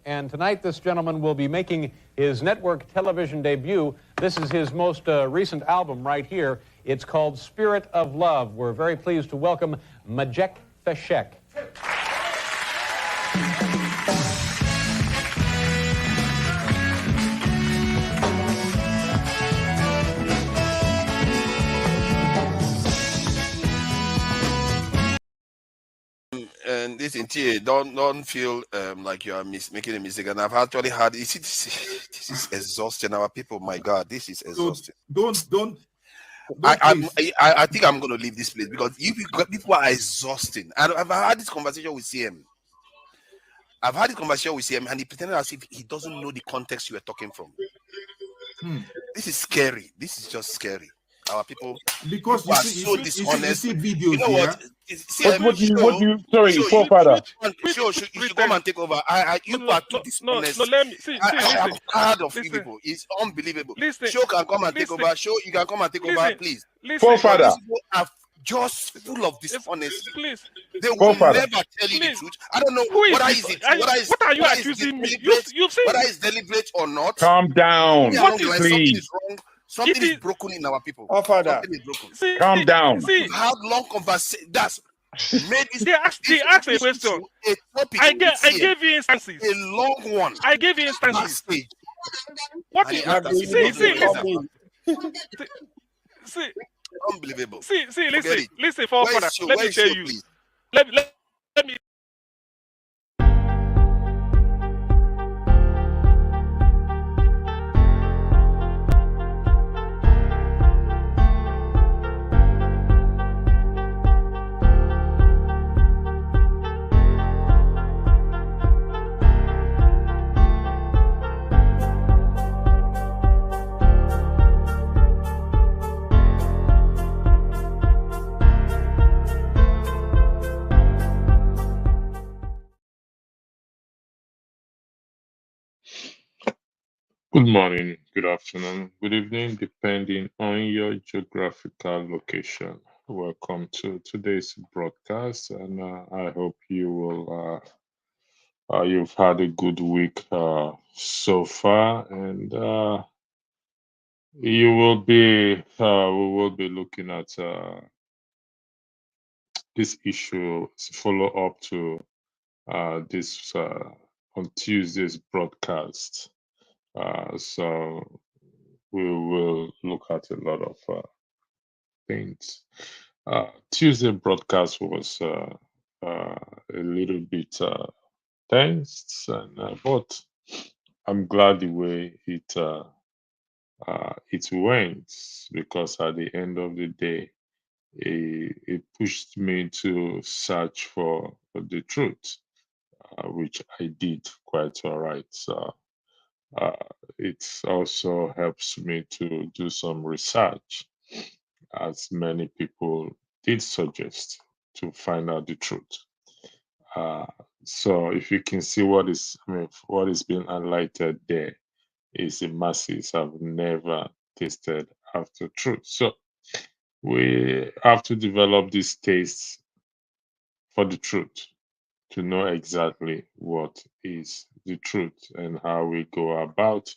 And tonight, this gentleman will be making his network television debut. This is his most recent album right here. It's called Spirit of Love. We're very pleased to welcome Majek Feshek. And this interior, don't feel like you are making a mistake. And I've actually had this is exhausting. Our people, my God, this is exhausting. Don't I think I'm going to leave this place because people are exhausting. And I've had this conversation with CM. And he pretended as if he doesn't know the context you are talking from. This is scary. This is just scary. Our people, because people are so dishonest. You see videos, you know what? What do you sorry, forefather? You should come and take over. You are too dishonest. No, let me see. I am tired of you people. It's unbelievable. Show can come and take over. Show you can come and take over, please. Forefather. These people are just full of dishonesty. Please. They will never tell you the truth. I don't know whether is it. What are you accusing me? You've seen whether it's deliberate or not. Calm down, please. Something is broken in our people. Oh, Father. Something is broken. Calm down. We've had long conversation. That's made this. They asked a question. I gave you instances. A long one. I gave you instances. What is see, unbelievable. See, listen, forefather. Let me tell you. Let me. Good morning, good afternoon, good evening, depending on your geographical location. Welcome to today's broadcast, and I hope you will you've had a good week so far, and we will be looking at this issue, follow up to this on Tuesday's broadcast. So we will look at a lot of things. Tuesday broadcast was a little bit tense, but I'm glad the way it went, because at the end of the day, it pushed me to search for the truth, which I did quite all right. So it also helps me to do some research, as many people did suggest, to find out the truth. So if you can see what is being highlighted there is the masses have never tasted after truth. So we have to develop this taste for the truth, to know exactly what is the truth and how we go about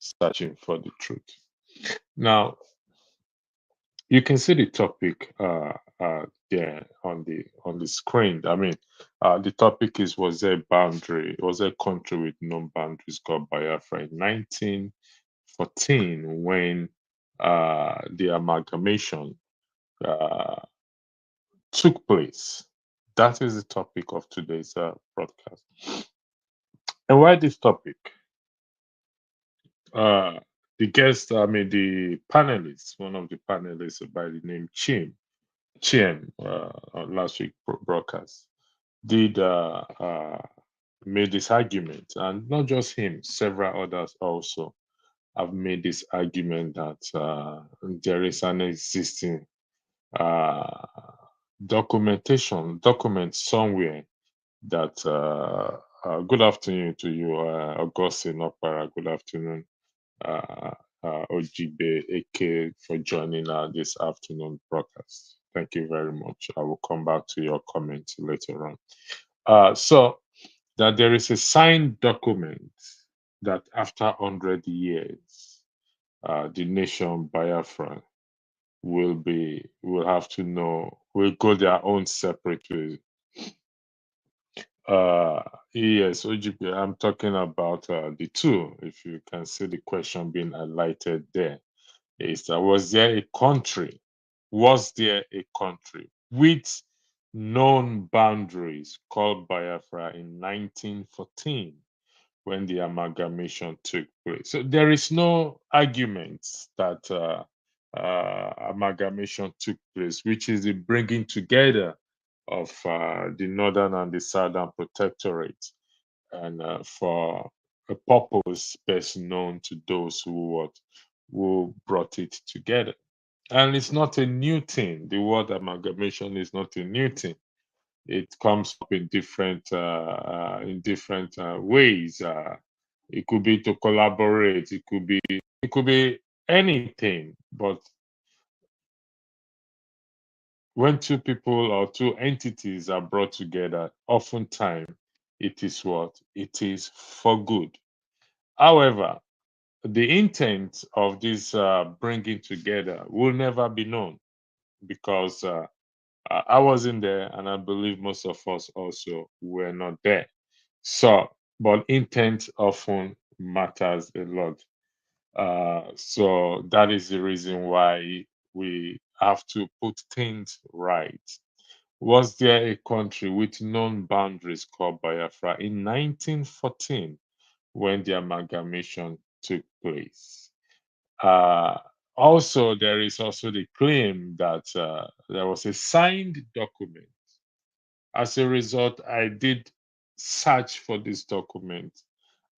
searching for the truth. Now, you can see the topic there on the screen. I mean, the topic was there a boundary? Was there a country with no boundaries called Biafra in 1914 when the amalgamation took place? That is the topic of today's broadcast. And why this topic? The guest, the panelists, one of the panelists by the name Chiem, on last week's broadcast, did made this argument, and not just him, several others also have made this argument that there is an existing document somewhere that good afternoon to you, Augustine Opera. Good afternoon, Ojibe AK, for joining this afternoon broadcast. Thank you very much. I will come back to your comments later on. So that there is a signed document that after 100 years, the nation Biafra will have to know, will go their own separate ways. Yes, OGP, I'm talking about the two. If you can see the question being highlighted there, is that was there a country with known boundaries called Biafra in 1914 when the amalgamation took place? So there is no argument that amalgamation took place, which is the bringing together of the northern and the southern protectorates, and for a purpose best known to those who brought it together. And it's not a new thing. The word amalgamation is not a new thing. It comes up in different ways. It could be to collaborate. It could be anything. But when two people or two entities are brought together, oftentimes it is what? It is for good. However, the intent of this bringing together will never be known, because I wasn't there, and I believe most of us also were not there. So, but intent often matters a lot. So that is the reason why we have to put things right. Was there a country with known boundaries called Biafra in 1914 when the amalgamation took place? Also, there is also the claim that there was a signed document. As a result, I did search for this document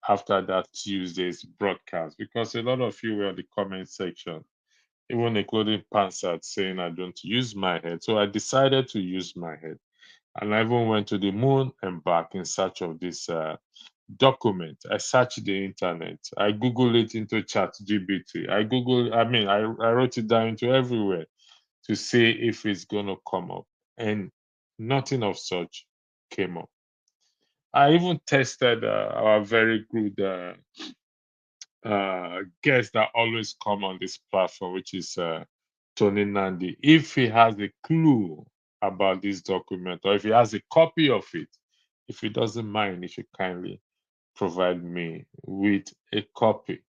after that Tuesday's broadcast, because a lot of you were in the comment section, even including Pansat, saying I don't use my head. So I decided to use my head. And I even went to the moon and back in search of this document. I searched the internet. I Googled it into ChatGPT. I wrote it down into everywhere to see if it's going to come up. And nothing of such came up. I even tested our very good guest that always come on this platform, which is Tony Nnamdi, if he has a clue about this document, or if he has a copy of it. If he doesn't mind, if you kindly provide me with a copy.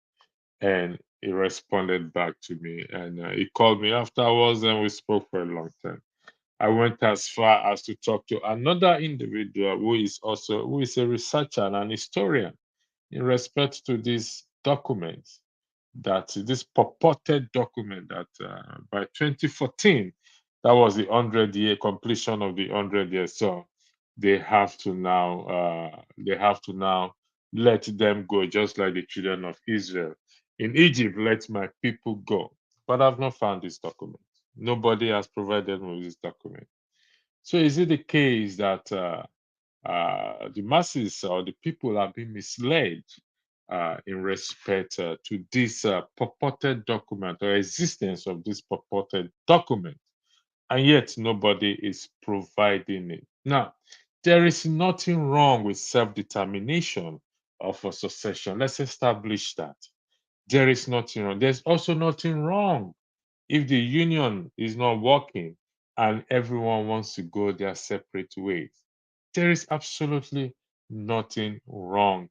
And he responded back to me, and he called me afterwards, and we spoke for a long time. I went as far as to talk to another individual who is a researcher and an historian in respect to this document, that this purported document that by 2014, that was the 100-year completion of the 100 years. So they have to now let them go, just like the children of Israel in Egypt. Let my people go. But I've not found this document. Nobody has provided me with this document. So is it the case that the masses or the people are being misled in respect to this purported document, or existence of this purported document, and yet nobody is providing it? Now, there is nothing wrong with self-determination of a succession. Let's establish that. There is nothing wrong. There's also nothing wrong if the union is not working and everyone wants to go their separate ways. There is absolutely nothing wrong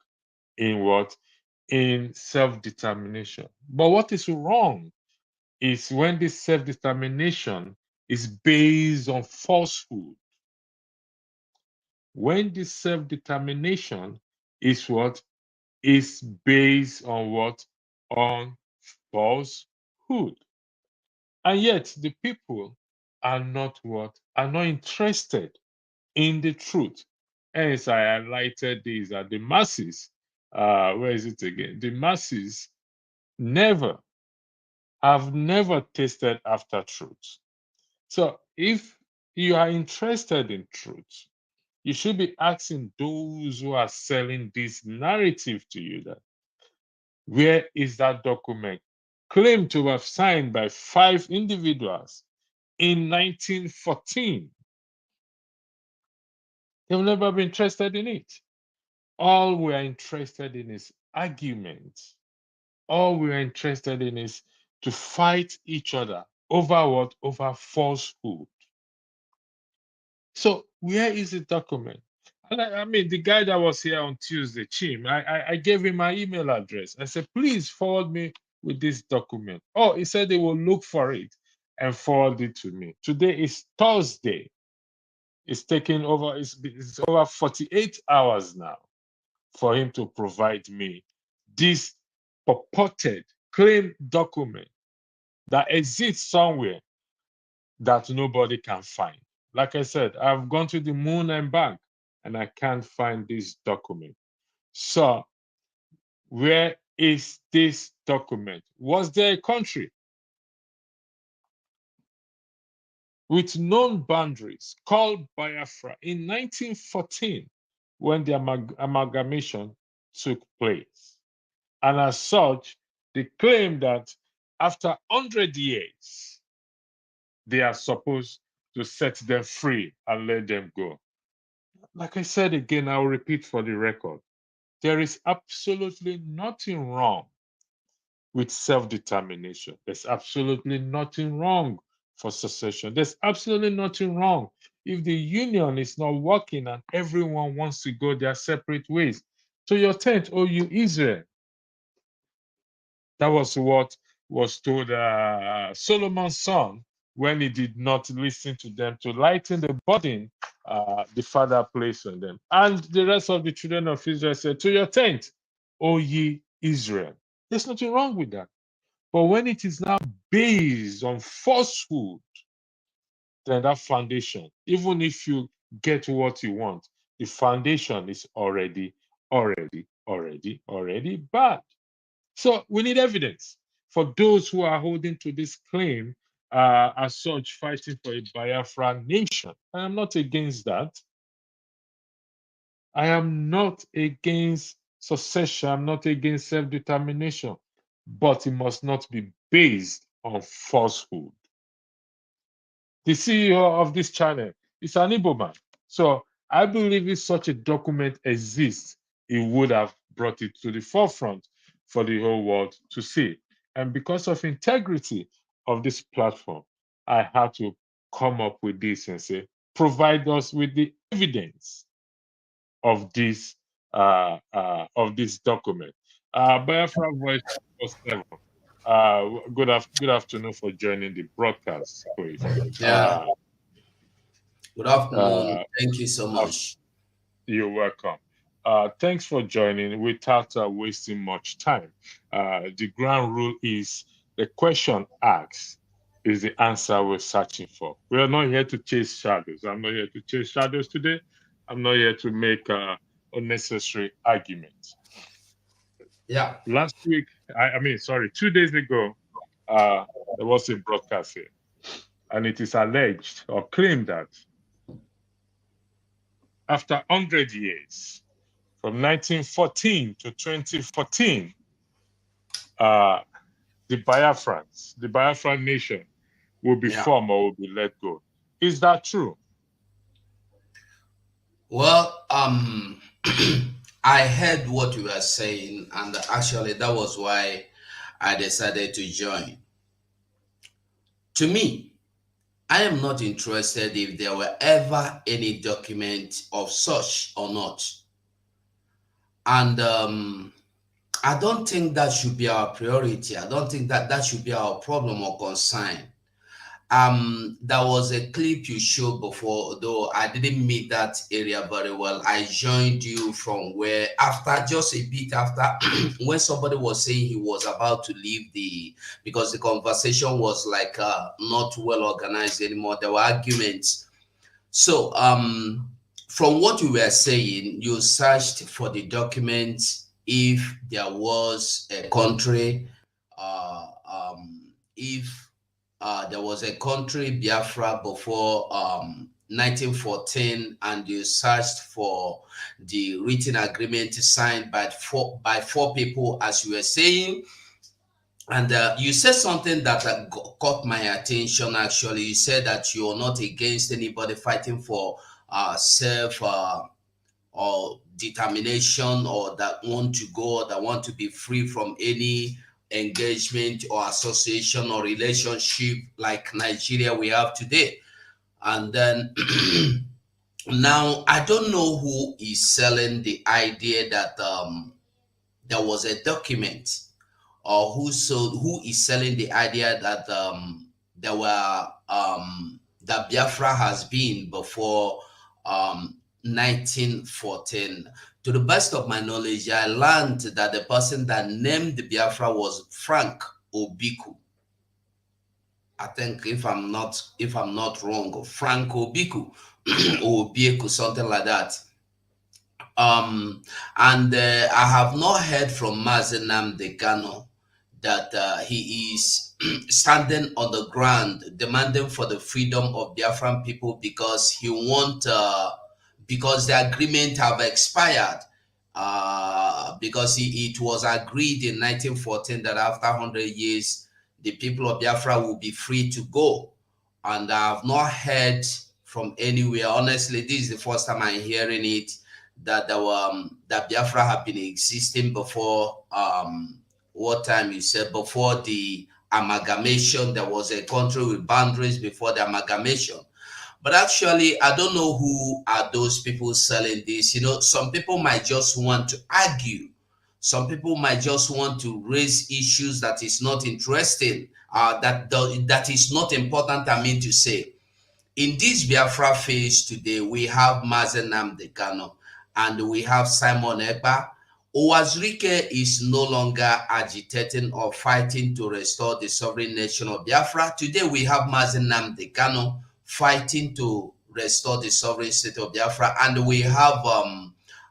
in what? In self-determination. But what is wrong is when this self-determination is based on falsehood. When this self-determination is what? Is based on what? On falsehood. And yet the people are not what? Are not interested in the truth. Hence, I highlighted this that the masses, where is it again? The masses have never tasted after truth. So if you are interested in truth, you should be asking those who are selling this narrative to you, that where is that document claimed to have signed by 5 individuals in 1914? They've never been interested in it. All we are interested in is arguments. All we are interested in is to fight each other over what? Over falsehood. So where is the document? And I mean, the guy that was here on Tuesday, Chim, I gave him my email address. I said, please forward me with this document. Oh, he said they will look for it and forward it to me. Today is Thursday. It's taking over, it's over 48 hours now for him to provide me this purported claim document that exists somewhere that nobody can find. Like I said, I've gone to the moon and back and I can't find this document. So, where is this document? Was there a country with known boundaries called Biafra in 1914 when the amalgamation took place? And as such, they claim that after 100 years, they are supposed to set them free and let them go. Like I said again, I'll repeat for the record, there is absolutely nothing wrong with self-determination. There's absolutely nothing wrong for secession. There's absolutely nothing wrong if the union is not working and everyone wants to go their separate ways. To your tent, O you Israel. That was what was told Solomon's son when he did not listen to them to lighten the burden the father placed on them. And the rest of the children of Israel said, to your tent, O ye Israel. There's nothing wrong with that. But when it is now based on falsehood, then that foundation, even if you get what you want, the foundation is already bad. So we need evidence for those who are holding to this claim as such, fighting for a Biafra nation. I am not against that. I am not against secession. I'm not against self-determination, but it must not be based on falsehood. The CEO of this channel is an Igbo man. So I believe if such a document exists, he would have brought it to the forefront for the whole world to see. And because of integrity of this platform, I had to come up with this and say, provide us with the evidence of this document. Biafra Voice 7. Good afternoon for joining the broadcast, please. Yeah. Good afternoon. Thank you so much. You're welcome. Thanks for joining. Without wasting much time, the ground rule is the question asked is the answer we're searching for. We are not here to chase shadows. I'm not here to chase shadows today. I'm not here to make unnecessary arguments. Yeah. Last week, 2 days ago, there was a broadcast here, and it is alleged or claimed that after 100 years, from 1914 to 2014, the Biafran nation will be formed or will be let go. Is that true? Well, I heard what you were saying, and actually that was why I decided to join. To me, I am not interested if there were ever any document of such or not. And I don't think that should be our priority. I don't think that that should be our problem or concern. There was a clip you showed before, though I didn't meet that area very well. I joined you from where, after just a bit after, when somebody was saying he was about to leave because the conversation was like not well organized anymore. There were arguments. So, from what you were saying, you searched for the documents if there was a country, if there was a country, Biafra, before 1914, and you searched for the written agreement signed by four people, as you were saying. And you said something that caught my attention, actually. You said that you're not against anybody fighting for or determination, or that want to go, or that want to be free from any engagement or association or relationship like Nigeria we have today. And then now I don't know who is selling the idea that there was a document, or who is selling the idea that there were that Biafra has been before 1914. To the best of my knowledge, I learned that the person that named Biafra was Frank Obiku. I think if I'm not wrong, Frank Obiku or Obiku, something like that. And I have not heard from Mazen Nnamdi Kanu that he is standing on the ground demanding for the freedom of Biafran people because he want because the agreement have expired, because it was agreed in 1914 that after 100 years the people of Biafra will be free to go. And I have not heard from anywhere. Honestly, this is the first time I'm hearing it, that that Biafra have been existing before what time you said, before the amalgamation. There was a country with boundaries before the amalgamation. But actually, I don't know who are those people selling this. You know, some people might just want to argue. Some people might just want to raise issues that is not interesting, that is not important, I mean to say. In this Biafra phase today, we have Mazen Nnamdi Kanu and we have Simon Ekpa. Owazrike is no longer agitating or fighting to restore the sovereign nation of Biafra. Today, we have Mazen Nnamdi Kanu fighting to restore the sovereign state of Biafra. And we have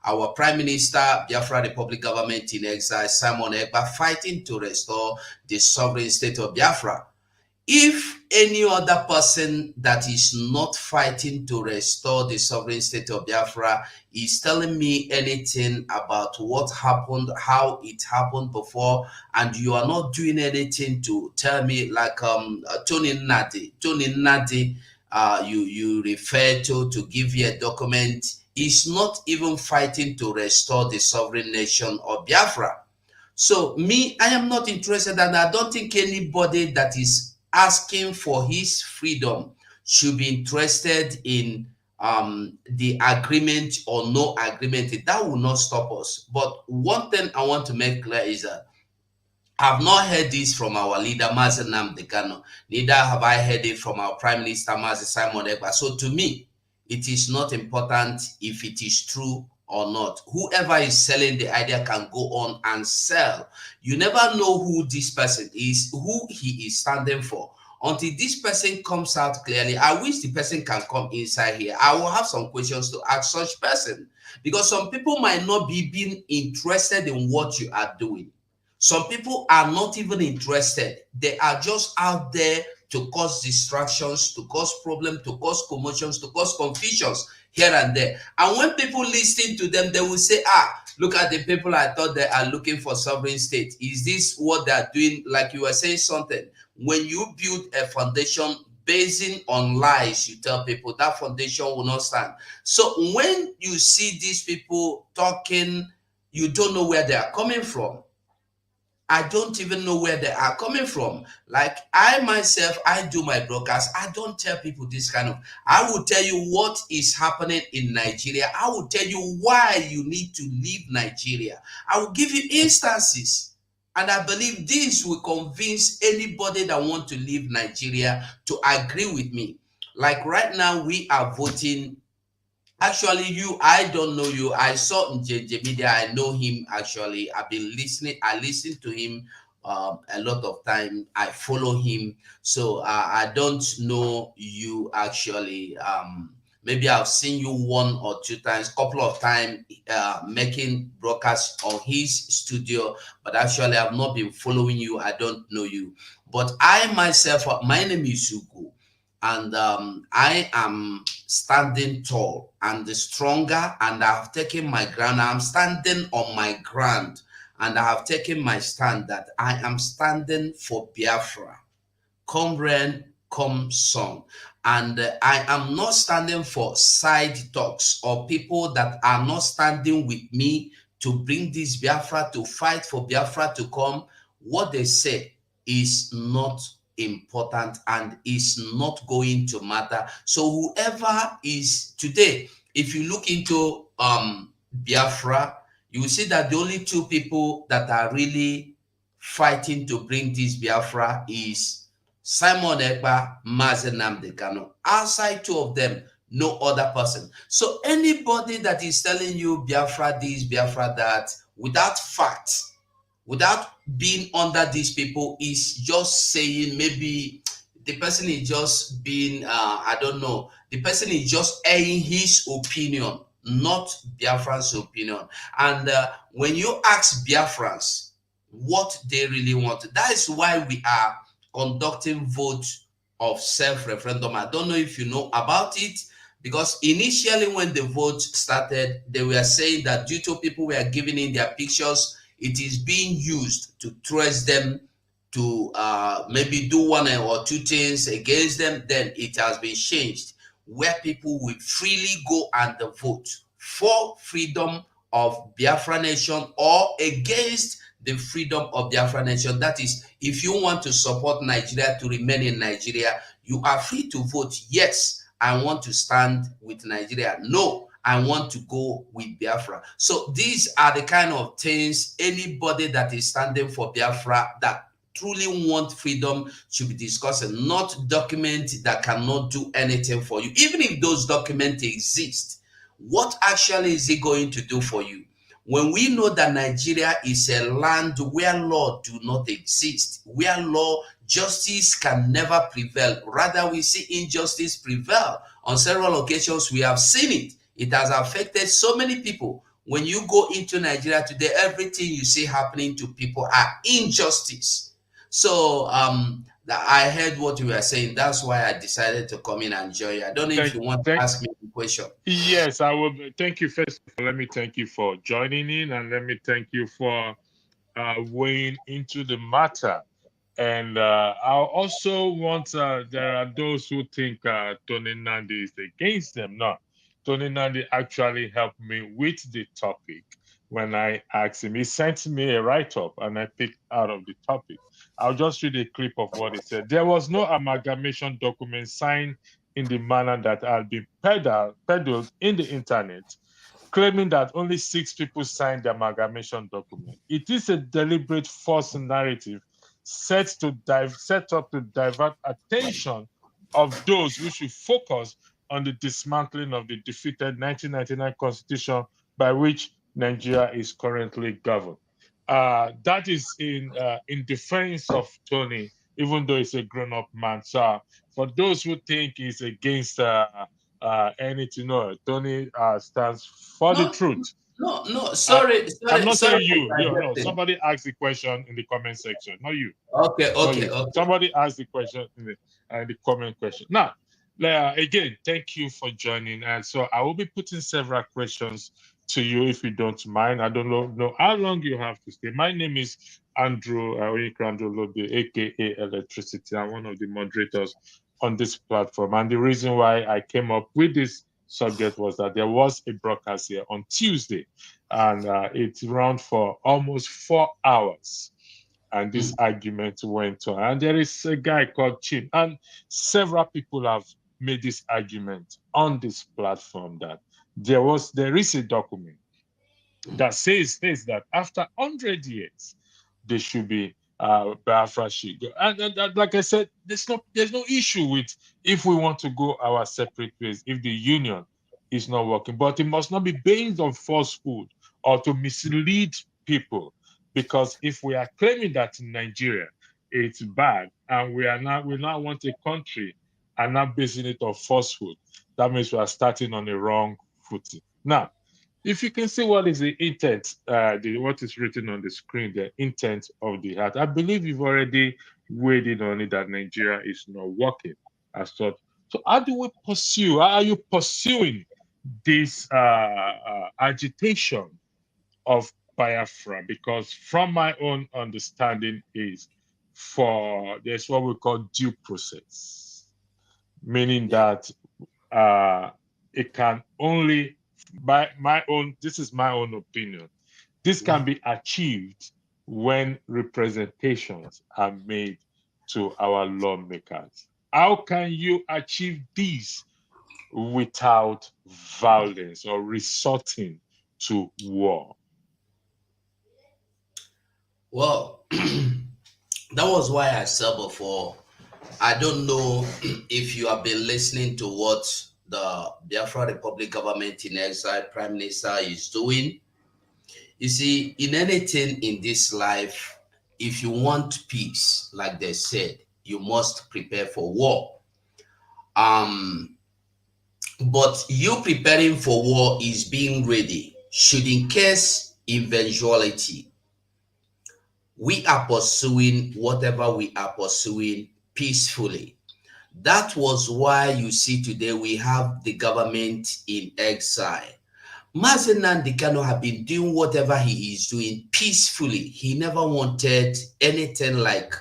our Prime Minister, Biafra Republic Government in Exile, Simon Ekpa, fighting to restore the sovereign state of Biafra. If any other person that is not fighting to restore the sovereign state of Biafra is telling me anything about what happened, how it happened before, and you are not doing anything to tell me, like Tony Nnamdi, you refer to give you a document, is not even fighting to restore the sovereign nation of Biafra. So me, I am not interested, and I don't think anybody that is asking for his freedom should be interested in the agreement or no agreement. That will not stop us. But one thing I want to make clear is that I've not heard this from our leader, Mazen Nnamdi Kanu. Neither have I heard it from our Prime Minister, Mazen Simon Ekpa. So to me, it is not important if it is true or not. Whoever is selling the idea can go on and sell. You never know who this person is, who he is standing for, until this person comes out clearly. I wish the person can come inside here. I will have some questions to ask such person, because some people might not be being interested in what you are doing. Some people are not even interested. They are just out there to cause distractions, to cause problems, to cause commotions, to cause confusions here and there. And when people listen to them, they will say, look at the people I thought they are looking for sovereign state. Is this what they are doing? Like you were saying something. When you build a foundation basing on lies, you tell people that foundation will not stand. So when you see these people talking, you don't know where they are coming from. I don't even know where they are coming from. Like I myself, I do my broadcast. I don't tell people this kind of, I will tell you what is happening in Nigeria. I will tell you why you need to leave Nigeria. I will give you instances. And I believe this will convince anybody that want to leave Nigeria to agree with me. Like right now, we are voting. Actually, I don't know you. I saw in JJ Media. I know him actually. I've been listening. I listen to him a lot of time. I follow him. So I don't know you actually. Maybe I've seen you one or two times, couple of times making broadcasts on his studio. But actually, I've not been following you. I don't know you. But I myself, my name is Suku. And I am standing tall and stronger, and I have taken my ground. I'm standing on my ground, and I have taken my stand that I am standing for Biafra. Come rain, come soon. And I am not standing for side talks or people that are not standing with me to bring this Biafra, to fight for Biafra to come. What they say is not important and is not going to matter. So whoever is today, if you look into Biafra, you will see that the only two people that are really fighting to bring this Biafra is Simon Ekpa, Mazen Nnamdi Kanu. Outside two of them, no other person. So anybody that is telling you Biafra this, Biafra that, without facts, without being under these people, is just saying, maybe the person is just being, I don't know, the person is just airing his opinion, not Biafran's opinion. And when you ask Biafrans what they really want, that is why we are conducting votes of self-referendum. I don't know if you know about it, because initially when the vote started, they were saying that due to people were giving in their pictures, it is being used to trace them, to maybe do one or two things against them. Then it has been changed, where people will freely go and vote for freedom of Biafra nation or against the freedom of Biafra nation. That is, if you want to support Nigeria to remain in Nigeria, you are free to vote. Yes, I want to stand with Nigeria. No, I want to go with Biafra. So these are the kind of things anybody that is standing for Biafra, that truly want freedom, should be discussing, not documents that cannot do anything for you. Even if those documents exist, what actually is it going to do for you? When we know that Nigeria is a land where law do not exist, where law, justice can never prevail. Rather, we see injustice prevail. On several occasions, we have seen it. It has affected so many people. When you go into Nigeria today, everything you see happening to people are injustice. So I heard what you were saying. That's why I decided to come in and join you. I don't know if you want to ask me a question. Yes, I will. Thank you. First of all, let me thank you for joining in, and let me thank you for weighing into the matter. And I also want, there are those who think Tony Nnamdi is against them. No, Tony Nnamdi actually helped me with the topic when I asked him. He sent me a write-up and I picked out of the topic. I'll just read a clip of what he said. There was no amalgamation document signed in the manner that had been peddled in the internet, claiming that only 6 people signed the amalgamation document. It is a deliberate false narrative set up to divert attention of those who should focus on the dismantling of the defeated 1999 constitution by which Nigeria is currently governed. That is in defense of Tony, even though he's a grown-up man. So for those who think he's against anything, no, Tony stands for the truth. No, sorry. I'm not saying you. No, somebody asked the question in the comment section, not you. Okay. Somebody asked the question in the comment question. Now, again, thank you for joining. And so I will be putting several questions to you if you don't mind. I don't know how long you have to stay. My name is Andrew Lode, aka Electricity. I'm one of the moderators on this platform. And the reason why I came up with this subject was that there was a broadcast here on Tuesday, and it ran for almost 4 hours. And this argument went on. And there is a guy called Chim, and several people have made this argument on this platform that there is a document that says that after 100 years, there should be Biafra should go. And like I said, there's no issue with if we want to go our separate ways, if the union is not working. But it must not be based on falsehood or to mislead people. Because if we are claiming that in Nigeria it's bad, and we now want a country and not basing it on falsehood, that means we are starting on the wrong footing. Now, if you can see what is the intent, what is written on the screen, the intent of the heart, I believe you've already weighed in on it that Nigeria is not working as such. So how do we pursue? How are you pursuing this agitation of Biafra? Because from my own understanding is there's what we call due process. meaning that it can only, by my own, this is my own opinion, this can be achieved when representations are made to our lawmakers. How can you achieve this without violence or resorting to war? Well, that was why I said before. I don't know if you have been listening to what the Biafra Republic government in exile prime minister is doing. You see, in anything in this life, if you want peace, like they said, you must prepare for war. But you preparing for war is being ready. Should in case eventuality, we are pursuing whatever we are pursuing peacefully. That was why you see today we have the government in exile. Mazi Nnamdi Kanu have been doing whatever he is doing peacefully. He never wanted anything like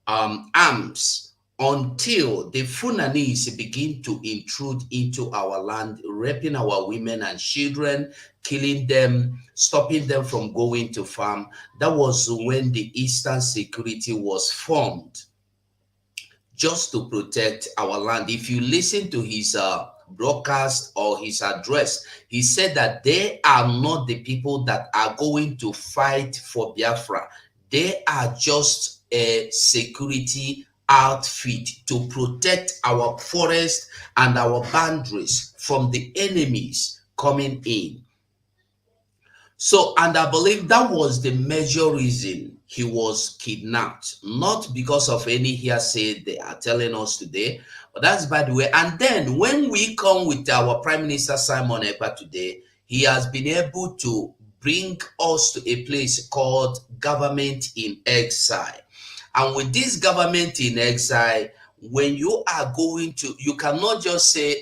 arms until the Funanis begin to intrude into our land, raping our women and children, killing them, stopping them from going to farm. That was when the Eastern Security was formed, just to protect our land. If you listen to his broadcast or his address, he said that they are not the people that are going to fight for Biafra. They are just a security outfit to protect our forest and our boundaries from the enemies coming in. So, and I believe that was the major reason he was kidnapped, not because of any hearsay they are telling us today, but that's by the way. And then when we come with our Prime Minister Simon Ekpa today, he has been able to bring us to a place called government in exile. And with this government in exile, when you are going to, you cannot just say,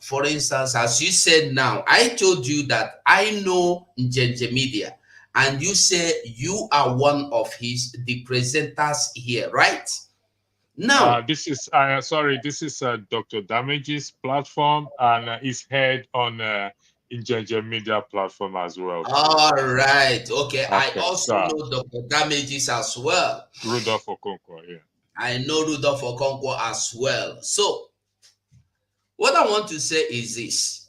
for instance, as you said now, I told you that I know Njenje Media, and you say you are one of the presenters here, right? Now, this is this is Dr. Damage's platform, and is heard on Njenje Media platform as well. All right, okay. I also so, know Dr. Damages as well. Rudolph Okonkwo, yeah. I know Rudolph Okonkwo as well. So, what I want to say is this.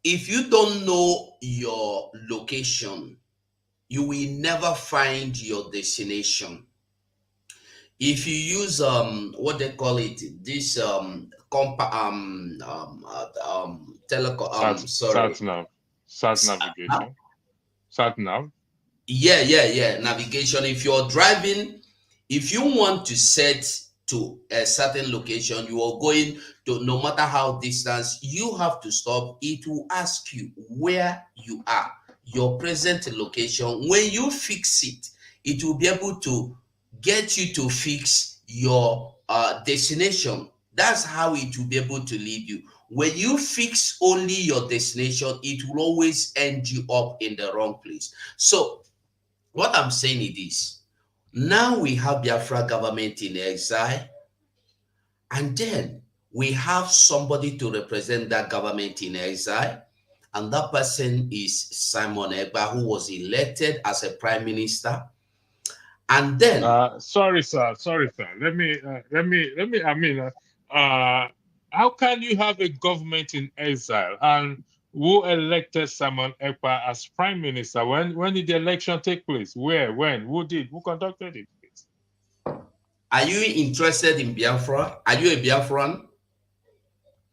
If you don't know your location, you will never find your destination. If you use what they call it, this Sat navigation. Sat nav. Yeah, navigation. If you're driving, if you want to set to a certain location, you are going to, no matter how distance, you have to stop. It will ask you where you are, your present location. When you fix it, it will be able to get you to fix your destination. That's how it will be able to lead you. When you fix only your destination, it will always end you up in the wrong place. So what I'm saying is this. Now we have Biafra government in exile, and then we have somebody to represent that government in exile, and that person is Simon Ekpa, who was elected as a prime minister. And then sorry sir, let me how can you have a government in exile, and who elected Simon Ekpa as prime minister? When did the election take place? Where? When? Who conducted it? Are you interested in Biafra? Are you a Biafran?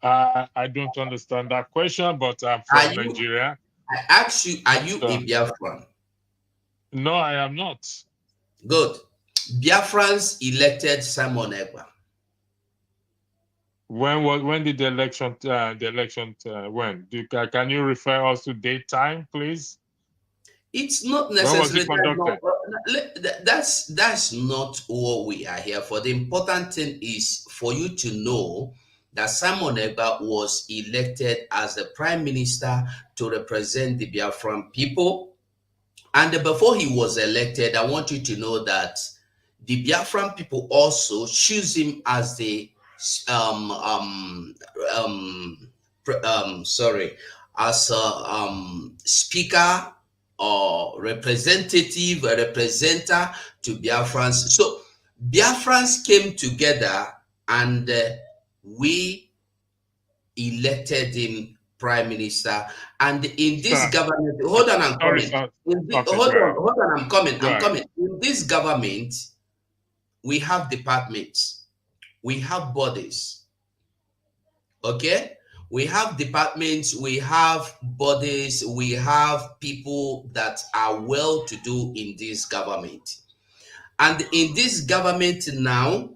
I don't understand that question, but I'm from Nigeria. I asked you, are you a Biafran? No, I am not. Good. Biafrans elected Simon Ekpa. When did the election when? Can you refer us to date time, please? It's not necessarily conducted? That's not what we are here for. The important thing is for you to know that Simon Ekpa was elected as the prime minister to represent the Biafran people. And before he was elected, I want you to know that the Biafran people also choose him as the sorry, as a speaker or representative, a representative to Biafrans. So Biafrans came together and we elected him prime minister. And in this government, hold on, I'm coming. Hold on, I'm coming. In this government, we have departments, we have bodies. Okay, we have departments, we have bodies, we have people that are well to do in this government. And in this government now,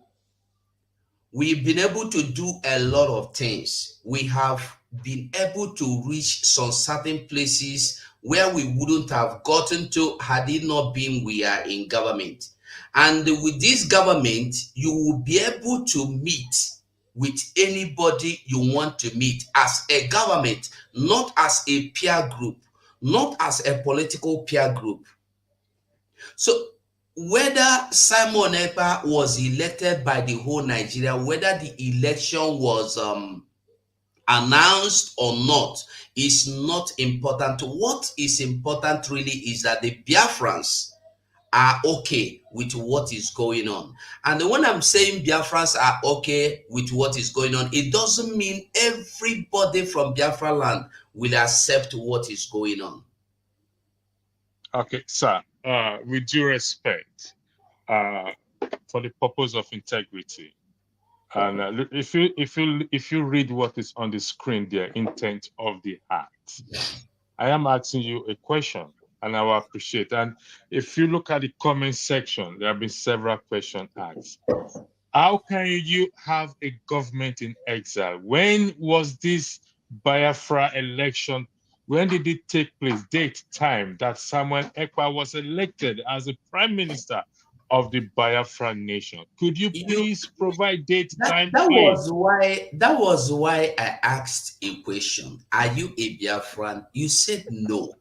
we've been able to do a lot of things. We have been able to reach some certain places where we wouldn't have gotten to had it not been we are in government. And with this government, you will be able to meet with anybody you want to meet as a government, not as a peer group, not as a political peer group. So whether Simon Ekpa was elected by the whole Nigeria, whether the election was announced or not, is not important. What is important really is that the Biafrans are okay with what is going on. And when I'm saying Biafrans are okay with what is going on, it doesn't mean everybody from Biafra land will accept what is going on. Okay, sir, with due respect, for the purpose of integrity, and if you read what is on the screen there, intent of the act, I am asking you a question, and I will appreciate. And if you look at the comment section, there have been several questions asked. How can you have a government in exile? When was this Biafra election? When did it take place? Date, time that Samuel Ekpa was elected as a prime minister of the Biafra nation? Could you please provide date, time, place? That was why I asked a question. Are you a Biafran? You said no.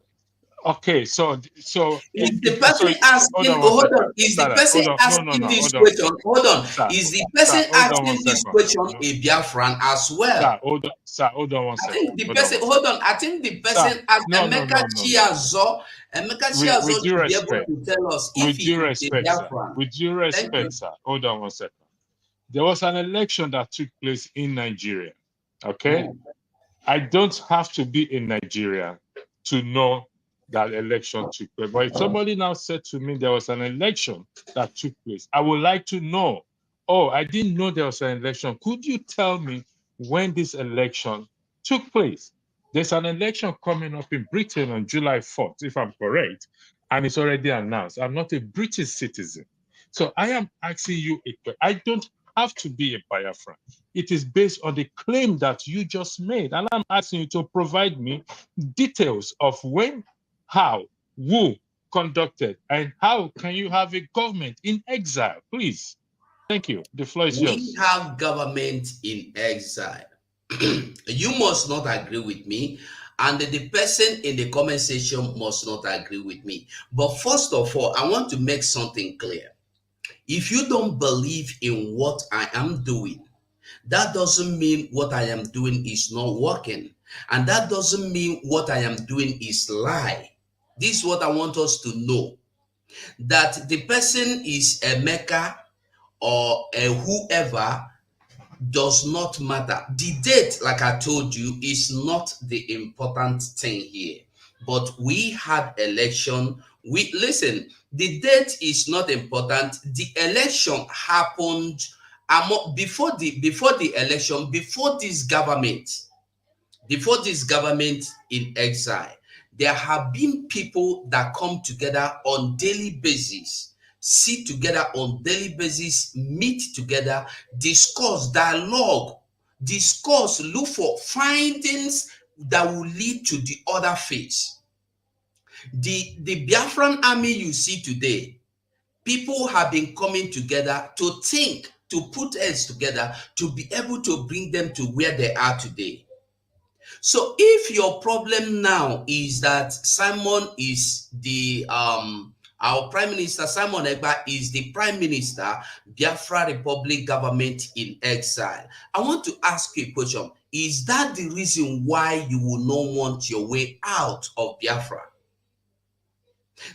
Okay, so is the person asking? Hold on. Is the person asking this question? Hold on. Is the person asking this question a Biafran as well? Sir, hold on one second. I think the person. Hold on. I think the person asked Emeka Chiazo. Emeka Chiazo to be able to tell us if he is a Biafran. With due respect, sir. Hold on one second. There was an election that took place in Nigeria. Okay, I don't have to be in Nigeria to know that election took place. But if somebody now said to me there was an election that took place, I would like to know, oh, I didn't know there was an election. Could you tell me when this election took place? There's an election coming up in Britain on July 4th, if I'm correct, and it's already announced. I'm not a British citizen. So I am asking you, I don't have to be a Biafran. It is based on the claim that you just made. And I'm asking you to provide me details of when, how, who conducted, and how can you have a government in exile, please? Thank you. The floor is yours. We have government in exile. You must not agree with me, and the person in the comment section must not agree with me. But first of all, I want to make something clear. If you don't believe in what I am doing, that doesn't mean what I am doing is not working. And that doesn't mean what I am doing is lie. This is what I want us to know. That the person is a Mecca or a whoever does not matter. The date, like I told you, is not the important thing here. But we had election. Listen, the date is not important. The election happened before the election, before this government in exile. There have been people that come together on daily basis, sit together on daily basis, meet together, discuss, dialogue, look for findings that will lead to the other phase. The Biafran army you see today, people have been coming together to think, to put heads together, to be able to bring them to where they are today. So if your problem now is that Simon is the Our Prime Minister Simon Ekpa is the Prime Minister, Biafra Republic government in exile. I want to ask you a question. Is that the reason why you will not want your way out of Biafra?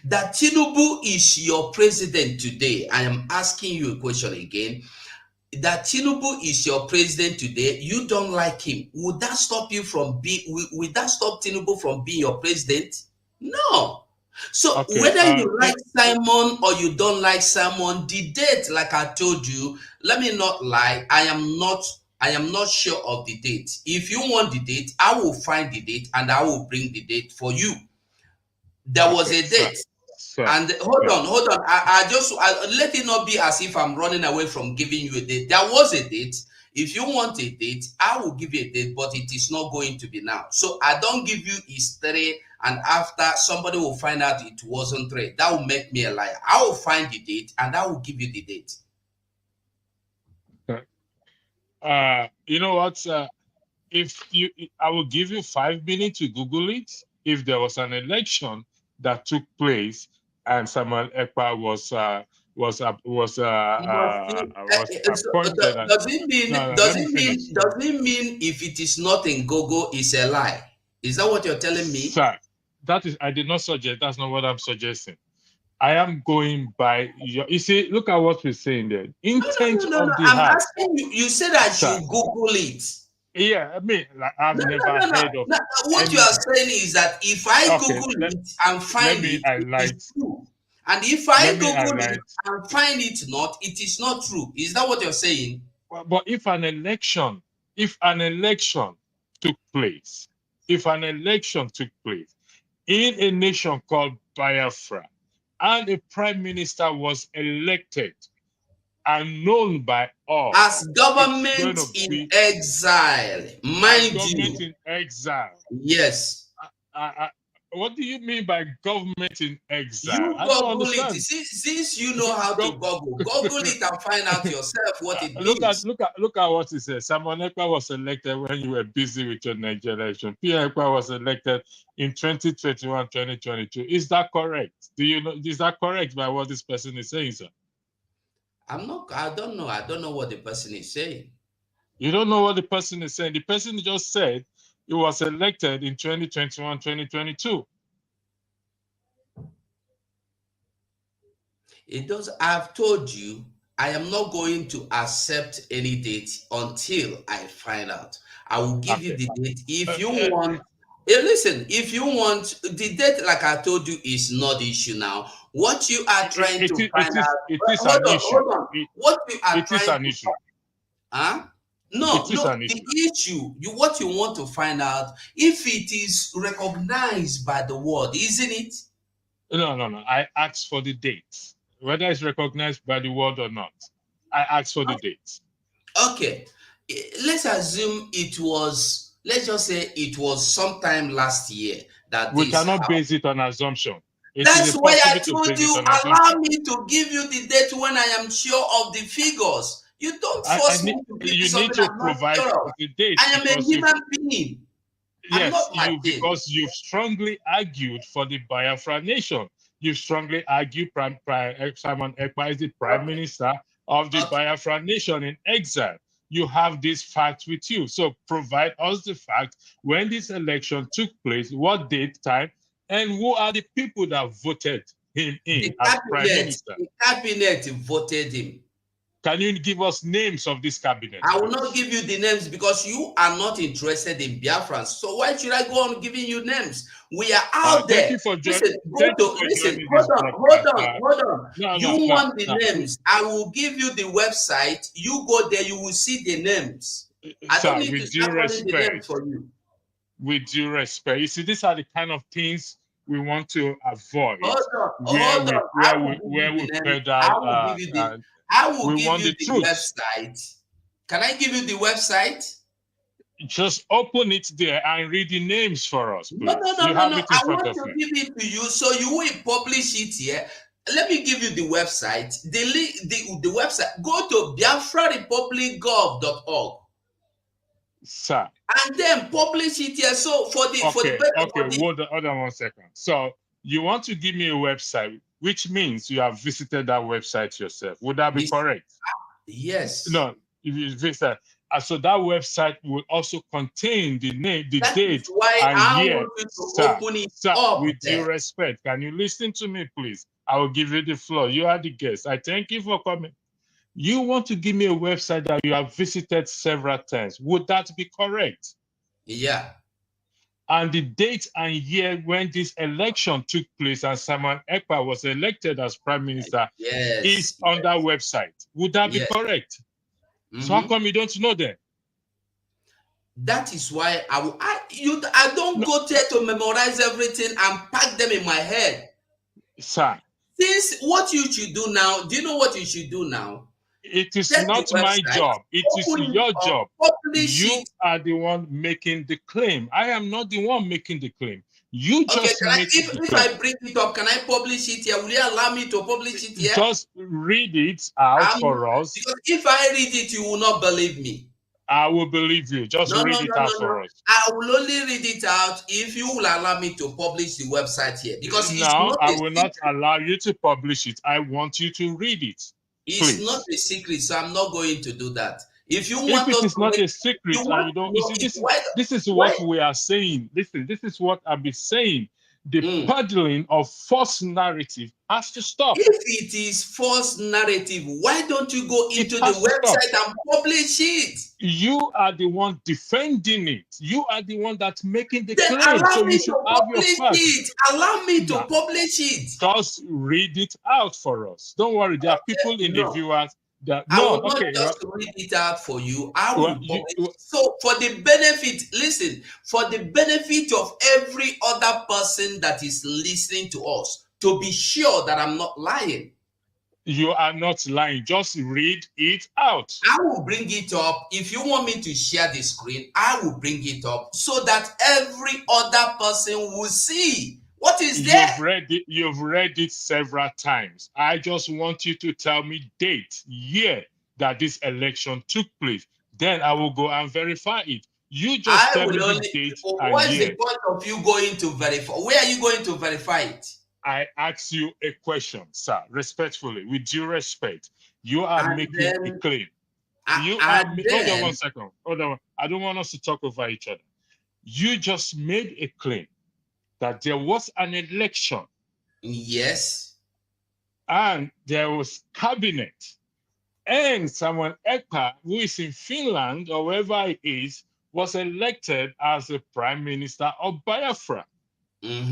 That Tinubu is your president today. I am asking you a question again. That Tinubu is your president today, you don't like him. Would that stop you from would that stop Tinubu from being your president? No. So Okay, whether you like Simon or you don't like Simon, the date, like I told you, let me not lie, I am not sure of the date. If you want the date, I will find the date and I will bring the date for you. There was a date. And hold on. I just let it not be as if I'm running away from giving you a date. There was a date. If you want a date, I will give you a date, but it is not going to be now. So I don't give you history, and after somebody will find out it wasn't 3. That will make me a liar. I will find the date and I will give you the date. You know what? I will give you 5 minutes to Google it. If there was an election that took place and Samuel Ekpa was appointed. Does it mean if it is not in Google, it's a lie? Is that what you're telling me? Sir, I did not suggest. That's not what I'm suggesting. I am going by you see, look at what we're saying there. Intent of the I'm heart. asking you. You said I should Google it. Yeah, I mean, like, I've never heard of. What you are saying is that if I Google it and find it, it is true. And if I Google it and find it not, it is not true. Is that what you're saying? But if an election took place, in a nation called Biafra, and a prime minister was elected and known by all as government in exile, mind you. Government in exile. Yes. What do you mean by government in exile? You Google it. Since you know how to Google it and find out yourself what it means. Look at what it says. Simon Ekpa was elected when you were busy with your Nigerian election. PM Ekpa was elected in 2021, 2022. Is that correct? Do you know? Is that correct by what this person is saying, sir? I don't know. I don't know what the person is saying. You don't know what the person is saying. The person just said he was elected in 2021, 2022. It does. I've told you, I am not going to accept any date until I find out. I will give you the date. If you want, listen, if you want the date, like I told you, is not the issue now. What you are trying to find out. It is an issue. Hold on. What you are it is an issue. Huh? No, the issue, what you want to find out, if it is recognized by the world, isn't it? No. I asked for the dates, whether it's recognized by the world or not. I asked for the dates. Okay. Let's assume it was, let's just say it was sometime last year that we cannot base it on assumption. That's why I told you, allow me to give you the date when I am sure of the figures. You don't force me to give you something I'm not sure of. I am a human being. Yes, because you've strongly argued for the Biafra nation. You've strongly argued Simon Ekpa is the prime minister of the Biafra nation in exile. You have this fact with you. So provide us the fact when this election took place, what date, time, and who are the people that voted him in as prime minister. The cabinet voted him. Can you give us names of this cabinet? I will not give you the names because you are not interested in Biafrans. So why should I go on giving you names? We are out there. Thank you for joining. Hold on. You want the names? I will give you the website. You go there, you will see the names. I don't need to start calling the names for you. With due respect, you see, these are the kind of things we want to avoid. Where we spread out. I will give you the website. Can I give you the website? Just open it there and read the names for us, please. No. I want to give it to you so you will publish it here. Let me give you the website. The website. Go to biafrarepublicgov.org. Sir. And then publish it here. So hold on 1 second. So you want to give me a website which means you have visited that website yourself. Would that be correct? Yes. No, if you visit, so that website will also contain the name, the That date, is why and I year. want you to open it Sir, up with there. due respect, can you listen to me, please? I will give you the floor. You are the guest. I thank you for coming. You want to give me a website that you have visited several times. Would that be correct? Yeah. And the date and year when this election took place and Simon Ekpa was elected as prime minister is on that website. Would that be correct? So how come you don't know that? That is why I don't go there to memorize everything and pack them in my head. Sir. Since what you should do now, do you know what you should do now? It is not my job. It is your job. You are the one making the claim. I am not the one making the claim. You just if I bring it up, can I publish it here? Will you allow me to publish it here? Just read it out for us. Because if I read it, you will not believe me. I will believe you. Just read it out for us. I will only read it out if you will allow me to publish the website here. Because no, I will not allow you to publish it. I want you to read it. It's not a secret, so I'm not going to do that. If you want, if it is not a secret, and you don't, you see, this is what we are saying. Listen, this is what I've been saying. The peddling of false narrative has to stop. If it is false narrative, why don't you go into the website and publish it? You are the one defending it. You are the one that's making the claim. So you should have your facts. Allow me to publish it. Just read it out for us. Don't worry. There are people in the viewers that I will not just read it out for you. I will publish it. So for the benefit, listen, for the benefit of every other person that is listening to us, to be sure that I'm not lying. You are not lying. Just read it out. I will bring it up. If you want me to share the screen, I will bring it up so that every other person will see what is there. You've read it several times. I just want you to tell me date, year that this election took place. Then I will go and verify it. You just tell me the date and what is year. the point of you going to verify? Where are you going to verify it? I ask you a question, sir, respectfully, with due respect. You are making a claim. Hold on 1 second. Hold on. I don't want us to talk over each other. You just made a claim that there was an election. Yes. And there was cabinet. And Samuel Ekpa, who is in Finland or wherever he is, was elected as the prime minister of Biafra.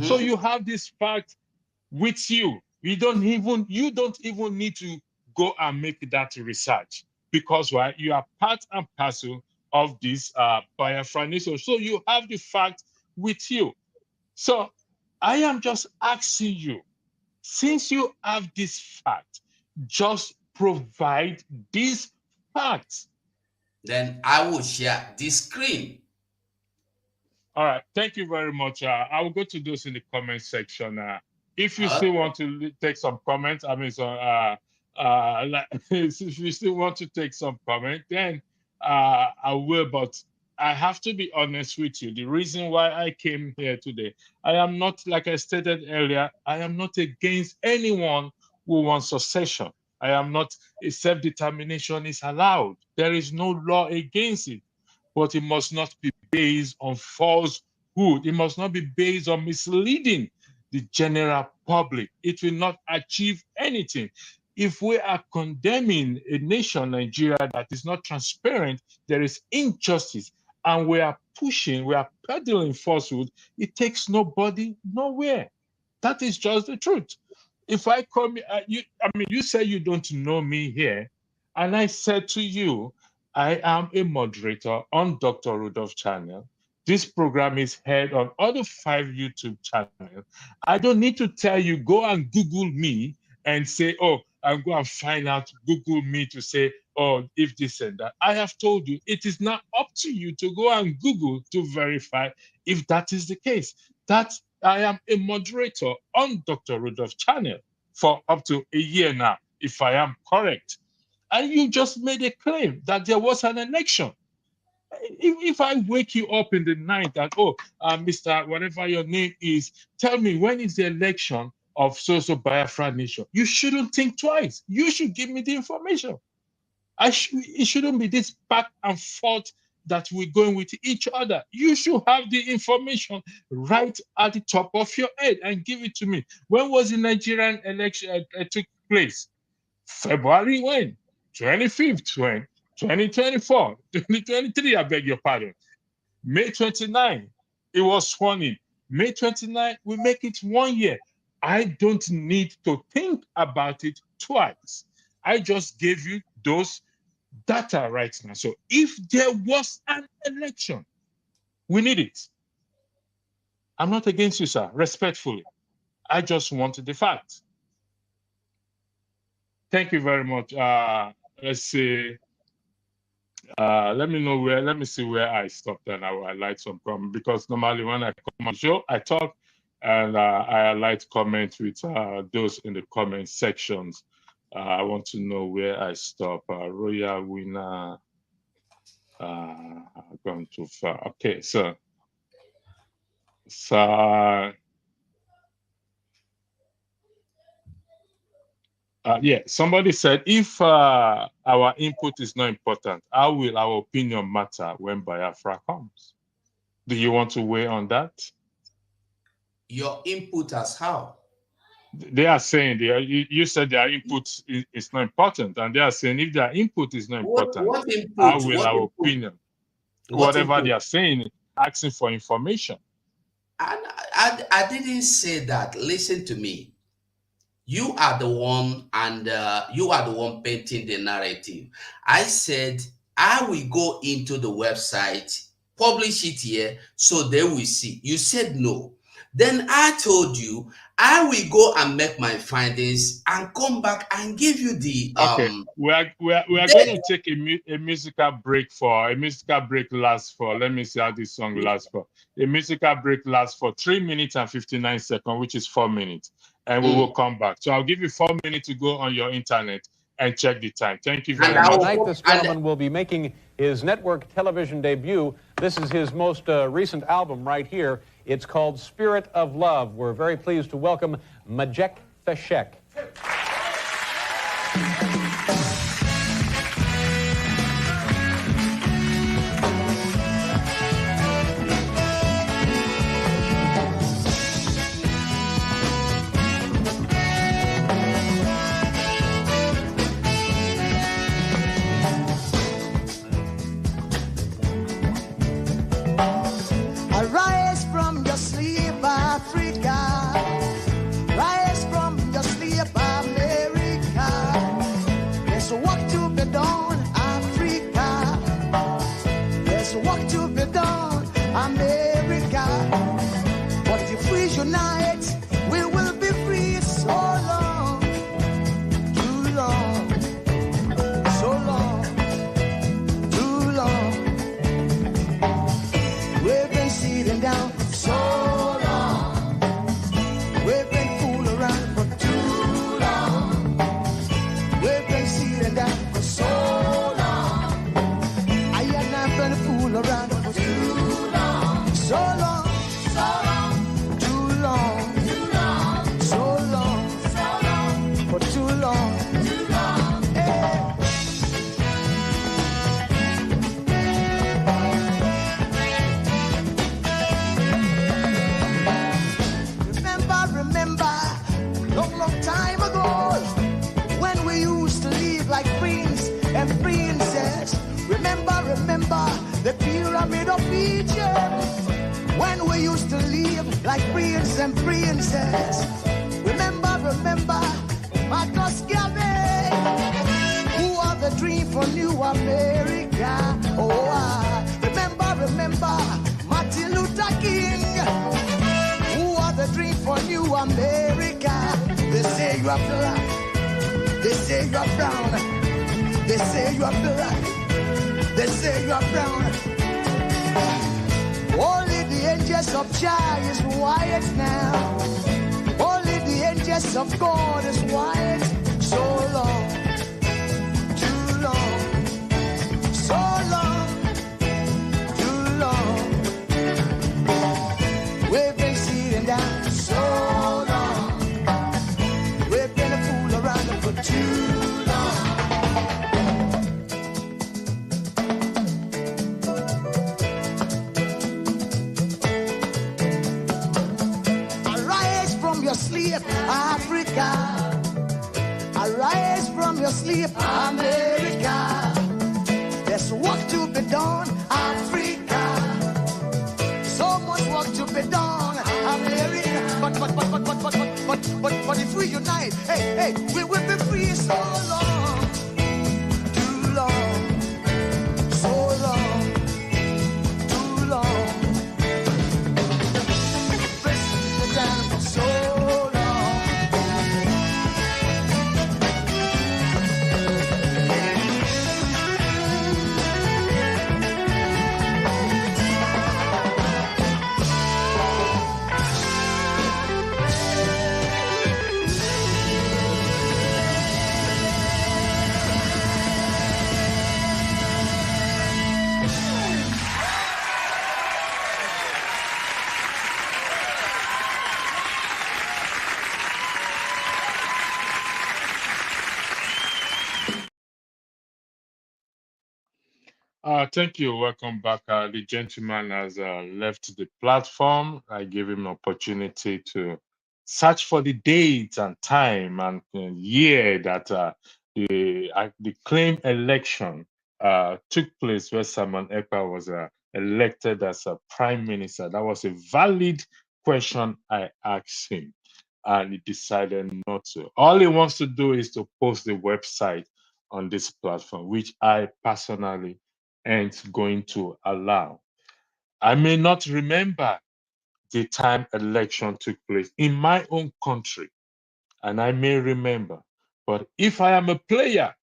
So you have this fact with you. You don't even need to go and make that research, because why? You are part and parcel of this Biafra nation. So you have the fact with you. So I am just asking you, since you have this fact, just provide these facts. Then I will share the screen. All right, thank you very much. I will go to those in the comment section. If you still want to take some comments, I mean, if you still want to take some comment, then I will. But I have to be honest with you. The reason why I came here today, I am not, like I stated earlier, I am not against anyone who wants secession. I am not. Self-determination is allowed. There is no law against it, but it must not be based on falsehood. It must not be based on misleading the general public. It will not achieve anything. If we are condemning a nation, Nigeria, that is not transparent, there is injustice, and we are peddling falsehood, it takes nobody nowhere. That is just the truth. If I come, you say you don't know me here, and I said to you, I am a moderator on Dr. Rudolph channel. This program is heard on other 5 YouTube channels. I don't need to tell you, go and Google me and say, oh, I'm going to find out, Google me to say, oh, if this and that. I have told you, it is not up to you to go and Google to verify if that is the case. That I am a moderator on Dr. Rudolph channel for up to a year now, if I am correct. And you just made a claim that there was an election. If I wake you up in the night and, Mr. whatever your name is, tell me, when is the election of so Biafra nation, you shouldn't think twice. You should give me the information. It shouldn't be this back and forth that we're going with each other. You should have the information right at the top of your head and give it to me. When was the Nigerian election took place? February when? 25th when? 2024, 2023, I beg your pardon. May 29, it was sworn in. May 29, we make it 1 year. I don't need to think about it twice. I just gave you those data right now. So if there was an election, we need it. I'm not against you, sir, respectfully. I just want the facts. Thank you very much. Let's see. Let me see where I stopped and I will highlight some comments, because normally when I come on the show, I talk and I highlight comments with those in the comment sections. I want to know where I stop. Royal winner, gone too far. Okay, so yeah, somebody said, if our input is not important, how will our opinion matter when Biafra comes? Do you want to weigh on that? Your input as how? They are saying, you said their input is not important, and they are saying if their input is not important, what input? How will what our input? opinion? Whatever they are saying, asking for information. I didn't say that. Listen to me. You are the one, and you are the one painting the narrative. I said I will go into the website, publish it here, so they will see. You said no. Then I told you I will go and make my findings and come back and give you the Okay, we are going to take a musical break for lasts for, let me see how this song lasts for. A musical break lasts for 3 minutes and 59 seconds, which is 4 minutes, and we will come back. So I'll give you 4 minutes to go on your internet and check the time. Thank you very much. Tonight, this gentleman will be making his network television debut. This is his most recent album right here. It's called Spirit of Love. We're very pleased to welcome Majek Feshek. Arise from your sleep, Africa. Rise from your sleep, America. There's work to be done, Africa. There's work to be done, America. But if we unite, we will be free. So long, too long, so long, too long. We've been sitting down for so long. We've been fooling around for too long. We've been sitting down for so long. I have not been fooling around for too long. So long, so long, too long, too long, so long, for too long, too long. Hey. Remember, long time ago, when we used to live like queens and princes. Remember, the pyramid of Egypt, when we used to live like princes and princesses. Remember, Marcus Garvey, who are the dream for New America. Oh, remember, Martin Luther King, the dream for New America. They say you are black, they say you are brown, they say you are black, they say you are brown. Only the angels of Jah is white now. Only the angels of God is white. So long, too long, so long, too long. We've been sitting down so long. sleep, America. There's work to be done, Africa. So much work to be done, America. But if we unite, hey, we will be free so long, too long, so long, too long. Pressing the down for so long. Thank you. Welcome back. The gentleman has left the platform. I gave him an opportunity to search for the date and time and year that the claimed election took place where Simon Ekpa was elected as a prime minister. That was a valid question I asked him, and he decided not to. All he wants to do is to post the website on this platform, which I personally ain't going to allow. I may not remember the time election took place in my own country, and I may remember, but if I am a player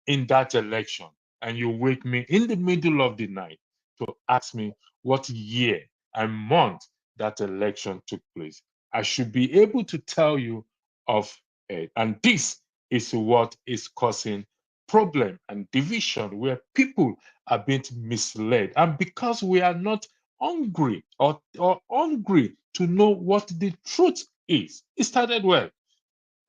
in that election and you wake me in the middle of the night to ask me what year and month that election took place, I should be able to tell you of it. And this is what is causing problem and division, where people are being misled. And because we are not hungry or hungry to know what the truth is, it started well.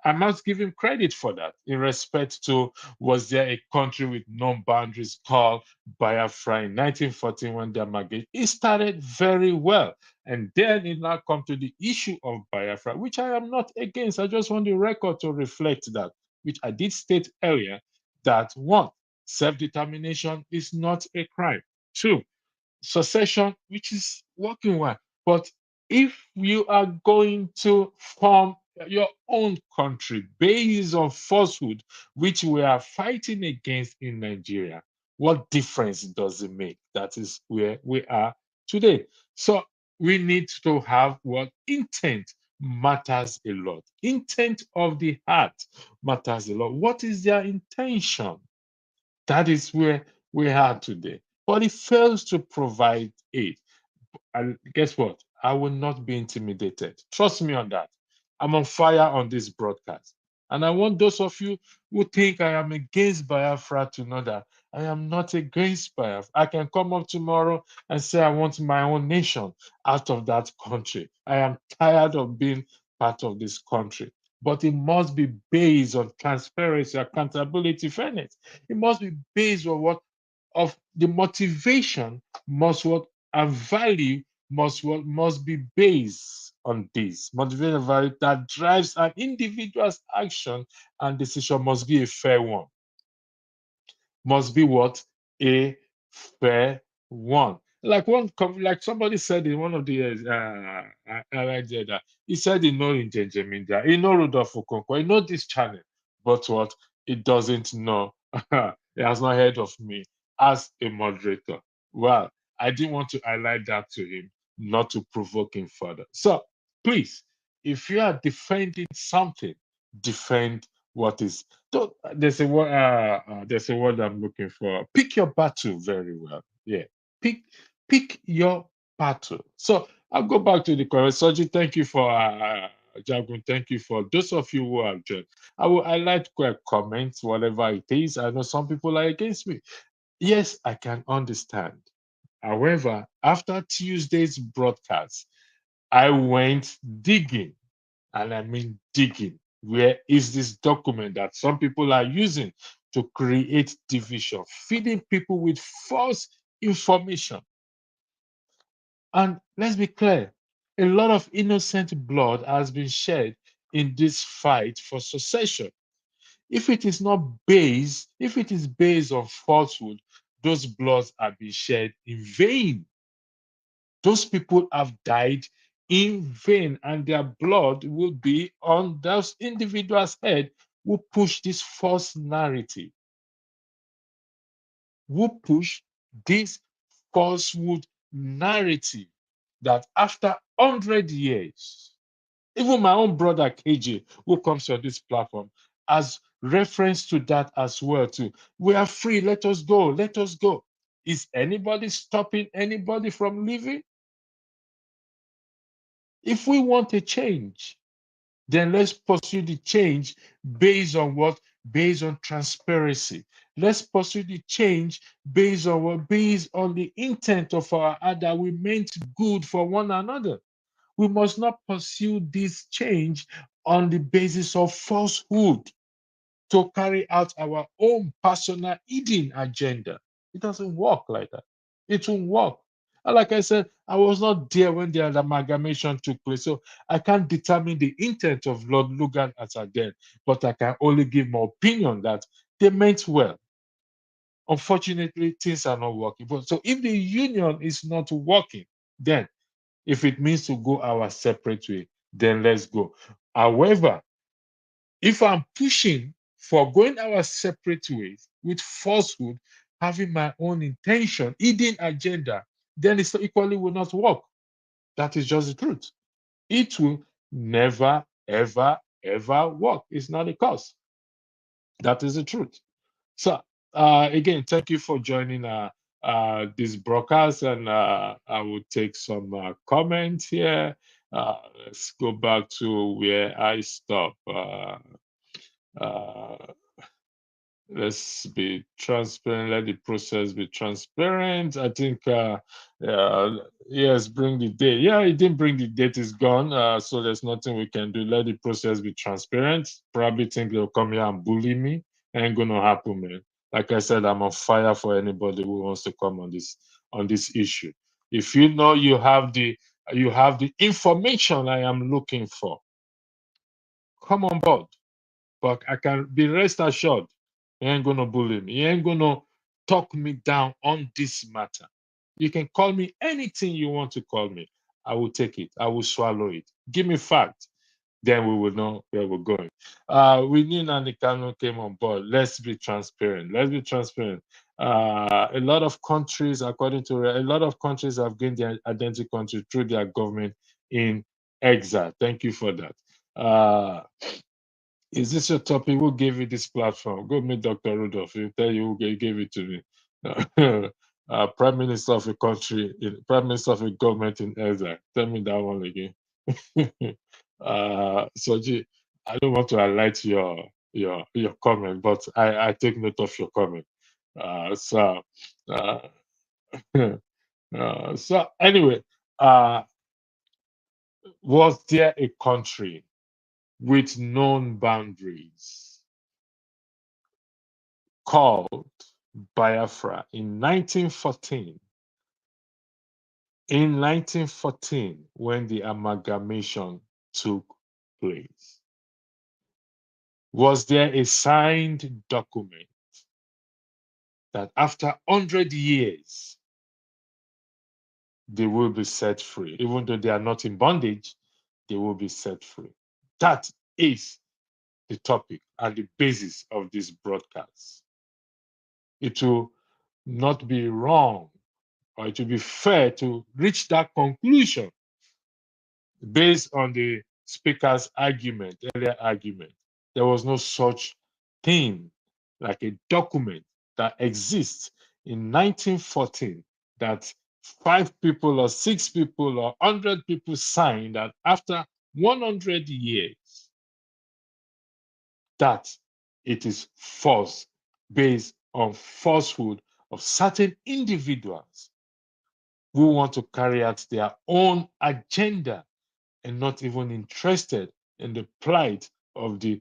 I must give him credit for that. In respect to, was there a country with no boundaries called Biafra in 1914 when the Amalgamation? It started very well. And then it now comes to the issue of Biafra, which I am not against. I just want the record to reflect that, which I did state earlier, that one, self-determination is not a crime. Two, secession, which is working well. But if you are going to form your own country based on falsehood, which we are fighting against in Nigeria, what difference does it make? That is where we are today. So we need to have what intent matters a lot. Intent of the heart matters a lot. What is their intention? That is where we are today. But it fails to provide aid. And guess what? I will not be intimidated. Trust me on that. I'm on fire on this broadcast. And I want those of you who think I am against Biafra to know that I am not against Biafra. I can come up tomorrow and say I want my own nation out of that country. I am tired of being part of this country. But it must be based on transparency, accountability, fairness. It must be based on what of the motivation must what and value must be based on this motivation value that drives an individual's action, and decision must be a fair one. Must be what? A fair one. Like somebody said in one of the I like that he said he know in Jenjaminda, he know Rudolph Okonkwo, he know this channel, but what he doesn't know, he has not heard of me as a moderator. Well, I didn't want to highlight that to him, not to provoke him further. So please, if you are defending something, defend what is. There's a word. There's a word I'm looking for. Pick your battle very well. Yeah, pick your battle. So I'll go back to the comment. Soji, thank you for Jagun. Thank you for those of you who have joined. I will highlight comments, whatever it is. I know some people are against me. Yes, I can understand. However, after Tuesday's broadcast, I went digging, and I mean digging. Where is this document that some people are using to create division, feeding people with false information? And let's be clear, a lot of innocent blood has been shed in this fight for secession. If it is not based, if it is based on falsehood, those bloods are being shed in vain. Those people have died in vain, and their blood will be on those individuals' head who push this false narrative, who push this falsehood narrative that after 100 years, even my own brother KJ, who comes on this platform, has reference to that as well too. We are free, let us go, let us go. Is anybody stopping anybody from leaving? If we want a change, then let's pursue the change based on what? Based on transparency. Let's pursue the change based on what? Based on the intent of our heart that we meant good for one another. We must not pursue this change on the basis of falsehood to carry out our own personal eating agenda. It doesn't work like that. It won't work. And like I said, I was not there when the amalgamation took place, so I can't determine the intent of Lord Lugard as a then, but I can only give my opinion that they meant well. Unfortunately, things are not working. But so if the union is not working, then if it means to go our separate way, then let's go. However, if I'm pushing for going our separate ways with falsehood, having my own intention, hidden agenda, then it equally will not work. That is just the truth. It will never, ever, ever work. It's not a cause. That is the truth. So again, thank you for joining this broadcast, and I will take some comments here. Let's go back to where I stopped. Let's be transparent. Let the process be transparent. I think, yes, bring the date. Yeah, it didn't bring the date, it's gone. So there's nothing we can do. Let the process be transparent. Probably think they'll come here and bully me. Ain't gonna happen, man. Like I said, I'm on fire for anybody who wants to come on this issue. If you know you have the information I am looking for, come on board. But I can be rest assured, he ain't gonna bully me. He ain't gonna talk me down on this matter. You can call me anything you want to call me. I will take it. I will swallow it. Give me fact. Then we will know where we're going. We knew Nnamdi Kanu came on board. Let's be transparent. Let's be transparent. A lot of countries, according to a lot of countries, have gained their identity country through their government in exile. Thank you for that. Is this your topic? Who gave you this platform? Go meet Dr. Rudolph. He'll tell you who gave it to me. Prime Minister of a country, Prime Minister of a government in exile. Tell me that one again. Soji, I don't want to highlight your comment, but I take note of your comment. So anyway, was there a country with known boundaries called Biafra in 1914? In 1914, when the amalgamation took place, was there a signed document that after 100 years, they will be set free? Even though they are not in bondage, they will be set free. That is the topic and the basis of this broadcast. It will not be wrong, or it will be fair to reach that conclusion based on the speaker's argument, earlier argument. There was no such thing like a document that exists in 1914 that 5 people or 6 people or 100 people signed, that after 100 years, that it is false, based on falsehood of certain individuals who want to carry out their own agenda and not even interested in the plight of the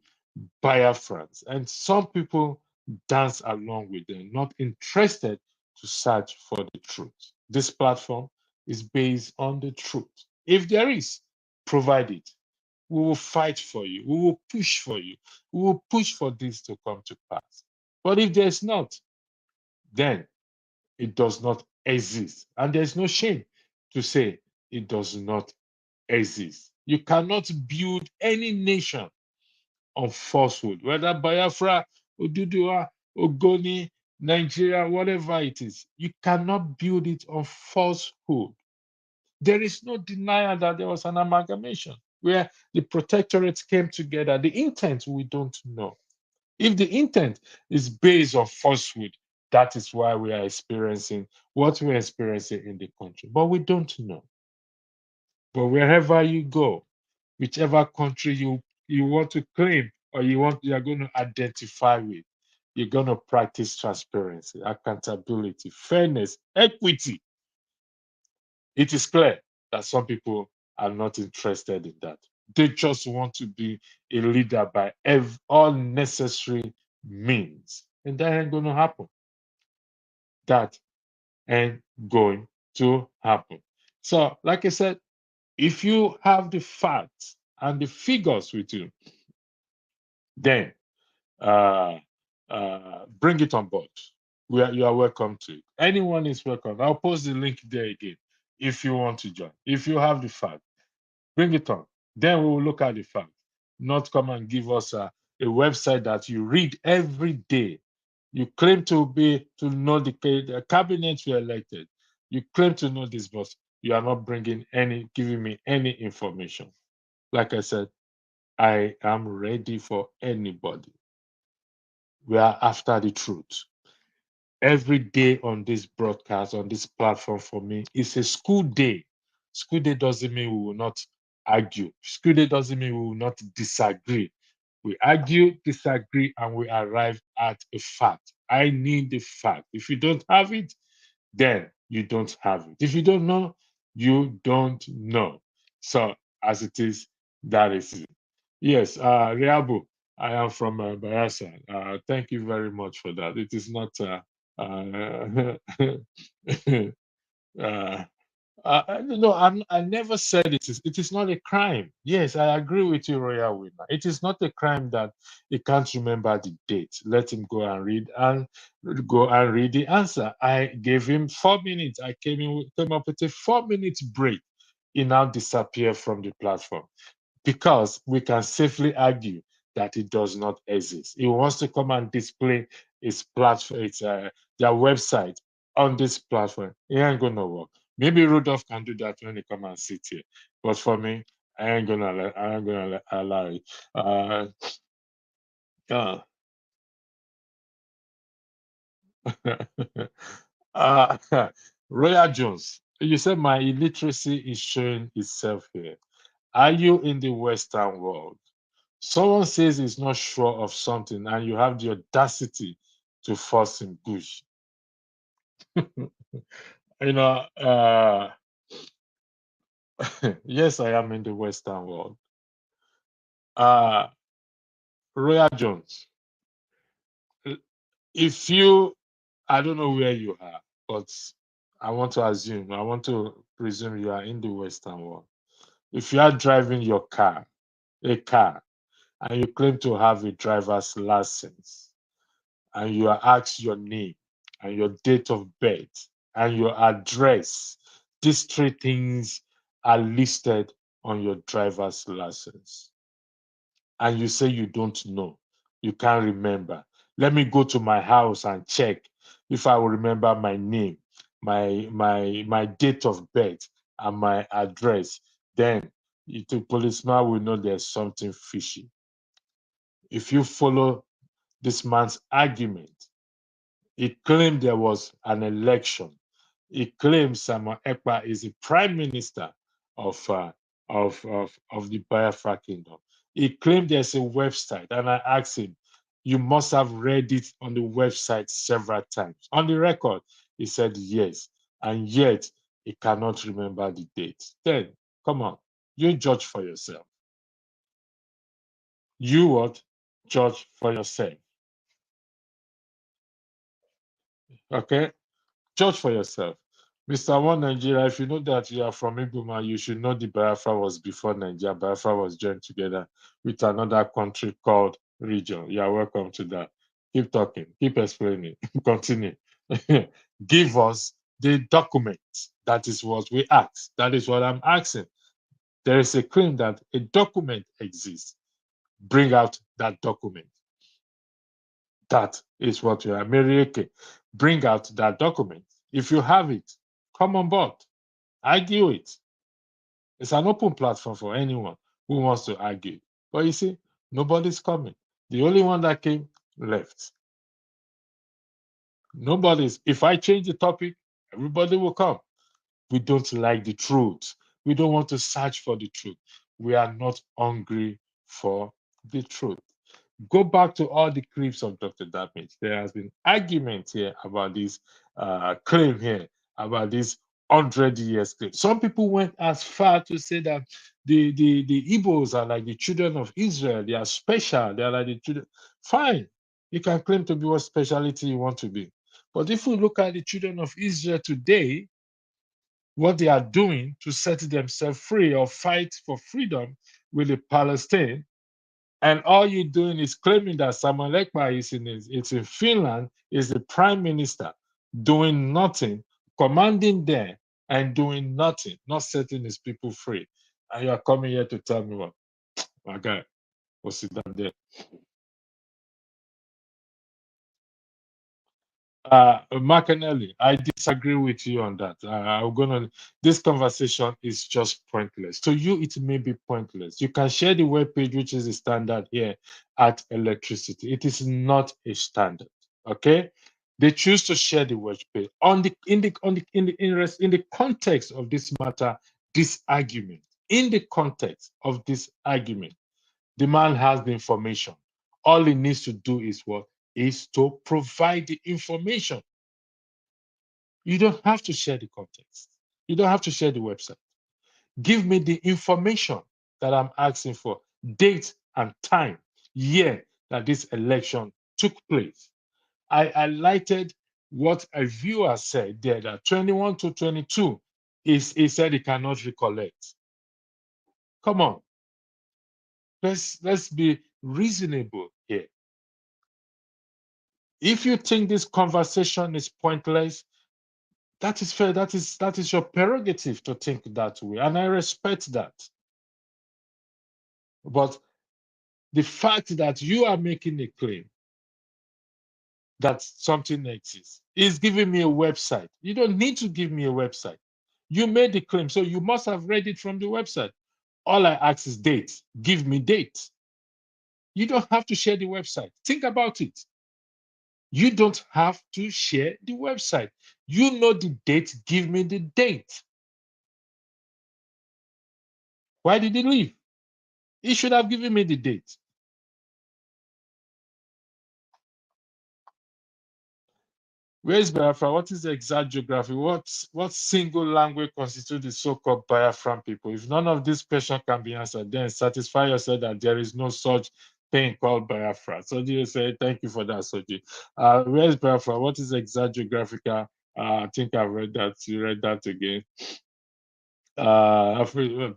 Biafrans. And some people dance along with them, not interested to search for the truth. This platform is based on the truth. If there is, provide it. We will fight for you. We will push for you. We will push for this to come to pass. But if there's not, then it does not exist. And there's no shame to say it does not exist. You cannot build any nation on falsehood, whether Biafra, Oduduwa, Ogoni, Nigeria, whatever it is. You cannot build it on falsehood. There is no denial that there was an amalgamation where the protectorates came together. The intent, we don't know. If the intent is based on falsehood, that is why we are experiencing what we're experiencing in the country. But we don't know. But wherever you go, whichever country you want to claim or you are going to identify with, you're going to practice transparency, accountability, fairness, equity. It is clear that some people are not interested in that. They just want to be a leader by all necessary means. And that ain't going to happen. That ain't going to happen. So, like I said, if you have the facts and the figures with you, then bring it on board. You are welcome to it. Anyone is welcome. I'll post the link there again if you want to join. If you have the fact, bring it on. Then we will look at the fact. Not come and give us a website that you read every day. You claim to know the cabinet you elected. You claim to know this, but you are not giving me any information. Like I said, I am ready for anybody. We are after the truth. Every day on this broadcast, on this platform for me, is a school day. School day doesn't mean we will not argue. School day doesn't mean we will not disagree. We argue, disagree, and we arrive at a fact. I need the fact. If you don't have it, then you don't have it. If you don't know, you don't know. So as it is, that is it. Yes, Riabu, I am from Bayelsa. Thank you very much for that. It is not no, I never said it is not a crime. Yes, I agree with you, Royal Winner. It is not a crime that he can't remember the date. Let him go and read the answer. I gave him 4 minutes. I came up with a 4 minute break. He now disappeared from the platform because we can safely argue that it does not exist. He wants to come and display his platform, their website on this platform. It ain't gonna work. Maybe Rudolph can do that when he come and sit here. But for me, I ain't gonna allow it. Royal Jones, you said my illiteracy is showing itself here. Are you in the Western world? Someone says he's not sure of something and you have the audacity to force him bush. Yes, I am in the Western world. Royal Jones, I don't know where you are, but I want to presume you are in the Western world. If you are driving a car, and you claim to have a driver's license, and you are asked your name and your date of birth and your address, these three things are listed on your driver's license. And you say you don't know, you can't remember. Let me go to my house and check if I will remember my name, my date of birth, and my address. Then the policeman will know there's something fishy. If you follow this man's argument, he claimed there was an election. He claims Samuel Ekpa is the prime minister of the Biafra kingdom. He claimed there's a website, and I asked him, "You must have read it on the website several times." On the record, he said yes, and yet he cannot remember the date. Then, come on, you judge for yourself. You what? Judge for yourself. Okay? Judge for yourself. Mr. One Nigeria, if you know that you are from Ibuma, you should know the Biafra was before Nigeria. Biafra was joined together with another country called region. You are welcome to that. Keep talking, keep explaining, continue. Give us the document. That is what we ask. That is what I'm asking. There is a claim that a document exists. Bring out that document. That is what we are. Merieke, bring out that document. If you have it, come on board. Argue it. It's an open platform for anyone who wants to argue. But you see, nobody's coming. The only one that came left. Nobody's. If I change the topic, everybody will come. We don't like the truth. We don't want to search for the truth. We are not hungry for the truth. Go back to all the clips of Dr. Damage. There has been argument here about this claim here, about this 100 years claim. Some people went as far to say that the Igbos are like the children of Israel. They are special. They are like the children. Fine. You can claim to be what speciality you want to be. But if we look at the children of Israel today, what they are doing to set themselves free or fight for freedom with the Palestine, and all you're doing is claiming that Samuel Ekpa is in Finland, is the prime minister, doing nothing, commanding there and doing nothing, not setting his people free. And you are coming here to tell me what? My guy, go sit down there. Macanelli, I disagree with you on that. I'm gonna. This conversation is just pointless. To you, it may be pointless. You can share the web page, which is the standard here at Electricity. It is not a standard. Okay, they choose to share the web page in the context of this matter, this argument. In the context of this argument, the man has the information. All he needs to do is what? Is to provide the information. You don't have to share the context. You don't have to share the website. Give me the information that I'm asking for, date and time, year that this election took place. I highlighted what a viewer said there, that 21 to 22 he said he cannot recollect. Come on. Let's be reasonable here. If you think this conversation is pointless, that is fair. That is your prerogative to think that way, and I respect that. But the fact that you are making a claim that something exists is giving me a website. You don't need to give me a website. You made the claim, so you must have read it from the website. All I ask is date. Give me date. You don't have to share the website. Think about it. You don't have to share the website. You know the date, give me the date. Why did he leave? He should have given me the date. Where is Biafra? What is the exact geography? What single language constitutes the so-called Biafran people? If none of these questions can be answered, then satisfy yourself that there is no such thing called Biafra. So you say, thank you for that, Soji. Where is Biafra? What is the exact geographical? I think I've read that. You read that again.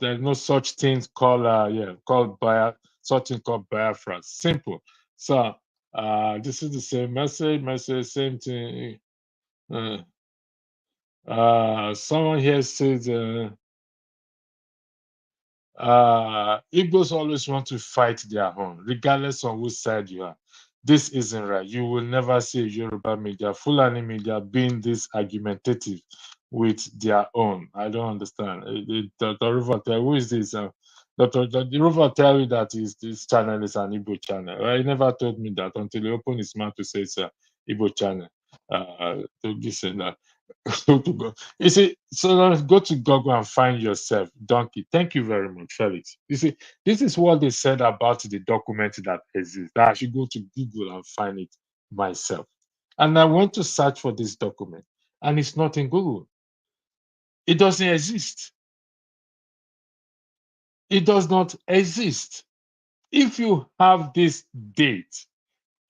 There's no such thing called such thing called Biafra. Simple. So this is the same message, same thing. Someone here says Igbos always want to fight their own, regardless on which side you are. This isn't right. You will never see Yoruba media, Fulani media being this argumentative with their own. I don't understand. Dr. River, who is this? Dr. River tell you that this channel is an Igbo channel. Well, he never told me that until he opened his mouth to say it's an Igbo channel. To listen that. To go. You see, so let's go to Google and find yourself, donkey. Thank you very much, Felix. You see, this is what they said about the document that exists. That I should go to Google and find it myself. And I went to search for this document, and it's not in Google. It doesn't exist. It does not exist. If you have this date,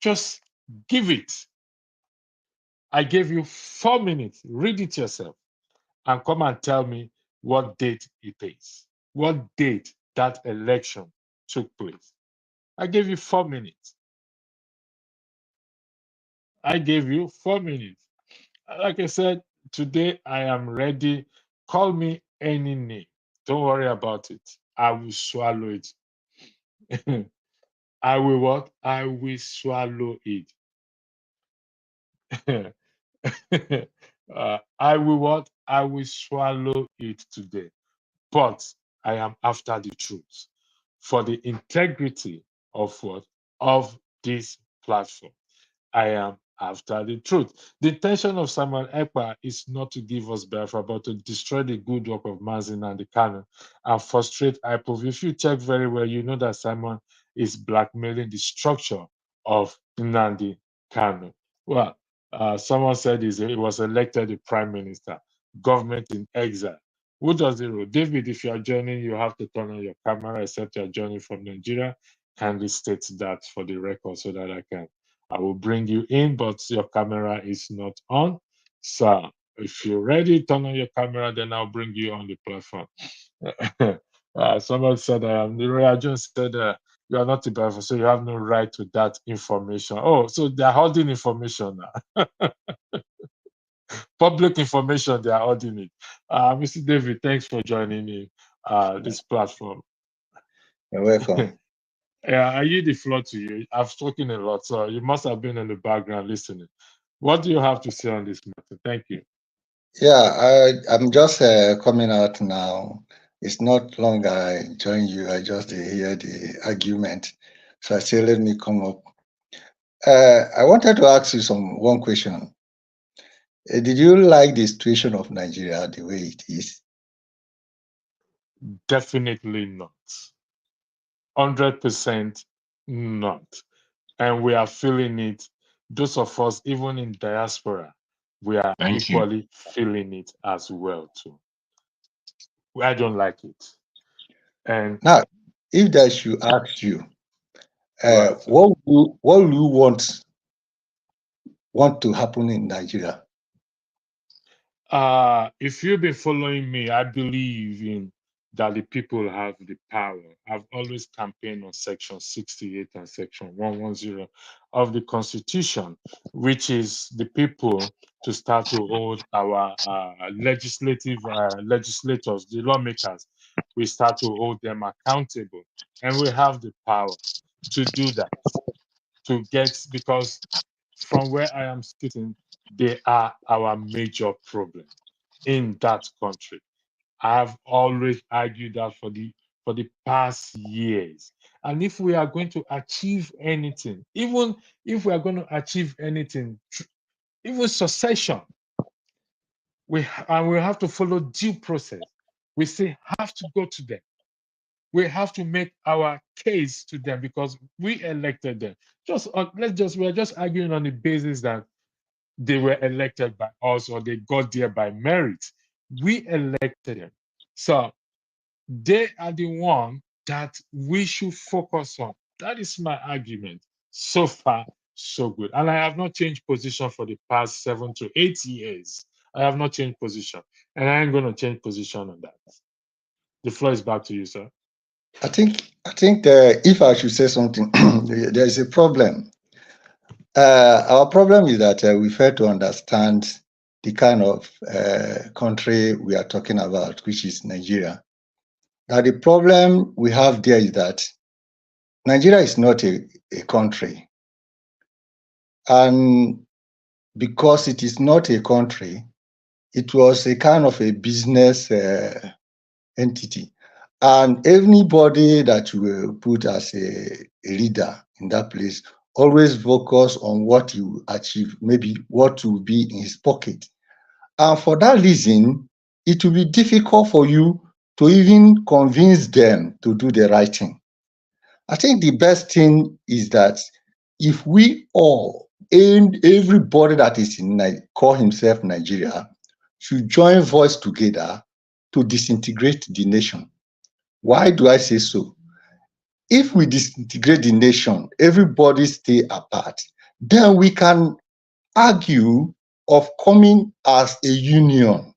just give it. I gave you 4 minutes. Read it yourself. and come and tell me what date it is, what date that election took place. I gave you 4 minutes. I gave you 4 minutes. Like I said, today I am ready. Call me any name. Don't worry about it. I will swallow it. I will what? I will swallow it. I will what? I will swallow it today. But I am after the truth for the integrity of what? Of this platform. I am after the truth. The intention of Samuel Ekpa is not to give us Biafra, but to destroy the good work of Mazin and the Kanu and frustrate IPOV. If you check very well, you know that Simon is blackmailing the structure of Nnamdi Kanu. Well, someone said he was elected the prime minister, government in exile. Who does the rule? David, if you are joining, you have to turn on your camera, except you are joining from Nigeria. Kindly state that for the record so that I will bring you in, but your camera is not on. So if you're ready, turn on your camera, then I'll bring you on the platform. Someone said, the reagent said, you are not a Biafra, so you have no right to that information. Oh, so they're holding information now. Public information, they are holding it. Mr. David, thanks for joining in this platform. You're welcome. Yeah, I yield the floor to you. I've spoken a lot, so you must have been in the background listening. What do you have to say on this matter? Thank you. Yeah, I'm just coming out now. It's not long I joined you. I just hear the argument. So I say, let me come up. I wanted to ask you one question. Did you like the situation of Nigeria the way it is? Definitely not. 100% not. And we are feeling it. Those of us, even in diaspora, we are equally feeling it as well too. I don't like it. And now, if I should ask you, right. what do you want to happen in Nigeria? If you've been following me, I believe in that the people have the power. I've always campaigned on Section 68 and Section 110 of the Constitution, which is the people to start to hold our legislators, the lawmakers. We start to hold them accountable, and we have the power to do that. Because from where I am sitting, they are our major problem in that country. I have always argued that for the past years. And if we are going to achieve anything, even if we are going to achieve anything, even succession, we have to follow due process. We still have to go to them. We have to make our case to them because we elected them. We are just arguing on the basis that they were elected by us or they got there by merit. We elected them. So they are the one that we should focus on. That is my argument. So far, so good. And I have not changed position for the past 7 to 8 years. I have not changed position. And I am going to change position on that. The floor is back to you, sir. I think if I should say something, there is a problem. Our problem is that we fail to understand the kind of country we are talking about, which is Nigeria. Now, the problem we have there is that Nigeria is not a country. And because it is not a country, it was a kind of a business entity. And anybody that you will put as a leader in that place always focus on what you achieve, maybe what will be in his pocket. And for that reason, it will be difficult for you to even convince them to do the right thing. I think the best thing is that if we all, and everybody that is call himself Nigeria, should join voice together to disintegrate the nation. Why do I say so? If we disintegrate the nation, everybody stay apart, then we can argue of coming as a union.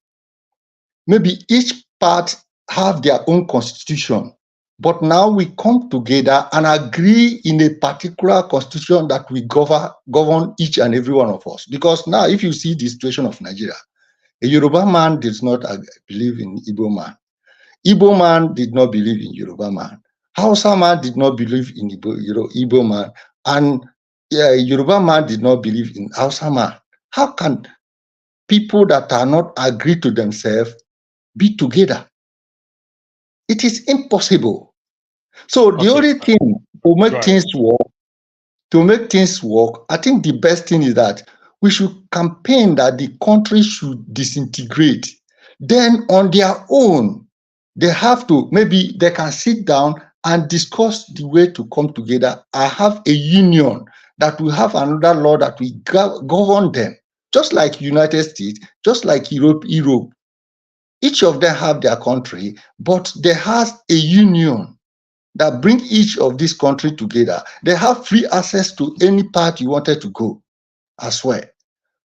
maybe each part have their own constitution, but now we come together and agree in a particular constitution that we govern each and every one of us. Because now, if you see the situation of Nigeria, a Yoruba man does not believe in Igbo man. Igbo man did not believe in Yoruba man. Hausa man did not believe in Igbo man. And Yoruba man did not believe in Hausa man. How can people that are not agree to themselves be together? It is impossible. So the only thing to make things work, I think the best thing is that we should campaign that the country should disintegrate. Then on their own, they have to, maybe they can sit down and discuss the way to come together. I have a union that will have another law that will govern them, just like United States, just like Europe. Each of them have their country, but there has a union that bring each of these countries together. They have free access to any part you wanted to go as well.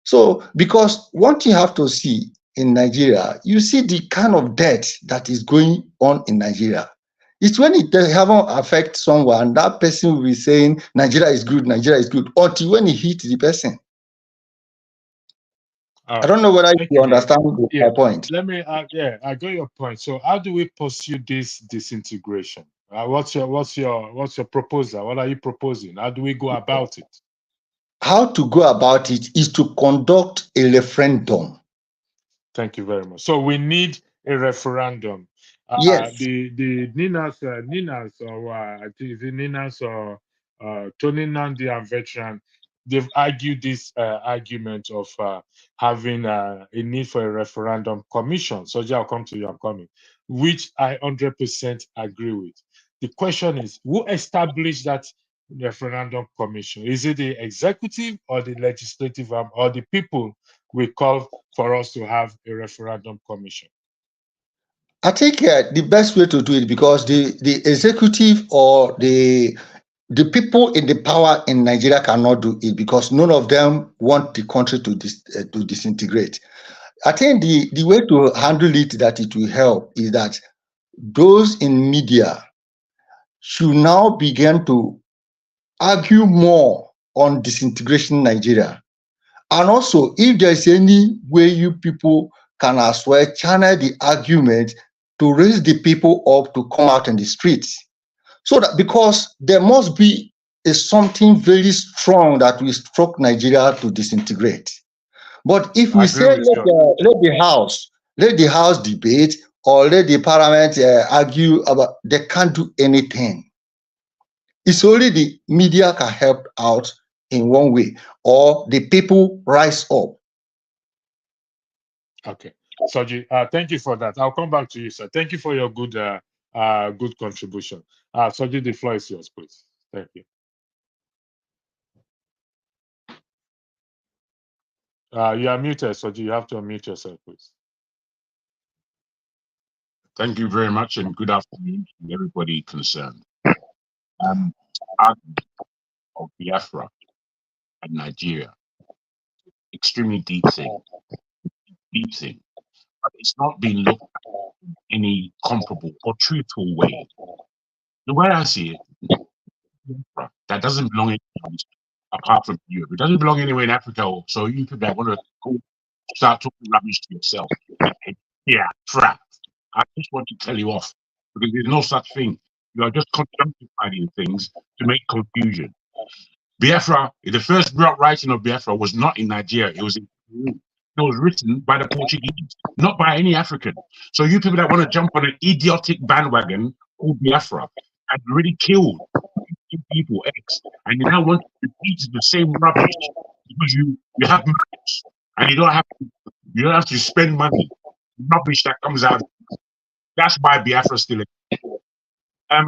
So, because one thing you have to see in Nigeria, you see the kind of debt that is going on in Nigeria. It's when it haven't affect someone, that person will be saying Nigeria is good, until when it hits the person. I don't know whether you understand my point. Let me, I got your point. So, how do we pursue this disintegration? What's your proposal? What are you proposing? How do we go about it? How to go about it is to conduct a referendum. Thank you very much. So we need a referendum. Yes. The Ninas, or I think the Ninas or Tony Nnamdi and veteran, they've argued this argument of having a need for a referendum commission. So I'll come to you. I'm coming, which I 100% agree with. The question is, who established that referendum commission? Is it the executive or the legislative arm or the people we call for us to have a referendum commission? I think the best way to do it, because the executive or the people in the power in Nigeria cannot do it, because none of them want the country to disintegrate. I think the way to handle it that it will help is that those in media should now begin to argue more on disintegration in Nigeria. And also, if there's any way you people can as well channel the argument to raise the people up to come out in the streets. So that, because there must be something very strong that will struck Nigeria to disintegrate. But if we say let the house debate or let the parliament argue about, they can't do anything. It's only the media can help out in one way, or the people rise up. Okay, Soji, thank you for that. I'll come back to you, sir. Thank you for your good contribution. Soji, the floor is yours, please. Thank you. You are muted, Soji. You have to unmute yourself, please. Thank you very much, and good afternoon to everybody concerned. Of Biafra and Nigeria, extremely deep thing, but it's not been looked at in any comparable or truthful way. The way I see it, that doesn't belong anywhere apart from Europe. It doesn't belong anywhere in Africa. So you could want to go start talking rubbish to yourself. Yeah, crap. I just want to tell you off, because there's no such thing. You are just conjunctifying things to make confusion. Biafra, the first writing of Biafra was not in Nigeria. It was in Peru. It was written by the Portuguese, not by any African. So you people that want to jump on an idiotic bandwagon called Biafra and really killed people, and you now want to repeat the same rubbish because you have maps and you don't have to spend money. Rubbish that comes out. That's why Biafra still exists.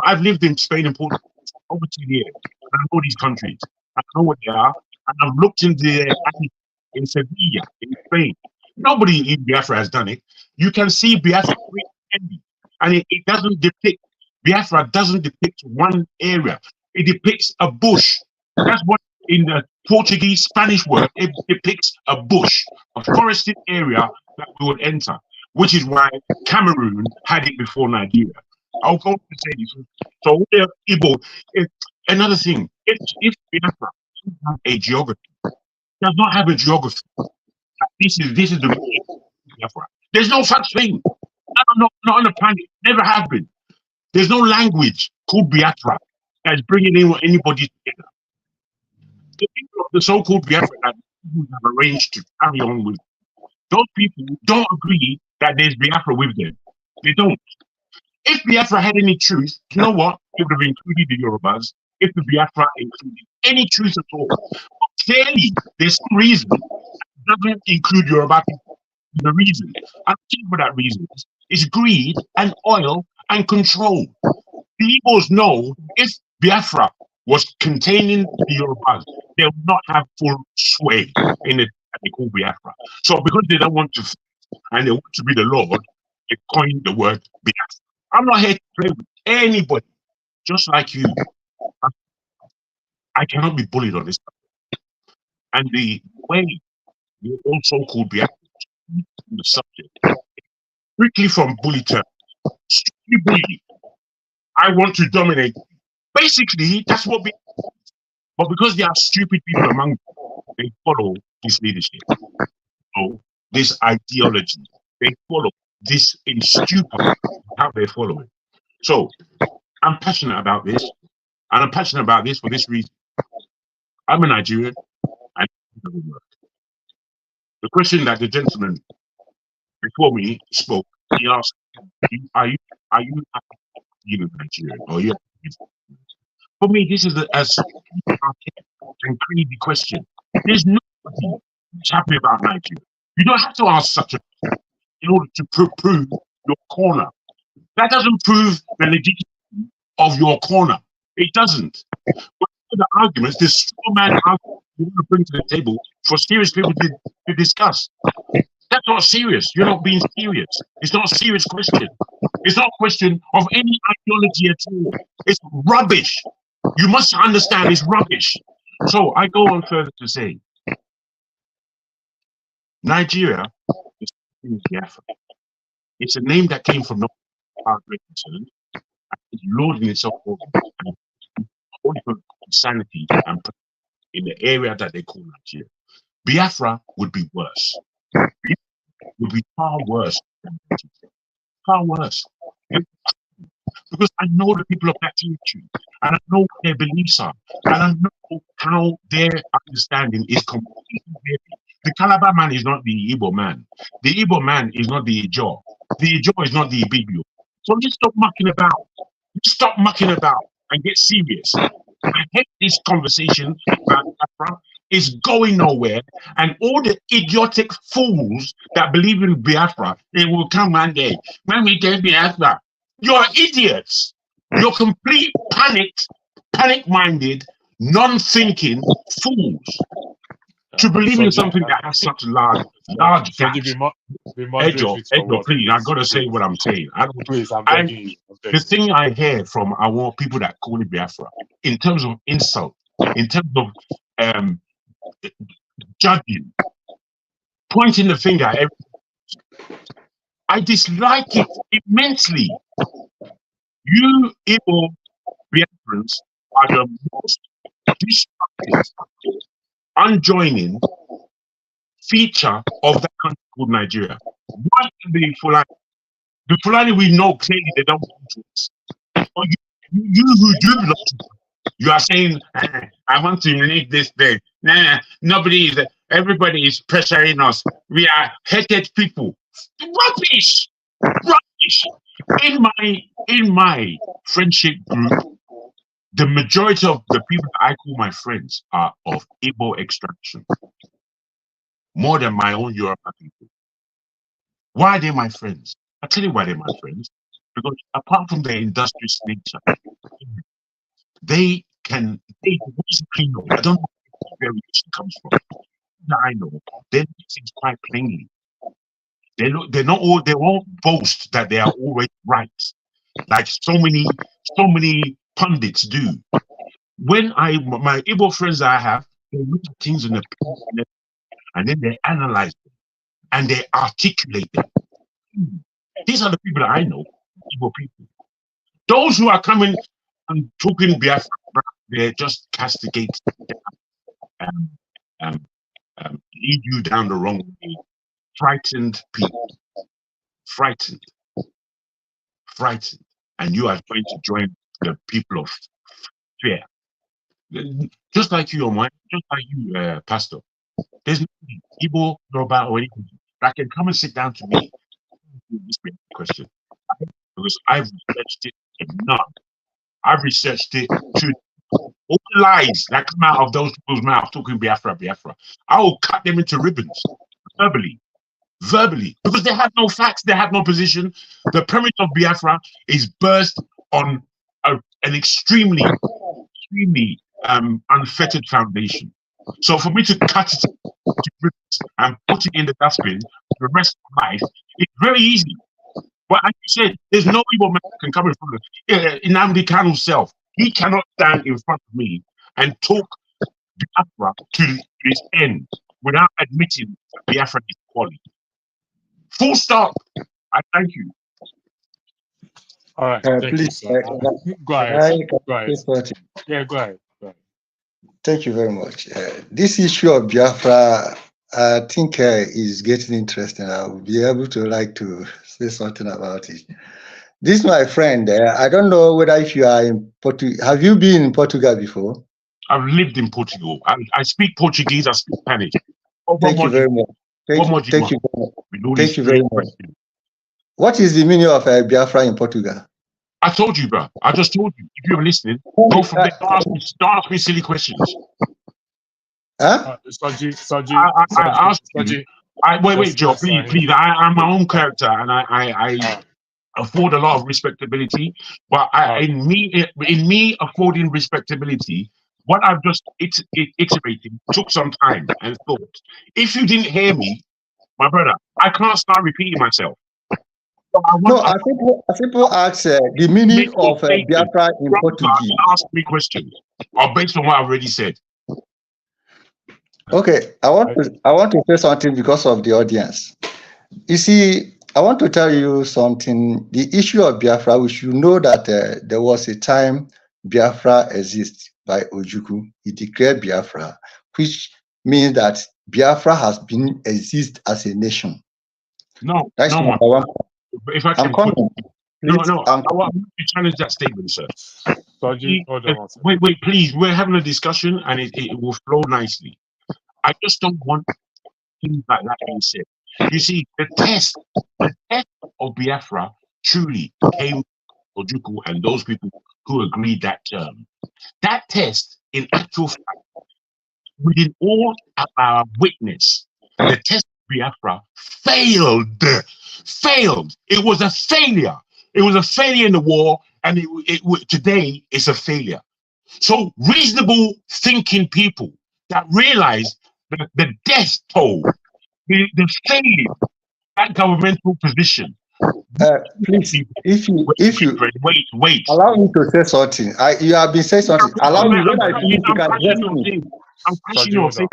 I've lived in Spain and Portugal over 2 years. I know these countries. I know what they are. And I've looked into in Sevilla, in Spain. Nobody in Biafra has done it. You can see Biafra, and it doesn't depict, Biafra doesn't depict one area. It depicts a bush. That's what in the Portuguese, Spanish word, it depicts a bush, a forested area that we would enter. which is why Cameroon had it before Nigeria. I'll go on to say this. So Igbo. Another thing, if Biafra has a geography, does not have a geography. This is the Biafra. There's no such thing. Not on the planet. Never have been. There's no language called Biafra that's bringing in anybody together. The people of the so-called Biafra that have arranged to carry on with, those people don't agree that there's Biafra with them. They don't. If Biafra had any truth, you know what? It would have included the Yorubas. If the Biafra included any truth at all. But clearly, there's some reason it doesn't include Yoruba people. The reason, and for that reason, is greed and oil and control. The Igbos know if Biafra was containing the Yorubas, they would not have full sway in it that they call Biafra. So because they don't want to, and they want to be the Lord, they coined the word Biafra. I'm not here to play with anybody, just like you. I cannot be bullied on this. And the way you also called Biafra the subject, strictly from bully terms, strictly bully. I want to dominate. Basically, that's what. But because there are stupid people among them, they follow this leadership. So this ideology, they follow this in stupid how they follow it. So I'm passionate about this, and I'm passionate about this for this reason. I'm a Nigerian, and the question that the gentleman before me spoke, he asked, "Are you Nigerian? Or you?" For me, this is as and crazy question. There's nobody who's happy about Nigeria. You don't have to ask such a question in order to prove your corner. That doesn't prove the legitimacy of your corner. It doesn't. But the arguments, this straw man argument you want to bring to the table for serious people to discuss. That's not serious. You're not being serious. It's not a serious question. It's not a question of any ideology at all. It's rubbish. You must understand it's rubbish. So I go on further to say, Nigeria is Biafra. It's a name that came from our great concern. It's lording itself over sanity and in the area that they call Nigeria. Biafra would be worse. Would be far worse. Far worse. Because I know the people of that territory, and I know what their beliefs are, and I know how their understanding is completely different. The Calabar man is not the Igbo man. The Igbo man is not the Ijo. The Ijo is not the Ibibio. So let's stop mucking about. Stop mucking about and get serious. I hate this conversation about Biafra. It's going nowhere, and all the idiotic fools that believe in Biafra, they will come one day when we get Biafra. You're idiots. You're complete panic-minded, non-thinking fools to believe in something that has such large facts. Ejo, please, I gotta say what I'm saying. The thing I hear from our people that call it Biafra, in terms of insult, in terms of judging, pointing the finger at everyone, I dislike it immensely. You Igbo Biafrans are the most destructive, unjoining feature of the country called Nigeria. Why the Fulani? The Fulani we know clearly they don't belong to us. Or you who do belong to us, you are saying, I want to leave this thing. Nah, nobody is, everybody is pressuring us. We are hated people. Rubbish! Rubbish! In my friendship group, the majority of the people that I call my friends are of Igbo extraction. More than my own Yoruba people. Why are they my friends? I'll tell you why they're my friends. Because apart from their industrious nature, they basically know. I don't know where variation comes from. I know. They know things quite plainly. They won't boast that they are always right, like so many pundits do. When my Igbo friends I have, they look at things in the and then they analyze them and they articulate them. These are the people that I know, Igbo people. Those who are coming and talking Biafra, they're just castigating, lead you down the wrong way. Frightened people. Frightened. And you are going to join the people of fear. Just like you, Pastor. There's no Igbo, Yoruba, or anything that can come and sit down to me with this question. Because I've researched it enough. I've researched it to all lies that come out of those people's mouths talking Biafra. I will cut them into ribbons verbally, because they have no facts, they have no position. The premise of Biafra is based on an extremely unfettered foundation. So for me to cut it to ribbons and put it in the dustbin for the rest of my life, it's very easy. But as you said, there's no Igbo man that can come in front of Nnamdi Kanu self. He cannot stand in front of me and talk Biafra to his end without admitting that Biafra is quality. Full stop. I thank you. All right. Thank please, you, go ahead. Yeah, go ahead. Thank you very much. This issue of Biafra, I think is getting interesting. I'll be able to say something about it. This, my friend, I don't know whether if you are in Portugal. Have you been in Portugal before? I've lived in Portugal. I speak Portuguese. I speak Spanish. Thank you very much. Thank you very much. What is the meaning of Biafra in Portugal? I told you, bro. I just told you. If you're listening, go from there. Don't ask me silly questions. Huh? Saji, I asked you. Wait, Joe, please. I'm my own character, and I afford a lot of respectability. But in me affording respectability, what I've just iterated took some time and thought. If you didn't hear me, my brother, I can't start repeating myself. So I people ask the meaning of Biafra in Portuguese. Ask me questions, or based on what I've already said. Okay, I want to say something because of the audience. You see, I want to tell you something. The issue of Biafra, we should know that there was a time Biafra exists by Ojukwu. He declared Biafra, which means that Biafra has been exist as a nation. No, that's no, number one. If I can I want to challenge that statement, sir. Wait, please. We're having a discussion, and it will flow nicely. I just don't want things like that being said. You see, the test of Biafra truly came from Ojukwu and those people who agreed that term. That test, in actual fact, within all of our witness, the test of Biafra failed. It was a failure. It was a failure in the war, and today it's a failure. So reasonable thinking people that realize that the death toll, the failure, that governmental position. Please, if you wait, allow me to say something. You have been saying something. Allow me. I'm questioning your thing.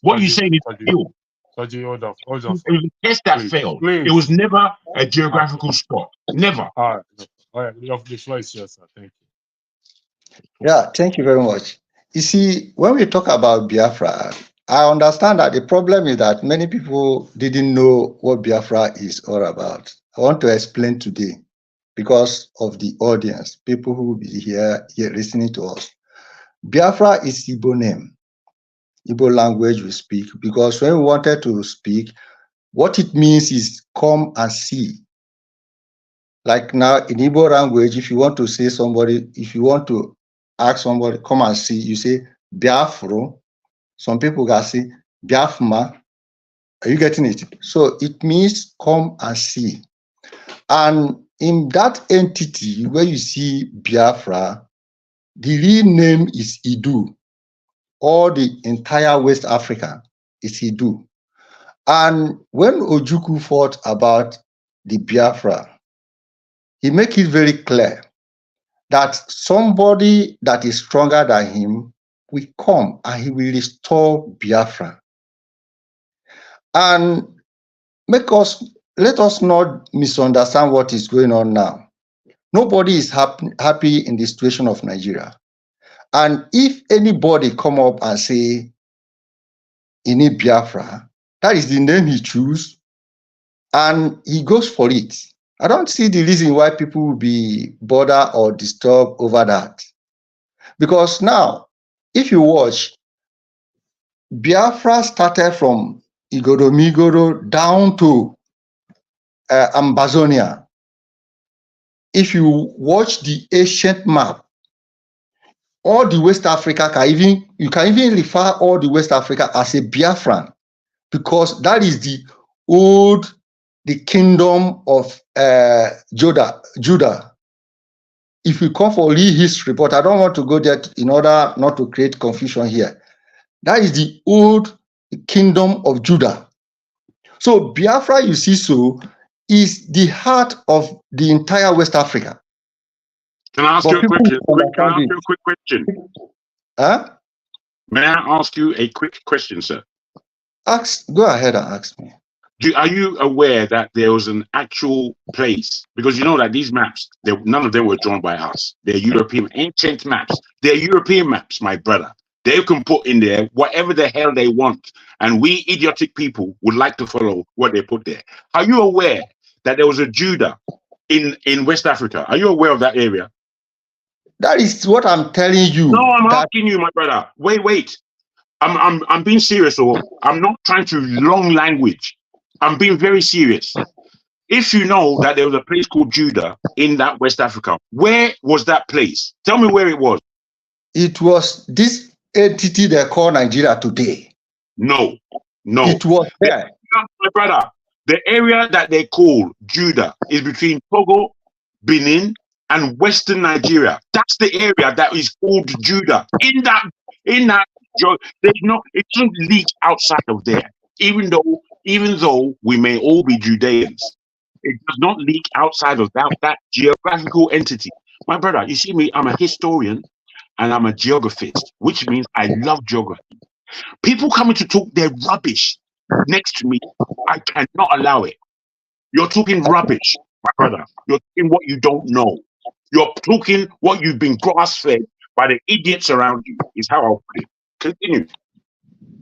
What you saying is real. Hold on. It was a test that failed. Please. It was never a geographical spot. Never. All right. The floor is yours, sir. Thank you. Yeah, thank you very much. You see, when we talk about Biafra, I understand that the problem is that many people didn't know what Biafra is all about. I want to explain today because of the audience, people who will be here listening to us. Biafra is Igbo name, Igbo language we speak, because when we wanted to speak, what it means is come and see. Like now in Igbo language, if you want to say somebody, if you want to ask somebody, come and see, you say Biafro. Some people can say Biafma. Are you getting it? So it means come and see. And in that entity where you see Biafra, the real name is Idu. All the entire West Africa is Idu. And when Ojukwu fought about the Biafra, he made it very clear that somebody that is stronger than him will come and he will restore Biafra. And let let us not misunderstand what is going on now. Nobody is happy in the situation of Nigeria. And if anybody come up and say, he need Biafra, that is the name he choose, and he goes for it. I don't see the reason why people will be bothered or disturbed over that. Because now, if you watch, Biafra started from Igodomigoro down to Ambazonia. If you watch the ancient map, all the West Africa you can even refer all the West Africa as a Biafran, because that is the kingdom of Judah. If you come for real history, but I don't want to go there in order not to create confusion here. That is the old kingdom of Judah. So Biafra, you see, is the heart of the entire West Africa. Can I ask you a question? Can I ask you a quick question? Huh? May I ask you a quick question, sir? Go ahead and ask me. Are you aware that there was an actual place? Because you know that these maps, none of them were drawn by us. They're European, ancient maps. They're European maps, my brother. They can put in there whatever the hell they want. And we idiotic people would like to follow what they put there. Are you aware that there was a Judah in West Africa? Are you aware of that area? That is what I'm telling you. No, I'm asking you, my brother. Wait. I'm being serious, or I'm not trying to long language. I'm being very serious. If you know that there was a place called Judah in that West Africa, where was that place? Tell me where it was. It was this entity they call Nigeria today. No. It was there. My brother, the area that they call Judah is between Togo, Benin, and Western Nigeria. That's the area that is called Judah. In that, there's no, it doesn't leak outside of there. Even though we may all be Judeans, it does not leak outside of that geographical entity. My brother, you see me, I'm a historian and I'm a geographist, which means I love geography. People coming to talk their rubbish next to me, I cannot allow it. You're talking rubbish, my brother. You're talking what you don't know. You're talking what you've been grass-fed by the idiots around you, is how I'll put it. Continue.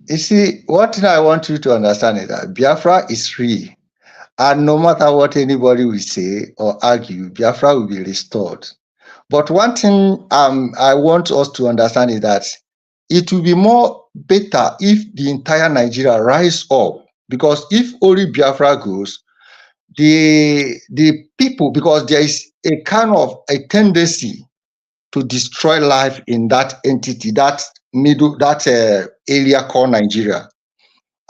You see, one thing I want you to understand is that Biafra is free. And no matter what anybody will say or argue, Biafra will be restored. But one thing I want us to understand is that it will be more better if the entire Nigeria rise up. Because if only Biafra goes, the people, because there is a kind of a tendency to destroy life in that entity, that area called Nigeria.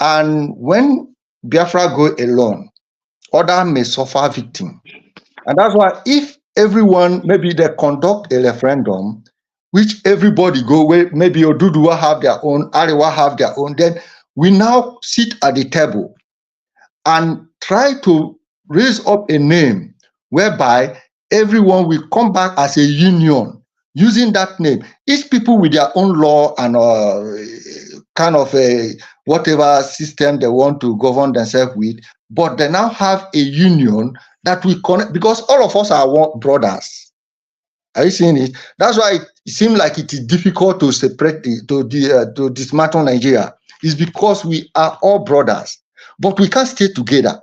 And when Biafra go alone, others may suffer victim. And that's why if everyone, maybe they conduct a referendum, which everybody go where maybe Oduduwa have their own, Arewa have their own, then we now sit at the table and try to raise up a name whereby everyone will come back as a union using that name. Each people with their own law and kind of a whatever system they want to govern themselves with, but they now have a union that we connect, because all of us are one brothers. Are you seeing it? That's why it seems like it is difficult to separate to dismantle Nigeria. It's because we are all brothers, but we can't stay together.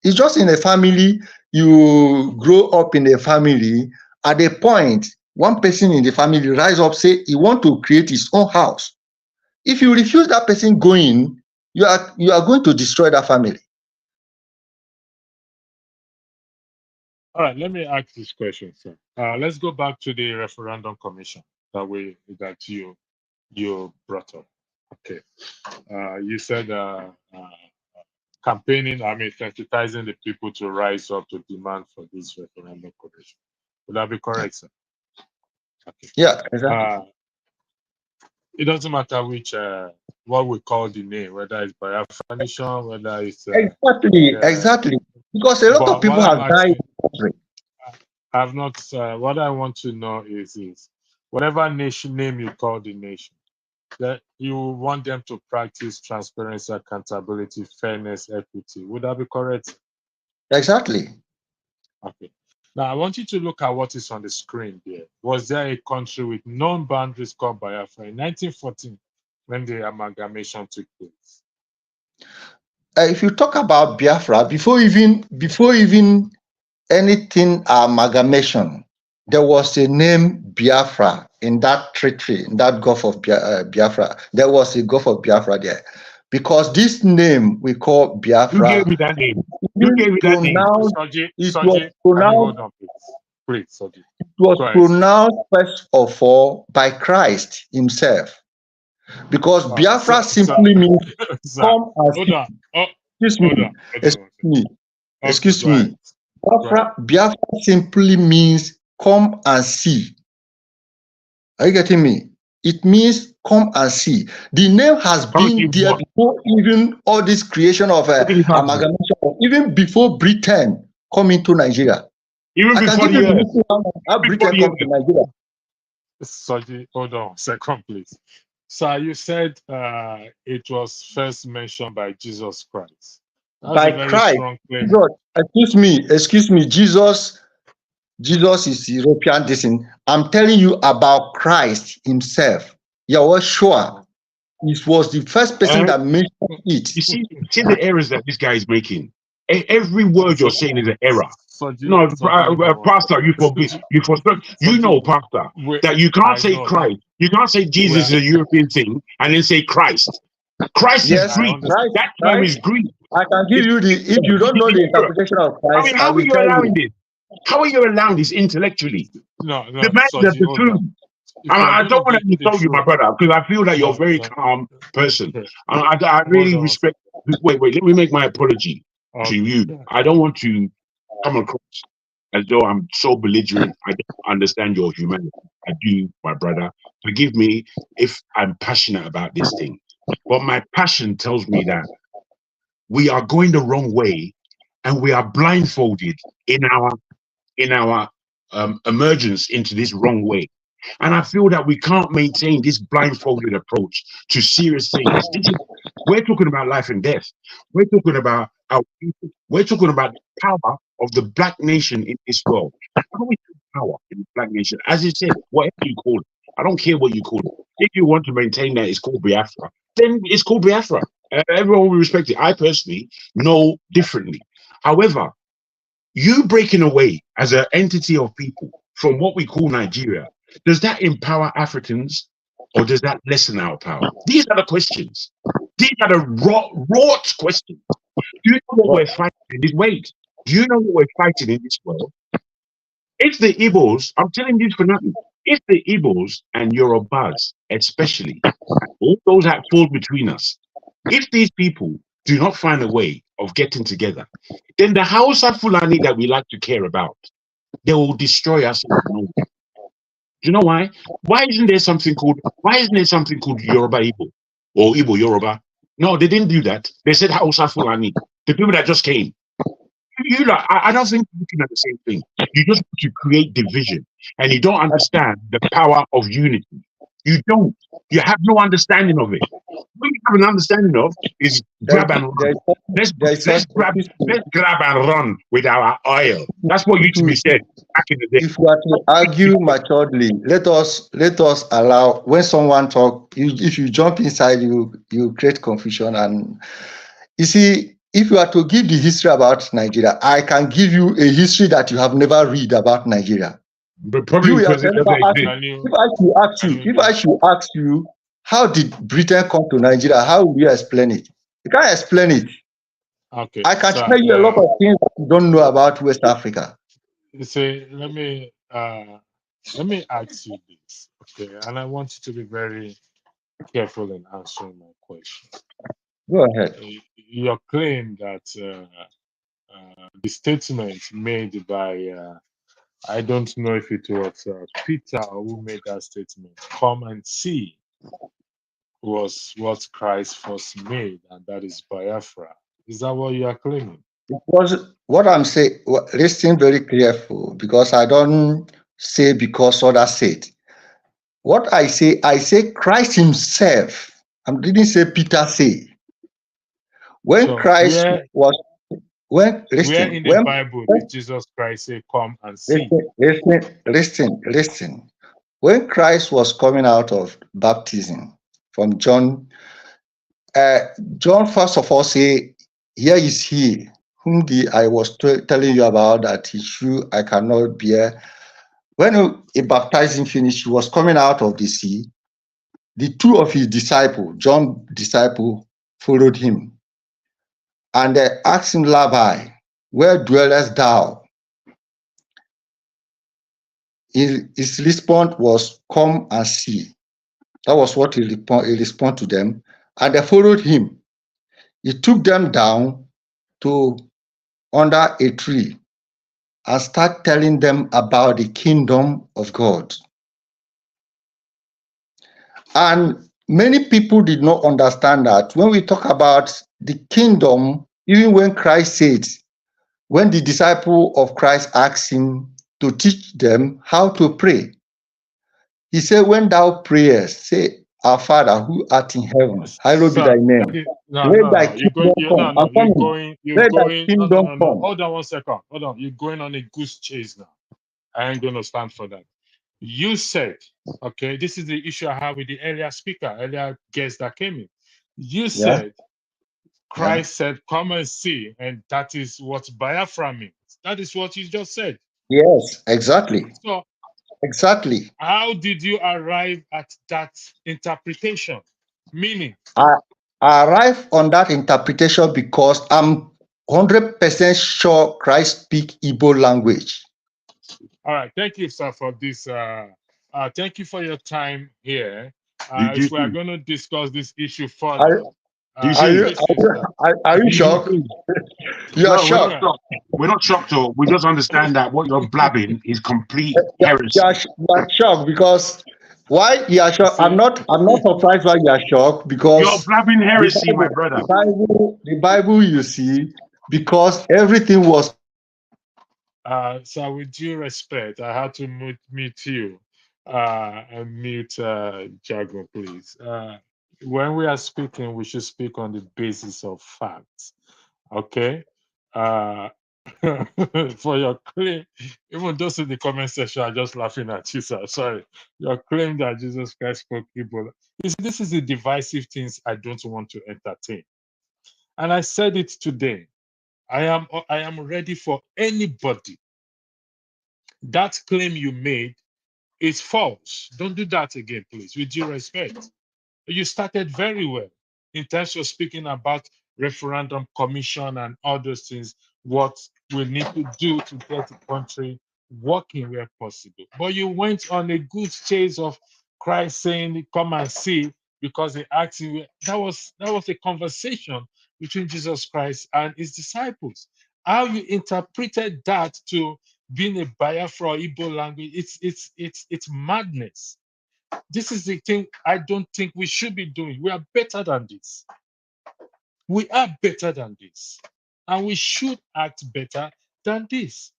It's just in a family. You grow up in a family. At a point, one person in the family rise up, say he want to create his own house. If you refuse that person going, you are going to destroy that family. All right, let me ask this question, sir. Let's go back to the referendum commission that you brought up. Okay, you said campaigning, sensitizing the people to rise up to demand for this referendum commission. Would that be correct, sir? Okay. Yeah, exactly. It doesn't matter which what we call the name, whether it's Biafra Nation, whether it's exactly, because a lot of people have died. I've not. What I want to know is whatever nation name you call the nation, that you want them to practice transparency, accountability, fairness, equity. Would that be correct? Exactly. Okay. Now, I want you to look at what is on the screen there. Was there a country with known boundaries called Biafra in 1914 when the amalgamation took place? If you talk about Biafra, before even anything amalgamation, there was a name Biafra in that territory, in that Gulf of Biafra. There was a Gulf of Biafra there. Because this name we call Biafra. Who gave me that name? Who gave me that name? Soji, hold on, please. Please, Soji. It was pronounced first of all by Christ himself. Because Biafra simply means come and see. Hold on. Excuse me. Biafra simply means come and see. Are you getting me? It means come and see. The name has been there before even all this creation of amalgamation, even before Britain come into Nigeria. Even before Britain come to Nigeria. Soji, hold on a second, please. So you said it was first mentioned by Jesus Christ. That's by a very Christ. Strong claim. Excuse me. Jesus is European descent. I'm telling you about Christ himself. You're sure it was the first person that mentioned it. You see the errors that this guy is making. Every word you're saying is an error. Pastor, you know, Pastor, that you can't say Christ. You can't say Jesus is a European thing and then say Christ. Christ is Greek. That term is Greek. I can give you if you don't know the interpretation of Christ, how are you allowing this? How are you allowing this intellectually? No, the man is the truth. I don't want to insult you, my brother, because I feel that you're a very calm person. I really respect. Wait, let me make my apology to you. I don't want to come across as though I'm so belligerent. I don't understand your humanity. I do, my brother. Forgive me if I'm passionate about this thing, but my passion tells me that we are going the wrong way, and we are blindfolded in our emergence into this wrong way. And I feel that we can't maintain this blindfolded approach to serious things. We're talking about life and death. We're talking about our people. We're talking about the power of the black nation in this world. How do we do power in the black nation? As you said, whatever you call it, I don't care what you call it. If you want to maintain that it's called Biafra, then it's called Biafra. Everyone will respect it. I personally know differently. However, you breaking away as an entity of people from what we call Nigeria, does that empower Africans or does that lessen our power? These are the questions. These are the wrought questions. Do you know what we're fighting in this? Wait, do you know what we're fighting in this world? If the Igbos, I'm telling this for nothing, if the Igbos and Yorubas, especially, all those that fall between us, if these people do not find a way of getting together, then the Hausa Fulani that we like to care about, they will destroy us. Do you know why? Why isn't there something called Yoruba Igbo or Igbo Yoruba? No, they didn't do that. They said Hausa Fulani, the people that just came. I don't think you're looking at the same thing. You just want to create division, and you don't understand the power of unity. You don't. You have no understanding of it. What you have an understanding of is grab and run. Let's grab and run with our oil. That's what used to be said back in the day. If we are to argue maturely, let us allow when someone talk. If you jump inside, you create confusion. And you see, if you are to give the history about Nigeria, I can give you a history that you have never read about Nigeria. But probably because it doesn't exist. If I should ask you, how did Britain come to Nigeria? How will you explain it? You can't explain it. Okay. I can tell you a lot of things that you don't know about West Africa. You see, let me ask you this, okay? And I want you to be very careful in answering my question. Go ahead. Your claim that the statement made by I don't know if it was Peter who made that statement, come and see, was what Christ first made, and that is Biafra. Is that what you are claiming? Because what I'm saying, listen very careful, because I don't say because others said. What I say Christ himself. I didn't say Peter say. When Christ was When Where listen, in the Bible did Jesus Christ say, "Come and see"? listen. When Christ was coming out of baptism from John, John first of all say, "Here is he whom I was telling you about, that his shoe I cannot bear." When he baptized him finished, he was coming out of the sea. The two of his disciples, John's disciple, followed him. And they asked him, "Rabbi, where dwellest thou?" His response was, "Come and see." That was what he responded to them. And they followed him. He took them down to under a tree and started telling them about the kingdom of God. And many people did not understand that when we talk about the kingdom, even when Christ said, when the disciple of Christ asked him to teach them how to pray, he said, "When thou prayest, say, Our Father who art in heaven, hallowed be thy name. Let thy kingdom come." You're going. Come. Hold on 1 second. Hold on. You're going on a goose chase now. I ain't gonna stand for that. You said, okay, this is the issue I have with the earlier guest that came in. You said, Christ said, "Come and see," and that is what Biafra means. That is what you just said. Yes, exactly. So, exactly. How did you arrive at that interpretation? Meaning? I arrived on that interpretation because I'm 100% sure Christ speaks Igbo language. All right. Thank you, sir, for this. Thank you for your time here. If we are going to discuss this issue further, are you shocked? You are shocked. We're not shocked. We just understand that what you're blabbing is complete heresy. You are shocked because why you are shocked? I'm not surprised why you are shocked, because you're blabbing heresy, my brother. The Bible, you see, because everything was. So with due respect, I had to mute you and mute Jago, please. When we are speaking, we should speak on the basis of facts. Okay? For your claim, even those in the comment section are just laughing at you, sir. Sorry. Your claim that Jesus Christ spoke Igbo. This is the divisive things I don't want to entertain. And I said it today. I am ready for anybody. That claim you made is false. Don't do that again, please, with due respect. You started very well in terms of speaking about referendum commission and all those things, what we need to do to get the country working where possible. But you went on a good chase of Christ saying, "Come and see," because they asked you. That was a conversation between Jesus Christ and his disciples. How you interpreted that to being a Biafra or Igbo language, it's madness. This is the thing I don't think we should be doing. We are better than this. We are better than this. And we should act better than this.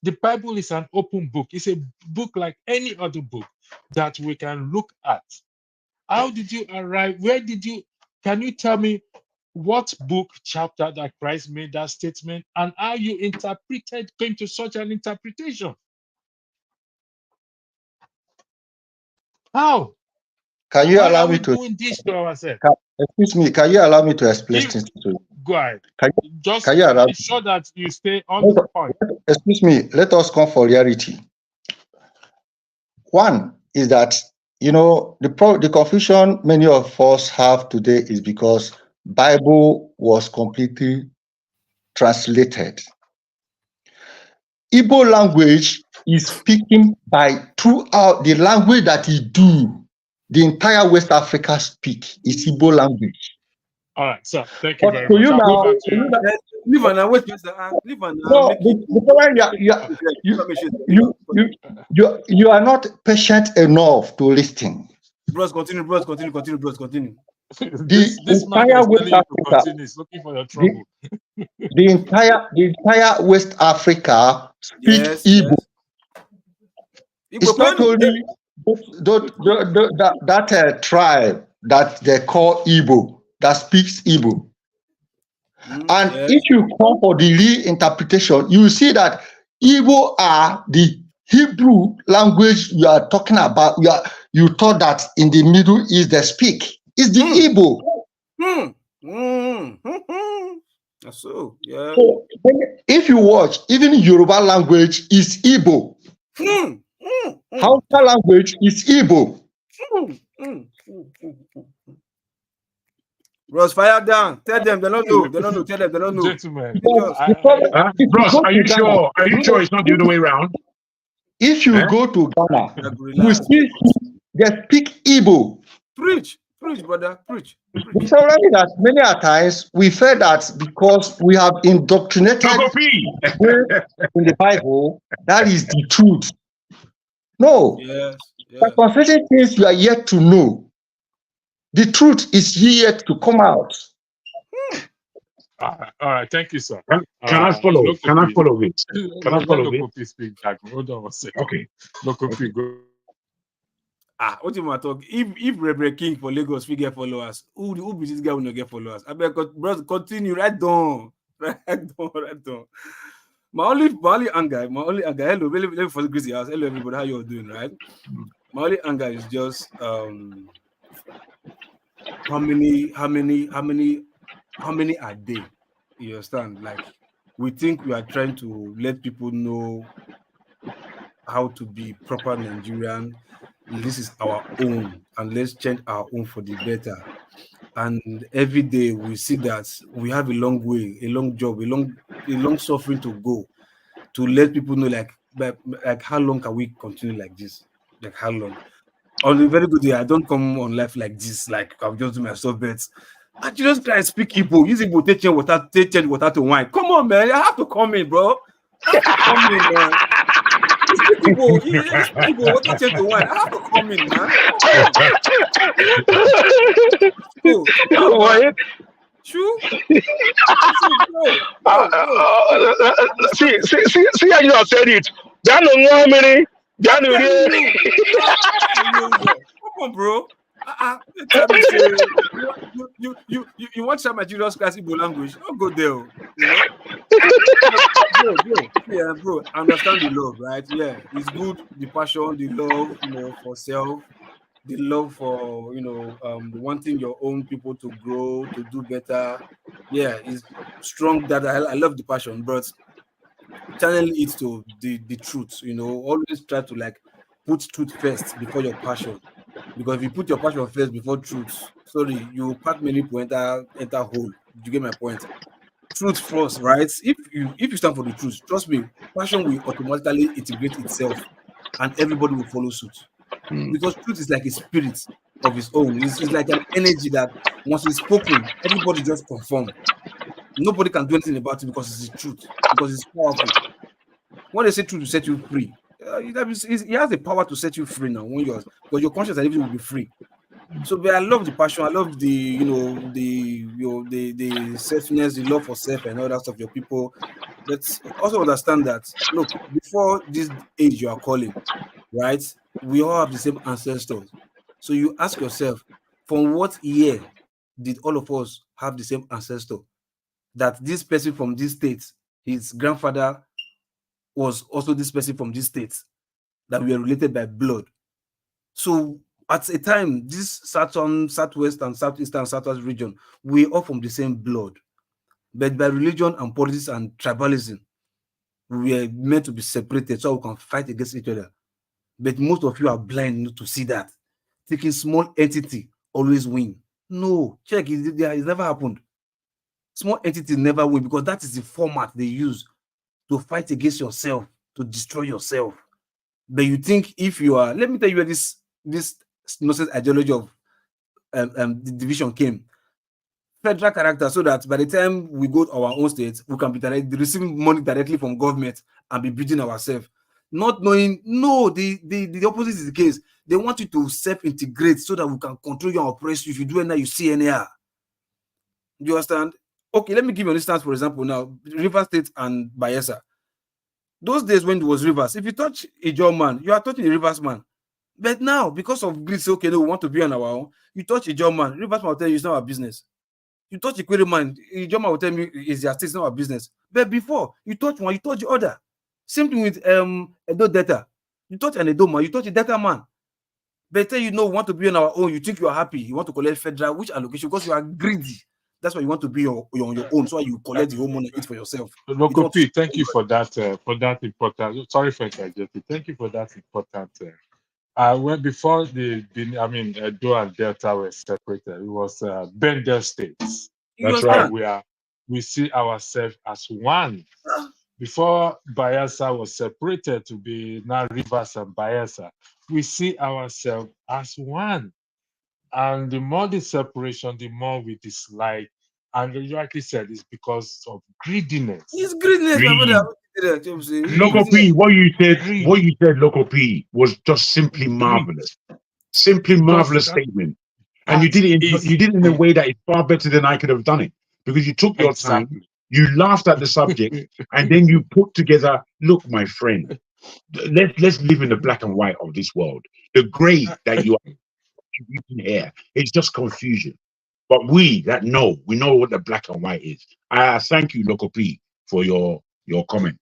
The Bible is an open book. It's a book like any other book that we can look at. How did you arrive? Can you tell me what book, chapter that Christ made that statement and how you came to such an interpretation? How? Can you allow me to doing this to ourselves? Excuse me, can you allow me to explain things to you? Go ahead. Can you allow me? Sure that you stay on the point. Excuse me, let us come for reality. One is that, the confusion many of us have today is because Bible was completely translated. Igbo language is speaking throughout the language that the entire West Africa speak is Igbo language. All right, so thank you very much. Leave on wait, leave on you are not patient enough to listen. Bros, continue. This entire West Africa is looking for your trouble. The entire West Africa speak Igbo. It's not only that tribe that they call Igbo that speaks Igbo. And if you come for the reinterpretation, you see that Igbo are the Hebrew language you are talking about. You thought that in the Middle East they speak. It's the Igbo. So, yeah. So, if you watch, even Yoruba language is Igbo. Hausa language is Igbo. Bros, fire down. Tell them they don't know. They don't know. Tell them they don't know. Gentlemen, Bros, are you sure? Are you sure it's not the other way around? If you go to Ghana, you see they speak Igbo. Preach, brother, preach. The problem is that many a times we feel that because we have indoctrinated in the Bible, that is the truth. No, there are certain things you are yet to know. The truth is yet to come out. All right. Thank you, sir. Can I follow? Can I follow this? Can I follow Let this? speak back. Hold on a second. Okay. Lokopi, go. What you want to talk? If Reverend King for Lagos we get followers, who be this guy will not get followers? I beg, bros, continue right down. My only anger. Hello, let me for the greasy house. Hello, everybody, how you all doing, right? My only anger is just how many are they? You understand? Like, we think we are trying to let people know how to be proper Nigerian. This is our own, and let's change our own for the better. And every day we see that we have a long way, a long job, a long suffering to go to let people know, like how long can we continue like this? Like how long? On a very good day, I don't come on life like this, like I'll just do myself bets. I just try to speak Igbo. Use Igbo, take change water to wine. Come on, man. I have to come in, bro. I have to come in, man. Speak Igbo, water change to wine. I have to come in, man. Come on, man. True. See how you have said it. Come on, bro. You want some Nigerian class Igbo language? Don't go there. You know? bro. Understand the love, right? Yeah, it's good. The passion, the love, for self, the love for wanting your own people to grow, to do better. Yeah, it's strong. That I love the passion, but channel it to the truth. Always try to put truth first before your passion. Because if you put your passion first before truth, sorry, you pack many people enter hole. You get my point? Truth first, right? If you stand for the truth, trust me, passion will automatically integrate itself, and everybody will follow suit. Because truth is like a spirit of its own. It's like an energy that once it's spoken, everybody just conform. Nobody can do anything about it because it's the truth. Because it's powerful. When they say truth to set you free, it has the power to set you free now. Because your conscience and everything will be free. So, but I love the passion. I love the selfness, the love for self, and all that stuff. Your people. Let's also understand that. Look, before this age you are calling, right? We all have the same ancestors. So you ask yourself, from what year did all of us have the same ancestor? That this person from this state, his grandfather was also this person from this state, that we are related by blood. So at a time, this southwest and southeast and southwest region, we are all from the same blood. But by religion and politics and tribalism, we are meant to be separated so we can fight against each other. But most of you are blind to see that. Thinking small entity always win. No, check, it never happened. Small entities never win because that is the format they use to fight against yourself, to destroy yourself. But you think if you are, let me tell you where this nonsense ideology of the division came. Federal character, so that by the time we go to our own state, we can be receiving money directly from government and be building ourselves. Not knowing, no, the opposite is the case. They want you to self-integrate so that we can control you and oppress you. If you do anyhow, you see anyhow. Do you understand? Okay, let me give you an instance, for example, now, Rivers State and Bayelsa. Those days when it was Rivers, if you touch a John man, you are touching a Rivers man. But now, because of greed, okay, no, we want to be on our own, you touch a John man, Rivers man will tell you it's not our business. You touch Equity man, Ijoma will tell me it's their state, not our business. But before, you touch one, you touch the other. Same thing with Edo data. You touch an Edo man, you touch a data man. Better you know, want to be on our own, you think you are happy, you want to collect federal, which allocation, because you are greedy. That's why you want to be on your own, so you collect the whole money for yourself. Local P, thank you for that important. Sorry for interjecting. Thank you for that important. When before Edo and Delta were separated, it was Bendel states. That's right. We see ourselves as one. Before Bayelsa was separated to be now Rivers and Bayelsa, we see ourselves as one. And the more the separation, the more we dislike. And you rightly said it's because of greediness. It's greediness, my brother. Local P, what you said, Local P, was just simply marvelous. Simply marvelous statement. And you did it in a way that is far better than I could have done it. Because you took your time, you laughed at the subject, and then you put together, look, my friend, let's live in the black and white of this world. The gray that you are using here, it's just confusion. But we know what the black and white is. I thank you, Local P, for your comment.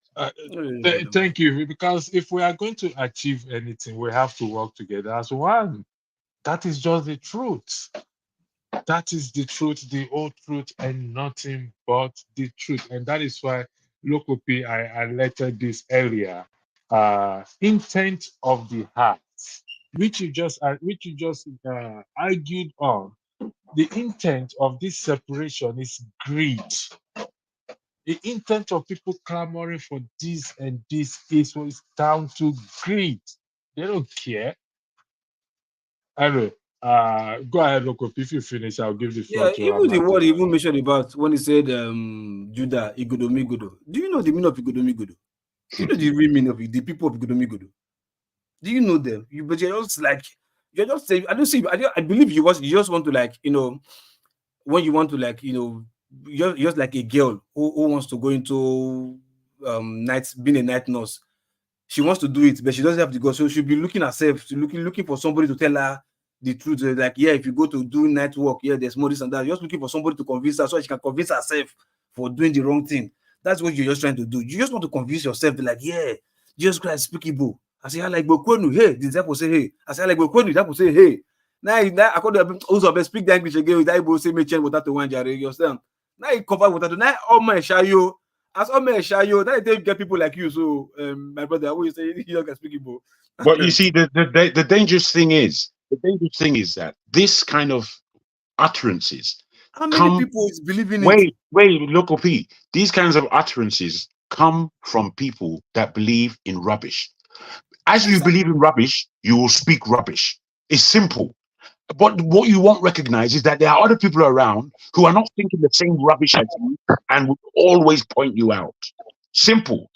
Thank you, because if we are going to achieve anything, we have to work together as one. That is just the truth. That is the truth, the whole truth, and nothing but the truth. And that is why, Local P, I lettered this earlier. Intent of the heart, which you just argued on. The intent of this separation is greed. The intent of people clamoring for this and this is down to greed. They don't care. Anyway, go ahead, Loco. If you finish, I'll give the floor to even the word he even mentioned about when he said Judah, Igodomigodo. Do you know the meaning of Igodomigodo? Do you know the real meaning of the people of Igodomigodo? Do you know them? But you're just saying, I believe you just want to when you want to you're just like a girl who wants to go into being a night nurse. She wants to do it, but she doesn't have to go. So she'll be looking herself, looking for somebody to tell her the truth. If you go to do night work, there's more this and that. You're just looking for somebody to convince her so she can convince herself for doing the wrong thing. That's what you're just trying to do. You just want to convince yourself, Jesus Christ speak Igbo. I say, I like Bokwenu. Hey, the disciple say, hey. I say, I like Bokwenu. The disciple say, hey. Now I could also speak the English again with that Igbo say, me change without the one jare. You understand? Now you cover with that. Now all my shayo. As all my shayo, now they get people like you. So, my brother, I always say, you can speak Igbo. But you see, the dangerous thing is that this kind of utterances. How many people is believing it? Wait, Local P. These kinds of utterances come from people that believe in rubbish. As you believe in rubbish, you will speak rubbish. It's simple. But what you won't recognize is that there are other people around who are not thinking the same rubbish as you and will always point you out. Simple.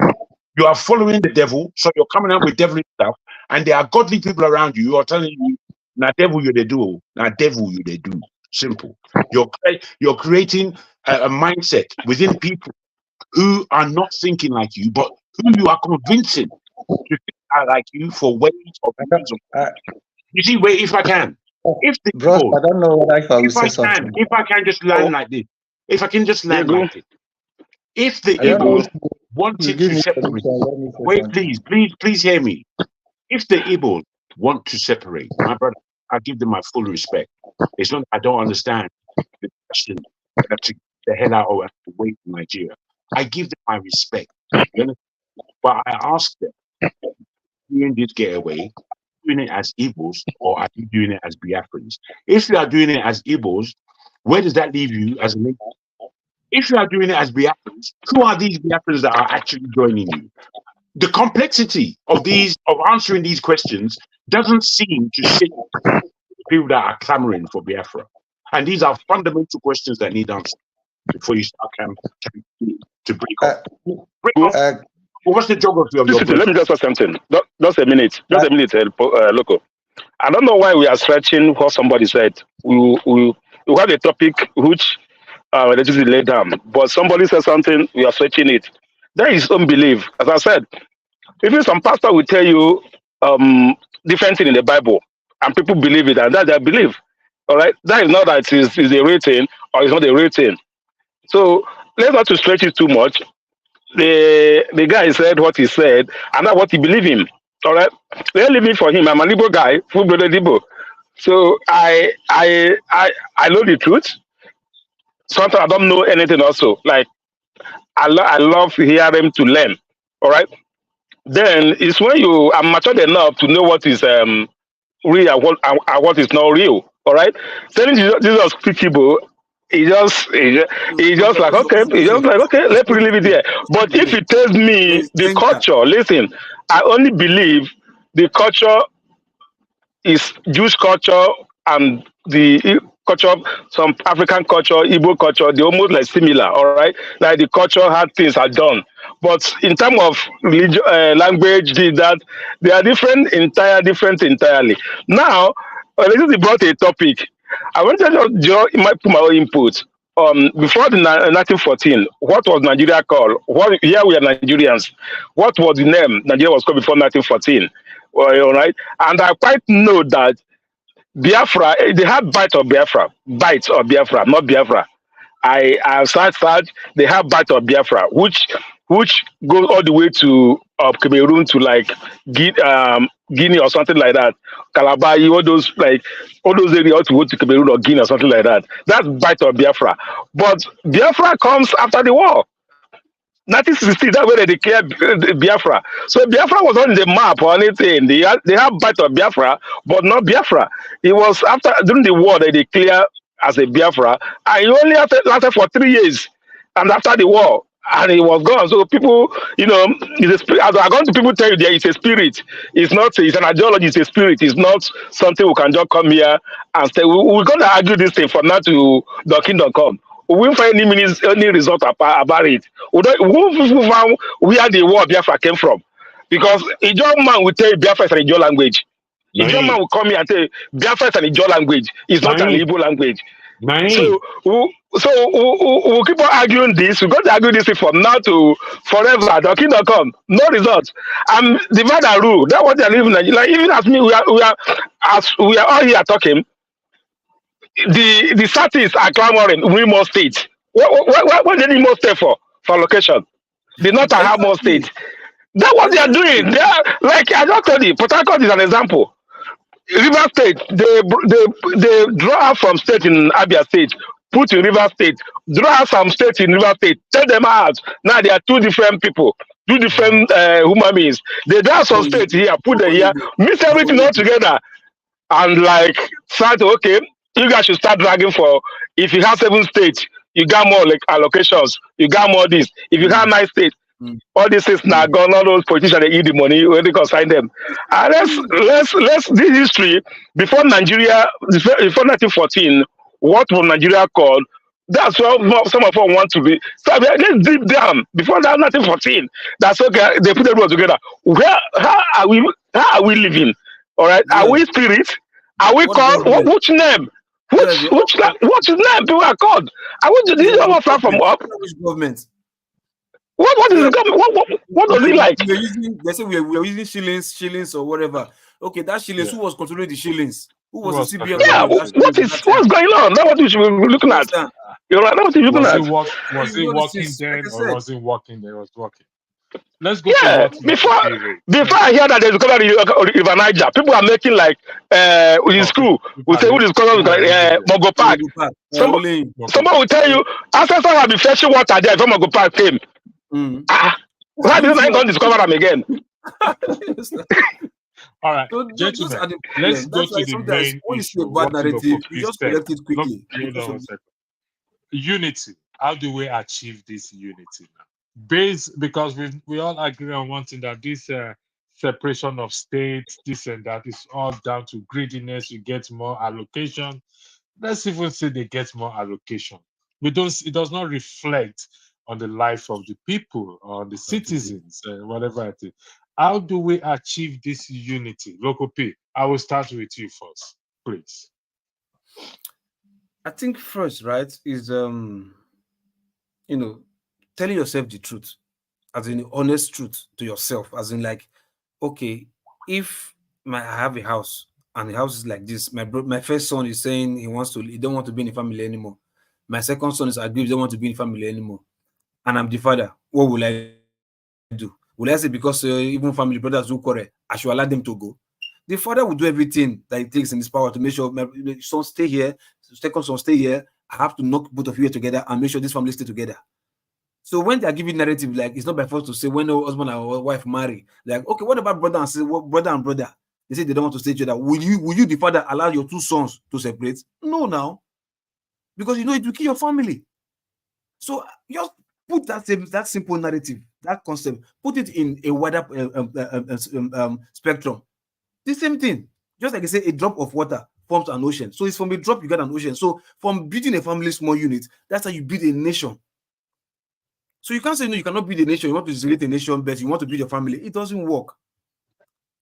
You are following the devil, so you're coming out with devilish stuff, and there are godly people around you who are telling you, "Na devil you they do, na devil you they do." Simple. You're creating a mindset within people who are not thinking like you, but who you are convincing to think like you for ways of you see, wait, if I can. If the Bro, I don't know if I will say something. If I can just land like this. If I can just land like this. If the Igbos wanted to separate, wait, please hear me. If the Igbos want to separate, my brother, I give them my full respect. It's not I don't understand the question to get the hell out of the way from Nigeria. I give them my respect. But I ask them, doing this getaway, doing it as Igbos, or are you doing it as Biafrans? If you are doing it as Igbos, where does that leave you as a nation? If you are doing it as Biafrans, who are these Biafrans that are actually joining you? The complexity of answering these questions doesn't seem to sit with people that are clamoring for Biafra. And these are fundamental questions that need answers before you start to break up. What's the geography of your place? Let me just say something. Just a minute. Loco. I don't know why we are stretching what somebody said. We have a topic which let us lay down. But somebody said something, we are stretching it. There is unbelief. As I said, even some pastor will tell you different thing in the Bible, and people believe it, and that's their belief. All right, that is not that it is a rating or it's not a real thing. So let's not to stretch it too much. The guy said what he said, and that's what he believe in. All right, they're living for him. I'm an Igbo guy, full blooded Igbo. So I know the truth. Sometimes I don't know anything. Also, like I love hearing to learn. All right. Then it's when you are matured enough to know what is real and what is not real. All right. Telling Jesus teachable. He just like okay, let's leave it there. But if it tells me the culture, listen, I only believe the culture is Jewish culture and the culture, some African culture, Igbo culture, they're almost like similar, all right? Like the culture, how things are done. But in terms of religion, language, that they are different entirely. Now, this brought a topic. I want to just put my own input. Before the 1914, what was Nigeria called? Here we are Nigerians. What was the name Nigeria was called before 1914? Well, all right, and I quite know that Biafra, they have bites of Biafra, not Biafra. I searched, they have bite of Biafra, which goes all the way to Cameroon to like Guinea or something like that. Calabar, all those areas to go to Cameroon or Guinea or something like that. That's bite of Biafra. But Biafra comes after the war. 1960, that's where they declared Biafra. So Biafra was on the map or anything. They have bite of Biafra, but not Biafra. It was after during the war they declared as a Biafra, and it only lasted for 3 years. And after the war, and it was gone. So people, it's a spirit. As I'm going to people tell you there is a spirit. It's not. It's an ideology. It's a spirit. It's not something we can just come here and say we're going to argue this thing from now to the kingdom come. We won't find any result about it. We won't find where the word Biafra came from. Because a German man will tell you Biafra is an Ijaw language. A German man will come here and say Biafra is an Ijaw language. It's not an Igbo language. So we'll keep on arguing this. We're going to argue this thing from now to forever. The kingdom come. No result. And divide and rule. That's what they're living. Like, even as me, we are all here talking. The cities are clamoring. We need more states. What they need more states for allocation? The North have more states. That's what they are doing. They are like I just told you. Port Harcourt is an example. River State, they draw out from state in Abia State, put in River State, draw out some states in River State, tell them out. Now they are two different people, two different human beings. They draw some states here, put them here, mix everything all together, and like start okay. You guys should start dragging for, if you have 7 states, you got more like allocations, you got more this. If you have 9 states, all these things now gone, all those politicians, they eat the money, when they consign them. And let's this history, before Nigeria, before 1914, what was Nigeria called? That's what some of us want to be. So let's deep down, before that 1914, that's okay, they put everyone together. How are we living? All right, are we spirits? Are we called, which name? Which name people are called? I want to this one far from up. Which government? What is the government? What does it like? They say we are using shillings or whatever. Okay, that shillings. Who was controlling the shillings? Who was the CBN? Yeah, what's going on? That's what we should be looking at. You're right. That's what you're looking at. Was it working then or was it working there? It was working. Let's go. Yeah, before I hear that there's a River Niger, people are making like in school. We say who discovered Mogo Park. Somebody will tell you ancestors have been fetching water there before Mogo Park came. Why did I not discover them again? All right, gentlemen, let's go to the main issue. Bad narrative, you just correct it quickly. Unity. How do we achieve this unity now? Because we all agree on one thing, that this separation of states, this and that, is all down to greediness. You get more allocation. Let's even say they get more allocation. It does not reflect on the life of the people or the citizens, whatever it is. How do we achieve this unity? Local P, I will start with you first, please. I think first, right, is telling yourself the truth, as in the honest truth to yourself, as in like, okay, if I have a house and the house is like this, my first son is saying he don't want to be in the family anymore. My second son is aggrieved, don't want to be in family anymore, and I'm the father. What will I do? Will I say because even family brothers who quarrel, I should allow them to go? The father will do everything that it takes in his power to make sure my son stay here, second son stay here. I have to knock both of you together and make sure this family stay together. So when they are giving narrative, like it's not by force to say when no husband and wife marry, like okay, what about brother and sister, brother and brother? They say they don't want to stay together. Will you, the father, allow your two sons to separate? No, now, because you know it will kill your family. So just put that simple narrative, that concept, put it in a wider spectrum. The same thing, just like I say, a drop of water forms an ocean. So it's from a drop you get an ocean. So from building a family small unit, that's how you build a nation. So you can't say no, you cannot build a nation. You want to isolate a nation, but you want to build your family. It doesn't work.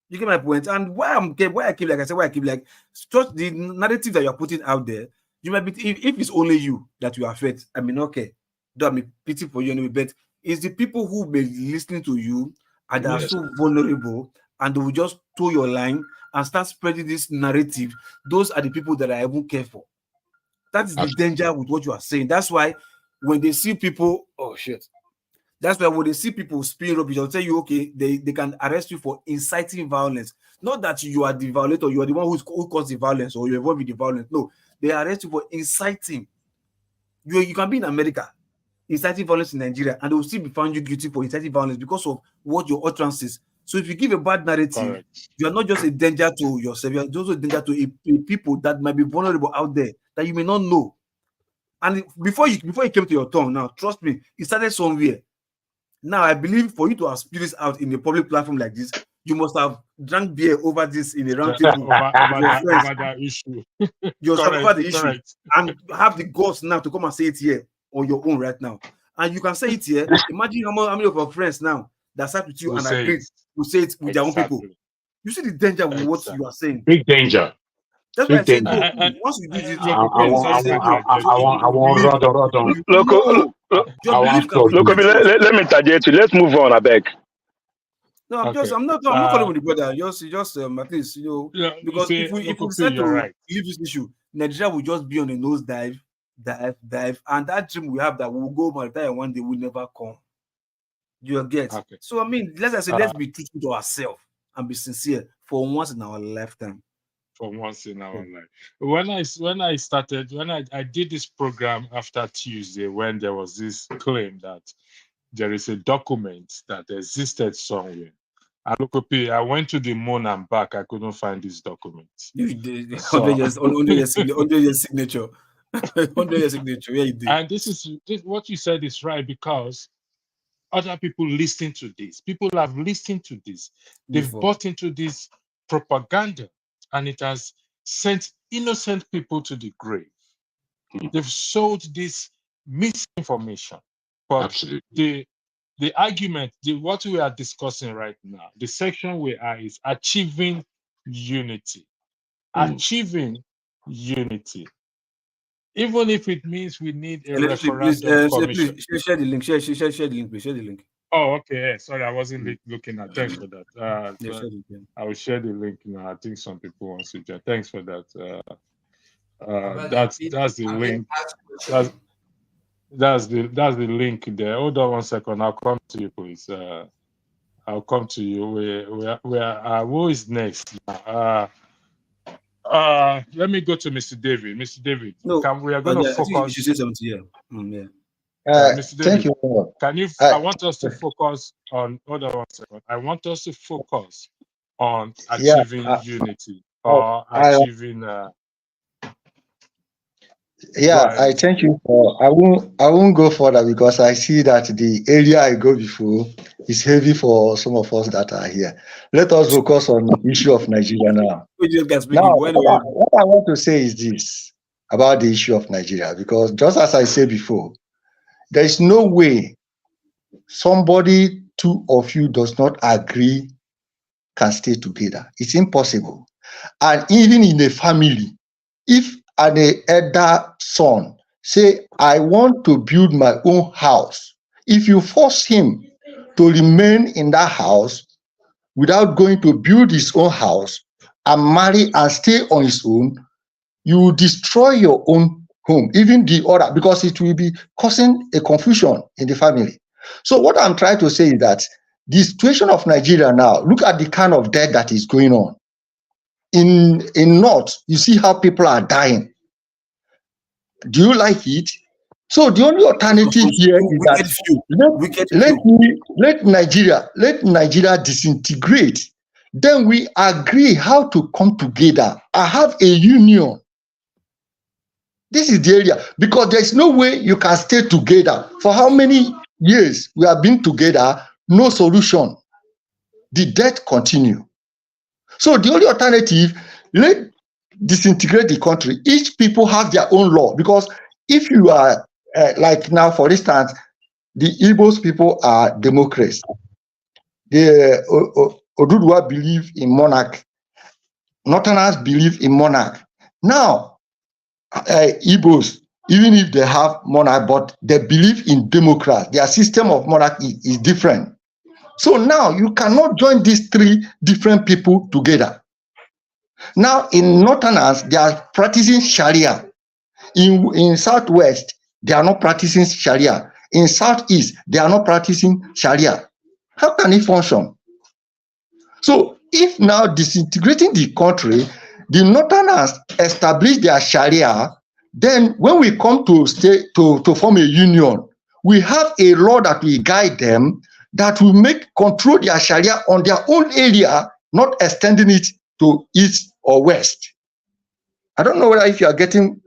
You get my point. And why I keep just the narrative that you're putting out there. You might be if it's only you that you affect. I mean, okay, don't have pity for you anyway. But it's the people who may be listening to you and are so vulnerable, and they will just toe your line and start spreading this narrative. Those are the people that I won't care for. That is the danger with what you are saying. That's why when they see people, oh shit. That's why when they see people spin rubbish, they'll tell you, okay, they can arrest you for inciting violence. Not that you are the violator, you are the one who caused the violence or you're involved with the violence. No, they arrest you for inciting. You can be in America, inciting violence in Nigeria, and they will still be found you guilty for inciting violence because of what your utterances. So if you give a bad narrative, you are not just a danger to yourself, you are also a danger to a people that might be vulnerable out there that you may not know. And before you came to your tongue, now trust me, it started somewhere. Now, I believe for you to have spit this out in a public platform like this, you must have drank beer over this in a round table over that issue. You over the issue and have the guts now to come and say it here on your own right now. And you can say it here. Imagine how many of our friends now that sat with you and agreed to say it with their own people. You see the danger with what you are saying. Big danger. That's why I said no. Once you do this, I want let me interject you. Let's move on, I beg. No, I'm not calling with the brother. Just at least, because if we decide to leave this issue, Nigeria will just be on a nose dive, and that dream we have that we'll go maritime one day will never come. You get? Okay. So I mean, let's be truthful to ourselves and be sincere for once in our lifetime. For once in our life. When I did this program after Tuesday, when there was this claim that there is a document that existed somewhere. I went to the moon and back. I couldn't find this document. You did under your signature. Under your signature. Yeah, you did. And this what you said is right, because other people listen to this. People have listened to this. They've bought into this propaganda. And it has sent innocent people to the grave. They've sold this misinformation. But absolutely, the argument, what we are discussing right now, the section we are is achieving unity. Achieving unity. Even if it means we need a referendum commission. Please, share the link. Share the link. Oh, okay. Sorry, I wasn't looking at. Thanks for that. I will share the link now. I think some people want to join. Thanks for that. That's the link. That's the link there. Hold on 1 second. I'll come to you, please. I'll come to you. Who is next? Let me go to Mr. David. Mr. David, we are going to focus. You should say something here. Yeah. Mr. David, thank you. Can you? I want us to focus on. Hold on 1 second. I want us to focus on achieving unity or achieving. I thank you for. I won't go further because I see that the area I go before is heavy for some of us that are here. Let us focus on the issue of Nigeria now. Now, what I want to say is this about the issue of Nigeria, because just as I said before, there is no way somebody, two of you does not agree can stay together. It's impossible. And even in a family, if an elder son say, I want to build my own house, if you force him to remain in that house without going to build his own house and marry and stay on his own, you will destroy your own home, even the other, because it will be causing a confusion in the family. So what I'm trying to say is that the situation of Nigeria now, look at the kind of death that is going on. In North, you see how people are dying. Do you like it? So the only alternative here is that let Nigeria disintegrate. Then we agree how to come together. I have a union. This is the area, because there's no way you can stay together. For how many years we have been together, no solution. The death continue. So the only alternative, let disintegrate the country. Each people have their own law, because if you are like now, for instance, the Igbos people are Democrats. The Oduduwa believe in monarch. Northerners believe in monarch. Now, Igbos, even if they have monarch, but they believe in democracy. Their system of monarchy is different. So now you cannot join these three different people together. Now in Northerners, they are practicing Sharia. In Southwest, they are not practicing Sharia. In Southeast, they are not practicing Sharia. How can it function? So if now disintegrating the country, the Northerners establish their Sharia, then when we come to form a union, we have a law that will guide them, that will control their Sharia on their own area, not extending it to east or west. I don't know whether if you are getting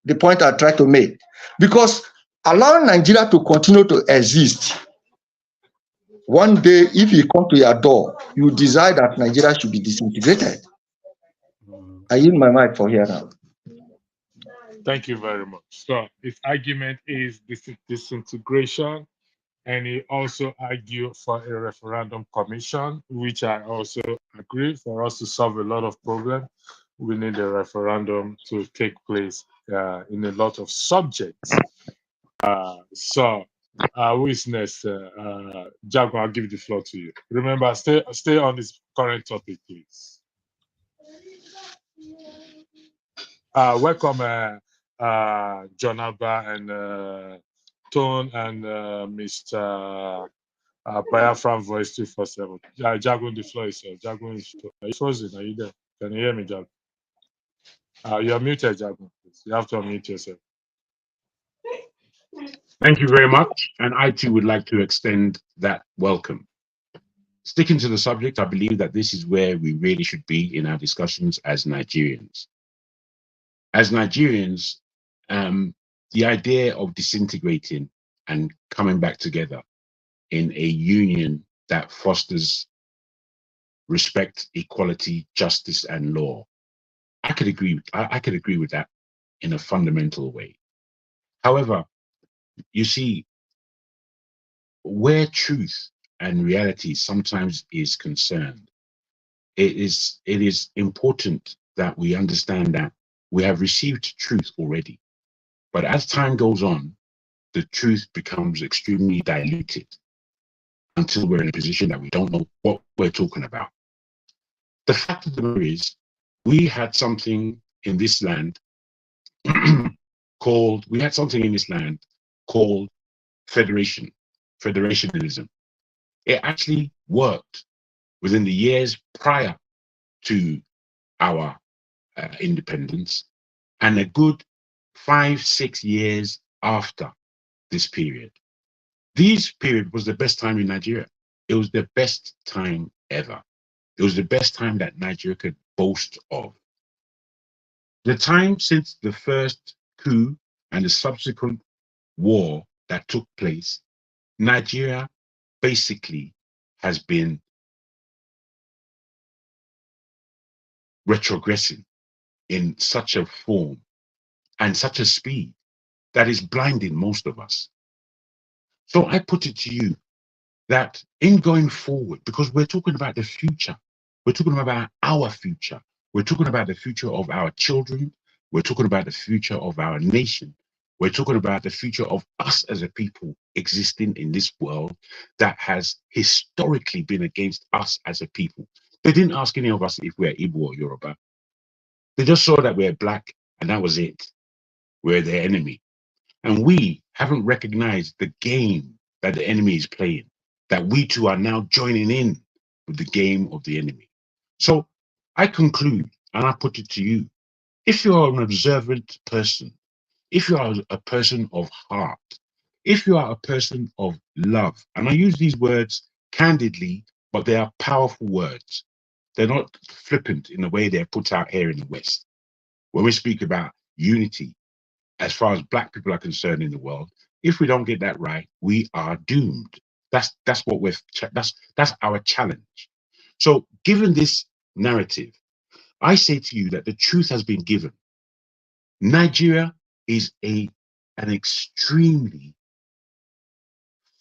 the point I try to make, because allowing Nigeria to continue to exist, one day if you come to your door, you decide that Nigeria should be disintegrated. I yield my mic for here now. Thank you very much. So his argument is disintegration, and he also argued for a referendum commission, which I also agree. For us to solve a lot of problems, we need a referendum to take place in a lot of subjects. Who is next? Jago, I'll give the floor to you. Remember, stay on this current topic, please. Welcome, John Alba and Tone and Mr. Biafra Voice 247. Jago, the floor is yours. Jago, are you frozen? Are you there? Can you hear me, Jago? You're muted, Jago. You have to unmute yourself. Thank you very much. And I too would like to extend that welcome. Sticking to the subject, I believe that this is where we really should be in our discussions as Nigerians. As Nigerians, the idea of disintegrating and coming back together in a union that fosters respect, equality, justice, and law, I could agree with that in a fundamental way. However, you see, where truth and reality sometimes is concerned, it is important that we understand that we have received truth already. But as time goes on, the truth becomes extremely diluted until we're in a position that we don't know what we're talking about. The fact of the matter is, we had something in this land called federationalism. It actually worked within the years prior to our independence, and a good 5-6 years after this period. This period was the best time in Nigeria. It was the best time ever. It was the best time that Nigeria could boast of. The time since the first coup and the subsequent war that took place, Nigeria basically has been retrogressing in such a form and such a speed that is blinding most of us. So I put it to you that in going forward, because we're talking about the future, we're talking about our future, we're talking about the future of our children, we're talking about the future of our nation, we're talking about the future of us as a people existing in this world that has historically been against us as a people. They didn't ask any of us if we're Igbo or Yoruba. They just saw that we're black and that was it. we're their enemy. And we haven't recognized the game that the enemy is playing, that we too are now joining in with the game of the enemy. So I conclude, and I put it to you, if you are an observant person, if you are a person of heart, if you are a person of love, and I use these words candidly, but they are powerful words. They're not flippant in the way they're put out here in the West. When we speak about unity, as far as Black people are concerned in the world, if we don't get that right, we are doomed. That's what that's our challenge. So, given this narrative, I say to you that the truth has been given. Nigeria is an extremely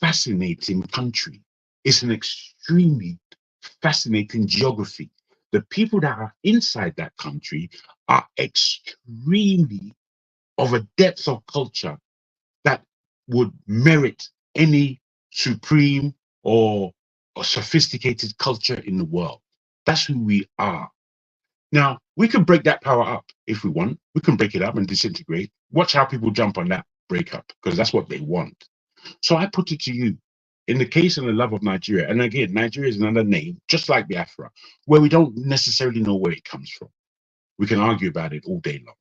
fascinating country. It's an extremely fascinating geography. The people that are inside that country are extremely of a depth of culture that would merit any supreme or sophisticated culture in the world. That's who we are. Now, we can break that power up if we want. We can break it up and disintegrate. Watch how people jump on that breakup, because that's what they want. So I put it to you, in the case and the love of Nigeria, and again, Nigeria is another name, just like Biafra, where we don't necessarily know where it comes from. We can argue about it all day long.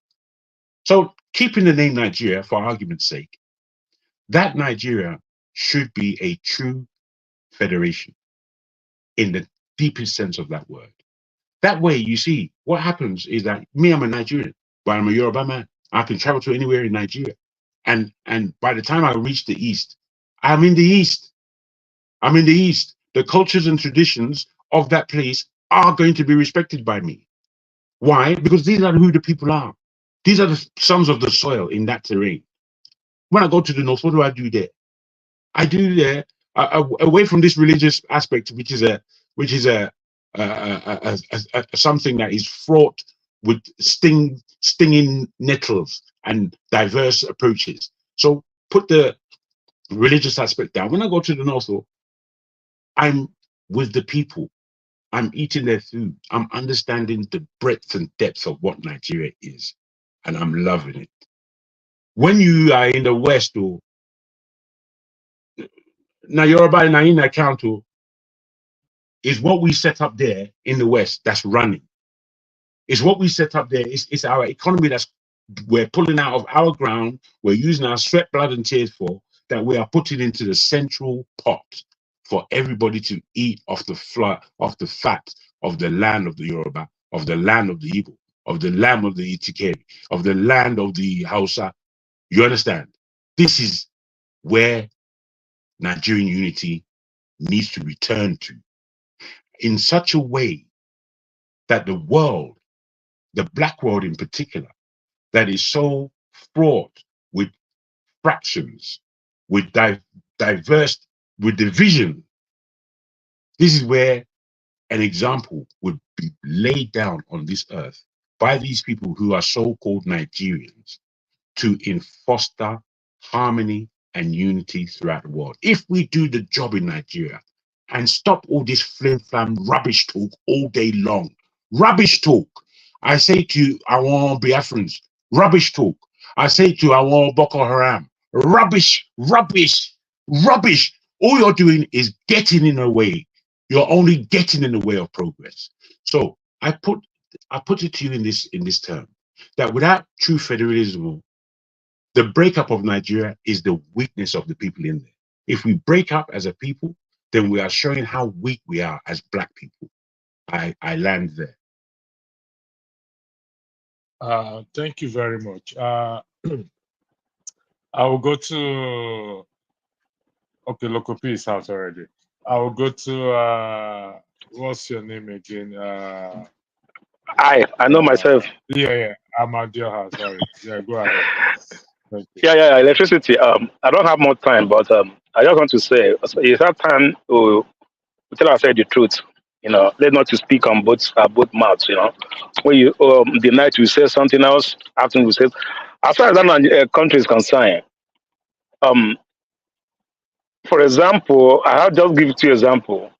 So keeping the name Nigeria, for argument's sake, that Nigeria should be a true federation in the deepest sense of that word. That way, you see, what happens is that me, I'm a Nigerian, but I'm a Yoruba man. I can travel to anywhere in Nigeria. And by the time I reach the East, I'm in the East. I'm in the East. The cultures and traditions of that place are going to be respected by me. Why? Because these are who the people are. These are the sons of the soil in that terrain. When I go to the North, what do I do there? I do there, away from this religious aspect, which is something that is fraught with stinging nettles and diverse approaches. So put the religious aspect down. When I go to the North, I'm with the people. I'm eating their food. I'm understanding the breadth and depth of what Nigeria is, and I'm loving it. When you are in the West, now Yoruba and in account is what we set up there in the West that's running. It's what we set up there. It's our economy we're pulling out of our ground. We're using our sweat, blood, and tears for, that we are putting into the central pot for everybody to eat off the fat of the land of the Yoruba, of the land of the Igbo, of the land of the Itikeri, of the land of the Hausa. You understand? This is where Nigerian unity needs to return to, in such a way that the world, the Black world in particular, that is so fraught with fractions, with diverse, with division, this is where an example would be laid down on this earth by these people who are so-called Nigerians to foster harmony and unity throughout the world. If we do the job in Nigeria and stop all this flim-flam rubbish talk all day long, rubbish talk. I say to our Biafrans, rubbish talk. I say to our Boko Haram, rubbish, rubbish, rubbish. All you're doing is getting in the way. You're only getting in the way of progress. So I put it to you in this term, that without true federalism, the breakup of Nigeria is the weakness of the people in there. If we break up as a people, then we are showing how weak we are as Black people. I land there. Thank you very much. I will go to, okay, Local Peace House already. I will go to, what's your name again? I know myself. Yeah, I'm at your house. Sorry. Yeah, go ahead. Thank you. Yeah, electricity. I don't have more time, but I just want to say, it's that time to tell ourselves the truth. You know, let's not to speak on both mouths. You know, when you the night you say something else, afternoon you say. As far as that country is concerned, for example, I have just give you an example.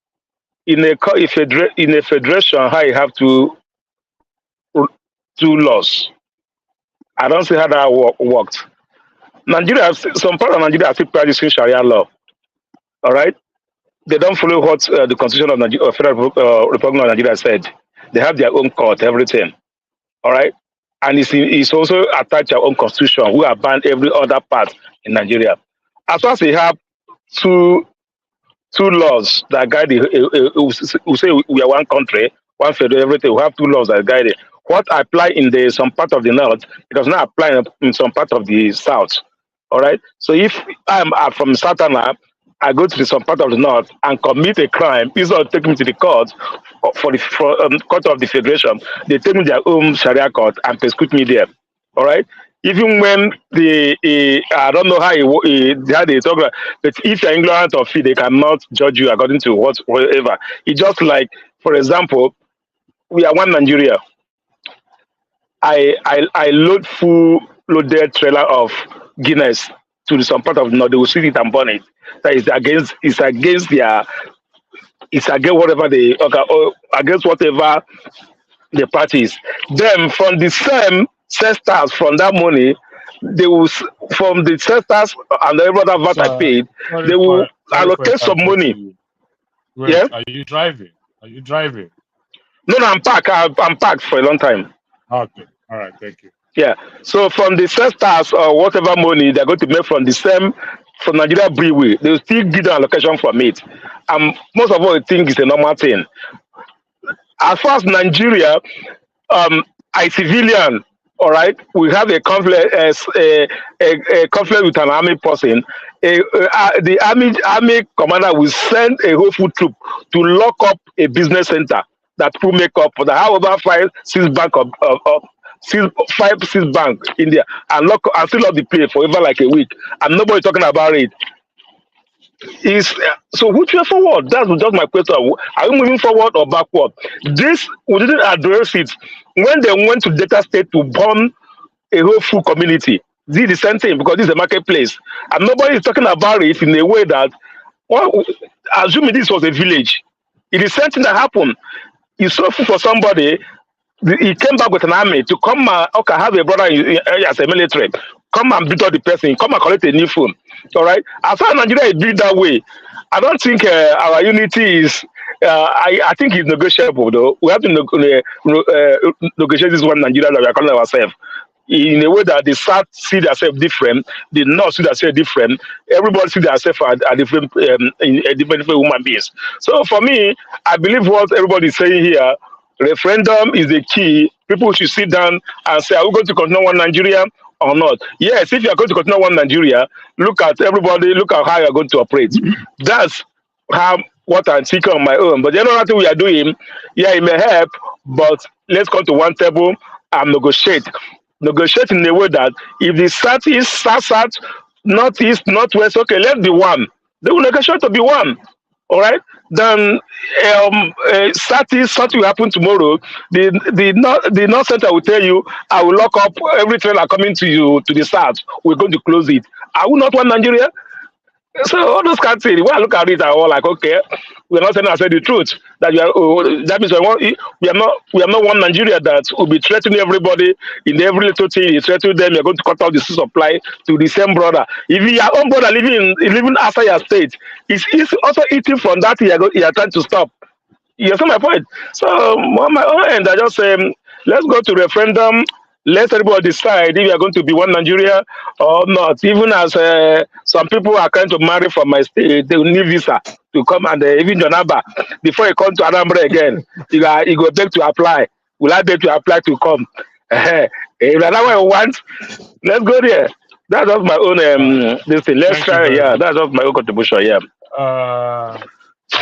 In a federation, how you have two laws. I don't see how that worked. Nigeria, some part of Nigeria are still practicing Sharia law. All right, they don't follow what the Constitution of Nigeria, Federal Republic of Nigeria said. They have their own court, everything. All right, and it's also attached to our own Constitution, who have banned every other part in Nigeria. As far as we have two laws that guide we say we are one country, one federal, everything. We have two laws that guide it. What apply in some part of the north, it does not apply in some part of the south. All right. So if I'm from Southern, I go to some part of the north and commit a crime, instead of taking me to the court for the court of the federation, they take me to their own Sharia court and prosecute me there. All right. Even when I don't know how they talk about, but if you're ignorant of it, they cannot judge you according to whatever. It's just like, for example, we are one Nigeria. I load loaded trailer of Guinness to some part of the north. They will see it and burn it. That is against whatever against whatever the parties. Then from the same sectors, from that money, they will, from the sectors and every other VAT I paid, they will allocate some money. Wait, yeah. Are you driving? No, I'm packed. I'm packed for a long time. Okay. All right. Thank you. Yeah. So from the sectors or whatever money they're going to make from Nigeria Brewery, they will still give the allocation from it. Most of all, I think it's a normal thing. As far as Nigeria, I civilian, all right, we have a conflict, a conflict with an army person. The army commander will send a whole food troop to lock up a business center that will make up for the however 5-6 bank in there and lock and still up the place for over like a week, and nobody talking about it. So which way forward? That's just my question. Are we moving forward or backward? This we didn't address it when they went to Delta State to bomb a whole full community. This is the same thing because this is a marketplace, and nobody is talking about it in a way that, well, assuming this was a village, it is something that happened. It's so for somebody. He came back with an army to come and have a brother as a military. Come and beat up the person. Come and collect a new phone. All right. As far as Nigeria is built that way, I don't think our unity is. I think it's negotiable though. We have to negotiate this one Nigeria that we are calling ourselves in a way that the South see themselves different, the North see themselves different. Everybody see themselves as different human beings. So for me, I believe what everybody is saying here. Referendum is the key. People should sit down and say, are we going to continue one Nigeria or not? Yes, if you are going to continue one Nigeria, look at everybody, look at how you are going to operate. That's what I'm thinking on my own. But the other thing we are doing, yeah, it may help, but let's come to one table and negotiate. Negotiate in a way that if the South is South, Northeast, Northwest, okay, let's be one. They will negotiate to be one. All right. Then something will happen tomorrow. The North Center will tell you, I will lock up every trailer coming to you to the South. We're going to close it. I will not want Nigeria. So all those can't say. When I look at it, I'm all like, okay, we're not saying I said the truth. That that means we are not one Nigeria that will be threatening everybody in every little thing. You threaten them, you're going to cut off the supply to the same brother. If your own brother living outside your state, he's also eating from that you are trying to stop. You see my point? So on my own end, I just say, let's go to referendum. Let everybody decide if you are going to be one Nigeria or not. Even as some people are trying to marry from my state, they will need visa to come, and even Jonaba, before you come to Anambra again, you go beg to apply. Will I beg to apply to come? If that's what I want, let's go there. That's just my own this thing. Let's try. Yeah, that's just my own contribution. Yeah. I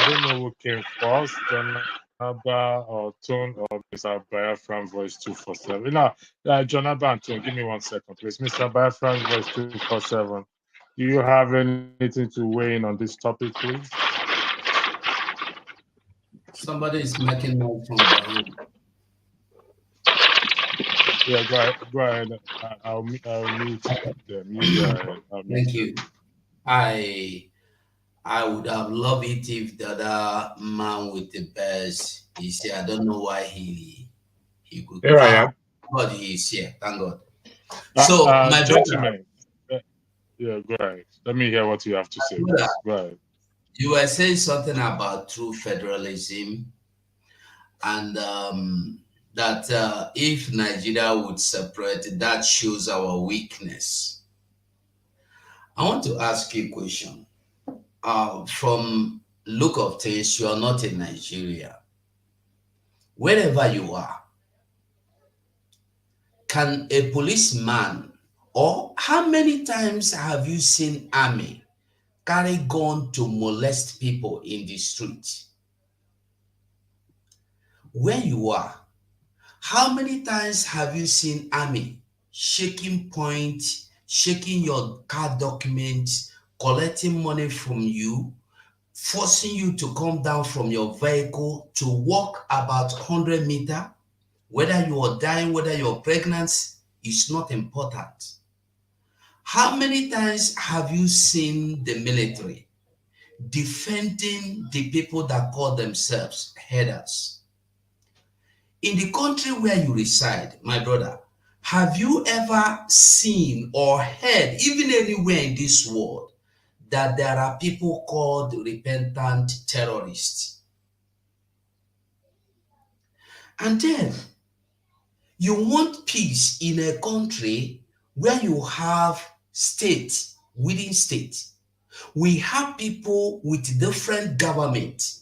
don't know who came first, Jonaba or Tone or Mr. Biafran voice 247. No, Jonaba and Tone, give me 1 second, please. Mr. Biafran voice 247. Do you have anything to weigh in on this topic, please? Somebody is making noise from behind. Yeah, go ahead. I'll mute them. Thank you. I would have loved it if the other man with the best is here. I don't know why he could. Here I am. God, he is here. Thank God. So, my gentlemen, yeah, go ahead. Let me hear what you have to say. Please. Go ahead. You were saying something about true federalism, and that if Nigeria would separate, that shows our weakness. I want to ask you a question. From look of things, you are not in Nigeria. Wherever you are, can a policeman, or how many times have you seen army carry gun to molest people in the street? Where you are, how many times have you seen army shaking point, shaking your car documents, collecting money from you, forcing you to come down from your vehicle to walk about 100 meters? Whether you are dying, whether you're pregnant, is not important. How many times have you seen the military defending the people that call themselves headers? In the country where you reside, my brother, have you ever seen or heard, even anywhere in this world, that there are people called repentant terrorists? And then you want peace in a country where you have state within state. We have people with different government,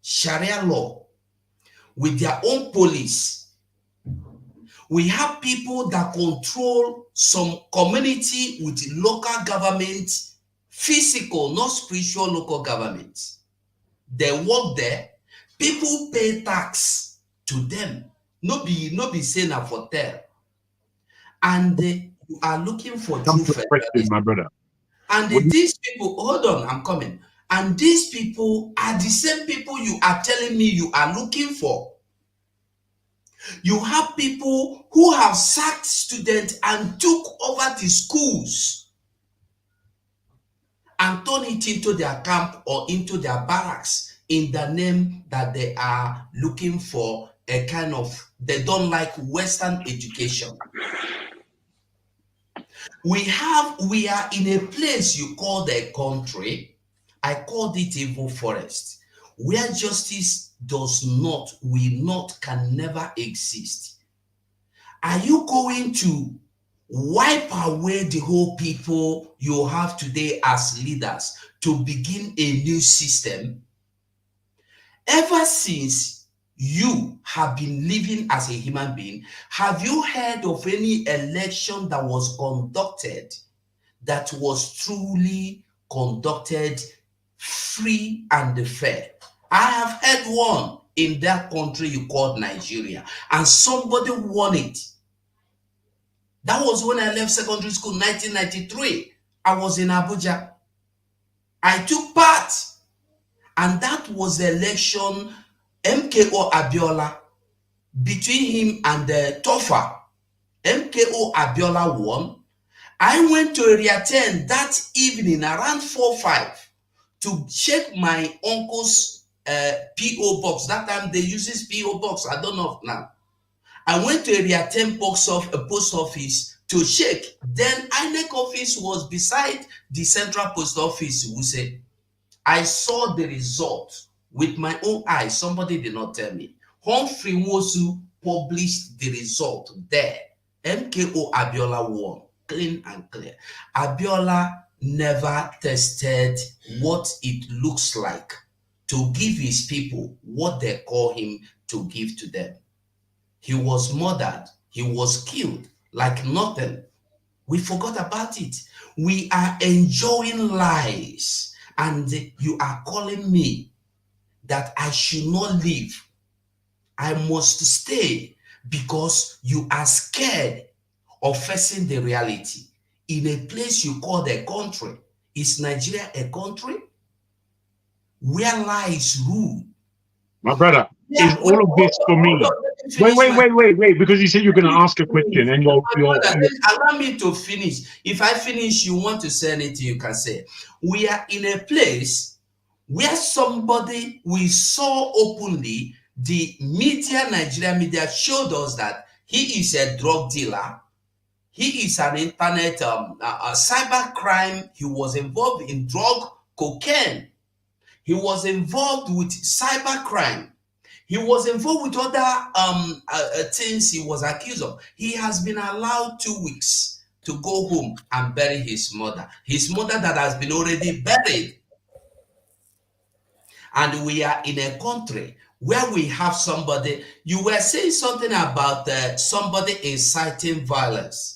Sharia law, with their own police. We have people that control some community with local government, physical, not spiritual local government. They work there. People pay tax to them. No be saying a for tell. And you are looking for true federalism, my brother. And these people, hold on, I'm coming. And these people are the same people you are telling me you are looking for. You have people who have sacked students and took over the schools and turned it into their camp or into their barracks in the name that they are looking for a kind of, they don't like Western education. We are in a place you call the country. I called it evil forest, where justice can never exist. Are you going to wipe away the whole people you have today as leaders to begin a new system? Ever since you have been living as a human being, have you heard of any election that was conducted that was truly conducted free and fair? I have heard one in that country you called Nigeria, and somebody won it. That was when I left secondary school, 1993. I was in Abuja. I took part, and that was the election MKO Abiola, between him and Tofa. MKO Abiola won. I went to Area 10 that evening around 4-5 to check my uncle's P.O. box. That time they use this P.O. box. I don't know now. I went to Area 10 post office to check. Then INEC office was beside the central post office. We say, I saw the result with my own eyes. Somebody did not tell me. Humphrey Wosu published the result there. MKO Abiola won, clean and clear. Abiola never tested what it looks like to give his people what they call him to give to them. He was murdered. He was killed like nothing. We forgot about it. We are enjoying lies, and you are calling me that I should not leave. I must stay because you are scared of facing the reality. In a place you call the country, is Nigeria a country where lies rule? My brother, is all of this for me? Wait, because you said you're going to ask a question and you're allow me to finish. If I finish, you want to say anything, you can say. We are in a place where somebody we saw openly, the media, Nigerian media showed us that he is a drug dealer. He is an internet cyber crime. He was involved in drug, cocaine. He was involved with cyber crime. He was involved with other things he was accused of. He has been allowed 2 weeks to go home and bury his mother. His mother that has been already buried. And we are in a country where we have somebody, you were saying something about somebody inciting violence.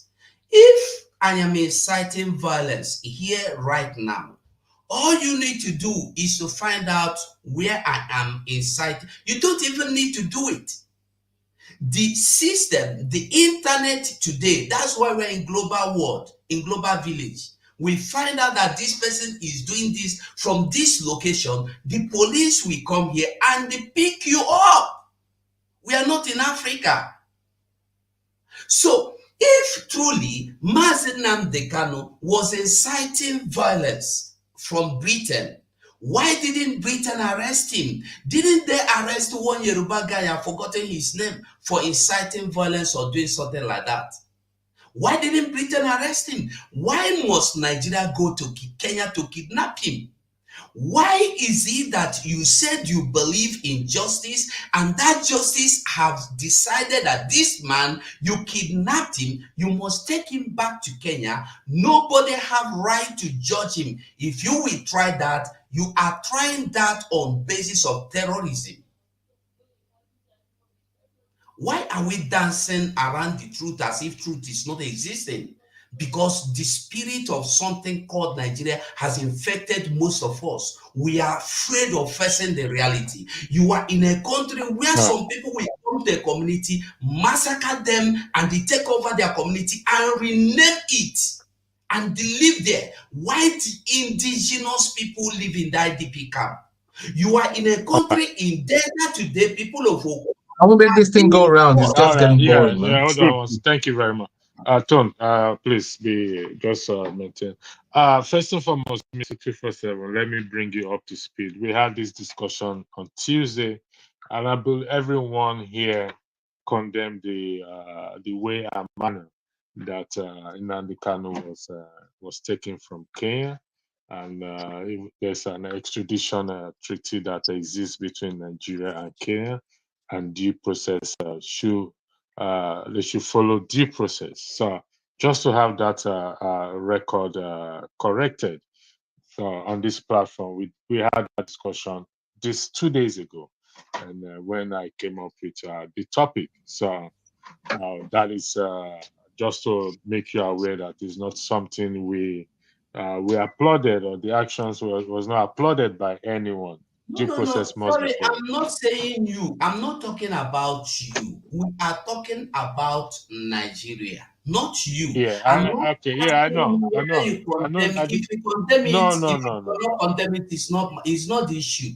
If I am inciting violence here right now, all you need to do is to find out where I am inciting. You don't even need to do it. The system, the internet today, that's why we're in global world, in global village. We find out that this person is doing this from this location. The police will come here and they pick you up. We are not in Africa. So if truly Nnamdi Kanu was inciting violence from Britain, why didn't Britain arrest him? Didn't they arrest one Yoruba guy, I've forgotten his name, for inciting violence or doing something like that? Why didn't Britain arrest him? Why must Nigeria go to Kenya to kidnap him? Why is it that you said you believe in justice and that justice have decided that this man, you kidnapped him, you must take him back to Kenya? Nobody have right to judge him. If you will try that, you are trying that on basis of terrorism. Why are we dancing around the truth as if truth is not existing? Because the spirit of something called Nigeria has infected most of us. We are afraid of facing the reality. You are in a country where some people will come to a community, massacre them, and they take over their community and rename it. And they live there. White indigenous people live in the IDP camp. You are in a country in Delta today, people of I will make this thing go around. It's just getting boring, man. Yeah, hold on. Thank you very much. Tone, please be just maintain. First and foremost, Mr. 247, let me bring you up to speed. We had this discussion on Tuesday, and I believe everyone here condemned the way and manner that Nnamdi Kanu was taken from Kenya, and there's an extradition treaty that exists between Nigeria and Kenya, and due process they should follow due process. So just to have that record corrected. So on this platform, we had that discussion this 2 days ago, and when I came up with the topic. So that is just to make you aware that it's not something we applauded, or the actions was not applauded by anyone. Due process must be sorry, followed. I'm not saying you. I'm not talking about you. We are talking about Nigeria, not you. Yeah, I know. If you condemn it, No. if you cannot condemn it, it's not the issue.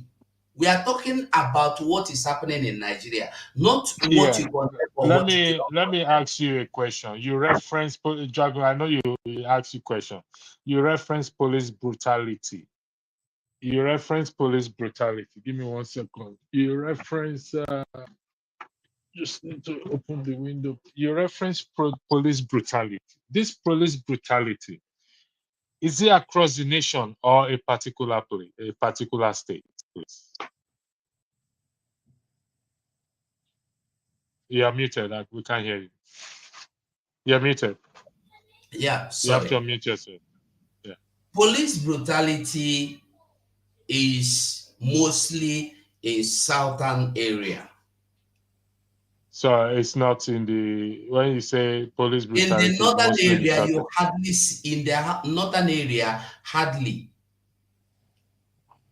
We are talking about what is happening in Nigeria, not what you condemn or let what you do not. let me ask you a question. You reference Dragon. I know you ask you a question. You reference police brutality. You reference police brutality. Give me 1 second. You reference. Just need to open the window. You reference police brutality. This police brutality, is it across the nation or a particular place, a particular state? Please. You are muted. We can't hear you. You're muted. Yeah, You have sorry. to unmute yourself. Yeah. Police brutality is mostly in southern area. So it's not in the, when you say police brutality, in the northern area, in you hardly in the northern area hardly.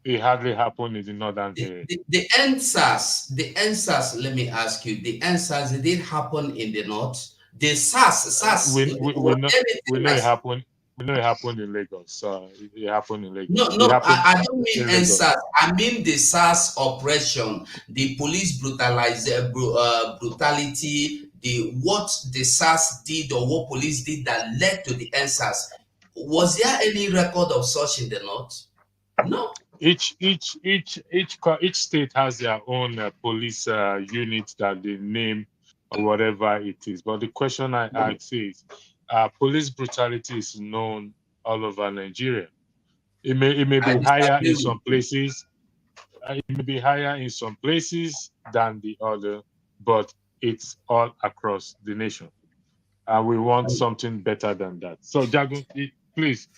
It hardly happened in the northern area. The answers, let me ask you, the answers did happen in the north. The SARS. We know it happened. We know it happened in Lagos. So it happened in Lagos. No, I don't mean answers. I mean the SARS operation, the police brutality, what the SARS did or what police did that led to the answers. Was there any record of such in the north? No. Each state has their own police unit that they name or whatever it is. But the question I ask is, police brutality is known all over Nigeria. It may be I higher disagree in with some you. places. It may be higher in some places than the other, but it's all across the nation, and we want something better than that. So, Jagun, please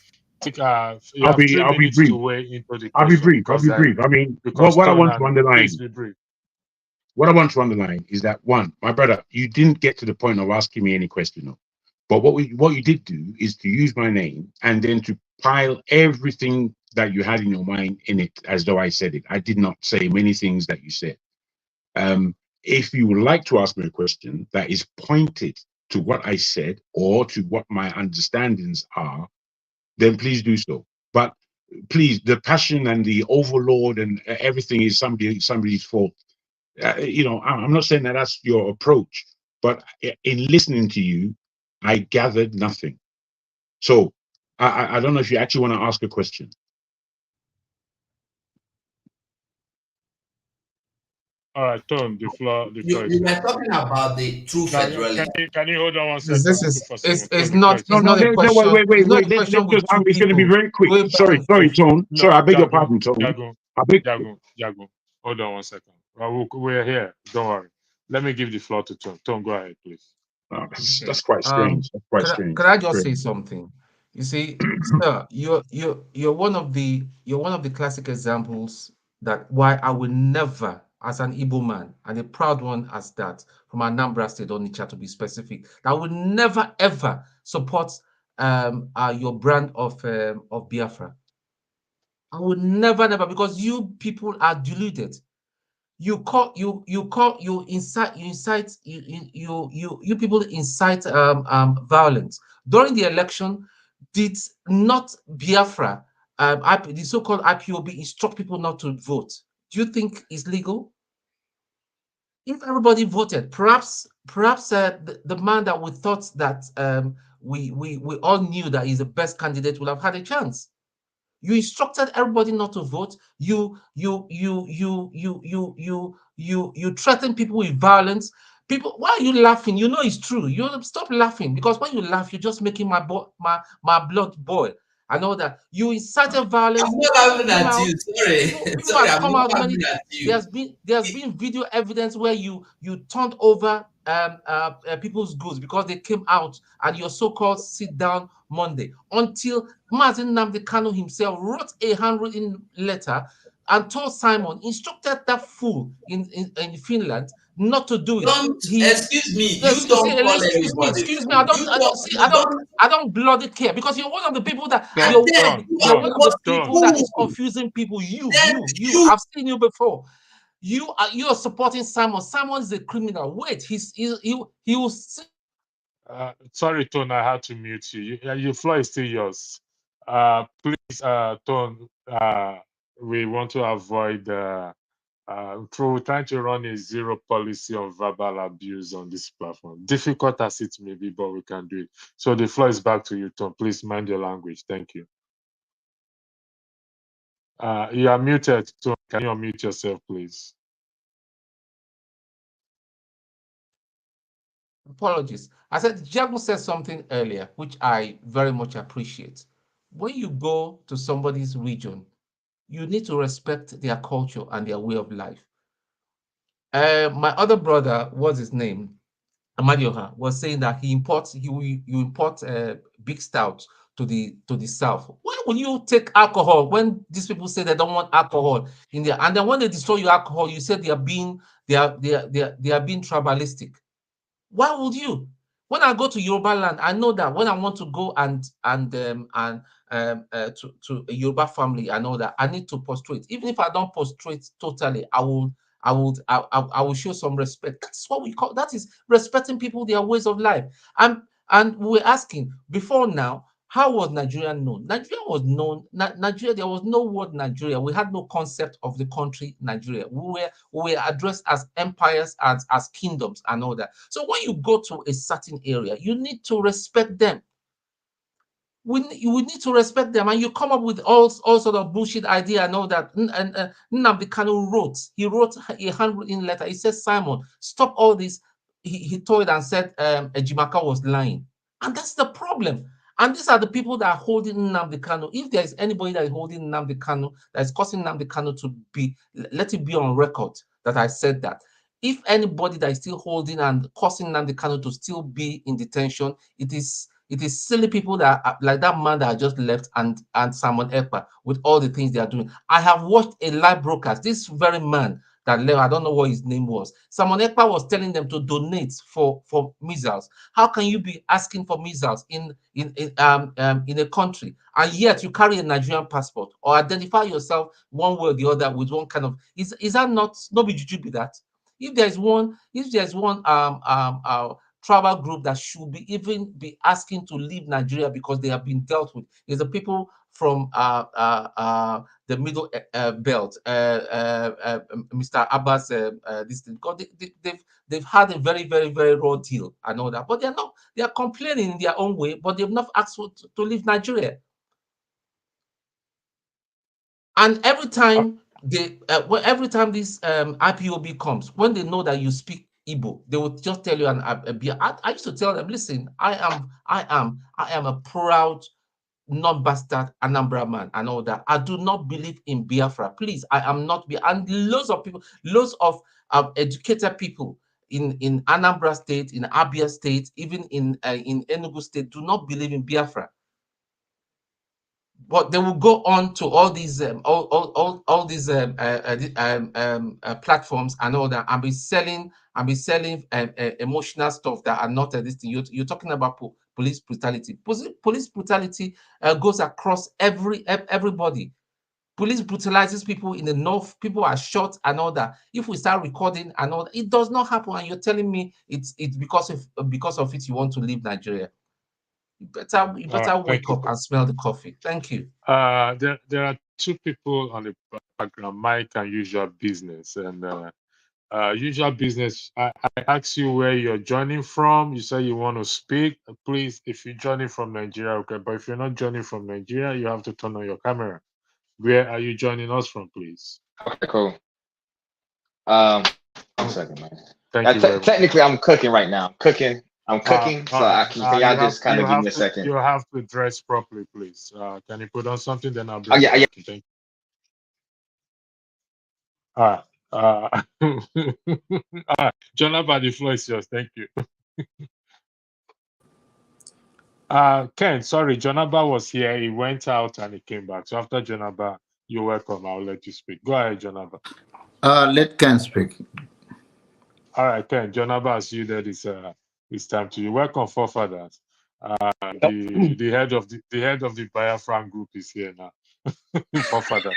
take. You have 3 I'll be minutes to brief. weigh into the I'll be question brief. I'll because be brief. I mean, because what I Tone want to and please underline, be brief. what I want to underline is that one, my brother, you didn't get to the point of asking me any question. No. But what you did do is to use my name and then to pile everything that you had in your mind in it as though I said it. I did not say many things that you said. If you would like to ask me a question that is pointed to what I said or to what my understandings are, then please do so. But please, the passion and the overload and everything is somebody's fault. I'm not saying that that's your approach, but in listening to you, I gathered nothing. So I don't know if you actually want to ask a question. All right, Tone, the floor is You yours. were talking about the true federalism. Can you hold on 1 second? This Good is for someone. it's Tone, the floor not is it's yours. not a question. It's not a Let's question with just. two It's going to be people very quick. going back Sorry, and forth. Tone. No, Sorry, I beg your Jagun, pardon, Tone. Jagun. Hold on 1 second. We're here. Don't worry. Let me give the floor to Tone. Tone, go ahead, please. Okay. That's quite strange. That's quite strange. Can I just say something? You see, sir, you're one of the classic examples that why I will never, as an Igbo man and a proud one as that from Anambra State, Onitsha to be specific, I will never ever support your brand of Biafra. I will never because you people are deluded. You people incite violence during the election. Did not Biafra, the so-called IPOB, instruct people not to vote? Do you think it's legal? If everybody voted, perhaps the man that we thought that we all knew that is the best candidate would have had a chance. You instructed everybody not to vote. You threaten people with violence. People, why are you laughing? You know it's true. You stop laughing, because when you laugh, you're just making my blood boil. I know that you incited violence. I'm not laughing at you. Sorry, People sorry, have I'm come not out many. laughing at you. There's been video evidence where you turned over people's goods because they came out and your so-called sit down Monday, until Martin Nnamdi Kanu himself wrote a handwritten letter and told Simon, instructed that fool in Finland not to do it. Excuse me. You don't call anybody. Excuse me. I don't bloody care, because you're one of the people that you're one of the people that is confusing people. You. I've seen you before. You are supporting Simon. Simon is a criminal. Wait, he will. Sorry, Tone, I had to mute you. Your floor is still yours. Please, Tone, we want to avoid through trying to run a zero policy of verbal abuse on this platform. Difficult as it may be, but we can do it. So the floor is back to you, Tone. Please mind your language. Thank you. You are muted, Tone. Can you unmute yourself, please? Apologies. I said Jago said something earlier, which I very much appreciate. When you go to somebody's region, you need to respect their culture and their way of life. My other brother, what's his name? Amadioha, was saying that you import big stout to the south. Why would you take alcohol when these people say they don't want alcohol in there, and then when they destroy your alcohol, you say they are being tribalistic? Why would you? When I go to Yoruba land, I know that when I want to go to a Yoruba family, I know that I need to prostrate. Even if I don't prostrate totally, I will show some respect. That's what we call, that is respecting people, their ways of life. And we're asking before now, how was Nigeria known? Nigeria was known. Nigeria, there was no word Nigeria. We had no concept of the country Nigeria. We were addressed as empires, as kingdoms, and all that. So when you go to a certain area, you need to respect them. We need to respect them, and you come up with all sort of bullshit idea and all that. And Nnamdi Kanu wrote a handwritten letter. He says, Simon, stop all this. He told and said Ejimaka was lying. And that's the problem. And these are the people that are holding Nnamdi Kanu. If there is anybody that is holding Nnamdi Kanu, that is causing Nnamdi Kanu to be, let it be on record that I said that. If anybody that is still holding and causing Nnamdi Kanu to still be in detention, it is silly people that are, like that man that I just left and Simon Ekpa with all the things they are doing. I have watched a live broadcast. This very man that left, I don't know what his name was. Simon Ekpa was telling them to donate for missiles. How can you be asking for missiles in a country, and yet you carry a Nigerian passport or identify yourself one way or the other with one kind of, is that not be juju be that? If there's one tribal group that should be asking to leave Nigeria because they have been dealt with, is the people from the middle belt, Mr. Abbas, this thing, because they've had a very, very, very raw deal and all that, but they are complaining in their own way, but they've not asked to leave Nigeria. And every time every time this IPOB comes, when they know that you speak Igbo, they will just tell you I used to tell them, listen, I am a proud non-bastard Anambra man and all that. I do not believe in Biafra. Please, I am not. And loads of people, loads of educated people in Anambra State, in Abia State, even in Enugu State, do not believe in Biafra. But they will go on to all these all these platforms and all that, and be selling emotional stuff that are not this thing. You're talking about police brutality. Police brutality goes across everybody. Police brutalizes people in the north. People are shot and all that. If we start recording and all that, it does not happen. And you're telling me it's because of it you want to leave Nigeria. You better wake up and smell the coffee. Thank you. There are two people on the background, Mike and Usual Business. And Usual Business, I asked you where you're joining from. You say you want to speak. Please, if you're joining from Nigeria, okay. But if you're not joining from Nigeria, you have to turn on your camera. Where are you joining us from, please? Okay, cool. 1 second, man. Thank you very much. Technically, I'm cooking right now. I'm cooking, so can y'all just kind of give me a second? You have to dress properly, please. Can you put on something? Then I'll bring yeah. Thank you. All right. All right. Jonathan, the floor is yours. Thank you. Ken, sorry, Jonathan was here. He went out and he came back. So after Jonathan, you're welcome. I'll let you speak. Go ahead, Jonathan. Let Ken speak. All right, Ken. Jonathan, I see that it's time to you. Welcome, forefathers. The head of the Biafran group is here now. Forefather.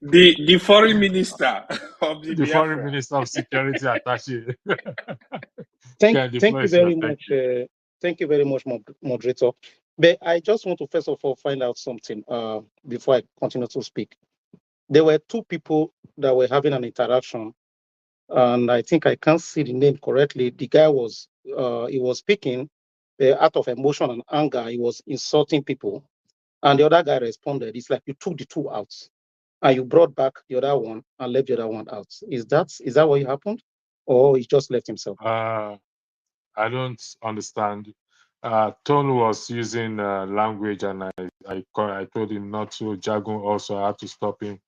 the foreign minister of the foreign minister of security attaché. Thank you very much. Thank you very much, moderator. But I just want to first of all find out something before I continue to speak. There were two people that were having an interaction, and I think I can't see the name correctly. The guy was he was speaking out of emotion and anger. He was insulting people, and the other guy responded. It's like you took the two out, and you brought back the other one and left the other one out. Is that what happened, or he just left himself? I don't understand. Tone was using language, and I told him not to jargon. Also, I had to stop him.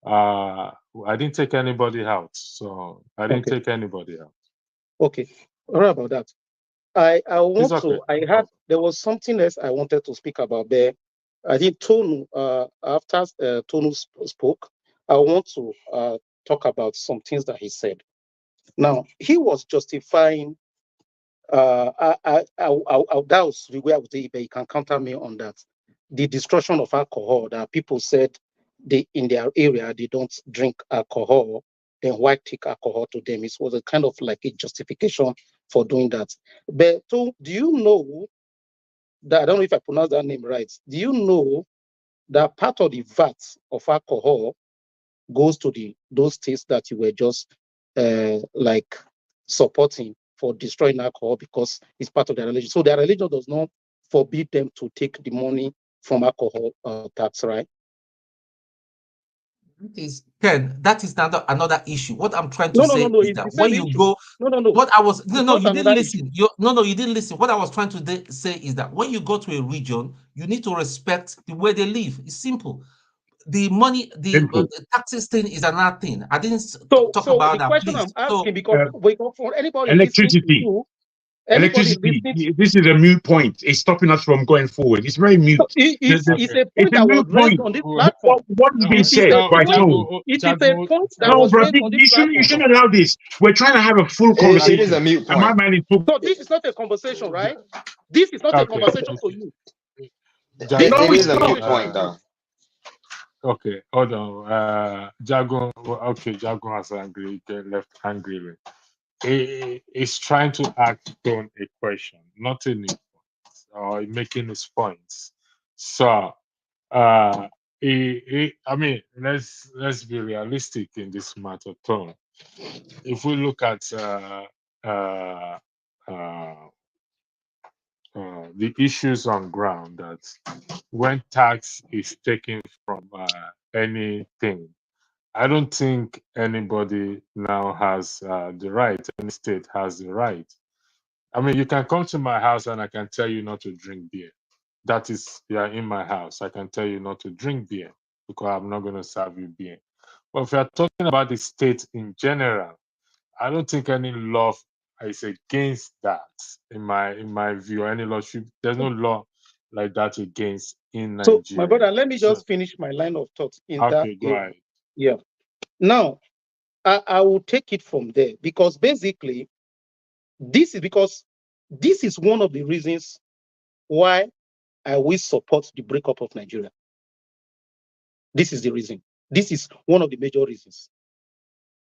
I didn't take anybody out, so I didn't take anybody out. Okay, all right about that. I want to. I had there was something else I wanted to speak about there. I think Tonu, after Tonu spoke, I want to talk about some things that he said. Now he was justifying. That was the way I would say, but you can counter me on that. The destruction of alcohol, that people said in their area they don't drink alcohol, then why take alcohol to them? It was a kind of like a justification for doing that. But do you know that, I don't know if I pronounce that name right, do you know that part of the VAT of alcohol goes to those states that you were just like supporting for destroying alcohol because it's part of their religion? So their religion does not forbid them to take the money from alcohol tax, right? Ken, that is another issue. What I'm trying to say is that when you issue. go, what I was you didn't listen. Issue. You didn't listen. What I was trying to say is that when you go to a region, you need to respect the way they live. It's simple. The money, the taxes thing is another thing. I didn't talk about the that. question Please. I'm asking, because for anybody electricity. This is a moot point. It's stopping us from going forward. It's very moot. It's a point that was raised on this platform. What is being said by tone? It is a point that No, was bro, raised on this platform. you shouldn't allow this. We're trying to have a full conversation. It is a mute point. And my mind is so this is not a conversation, right? This is not a conversation for you. It is a mute point, though. Okay, hold on. Jago, Jago has left angrily. He's trying to act on a question, not any point, or making his points. So, I mean, let's be realistic in this matter, Tone. If we look at the issues on ground, that when tax is taken from anything, I don't think anybody now has the right, any state has the right. I mean, you can come to my house and I can tell you not to drink beer. That is, you are in my house. I can tell you not to drink beer because I'm not going to serve you beer. But if you're talking about the state in general, I don't think any law is against that. In my view, any law there's no law like that against in Nigeria. So, my brother, let me just finish my line of thought in that. Okay, go ahead. Yeah. Now, I will take it from there, because basically, this is one of the reasons why I will support the breakup of Nigeria. This is the reason. This is one of the major reasons.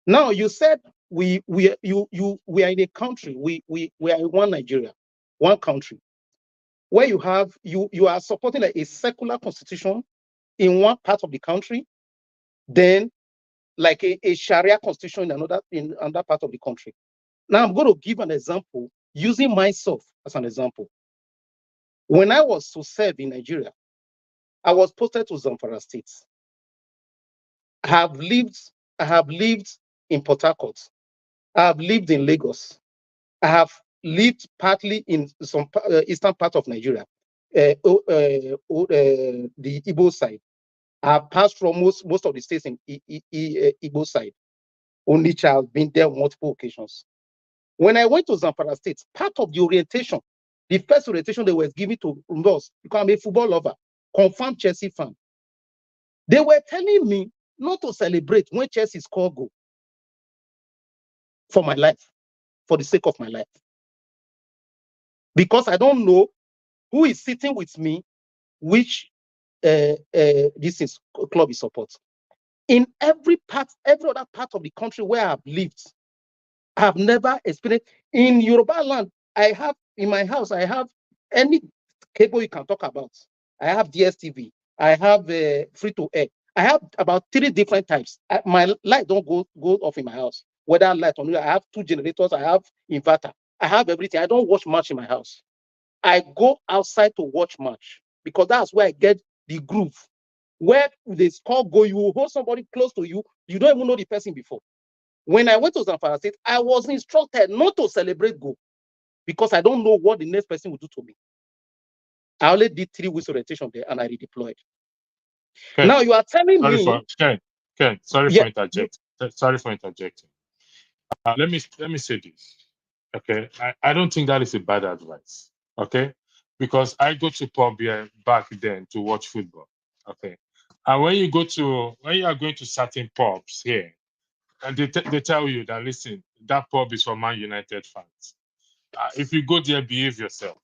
Now, you said we are in a country, we are in one Nigeria, one country, where you are supporting like a secular constitution in one part of the country, then like a Sharia constitution in another part of the country. Now I'm going to give an example using myself as an example. When I was to serve in Nigeria, I was posted to Zamfara State. I have lived in Port Harcourt. I have lived in Lagos. I have lived partly in some eastern part of Nigeria, the Igbo side. I have passed from most of the states in Igbo side. Onitsha has been there on multiple occasions. When I went to Zamfara State, part of the orientation, the first orientation they were giving to us, because I'm a football lover, confirmed Chelsea fan. They were telling me not to celebrate when Chelsea score goal for my life, for the sake of my life. Because I don't know who is sitting with me, which this is club is support. In every other part of the country where I've lived, I have never experienced. In Yoruba land, I have in my house, I have any cable you can talk about. I have DSTV, I have free to air. I have about 3 different types. My light don't go off in my house. Whether light or not, I have 2 generators, I have inverter, I have everything. I don't watch match in my house. I go outside to watch match because that's where I get the groove. Where they score goal, you will hold somebody close to you. You don't even know the person before. When I went to Zamfara State, I was instructed not to celebrate goal because I don't know what the next person will do to me. I only did 3 weeks orientation there and I redeployed. Ken, now you are telling me. Ken, sorry for interjecting. Sorry for interjecting. Let me say this. Okay, I don't think that is a bad advice. Okay, because I go to pub here back then to watch football. Okay, and when you are going to certain pubs here, and they tell you that, listen, that pub is for Man United fans. If you go there, behave yourself.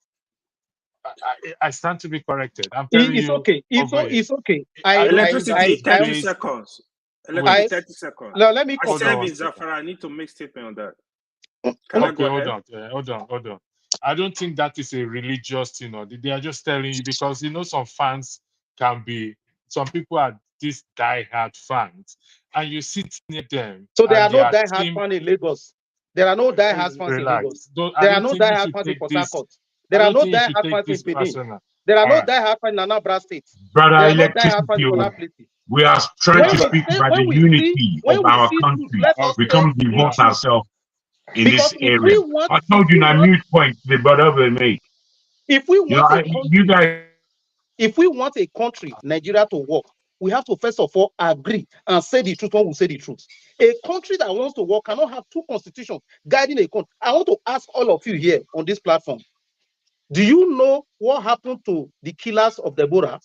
I stand to be corrected. I'm telling you. Okay. It's okay. Electricity, 30 seconds. Electricity, 30 seconds. Now, let me I said in Zafara, I need to make statement on that. Can I go ahead? Hold on. I don't think that is a religious, they are just telling you because, some fans some people are these die-hard fans, and you sit near them. So there are no die-hard fans in Lagos. There are no die-hard fans in Lagos. There are no die-hard fans in Port Harcourt. There are no die-hard fans in Benin. There are no die-hard fans in Anambra State. There are no die-hard fans in Konapiti. We are trying to speak about the unity of our country. We can't divorce ourselves in this area. I told you now, mute point the brother will make. If we want a country, you guys, if we want a country, Nigeria, to work, we have to first of all agree and say the truth when we say the truth. A country that wants to work cannot have two constitutions guiding a country. I want to ask all of you here on this platform, do you know what happened to the killers of Deborah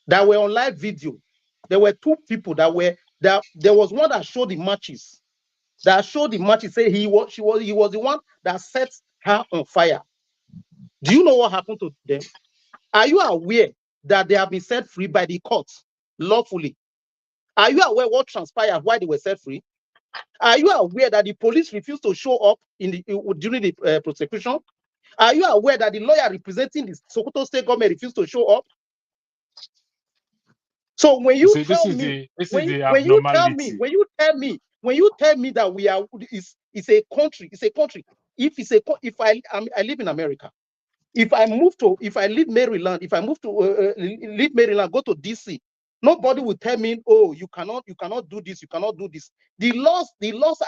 that were on live video? There were two people that were there. There was one that showed the matches. That showed the matches. Say he was the one that set her on fire. Do you know what happened to them? Are you aware that they have been set free by the courts lawfully? Are you aware what transpired why they were set free? Are you aware that the police refused to show up during the prosecution? Are you aware that the lawyer representing the Sokoto State government refused to show up? So when you tell me that we are, it's a country. If I live in America, if I leave Maryland, leave Maryland, go to DC, nobody will tell me, oh, you cannot do this, you cannot do this. The laws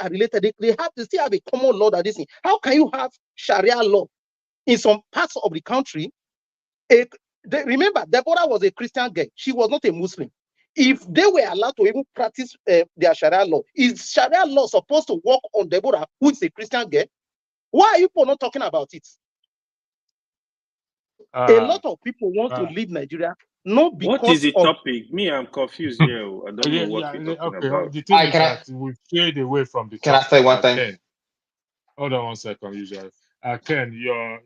are related. They still have a common law that this thing. How can you have Sharia law in some parts of the country? Remember, Deborah was a Christian girl. She was not a Muslim. If they were allowed to even practice their Sharia law, is Sharia law supposed to work on Deborah, who is a Christian girl? Why are you not talking about it? A lot of people want to leave Nigeria, not because what is the topic? Me, I'm confused here. I don't know what we're talking about. The thing is that we strayed away from the topic. Can I say one thing? Ken, hold on 1 second, usually. Ken, your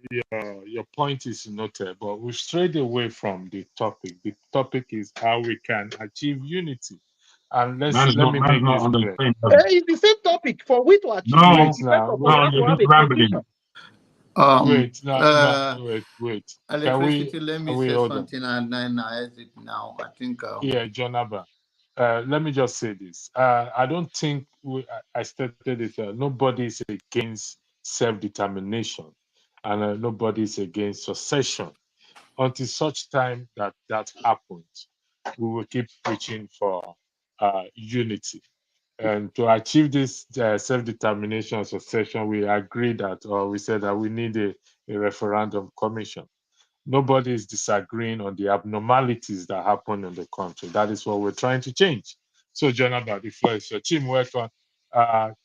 point is noted, but we've strayed away from the topic. The topic is how we can achieve unity. And let me make this clear. It's the same topic for we to achieve unity. You're just rambling. Wait. Electricity, let me say something and then I exit now. I think. Yeah, John Abba. Let me just say this. I don't think I stated it. Nobody is against self-determination, and nobody is against secession. Until such time that happens, we will keep preaching for unity. And to achieve this self-determination secession, we agreed that, or we said that we need a referendum commission. Nobody is disagreeing on the abnormalities that happen in the country. That is what we're trying to change. So, Jonathan, the floor is your team. Welcome.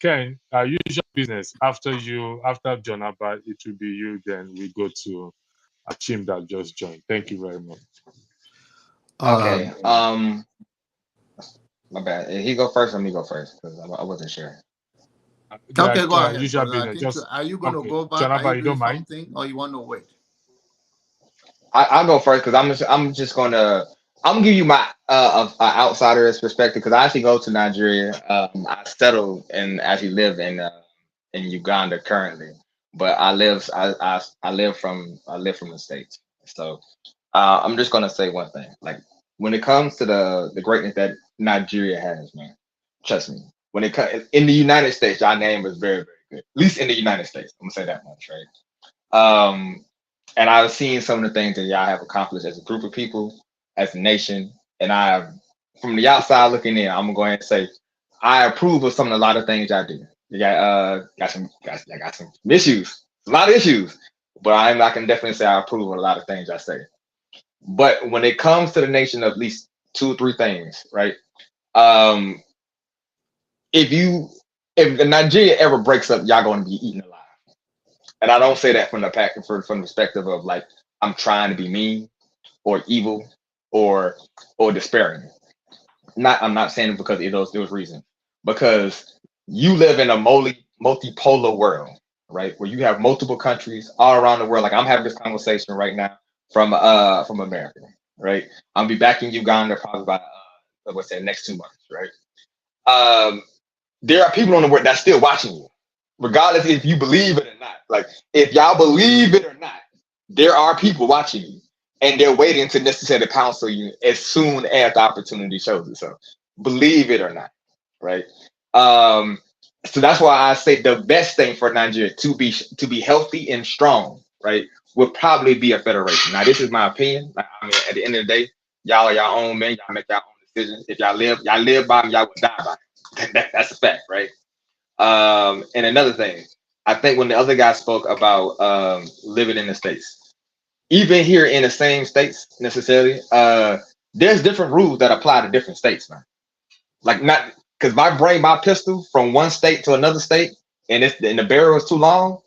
Ken, usual business. After Jonathan, it will be you. Then we go to a team that just joined. Thank you very much. Okay. My bad. He go first or me go first? Because I wasn't sure. Okay, go ahead. Usual business. Are you going to go back? Jonathan, are you you doing don't mind? something, or you want to wait? I'll go first because I'm gonna give you my outsider's perspective because I actually go to Nigeria. I settled and actually live in Uganda currently, but I live from the States. So I'm just gonna say one thing. Like when it comes to the greatness that Nigeria has, man, trust me. When it comes in the United States, our name is very, very good. At least in the United States, I'm gonna say that much, right? And I've seen some of the things that y'all have accomplished as a group of people, as a nation. And from the outside looking in, I'm gonna go ahead and say I approve of a lot of things y'all do. You got some issues, a lot of issues, but I can definitely say I approve of a lot of things I say. But when it comes to the nation of at least 2 or 3 things, right? If Nigeria ever breaks up, y'all gonna be eaten alive. And I don't say that from the perspective of like I'm trying to be mean or evil or despairing. I'm not saying it because of those reasons. Because you live in a multipolar world, right? Where you have multiple countries all around the world. Like I'm having this conversation right now from America, right? I'll be back in Uganda probably about next 2 months, right? There are people on the world that's still watching you, regardless if you believe it or not. Like if y'all believe it or not, there are people watching you, and they're waiting to necessarily pounce on you as soon as the opportunity shows itself. Believe it or not, right? So that's why I say the best thing for Nigeria to be healthy and strong, right, would probably be a federation. Now, this is my opinion. Like, I mean, at the end of the day, y'all are your own men. Y'all make your own decisions. If y'all live by them, y'all will die by them. That's a fact, right? And another thing, I think when the other guy spoke about living in the States, even here in the same states necessarily, there's different rules that apply to different states, man. Like, not because if I bring my pistol from one state to another state and the barrel is too long,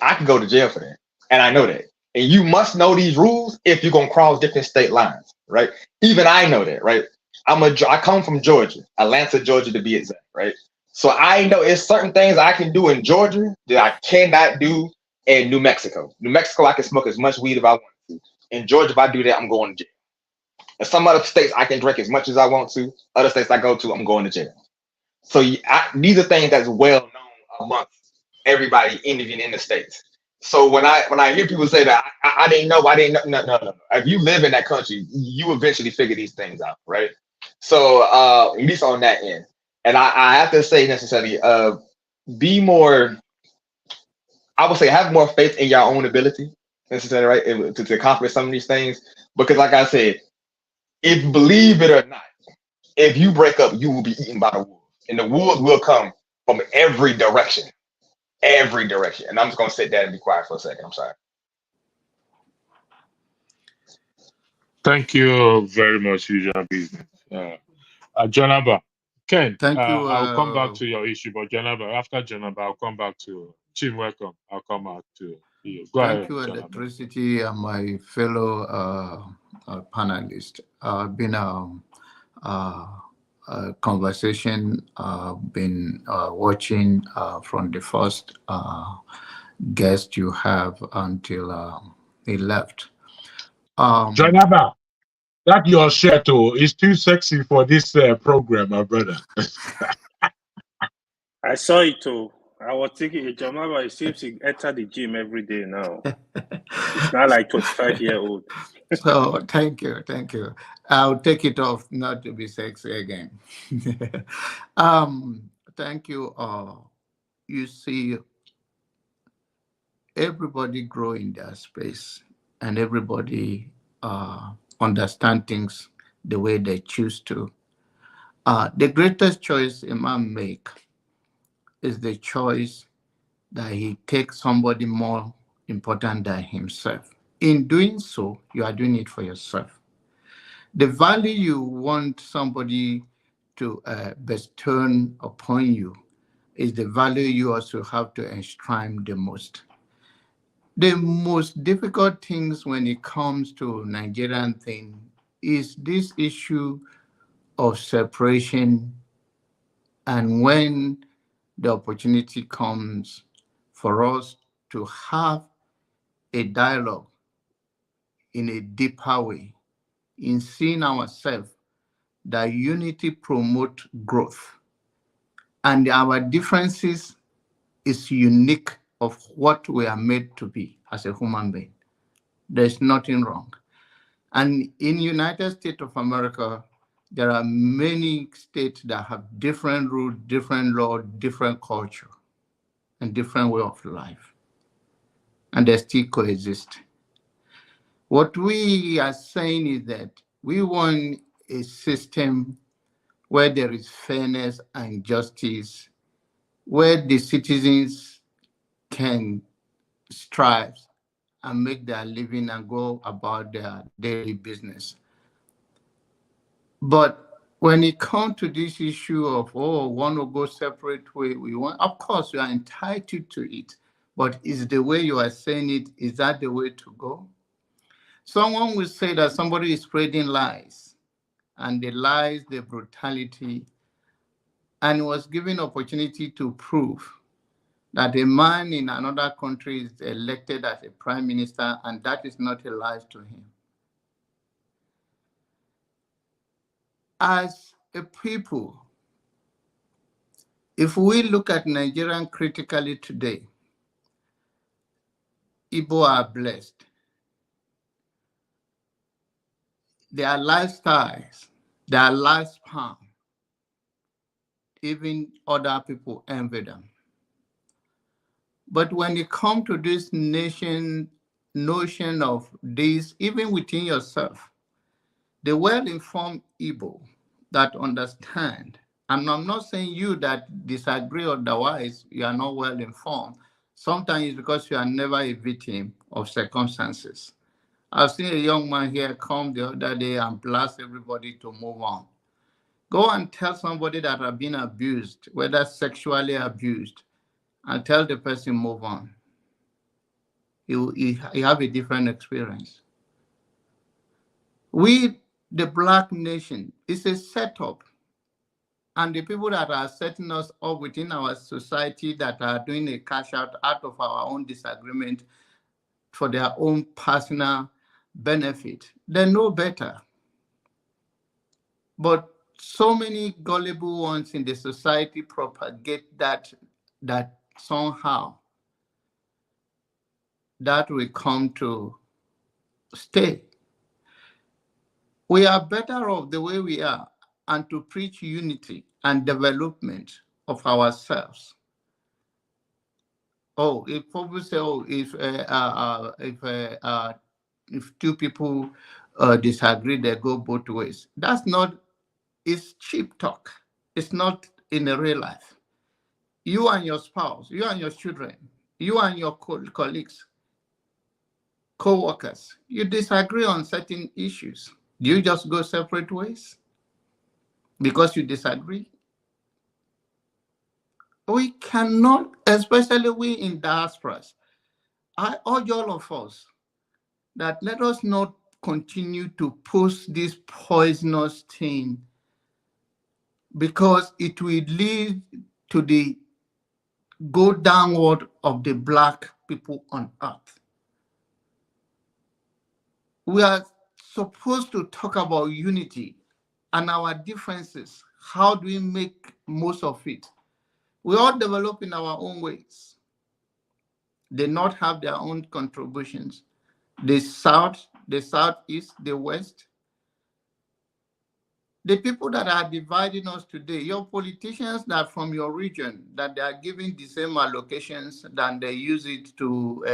I could go to jail for that. And I know that. And you must know these rules if you're gonna cross different state lines, right? Even I know that, right? I come from Georgia, Atlanta, Georgia to be exact, right? So I know it's certain things I can do in Georgia that I cannot do in New Mexico. New Mexico, I can smoke as much weed if I want to. In Georgia, if I do that, I'm going to jail. In some other states, I can drink as much as I want to. Other states I go to, I'm going to jail. So these are things that's well known amongst everybody even in the States. So when I hear people say that I didn't know, no. If you live in that country, you eventually figure these things out, right? So at least on that end. And I have to say necessarily, be more, I would say have more faith in your own ability, necessarily, right? To accomplish some of these things. Because like I said, if believe it or not, if you break up, you will be eaten by the wolves. And the wolves will come from every direction. Every direction. And I'm just gonna sit there and be quiet for a second. I'm sorry. Thank you very much, Usual Business. Janaba, Ken, Thank you. I'll come back to your issue, but Janaba, after Janaba, I'll come back to Chin. Welcome. I'll come back to you. Go ahead. Thank you, Janaba. Electricity, and my fellow panelists. Been a conversation been watching from the first guest you have until he left. Janaba, that your shirt is too sexy for this program, my brother. I saw it too. I was thinking, Jamaba, it seems to enter the gym every day now. It's not like 25-year-old. So thank you. I'll take it off not to be sexy again. Thank you. You see, everybody grow in their space, and everybody understand things the way they choose to. The greatest choice a man make is the choice that he takes somebody more important than himself. In doing so, you are doing it for yourself. The value you want somebody to bestow upon you is the value you also have to enshrine the most. The most difficult things when it comes to Nigerian thing is this issue of separation, and when the opportunity comes for us to have a dialogue in a deeper way, in seeing ourselves that unity promote growth, and our differences is unique of what we are made to be as a human being. There's nothing wrong. And in United States of America, there are many states that have different rules, different law, different culture, and different way of life. And they still coexist. What we are saying is that we want a system where there is fairness and justice, where the citizens can strive and make their living and go about their daily business. But when it comes to this issue of, want to go separate way, we want, of course, you are entitled to it, but is the way you are saying it, is that the way to go? Someone will say that somebody is spreading lies, and the lies, the brutality, and was given opportunity to prove that a man in another country is elected as a prime minister, and that is not a lie to him. As a people, if we look at Nigerian critically today, Igbo are blessed. Their lifestyles, their lifespan, even other people envy them. But when it comes to this notion of this, even within yourself, the well-informed Igbo that understand, and I'm not saying you that disagree otherwise, you are not well informed. Sometimes it's because you are never a victim of circumstances. I've seen a young man here come the other day and blast everybody to move on. Go and tell somebody that have been abused, whether sexually abused, and tell the person move on. You have a different experience. We, the Black nation, is a setup. And the people that are setting us up within our society that are doing a cash out of our own disagreement for their own personal benefit, they know better. But so many gullible ones in the society propagate that somehow that will come to stay. We are better off the way we are, and to preach unity and development of ourselves. Oh, if people say, oh, if two people disagree, they go both ways. That's not. It's cheap talk. It's not in a real life. You and your spouse, you and your children, you and your colleagues, co-workers, you disagree on certain issues. Do you just go separate ways because you disagree? We cannot, especially we in diasporas. I urge all of us that let us not continue to push this poisonous thing, because it will lead to the go downward of the Black people on earth. We are supposed to talk about unity and our differences. How do we make most of it? We all develop in our own ways. They not have their own contributions. The South, the Southeast, the West. The people that are dividing us today, your politicians that from your region, that they are giving the same allocations, then they use it to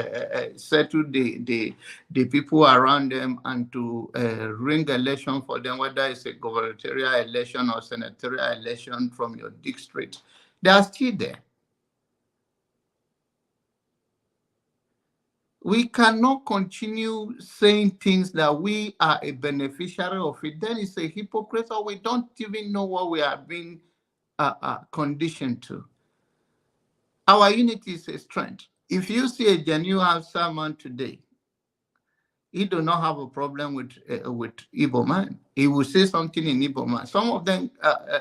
settle the people around them and to ring election for them, whether it's a gubernatorial election or senatorial election from your district. They are still there. We cannot continue saying things that we are a beneficiary of it. Then it's a hypocrite, or we don't even know what we are being conditioned to. Our unity is a strength. If you see a genuine Hausa man today, he do not have a problem with Igbo man. He will say something in Igbo man. Some of them,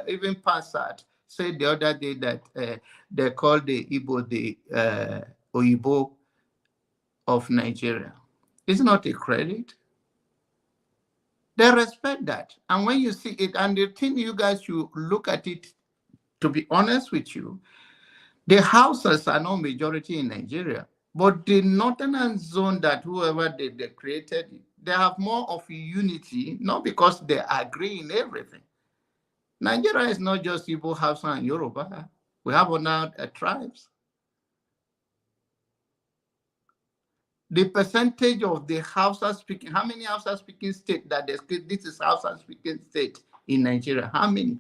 even Passat, said the other day that they call the Igbo the Oyibo of Nigeria. It's not a credit. They respect that. And when you see it, and the thing you guys should look at it, to be honest with you, the houses are not majority in Nigeria, but the northern zone that whoever they created, they have more of a unity, not because they agree in everything. Nigeria is not just Igbo, Hausa, and Yoruba. We have other tribes. The percentage of the Hausa speaking, how many Hausa speaking states that this is Hausa speaking state in Nigeria? How many?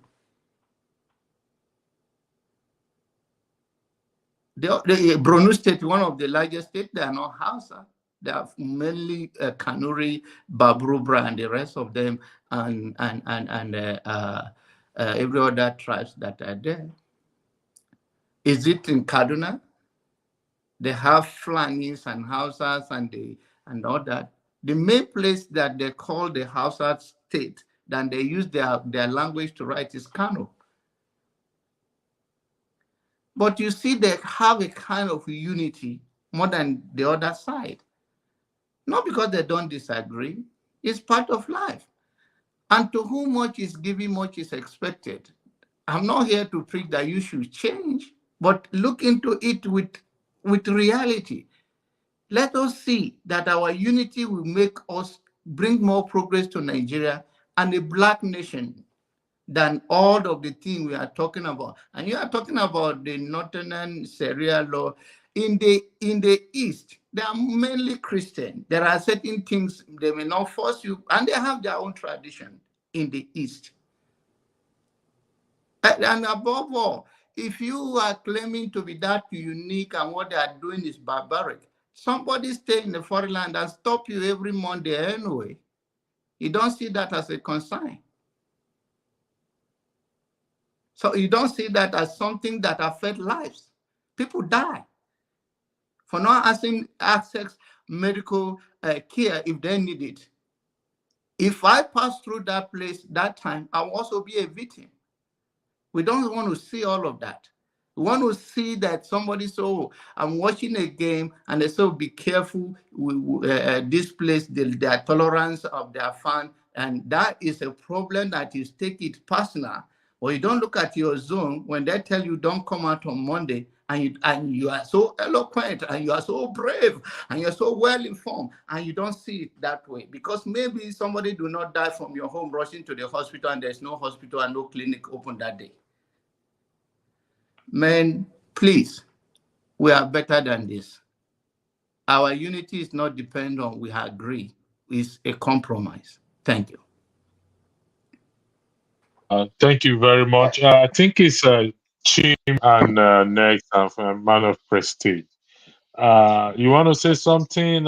The Borno state, one of the largest states, they are not Hausa. They are mainly Kanuri, Babrubra, and the rest of them, and every other tribes that are there. Is it in Kaduna? They have Fulanis and Hausas and all that. The main place that they call the Hausa state, then they use their language to write, is Kanu. But you see, they have a kind of unity more than the other side. Not because they don't disagree, it's part of life. And to whom much is given, much is expected. I'm not here to preach that you should change, but look into it with reality. Let us see that our unity will make us bring more progress to Nigeria and a Black nation than all of the things we are talking about. And you are talking about the Northern Sharia law. In the East, they are mainly Christian. There are certain things they may not force you, and they have their own tradition in the East. And above all, if you are claiming to be that unique and what they are doing is barbaric, somebody stay in the foreign land and stop you every Monday anyway. You don't see that as a concern. So you don't see that as something that affects lives. People die for not access medical care if they need it. If I pass through that place that time, I will also be a victim. We don't want to see all of that. We want to see that somebody so I'm watching a game and they say, be careful with this place, their tolerance of their fan. And that is a problem that is take it personal. Or you don't look at your zone when they tell you don't come out on Monday and you are so eloquent and you are so brave and you're so well informed and you don't see it that way because maybe somebody do not die from your home rushing to the hospital and there's no hospital and no clinic open that day. Man, please, we are better than this. Our unity is not dependent on we agree. It's a compromise. Thank you. Thank you very much. I think it's Chim and next Man of Prestige. You want to say something,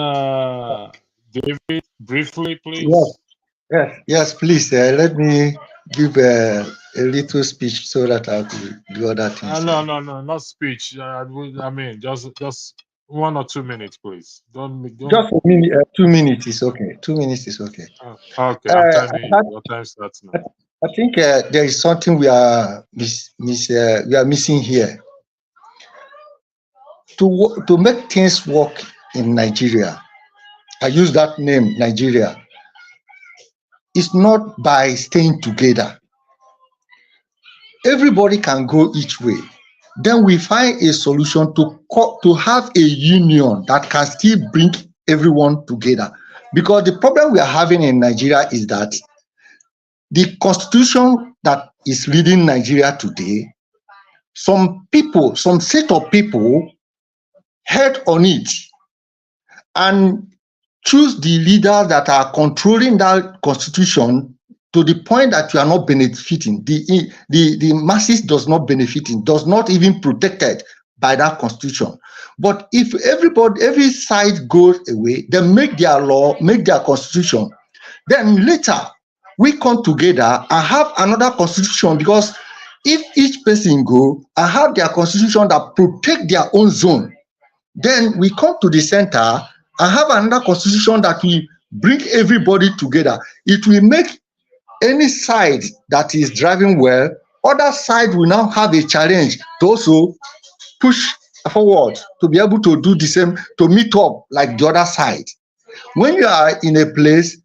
David, briefly, please? Yes, please. Let me give a little speech so that I could do other things. No, not speech. I mean, just 1 or 2 minutes, please. Don't. Just a minute. 2 minutes is okay. 2 minutes is okay. Okay, I'm telling you, your time starts now. I think there is something we are missing here. To make things work in Nigeria, I use that name, Nigeria. It's not by staying together. Everybody can go each way. Then we find a solution to have a union that can still bring everyone together. Because the problem we are having in Nigeria is that the constitution that is leading Nigeria today, some set of people head on it and choose the leaders that are controlling that constitution to the point that you are not benefiting. The masses does not benefiting, does not even protected by that constitution. But if every side goes away, they make their law, make their constitution, then later we come together and have another constitution, because if each person go and have their constitution that protect their own zone, then we come to the center and have another constitution that will bring everybody together. It will make any side that is driving well, other side will now have a challenge to also push forward, to be able to do the same, to meet up like the other side. When you are in a place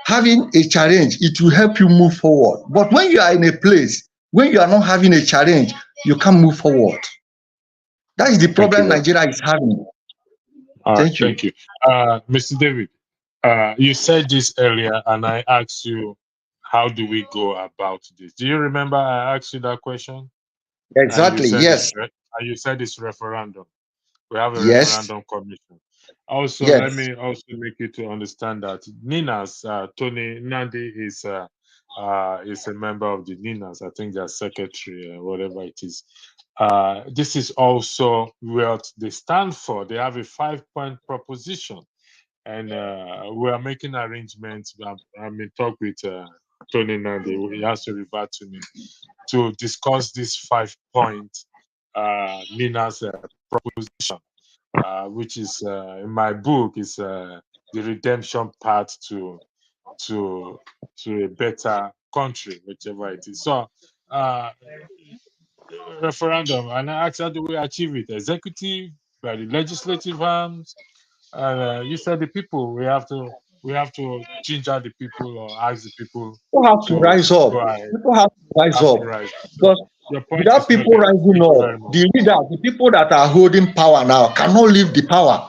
having a challenge, it will help you move forward. But when you are in a place when you are not having a challenge, you can't move forward. That is the problem Nigeria is having. Thank you. Mr. David, you said this earlier, and I asked you, how do we go about this? Do you remember I asked you that question? Exactly, yes. And you said it's referendum. We have a referendum commission. Also, let me also make you to understand that Ninas, Tony Nnamdi is a member of the Ninas. I think they're secretary, whatever it is. This is also what they stand for. They have a 5-point proposition, and we are making arrangements. I'm in talk with Tony Nnamdi. He has to revert to me to discuss this 5-point Nina's proposition, which is in my book is the redemption path to a better country, whichever it is. So referendum, and I asked, how do we achieve it? Executive, by the legislative arms, and you said the people. We have to ginger the people or ask the people. People have to rise up. People have to rise up. Because without people rising up, the leaders, the people that are holding power now, cannot leave the power.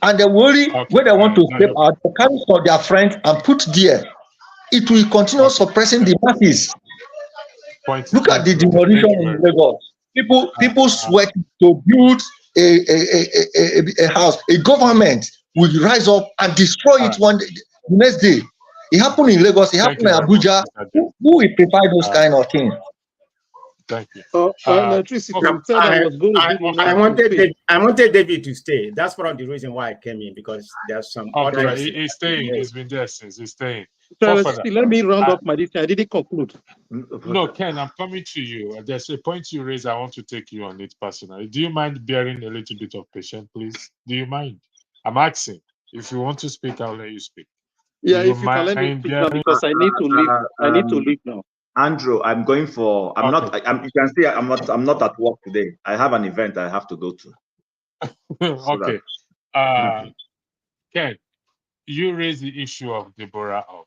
And the worry when they want to step out, they carry some of their friends and put there. It will continue suppressing the masses. Look at the demolition in Lagos. People sweat to build a house. A government will rise up and destroy it the next day. It happened in Lagos. It happened in Abuja. Who will prepare those kind of things? Thank you. Electricity. I wanted David to stay. That's one of the reasons why I came in, because there's some okay, other. He's staying. He's been there since. He's staying. Let me round up my list. I didn't conclude. No, Ken, I'm coming to you. There's a point you raised. I want to take you on it personally. Do you mind bearing a little bit of patience, please? Do you mind? I'm asking. If you want to speak, I'll let you speak. Yeah, if you can let me speak now, because I need to leave. I need to leave now. Andrew, I'm going for. I'm not. You can see I'm not. I'm not at work today. I have an event I have to go to. Okay. Ken, you raised the issue of Deborah, of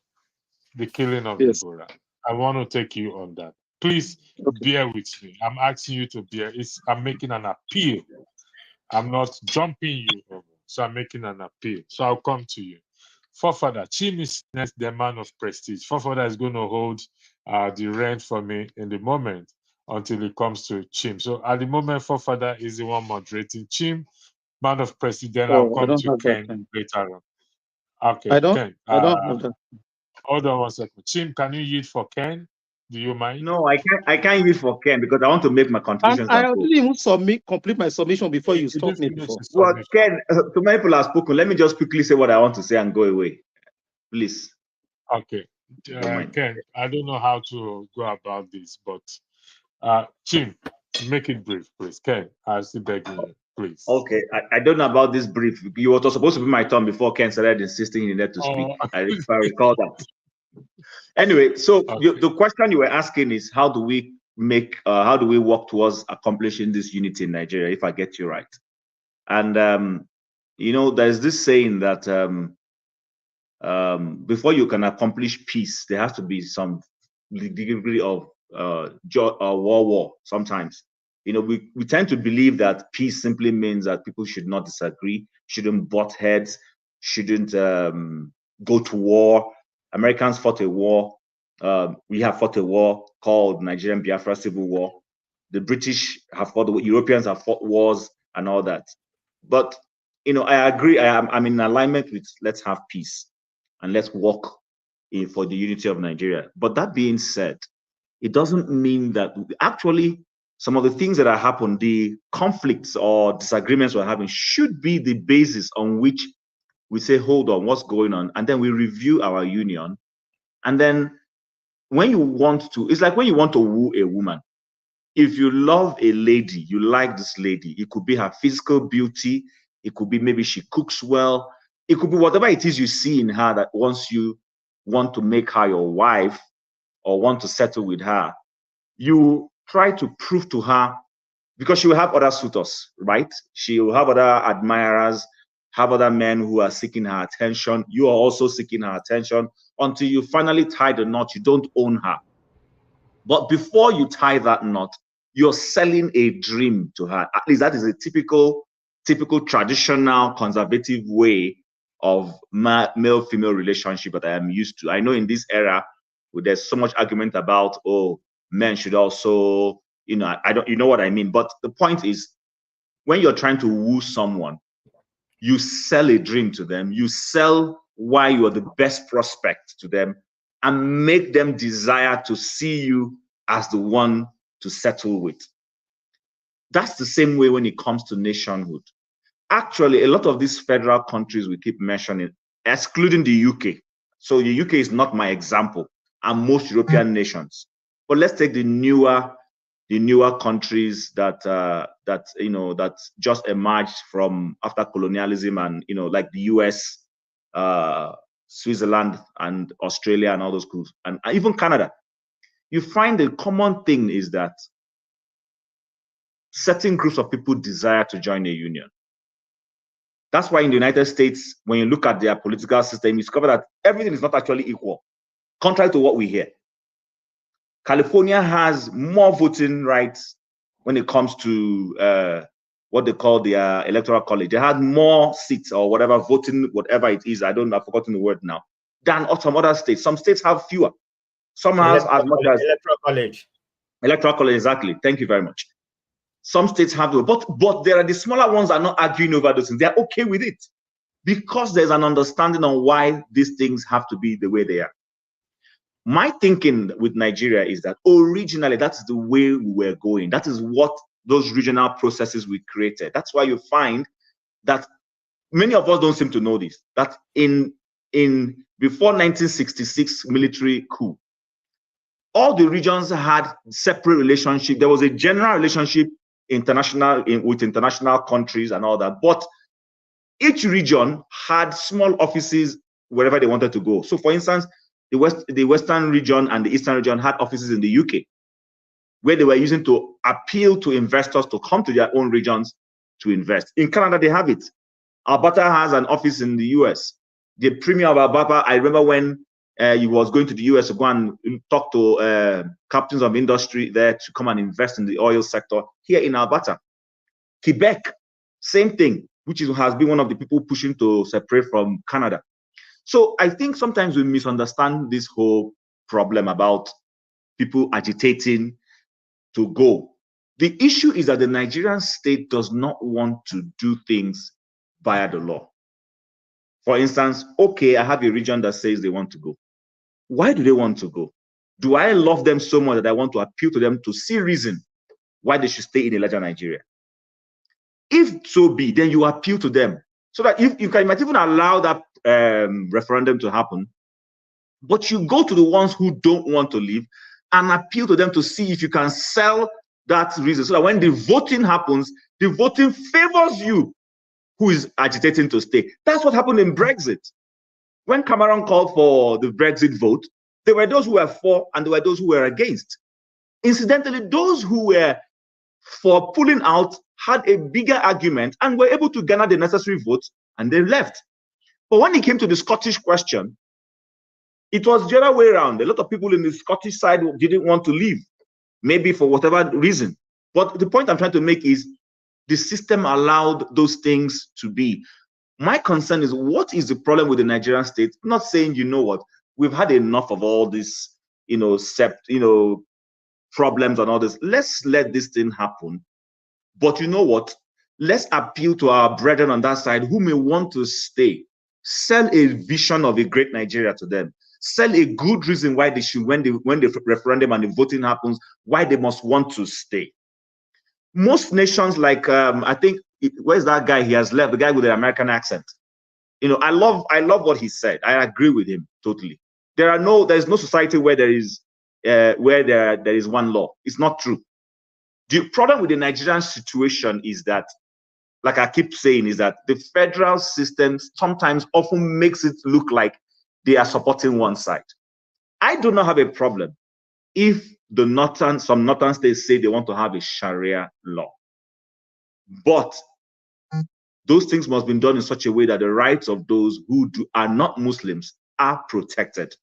the killing of Deborah. I want to take you on that. Please bear with me. I'm asking you to bear. I'm making an appeal. I'm not jumping you over. So I'm making an appeal. So I'll come to you. Forefather, Chim is next, the man of prestige. Forefather is going to hold the reign for me in the moment until it comes to Chim. So at the moment, Forefather is the one moderating. Chim, man of prestige. Then I'll come to Ken later on. Okay, Ken. I don't have that. Hold on 1 second. Chim, can you yield for Ken? Do you mind? No, I can't. I can't yield for Ken because I want to make my contributions. I didn't even complete my submission before you stopped me before. Well, Ken, too many people have spoken. Let me just quickly say what I want to say and go away, please. Okay, Ken. I don't know how to go about this, but Chim, make it brief, please. Ken, I still beg you, please. Okay, I don't know about this brief. You were supposed to be my turn before Ken started insisting he needed to speak. If I recall that. Anyway, so the question you were asking is how do we work towards accomplishing this unity in Nigeria, if I get you right? And there's this saying that before you can accomplish peace, there has to be some degree of war sometimes. We tend to believe that peace simply means that people should not disagree, shouldn't butt heads, shouldn't go to war. Americans fought a war. We have fought a war called Nigerian Biafra Civil War. The British have fought, Europeans have fought wars and all that. But, I agree. I'm in alignment with let's have peace and let's work for the unity of Nigeria. But that being said, it doesn't mean that actually some of the things that have happened, the conflicts or disagreements we're having should be the basis on which we say, hold on, what's going on? And then we review our union. And then when you want to, it's like when you want to woo a woman. If you love a lady, you like this lady, it could be her physical beauty, it could be maybe she cooks well, it could be whatever it is you see in her that once you want to make her your wife or want to settle with her, you try to prove to her, because she will have other suitors, right? She will have other admirers, have other men who are seeking her attention. You are also seeking her attention until you finally tie the knot. You don't own her. But before you tie that knot, you're selling a dream to her. At least that is a typical traditional conservative way of male-female relationship that I am used to. I know in this era, there's so much argument about, men should also, I don't, you know what I mean? But the point is, when you're trying to woo someone, you sell a dream to them, you sell why you are the best prospect to them, and make them desire to see you as the one to settle with. That's the same way when it comes to nationhood. Actually, a lot of these federal countries we keep mentioning, excluding the UK. So the UK is not my example, and most European nations. But let's take the newer countries that just emerged from after colonialism, and like the US, Switzerland, and Australia, and all those schools, and even Canada. You find the common thing is that certain groups of people desire to join a union. That's why in the United States, when you look at their political system, you discover that everything is not actually equal, contrary to what we hear. California has more voting rights when it comes to what they call their electoral college. They had more seats or whatever, voting, whatever it is, I've forgotten the word now, than some other states. Some states have fewer. Some have as much as electoral college. Electoral college, exactly. Thank you very much. Some states have, but there are the smaller ones that are not arguing over those things. They're okay with it because there's an understanding on why these things have to be the way they are. My thinking with Nigeria is that originally that's the way we were going. That is what those regional processes we created. That's why you find that many of us don't seem to know this, that in before 1966 military coup, all the regions had separate relationship. There was a general relationship with international countries and all that, but each region had small offices wherever they wanted to go. So for instance, the Western region and the Eastern region had offices in the UK, where they were using to appeal to investors to come to their own regions to invest. In Canada, they have it. Alberta has an office in the US. The Premier of Alberta, I remember when he was going to the US to go and talk to captains of industry there to come and invest in the oil sector here in Alberta. Quebec, same thing, which has been one of the people pushing to separate from Canada. So I think sometimes we misunderstand this whole problem about people agitating to go. The issue is that the Nigerian state does not want to do things via the law. For instance, okay, I have a region that says they want to go. Why do they want to go? Do I love them so much that I want to appeal to them to see reason why they should stay in a larger Nigeria? If so be, then you appeal to them so that if you might even allow that referendum to happen, but you go to the ones who don't want to leave and appeal to them to see if you can sell that reason so that when the voting happens, the voting favors you who is agitating to stay. That's what happened in Brexit. When Cameron called for the Brexit vote, there were those who were for and there were those who were against. Incidentally, those who were for pulling out had a bigger argument and were able to garner the necessary votes and they left. But when it came to the Scottish question, it was the other way around. A lot of people in the Scottish side didn't want to leave, maybe for whatever reason. But the point I'm trying to make is the system allowed those things to be. My concern is, what is the problem with the Nigerian state? I'm not saying, you know what, we've had enough of all this, problems and all this. Let's let this thing happen. But you know what? Let's appeal to our brethren on that side who may want to stay. Sell a vision of a great Nigeria to them. Sell a good reason why they should, when the referendum and the voting happens, why they must want to stay. Most nations, like I think, where's that guy? He has left, the guy with the American accent. I love what he said. I agree with him totally. There's no society where there is one law. It's not true. The problem with the Nigerian situation is that, like I keep saying, is that the federal system sometimes often makes it look like they are supporting one side. I do not have a problem if some northern states say they want to have a Sharia law. But those things must be done in such a way that the rights of those who are not Muslims are protected.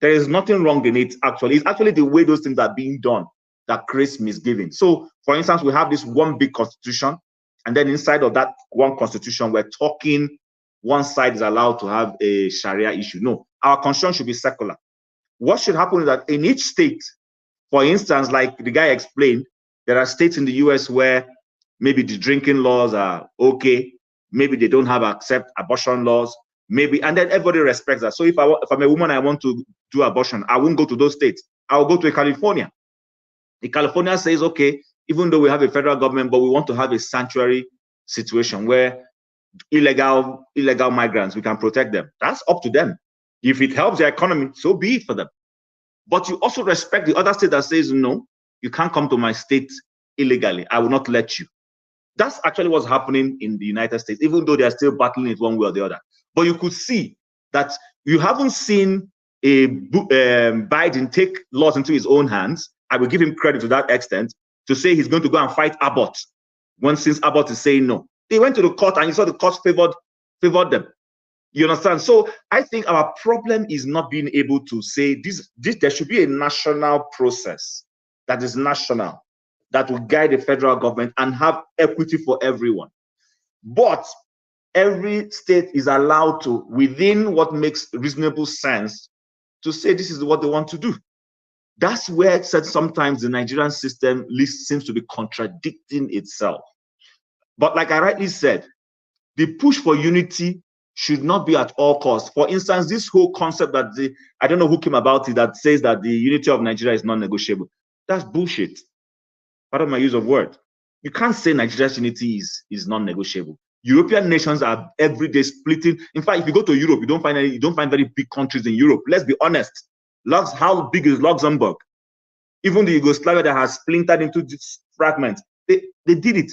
There is nothing wrong in it, actually. It's actually the way those things are being done that creates misgiving. So, for instance, we have this one big constitution, and then inside of that one constitution, we're talking one side is allowed to have a Sharia issue. No, our constitution should be secular. What should happen is that in each state, for instance, like the guy explained, there are states in the US where maybe the drinking laws are okay, maybe they don't accept abortion laws, maybe, and then everybody respects that. So if I'm a woman, I want to do abortion, I won't go to those states. I'll go to California. The California says, okay, even though we have a federal government, but we want to have a sanctuary situation where illegal migrants, we can protect them. That's up to them. If it helps their economy, so be it for them. But you also respect the other state that says, no, you can't come to my state illegally. I will not let you. That's actually what's happening in the United States, even though they are still battling it one way or the other. But you could see that you haven't seen Biden take laws into his own hands. I will give him credit to that extent, to say he's going to go and fight Abbott, since Abbott is saying no. They went to the court and you saw the court favored them. You understand? So I think our problem is not being able to say this. There should be a national process that is national, that will guide the federal government and have equity for everyone. But every state is allowed to, within what makes reasonable sense, to say this is what they want to do. That's where it said sometimes the Nigerian system seems to be contradicting itself. But like I rightly said, the push for unity should not be at all costs. For instance, this whole concept that I don't know who came about it, that says that the unity of Nigeria is non-negotiable. That's bullshit. Pardon my use of word. You can't say Nigeria's unity is non-negotiable. European nations are every day splitting. In fact, if you go to Europe, you don't find very big countries in Europe. Let's be honest. How big is Luxembourg? Even the Yugoslavia that has splintered into these fragments, they did it.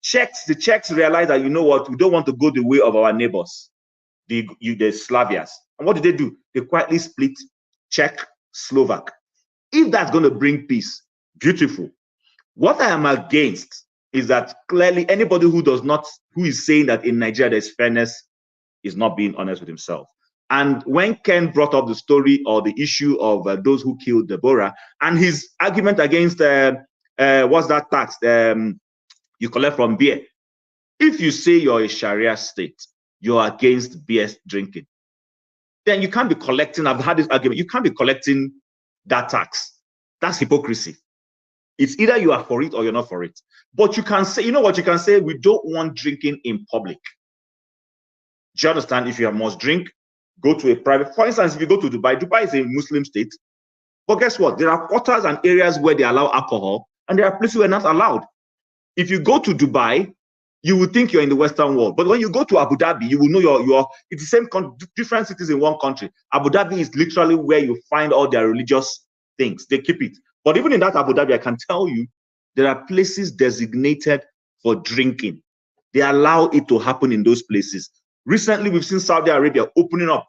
The Czechs realized that, you know what, we don't want to go the way of our neighbors, the Slavias. And what did they do? They quietly split Czech, Slovak. If that's going to bring peace, beautiful. What I am against is that clearly anybody who is saying that in Nigeria there's fairness is not being honest with himself. And when Ken brought up the story or the issue of those who killed Deborah and his argument against what's that tax you collect from beer? If you say you're a Sharia state, you're against beer drinking, then you can't be collecting. I've had this argument. You can't be collecting that tax. That's hypocrisy. It's either you are for it or you're not for it. But you can say, you know what you can say? We don't want drinking in public. Do you understand? If you must drink, go to a private. For instance, if you go to Dubai, Dubai is a Muslim state. But guess what? There are quarters and areas where they allow alcohol, and there are places where not allowed. If you go to Dubai, you would think you're in the Western world. But when you go to Abu Dhabi, you will know it's the same different cities in one country. Abu Dhabi is literally where you find all their religious things. They keep it. But even in that Abu Dhabi, I can tell you, there are places designated for drinking. They allow it to happen in those places. Recently, we've seen Saudi Arabia opening up.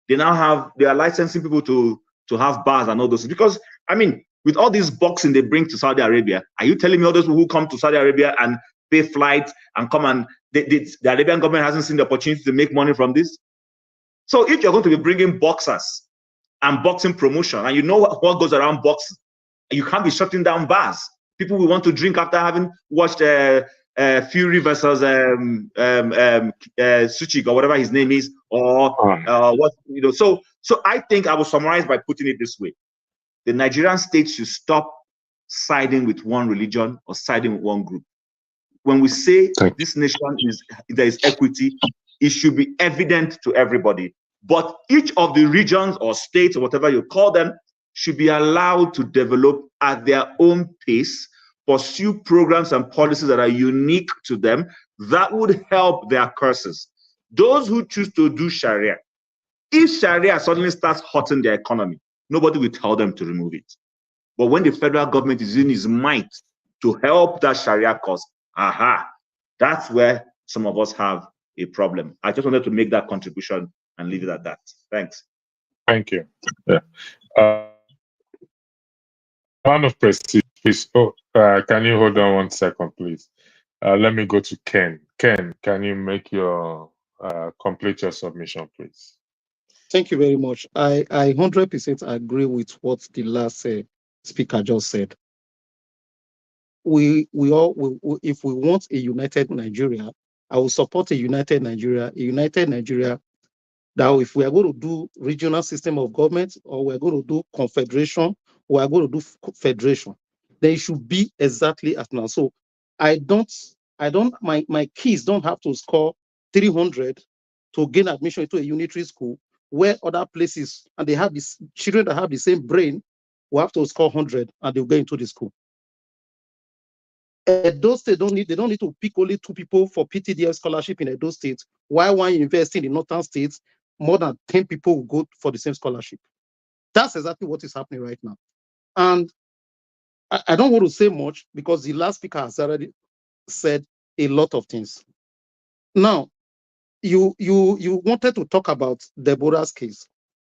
They are licensing people to have bars and all those. Because, I mean, with all this boxing they bring to Saudi Arabia, are you telling me all those people who come to Saudi Arabia and pay flights and come and the Arabian government hasn't seen the opportunity to make money from this? So if you're going to be bringing boxers and boxing promotion, and you know what goes around boxing, you can't be shutting down bars. People will want to drink after having watched Fury versus Suchik or whatever his name is, or what, you know. So I think I will summarize by putting it this way: the Nigerian state should stop siding with one religion or siding with one group. When we say this nation there is equity, it should be evident to everybody. But each of the regions or states or whatever you call them should be allowed to develop at their own pace, pursue programs and policies that are unique to them that would help their causes. Those who choose to do Sharia, if Sharia suddenly starts hurting their economy, nobody will tell them to remove it. But when the federal government is using its might to help that Sharia cause, that's where some of us have a problem. I just wanted to make that contribution and leave it at that. Thanks. Thank you. Yeah. Man of Prestige, please. Can you hold on 1 second, please? Let me go to Ken. Ken, can you make your complete your submission, please? Thank you very much. I 100% agree with what the last speaker just said. If we want a united Nigeria, I will support a united Nigeria. A united Nigeria. Now, if we are going to do regional system of government, or we're going to do confederation, or we're going to do federation, then it should be exactly as now. So my kids don't have to score 300 to gain admission into a unitary school, where other places, and they have these children that have the same brain, will have to score 100 and they'll get into the school. Edo State they don't need to pick only 2 people for PTDF scholarship in Edo State, while one university in the northern states, more than 10 people will go for the same scholarship. That's exactly what is happening right now. And I don't want to say much because the last speaker has already said a lot of things. Now, you wanted to talk about Deborah's case.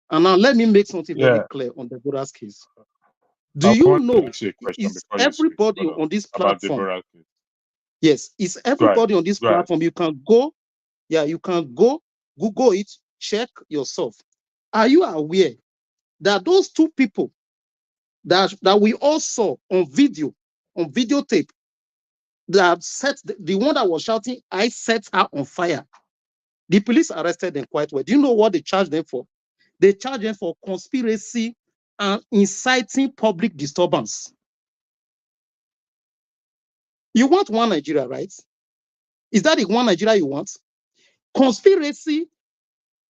And now let me make something very clear on Deborah's case. Do you know, is everybody on this platform? Yes, is everybody on this platform? You can go, you can go, Google it, check yourself. Are you aware that those 2 people that we all saw on videotape, that set the one that was shouting, "I set her on fire"? The police arrested them quite well. Do you know what they charged them for? They charged them for conspiracy and inciting public disturbance. You want one Nigeria, right? Is that the one Nigeria you want? Conspiracy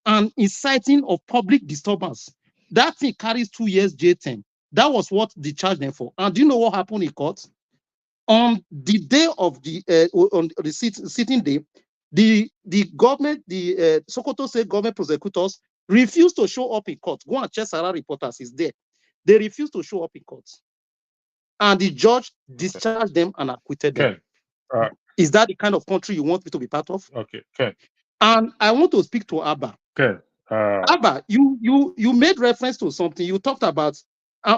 and inciting of public disturbance. That thing carries 2 years jail term. That was what they charged them for. And do you know what happened in court? On the day of the sitting day, the government, the Sokoto State government prosecutors refused to show up in court. Go and check Sarah reporters, is there. They refused to show up in court. And the judge discharged them and acquitted them. Is that the kind of country you want me to be part of? Okay, Ken. And I want to speak to Abba. Ken. Abba, you made reference to something. You talked about,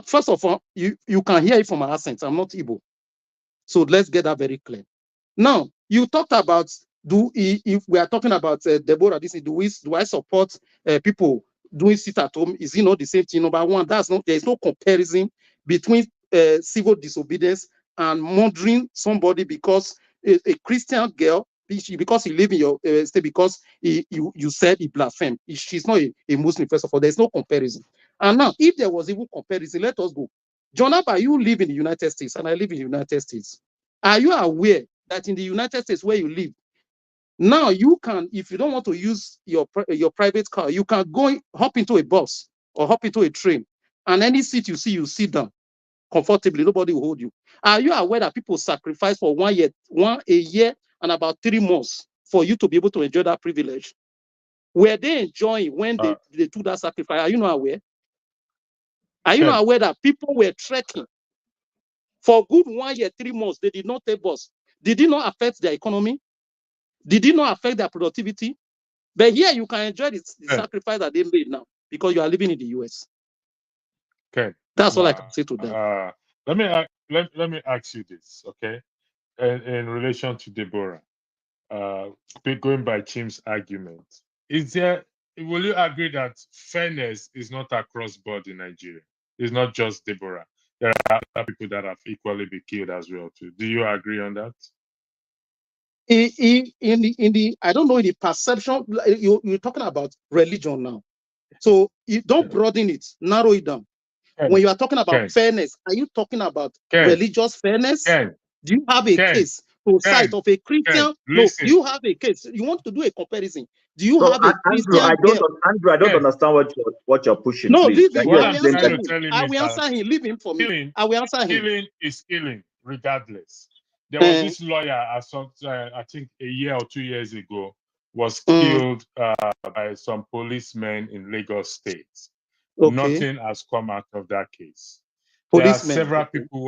first of all, you can hear it from my accent. I'm not Igbo. So let's get that very clear. Now, you talked about, if we are talking about Deborah, do I support people doing sit at home? Is it not the same thing? Number one, there's no comparison between civil disobedience and murdering somebody because a Christian girl, because he live in your state, because you said he blasphemed. She's not a Muslim, first of all. There's no comparison. And now, if there was even comparison, let us go. John Abba, you live in the United States, and I live in the United States. Are you aware that in the United States where you live, now you can, if you don't want to use your private car, you can hop into a bus or hop into a train, and any seat you see, you sit down comfortably. Nobody will hold you. Are you aware that people sacrifice for a year and about 3 months for you to be able to enjoy that privilege? Were they enjoying when they took that sacrifice? Are you not aware? Are you not aware that people were trekking for good 1 year, 3 months? They did not take bus. Did it not affect their economy? Did it not affect their productivity? But here you can enjoy the sacrifice that they made now because you are living in the US. Okay. That's all I can say to that. Let me ask you this, okay? In relation to Deborah, going by Chim's argument, will you agree that fairness is not across board in Nigeria? It's not just Deborah. There are other people that have equally been killed as well too. Do you agree on that? I don't know, in the perception, you're talking about religion now. So you don't broaden it, narrow it down. When you are talking about fairness, are you talking about religious fairness? Do you have a case to cite of a Christian? No, you have a case. You want to do a comparison. Do you have a Christian? Andrew, I don't understand what you're pushing. No, please. leave him. I will answer him. Leave him for me. I will answer him. Killing is killing, regardless. There was this lawyer, I think a year or 2 years ago, was killed by some policemen in Lagos State. Okay. Nothing has come out of that case. There are several people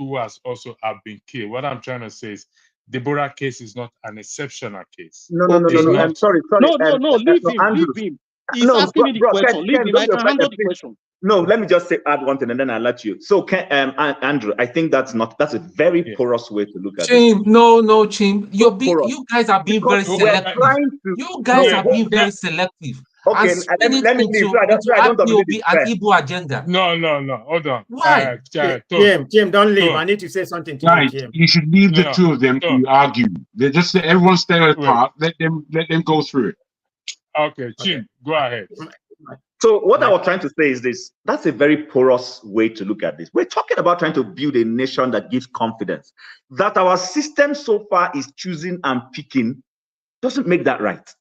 who has also have been killed. What I'm trying to say is Deborah case is not an exceptional case. No. I'm sorry. No, leave him. He's asking me the question. Leave him. I can handle the question. No, let me just add one thing and then I'll let you. So, Andrew, I think that's a very porous way to look at it. No, Chim. You guys are being very selective. You guys are being very selective. Okay, let me leave. I don't IPOB and Igbo agenda. No. Hold on. Why? Jim, don't leave. I need to say something to you, Jim. You should leave the two of them to argue. They just everyone stay apart. Let them go through it. Okay, Jim, go ahead. So what I was trying to say is this: that's a very porous way to look at this. We're talking about trying to build a nation that gives confidence. That our system so far is choosing and picking doesn't make that right.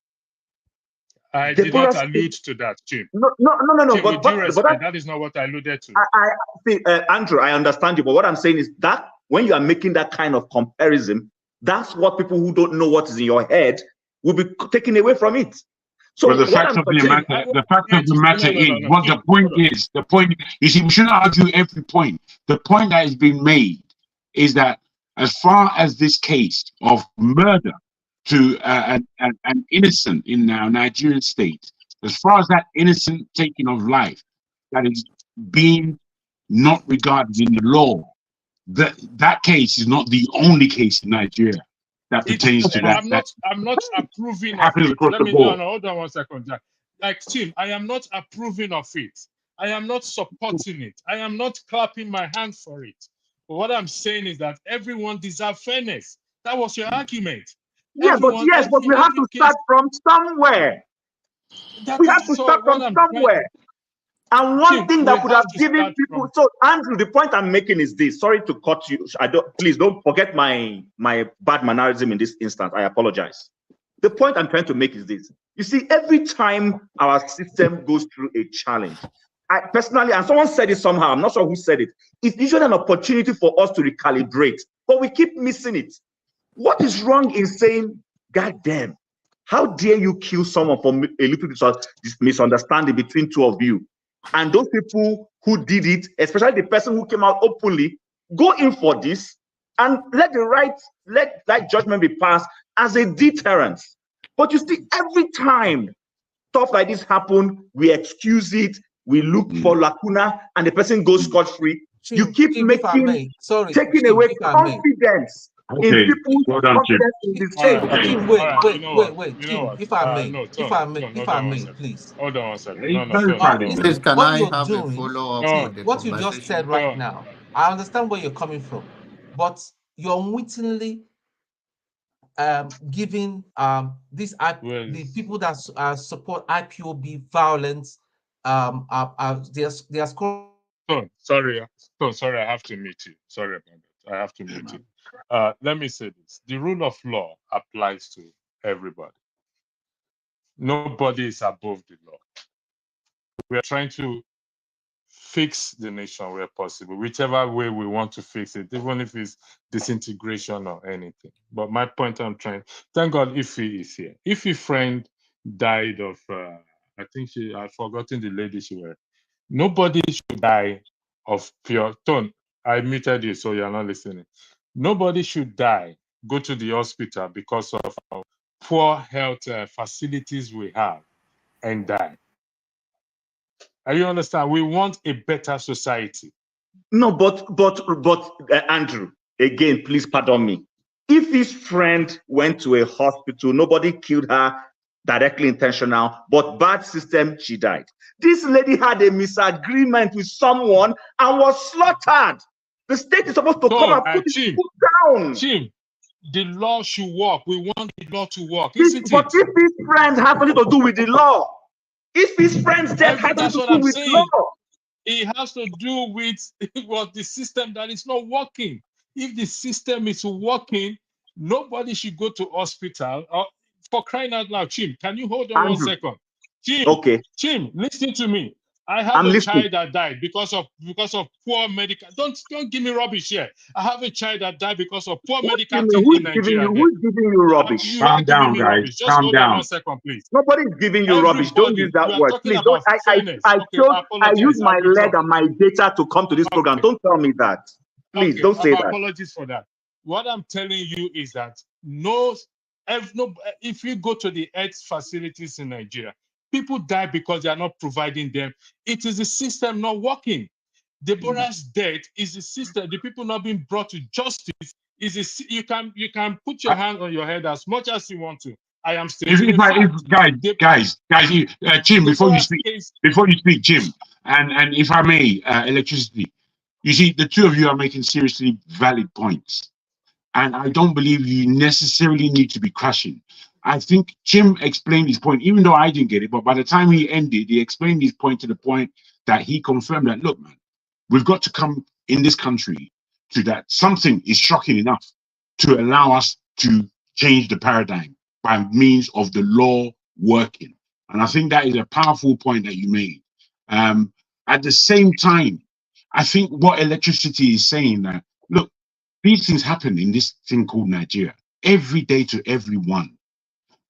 I did not allude to that, Jim. No. But that is not what I alluded to. I see, Andrew, I understand you, but what I'm saying is that when you are making that kind of comparison, that's what people who don't know what is in your head will be taken away from it. So the fact of the matter is, what the point is, you see, we shouldn't argue every point. The point that is being made is that as far as this case of murder to an innocent in our Nigerian state, as far as that innocent taking of life that is being not regarded in the law, that case is not the only case in Nigeria that pertains to that. I'm not approving of it. Hold on 1 second, Jack. Like Tim, I am not approving of it. I am not supporting it. I am not clapping my hand for it. But what I'm saying is that everyone deserves fairness. That was your argument. Yeah, but we have to start from somewhere. We have to start from somewhere. And one thing that could have given people. So, Andrew, the point I'm making is this. Sorry to cut you. Please don't forget my bad mannerism in this instance. I apologize. The point I'm trying to make is this. You see, every time our system goes through a challenge, I personally, and someone said it somehow, I'm not sure who said it, it's usually an opportunity for us to recalibrate, but we keep missing it. What is wrong in saying, God damn, how dare you kill someone for a little misunderstanding between two of you? And those people who did it, especially the person who came out openly, go in for this and let that judgment be passed as a deterrent. But you see, every time stuff like this happen, we excuse it, we look for lacuna, and the person goes scot-free. You keep taking away confidence in people's confidence in this thing. Wait, Jim, if I may, please. Hold on one second. Please, can what I you're have doing, a follow-up on the what you just said right now, I understand where you're coming from, but you're unwittingly giving the people that support IPOB violence, they are scoring. Sorry, I have to meet you. Sorry about that. I have to meet you. Let me say this. The rule of law applies to everybody. Nobody is above the law. We are trying to fix the nation where possible, whichever way we want to fix it, even if it's disintegration or anything. But my point I'm trying, thank God Ife is here. Ife's friend died of, I think I've forgotten the lady she was. Nobody should die of pure tone. I muted you, so you're not listening. Nobody should die, go to the hospital because of our poor health facilities we have and die. You understand? We want a better society. No, but Andrew, again, please pardon me. If his friend went to a hospital, nobody killed her directly intentional, but bad system, she died. This lady had a misagreement with someone and was slaughtered. The state is supposed to come and put it down. Jim, the law should work. We want the law to work, But if his friends have nothing to do with the law, if his friends death has nothing to do with law, it has to do with the system that is not working. If the system is working, nobody should go to hospital. For crying out loud, Chim, can you hold on 1 second? Chim, okay. Chim, listen to me. I have a child that died because of poor medical. Don't give me rubbish here. I have a child that died because of poor medical team in Nigeria. Who's giving you rubbish? Calm down, guys. Just hold on 1 second, please. Nobody's giving you rubbish. Don't use that word, please. Don't. I use my leg and my data to come to this program. Don't tell me that, please. Don't say that. Apologies for that. What I'm telling you is that if you go to the health facilities in Nigeria, people die because they are not providing them. It is the system not working. Deborah's death is the system. The people not being brought to justice. You can put your hand on your head as much as you want to. I am still. Guys, Jim, before you speak, Jim, and if I may, electricity. You see, the two of you are making seriously valid points, and I don't believe you necessarily need to be crashing. I think Jim explained his point, even though I didn't get it, but by the time he ended, he explained his point to the point that he confirmed that, look, man, we've got to come in this country to that something is shocking enough to allow us to change the paradigm by means of the law working. And I think that is a powerful point that you made. At the same time, I think what electricity is saying that, look, these things happen in this thing called Nigeria, every day to everyone.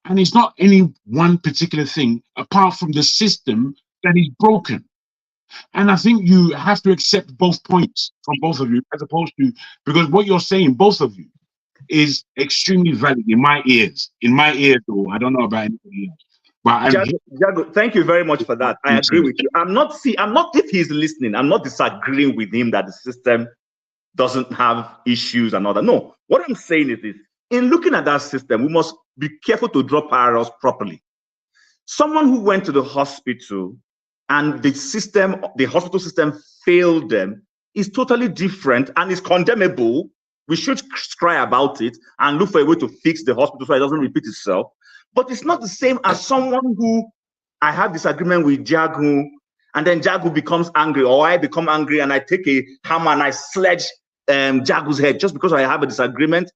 And it's not any one particular thing apart from the system that is broken. And I think you have to accept both points from both of you, as opposed to, because what you're saying, both of you, is extremely valid in my ears. Though, I don't know about anybody else. But Jago, thank you very much for that. I agree with you. I'm not, if he's listening, I'm not disagreeing with him that the system doesn't have issues and all that. No, what I'm saying is this. In looking at that system, we must be careful to draw parallels properly. Someone who went to the hospital and the hospital system failed them is totally different and is condemnable. We should cry about it and look for a way to fix the hospital so it doesn't repeat itself. But it's not the same as someone who I have disagreement with Jagu, and then Jagu becomes angry, or I become angry and I take a hammer and I sledge Jagu's head just because I have a disagreement.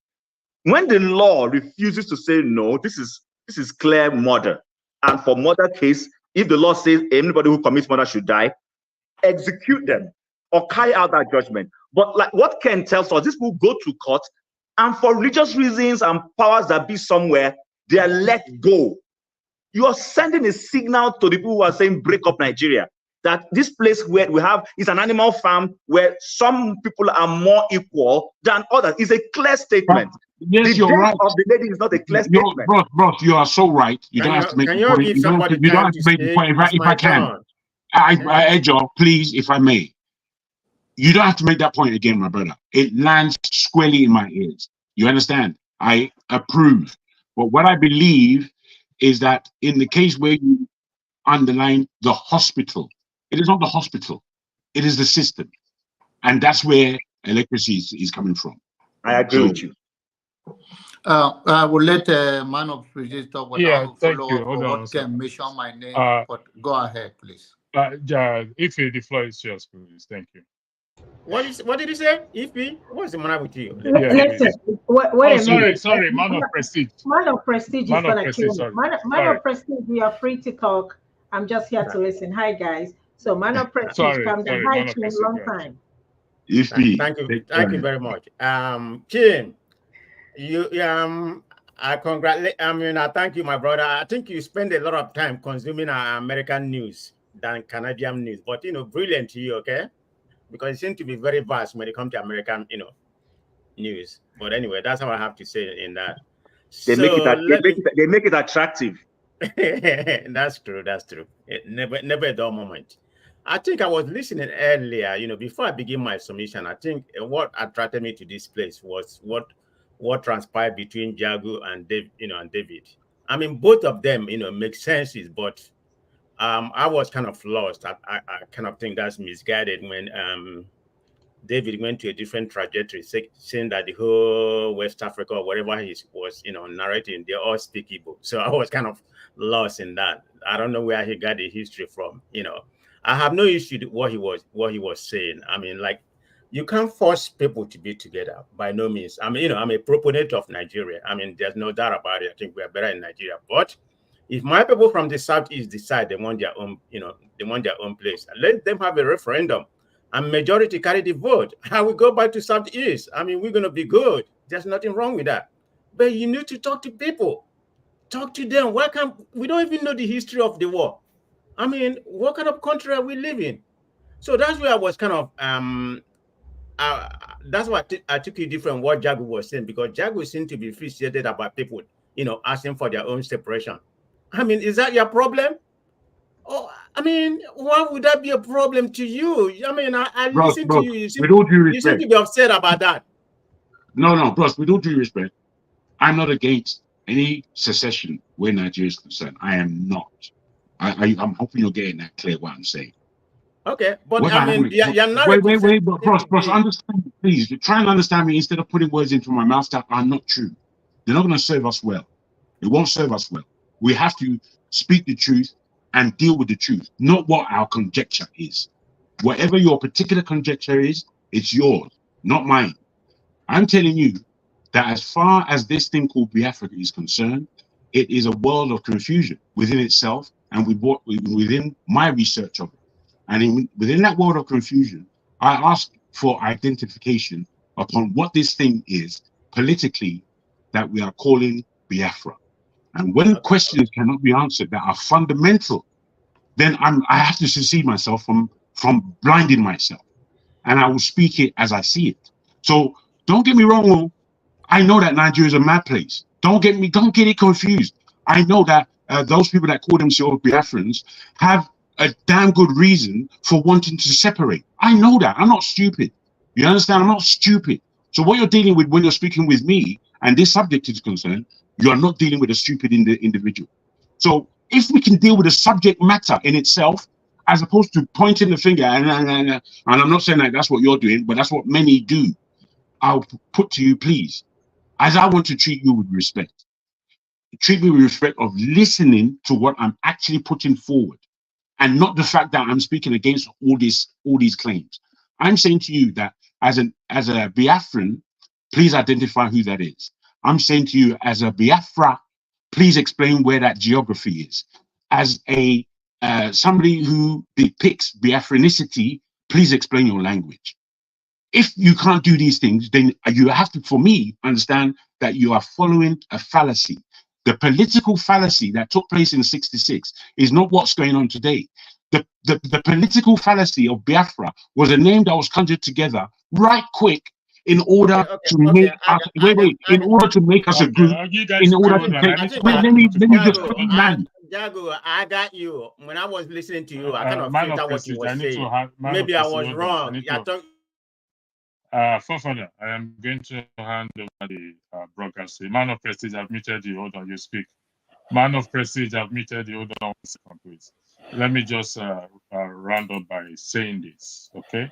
When the law refuses to say no, this is This is clear murder. And for murder case, if the law says anybody who commits murder should die, execute them or carry out that judgment. But like what Ken tells us, these people go to court, and for religious reasons and powers that be somewhere, they are let go. You are sending a signal to the people who are saying break up Nigeria, that this place where we have is an animal farm where some people are more equal than others. It's a clear statement. Yes, you're right. Of the lady is not a clear statement. Bro, you are so right. You don't have to make the point. You don't have to make the point. If I can, Ejo, please, if I may. You don't have to make that point again, my brother. It lands squarely in my ears. You understand? I approve. But what I believe is that in the case where you underline the hospital, it is not the hospital, it is the system. And that's where electricity is coming from. I agree with you. I will let man of president talk, but I will thank follow you. up Hold for on what can mention my name. But go ahead, please. If the floor is yours, please. Thank you. What did you say? Ify? What's the matter with you? Listen, wait a minute. Sorry, man of prestige. Man of prestige is gonna kill me. Sorry. Man of prestige, we are free to talk. I'm just here to listen. Hi guys. So man of prestige, come down. Hi Kim, long time. Thank you very much. Kim, I congratulate. I thank you, my brother. I think you spend a lot of time consuming American news than Canadian news, but brilliant to you, okay? Because it seems to be very vast when it comes to American, news. But anyway, that's how I have to say in that. They make it attractive. That's true. Never a dull moment. I think I was listening earlier, before I begin my submission. I think what attracted me to this place was what transpired between Jagu and David. I mean, both of them, make senses, but I was kind of lost. I kind of think that's misguided when David went to a different trajectory, saying that the whole West Africa or wherever he was, narrating, they all speak Igbo. So I was kind of lost in that. I don't know where he got the history from. I have no issue with what he was saying. I mean, like, you can't force people to be together by no means. I mean, I'm a proponent of Nigeria. I mean, there's no doubt about it. I think we are better in Nigeria. But if my people from the Southeast decide they want their own, they want their own place, let them have a referendum and majority carry the vote. I will go back to Southeast. I mean, we're going to be good. There's nothing wrong with that. But you need to talk to people. Talk to them. We don't even know the history of the war. I mean, what kind of country are we living? So that's where I was kind of, that's why I took it different what Jagu was saying, because Jagu seemed to be frustrated about people, asking for their own separation. I mean, is that your problem? Oh, I mean, why would that be a problem to you? I mean, I listen to you. You seem to be upset about that. No, bros, with all due respect, I'm not against any secession where Nigeria is concerned. I am not. I'm hoping you're getting that clear what I'm saying. Okay, but I mean, you're not. Wait, bros, understand me, please. Try and understand me instead of putting words into my mouth that are not true. They're not going to serve us well. It won't serve us well. We have to speak the truth and deal with the truth, not what our conjecture is. Whatever your particular conjecture is, it's yours, not mine. I'm telling you that as far as this thing called Biafra is concerned, it is a world of confusion within itself and within my research of it. And within that world of confusion, I asked for identification upon what this thing is politically that we are calling Biafra. And when questions cannot be answered that are fundamental, then I have to secede myself from blinding myself. And I will speak it as I see it. So don't get me wrong. I know that Nigeria is a mad place. Don't get it confused. I know that those people that call themselves Biafrans have a damn good reason for wanting to separate. I know that. I'm not stupid. You understand? I'm not stupid. So what you're dealing with when you're speaking with me and this subject is concerned, you are not dealing with a stupid individual. So if we can deal with the subject matter in itself, as opposed to pointing the finger, and I'm not saying that that's what you're doing, but that's what many do, I'll put to you, please, as I want to treat you with respect, treat me with respect of listening to what I'm actually putting forward, and not the fact that I'm speaking against all these claims. I'm saying to you that as a Biafran, please identify who that is. I'm saying to you as a Biafra, please explain where that geography is. As a somebody who depicts Biafranicity, please explain your language. If you can't do these things, then you have to, for me, understand that you are following a fallacy. The political fallacy that took place in '66 is not what's going on today. The political fallacy of Biafra was a name that was conjured together right quick in order to make us in order to make us a group. In order to take, let me just land. Jago, I got you. When I was listening to you, I kind of felt out what you were saying. Maybe I was wrong. Forefather, I am going to hand over the broadcast. Man of Prestige, I've muted you. Hold on, you speak. Man of Prestige, I've muted you. Hold on 1 second, please. Let me just round up by saying this, okay?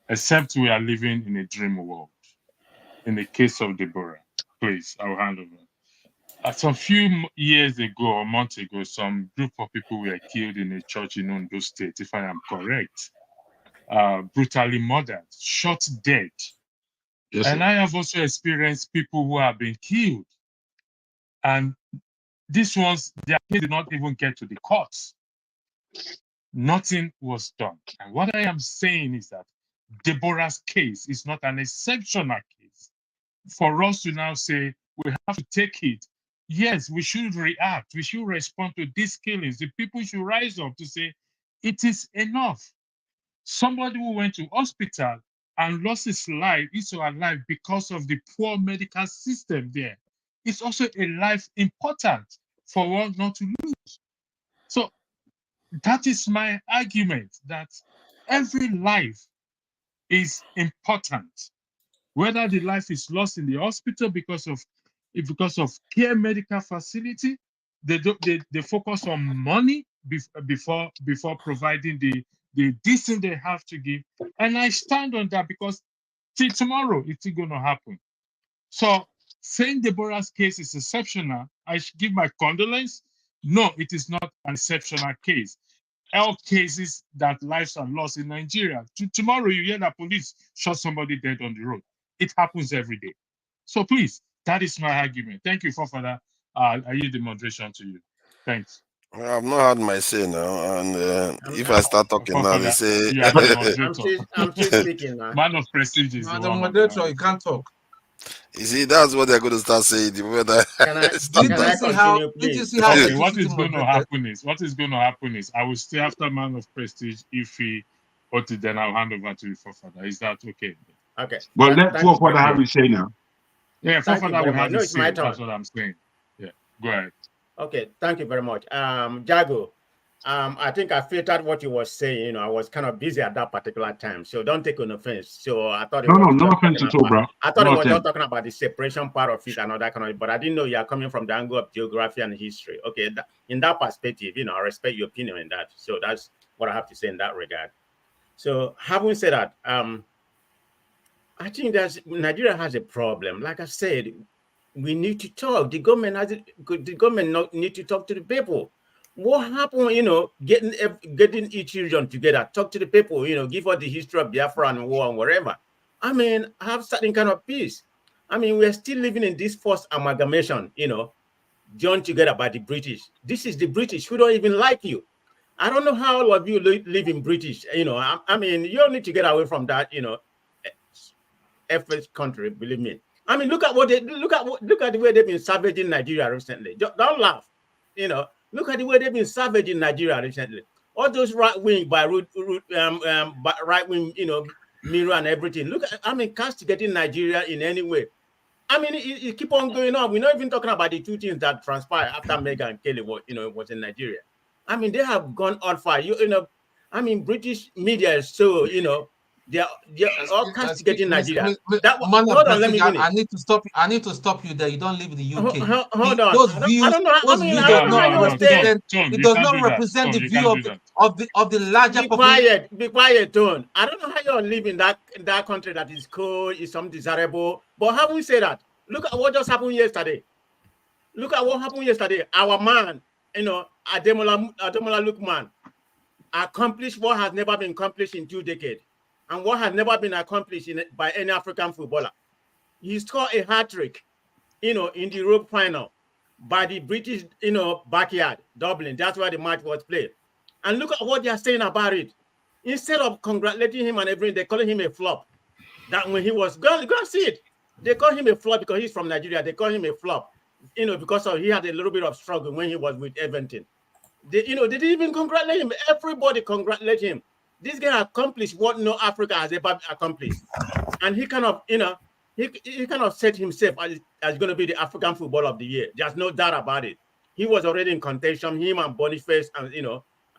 Except we are living in a dream world. In the case of Deborah, please, I'll hand over. Some few years ago or months ago, some group of people were killed in a church in Ondo State, if I am correct. Brutally murdered, shot dead. Yes, and I have also experienced people who have been killed. And these ones, their case did not even get to the courts. Nothing was done. And what I am saying is that Deborah's case is not an exceptional case. For us to now say we have to take it, yes, we should react. We should respond to these killings. The people should rise up to say it is enough. Somebody who went to hospital and lost his life, his or her life, because of the poor medical system there. It's also a life important for us not to lose. So that is my argument, that every life is important. Whether the life is lost in the hospital because of care medical facility, they focus on money before providing the decent they have to give. And I stand on that because till tomorrow it's going to happen. So saying Deborah's case is exceptional, I should give my condolence. No, it is not an exceptional case. All cases that lives are lost in Nigeria. Tomorrow you hear that police shot somebody dead on the road. It happens every day. So please, that is my argument. Thank you, Forefather. I yield the moderation to you. Thanks. I've not had my say now, and if I start talking now, they say I'm still speaking now. Man of Prestige is the moderator. You can't talk. You see, that's what they're going to start saying. Can I you see how okay, what is going to happen is I will stay after Man of Prestige. If he then I'll hand over to you, Forefather. Is that okay? Okay. Well, let Forefather have his say now. Yeah, Forefather will have his say. My turn. That's what I'm saying. Yeah, go ahead. Okay, thank you very much. Jago, I think I filtered what you were saying. You know, I was kind of busy at that particular time, so don't take an offense. So I thought no offense at all, bro. I thought it was just talking about the separation part of it and all that kind of, but I didn't know you are coming from the angle of geography and history. Okay, in that perspective, you know, I respect your opinion in that. So that's what I have to say in that regard. So having said that, I think that Nigeria has a problem. Like I said, we need to talk. The government need to talk to the people. What happened, you know, getting each region together, talk to the people, you know, give us the history of Biafra and war and whatever. I mean, have certain kind of peace. I mean, we're still living in this forced amalgamation, you know, joined together by the British. This is the British who don't even like you. I don't know how all of you live in British, you know. I mean, you don't need to get away from that, you know, effort country, believe me. I mean, look at the way they've been savaging Nigeria recently. Don't laugh, you know. Look at the way they've been savaging Nigeria recently. All those right wing, you know, mirror and everything. Look at, I mean, castigating Nigeria in any way. I mean, it keep on going on. We're not even talking about the two things that transpired after Mega and Kelly was in Nigeria. I mean, they have gone on fire. You know, I mean, British media is so, you know, they're all castigating Nigeria. I need to stop. I need to stop you there. You don't live in the UK. Hold on. Those views does not represent. It does not represent the view of the larger population. Be quiet, Tone. I don't know how you live in that country that is cold, is some desirable. But how we say that? Look at what just happened yesterday. Look at what happened yesterday. Our man, you know, Ademola Lukman, accomplished what has never been accomplished in 2 decades. And what has never been accomplished by any African footballer. He scored a hat-trick, you know, in the Europe final. by the British, backyard, Dublin. That's where the match was played. And look at what they are saying about it. Instead of congratulating him and everything, they're calling him a flop. That when he was, go and see it. They call him a flop because he's from Nigeria. They call him a flop, because he had a little bit of struggle when he was with Everton. They didn't even congratulate him. Everybody congratulate him. This guy accomplished what no Africa has ever accomplished. And he kind of, he kind of set himself as going to be the African Footballer of the Year. There's no doubt about it. He was already in contention, him and Boniface and,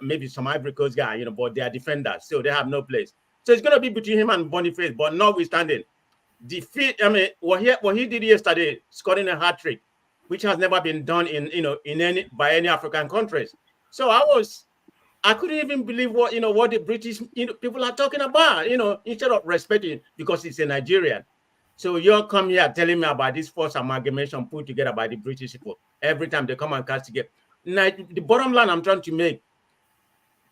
maybe some Ivory Coast guy, but they are defenders, so they have no place. So it's going to be between him and Boniface, but notwithstanding, defeat, what he did yesterday, scoring a hat-trick, which has never been done by any African countries. So I couldn't even believe what the British people are talking about, instead of respecting because it's a Nigerian. So you'll come here telling me about this forced amalgamation put together by the British people every time they come and cast together. The bottom line I'm trying to make,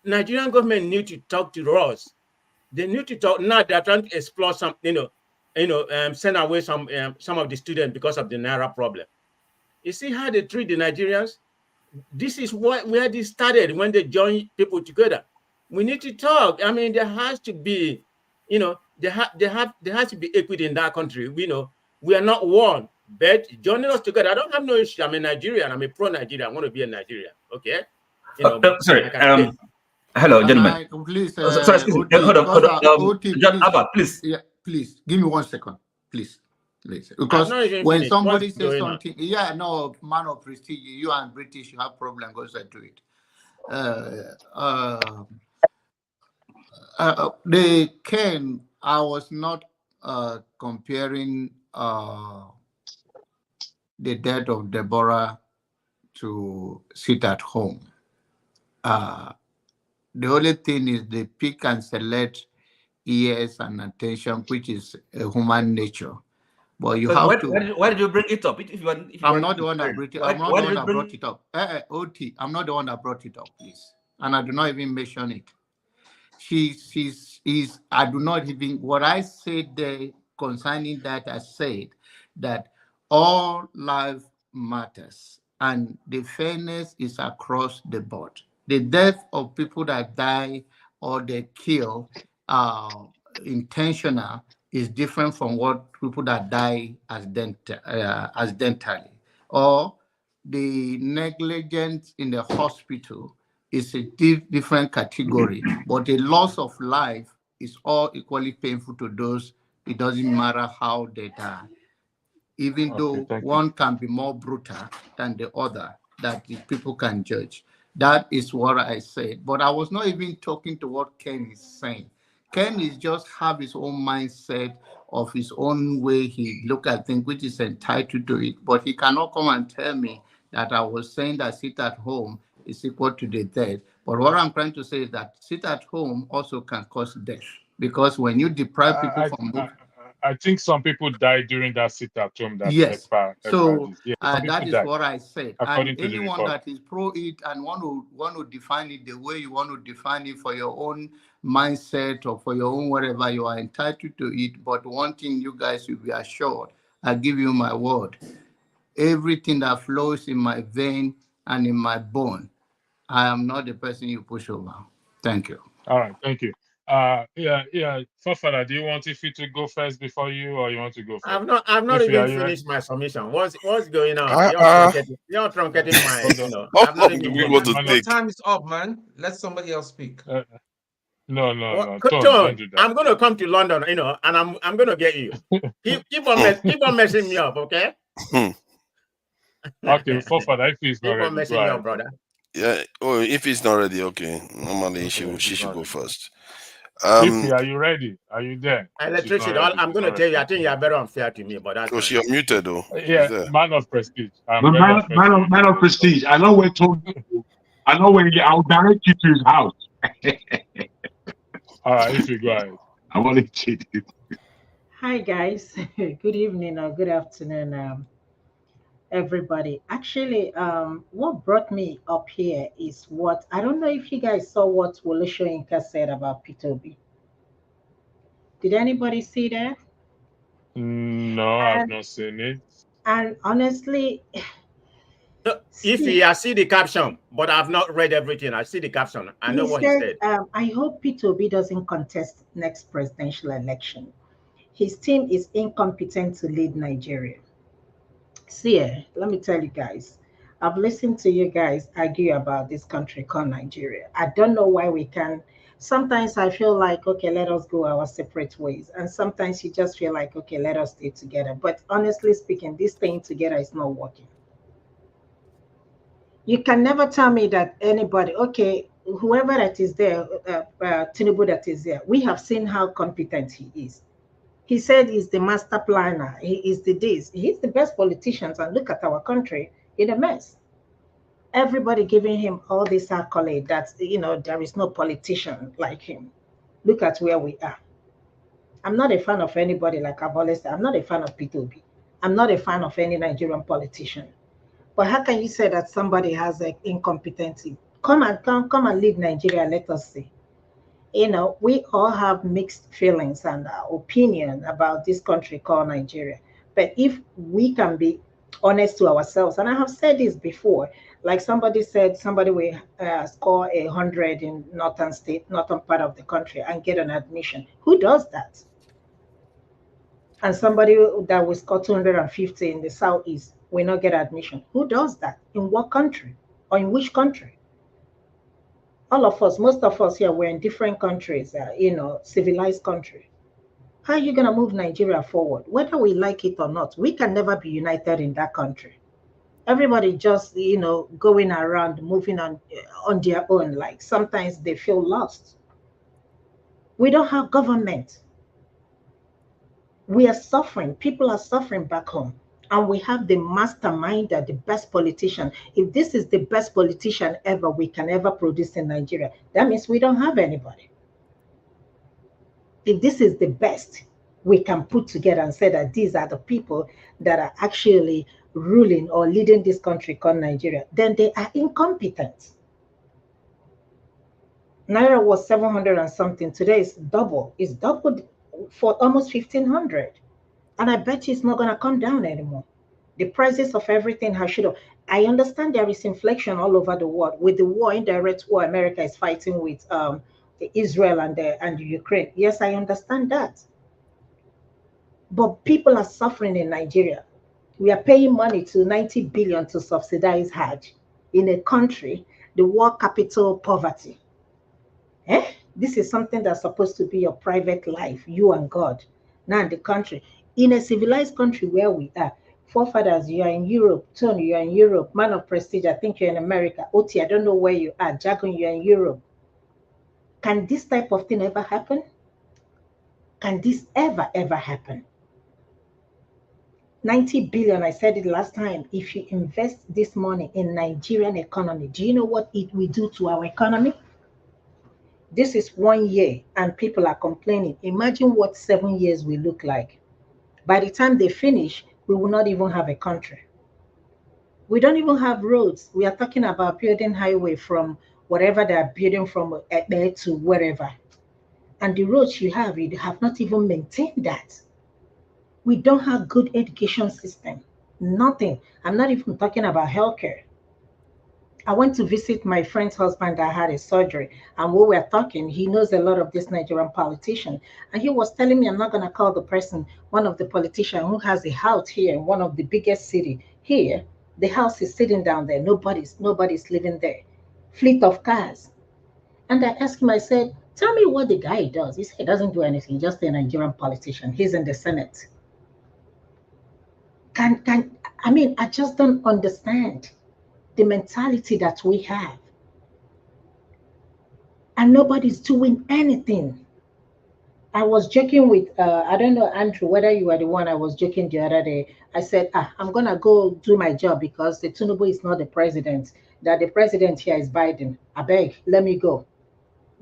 Nigerian government need to talk to us. They need to talk. Now they're trying to explore some, send away some of the students because of the Naira problem. You see how they treat the Nigerians? This is where this started when they joined people together. We need to talk. I mean, there has to be, there has to be equity in that country. We are not one, but joining us together. I don't have no issue. I'm a Nigerian. I'm a pro-Nigerian. I want to be a Nigerian. Okay. Sorry. Hello, gentlemen. Please, sorry, excuse me. Hold on. Abba, please. Yeah, please give me 1 second, please. Because when somebody says something, man of prestige, you and British, you have problem, go say to it. I was not comparing the death of Deborah to sit at home. The only thing is they pick and select ears and attention, which is a human nature. But you have to. Why did you bring it up? I'm not the one that brought it. I'm not the one that brought it up. OT, I'm not the one that brought it up, please. And I do not even mention it. I do not even, what I said there concerning that, I said that all life matters and the fairness is across the board. The death of people that die or they kill intentional is different from what people that die accidentally, or the negligence in the hospital is a different category, but the loss of life is all equally painful to those. It doesn't matter how they die, even though one can be more brutal than the other, that the people can judge. That is what I said. But I was not even talking to what Ken is saying. Ken is just have his own mindset of his own way he look at things, which is entitled to it. But he cannot come and tell me that I was saying that sit at home is equal to the death. But what I'm trying to say is that sit at home also can cause death. Because when you deprive people from I think some people died during that sit at home. That yes. So that is what I said. According and anyone that is pro it and want to define it the way you want to define it for your own mindset or for your own whatever, you are entitled to it. But one thing you guys will be assured, I give you my word. Everything that flows in my vein and in my bone, I am not the person you push over. Thank you. All right, thank you. Fofana, do you want Ife to go first before you, or you want to go first? I've not even finished my submission. What's going on? You're truncating my, Your time is up, man. Let somebody else speak. No. Don't do that. I'm going to come to London, and I'm going to get you. keep on messing me up, okay? Okay, Fofana, if he's not ready, keep on messing me up, brother. Yeah. Oh, if it's not ready, okay. Normally she should go first. Ife, are you ready? Are you there? Electricity. I'm going to tell you. I think you are very unfair to me, but that's. So she unmuted though. Yeah, man of prestige. Man of prestige. I know where to. I know where. I'll direct you to his house. All right, if you go ahead. I want to cheat you. Hi guys. Good evening or good afternoon. Everybody. Actually, what brought me up here is what I don't know if you guys saw what Wole Soyinka said about P2B. Did anybody see that? No, I've not seen it. And honestly, I see the caption, but I've not read everything. I see the caption. I know what he said. I hope Peter Obi doesn't contest next presidential election. His team is incompetent to lead Nigeria. See, let me tell you guys, I've listened to you guys argue about this country called Nigeria. I don't know why we can. Sometimes I feel like, okay, let us go our separate ways. And sometimes you just feel like, okay, let us stay together. But honestly speaking, this staying together is not working. You can never tell me that anybody, okay, whoever that is there, Tinubu that is there, we have seen how competent he is. He said he's the master planner. He is the this. He's the best politician. And look at our country in a mess. Everybody giving him all this accolade that, there is no politician like him. Look at where we are. I'm not a fan of anybody, like I've always said. I'm not a fan of Peter Obi. I'm not a fan of any Nigerian politician. But how can you say that somebody has an incompetency? Come and lead Nigeria, let us see. We all have mixed feelings and opinion about this country called Nigeria. But if we can be honest to ourselves, and I have said this before, like somebody said, somebody will score 100 in northern part of the country and get an admission. Who does that? And somebody that will score 250 in the southeast will not get admission. Who does that? In what country? Or in which country? All of us, most of us here, we're in different countries, civilized country. How are you going to move Nigeria forward? Whether we like it or not, we can never be united in that country. Everybody just, going around, moving on their own. Like sometimes they feel lost. We don't have government. We are suffering. People are suffering back home. And we have the mastermind, the best politician. If this is the best politician ever we can ever produce in Nigeria, that means we don't have anybody. If this is the best we can put together and say that these are the people that are actually ruling or leading this country called Nigeria, then they are incompetent. Naira was 700 and something. Today is double. It's doubled for almost 1,500. And I bet you it's not going to come down anymore. The prices of everything has shoot up. I understand there is inflation all over the world. With the war, indirect war, America is fighting with Israel and the Ukraine. Yes, I understand that. But people are suffering in Nigeria. We are paying money to 90 billion to subsidize Hajj in a country, the world capital poverty. This is something that's supposed to be your private life, you and God. Now in the country, in a civilized country where we are, forefathers, you are in Europe, Tony, you are in Europe, man of prestige, I think you're in America, Oti, I don't know where you are, Jagon, you're in Europe. Can this type of thing ever happen? Can this ever happen? 90 billion, I said it last time, if you invest this money in Nigerian economy, do you know what it will do to our economy? This is 1 year and people are complaining. Imagine what 7 years will look like. By the time they finish, we will not even have a country. We don't even have roads. We are talking about building highway from whatever they are building from there to wherever. And the roads you have not even maintained that. We don't have good education system. Nothing. I'm not even talking about healthcare. I went to visit my friend's husband that had a surgery, and we were talking. He knows a lot of this Nigerian politician, and he was telling me, I'm not going to call the person, one of the politicians who has a house here in one of the biggest city here. The house is sitting down there. Nobody's living there. Fleet of cars. And I asked him, I said, tell me what the guy does. He said he doesn't do anything, just a Nigerian politician. He's in the Senate. I just don't understand the mentality that we have. And nobody's doing anything. I was joking with, I don't know, Andrew, whether you were the one I was joking the other day. I said, I'm going to go do my job because the Tinubu is not the president, that the president here is Biden. I beg, let me go.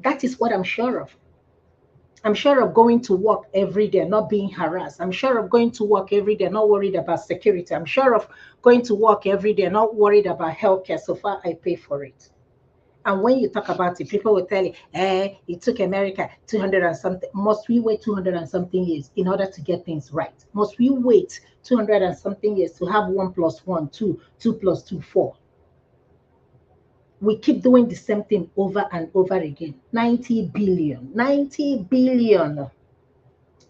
That is what I'm sure of. I'm sure of going to work every day, not being harassed. I'm sure of going to work every day, not worried about security. I'm sure of going to work every day, not worried about healthcare so far I pay for it. And when you talk about it, people will tell you, it took America 200 and something. Must we wait 200 and something years in order to get things right? Must we wait 200 and something years to have 1 + 1, 2, 2 + 2, 4? We keep doing the same thing over and over again. 90 billion, 90 billion.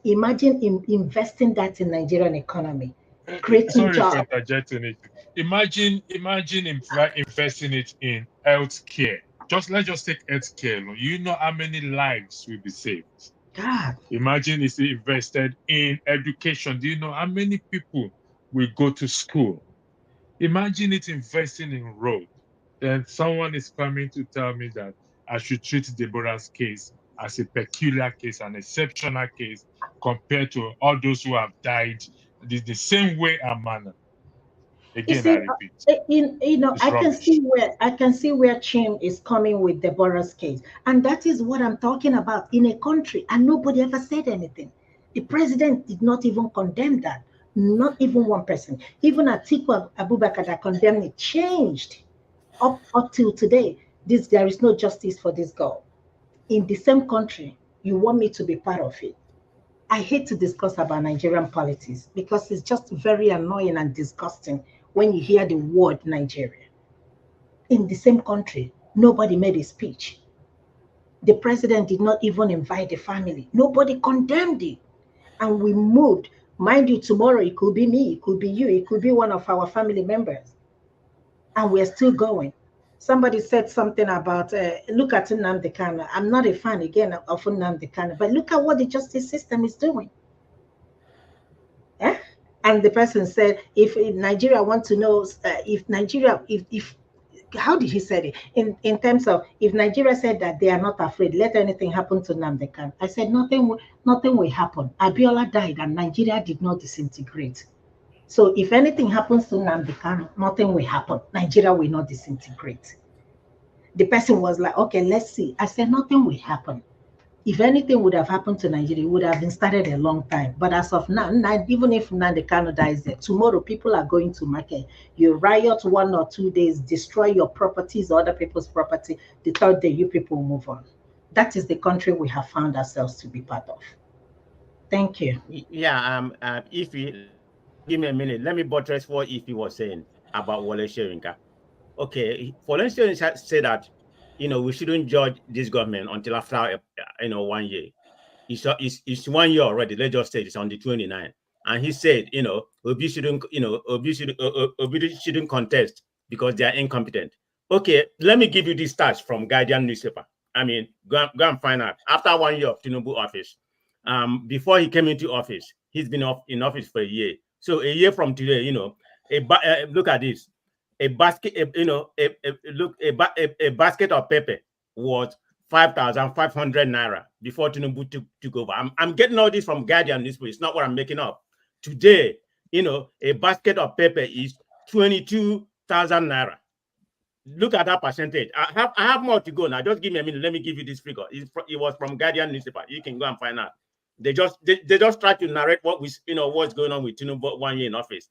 Imagine investing that in Nigerian economy, creating Sorry for jobs. interjecting it. Imagine investing it in healthcare. Let's just take healthcare. You know how many lives will be saved? God. Imagine it's invested in education. Do you know how many people will go to school? Imagine it investing in road. Then someone is coming to tell me that I should treat Deborah's case as a peculiar case, an exceptional case, compared to all those who have died the same way and manner. Again, I repeat. I can see where Chim is coming with Deborah's case, and that is what I'm talking about. In a country, and nobody ever said anything. The president did not even condemn that. Not even one person. Even Atiku Abubakar that condemned it changed up till today. There is no justice for this girl. In the same country, you want me to be part of it. I hate to discuss about Nigerian politics because it's just very annoying and disgusting when you hear the word Nigeria. In the same country, nobody made a speech. The president did not even invite the family. Nobody condemned it. And we moved. Mind you, tomorrow it could be me, it could be you, it could be one of our family members. And we're still going. Somebody said something about, look at Nnamdi Kanu. I'm not a fan, again, of Nnamdi Kanu, but look at what the justice system is doing. And the person said, if Nigeria wants to know, how did he say it? In terms of, if Nigeria said that they are not afraid, let anything happen to Nnamdi Kanu. I said, nothing will happen. Abiola died and Nigeria did not disintegrate. So if anything happens to Nnamdi Kanu, nothing will happen. Nigeria will not disintegrate. The person was like, okay, let's see. I said, nothing will happen. If anything would have happened to Nigeria, it would have been started a long time. But as of now, even if Nnamdi Kanu dies there, tomorrow people are going to market. You riot 1 or 2 days, destroy your properties or other people's property. The third day, you people move on. That is the country we have found ourselves to be part of. Thank you. Yeah, if you give me a minute, let me buttress what Ify was saying about Wole Soyinka. Okay, Wole Soyinka said that, we shouldn't judge this government until after, 1 year. It's 1 year already. Let's just say it's on the 29th. And he said, Obi shouldn't contest because they are incompetent. Okay, let me give you this stats from Guardian newspaper. I mean, go and find out. After 1 year of Tinubu office, before he came into office, he's been in office for a year. So a year from today, look at this. A basket, a basket of pepper was 5,500 naira before Tinubu took over. I'm getting all this from Guardian newspaper. It's not what I'm making up. Today, a basket of pepper is 22,000 naira. Look at that percentage. I have more to go now. Just give me a minute. Let me give you this figure. It was from Guardian newspaper. You can go and find out. They just try to narrate what's going on with Tinubu 1 year in office.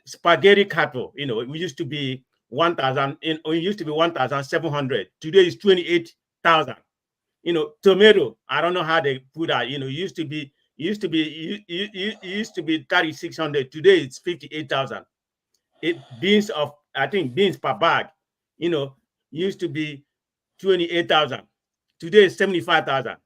Spaghetti cattle. We used to be 1,000. It used to be 1,700. Today is 28,000. Tomato. I don't know how they put that. It used to be 3,600. Today it's 58,000. Beans per bag, used to be 28,000. Today is 75,000.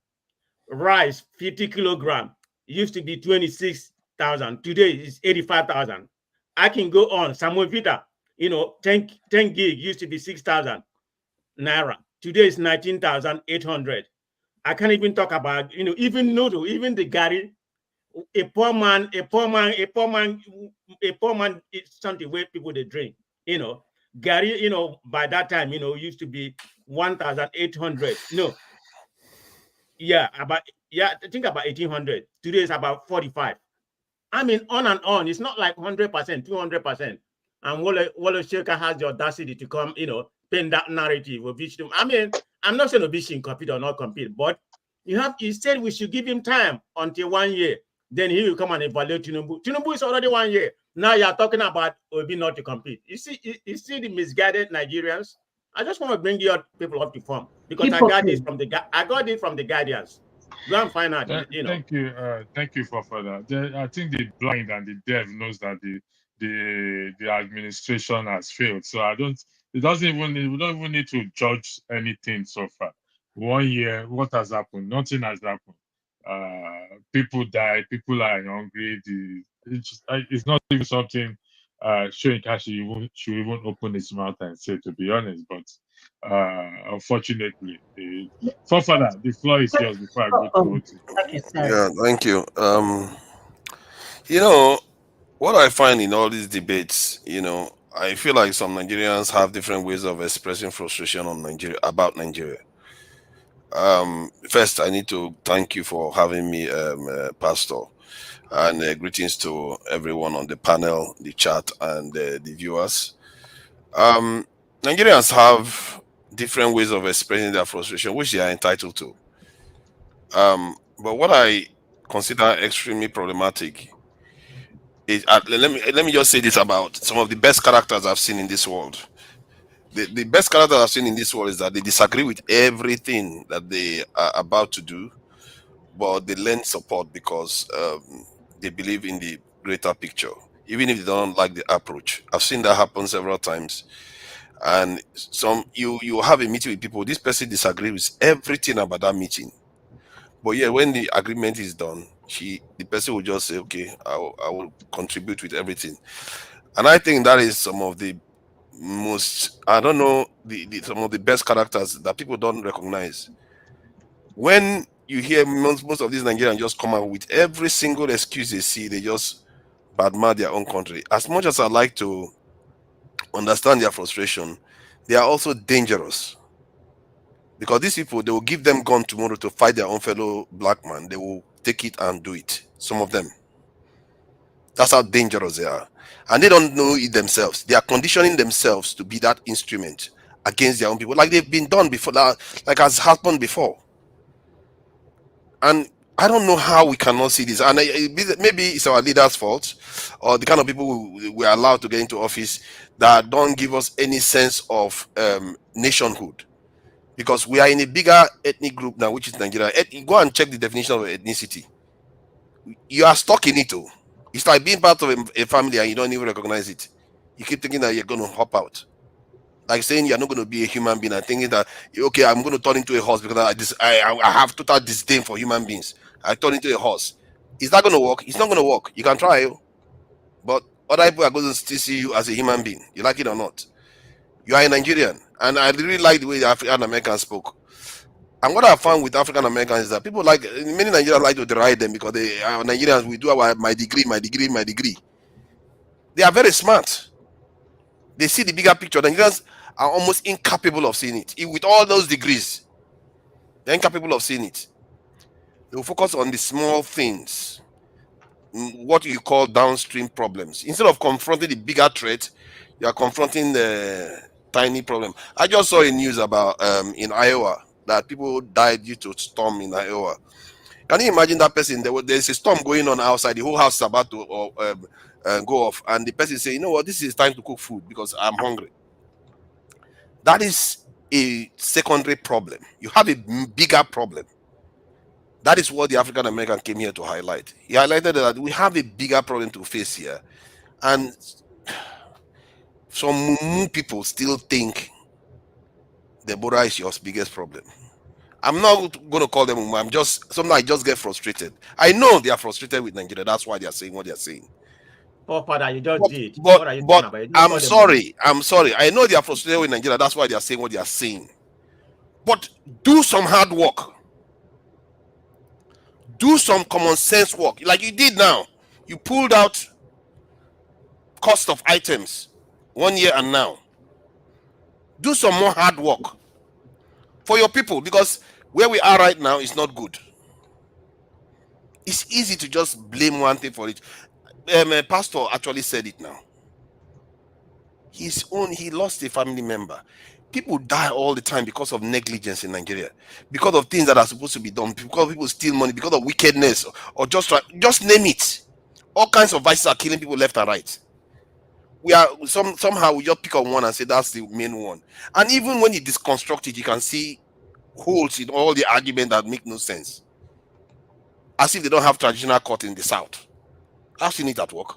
Rice 50 kilogram used to be 26,000. Today is 85,000. I can go on. Samovita, 10 gig used to be 6,000 naira. Today is 19,800. I can't even talk about, even noodle, even the gari. A poor man is something where people they drink. Gary, by that time, used to be 1,800. No. Yeah, I think about 1,800. Today is about 45. I mean, on and on. It's not like 100%, 200%. And Wole Soyinka has the audacity to come, paint that narrative of which, I mean, I'm not saying Obi should compete or not compete, but he said we should give him time until 1 year. Then he will come and evaluate Tinubu. Tinubu is already 1 year. Now you're talking about Obi not to compete. You see the misguided Nigerians? I just want to bring your people up to form because I got this from the Guardians. Go and find out. Thank you for that. I think the blind and the deaf knows that the administration has failed. So we don't even need to judge anything so far. 1 year, what has happened? Nothing has happened. People died, people are hungry. It's not even something Shoyinka should even open his mouth and say, to be honest. But unfortunately, Father, the floor is yours before I go to OT. Yeah, thank you. You know, what I find in all these debates, I feel like some Nigerians have different ways of expressing frustration on about Nigeria. First, I need to thank you for having me, Pastor, and greetings to everyone on the panel, the chat, and the viewers. Nigerians have different ways of expressing their frustration, which they are entitled to. But what I consider extremely problematic is, let me just say this about some of the best characters I've seen in this world. The best character I've seen in this world is that they disagree with everything that they are about to do, but they lend support because they believe in the greater picture, even if they don't like the approach. I've seen that happen several times. And you have a meeting with people, this person disagrees with everything about that meeting. But yeah, when the agreement is done, the person will just say, okay, I will contribute with everything. And I think that is some of the most, I don't know, some of the best characters that people don't recognize. When you hear most of these Nigerians just come out with every single excuse they see, they just badmouth their own country. As much as I like to understand their frustration, they are also dangerous. Because these people, they will give them gun tomorrow to fight their own fellow black man. They will take it and do it. Some of them. That's how dangerous they are. And they don't know it themselves. They are conditioning themselves to be that instrument against their own people. Like they've been done before, like has happened before. And I don't know how we cannot see this. And maybe it's our leaders' fault, or the kind of people we are allowed to get into office that don't give us any sense of nationhood. Because we are in a bigger ethnic group now, which is Nigeria. Go and check the definition of ethnicity. You are stuck in it too. It's like being part of a family and you don't even recognize it. You keep thinking that you're going to hop out. Like saying you're not going to be a human being and thinking that, okay, I'm going to turn into a horse because I have total disdain for human beings. I turn into a horse. Is that going to work? It's not going to work. You can try, but other people are going to still see you as a human being. You like it or not. You are a Nigerian. And I really like the way the African Americans spoke. And what I found with African Americans is that people many Nigerians like to deride them because they are Nigerians. We do my degree. They are very smart. They see the bigger picture. Nigerians are almost incapable of seeing it. With all those degrees, they're incapable of seeing it. They will focus on the small things, what you call downstream problems. Instead of confronting the bigger threat, you are confronting the tiny problem. I just saw a news about in Iowa that people died due to storm in Iowa. Can you imagine that person? There's a storm going on outside. The whole house is about to go off, and the person say, "You know what? This is time to cook food because I'm hungry." That is a secondary problem. You have a bigger problem. That is what the African American came here to highlight. He highlighted that we have a bigger problem to face here, and some people still think the border is your biggest problem. I'm not going to call them. Sometimes I just get frustrated. I know they are frustrated with Nigeria. That's why they are saying what they are saying. Oh, Father, you just did. But I'm sorry. I know they are frustrated with Nigeria. That's why they are saying what they are saying. But do some hard work. Do some common sense work. Like you did now. You pulled out cost of items 1 year and now. Do some more hard work for your people, because where we are right now is not good. It's easy to just blame one thing for it. Pastor actually said it now. He lost a family member. People die all the time because of negligence in Nigeria, because of things that are supposed to be done, because people steal money, because of wickedness, or just name it. All kinds of vices are killing people left and right. somehow we just pick on one and say that's the main one. And even when you deconstruct it, you can see holes in all the argument that make no sense. As if they don't have traditional court in the South. I've seen it at work.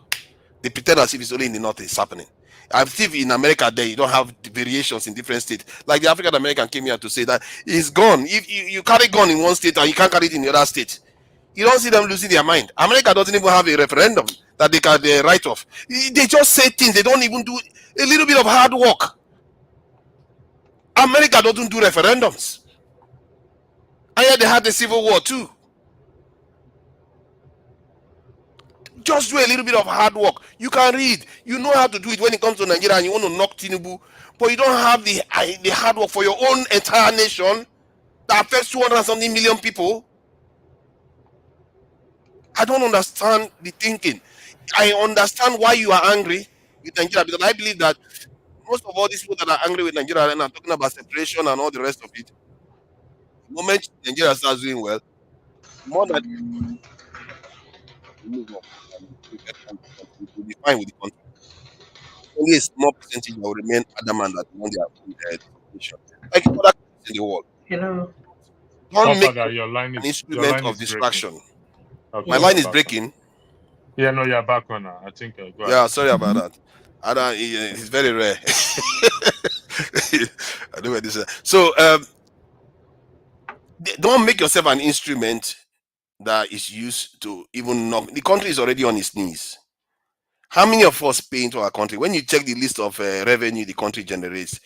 They pretend as if it's only in the North it's happening. I've seen in America there you don't have the variations in different states. Like the African American came here to say that it's gone. If you carry gun in one state and you can't carry it in the other state, you don't see them losing their mind. America doesn't even have a referendum that they can write off. They just say things. They don't even do a little bit of hard work. America doesn't do referendums. And yet they had the Civil War too. Just do a little bit of hard work. You can read. You know how to do it when it comes to Nigeria and you want to knock Tinubu. But you don't have the hard work for your own entire nation that affects 200 and something million people. I don't understand the thinking. I understand why you are angry with Nigeria, because I believe that most of all these people that are angry with Nigeria and are talking about separation and all the rest of it, the moment Nigeria starts doing well, more than move on. Will be fine with the country. Only a small percentage will remain adamant that they want their own nation. Like other countries in the world. Hello. Don't make your line an is, instrument of distraction. Okay, my line is breaking. Yeah, no, you're back on now. I think. Go Yeah, ahead. sorry about that. It's very rare. I know where this is. So don't make yourself an instrument that is used to even knock. The country is already on its knees. How many of us pay into our country? When you check the list of revenue the country generates,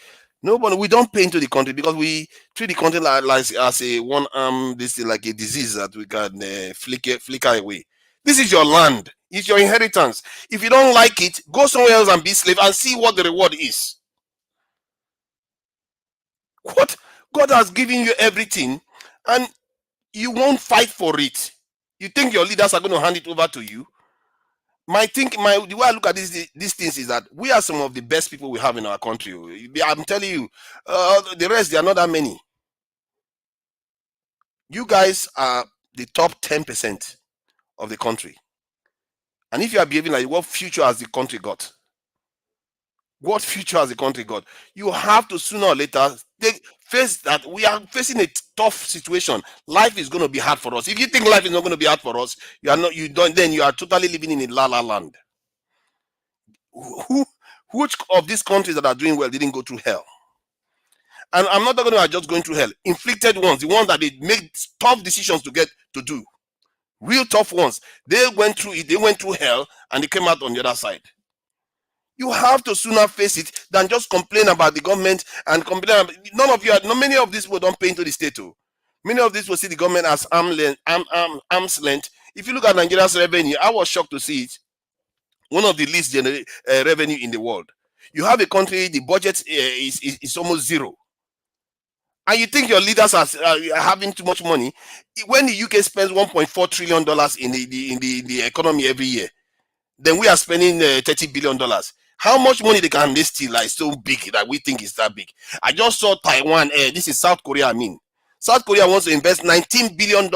nobody. We don't pay into the country because we treat the country like as a one arm, this is like a disease that we can flicker away. This is your land. It's your inheritance. If you don't like it, go somewhere else and be slave and see what the reward is. What God has given you everything, and you won't fight for it. You think your leaders are going to hand it over to you? The way I look at these things is that we are some of the best people we have in our country. I'm telling you, the rest, they are not that many. You guys are the top 10% of the country. And if you are behaving like, what future has the country got? What future has the country got? You have to sooner or later face that we are facing a tough situation. Life is going to be hard for us. If you think life is not going to be hard for us, then you are totally living in a la-la land. Which of these countries that are doing well didn't go through hell? And I'm not talking about just going through hell. Inflicted ones, the ones that they made tough decisions to do. Real tough ones. They went through it, they went through hell, and they came out on the other side. You have to sooner face it than just complain about the government and complain about, many of these people don't pay into the state too. Many of these will see the government as arm's length. If you look at Nigeria's revenue, I was shocked to see it. One of the least revenue in the world. You have a country, the budget is almost zero. And you think your leaders are having too much money. When the UK spends $1.4 trillion in the economy every year, then we are spending $30 billion. How much money can they steal like so big that we think is that big? I just saw Taiwan, this is South Korea, South Korea wants to invest $19 billion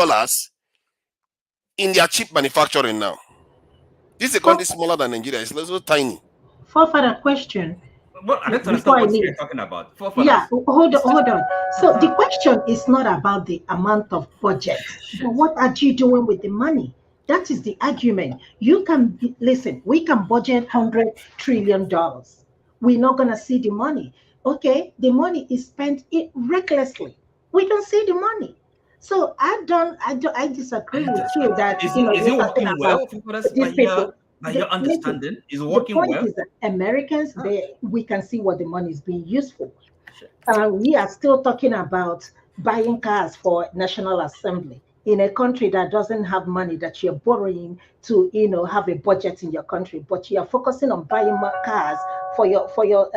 in their chip manufacturing now. This is a country smaller than Nigeria. It's so tiny. Forefather question. Well, I don't understand what you're talking about. Yeah, hold on. So the question is not about the amount of budget, but what are you doing with the money? That is the argument. You can listen. We can budget $100 trillion. We're not gonna see the money. Okay, the money is spent recklessly. We don't see the money. So I disagree with you that is it working well? These people. By your understanding, is working well. The point is that Americans, we can see what the money is being used for. We are still talking about buying cars for National Assembly in a country that doesn't have money, that you're borrowing to, have a budget in your country, but you are focusing on buying cars for your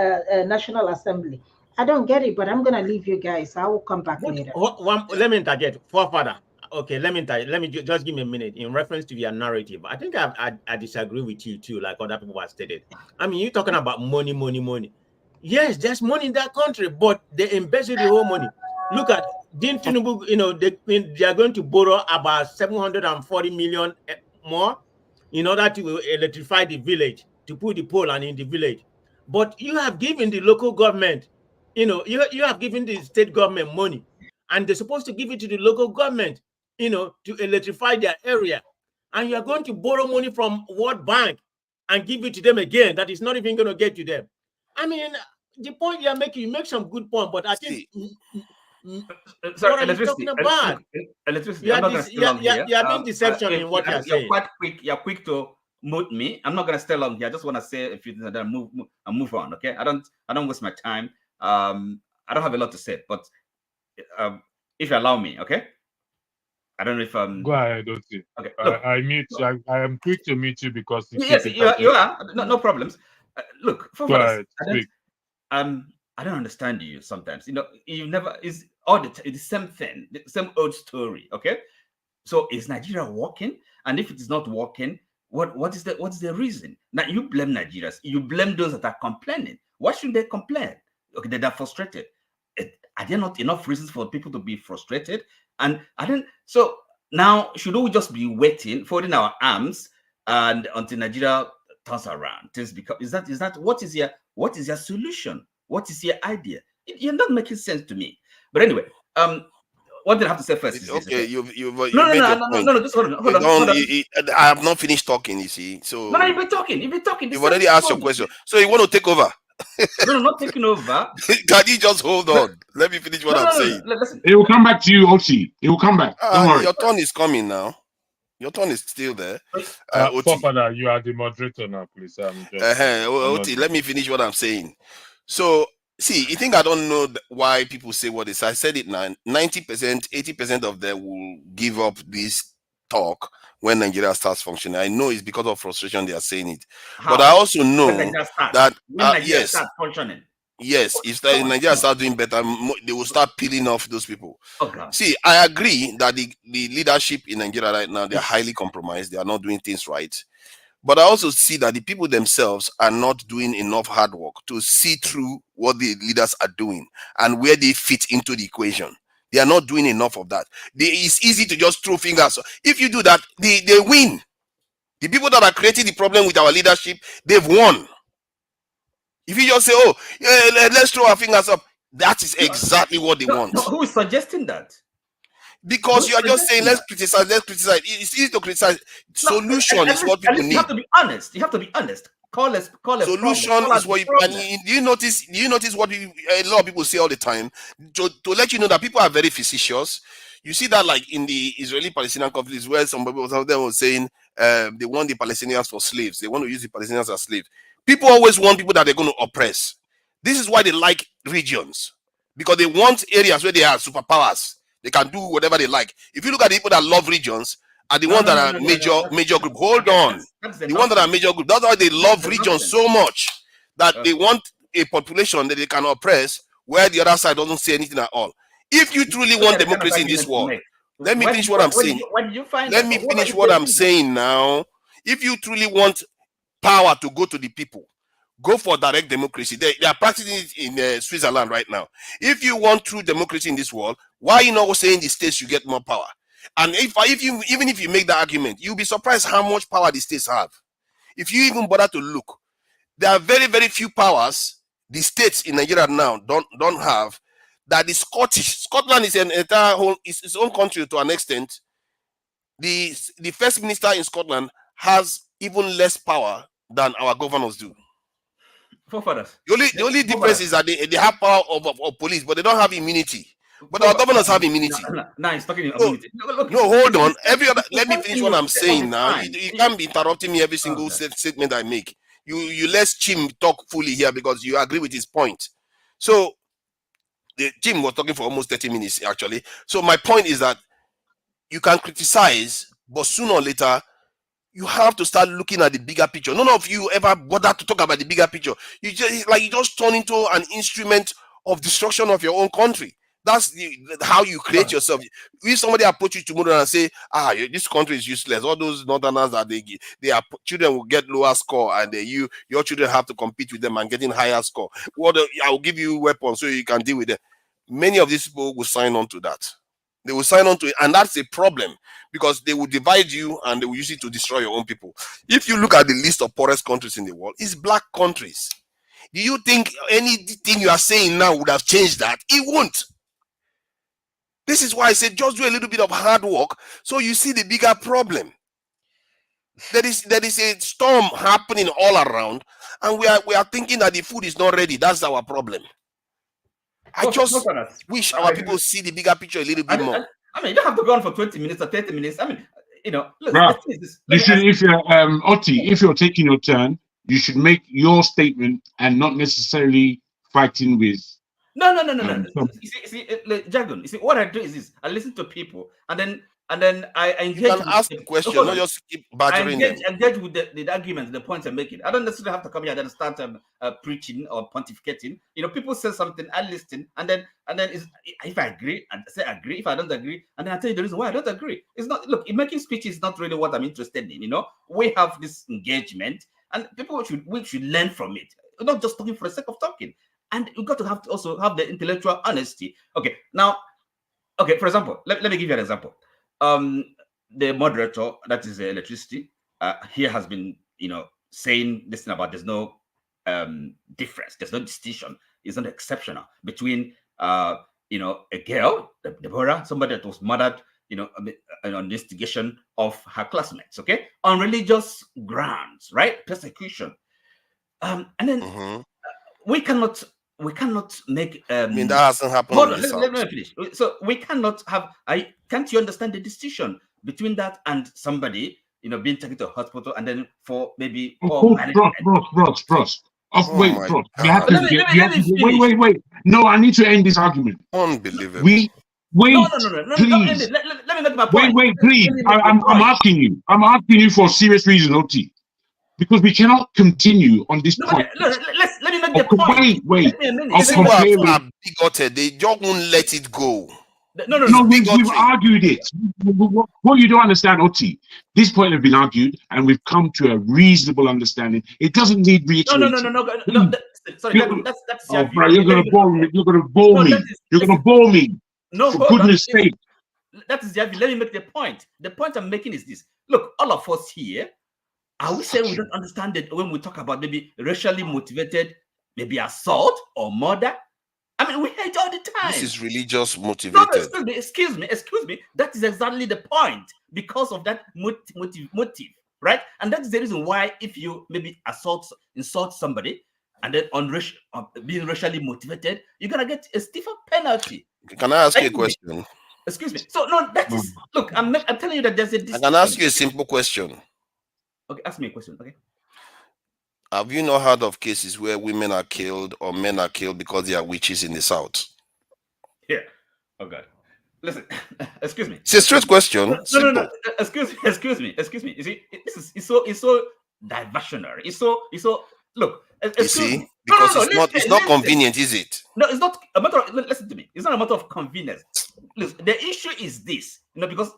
National Assembly. I don't get it, but I'm gonna leave you guys. I will come back later. Let me interject, Forefather. Okay, let me just give me a minute in reference to your narrative. I think I disagree with you too, like other people have stated. I mean, you're talking about money. Yes, there's money in that country, but they embezzle the whole money. Look at Tinubu, they are going to borrow about 740 million more in order to electrify the village. to put the pole and in the village. But you have given the local government, you have given the state government money, and they're supposed to give it to the local government, to electrify their area. And you are going to borrow money from World Bank and give it to them again. That is not even going to get to them. I mean, the point you are making, you make some good point, but I think sorry, what are you talking about? Electricity. I'm not going to stay long here. You are being deception in what you are saying. Quite quick. You're quick to mute me. I'm not going to stay long here. I just want to say a few things and then move on. Okay. I don't waste my time. I don't have a lot to say, but if you allow me, okay. I don't know if go ahead, Oti. Okay. Look, I am quick to meet you because yes, you are. No problems. Look, go ahead, speak. I don't understand you sometimes. You never is all the same thing, the same old story. Okay, so is Nigeria working? And if it is not working, what's the reason? Now you blame Nigerians. You blame those that are complaining. Why should they complain? Okay, they're frustrated. Are there not enough reasons for people to be frustrated? And so now should we just be waiting, folding our arms, and until Nigeria turns around? Is that what is your solution? What is your idea? You're not making sense to me. But anyway, what did I have to say first? Is okay, this, you no, just hold on. I have not finished talking, you see. So no, you've been talking. You've already asked your question. So you want to take over? No, not taking over. Can you just hold on? Let me finish what I'm saying. Listen. It will come back to you, Oti. It will come back. Don't worry. Your turn is coming now. Your turn is still there. Father, you are the moderator now, please. Oti, let me finish what I'm saying. So, see, you think I don't know why people say what they say? I said it now. 90%, 80% of them will give up this talk when Nigeria starts functioning. I know it's because of frustration they are saying it. How? But I also know that Nigeria starts functioning. Yes, if Nigeria start doing better, they will start peeling off those people. Okay. See, I agree that the leadership in Nigeria right now, they're highly compromised. They are not doing things right. But I also see that the people themselves are not doing enough hard work to see through what the leaders are doing and where they fit into the equation. They are not doing enough of that. It's easy to just throw fingers. If you do that, they win. The people that are creating the problem with our leadership, they've won. If you just say, oh, yeah, let's throw our fingers up, that is exactly what they want. Who is suggesting that? Because you are just saying, let's criticize. It's easy to criticize. Solution is what people need. You have to be honest. Call us. Solution is what you. And do you notice what a lot of people say all the time? To let you know that people are very facetious. You see that like in the Israeli-Palestinian conflict, where some of them were saying they want the Palestinians for slaves. They want to use the Palestinians as slaves. People always want people that they're going to oppress. This is why they like regions, because they want areas where they have superpowers. They can do whatever they like. If you look at the people that love regions, are the ones that are major group. Hold on. The ones that are major group. That's why they love regions so much that they want a population that they can oppress where the other side doesn't say anything at all. If you truly want democracy in this world, let me finish what I'm saying. Let me finish what I'm saying now. If you truly want power to go to the people, go for direct democracy. They are practicing it in Switzerland right now. If you want true democracy in this world, why are you not saying the states you get more power? And even if you make that argument, you'll be surprised how much power the states have. If you even bother to look, there are very, very few powers the states in Nigeria now don't have that the Scotland is an entire whole its own country to an extent. The first minister in Scotland has even less power than our governors do. The only difference is that they have power of police, but they don't have immunity. But our governors have immunity. Now he's talking about immunity. No, hold on. Let me finish what I'm saying now. You can't be interrupting me every single statement I make. You let Chim talk fully here because you agree with his point. So Jim was talking for almost 30 minutes actually. So my point is that you can criticize, but sooner or later you have to start looking at the bigger picture. None of you ever bother to talk about the bigger picture. You just turn into an instrument of destruction of your own country. That's how you create yourself. If somebody approach you tomorrow and say, this country is useless, all those northerners that their children will get lower score and your children have to compete with them and getting higher score. I will give you weapons so you can deal with them. Many of these people will sign on to that. They will sign on to it, and that's a problem because they will divide you and they will use it to destroy your own people. If you look at the list of poorest countries in the world, it's black countries. Do you think anything you are saying now would have changed that? It won't. This is why I said just do a little bit of hard work so you see the bigger problem. There is a storm happening all around, and we are thinking that the food is not ready. That's our problem. I just wish our people see the bigger picture a little bit more. I mean, you don't have to go on for 20 minutes or 30 minutes. I mean, you know, look, you should, if you're Oti, if you're taking your turn, you should make your statement and not necessarily fighting with. No. You see, Jagun. You see, what I do is this: I listen to people, and then I engage. You can ask the question, not just keep badgering them. Engage with the arguments, the points I'm making. I don't necessarily have to come here and start preaching or pontificating. You know, people say something, I listen, and then if I agree, and say agree. If I don't agree, and then I tell you the reason why I don't agree. It's not, look, making speeches is not really what I'm interested in. You know, we have this engagement, and we should learn from it. We're not just talking for the sake of talking. And we've got to also have the intellectual honesty. Okay, now, for example, let me give you an example. The moderator, that is electricity, here has been, saying this thing about there's no difference, there's no distinction, it's not exceptional between, a girl, Deborah, somebody that was murdered, on the instigation of her classmates, okay, on religious grounds, right? Persecution. And then we cannot make. I mean, that hasn't happened. Let me finish. So we cannot have. Can't you understand the distinction between that and somebody, being taken to a hospital and then for maybe Bros. Wait. No, I need to end this argument. Unbelievable. Wait. No, Please. Let me make my point. Wait, please. I'm asking you. I'm asking you for a serious reason, OT. Because we cannot continue on this point. Let me make the point. Wait. People are bigoted. They just won't let it go. No, we've argued it. What you don't understand, Oti, this point has been argued, and we've come to a reasonable understanding. It doesn't need reiterating. No. Sorry, that's your view. You're going to bore me. You're going to bore me. You're going to bore me. No, for goodness' sake. That is your view. Let me make the point. The point I'm making is this. Look, all of us here, are we saying we don't understand it when we talk about maybe racially motivated, maybe assault or murder? I mean, we hate all the time. This is religious motivated. No, excuse me. That is exactly the point, because of that motive, right? And that's the reason why if you maybe insult somebody, and then being racially motivated, you're gonna get a stiffer penalty. Can I ask you a question? Excuse me. So no, that is, look, I'm telling you that there's a distinction. I can ask you a simple question. Okay, ask me a question. Okay. Have you not heard of cases where women are killed or men are killed because they are witches in the South? Yeah. Oh God. Listen. Excuse me. It's a straight question. No. Excuse me. You see, it's so diversionary. It's so. Look. You see, because it's not convenient, is it? No, it's not a matter of. Listen to me. It's not a matter of convenience. Listen, the issue is this. Because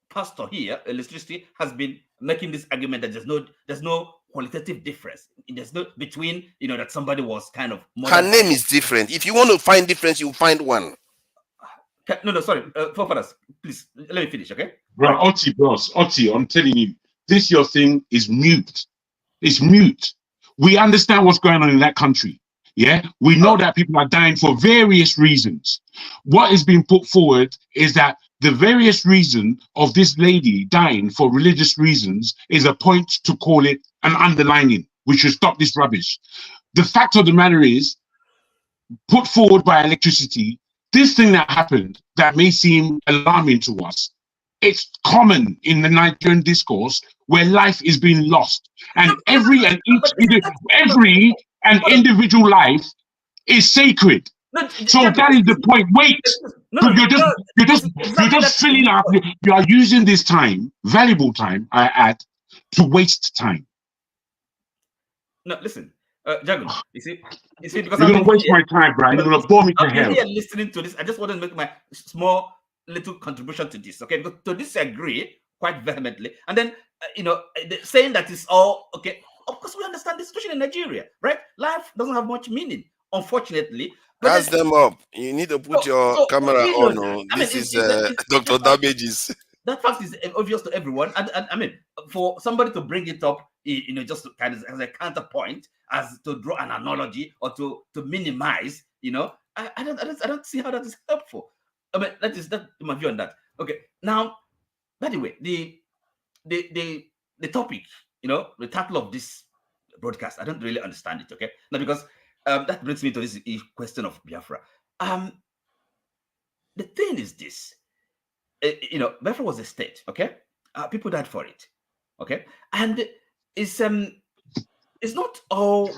Pastor here, electricity, has been making this argument that there's no qualitative difference. There's no between, that somebody was kind of. Her name is different. If you want to find difference, you find one. No, sorry. Forefathers, please let me finish, okay? Right, Oti, I'm telling you, this your thing is mute. It's mute. We understand what's going on in that country. Yeah, we know that people are dying for various reasons. What is being put forward is that the various reason of this lady dying for religious reasons is a point to call it an underlining. We should stop this rubbish. The fact of the matter is, put forward by electricity, this thing that happened that may seem alarming to us, it's common in the Nigerian discourse where life is being lost, and every individual life is sacred. So that is the point. Wait, you're just filling up. You are using this time, valuable time, I add, to waste time. No, listen, Jagun. You see, because you're gonna waste my time, Brian. You're gonna bore me to hell. I'm here listening to this. I just want to make my small little contribution to this, okay? Because to disagree quite vehemently, and then saying that it's all okay. Of course, we understand the situation in Nigeria, right? Life doesn't have much meaning, unfortunately. Gas them up. You need to put your camera on. No. This is Dr. Damages. That fact is obvious to everyone. And I mean, for somebody to bring it up, just to kind of as a counterpoint, as to draw an analogy or to minimize, I don't see how that is helpful. I mean, that's my view on that. Okay. Now, by the way, the topic, the title of this broadcast, I don't really understand it. Okay. Now, because that brings me to this question of Biafra. The thing is this. Biafra was a state, okay? People died for it, okay? And it's not all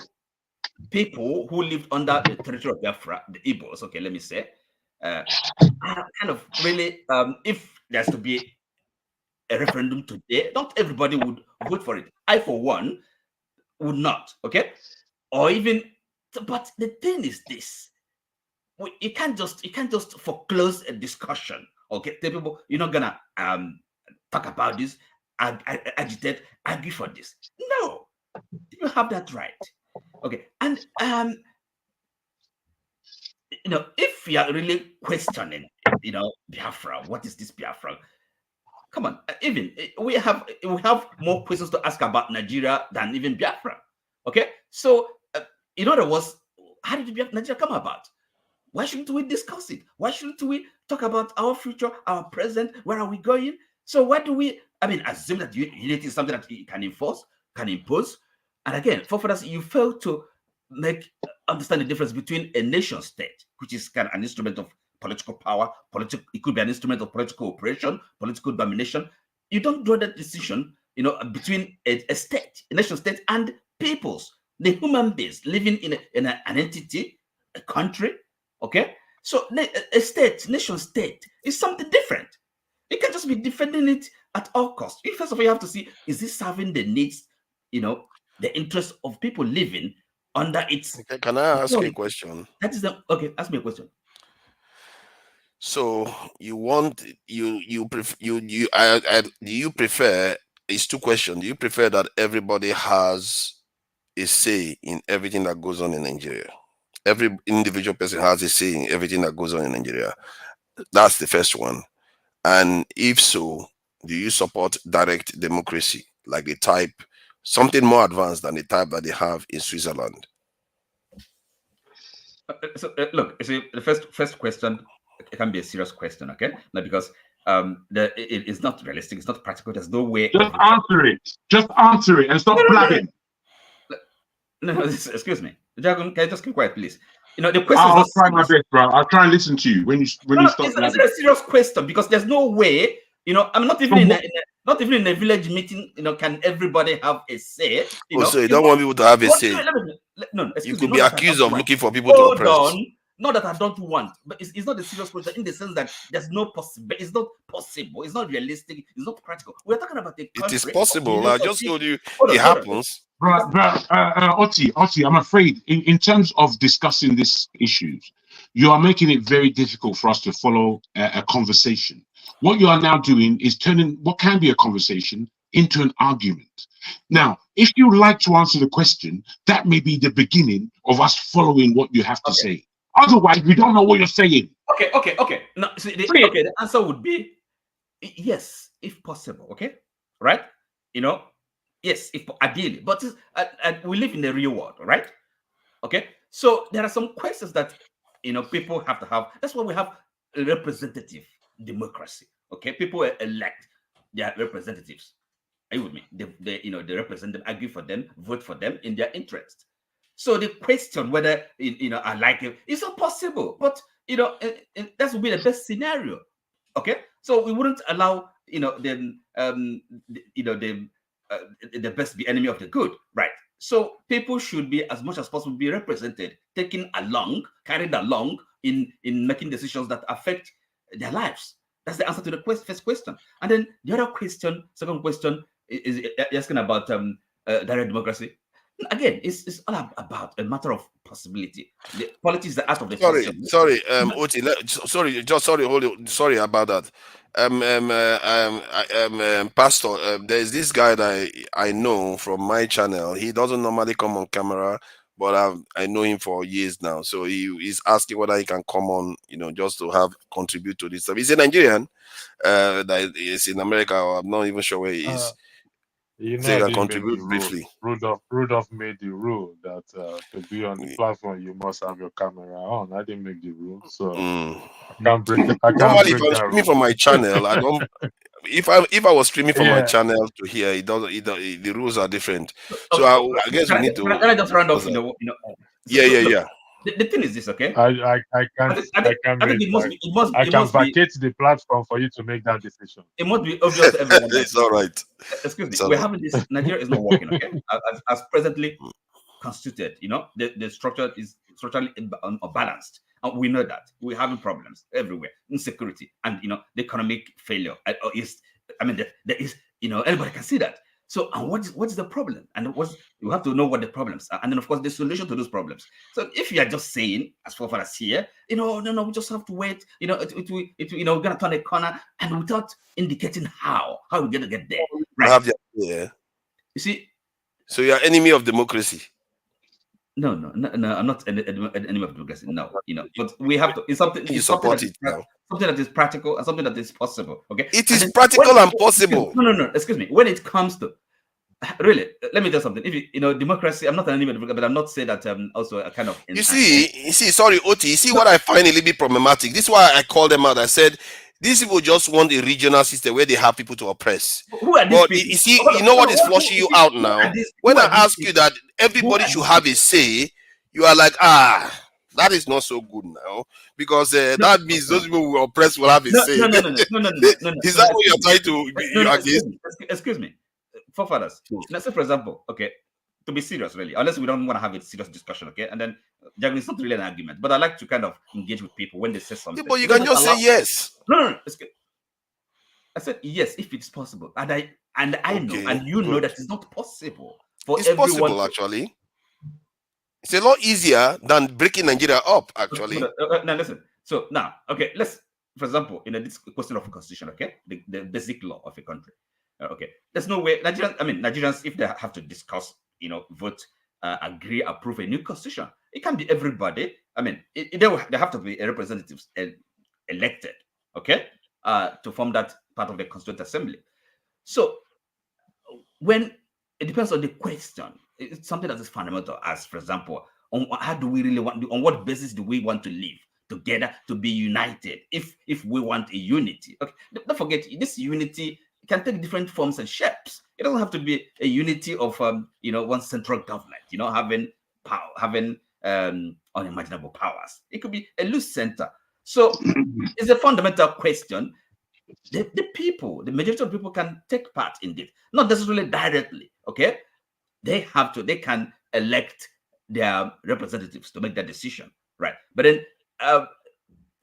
people who lived under the territory of Biafra, the Igbos, okay, let me say, are kind of really, if there's to be a referendum today, not everybody would vote for it. I, for one, would not, okay? Or even, but the thing is this, you can't just foreclose a discussion. Okay, tell people you're not gonna talk about this, agitate, argue for this. No, you have that right. Okay, and if you are really questioning, Biafra, what is this Biafra? Come on, even we have more questions to ask about Nigeria than even Biafra. Okay, so in other words, how did Nigeria come about? Why shouldn't we discuss it? Why shouldn't we talk about our future, our present? Where are we going? So why do we, assume that unity is something that you can enforce, can impose? And again, forefathers, you fail to understand the difference between a nation state, which is kind of an instrument of political power, it could be an instrument of political oppression, political domination. You don't draw that decision, between a state, a nation state, and peoples, the human beings living in an entity, a country. Okay, so a state, nation state is something different. You can't just be defending it at all costs. First of all, you have to see, is this serving the needs, the interests of people living under its... Okay, can I ask you a question? That is okay, ask me a question. So you want, do you prefer, it's two questions. Do you prefer that everybody has a say in everything that goes on in Nigeria? Every individual person has a say in everything that goes on in Nigeria. That's the first one. And if so, do you support direct democracy, like the type, something more advanced than the type that they have in Switzerland? Look, see, the first question can be a serious question, okay? Now, because it's not realistic, it's not practical. There's no way. Just answer it. Just answer it and stop blabbing. No, excuse me. Dragon, can you just keep quiet, please? The question I'll try my best, bro. I'll try and listen to you when you stop. It's a serious question because there's no way. I'm not even in a village meeting. Can everybody have a say? So you don't want people to have a say? No, you could be accused of looking for people to oppress. Not that I don't want, but it's not a serious question in the sense that there's no possible. It's not possible. It's not realistic. It's not practical. We're talking about a country. It is possible. I just told you it happens. Oti, I'm afraid in terms of discussing these issues, you are making it very difficult for us to follow a conversation. What you are now doing is turning what can be a conversation into an argument. Now, if you like to answer the question, that may be the beginning of us following what you have to say. Otherwise, we don't know what you're saying. Okay. No, see, the answer would be yes, if possible. Okay, right? Yes, if ideally, but we live in the real world, right? Okay, so there are some questions that people have to have. That's why we have a representative democracy. Okay, people elect their representatives. Are you with me? They represent them, argue for them, vote for them in their interest. So the question whether I like it is not possible, but that would be the best scenario. Okay, so we wouldn't allow the best be enemy of the good, right? So people should be, as much as possible, be represented, carried along in making decisions that affect their lives. That's the answer to the first question. And then the other question, second question, is asking about direct democracy. Again, it's all about a matter of possibility. The politics is the art of the possible. Sorry, Oti, sorry about that. Pastor, there's this guy that I know from my channel. He doesn't normally come on camera, but I know him for years now. So he's asking whether he can come on, just to contribute to this stuff. He's a Nigerian that is in America, or I'm not even sure where he is. So he I can didn't make the contribute rule. briefly. Rudolph made the rule that to be on the platform you must have your camera on. I didn't make the rule, so I can't break. Normally, if I'm streaming from my channel, I don't. If I was streaming from my channel to here, the rules are different. So I guess we need to. Can I just round off? Yeah. The thing is this, okay? I can vacate the platform for you to make that decision. It must be obvious to everyone. It's all right. Excuse me. We're having this. Nigeria is not working, okay? As presently constituted, the structure is structurally unbalanced. And we know that. We're having problems everywhere. Insecurity and, the economic failure. There is, anybody can see that. So, and what is the problem? And you have to know what the problems are. And then, of course, the solution to those problems. So, if you are just saying, as far as here, no, we just have to wait. We're going to turn a corner, and without indicating how we're going to get there. Right? You see? So, you're enemy of democracy. No, I'm not an enemy of democracy. No, but we have to. It's something that is practical and something that is possible. Okay, it is practical and possible. No. Excuse me. When it comes to really, let me tell you something. If democracy, I'm not an enemy of democracy, but I'm not saying that I'm also a kind of. You see, sorry, Oti. You see what I find a little bit problematic. This is why I called them out. I said, these people just want a regional system where they have people to oppress. Who are these but people? You see, you know what is flushing you out now? When I ask you that everybody should have a say, you are like, that is not so good now. Because that means those people who oppress will have a say. No. Is that what you're trying to excuse me. Forefathers. Let's say, for example, okay, to be serious, really, unless we don't want to have a serious discussion, okay? And then, it's not really an argument, but I like to kind of engage with people when they say something. Yeah, but you can just say yes. No. I said yes if it's possible, and I know, and you know that it's not possible for everyone. It's possible, actually. It's a lot easier than breaking Nigeria up, actually. Now listen. So now, okay, let's, for example, this question of constitution, okay, the basic law of a country. Okay, there's no way Nigerians, if they have to discuss, vote, agree, approve a new constitution, it can be everybody. They have to be representatives elected, okay, to form that part of the Constituent Assembly. So when it depends on the question, it's something that is fundamental. As for example, on how do we really want? On what basis do we want to live together, to be united? If we want a unity, okay, don't forget this unity can take different forms and shapes. It doesn't have to be a unity of one central government, having power, having unimaginable powers. It could be a loose center. So it's a fundamental question. The majority of people can take part in it, not necessarily directly. Okay, they can elect their representatives to make that decision, right? But then,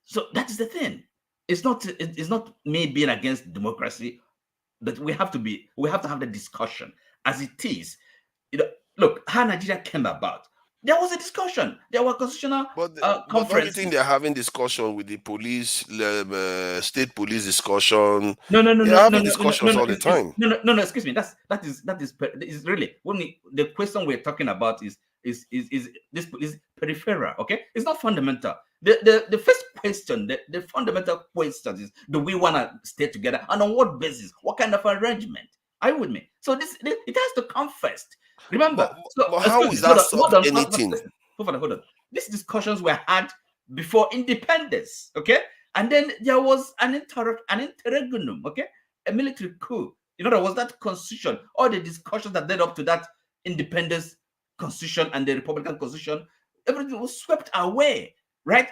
so that is the thing. It's not me being against democracy. But we have to have the discussion as it is. Look, how Nigeria came about. There was a discussion. There were constitutional conferences. But don't you think they're having discussion with the police, state police discussion? No. They're having discussions all the time. No. Excuse me. That is really the question we're talking about is peripheral. Okay, it's not fundamental. The first question, the fundamental question is: do we want to stay together, and on what basis? What kind of arrangement? Are you with me? So it has to come first. Remember, but how is that solve anything? Hold on. These discussions were had before independence, okay? And then there was an interregnum, okay? A military coup. There was that constitution, all the discussions that led up to that independence constitution and the Republican constitution, everything was swept away, right?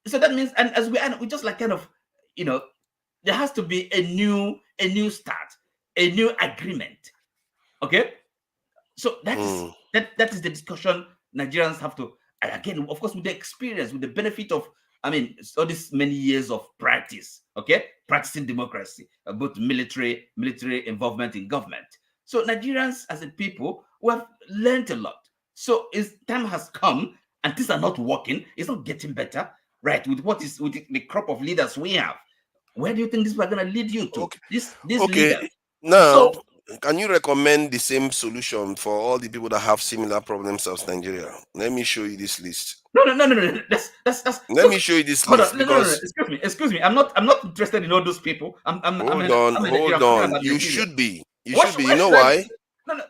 So that means, and as we just like kind of, there has to be a new start, a new agreement, okay? So that is the discussion Nigerians have to, and again, of course, with the experience, with the benefit of, all these many years of practice, okay, practicing democracy, both military involvement in government. So Nigerians, as a people, we have learned a lot. So time has come, and things are not working. It's not getting better, right? With the crop of leaders we have, where do you think this is going to lead you to? Okay. This leader. Now. Can you recommend the same solution for all the people that have similar problems as Nigeria? Let me show you this list. No. That's. Let me show you this list because. Excuse me. I'm not interested in all those people. Hold on. You should be. You should be. You know why?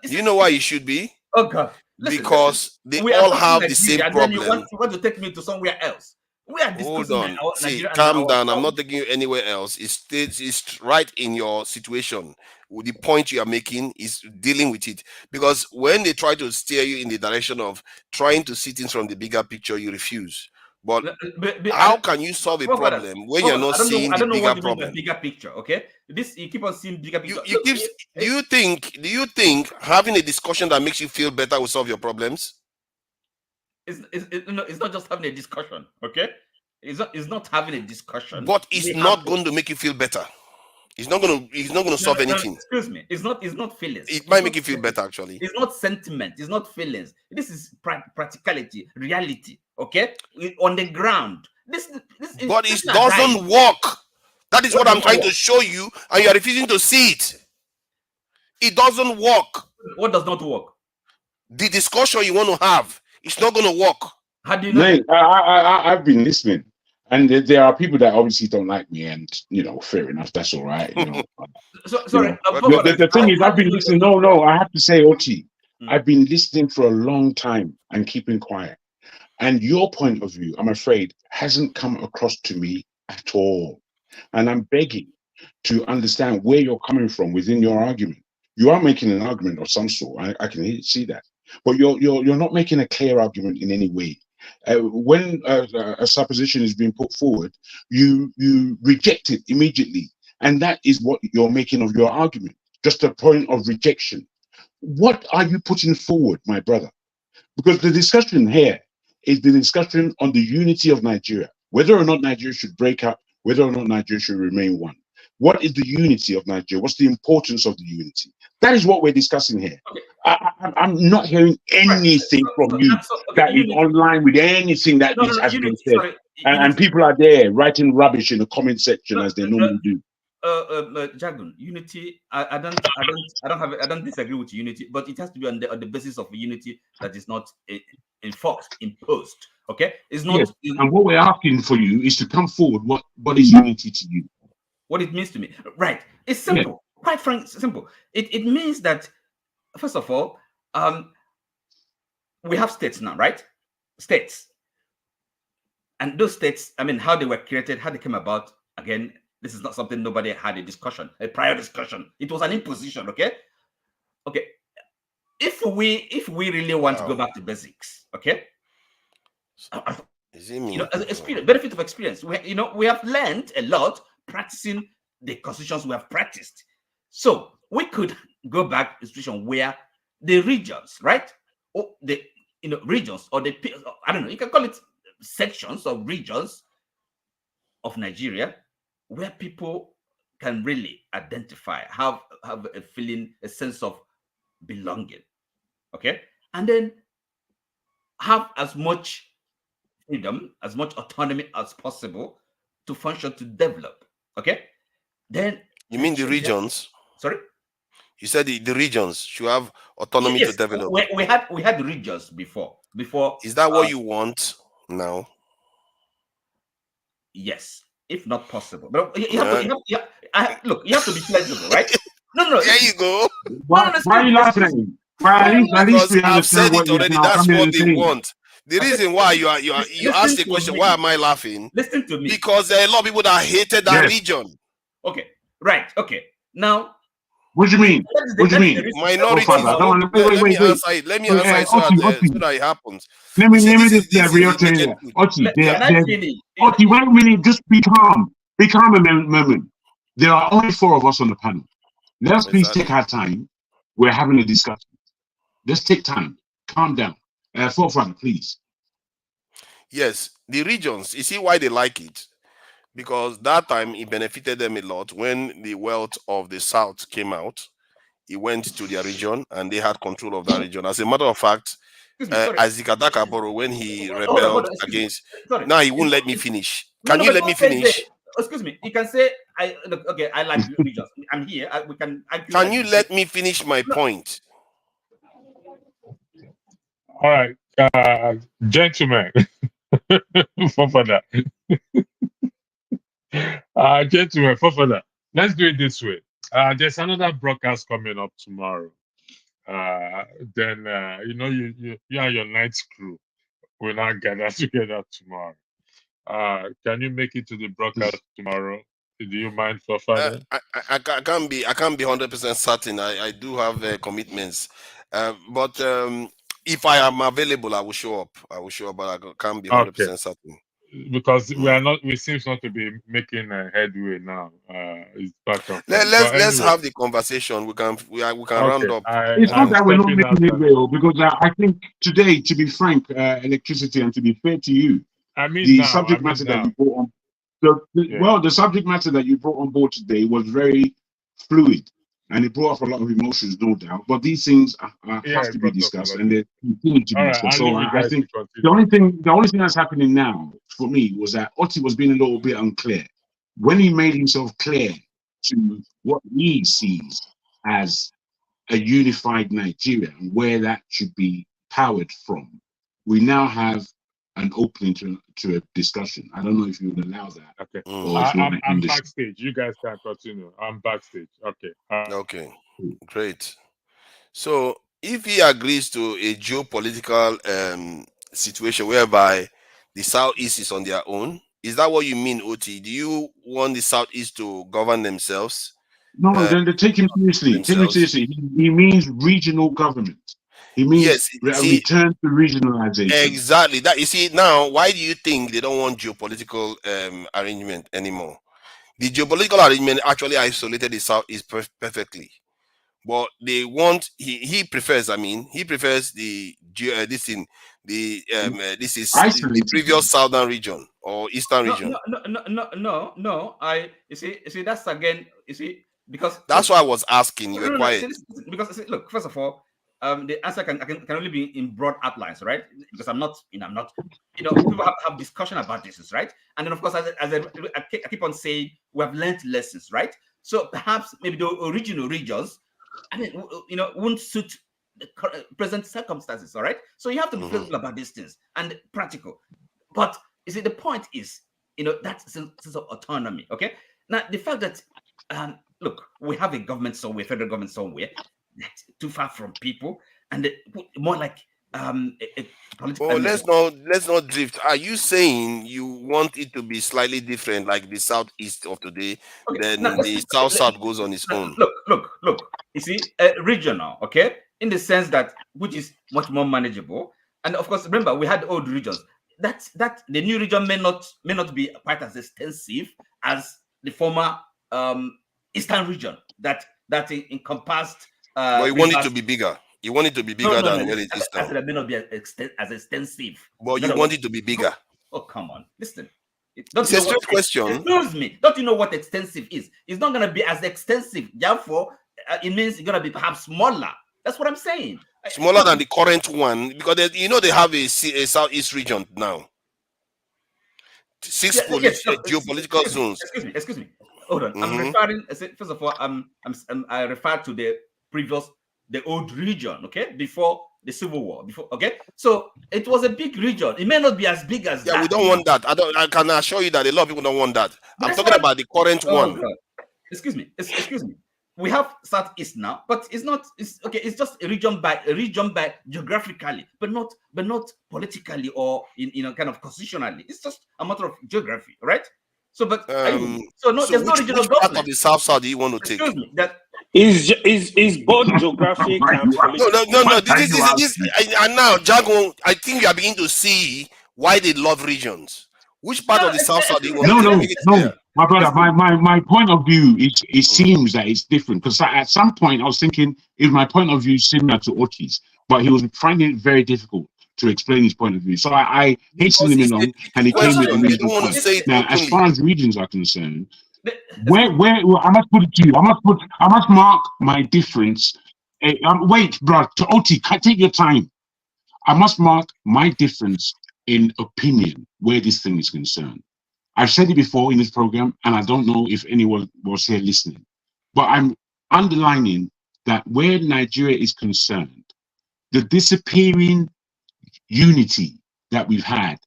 You know why you should be? Oh God. Listen, because they all have the same problem. You want to take me to somewhere else. We are discussing. Hold on. See, calm down. I'm not taking you anywhere else. It's right in your situation. The point you are making is dealing with it. Because when they try to steer you in the direction of trying to see things from the bigger picture, you refuse. But how can you solve a problem when you're not seeing the bigger problem? Bigger picture, okay? You keep on seeing bigger picture. Do you think having a discussion that makes you feel better will solve your problems? It's not just having a discussion, okay? It's not having a discussion. But it's not going to make you feel better. It's not going to solve anything. Excuse me. It's not feelings. It might make you feel better, actually. It's not sentiment. It's not feelings. This is practicality, reality. Okay, on the ground. But it doesn't work. That is what I'm trying to show you, and you are refusing to see it. It doesn't work. What does not work? The discussion you want to have, it's not going to work. How do you know? I've been listening, and there are people that obviously don't like me, and fair enough. That's all right. Sorry. The thing is, I've been listening. No, I have to say, Oti, I've been listening for a long time and keeping quiet. And your point of view, I'm afraid, hasn't come across to me at all. And I'm begging to understand where you're coming from within your argument. You are making an argument of some sort. I can see that. But you're not making a clear argument in any way. When a supposition is being put forward, you reject it immediately. And that is what you're making of your argument, just a point of rejection. What are you putting forward, my brother? Because the discussion here is the discussion on the unity of Nigeria, whether or not Nigeria should break up, whether or not Nigeria should remain one. What is the unity of Nigeria? What's the importance of the unity? That is what we're discussing here. Okay. I'm not hearing anything from you that is online with anything that has been said. Sorry, and people are there writing rubbish in the comment section as they normally do. Jagun, unity. I don't disagree with unity, but it has to be on the basis of a unity that is not enforced, imposed. Okay, it's not. Yes. And what we're asking for you is to come forward. What is unity to you? What it means to me, right? It's simple. Yeah. Quite frankly, simple. It means that, first of all, we have states now, right? States, and those states. I mean, how they were created, how they came about. Again, this is not something nobody had a prior discussion. It was an imposition. Okay. If we really want to go back to basics, okay. Benefit of experience. We have learned a lot practicing the constitutions we have practiced. So we could go back to a situation where the regions, right? Or the regions, or the, I don't know, you can call it sections or regions of Nigeria, where people can really identify, have a feeling, a sense of belonging. Okay, and then have as much freedom, as much autonomy as possible to function, to develop. Okay, then you mean the regions? Sorry, you said the regions should have autonomy to develop. We had the regions before. Is that what you want now? Yes, if not possible. But you have to be flexible, right? No. There you go. Why are you laughing? Because I've said it already. That's what they want. The reason why you asked the question, why am I laughing? Listen to me. Because there are a lot of people that hated that region. Okay, right. Okay, now. What do you mean? Minorities. Let me answer it so that it happens. Let me just Oti, wait a minute. Just be calm. Be calm a moment. There are only 4 of us on the panel. Let's please take our time. We're having a discussion. Let's take time. Calm down. Forefront, please. Yes, the regions. You see why they like it? Because that time it benefited them a lot. When the wealth of the South came out, it went to their region and they had control of that region. As a matter of fact, Azikadaka Boro, when he rebelled against... Now he won't let me finish. Can you let me finish? excuse me. You can say, look, okay, I like regions. I'm here. We can argue. Can you let me finish my point? All right, gentlemen. Fofana. Gentlemen, Fofana. Let's do it this way. There's another broadcast coming up tomorrow. Then you know, you and your night's crew will now gather together tomorrow. Can you make it to the broadcast tomorrow? Do you mind, Fofana? I can't be 100% certain. I do have commitments, but if I am available, I will show up. But I can't be 100% certain. Because we seem not to be making a headway now. It's back and forth. Let's have the conversation. We can round up. It's not that we're not making headway, because I think today, to be frank, electricity, and to be fair to you, the subject matter that you brought on. Well, the subject matter that you brought on board today was very fluid, and it brought up a lot of emotions, no doubt. But these things have to be discussed, and they continue to be discussed. So I think the only thing that's happening now for me was that Otti was being a little bit unclear. When he made himself clear to what he sees as a unified Nigeria and where that should be powered from, we now have an opening to a discussion. I don't know if you would allow that. Okay. I'm backstage. You guys can continue. I'm backstage. Okay. Okay. Great. So if he agrees to a geopolitical situation whereby the Southeast is on their own, is that what you mean, Oti? Do you want the Southeast to govern themselves? No, then they take him seriously. Take him seriously. He means regional government. He means return to regionalization. Exactly. That, you see, now, why do you think they don't want geopolitical arrangement anymore? The geopolitical arrangement actually isolated the Southeast perfectly. But they want, he prefers the the previous southern region or eastern region. No. You see, that's again, you see, because that's why I was asking. You were quiet. Because look, first of all, the answer can only be in broad outlines, right? Because I'm not, people have discussion about this, right? And then of course, as I keep on saying, we have learned lessons, right? So perhaps maybe the original regions, won't suit the present circumstances, all right? So you have to be flexible about these things and practical. But you see, the point is, that sense of autonomy, okay? Now, the fact that, look, we have a government somewhere, federal government somewhere, that's too far from people, and more like a political. Oh, let's not drift. Are you saying you want it to be slightly different, like the Southeast of today, then the South goes on its own? Look. You see, regional, okay, in the sense that which is much more manageable, and of course, remember we had old regions. That the new region may not be quite as extensive as the former eastern region that encompassed. But you want it to be bigger. You want it to be bigger than where it is now. I said it may not be as extensive. But you want it to be bigger. Oh, come on. Listen. It's a straight question. Excuse me. Don't you know what extensive is? It's not going to be as extensive. Therefore, it means it's going to be perhaps smaller. That's what I'm saying. Smaller than the current one, because they have a Southeast region now. 6 geopolitical zones. Excuse me. Hold on. I'm referring. First of all, I refer to the old region, okay, before the Civil War. Okay, so it was a big region. It may not be as big as. Yeah, we don't want that. I can assure you that a lot of people don't want that. I'm talking about the current one. God. Excuse me. We have Southeast now, but it's not. It's okay. It's just a region by geographically, but not politically or in kind of constitutionally. It's just a matter of geography, right? So, but there's no regional government. Part of the South do you want to take? Excuse me. That is both geographic and political. No. This and now, Jago, I think you are beginning to see why they love regions. Which part of the South do you want to take? No. My brother, my point of view, it seems that it's different, because at some point I was thinking if my point of view is similar to Oti's, but he was finding it very difficult to explain his point of view. So I hastened him along, and he came with a regional point. Now, as far as regions are concerned, where I must put it to you, I must mark my difference. Wait, bro, to Oti, take your time. I must mark my difference in opinion where this thing is concerned. I've said it before in this program, and I don't know if anyone was here listening, but I'm underlining that where Nigeria is concerned, the disappearing unity that we've had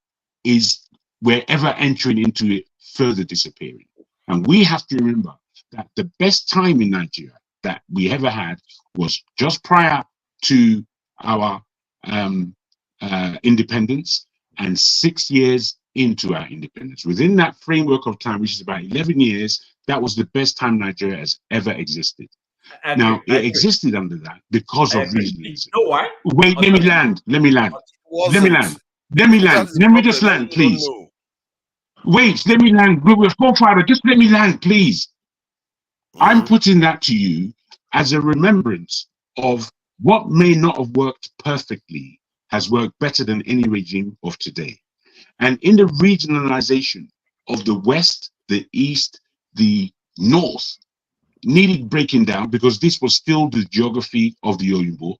is we're ever entering into it further disappearing. And we have to remember that the best time in Nigeria that we ever had was just prior to our independence and 6 years into our independence. Within that framework of time, which is about 11 years, that was the best time Nigeria has ever existed. Now, it existed under that because of regionalism. You know why? Wait, let me land. Let me land. Let me land. Let me land. Let me just land, please. Wait, let me land. We're forefather. Just let me land, please. I'm putting that to you as a remembrance of what may not have worked perfectly has worked better than any regime of today. And in the regionalization of the West, the East, the North, needed breaking down because this was still the geography of the Oyinbo.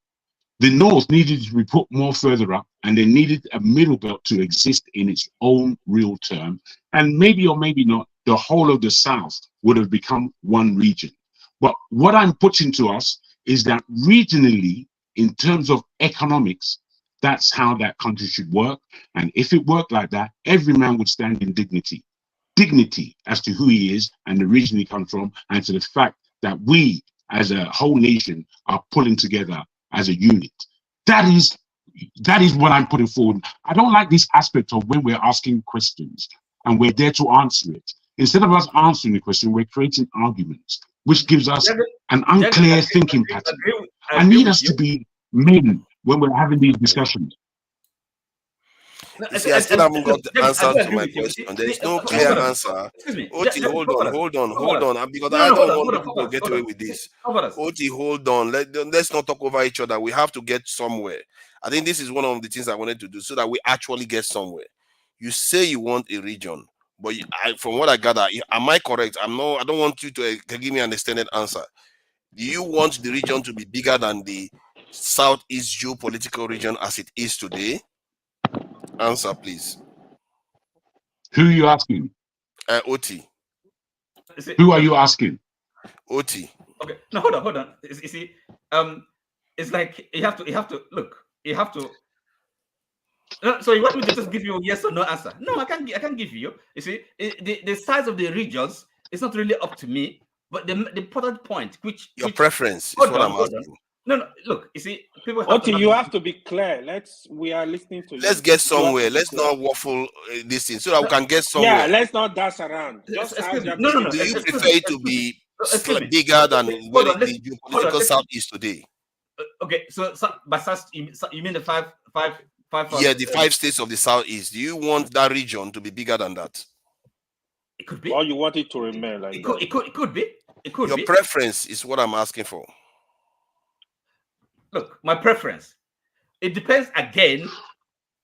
The North needed to be put more further up, and they needed a middle belt to exist in its own real term. And maybe or maybe not, the whole of the South would have become one region. But what I'm putting to us is that regionally, in terms of economics, that's how that country should work. And if it worked like that, every man would stand in dignity. Dignity as to who he is and the region he comes from, and to the fact that we as a whole nation are pulling together as a unit. That is what I'm putting forward. I don't like this aspect of when we're asking questions and we're there to answer it. Instead of us answering the question, we're creating arguments, which gives us an unclear thinking pattern. I need us to be men when we're having these discussions. You see, I still haven't got the answer to my question. There is no clear answer. Oti, hold on, because I don't want people to get away with this. Oti, hold on. Let's not talk over each other. We have to get somewhere. I think this is one of the things I wanted to do so that we actually get somewhere. You say you want a region, but from what I gather, am I correct? I don't want you to give me an extended answer. Do you want the region to be bigger than the Southeast geopolitical region as it is today? Answer, please. Who are you asking? Oti. Who are you asking? Oti. Okay, no, hold on. You see, it's like you have to look. You have to. So you want me to just give you a yes or no answer? No, I can't give you. You see, the size of the regions is not really up to me. But the important point, which your preference is what I'm asking. No, look, you see, people. You have to be clear. We are listening to you. Let's get somewhere. Let's not waffle this thing so that we can get somewhere. Yeah, let's not dance around. Just no. Do you prefer it to be bigger than what the geopolitical South is today? Okay, so by South, you mean the five? Yeah, the 5 states of the Southeast. Do you want that region to be bigger than that? It could be. Or you want it to remain like that? It could be. It could be. Your preference is what I'm asking for. Look, my preference. It depends again.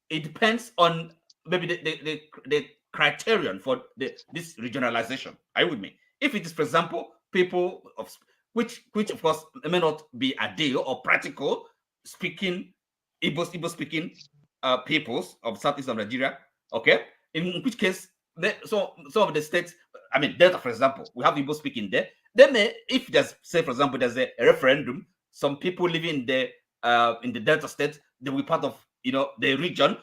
It depends on maybe the criterion for this regionalization. Are you with me? If it is, for example, people of which of course may not be ideal or practical speaking Igbo speaking peoples of Southeast of Nigeria. Okay, in which case, some of the states, I mean Delta, for example, we have Igbo speaking there. Then if there's, say for example, there's a referendum. Some people living in the Delta state, they will be part of the region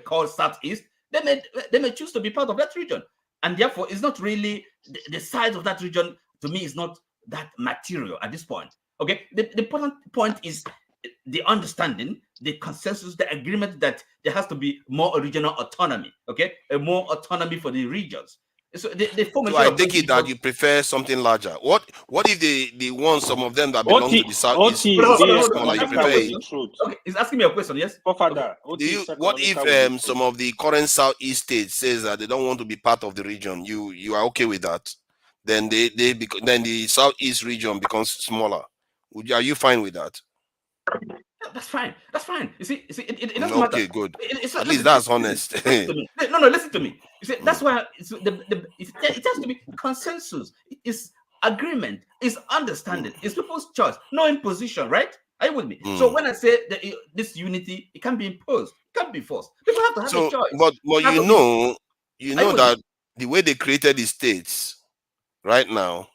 called Southeast. They may choose to be part of that region, and therefore it's not really the size of that region. To me, is not that material at this point. Okay, the important point is the understanding, the consensus, the agreement that there has to be more regional autonomy. Okay, more autonomy for the regions. So so I take it that you prefer something larger. What if they want some of them that belong to the Southeast? You prefer it? Okay, he's asking me a question. Yes. What if some of the current Southeast states says that they don't want to be part of the region? You are okay with that? Then then the Southeast region becomes smaller. Are you fine with that? That's fine. That's fine. You see, it doesn't matter. Okay, good. At least that's honest. No, listen to me. You see, that's why it has to be consensus. It's agreement. It's understanding. It's people's choice. No imposition, right? Are you with me? So when I say that this unity, it can be imposed. It can't be forced. People have to have a choice. But you know that the way they created the states right now,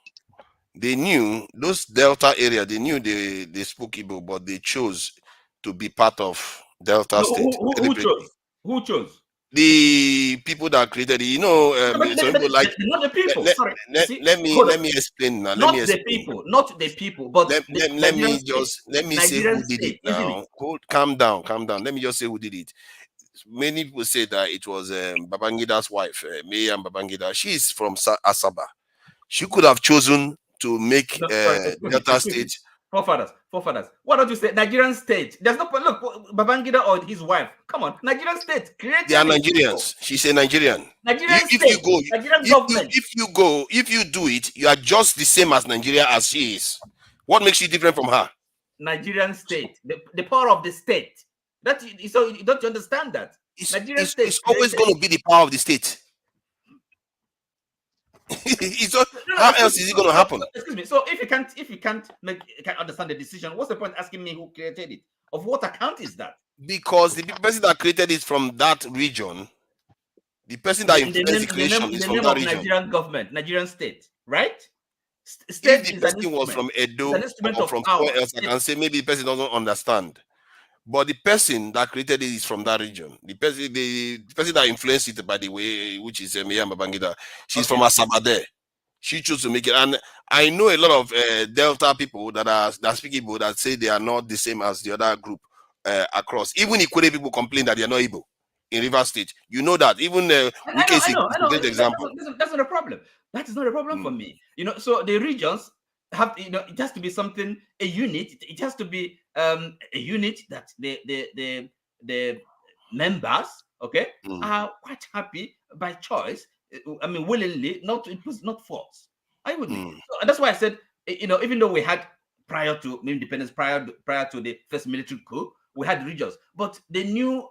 they knew those Delta area, they knew they spoke Igbo, but they chose to be part of Delta State. Who chose? Who chose? The people that created it, you know, some people like not the people. Sorry. let me explain now. Not the people, not the people, but let me say who did it now. Calm down. Let me just say who did it. Many people say that it was Babangida's wife, Miriam Babangida. She is from Asaba. She could have chosen to make Delta State. Forefathers. Why don't you say Nigerian state? There's no look, Babangida or his wife. Come on, Nigerian state. They are Nigerians. She's a Nigerian. Nigerian state. If you do it, you are just the same as Nigeria as she is. What makes you different from her? Nigerian state. The power of the state. So don't you understand that? Nigerian state. It's always going to be the power of the state. How else is it going to happen? Excuse me. So if you can't understand the decision, what's the point asking me who created it? Of what account is that? Because the person that created it from that region, the person that influenced the creation is from that region. Nigerian government, Nigerian state, right? State if the person was from Edo or from somewhere else, I can say maybe the person doesn't understand. But the person that created it is from that region. The person that influenced it, by the way, which is Miriam Babangida, she's from Asaba there. She chose to make it. And I know a lot of Delta people that speak Igbo that say they are not the same as the other group across. Even Ikwere people complain that they are not Igbo in River State. You know that. Even I know. Great example. That's not a problem. That is not a problem for me. You know, so the regions have, you know, it has to be something, a unit. It has to be a unit that the members, okay, are quite happy by choice. I mean, willingly, not force. I would. So that's why I said, you know, even though we had prior to independence, prior to the first military coup, we had regions, but the new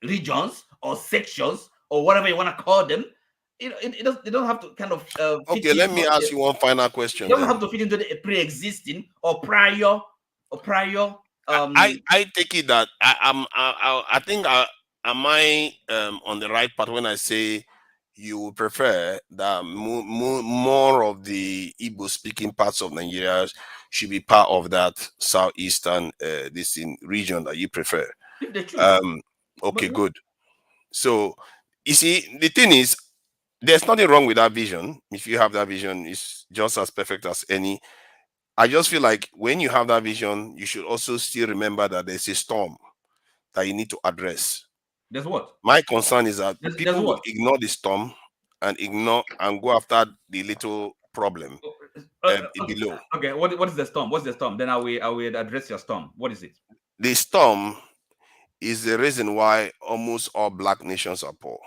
regions or sections or whatever you want to call them, you know, they don't have to kind of. Okay, let me ask you one final question. They don't have to fit into the pre-existing or prior. I take it that I think am I on the right path when I say you prefer that more of the Igbo-speaking parts of Nigeria should be part of that southeastern region that you prefer. Okay, good. So you see, the thing is, there's nothing wrong with that vision. If you have that vision, it's just as perfect as any. I just feel like when you have that vision, you should also still remember that there's a storm that you need to address. There's what? My concern is that people will ignore the storm and go after the little problem below. Okay, what is the storm? What's the storm? Then I will address your storm. What is it? The storm is the reason why almost all black nations are poor.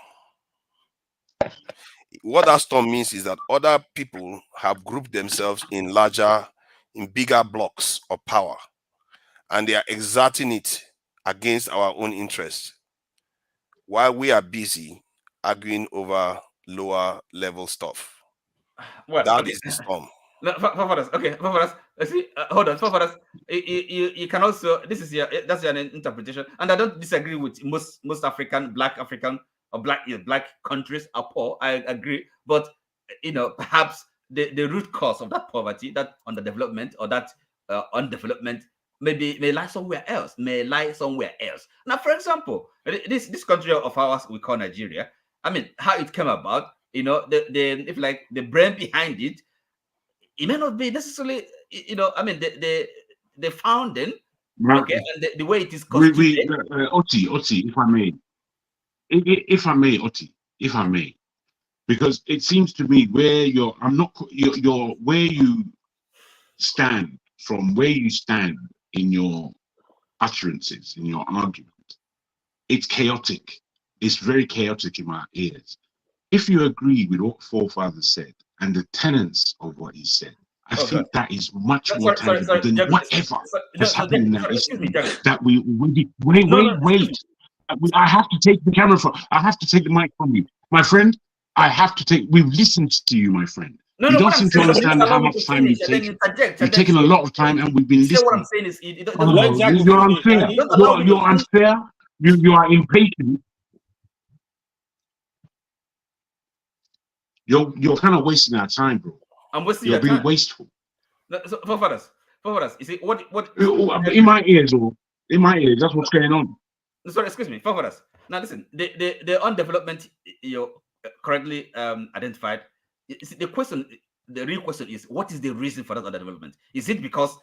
What that storm means is that other people have grouped themselves in bigger blocks of power, and they are exerting it against our own interests, while we are busy arguing over lower level stuff. Well, that is the storm. Okay, see, hold on, you can also, that's your interpretation, and I don't disagree with most black African or black countries are poor. I agree, but you know, perhaps the root cause of that poverty, that underdevelopment or that undevelopment, may lie somewhere else. Now, for example, this country of ours we call Nigeria. I mean, how it came about, you know, the brain behind it, it may not be necessarily, you know, I mean, the founding, okay, and the way it is constituted. Oti, if I may, because it seems to me where where you stand in your utterances, in your argument, it's chaotic. It's very chaotic in my ears. If you agree with what forefathers said and the tenets of what he said, I think that is much more tangible than whatever is happening now. That wait. I have to take the camera I have to take the mic from you. My friend, we've listened to you, my friend. You don't seem to understand how much time you've taken. You've taken a lot of time and we've been listening. What I'm saying is, you're unfair. You're unfair. You are impatient. You're kind of wasting our time, bro. I'm wasting You're your being time. wasteful. So, forefathers, you see what in my ears, that's what's going on. Sorry, excuse me, forefathers. Now listen, the undevelopment you correctly identified. The question, the real question is, what is the reason for that underdevelopment? Is it because,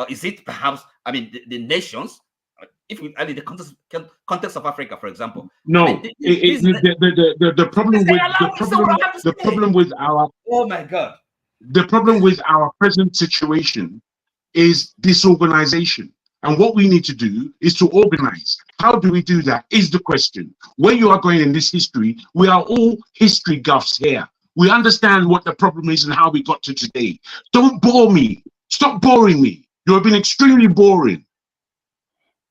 is it perhaps, I mean, the nations, if we add in the context of Africa, for example? No, I mean, the problem with our oh my God, the problem with our present situation is disorganization. And what we need to do is to organize. How do we do that is the question. Where you are going in this history, we are all history guffs here. We understand what the problem is and how we got to today. Don't bore me. Stop boring me. You have been extremely boring.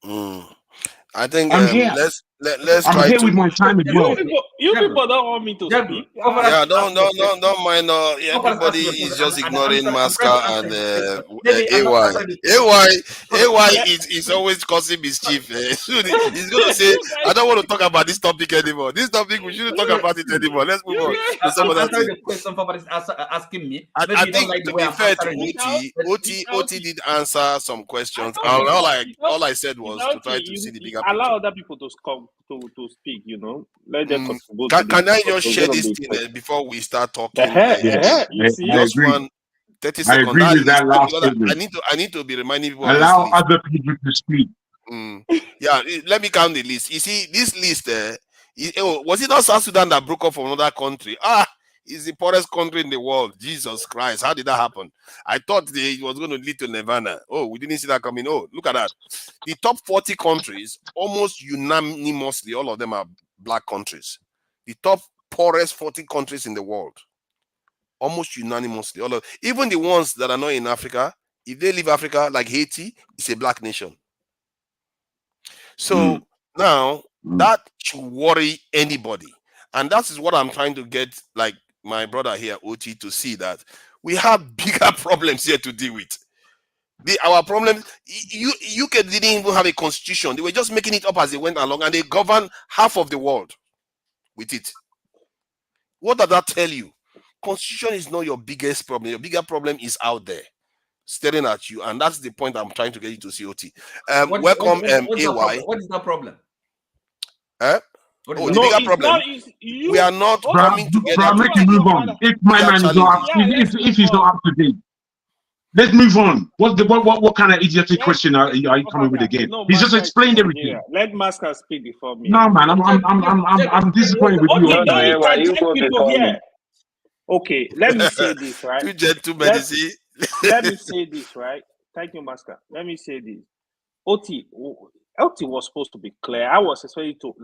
I think I'm here. Let's I'm try here to. with my time as well. You people don't want me to speak. Yeah, don't mind. Everybody is just ignoring Masca and AY is always causing mischief. He's gonna say, I don't want to talk about this topic anymore. This topic, we shouldn't talk about it anymore. Let's move on to some other thing. Somebody's asking me. I think to be fair to OT did answer some questions. All I said was to try to see the bigger picture. Allow other people to come to speak. Let them contribute. Can I just share this thing before we start talking? You see? Just 30 seconds. I agree with that last statement. I need to be reminding people. Allow other people to speak. Yeah, let me count the list. You see, this list, was it not South Sudan that broke up from another country? It's the poorest country in the world. Jesus Christ, how did that happen? I thought it was going to lead to Nirvana. Oh, we didn't see that coming. Oh, look at that. The top 40 countries, almost unanimously, all of them are black countries. The top poorest 40 countries in the world, almost unanimously, even the ones that are not in Africa, if they leave Africa, like Haiti, it's a black nation. So now that should worry anybody. And that is what I'm trying to get, like my brother here, OT, to see that we have bigger problems here to deal with. Our problems, UK didn't even have a constitution. They were just making it up as they went along, and they govern half of the world with it. What does that tell you? Constitution is not your biggest problem. Your bigger problem is out there, staring at you, and that's the point I'm trying to get you to see, OT. Welcome, AY. What is the problem? The bigger problem. We are not coming together. Make you move on. If my man is not up, if he's not up to date, let's move on. What kind of idiotic question are you coming with again? He's just explained everything. Yeah. Let Masca speak before me. No, man, I'm disappointed with you. Okay, let me say this, right? Two gentlemen, let me say this, right? Thank you, Masca. Let me say this. OT was supposed to be clear. I was expecting to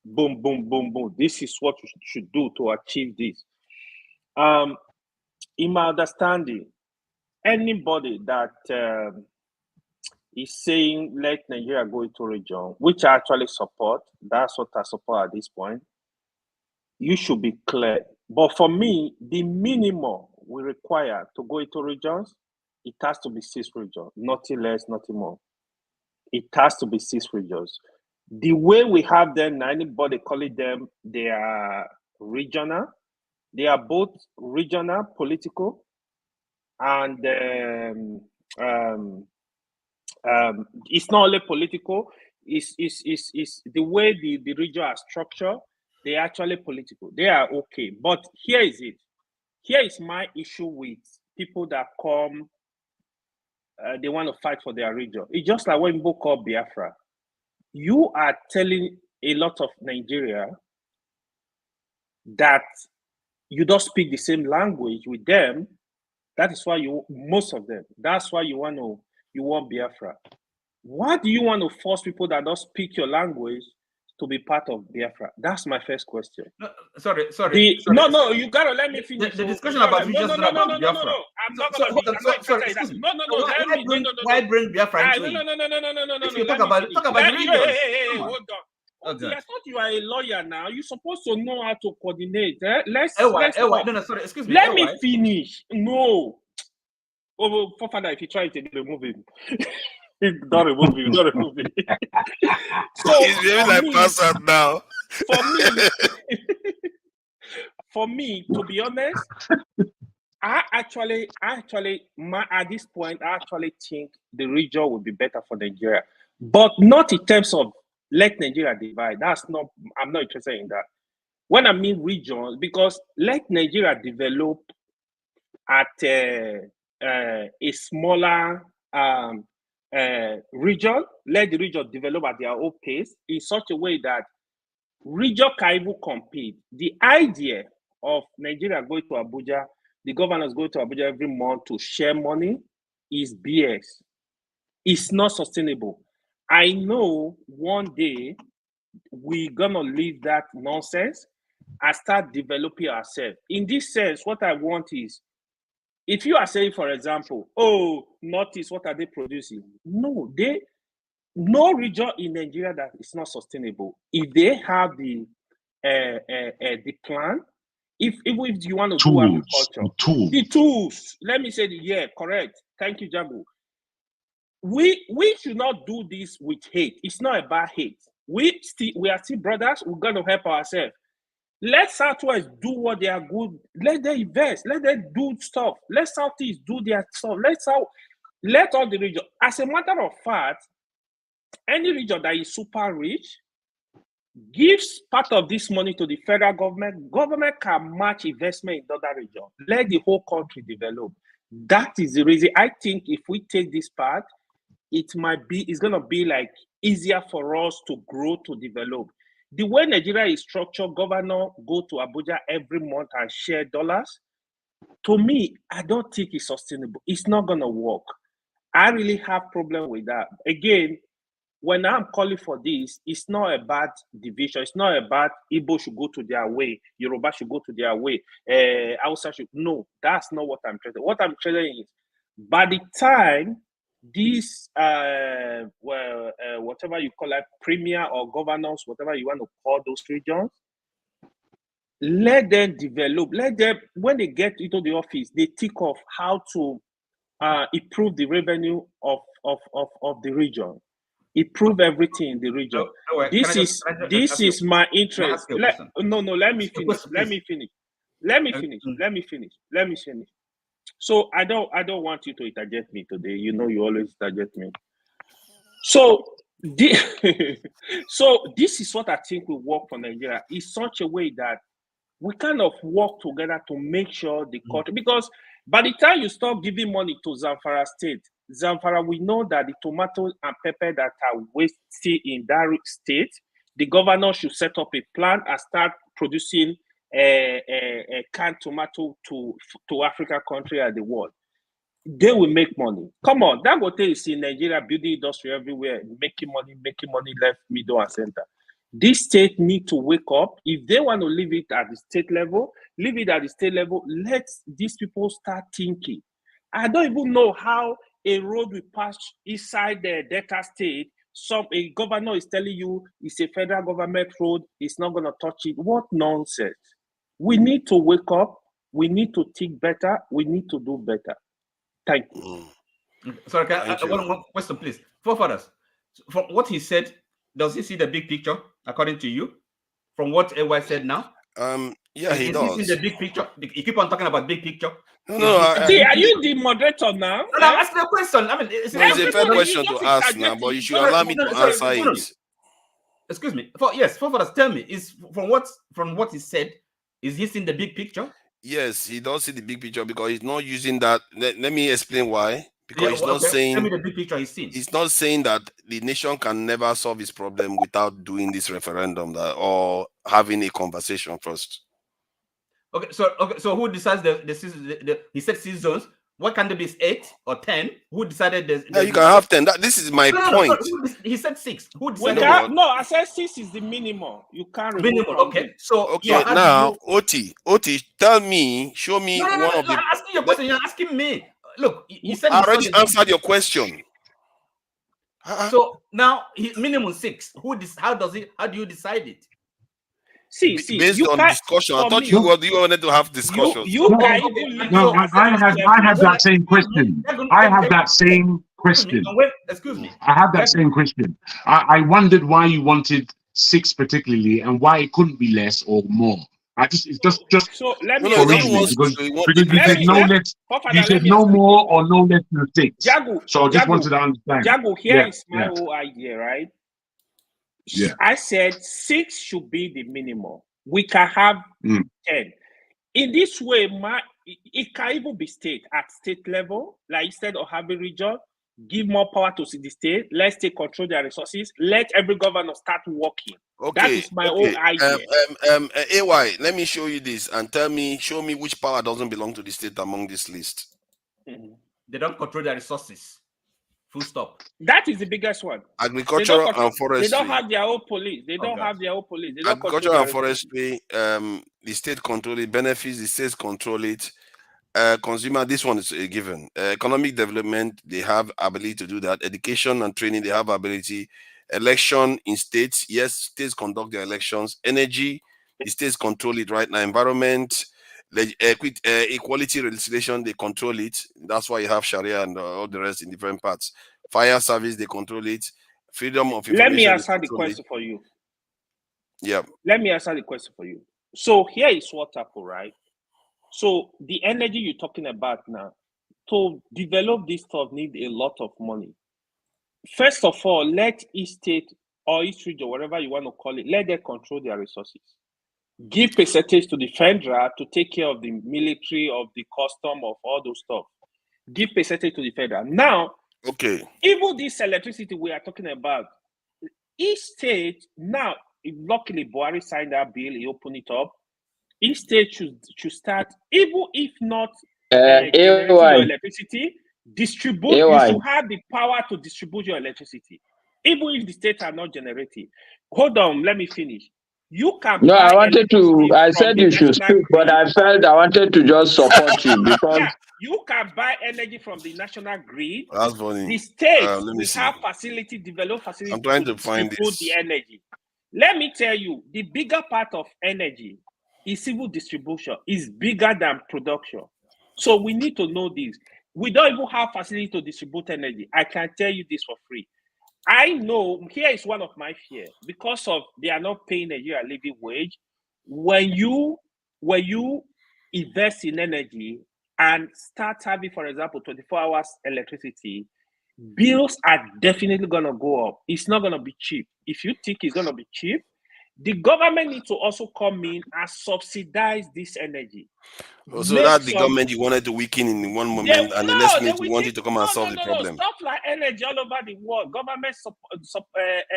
boom, boom, boom, boom. This is what you should do to achieve this. In my understanding, anybody that is saying let Nigeria go into region, which I actually support, that's what I support at this point, you should be clear. But for me, the minimum we require to go into regions, it has to be 6 regions, nothing less, nothing more. It has to be 6 regions. The way we have them, anybody calling them, they are regional. They are both regional, political, and it's not only political. It's the way the region are structured. They are actually political. They are okay. But here is it. Here is my issue with people that come. They want to fight for their region. It's just like when people call Biafra. You are telling a lot of Nigeria that you don't speak the same language with them. That is why most of them, that's why you want Biafra. Why do you want to force people that don't speak your language to be part of Biafra? That's my first question. No, sorry. No, you gotta let me finish. The discussion about Biafra. I'm not gonna. Why bring Biafra into it? No. If you talk about the region. Hey, hold on. Okay, I thought you are a lawyer now. You're supposed to know how to coordinate. Let's excuse me. Let me finish. No. Oh, father, if you try to remove him. Don't remove him. So he's very like password now. for me, to be honest, at this point, I actually think the region would be better for Nigeria, but not in terms of let Nigeria divide. I'm not interested in that. When I mean region, because let Nigeria develop at a smaller region, let the region develop at their own pace in such a way that region can even compete. The idea of Nigeria going to Abuja, the governors going to Abuja every month to share money is BS. It's not sustainable. I know one day we're gonna leave that nonsense and start developing ourselves. In this sense, what I want is, if you are saying, for example, oh, Northeast, what are they producing? No region in Nigeria that is not sustainable. If they have the plan, even if you want to do agriculture, the tools. Let me say correct. Thank you, Jambu. We should not do this with hate. It's not about hate. We are still brothers. We're going to help ourselves. Let Southwest do what they are good. Let them invest. Let them do stuff. Let Southeast do their stuff. Let all the region. As a matter of fact, any region that is super rich gives part of this money to the federal government. Government can match investment in other region. Let the whole country develop. That is the reason I think if we take this part, it's going to be like easier for us to grow, to develop. The way Nigeria is structured, governor go to Abuja every month and share dollars. To me, I don't think it's sustainable. It's not going to work. I really have problem with that. Again, when I'm calling for this, it's not about division. It's not about Igbo should go to their way, Yoruba should go to their way, Hausa should. No, that's not what I'm trying to. What I'm trying is, by the time these, whatever you call it, premier or governors, whatever you want to call those regions, let them develop. Let them, when they get into the office, they think of how to improve the revenue of the region. Improve everything in the region. This is my interest. Let me finish. So I don't want you to interject me today. You know you always interject me. So this is what I think will work for Nigeria. It's such a way that we kind of work together to make sure the country, because by the time you stop giving money to Zamfara state, we know that the tomatoes and pepper that are wasted in that state, the governor should set up a plan and start producing a canned tomato to African country and the world. They will make money. Come on, Dangote is in Nigeria, building industry everywhere, making money left, middle, and center. This state need to wake up. If they want to leave it at the state level, leave it at the state level. Let these people start thinking. I don't even know how a road will pass inside the Delta state. A governor is telling you it's a federal government road, it's not going to touch it. What nonsense. We need to wake up. We need to think better. We need to do better. Thank you. Sorry, one question, please. Forefathers, from what he said, does he see the big picture, according to you? From what AY said now? Yeah, he does. Is he the big picture? You keep on talking about big picture. Are you the moderator now? No, I'm asking a question. I mean, it's a fair question to ask now, but you should allow me to answer it. Excuse me. Forefathers, tell me, is from what he said, is he seeing the big picture? Yes, he does see the big picture because he's not using that. Let me explain why. Because he's not saying. Tell me the big picture he's seen. He's not saying that the nation can never solve its problem without doing this referendum or having a conversation first. Okay, so who decides he said 6 zones? What can there be 8 or 10? Who decided this? Yeah, you can have 10. This is my point. He said 6. Who decided? No, I said 6 is the minimum. You can't remove minimum. Okay. So now, Oti, tell me, show me one of the. I'm asking your question. You're asking me. Look, you said I already answered your question. So now minimum 6. How do you decide it? Based on discussion, I thought you wanted to have discussion. I have that same question. Excuse me. I have that same question. I wondered why you wanted 6 particularly, and why it couldn't be less or more. It's just so let me No, for he doesn't reasoning want because to. He want because you said no less. You said no more or no less than 6. So I just wanted to understand. Jago, here is my yeah, whole idea, right? yeah. I said 6 should be the minimum. We can have 10. In this way, it can even be state at state level, like instead of having region, give more power to the state. Let's take control their resources. Let every governor start working. Okay. That is my whole idea. AY, let me show you this and show me which power doesn't belong to the state among this list. They don't control their resources. Full stop. That is the biggest one. Agriculture and forestry. They don't have their own police. They don't have their own police. They don't Agriculture and forestry, the state control it. Benefits, the states control it. Consumer, this one is a given. Economic development, they have ability to do that. Education and training, they have ability. Election in states, yes, states conduct their elections. Energy, the states control it right now. Environment, equality legislation, they control it. That's why you have Sharia and all the rest in different parts. Fire service, they control it. Freedom of information. Let me answer the question for you. Yeah. Let me answer the question for you. So here is what happened, right? So the energy you're talking about now, to develop this stuff need a lot of money. First of all, let each state or each region, whatever you want to call it, let them control their resources. Give percentage to the federal to take care of the military, of the custom, of all those stuff. Give percentage to the federal. Now, okay, even this electricity we are talking about, each state now, luckily Buhari signed that bill, he opened it up. Each state should start, even if not generating your electricity, distribute. You should have the power to distribute your electricity, even if the states are not generating. Hold on, let me finish. You can. No, I wanted to. I said you should speak, but I felt I wanted to just support you because you can buy energy from the national grid. That's funny. The states will have facility, develop facility. I'm trying to find this. The energy. Let me tell you, the bigger part of energy is civil distribution. Is bigger than production. So we need to know this. We don't even have facility to distribute energy. I can tell you this for free. I know here is one of my fears because of they are not paying Nigeria living wage. When you invest in energy and start having, for example, 24 hours electricity, bills are definitely gonna go up. It's not gonna be cheap. If you think it's gonna be cheap, the government needs to also come in and subsidize this energy. So that's the government you wanted to weaken in one moment, and the next minute you wanted to come and solve the problem. Stuff like energy all over the world, government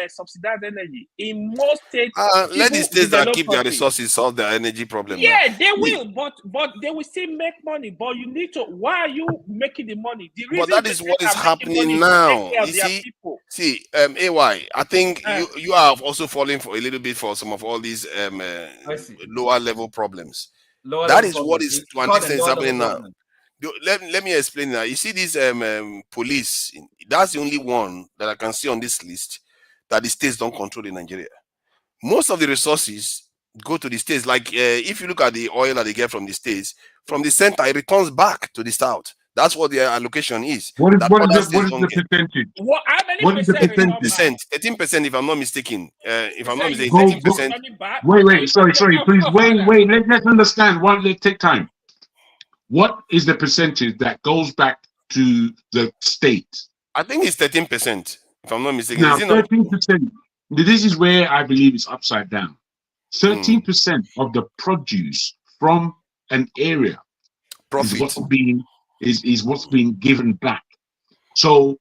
subsidize energy in most states. Let the states that keep their resources solve their energy problem. Yeah, now. they will, but they will still make money. But you need to. Why are you making the money? The reason but that is what is happening now. You see, AY, I think you are also falling for a little bit for some of all these lower level problems. That is what is to an extent is happening now. Let me explain now. You see this police, that's the only one that I can see on this list that the states don't control in Nigeria. Most of the resources go to the states. Like if you look at the oil that they get from the states, from the center, it returns back to the south. That's what their allocation is. What is the percentage? How many percent? 13%, if I'm not mistaken. If I'm not mistaken, 13%. Wait, sorry, please, wait. Let's understand. Let's take time. What is the percentage that goes back to the state? I think it's 13%, if I'm not mistaken. Now, 13%. This is where I believe it's upside down. 13% of the produce from an area is what's being given back. So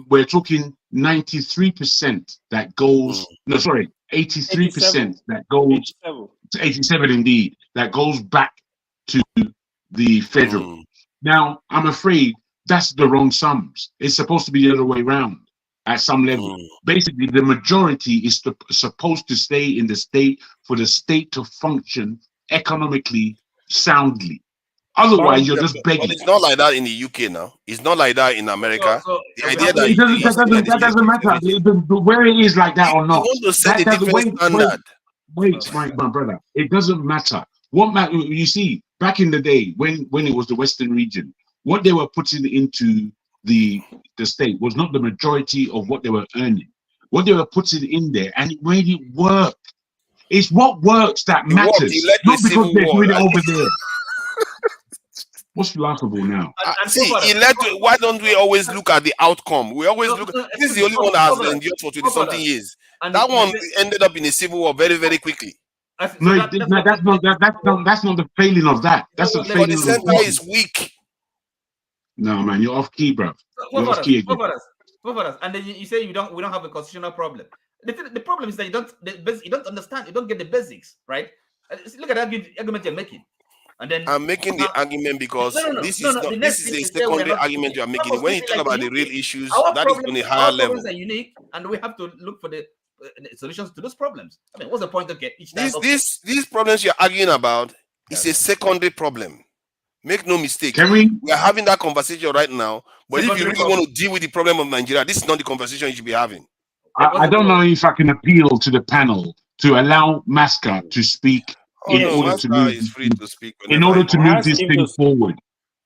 we're talking 93% that goes. 83% that goes. 87 indeed, that goes back to the federal. Now, I'm afraid that's the wrong sums. It's supposed to be the other way around at some level. Basically, the majority is supposed to stay in the state for the state to function economically soundly. Otherwise, you're just begging. But it's not like that in the UK now. It's not like that in America. The idea that doesn't matter where it is like that or not. You want to set a different standard. Wait, my brother. It doesn't matter. What matter? You see, back in the day when it was the Western region, what they were putting into the state was not the majority of what they were earning. What they were putting in there, and it made it work. It's what works that matters, not because they're doing it over there. What's laughable now? Why don't we always look at the outcome? We always look. This is the only one that has endured for 20-something years. That one ended up in a civil war very, very quickly. No, that's not the failing of that. That's the failing of the center is weak. No, man, you're off key, bro. You're off key again. And then you say we don't have a constitutional problem. The problem is that you don't understand. You don't get the basics, right? Look at the argument you're making. And then I'm making the argument because this is a secondary argument you are making. When you talk about the real issues, that is on a higher level. Our problems are unique, and we have to look for the solutions to those problems. I mean, what's the point of getting each time? These problems you're arguing about is a secondary problem. Make no mistake. We are having that conversation right now. But if you really want to deal with the problem of Nigeria, this is not the conversation you should be having. I don't know if I can appeal to the panel to allow Masca to speak in order to move this thing forward.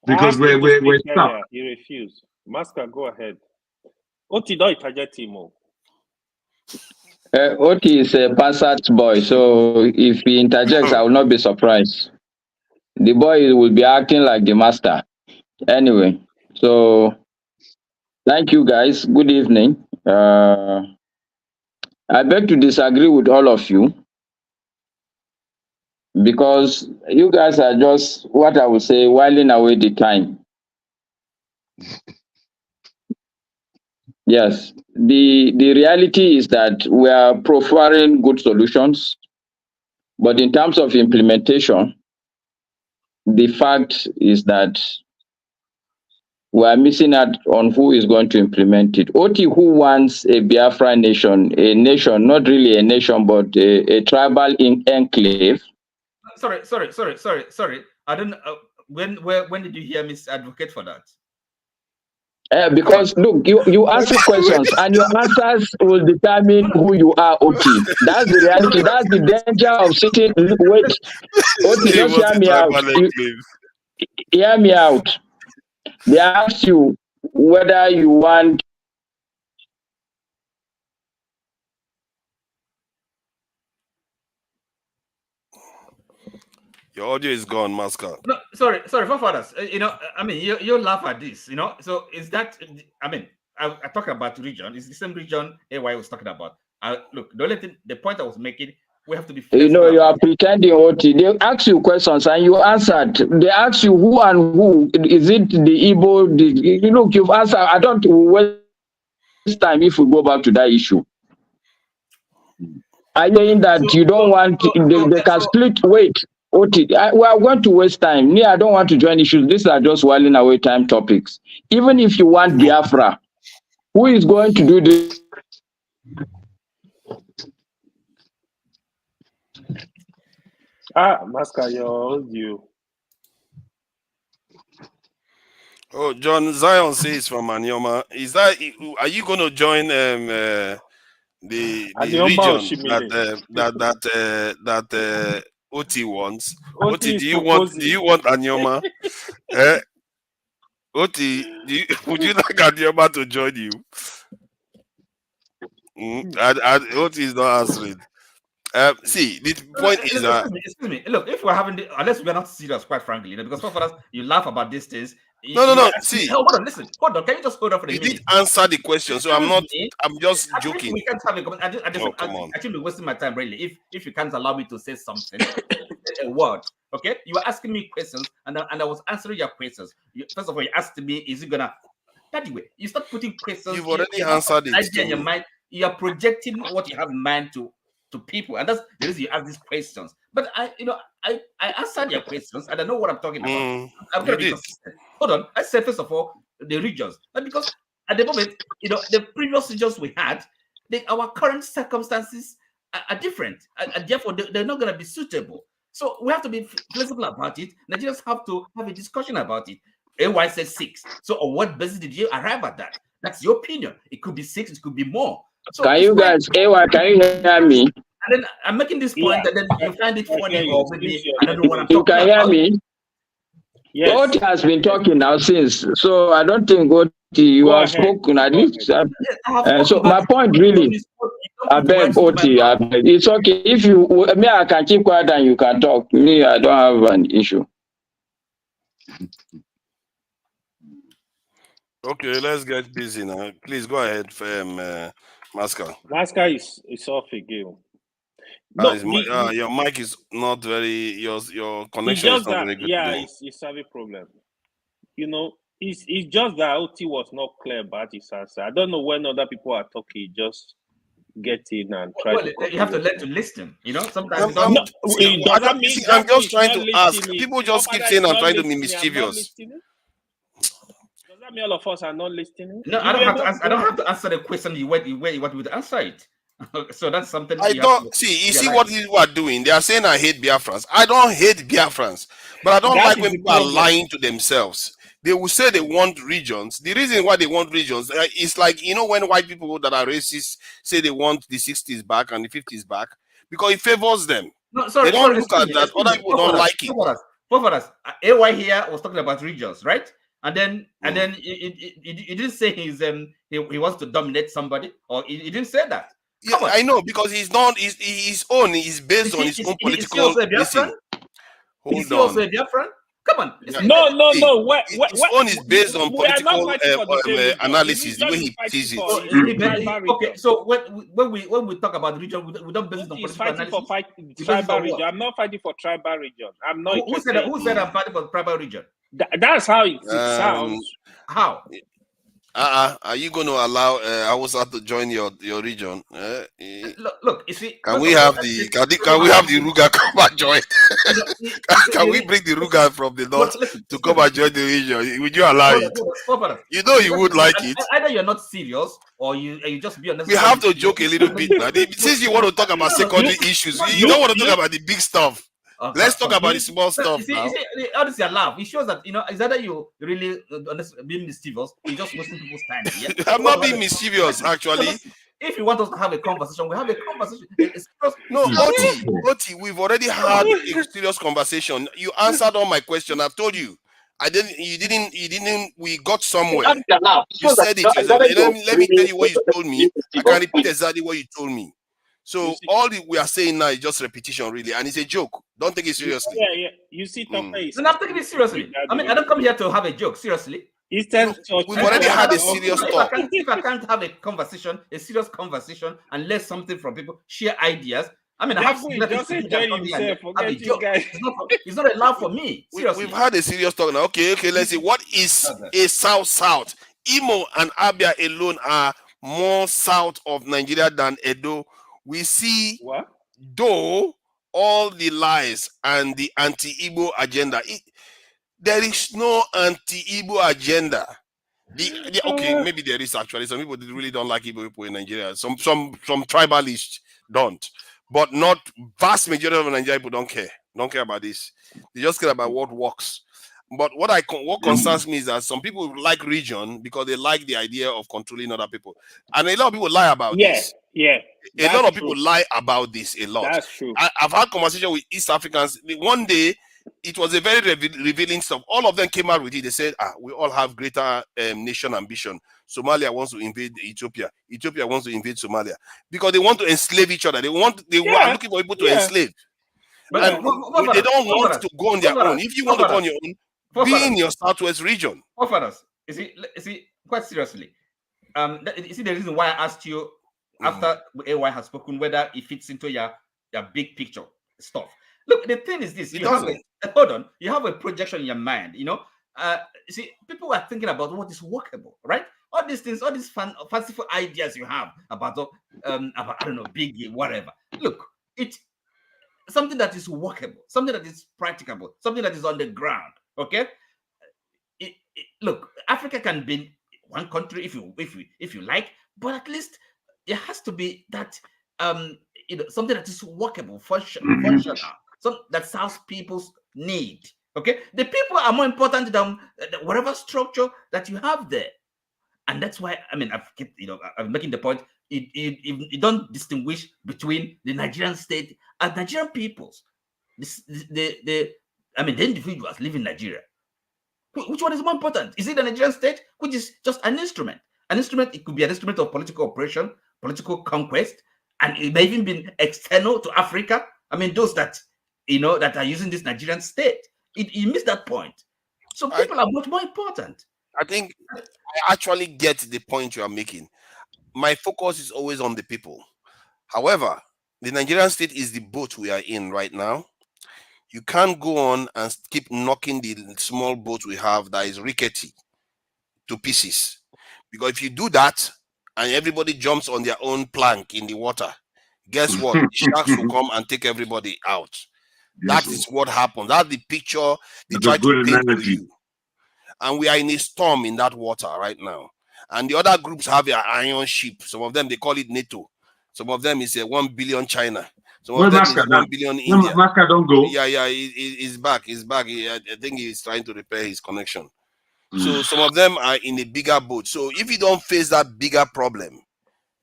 Because we're stuck. He refused. Masca, go ahead. Oti don't target him. Oti is a Passat boy, so if he interjects, I will not be surprised. The boy will be acting like the master. Anyway, so thank you guys. Good evening. I beg to disagree with all of you because you guys are just, what I would say, whiling away the time. Yes, the reality is that we are proffering good solutions, but in terms of implementation, the fact is that we are missing out on who is going to implement it. Oti, who wants a Biafra nation, a nation, not really a nation, but a tribal enclave. Sorry. I don't know. When did you hear me advocate for that? Because look, you ask questions and your answers will determine who you are, Oti. That's the reality. That's the danger of sitting. Wait, Oti, just hear me out. Hear me out. They ask you whether you want. Your audio is gone, Mascot. No, sorry, forefathers. I mean, you laugh at this, So is that? I mean, I talk about region. It's the same region AY was talking about. Look, the point I was making, we have to be. You are pretending, Oti. They ask you questions and you answered. They ask you who and who. Is it the Igbo? Look, you've answered. I don't waste time if we go back to that issue. I mean that you don't want. They can split. Wait. Oti, we are going to waste time. Me, I don't want to join issues. These are just whiling away time topics. Even if you want Biafra, who is going to do this? Masca, you. Oh, John Zion says from Anyoma. Are you going to join the region that Oti wants? Oti, do you want Anyoma? Oti, would you like Anyoma to join you? Oti is not answering. See, the point is that. Excuse me. Look, if we're having unless we're not serious, quite frankly, because for us, you laugh about these things. No. See, hold on. Listen, hold on. Can you just hold on for a minute? You did answer the question, so I'm not. I'm just joking. We can't have I'm actually wasting my time, really. If you can't allow me to say something, a word, okay? You were asking me questions, and I was answering your questions. First of all, you asked me, "Is it gonna?" That way, you start putting questions. You've already answered it. Idea in your mind. You are projecting what you have in mind to people, and that's the reason you ask these questions. But I answered your questions, and I know what I'm talking about. I'm going to be consistent. Hold on. I said first of all the regions, because at the moment, the previous regions we had, our current circumstances are different, and therefore they're not going to be suitable. So we have to be flexible about it. Nigerians have to have a discussion about it. AY said 6. So on what basis did you arrive at that? That's your opinion. It could be 6. It could be more. So can you guys, AY, can you hear me? And then I'm making this point, and then you find it funny, or maybe I don't know what I'm talking about. You can hear me? Yes. Oti has been talking now since, so I don't think Oti, you have spoken at least. So my point really. I beg, Oti, I beg. It's okay. If you, me, I can keep quiet and you can talk. Me, I don't have an issue. Okay, let's get busy now. Please go ahead, Masca. Masca is off again. No, Your mic is not very. Your connection is just not that, very good yeah, today. it's having problem. You know, it's just that OT was not clear about his answer. I don't know when other people are talking, just get in and try Well, to. you have to learn to listen. You know, sometimes I'm just trying to ask. People just keep saying I'm trying to be mischievous. Does that mean all of us are not listening? No, I don't have to. I don't have to answer the question. You want to answer it. So that's something. I don't see. You see what these people are doing? They are saying I hate Biafrans. I don't hate Biafrans, but I don't like when people are lying to themselves. They will say they want regions. The reason why they want regions is like, you know, when white people that are racist say they want the 60s back and the 50s back because it favors them. No, sorry, they don't look at that. Other people don't like it. For us, AY here was talking about regions, right? And then he didn't say he wants to dominate somebody, or he didn't say that. Yeah, I know, because he's not his own. He's based on his own political. Listen, hold on. Also a Biafran? Come on. No. His own is based on political analysis, the way he sees it. Okay, so when we talk about region, we don't base it on political analysis. Tribal region. I'm not fighting for tribal region. I'm not. Who said I'm fighting for tribal region? That's how it sounds. How? Are you going to allow Hausa to join your region? Look, you see. Can we have the Ruga come and join? Can we bring the Ruga from the north to come and join the region? Would you allow it? You know you would like it. Either you're not serious or you just be honest. We have to joke a little bit now. Since you want to talk about secondary issues, you don't want to talk about the big stuff. Let's talk about the small stuff now. You see, all this your laugh. It shows that, you know, it's either you really being mischievous, you just wasting people's time. Yeah? I'm not being mischievous, actually. If you want us to have a conversation, we have a conversation. No, Oti, we've already had a serious conversation. You answered all my questions. I've told you. You didn't. We got somewhere. You said it. Let me tell you what you told me. I can repeat exactly what you told me. So all we are saying now is just repetition, really, and it's a joke. Don't take it seriously. Yeah. You see, No, I'm taking it seriously. I mean, I don't come here to have a joke. Seriously. We've already had a serious talk. If I can't have a conversation, a serious conversation, and learn something from people, share ideas. I mean, I have it's not allowed for me. Seriously. We've had a serious talk now. Okay, let's see. What is a South? Imo and Abia alone are more south of Nigeria than Edo. We see, though, all the lies and the anti-Igbo agenda. There is no anti-Igbo agenda. Okay, maybe there is actually. Some people really don't like Igbo people in Nigeria. Some tribalists don't. But not vast majority of Nigerian people don't care. Don't care about this. They just care about what works. But what concerns me is that some people like region because they like the idea of controlling other people. And a lot of people lie about this. Yeah. A lot of people lie about this a lot. That's true. I've had conversation with East Africans. One day, it was a very revealing stuff. All of them came out with it. They said, we all have greater nation ambition. Somalia wants to invade Ethiopia. Ethiopia wants to invade Somalia. Because they want to enslave each other. They are looking for people to enslave. But and they don't want to go on their own. If you want to go on your own, be in your southwest region. You see, quite seriously, you see the reason why I asked you after AY has spoken whether it fits into your big picture stuff. Look, the thing is this: you have a projection in your mind. You know, you see, people are thinking about what is workable, right? All these things, all these fanciful ideas you have about I don't know, big whatever. Look, it's something that is workable, something that is practicable, something that is on the ground. Okay. Look, Africa can be one country if you like, but at least there has to be that something that is workable, functional, something that serves people's need. Okay, the people are more important than whatever structure that you have there, and that's why I'm making the point. You don't distinguish between the Nigerian state and Nigerian peoples. The individuals live in Nigeria. Which one is more important? Is it the Nigerian state, which is just an instrument? An instrument, it could be an instrument of political operation, political conquest, and it may even be external to Africa. I mean, those that that are using this Nigerian state. You miss that point. So people are much more important. I think I actually get the point you are making. My focus is always on the people. However, the Nigerian state is the boat we are in right now. You can't go on and keep knocking the small boat we have that is rickety to pieces. Because if you do that and everybody jumps on their own plank in the water, guess what? The sharks will come and take everybody out. That is what happens. That's the picture they try to paint to you. And we are in a storm in that water right now. And the other groups have their iron ship. Some of them, they call it NATO. Some of them is 1 billion China. Some of them is 1 billion India. Masca don't go. Yeah, he's back. He's back. I think he's trying to repair his connection. So some of them are in a bigger boat. So if you don't face that bigger problem,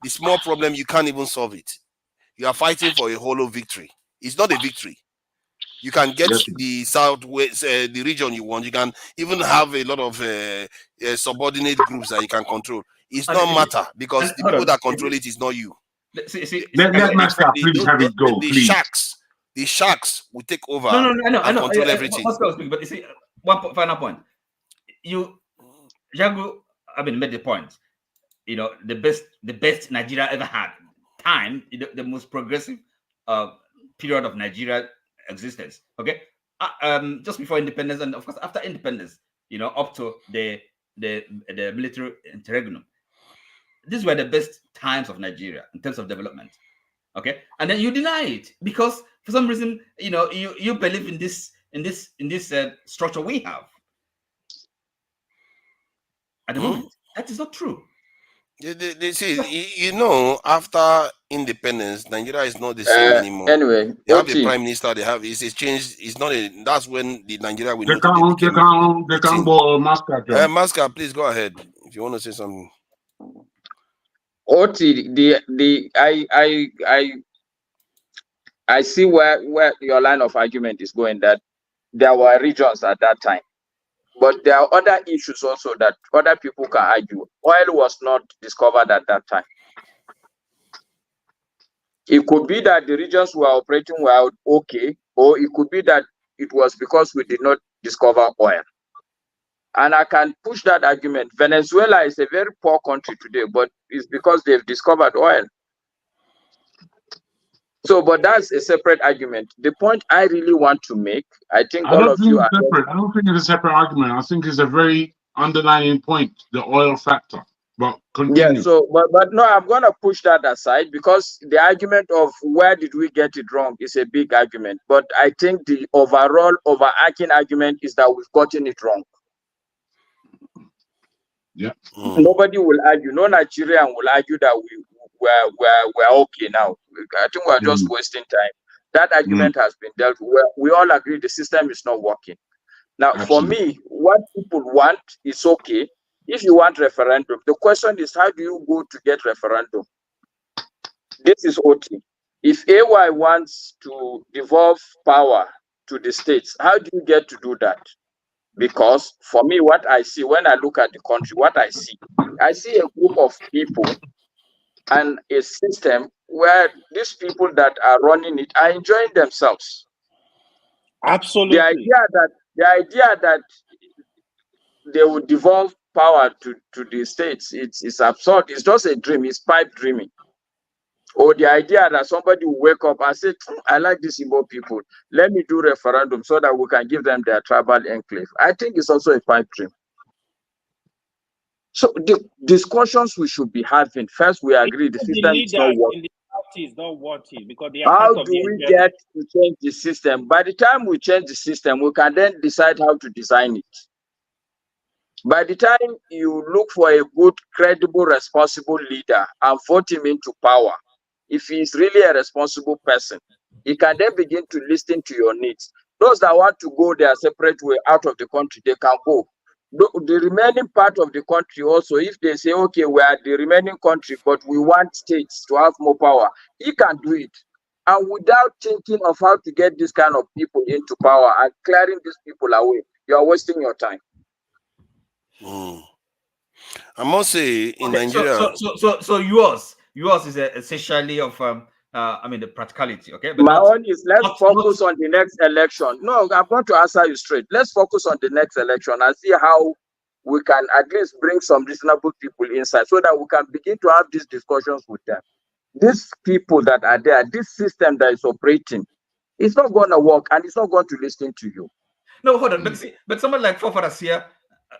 the small problem, you can't even solve it. You are fighting for a hollow victory. It's not a victory. You can get the southwest, the region you want. You can even have a lot of subordinate groups that you can control. It's not matter because the people that control it is not you. Let Master please have it go, please. The sharks will take over I know. control everything. But you see, final point. Jago, made the point. The best Nigeria ever had. Time, the most progressive period of Nigeria existence. Okay, just before independence, and of course after independence, up to the military interregnum. These were the best times of Nigeria in terms of development. Okay, and then you deny it because for some reason, you believe in this structure we have at the moment. That is not true. They say, after independence, Nigeria is not the same anymore. Anyway, they have a prime minister. They have it's changed. It's not a. That's when the Nigeria we know they can't go Masca. Masca, please go ahead if you want to say something. Oti, I see where your line of argument is going, that there were regions at that time. But there are other issues also that other people can argue. Oil was not discovered at that time. It could be that the regions were operating were okay, or it could be that it was because we did not discover oil. And I can push that argument. Venezuela is a very poor country today, but it's because they've discovered oil. So, but that's a separate argument. The point I really want to make, I think all of you are separate. I don't think it's a separate argument. I think it's a very underlying point, the oil factor. But continue. Yeah, so but no, I'm gonna push that aside because the argument of where did we get it wrong is a big argument. But I think the overall overarching argument is that we've gotten it wrong. Yeah. Nobody will argue. No Nigerian will argue that we're okay now. I think we're just wasting time. That argument has been dealt with. We all agree the system is not working. Now, for me, what people want is okay. If you want referendum, the question is how do you go to get referendum? This is OT. If AY wants to devolve power to the states, how do you get to do that? Because for me, what I see when I look at the country, what I see a group of people and a system where these people that are running it are enjoying themselves. Absolutely. The idea that they would devolve power to the states, it's absurd. It's just a dream. It's pipe dreaming. Or the idea that somebody will wake up and say, I like these Igbo people. Let me do referendum so that we can give them their tribal enclave. I think it's also a pipe dream. So the discussions we should be having, first we agree the system is not working. In the party is not working because they are how part of do the we agenda. get to change the system? By the time we change the system, we can then decide how to design it. By the time you look for a good, credible, responsible leader and vote him into power, if he's really a responsible person, he can then begin to listen to your needs. Those that want to go their separate way out of the country, they can go. The remaining part of the country also, if they say, okay, we are the remaining country, but we want states to have more power, he can do it. And without thinking of how to get this kind of people into power and clearing these people away, you are wasting your time. I must say, in Nigeria, so yours, Yours is essentially of I mean the practicality, okay? But my own is let's focus on the next election. No, I'm going to answer you straight. Let's focus on the next election and see how we can at least bring some reasonable people inside so that we can begin to have these discussions with them. These people that are there, this system that is operating, it's not going to work and it's not going to listen to you. No, hold on. But someone like Fofaras here,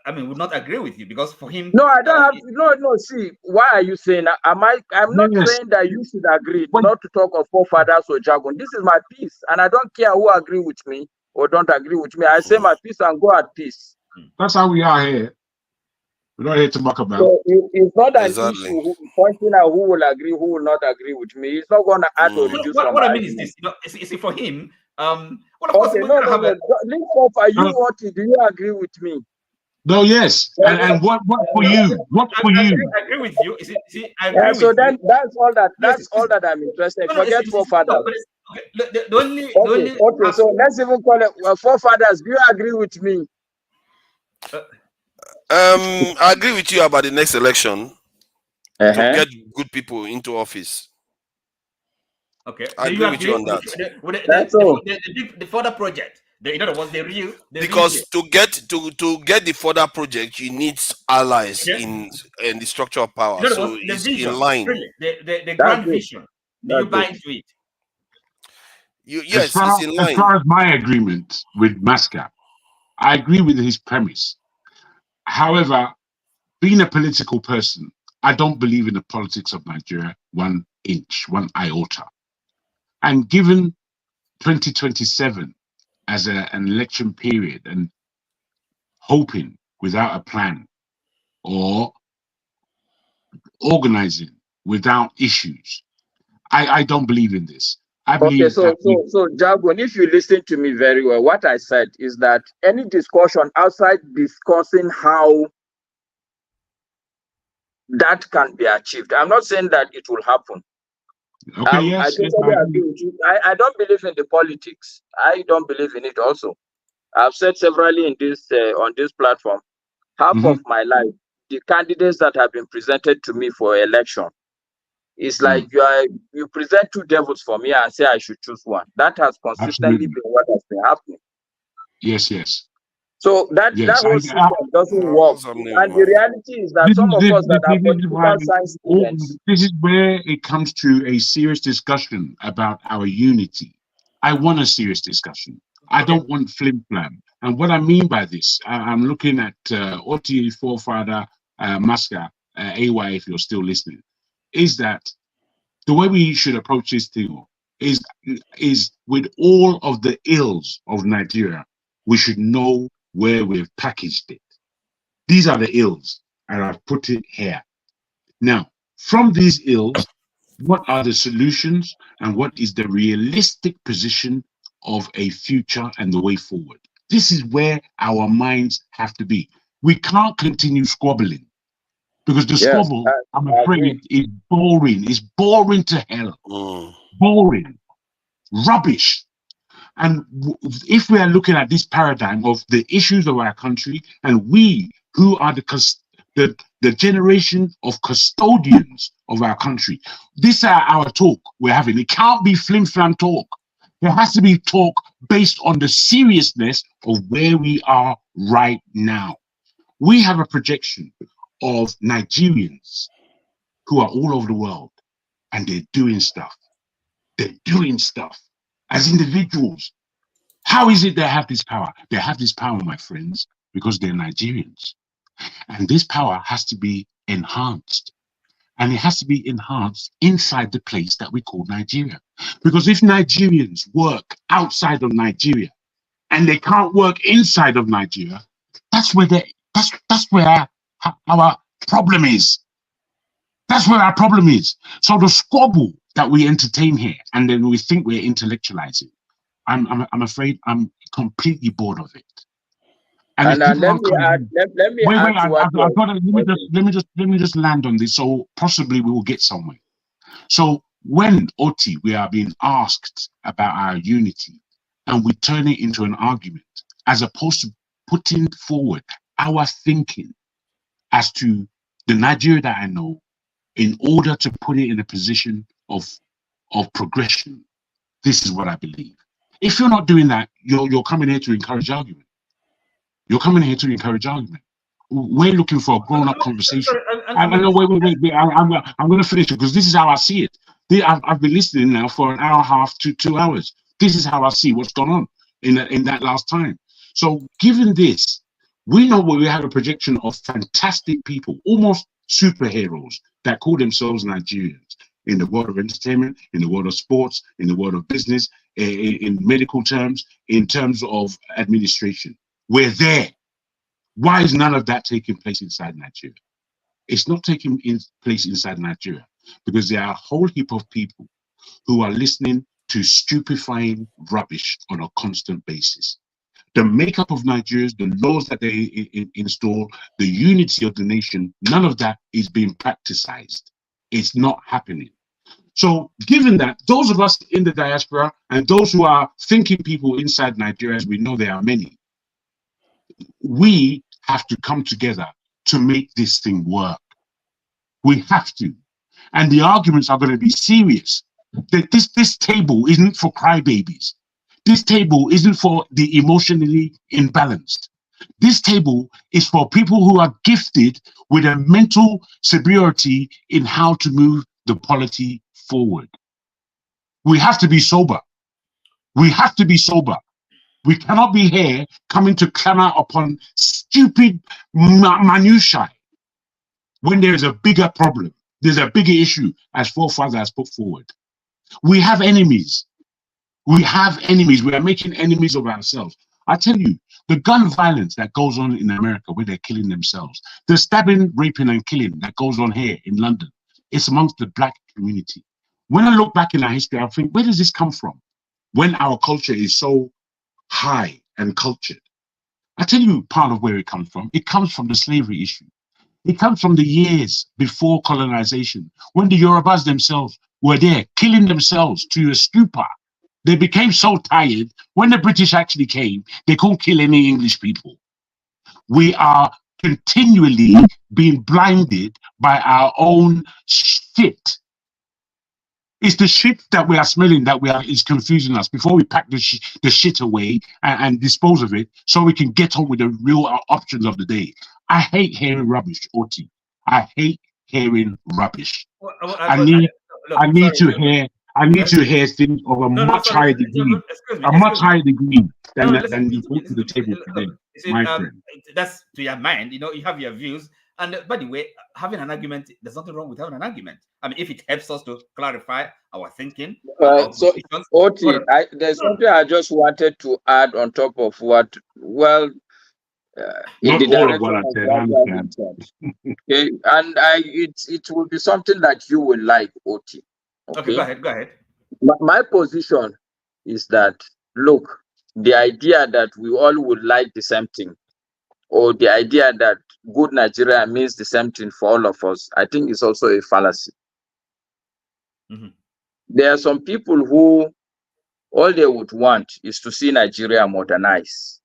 I mean, would not agree with you because for him. No, I don't have. No. See, why are you saying? I'm not saying that you should agree not to talk of forefathers or jargon. This is my peace, and I don't care who agree with me or don't agree with me. I say my peace and go at peace. That's how we are here. We're not here to muck about. So it's not an issue pointing out who will agree, who will not agree with me. It's not going to add or reduce. What I mean is this. Is it for him? Okay, no. Link up. Are you what? Do you agree with me? No, yes. And what for you? What for you? I agree with you. I agree with so you. then that's all that I'm interested. Forget forefathers. The only okay, so let's even call it forefathers. Do you agree with me? I agree with you about the next election to get good people into office. Okay, I agree with you on that. The further project. In other words, because to get the further project, you need allies in the structure of power. In other So words, it's vision, in line. really, the grand vision. Do you buy into it? Yes, it's in line. As far as my agreement with Masca, I agree with his premise. However, being a political person, I don't believe in the politics of Nigeria 1 inch, 1 iota. And given 2027 as an election period and hoping without a plan or organizing without issues, I don't believe in this. I believe so Jaguan, if you listen to me very well, what I said is that any discussion outside discussing how that can be achieved, I'm not saying that it will happen. Okay, yes, I totally agree with you. I don't believe in the politics. I don't believe in it also. I've said severally in this on this platform, half of my life, the candidates that have been presented to me for election, it's like you present two devils for me and say I should choose one. That has consistently been what has been happening. Yes. So that whole system doesn't work. And the reality is that some of us that are political science students. This is where it comes to a serious discussion about our unity. I want a serious discussion. I don't want flim-flam. And what I mean by this, I'm looking at Oti forefather Masca, AY, if you're still listening, is that the way we should approach this thing is with all of the ills of Nigeria, we should know where we've packaged it. These are the ills, and I've put it here. Now, from these ills, what are the solutions and what is the realistic position of a future and the way forward? This is where our minds have to be. We can't continue squabbling because the squabble, I'm afraid, is boring. It's boring to hell. Boring. Rubbish. And if we are looking at this paradigm of the issues of our country, and we who are the generation of custodians of our country, this is our talk we're having. It can't be flim-flam talk. There has to be talk based on the seriousness of where we are right now. We have a projection of Nigerians who are all over the world, and they're doing stuff. They're doing stuff as individuals. How is it they have this power? They have this power, my friends, because they're Nigerians. And this power has to be enhanced. And it has to be enhanced inside the place that we call Nigeria. Because if Nigerians work outside of Nigeria and they can't work inside of Nigeria, that's where our problem is. That's where our problem is. So the squabble that we entertain here, and then we think we're intellectualizing, I'm afraid I'm completely bored of it. And let me just land on this, so possibly we will get somewhere. So when Oti, we are being asked about our unity, and we turn it into an argument, as opposed to putting forward our thinking as to the Nigeria that I know, in order to put it in a position of progression. This is what I believe. If you're not doing that, you're coming here to encourage argument. You're coming here to encourage argument. We're looking for a grown-up conversation. Wait. I'm going to finish it because this is how I see it. I've been listening now for an hour and a half to 2 hours. This is how I see what's gone on in that last time. So given this, we know we have a projection of fantastic people, almost superheroes that call themselves Nigerians in the world of entertainment, in the world of sports, in the world of business, in medical terms, in terms of administration. We're there. Why is none of that taking place inside Nigeria? It's not taking place inside Nigeria because there are a whole heap of people who are listening to stupefying rubbish on a constant basis. The makeup of Nigerians, the laws that they install, the unity of the nation, none of that is being practiced. It's not happening. So given that, those of us in the diaspora and those who are thinking people inside Nigeria, as we know there are many, we have to come together to make this thing work. We have to. And the arguments are going to be serious. That this table isn't for crybabies. This table isn't for the emotionally imbalanced. This table is for people who are gifted with a mental superiority in how to move the polity forward. We have to be sober. We have to be sober. We cannot be here coming to clamor upon stupid minutiae when there is a bigger problem. There's a bigger issue, as forefathers has put forward. We have enemies. We have enemies. We are making enemies of ourselves. I tell you, the gun violence that goes on in America where they're killing themselves, the stabbing, raping, and killing that goes on here in London, it's amongst the black community. When I look back in our history, I think, where does this come from? When our culture is so high and cultured. I tell you part of where it comes from. It comes from the slavery issue. It comes from the years before colonization, when the Yorubas themselves were there killing themselves to a stupor. They became so tired, when the British actually came, they couldn't kill any English people. We are continually being blinded by our own shit. It's the shit that we are smelling that is confusing us before we pack the shit away and dispose of it so we can get on with the real options of the day. I hate hearing rubbish, Oti. I hate hearing rubbish. I need to hear things of a much higher degree, higher degree than you brought to the table today, my friend. That's to your mind. You know, you have your views. And by the way, having an argument, there's nothing wrong with having an argument. I mean, if it helps us to clarify our thinking. So, Oti, there's something I just wanted to add on top of what, well, in the direction of what I said. Okay, and it will be something that you will like, Oti. Okay, go ahead. My position is that, look, the idea that we all would like the same thing, or the idea that good Nigeria means the same thing for all of us, I think is also a fallacy. Mm-hmm. There are some people who all they would want is to see Nigeria modernize,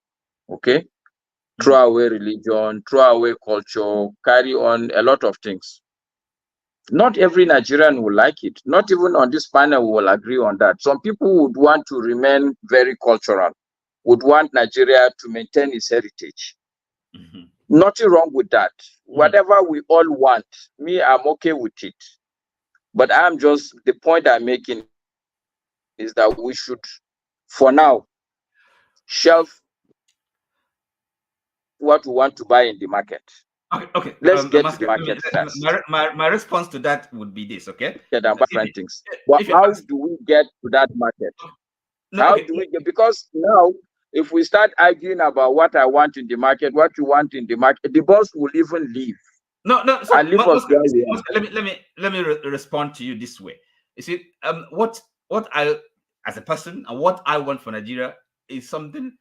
okay? Mm-hmm. Throw away religion, throw away culture, carry on a lot of things. Not every Nigerian will like it. Not even on this panel will agree on that. Some people would want to remain very cultural, would want Nigeria to maintain its heritage. Mm-hmm. Nothing wrong with that. Mm-hmm. Whatever we all want, me, I'm okay with it. But the point I'm making is that we should, for now, shelf what we want to buy in the market. Okay. Let's get to the market first. My response to that would be this, okay? But how do we get to that market? Do we get? Because now, if we start arguing about what I want in the market, what you want in the market, the boss will even leave. No. And leave us where we are. Let me respond to you this way. You see, what I, as a person, and what I want for Nigeria is something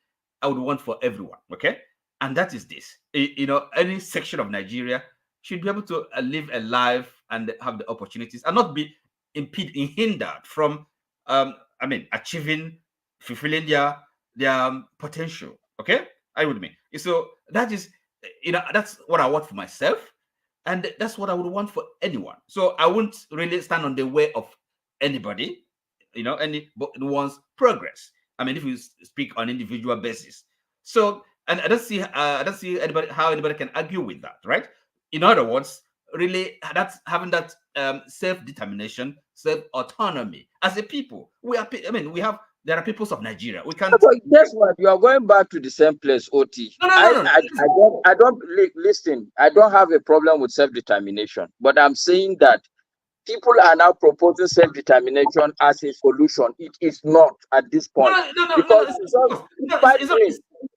I would want for everyone, okay? And that is this. You know, any section of Nigeria should be able to live a life and have the opportunities and not be hindered from, achieving, fulfilling their potential. Okay, are you with me? So that is, that's what I want for myself. And that's what I would want for anyone. So I wouldn't really stand on the way of anybody, anyone's progress. I mean, if you speak on individual basis. So, and I don't see how anybody can argue with that, right? In other words, really, that's having that self-determination, self-autonomy as a people. There are peoples of Nigeria. We can't. But guess what? You are going back to the same place, OT. No. I don't listen. I don't have a problem with self-determination, but I'm saying that people are now proposing self-determination as a solution. It is not at this point. It's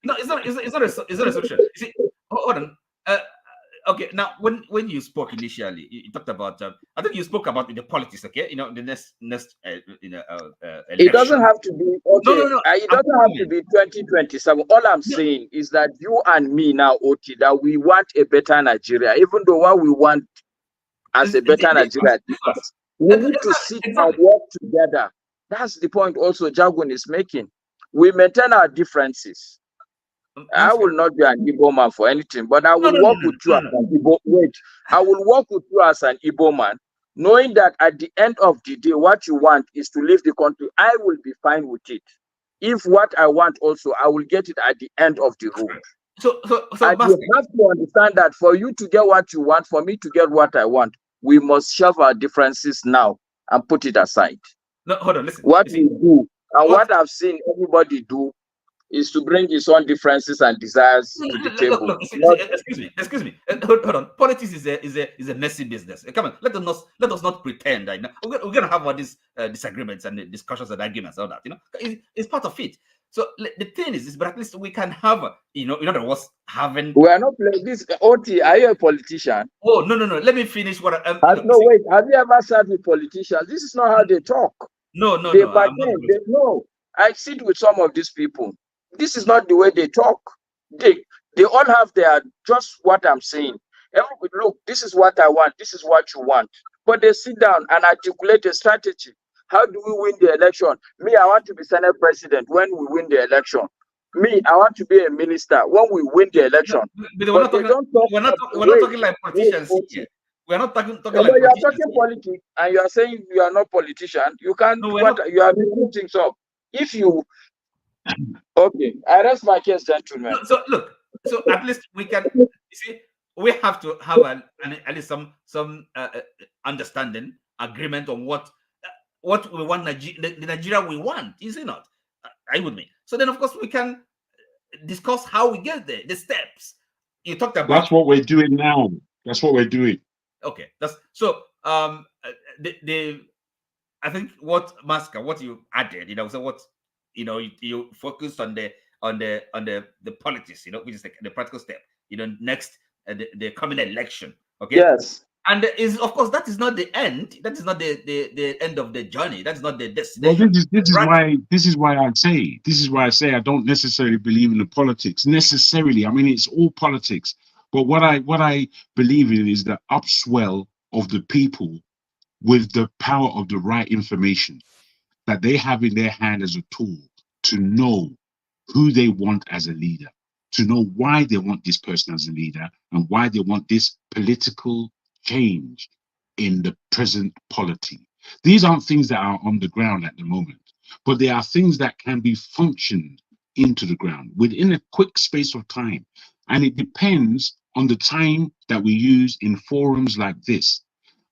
not a solution. You see, hold on. Okay, now when you spoke initially, you talked about. I think you spoke about the politics. Okay, the next election. It doesn't have to be. Okay, no. It doesn't have to be 2027. All I'm saying is that you and me now, OT, that we want a better Nigeria, even though what we want as a better Nigeria, we need to sit and work together. That's the point. Also, Jagun is making. We maintain our differences. I will not be an Igbo man for anything, but I will work with you as an Igbo. Wait, I will work with you as an Igbo man, knowing that at the end of the day, what you want is to leave the country. I will be fine with it. If what I want also, I will get it at the end of the road. So and you have to understand that for you to get what you want, for me to get what I want, we must shove our differences now and put it aside. No, hold on, listen. What we do and what I've seen everybody do is to bring his own differences and desires to the table. Look, excuse me. Hold on. Politics is a messy business. Come on, let us not pretend that we're gonna have all these disagreements and discussions and arguments, all that. It's part of it. So the thing is, but at least we can have, in other words, having. We are not playing this. OT, are you a politician? Oh no. Let me finish what I'm. Wait. Have you ever sat with politicians? This is not how they talk. No. No. I sit with some of these people. This is not the way they talk. They all have their, just what I'm saying. Everybody, look, this is what I want. This is what you want. But they sit down and articulate a strategy. How do we win the election? Me, I want to be Senate President when we win the election. Me, I want to be a minister when we win the election. We're not talking like politicians here. We're not talking like politicians. You are talking politics and you are saying you are not politician. You can't. You are making things up. If you. Okay, I rest my case, gentlemen. So look, at least we can. You see, we have to have at least some understanding, agreement on what we want, the Nigeria we want, is it not? Are you with me? So then, of course, we can discuss how we get there, the steps. You talked about. That's what we're doing now. That's what we're doing. Okay, that's so. I think what you added, so what you focused on the politics, which is the practical step. Next the coming election. Okay. Yes. And of course that is not the end. That is not the end of the journey. That's not the destination. Well, this is why I say I don't necessarily believe in the politics necessarily. I mean, it's all politics, but what I believe in is the upswell of the people with the power of the right information that they have in their hand as a tool to know who they want as a leader, to know why they want this person as a leader and why they want this political change in the present polity. These aren't things that are on the ground at the moment, but they are things that can be functioned into the ground within a quick space of time. And it depends on the time that we use in forums like this.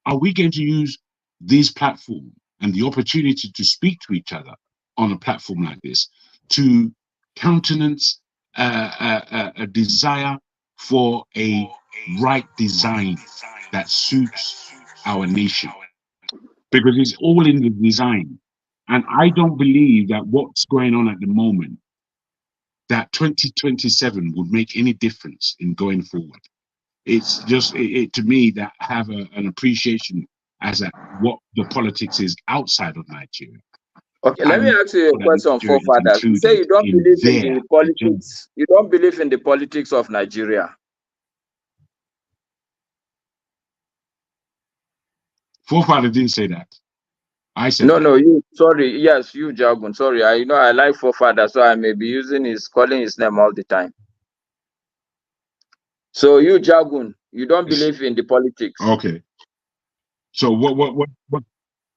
Are we going to use these platforms and the opportunity to speak to each other on a platform like this to countenance a desire for a right design that suits our nation? Because it's all in the design. And I don't believe that what's going on at the moment, that 2027 would make any difference in going forward. It's just, to me, that have an appreciation as at what the politics is outside of Nigeria. Okay, let me ask you a question, forefathers. You say you don't believe in the politics. You don't believe in the politics of Nigeria. Forefather didn't say that. I said no, you. Sorry, yes, you, Jagun. Sorry, I like forefather, so I may be calling his name all the time. So you, Jagun, You don't believe in the politics. Okay. So what?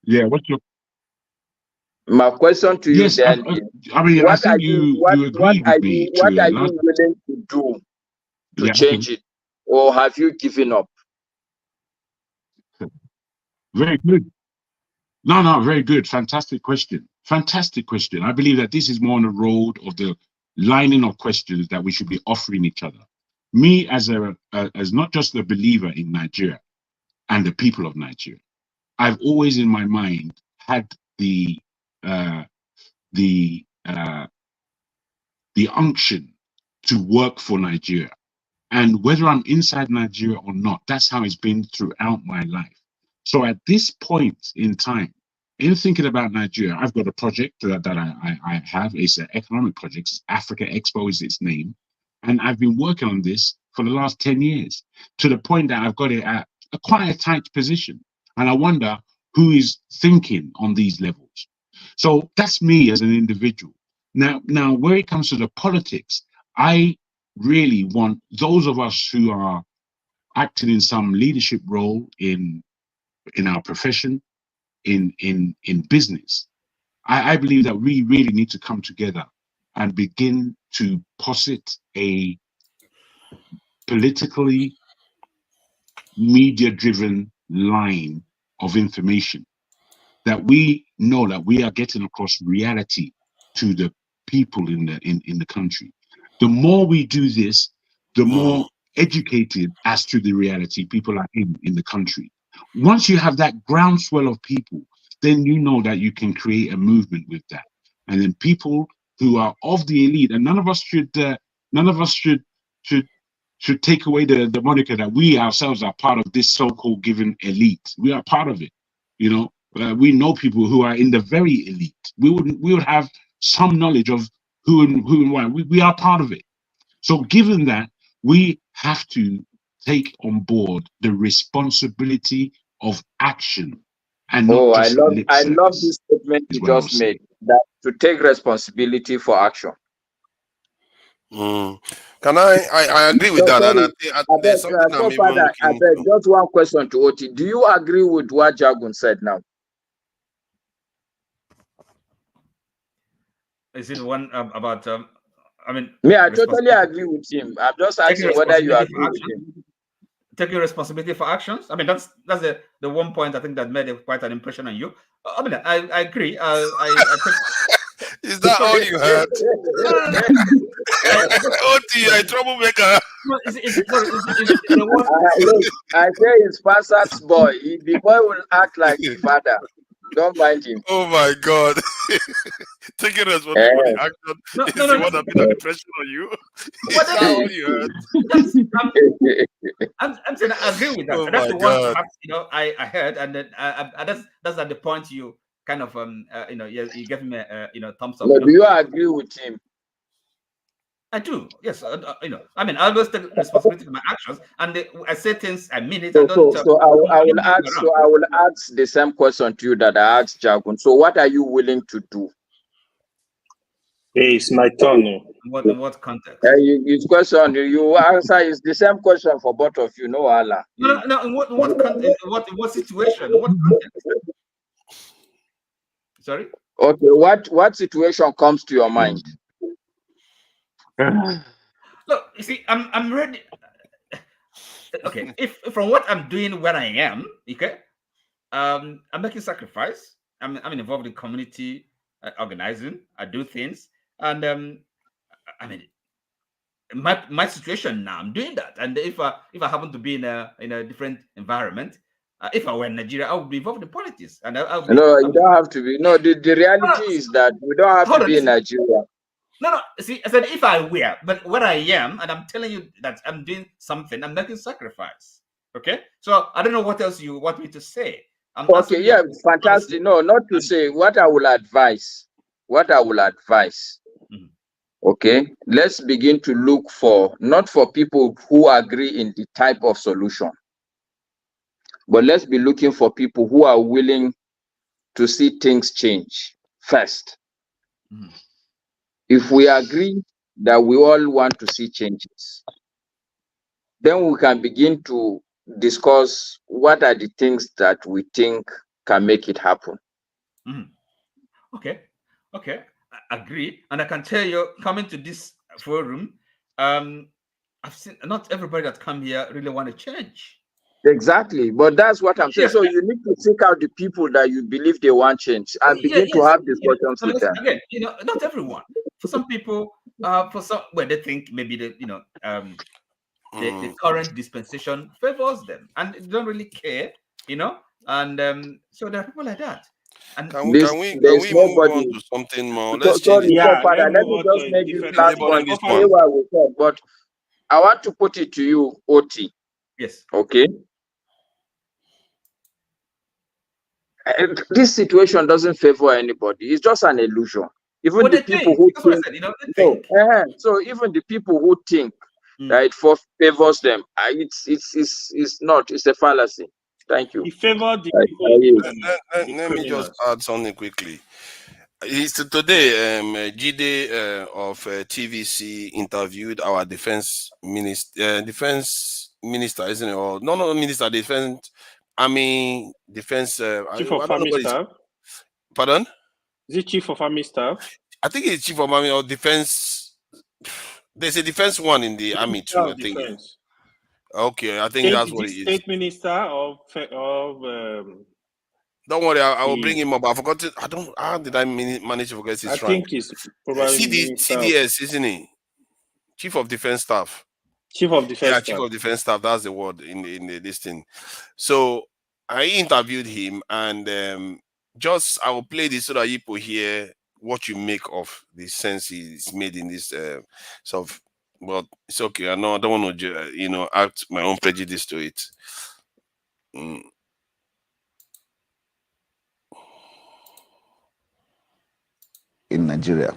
Yeah. What's your? My question to you Yes, then I is, mean, I think you agreed with me what to are a you large. willing to do to Yeah. change it, or have you given up? Very good. No, very good. Fantastic question. Fantastic question. I believe that this is more on the road of the lining of questions that we should be offering each other. Me as as not just a believer in Nigeria and the people of Nigeria, I've always in my mind had the unction to work for Nigeria. And whether I'm inside Nigeria or not, that's how it's been throughout my life. So at this point in time, in thinking about Nigeria, I've got a project that I have. It's an economic project. Africa Expo is its name. And I've been working on this for the last 10 years to the point that I've got it at quite a tight position. And I wonder who is thinking on these levels. So that's me as an individual. Now, where it comes to the politics, I really want those of us who are acting in some leadership role in our profession, in business. I believe that we really need to come together and begin to posit a politically media-driven line of information that we know that we are getting across reality to the people in the country. The more we do this, the more educated as to the reality people are in the country. Once you have that groundswell of people, then you know that you can create a movement with that. And then people who are of the elite, and none of us should take away the moniker that we ourselves are part of this so-called given elite. We are part of it. You know, we know people who are in the very elite. We would have some knowledge of who and why. We are part of it. So given that, we have to take on board the responsibility of action and not just lip I service. love this statement you just made, that to take responsibility for action. Can I agree with that? And I think there's something I'm even looking into. Just one question to Oti. Do you agree with what Jagun said now? Is it one about? I mean, I totally agree with him. I'm just asking whether you agree with him. Taking responsibility for actions. I mean, that's the one point I think that made quite an impression on you. I mean, I agree. I think. Is that all you heard? Oti, troublemaker. I say it's Pasat's boy. The boy will act like the father. Don't mind him. Oh my God. Taking responsibility for the action is the one that made an impression on you. Is that all you heard? I'm saying I agree with that. Oh That's the God. one I heard, and then that's at the point you kind of you gave me a thumbs up. No, do you agree with him? I do. Yes. I mean, I always take responsibility for my actions, and I say things, I mean it. So I will ask the same question to you that I asked Jagun. So what are you willing to do? Hey, it's my turn. What context? His question, you answer is the same question for both of you. No, Allah. No. In what context? What situation? What context? Sorry. Okay. What situation comes to your mind? Look, you see, I'm ready. Okay, if from what I'm doing where I am, okay, I'm making sacrifice. I'm involved in community organizing. I do things, and I mean, my situation now, I'm doing that. And if I happen to be in a different environment, if I were in Nigeria, I would be involved in politics. And you don't have to be. No, the reality is that we don't have to be in Nigeria. No. See, I said if I were, but where I am, and I'm telling you that I'm doing something, I'm making sacrifice. Okay, so I don't know what else you want me to say. Okay, yeah, fantastic. No, not to say what I will advise. Okay, let's begin to look for, not for people who agree in the type of solution, but let's be looking for people who are willing to see things change first. If we agree that we all want to see changes, then we can begin to discuss what are the things that we think can make it happen. Okay, okay, I agree. And I can tell you, coming to this forum, I've seen not everybody that come here really want to change. Exactly, but that's what I'm saying. So you need to seek out the people that you believe they want change and begin to have discussions with them. Again, not everyone. For some people, for some, well, they think maybe the current dispensation favors them, and they don't really care, and so there are people like that. And can we move on to something more? Let's change it. So, Father, let me just make this last point. But I want to put it to you, OT. Yes. Okay. This situation doesn't favor anybody. It's just an illusion. Even the people who think, so even the people who think that it favors them, it's not. It's a fallacy. Thank you. He favored the people. Let me just add something quickly. It's today, Jide of TVC interviewed our defense minister, isn't it? Or no, minister, defense, army, defense. Chief of Army Staff. Pardon? Is it Chief of Army Staff? I think it's Chief of Army or Defense. There's a defense one in the army too, I think. Defense. Okay, I think that's what it is. State Minister of don't worry, I will bring him up. I forgot it. How did I manage to forget his rank? I think he's probably CDS, isn't he? Chief of Defense Staff. Chief of Defense Staff. Chief of Defense Staff. That's the word in this thing. So I interviewed him, and I will play this so that people hear what you make of the sense he's made in this sort of. But it's okay. I know I don't want to, add my own prejudice to it. In Nigeria,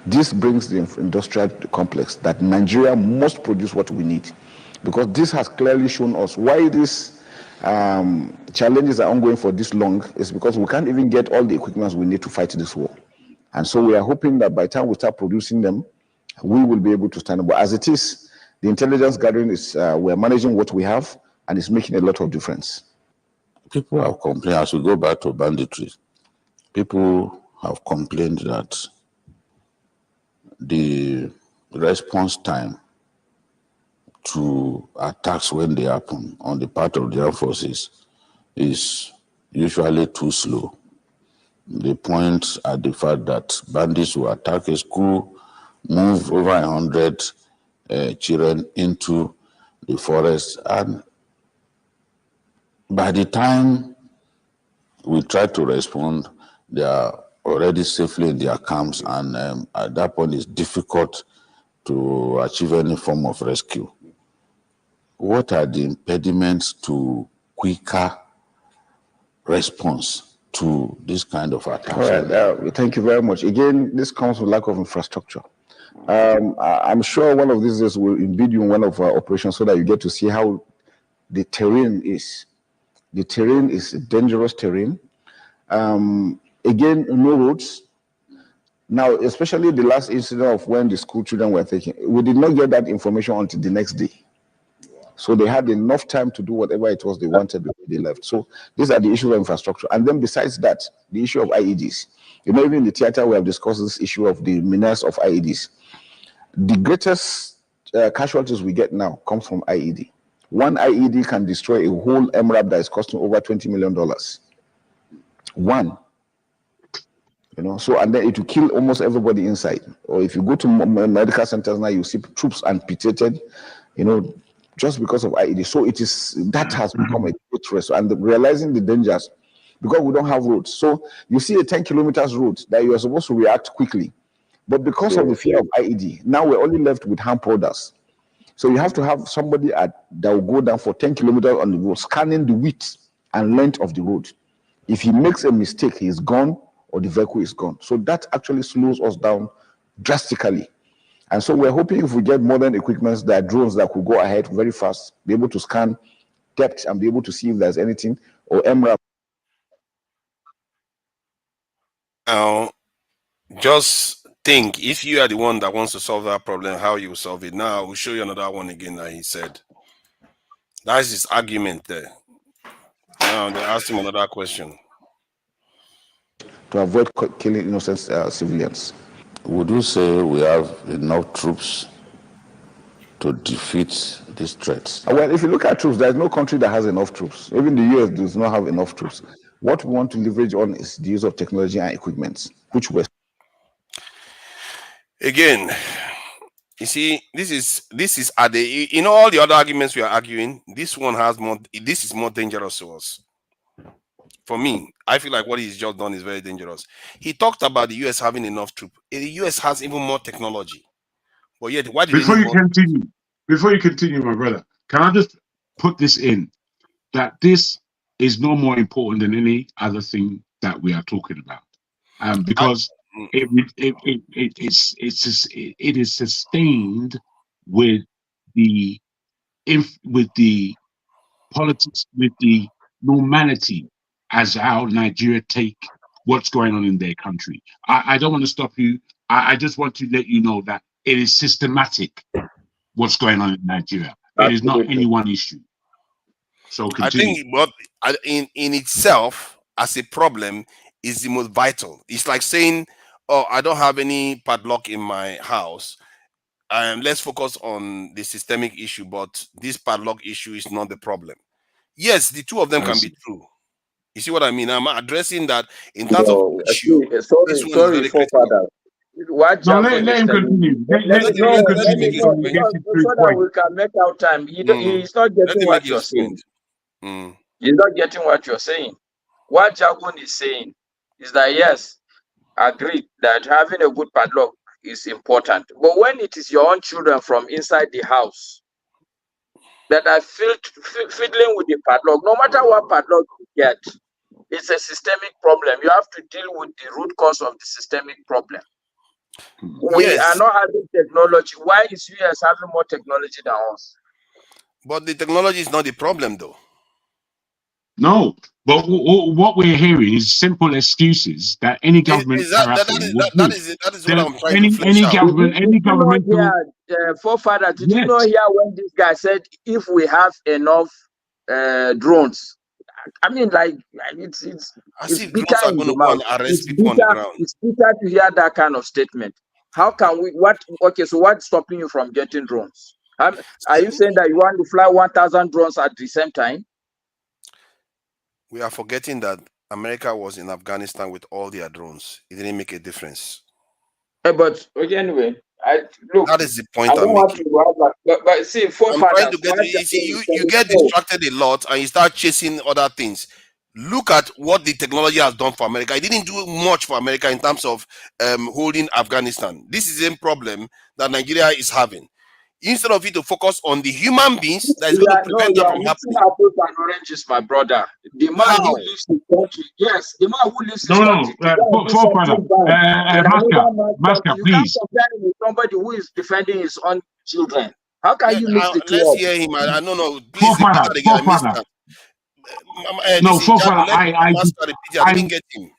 this brings the industrial complex that Nigeria must produce what we need, because this has clearly shown us why these challenges are ongoing for this long is because we can't even get all the equipment we need to fight this war. And so we are hoping that by the time we start producing them, we will be able to stand up. But as it is, the intelligence gathering is, we're managing what we have, and it's making a lot of difference. People have complained, as we go back to banditry, people have complained that the response time to attacks when they happen on the part of the armed forces is usually too slow. They point at the fact that bandits will attack a school, move over 100 children into the forest, and by the time we try to respond, they are already safely in their camps, and at that point it's difficult to achieve any form of rescue. What are the impediments to quicker response to this kind of attacks? All right, thank you very much. Again, this comes with lack of infrastructure. I'm sure one of these days will embed you in one of our operations so that you get to see how the terrain is. The terrain is dangerous terrain. Again, no roads. Now, especially the last incident of when the school children were taken, we did not get that information until the next day. So they had enough time to do whatever it was they wanted before they left. So these are the issues of infrastructure. And then besides that, the issue of IEDs. Even in the theater, we have discussed this issue of the menace of IEDs. The greatest casualties we get now come from IED. One IED can destroy a whole MRAP that is costing over $20 million. One. So, and then it will kill almost everybody inside. Or if you go to medical centers now, you see troops amputated, just because of IED. So that has become a great threat. And realizing the dangers, because we don't have roads. So you see a 10 kilometers road that you are supposed to react quickly. But because of the fear of IED, now we're only left with hand powders. So you have to have somebody that will go down for 10 kilometers on the road, scanning the width and length of the road. If he makes a mistake, he's gone or the vehicle is gone. So that actually slows us down drastically. And so we're hoping if we get modern equipment, there are drones that could go ahead very fast, be able to scan depth and be able to see if there's anything, or MRAP. Now, just think, if you are the one that wants to solve that problem, how you solve it. Now, I will show you another one again that he said. That's his argument there. Now they asked him another question. To avoid killing innocent civilians. Would you say we have enough troops to defeat these threats? Well, if you look at troops, there's no country that has enough troops. Even the US does not have enough troops. What we want to leverage on is the use of technology and equipment, which we're... Again, you see, this is at the, you know, all the other arguments we are arguing, this one has more, this is more dangerous to us. For me, I feel like what he's just done is very dangerous. He talked about the US having enough troops. The US has even more technology. But yet, why did before you continue, my brother, can I just put this in, that this is no more important than any other thing that we are talking about, because it is sustained with the politics, with the normality as how Nigeria take what's going on in their country. I don't want to stop you. I just want to let you know that it is systematic what's going on in Nigeria. It is not any one issue. So continue. I think what in itself as a problem is the most vital. It's like saying, oh, I don't have any padlock in my house. Let's focus on the systemic issue, but this padlock issue is not the problem. Yes, the two of them can be true. You see what I mean? I'm addressing that in terms of issue. Sorry, forefather. What no, let him continue. Let him continue so we get to so that we can make our time. He's not getting what you're saying. He's not getting what you're saying. What Jagun is saying is that yes, agreed that having a good padlock is important. But when it is your own children from inside the house that are fiddling with the padlock, no matter what padlock you get, it's a systemic problem. You have to deal with the root cause of the systemic problem. We are not having technology. Why is US having more technology than us? But the technology is not the problem, though. No, but what we're hearing is simple excuses that any government that is what I'm trying to flesh out. Any government. Forefather, did you not hear when this guy said if we have enough drones? I mean, like it's bitter in the mouth. It's bitter to hear that kind of statement. How can we? Okay, so what's stopping you from getting drones? Are you saying that you want to fly 1,000 drones at the same time? We are forgetting that America was in Afghanistan with all their drones. It didn't make a difference. But anyway, that is the point I'm making. But see, I'm trying to get you get distracted a lot and you start chasing other things. Look at what the technology has done for America. It didn't do much for America in terms of holding Afghanistan. This is the problem that Nigeria is having. Instead of it to focus on the human beings that is going to prevent that from happening. Apples and oranges, my brother. The man who lives in the country, yes, the man who lives in the country. Master, you please. can't compare him with somebody who is defending his own children. How can you mix the two? Let's hear him. I don't know. Please repeat that again. I missed that. I didn't get him.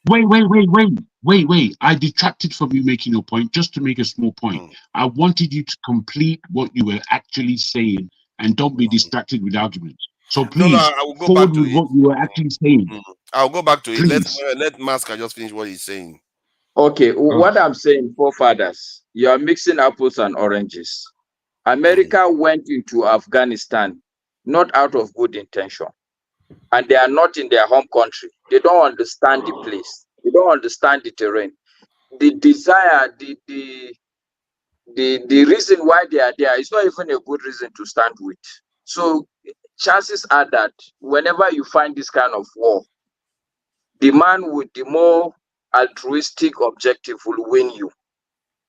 Wait. I detracted from you making your point just to make a small point. I wanted you to complete what you were actually saying and don't be distracted with arguments. So please, I will go back to what you were actually saying. I'll go back to it. Let Masker just finish what he's saying. Okay, what I'm saying, forefathers, you are mixing apples and oranges. America went into Afghanistan not out of good intention. And they are not in their home country. They don't understand the place. They don't understand the terrain. The desire, the reason why they are there is not even a good reason to stand with. So chances are that whenever you find this kind of war, the man with the more altruistic objective will win you.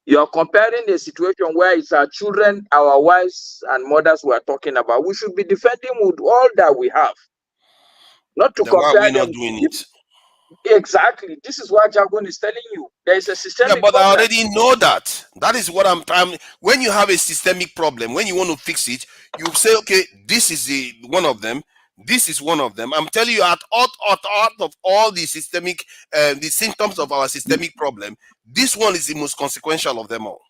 You are comparing a situation where it's our children, our wives and mothers we are talking about. We should be defending with all that we have. Not to compare why are we not doing it? Exactly. This is what Jagun is telling you. There is a systemic problem. I already know that. That is what I'm when you have a systemic problem, when you want to fix it, you say, okay, this is one of them. This is one of them. I'm telling you, out of all the systemic, the symptoms of our systemic problem, this one is the most consequential of them all.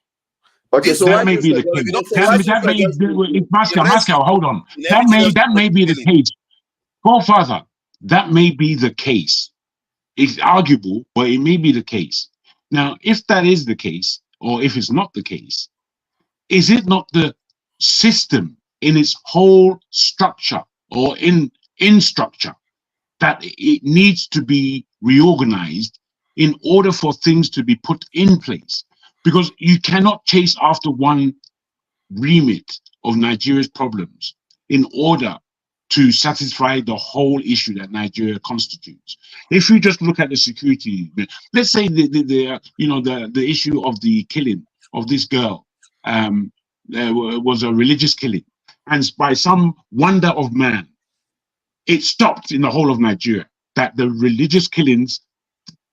Okay, so that why do may you be the suggest? case. So why do you That may suggest if The rest Masca, hold on. in everything else That was may be the killing. case. Godfather, that may be the case. It's arguable, but it may be the case. Now, if that is the case, or if it's not the case, is it not the system in its whole structure or in structure that it needs to be reorganized in order for things to be put in place? Because you cannot chase after one remit of Nigeria's problems in order to satisfy the whole issue that Nigeria constitutes. If you just look at the security, let's say the issue of the killing of this girl was a religious killing, and by some wonder of man, it stopped in the whole of Nigeria. That the religious killings,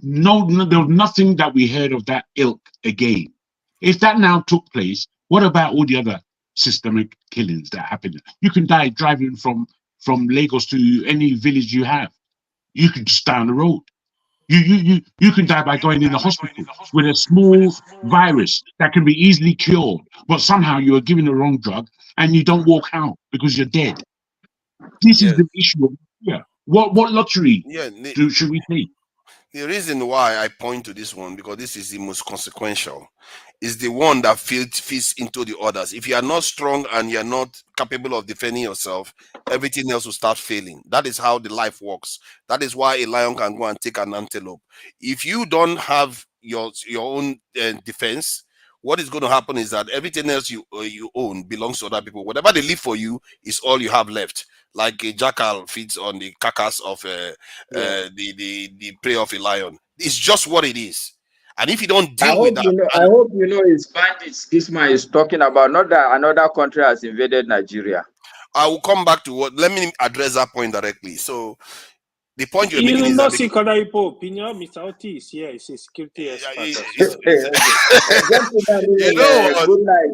there was nothing that we heard of that ilk again. If that now took place, what about all the other systemic killings that happened? You can die driving from Lagos to any village you have. You can just die on the road. You can die by going in the hospital with a small virus that can be easily cured, but somehow you are given the wrong drug and you don't walk out because you're dead. This is Yes. the issue here. What lottery Yeah. should we take? The reason why I point to this one, because this is the most consequential, is the one that fits into the others. If you are not strong and you are not capable of defending yourself, everything else will start failing. That is how the life works. That is why a lion can go and take an antelope. If you don't have your own defense, what is going to happen is that everything else you own belongs to other people. Whatever they leave for you is all you have left. Like a jackal feeds on the carcass of the prey of a lion. It's just what it is. And if you don't deal with that, I hope you know it's bandits this man is talking about, not that another country has invaded Nigeria. I will come back to what. Let me address that point directly. So the point you're You making will is not that see Kadayipo opinion. Mr. Oti is here. He's a security expert as well. You know what? Good night.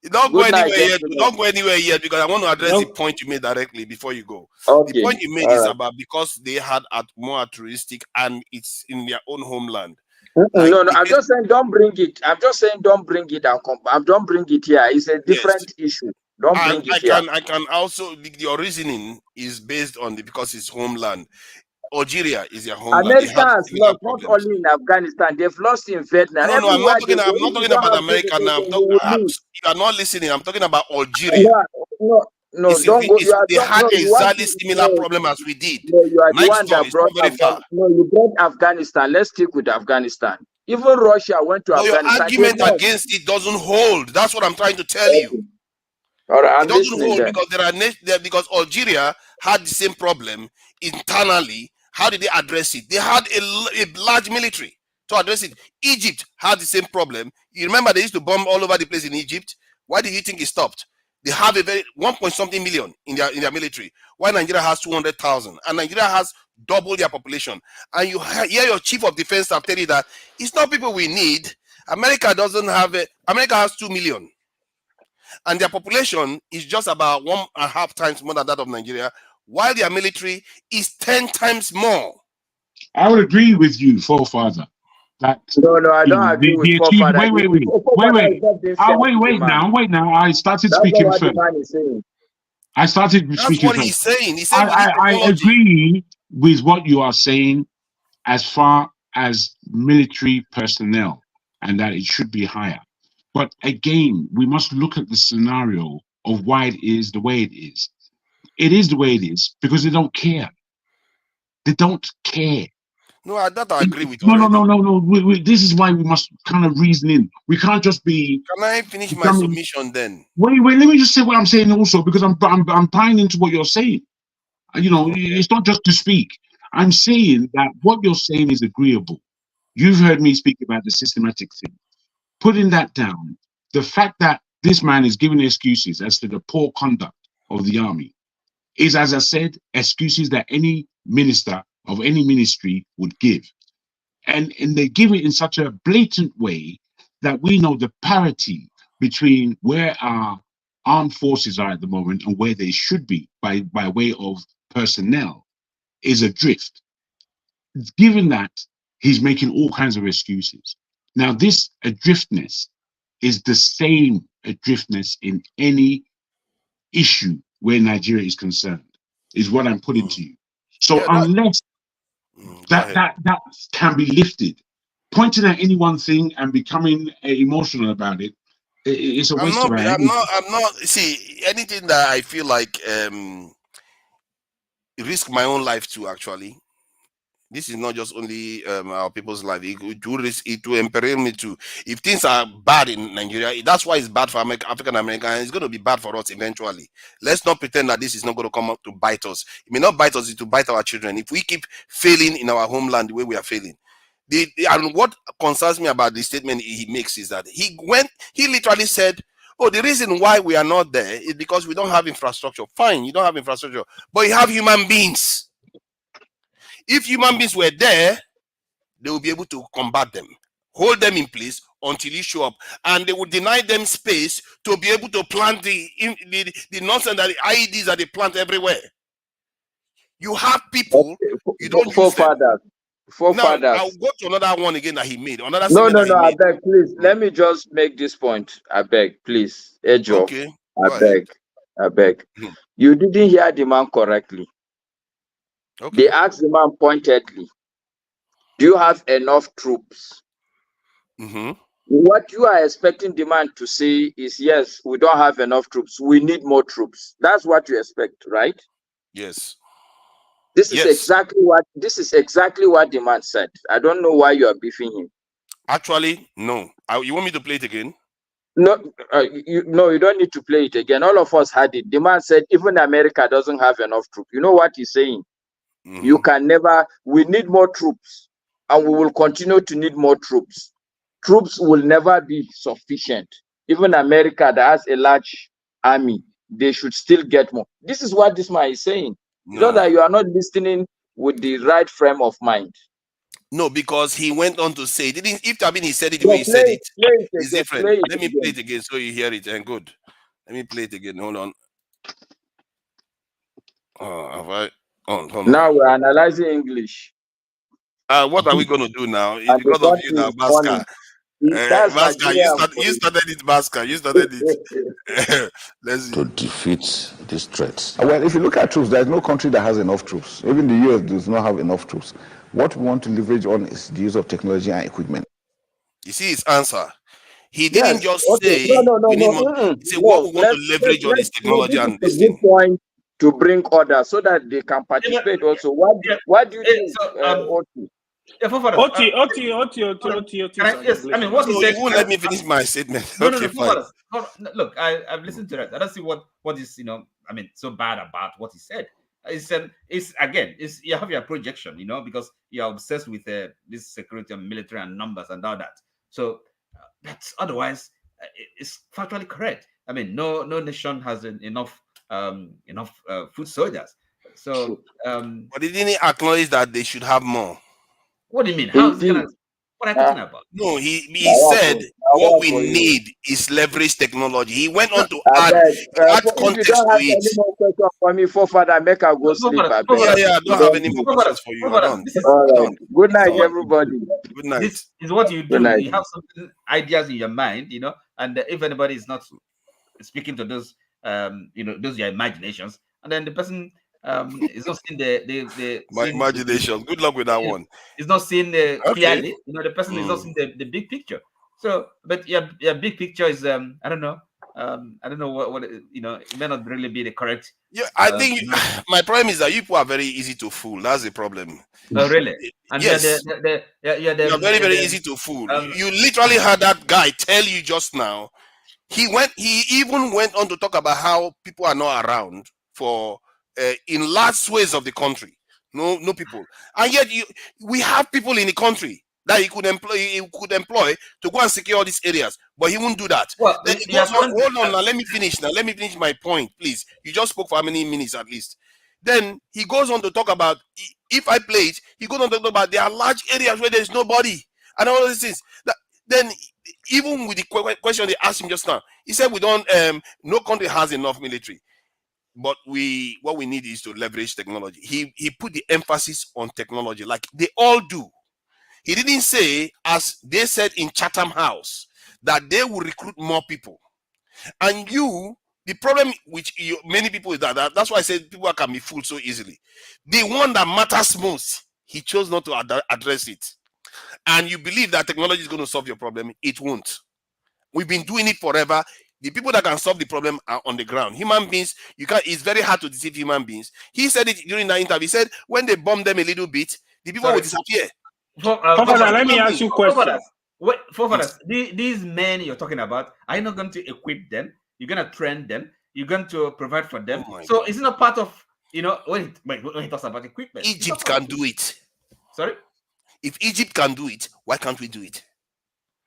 Don't go Good night, anywhere yet. gentlemen. Don't go anywhere yet, because I want to address the point you made directly before you go. Okay. The point you made All is right. about because they had more altruistic and it's in their own homeland. No, I'm just saying don't bring it. I'm just saying don't bring it and don't bring it here. It's a different issue. Don't bring it here. I can also, your reasoning is based on because it's homeland. Algeria is their homeland. America has lost not only in Afghanistan, they've lost in Vietnam. No, I'm not talking. I'm not talking about America now. You are not listening. I'm talking about Algeria. No, don't go. They had exactly similar problem as we did. No, you are the one that brought Afghanistan. No, you brought Afghanistan. Let's stick with Afghanistan. Even Russia went to Afghanistan. Your argument against it doesn't hold. That's what I'm trying to tell you. All right, it doesn't hold because Algeria had the same problem internally. How did they address it? They had a large military to address it. Egypt had the same problem. You remember they used to bomb all over the place in Egypt. Why did you think it stopped? They have a very 1.something million in their military. Why Nigeria has 200,000 and Nigeria has double their population? And you hear your chief of defense staff tell you that it's not people we need. America doesn't have it. America has 2 million. And their population is just about 1.5 times more than that of Nigeria, while their military is 10 times more. I would agree with you, forefather. That no, I don't agree with forefather. Wait now. I started speaking first. I started speaking first. That's what he's saying. He's saying I agree with what you are saying as far as military personnel and that it should be higher. But again, we must look at the scenario of why it is the way it is. It is the way it is because they don't care. They don't care. No, I agree with you. No. This is why we must kind of reason in. We can't just be. Can I finish my submission then? Wait. Let me just say what I'm saying also, because I'm tying into what you're saying. You know, it's not just to speak. I'm saying that what you're saying is agreeable. You've heard me speak about the systematic thing. Putting that down, the fact that this man is giving excuses as to the poor conduct of the army is, as I said, excuses that any minister of any ministry would give. And they give it in such a blatant way that we know the parity between where our armed forces are at the moment and where they should be by way of personnel is adrift. Given that, he's making all kinds of excuses. Now, this adriftness is the same adriftness in any issue where Nigeria is concerned, is what I'm putting to you. So Yeah, unless that can be lifted, pointing at any one thing and becoming emotional about it, it's a waste of our energy. I'm not. See, anything that I feel like risk my own life to, actually. This is not just only our people's life. It will imperil me too. If things are bad in Nigeria, that's why it's bad for African Americans. It's going to be bad for us eventually. Let's not pretend that this is not going to come up to bite us. It may not bite us, it will bite our children. If we keep failing in our homeland the way we are failing. And what concerns me about the statement he makes is that he literally said, oh, the reason why we are not there is because we don't have infrastructure. Fine, you don't have infrastructure, but you have human beings. If human beings were there, they will be able to combat them, hold them in place until you show up, and they will deny them space to be able to plant the nonsense that the IEDs that they plant everywhere. You have people, you don't use them. Now, I'll go to another one again that he made. Another statement that he made. I beg, please. Let me just make this point. I beg, please. Edge off. Okay. I beg. You didn't hear the man correctly. Okay. They asked the man pointedly, do you have enough troops? What you are expecting the man to say is, yes, we don't have enough troops. We need more troops. That's what you expect, right? Yes. This is exactly what the man said. I don't know why you are beefing him. Actually, no. You want me to play it again? No, you don't need to play it again. All of us had it. The man said even America doesn't have enough troops. You know what he's saying? You can never. We need more troops, and we will continue to need more troops. Troops will never be sufficient. Even America that has a large army, they should still get more. This is what this man is saying. No. So that you are not listening with the right frame of mind. No, because he went on to say, he said it the way he said it, it's different. Let me play it again so you hear it, and good. Let me play it again. Hold on. Have I? Hold on. Now we're analyzing English. What are we going to do now? It's because of you now, Baska. Baska, you started it, Baska. You started it. Let's see. To defeat these threats. Well, if you look at troops, there's no country that has enough troops. Even the US does not have enough troops. What we want to leverage on is the use of technology and equipment. You see his answer. He didn't just say, no. He said, what we want to leverage on is technology and this thing. Point to bring order so that they can participate also. What do you think, Oti. Yes, I mean, what he said. You won't let me finish my statement. No, look, I've listened to that. I don't see what is I mean, so bad about what he said. It's again, you have your projection, because you're obsessed with this security and military and numbers and all that. So that's otherwise it's factually correct. I mean, no nation has enough foot soldiers. So, but he didn't acknowledge that they should have more. What do you mean? How is it gonna? What are you talking about? No, he said what we need is leverage technology. He went on to add context to it. Any more questions for me, forefather, make I go sleep. I don't have any more questions for you. Good night, everybody. Good night. This is what you do. You have some ideas in your mind, and if anybody is not speaking to those, those your imaginations, and then the person is not seeing the my imagination. Good luck with that one. It's not seeing clearly. The person is not seeing the big picture. So, but your big picture is I don't know. I don't know what it may not really be the correct. Yeah, I think my problem is that you people are very easy to fool. That's the problem. Oh, really? And yes. You're very, very easy to fool. You literally heard that guy tell you just now. He even went on to talk about how people are not around for in large swathes of the country. No people. And yet we have people in the country that he could employ to go and secure all these areas, but he won't do that. Well, then he goes on, hold on now, let me finish my point, please. You just spoke for how many minutes at least? Then he goes on to talk about, if I play it, he goes on to talk about there are large areas where there's nobody and all these things. Then even with the question they asked him just now, he said we don't no country has enough military, but what we need is to leverage technology. He put the emphasis on technology like they all do. He didn't say, as they said in Chatham House, that they will recruit more people. And the problem which many people is that's why I said people can be fooled so easily. The one that matters most, he chose not to address it. And you believe that technology is going to solve your problem. It won't. We've been doing it forever. The people that can solve the problem are on the ground. Human beings, it's very hard to deceive human beings. He said it during that interview. He said when they bomb them a little bit, the people will disappear. Let me ask you a question. Forefathers, these men you're talking about, are you not going to equip them? You're going to train them. You're going to provide for them. So it's not part of, when he talks about equipment. Egypt can do it. Sorry? If Egypt can do it, why can't we do it?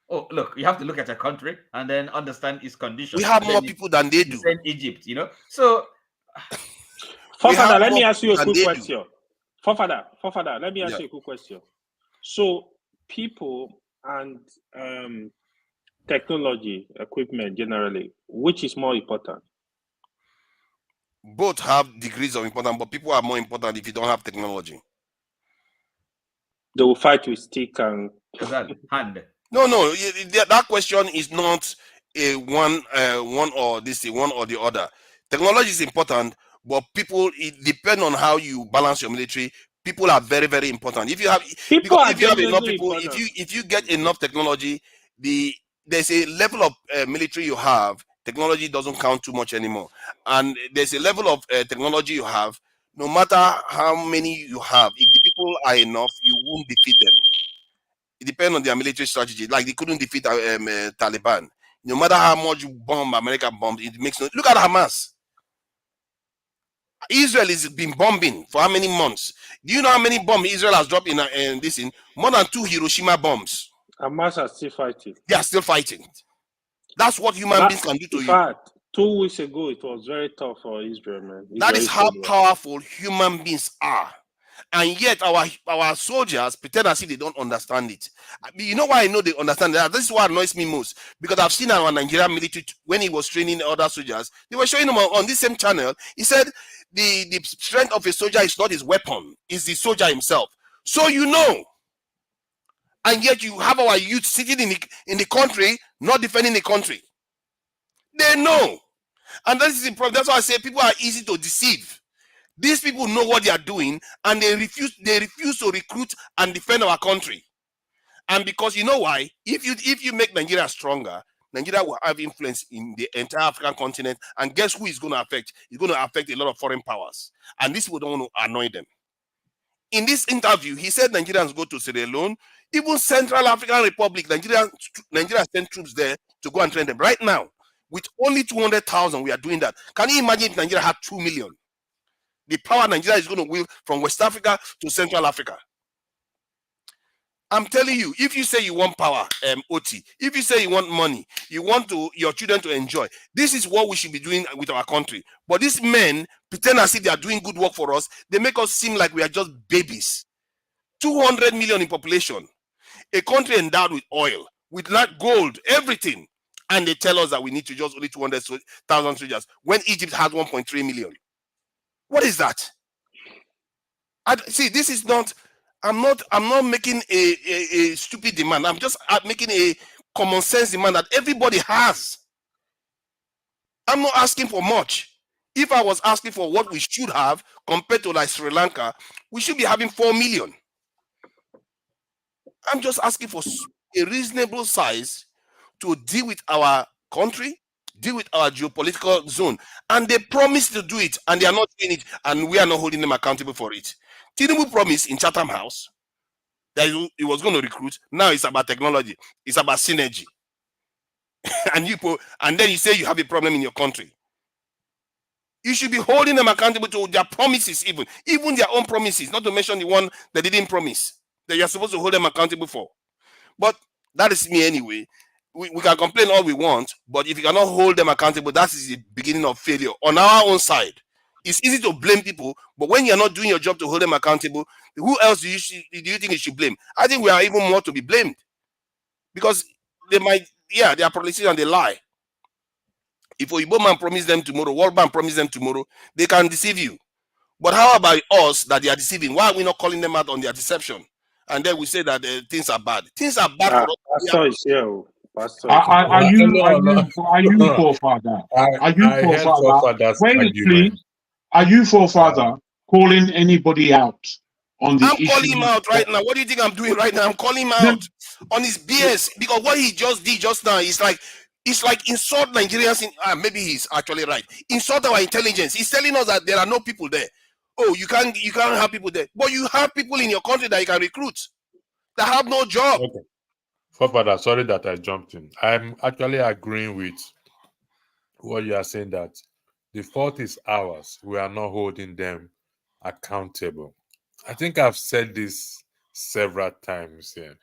Oh, look, you have to look at a country and then understand its conditions. We have more people than they do. In Egypt, So, Forefather, let me ask you a quick question. Forefather, let me ask you a quick question. So, people and technology, equipment generally, which is more important? Both have degrees of importance, but people are more important if you don't have technology. They will fight with stick and hand. No, that question is not a one or the other. Technology is important, but people, it depends on how you balance your military. People are very, very important. If you have enough people, if you get enough technology, there's a level of military you have. Technology doesn't count too much anymore, and there's a level of technology you have. No matter how many you have, if the people are enough, you won't defeat them. It depends on their military strategy. Like they couldn't defeat Taliban. No matter how much bomb America bombed, it makes no. Look at Hamas. Israel has been bombing for how many months? Do you know how many bombs Israel has dropped in this? More than 2 Hiroshima bombs. Hamas are still fighting. They are still fighting. That's what human beings can do to you. In fact, 2 weeks ago, it was very tough for Israel, man. That is how powerful human beings are. And yet our soldiers pretend as if they don't understand it. You know why I know they understand that? This is what annoys me most. Because I've seen our Nigerian military, when he was training other soldiers, they were showing them on this same channel. He said the strength of a soldier is not his weapon, it's the soldier himself. So and yet you have our youth sitting in the country, not defending the country. They know. And that is the problem. That's why I say people are easy to deceive. These people know what they are doing, and they refuse to recruit and defend our country. And because you know why? If you make Nigeria stronger, Nigeria will have influence in the entire African continent. And guess who is going to affect? It's going to affect a lot of foreign powers. And this will don't want to annoy them. In this interview, he said Nigerians go to Sierra Leone, even Central African Republic. Nigeria sent troops there to go and train them. Right now, with only 200,000, we are doing that. Can you imagine if Nigeria had 2 million? The power Nigeria is going to wield from West Africa to Central Africa. I'm telling you, if you say you want power, OT, if you say you want money, you want your children to enjoy, this is what we should be doing with our country. But these men pretend as if they are doing good work for us. They make us seem like we are just babies. 200 million in population, a country endowed with oil, with gold, everything. And they tell us that we need to just only 200,000 soldiers when Egypt has 1.3 million. What is that? See, this is not. I'm not making a stupid demand. I'm just making a common sense demand that everybody has. I'm not asking for much. If I was asking for what we should have compared to like Sri Lanka, we should be having 4 million. I'm just asking for a reasonable size to deal with our country, deal with our geopolitical zone. And they promise to do it, and they are not doing it, and we are not holding them accountable for it. Tinubu promised in Chatham House that he was going to recruit. Now it's about technology. It's about synergy. and then you say you have a problem in your country. You should be holding them accountable to their promises, even their own promises, not to mention the one that they didn't promise, that you're supposed to hold them accountable for. But that is me anyway. We can complain all we want, but if you cannot hold them accountable, that is the beginning of failure on our own side. It's easy to blame people, but when you're not doing your job to hold them accountable, who else do you think you should blame? I think we are even more to be blamed, because they are politicians, they lie. If Oyibo man promise them tomorrow, World Bank promise them tomorrow, they can deceive you. But how about us that they are deceiving? Why are we not calling them out on their deception? And then we say that things are bad. Things are bad for us. Are you forefather? Are you I heard forefather? forefathers Wait, please. argument. Are you forefather calling anybody out on the I'm calling issue? him out right now. What do you think I'm doing right now? I'm calling him out on his BS because what he just did just now is like insult Nigerians. Maybe he's actually right. Insult our intelligence. He's telling us that there are no people there. Oh, you can't have people there, but you have people in your country that you can recruit that have no job. Okay. Forefather, sorry that I jumped in. I'm actually agreeing with what you are saying, that the fault is ours. We are not holding them accountable. I think I've said this several times here,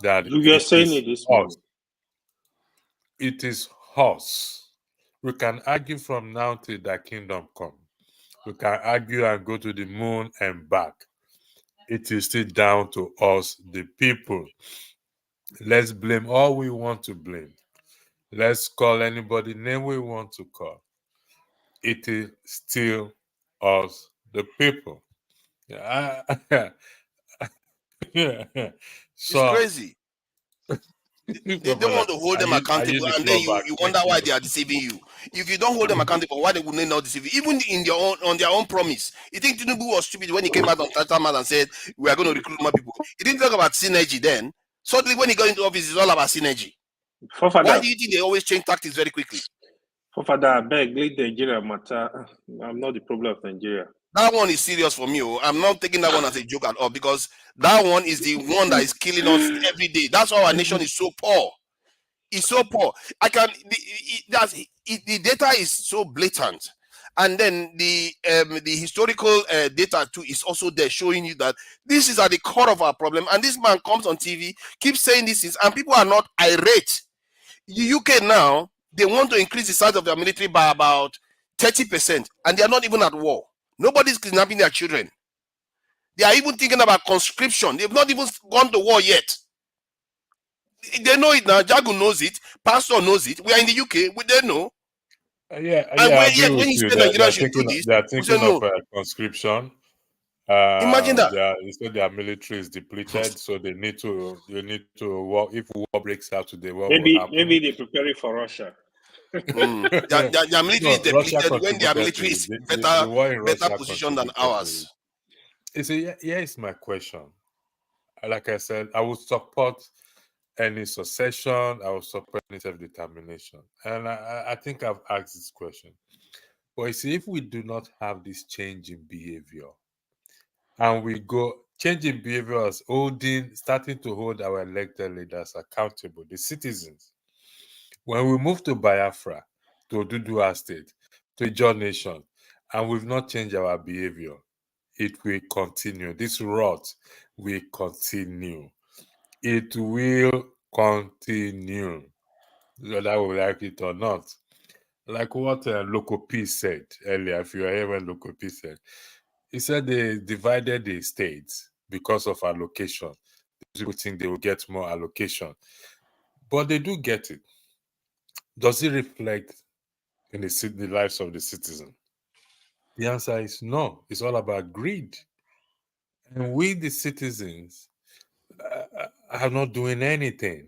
that You were saying it this morning. It is us. We can argue from now till the kingdom come. We can argue and go to the moon and back. It is still down to us, the people. Let's blame all we want to blame. Let's call anybody name we want to call. It is still us, the people. Yeah. It's crazy. They don't want to hold them accountable, and then you wonder why they are deceiving you. If you don't hold them accountable, why they would not deceive you? Even on their own promise. You think Tinubu was stupid when he came out on Tatamat and said we are going to recruit more people? He didn't talk about synergy then. Suddenly, when he got into office, it's all about synergy. Why do you think they always change tactics very quickly? Father, I beg, leave Nigeria matter. I'm not the problem of Nigeria. That one is serious for me. I'm not taking that one as a joke at all, because that one is the one that is killing us every day. That's why our nation is so poor. It's so poor. The data is so blatant, and then the historical data too is also there, showing you that this is at the core of our problem. And this man comes on TV, keeps saying this is, and people are not irate. The UK now, they want to increase the size of their military by about 30%, and they are not even at war. Nobody's kidnapping their children. They are even thinking about conscription. They've not even gone to war yet. They know it now. Jagu knows it. Pastor knows it. We are in the UK. They know. When you say Nigerians should do this, they are thinking of conscription. Imagine that. They say their military is depleted, so they need to war. If war breaks out today, what will happen? Maybe they're preparing for Russia. Their military is depleted when their military is better position than ours. You see, here is my question. Like I said, I would support any secession. I would support any self-determination. And I think I've asked this question. But you see, if we do not have this change in behavior, and we go changing behavior as starting to hold our elected leaders accountable, the citizens. When we move to Biafra, to Oduduwa State, to Ijaw Nation, and we've not changed our behavior, it will continue. This rot will continue. It will continue, whether we like it or not. Like what Loco P said earlier, if you were here when Loco P said, he said they divided the states because of allocation. People think they will get more allocation, but they do get it. Does it reflect in the lives of the citizen? The answer is no. It's all about greed. And we, the citizens, are not doing anything.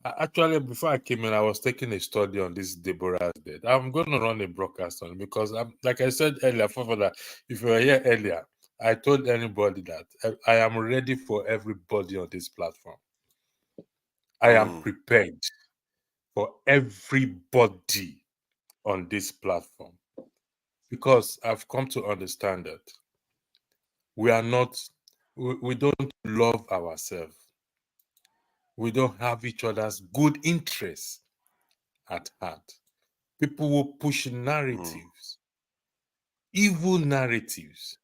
Actually, before I came in, I was taking a study on this Deborah's death. I'm going to run a broadcast on it because, like I said earlier, if you were here earlier, I told anybody that I am ready for everybody on this platform. I am prepared for everybody on this platform because I've come to understand that we don't love ourselves. We don't have each other's good interests at heart. People will push narratives, evil narratives.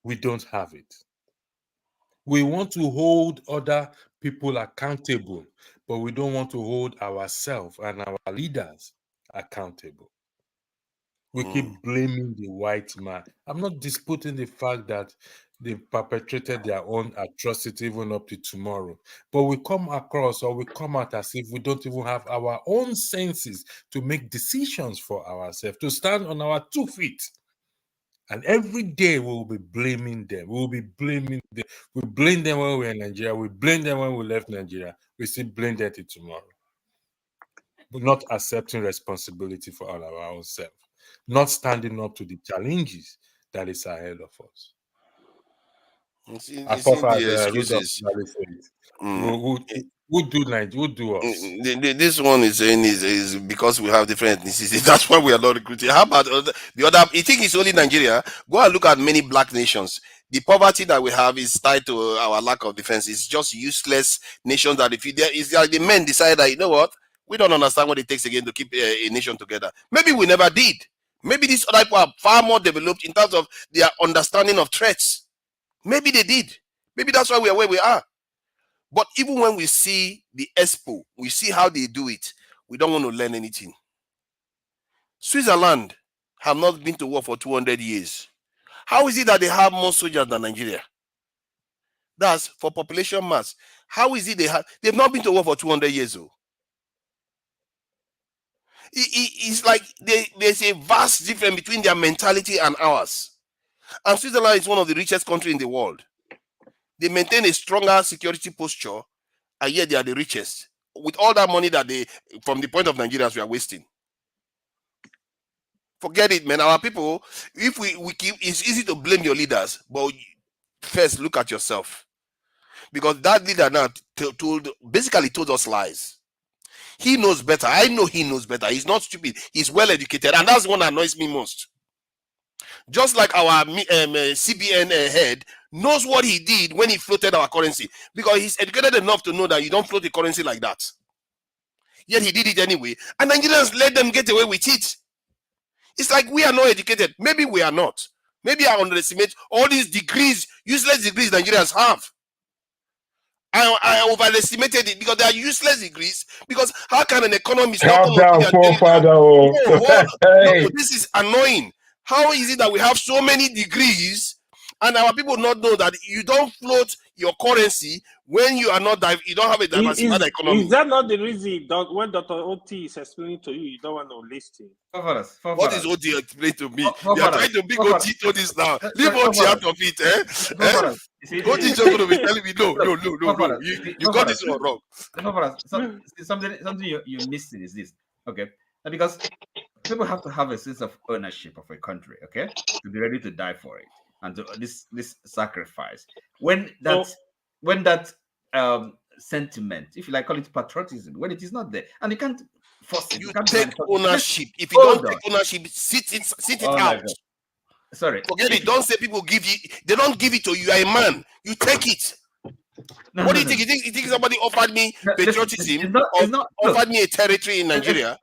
We don't have it. We want to hold other people accountable, but we don't want to hold ourselves and our leaders accountable. We keep blaming the white man. I'm not disputing the fact that they perpetrated their own atrocity even up to tomorrow. But we come out as if we don't even have our own senses to make decisions for ourselves, to stand on our 2 feet And every day we will be blaming them. We will be blaming them. We blame them when we're in Nigeria. We blame them when we left Nigeria. We still blame them till tomorrow. But not accepting responsibility for all our own self. Not standing up to the challenges that is ahead of us. As far as the Rudolph excuses. said, who do us? This one is saying is because we have different ethnicities. That's why we are not recruiting. How about the other? You think it's only Nigeria? Go and look at many black nations. The poverty that we have is tied to our lack of defense. It's just useless nations that if it's like the men decide that, you know what, we don't understand what it takes again to keep a nation together. Maybe we never did. Maybe these other people are far more developed in terms of their understanding of threats. Maybe they did. Maybe that's why we are where we are. But even when we see the expo, we see how they do it, we don't want to learn anything. Switzerland have not been to war for 200 years. How is it that they have more soldiers than Nigeria? That's for population mass. How is it they've not been to war for 200 years? Though? It's like there's a vast difference between their mentality and ours. And Switzerland is one of the richest countries in the world. They maintain a stronger security posture, and yet they are the richest. With all that money that they, from the point of Nigerians, we are wasting. Forget it, man. Our people, if we keep, it's easy to blame your leaders, but first look at yourself. Because that leader now basically told us lies. He knows better. I know he knows better. He's not stupid. He's well educated, and that's the one that annoys me most. Just like our CBN head knows what he did when he floated our currency, because he's educated enough to know that you don't float a currency like that. Yet he did it anyway, and Nigerians let them get away with it. It's like we are not educated. Maybe we are not. Maybe I underestimate all these degrees, useless degrees Nigerians have. I overestimated it because they are useless degrees. Because how can an economist calm down, forefather? No, this is annoying. How is it that we have so many degrees and our people not know that you don't float your currency when you are not you don't have a diversified economy? Is that not the reason when Dr. OT is explaining to you don't want to listen? What is OT explain to me? They are trying to big OT to this now. Leave OT out of it, OT is just going to be telling me no. You got this one wrong. Something you're missing is this, okay? Because people have to have a sense of ownership of a country, okay, to be ready to die for it and to this sacrifice. When that sentiment, if you like, call it patriotism, when it is not there, and you can't force it. You can't take ownership. If you don't take ownership, sit it out. Sorry, forget it. Don't say people give you. They don't give it to you. You are a man. You take it. What do you think? You think somebody offered me patriotism offered me a territory in Nigeria?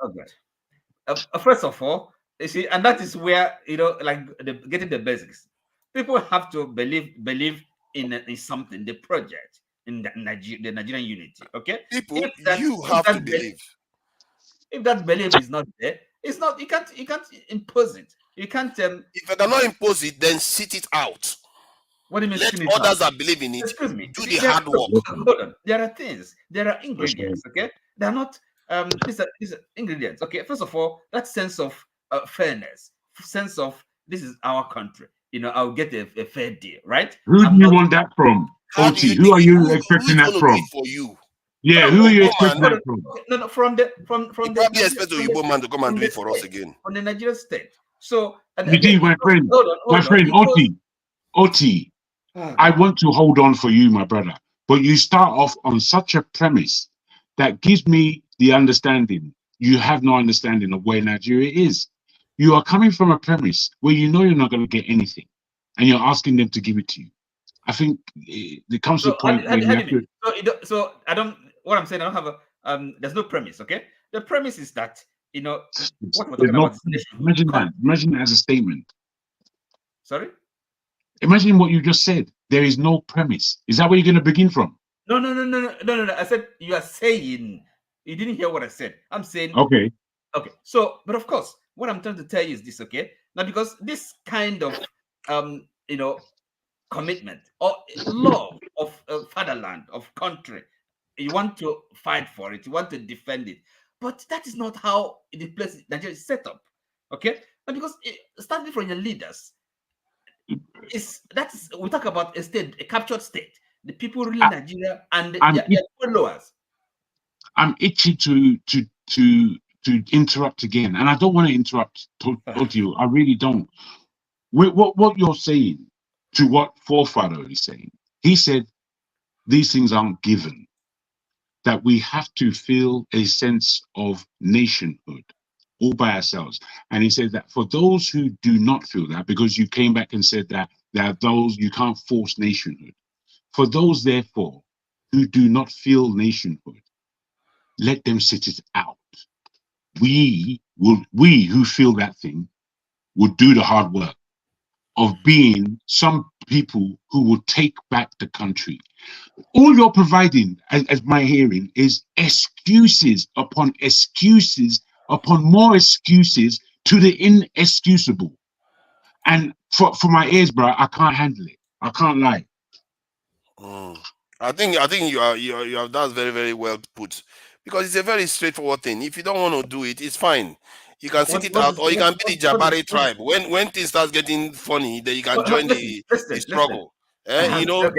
First of all, you see, and that is where, like getting the basics. People have to believe in something, the project, in the Nigerian unity. Okay, people, you have to believe. If that belief is not there, it's not. You can't impose it. You can't. If you cannot impose it, then sit it out. What do you mean? Let others that believe in it do the hard work. Hold on. There are things. There are ingredients. Okay, they are not. These are ingredients. Okay, first of all, that sense of fairness, sense of this is our country. I'll get a fair deal, right? Who do you want that from? OT, who are you expecting that from? For you? Yeah, who are you expecting that from? No, from the probably expect the Igbo man to come and do it for us again. On the Nigerian state. So, you see, my friend, OT, I want to hold on for you, my brother, but you start off on such a premise that gives me the understanding you have no understanding of where Nigeria is. You are coming from a premise where you know you're not going to get anything, and you're asking them to give it to you. I think it comes to a point where you have to... So I don't. What I'm saying, I don't have a. There's no premise. Okay, the premise is that what we're talking about. Imagine that. Imagine that as a statement. Sorry. Imagine what you just said. There is no premise. Is that where you're going to begin from? No. I said you are saying. You didn't hear what I said. I'm saying. Okay. So, but of course, what I'm trying to tell you is this. Okay. Now, because this kind of commitment or love of fatherland, of country, you want to fight for it, you want to defend it, but that is not how the place Nigeria is set up. Okay. And because starting from your leaders, that's we talk about a state, a captured state. The people ruling Nigeria and their followers. I'm itchy to interrupt again, and I don't want to interrupt you. I really don't. What you're saying to what Forefather is saying, he said these things aren't given, that we have to feel a sense of nationhood all by ourselves. And he said that for those who do not feel that, because you came back and said that there are those you can't force nationhood. For those, therefore, who do not feel nationhood, let them sit it out. We who feel that thing will do the hard work of being some people who will take back the country. All you're providing, as my hearing, is excuses upon excuses upon more excuses to the inexcusable. And for my ears, bro, I can't handle it. I can't lie. I think you are that's very, very well put, because it's a very straightforward thing. If you don't want to do it, it's fine. You can sit it out, or you can be the Jabari tribe. When things start getting funny, then you can join the struggle. You know,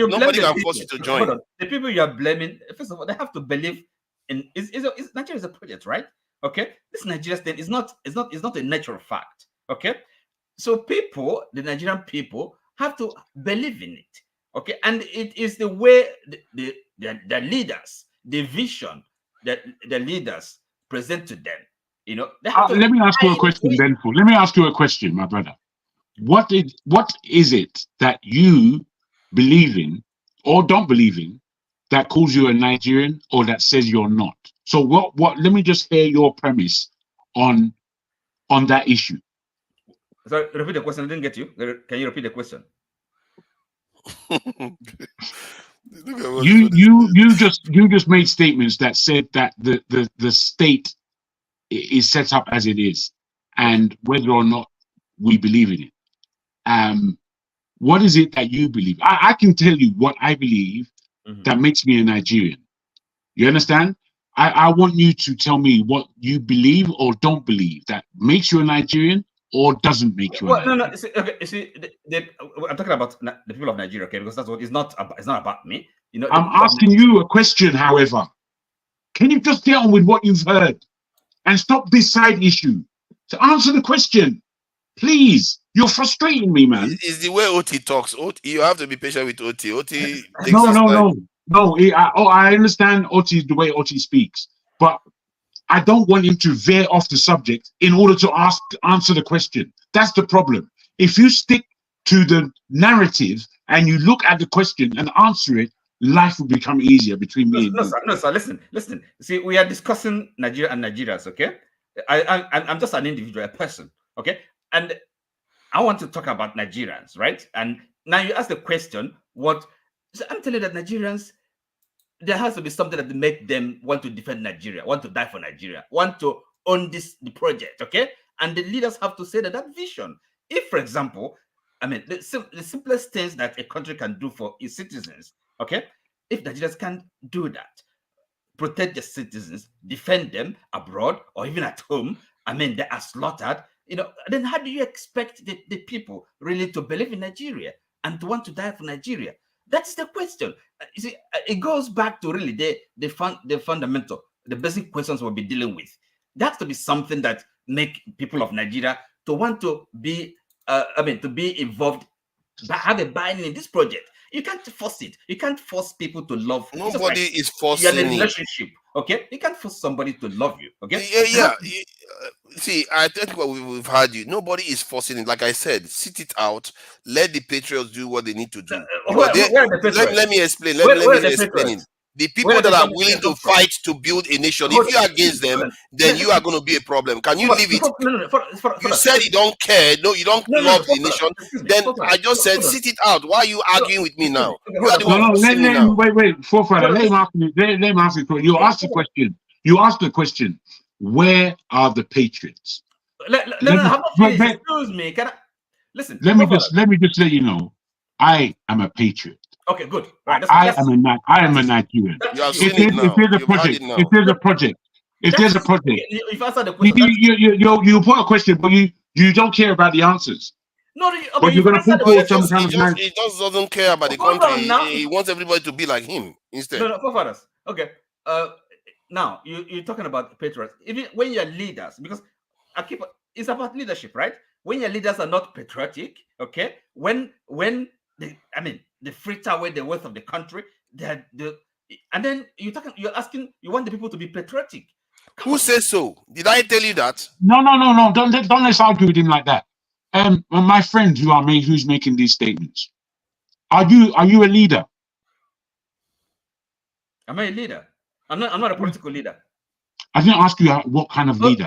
nobody can force you to join. Hold on. The people you are blaming, first of all, they have to believe in. Nigeria is a project, right? Okay, this Nigerian state is not a natural fact. Okay, so people, the Nigerian people, have to believe in it. Okay, and it is the way the leaders, the vision that the leaders present to them. You know, let me ask you a question, then. Let me ask you a question, my brother. What is it that you believe in or don't believe in that calls you a Nigerian, or that says you're not? So what? Let me just hear your premise on that issue. Sorry, repeat the question. I didn't get you. Can you repeat the question? You just made statements that said that the state is set up as it is, and whether or not we believe in it. What is it that you believe? I can tell you what I believe that makes me a Nigerian. You understand? I want you to tell me what you believe or don't believe that makes you a Nigerian or doesn't make you a Nigerian. No. See, I'm talking about the people of Nigeria, okay? Because that's what it's not about me. You know, I'm asking you a question, however. Can you just get on with what you've heard and stop this side issue? To answer the question, please. You're frustrating me, man. It's the way OT talks. You have to be patient with OT. OT takes No. I understand OT, the way OT speaks, but I don't want him to veer off the subject in order to answer the question. That's the problem. If you stick to the narrative and you look at the question and answer it, life will become easier between me and you. No, sir. Listen. See, we are discussing Nigeria and Nigerians, okay? I'm just an individual, a person, okay? And I want to talk about Nigerians, right? And now you ask the question, so I'm telling you that Nigerians, there has to be something that make them want to defend Nigeria, want to die for Nigeria, want to own the project, okay? And the leaders have to say that vision. If, for example, I mean, the simplest things that a country can do for its citizens, okay? If Nigerians can do that, protect the citizens, defend them abroad or even at home, I mean, they are slaughtered, you know, then how do you expect the people really to believe in Nigeria and to want to die for Nigeria? That's the question. You see, it goes back to really the fundamental, the basic questions we'll be dealing with. That has to be something that make people of Nigeria to want to be, to be involved, have a buy-in in this project. You can't force it. You can't force people to love. Nobody is forcing you're in a relationship, okay? You can't force somebody to love you, okay? Yeah. See, I think what we've had you. Nobody is forcing it. Like I said, sit it out. Let the patriots do what they need to do. Where let me explain. Let me explain. The people that are willing to fight to build a nation, if you're against them, then you are going to be a problem. Can you leave it? You said you don't care. No, you don't love the nation. Then I just said, sit it out. Why are you arguing with me now? Wait. Forefather, let him ask me. Let him ask the question. You asked the question. You asked the question. Where are the patriots? Excuse me. Can I listen? Let me just let you know. I am a patriot. Okay, good. Right, I am a Nigerian. If there's a project, you've answered the question. You put a question, but you don't care about the answers. No, okay, but you're you've going to answered put the forward question. some kind of nice. He just doesn't care about the Hold country. on now. He wants everybody to be like him instead. No, forefathers. Okay. Now you're talking about patriots. Even when you're leaders, because it's about leadership, right? When your leaders are not patriotic, okay, when they fritter away the wealth of the country, and then you're asking, you want the people to be patriotic. Who says so? Did I tell you that? No. Don't let's argue with him like that. My friend who's making these statements, are you a leader? Am I a leader? I'm not a political leader. I didn't ask you what kind of leader.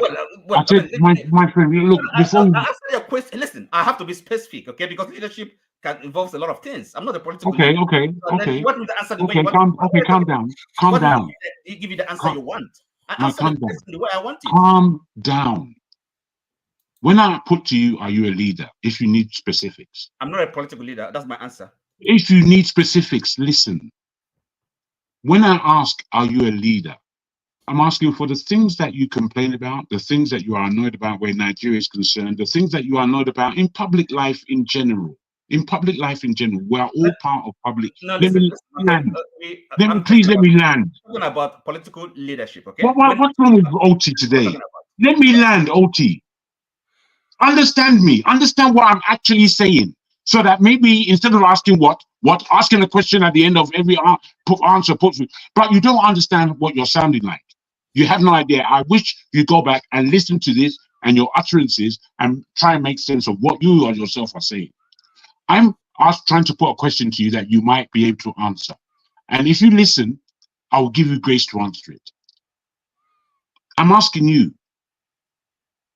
I said, my friend, look, before I answer your question. Listen, I have to be specific, okay? Because leadership involves a lot of things. I'm not a political leader. Okay. You want me to answer the way you want? Calm down. Calm down. Give you the answer you want. I answer the question the way I want it. Calm down. When I put to you, are you a leader? If you need specifics. I'm not a political leader. That's my answer. If you need specifics, listen. When I ask, are you a leader? I'm asking for the things that you complain about, the things that you are annoyed about where Nigeria is concerned, the things that you are annoyed about in public life in general. In public life in general, we are all part of public. No, listen, land. Please let me land. I'm talking about political leadership, okay? What's wrong with OT today? Let me land, OT. Understand me. Understand what I'm actually saying. So that maybe instead of asking asking a question at the end of every answer put through, but you don't understand what you're sounding like. You have no idea. I wish you go back and listen to this and your utterances and try and make sense of what you or yourself are saying. I'm trying to put a question to you that you might be able to answer. And if you listen, I will give you grace to answer it. I'm asking you,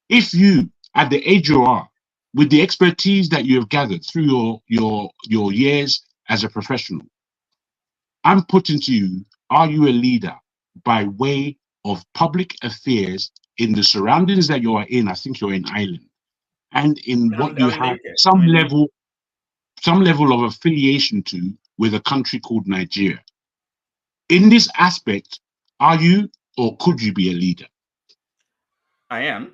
if you, at the age you are, with the expertise that you have gathered through your years as a professional, I'm putting to you, are you a leader by way of public affairs in the surroundings that you are in? I think you're in Ireland, and in what you have some level of affiliation to with a country called Nigeria. In this aspect, are you or could you be a leader? I am,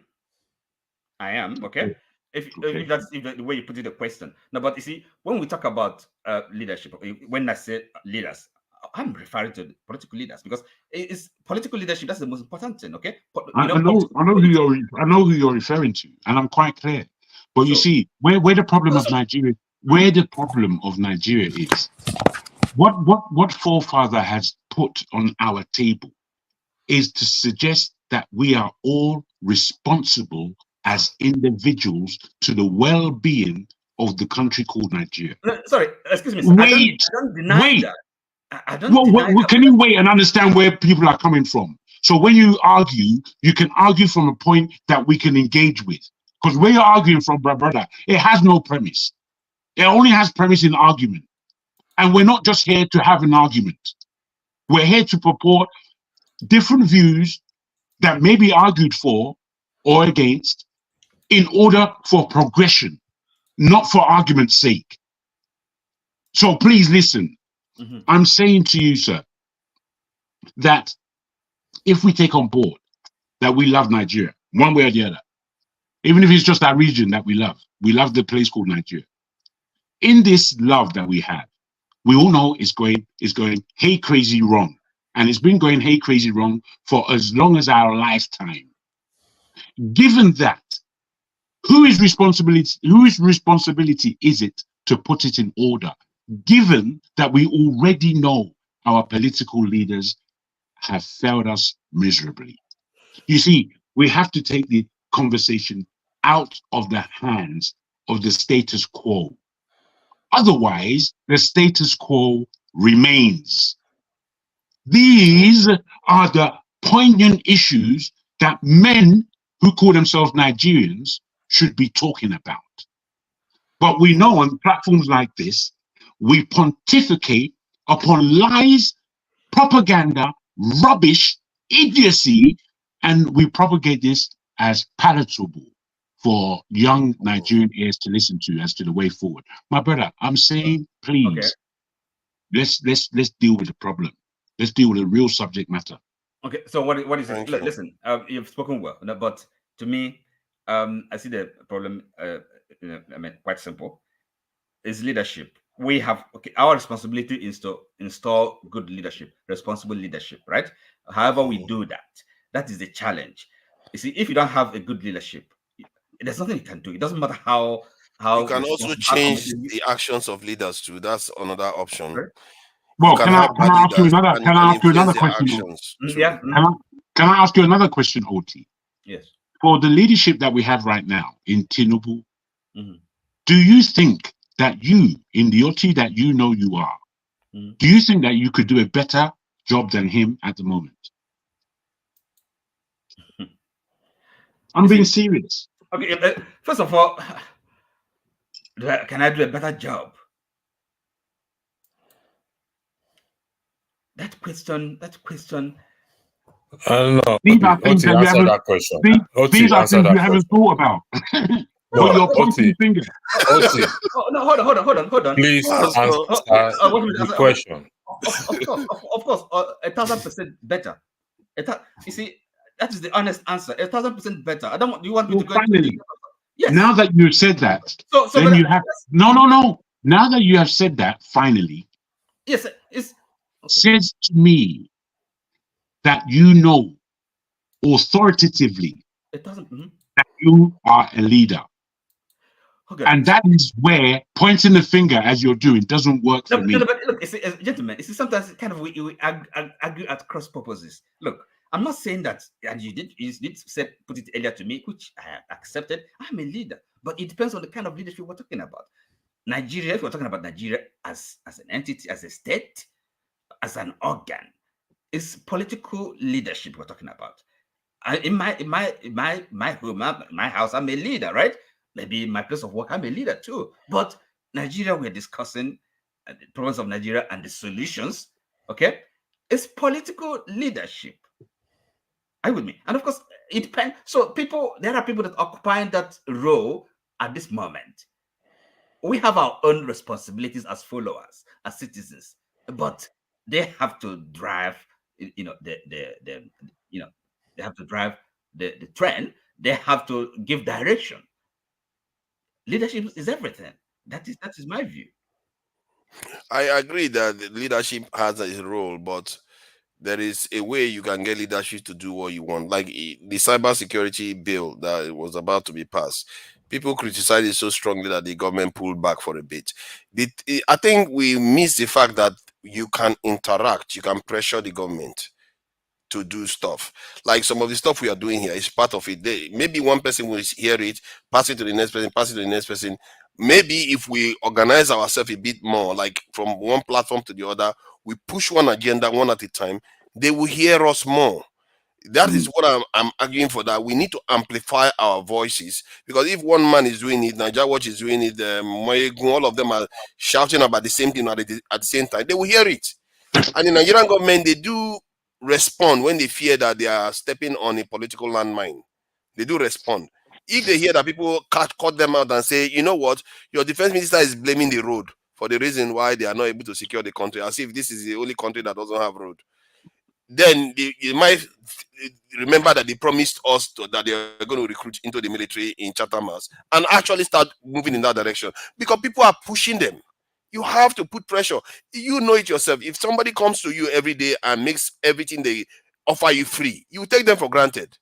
okay? If that's the way you put it, the question. No, but you see, when we talk about leadership, when I say leaders, I'm referring to political leaders because it's political leadership. That's the most important thing, okay? I know who you're referring to, and I'm quite clear. But you see, where the problem of Nigeria, is, what forefather has put on our table is to suggest that we are all responsible as individuals to the well-being of the country called Nigeria. Sorry, excuse me. Sir. I don't deny that. I don't deny that. Can you wait and understand where people are coming from? So when you argue, you can argue from a point that we can engage with. Because where you're arguing from, brother, it has no premise. It only has premise in argument. And we're not just here to have an argument. We're here to purport different views that may be argued for or against in order for progression, not for argument's sake. So please listen. I'm saying to you, sir, that if we take on board that we love Nigeria, one way or the other, even if it's just that region that we love the place called Nigeria. In this love that we have, we all know it's going hey crazy wrong. And it's been going hey crazy wrong for as long as our lifetime. Given that, whose responsibility is it to put it in order? Given that we already know our political leaders have failed us miserably. You see, we have to take the conversation out of the hands of the status quo. Otherwise, the status quo remains. These are the poignant issues that men who call themselves Nigerians should be talking about. But we know on platforms like this, we pontificate upon lies, propaganda, rubbish, idiocy, and we propagate this as palatable for young Nigerian ears to listen to as to the way forward. My brother, I'm saying, please, let's deal with the problem. Let's deal with the real subject matter. Okay, so what is it? Listen, you've spoken well, but to me, I see the problem I mean, quite simple. Is leadership. We have our responsibility is to install good leadership, responsible leadership, right? However, we do that is the challenge. You see, if you don't have a good leadership, there's nothing you can do. It doesn't matter how you can also change the actions of leaders too. That's another option. Right? Well, can I ask you another? Can I ask you another question? Yeah. Can I ask you another question, Oti? Yes. For the leadership that we have right now in Tinubu, do you think that you, in the Oti that you know you are, do you think that you could do a better job than him at the moment? I'm being serious. Okay, first of all, can I do a better job? That question. I don't know. These are things that you haven't. That question. These are things you haven't thought about. But you're pointing fingers. No, hold on. Please answer the question. Of course, 1,000% better. You see, that is the honest answer. 1,000% better. I don't want. You want me to go? Finally, yes. Now that you've said that, then you have no. Now that you have said that, finally, yes, it's says to me that you know authoritatively that you are a leader. Okay. And that is where pointing the finger as you're doing doesn't work for me. No, but look, gentlemen, sometimes kind of we argue at cross purposes. Look, I'm not saying that, and you did put it earlier to me, which I accepted. I'm a leader, but it depends on the kind of leadership we're talking about. Nigeria, if we're talking about Nigeria as an entity, as a state, as an organ, it's political leadership we're talking about. In my home, my house, I'm a leader, right? Maybe in my place of work, I'm a leader too. But Nigeria, we're discussing the problems of Nigeria and the solutions. Okay, it's political leadership. Are you with me? And of course, it depends. So there are people that occupying that role at this moment. We have our own responsibilities as followers, as citizens, but they have to drive. They have to drive the trend. They have to give direction. Leadership is everything. That is my view. I agree that leadership has a role, but there is a way you can get leadership to do what you want. Like the cybersecurity bill that was about to be passed, people criticized it so strongly that the government pulled back for a bit. I think we miss the fact that you can interact, you can pressure the government to do stuff. Like some of the stuff we are doing here is part of it. Maybe one person will hear it, pass it to the next person, pass it to the next person. Maybe if we organize ourselves a bit more, like from one platform to the other, we push one agenda one at a time, they will hear us more. That is what I'm arguing for, that we need to amplify our voices, because if one man is doing it, Nigeria Watch is doing it, all of them are shouting about the same thing at the same time, they will hear it. And the Nigerian government, they do respond when they fear that they are stepping on a political landmine. They do respond. If they hear that people cut them out and say, you know what, your defense minister is blaming the road for the reason why they are not able to secure the country, as if this is the only country that doesn't have road, then you might remember that they promised us that they are going to recruit into the military in Chatham House and actually start moving in that direction, because people are pushing them. You have to put pressure. You know it yourself. If somebody comes to you every day and makes everything they offer you free, you take them for granted.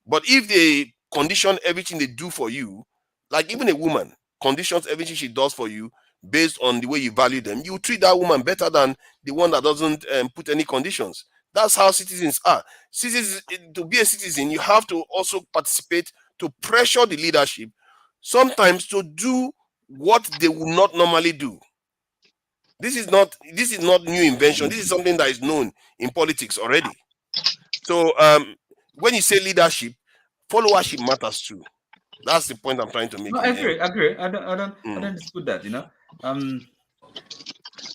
But if they condition everything they do for you, like even a woman conditions everything she does for you based on the way you value them, you treat that woman better than the one that doesn't put any conditions. That's how citizens are. Citizens, to be a citizen, you have to also participate to pressure the leadership, sometimes to do what they will not normally do. This is not new invention. This is something that is known in politics already. So when you say leadership, followership matters too. That's the point I'm trying to make. No, I agree. I don't dispute that.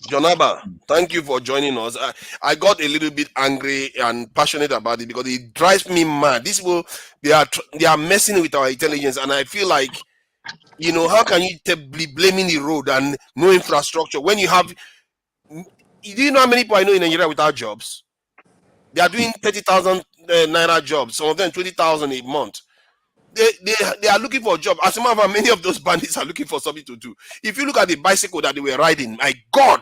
Jonaba, thank you for joining us. I got a little bit angry and passionate about it because it drives me mad. They are messing with our intelligence, and I feel like, how can you be blaming the road and no infrastructure when you have? Do you know how many people I know in Nigeria without jobs? They are doing 30,000 naira jobs. Some of them 20,000 a month. They are looking for a job. As a matter of fact, many of those bandits are looking for something to do. If you look at the bicycle that they were riding, my God,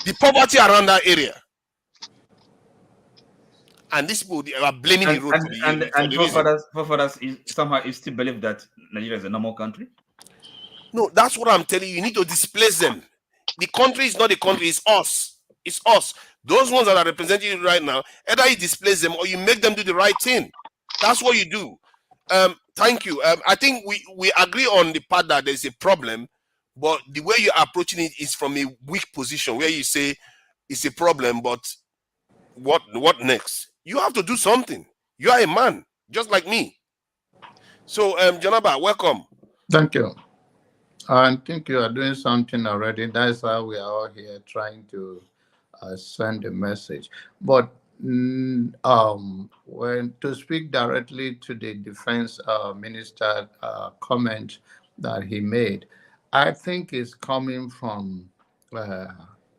the poverty around that area. And these people, they are blaming the road for the reason. Forefathers somehow you still believe that Nigeria is a normal country? No, that's what I'm telling you. You need to displace them. The country is not the country, it's us. It's us. Those ones that are representing you right now, either you displace them or you make them do the right thing. That's what you do. Thank you. I think we agree on the part that there's a problem, but the way you're approaching it is from a weak position where you say it's a problem, but what next? You have to do something. You are a man, just like me. So, Janaba, welcome. Thank you. I think you are doing something already. That's why we are all here trying to send a message. But when to speak directly to the defense minister comment that he made, I think it's coming from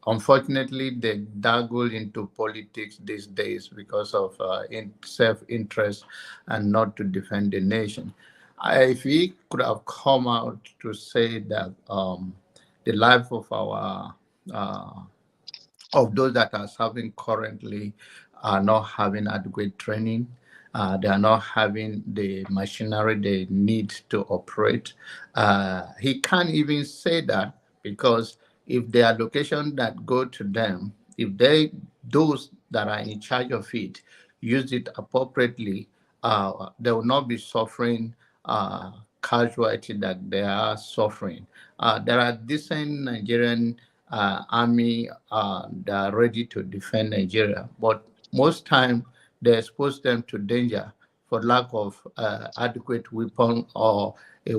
unfortunately they dabble into politics these days because of self-interest and not to defend the nation. If he could have come out to say that the life of our of those that are serving currently are not having adequate training. They are not having the machinery they need to operate. He can't even say that because if the allocation that go to them, if those that are in charge of it use it appropriately, they will not be suffering casualty that they are suffering. There are decent Nigerian army that are ready to defend Nigeria, but most time they expose them to danger for lack of adequate weapon or a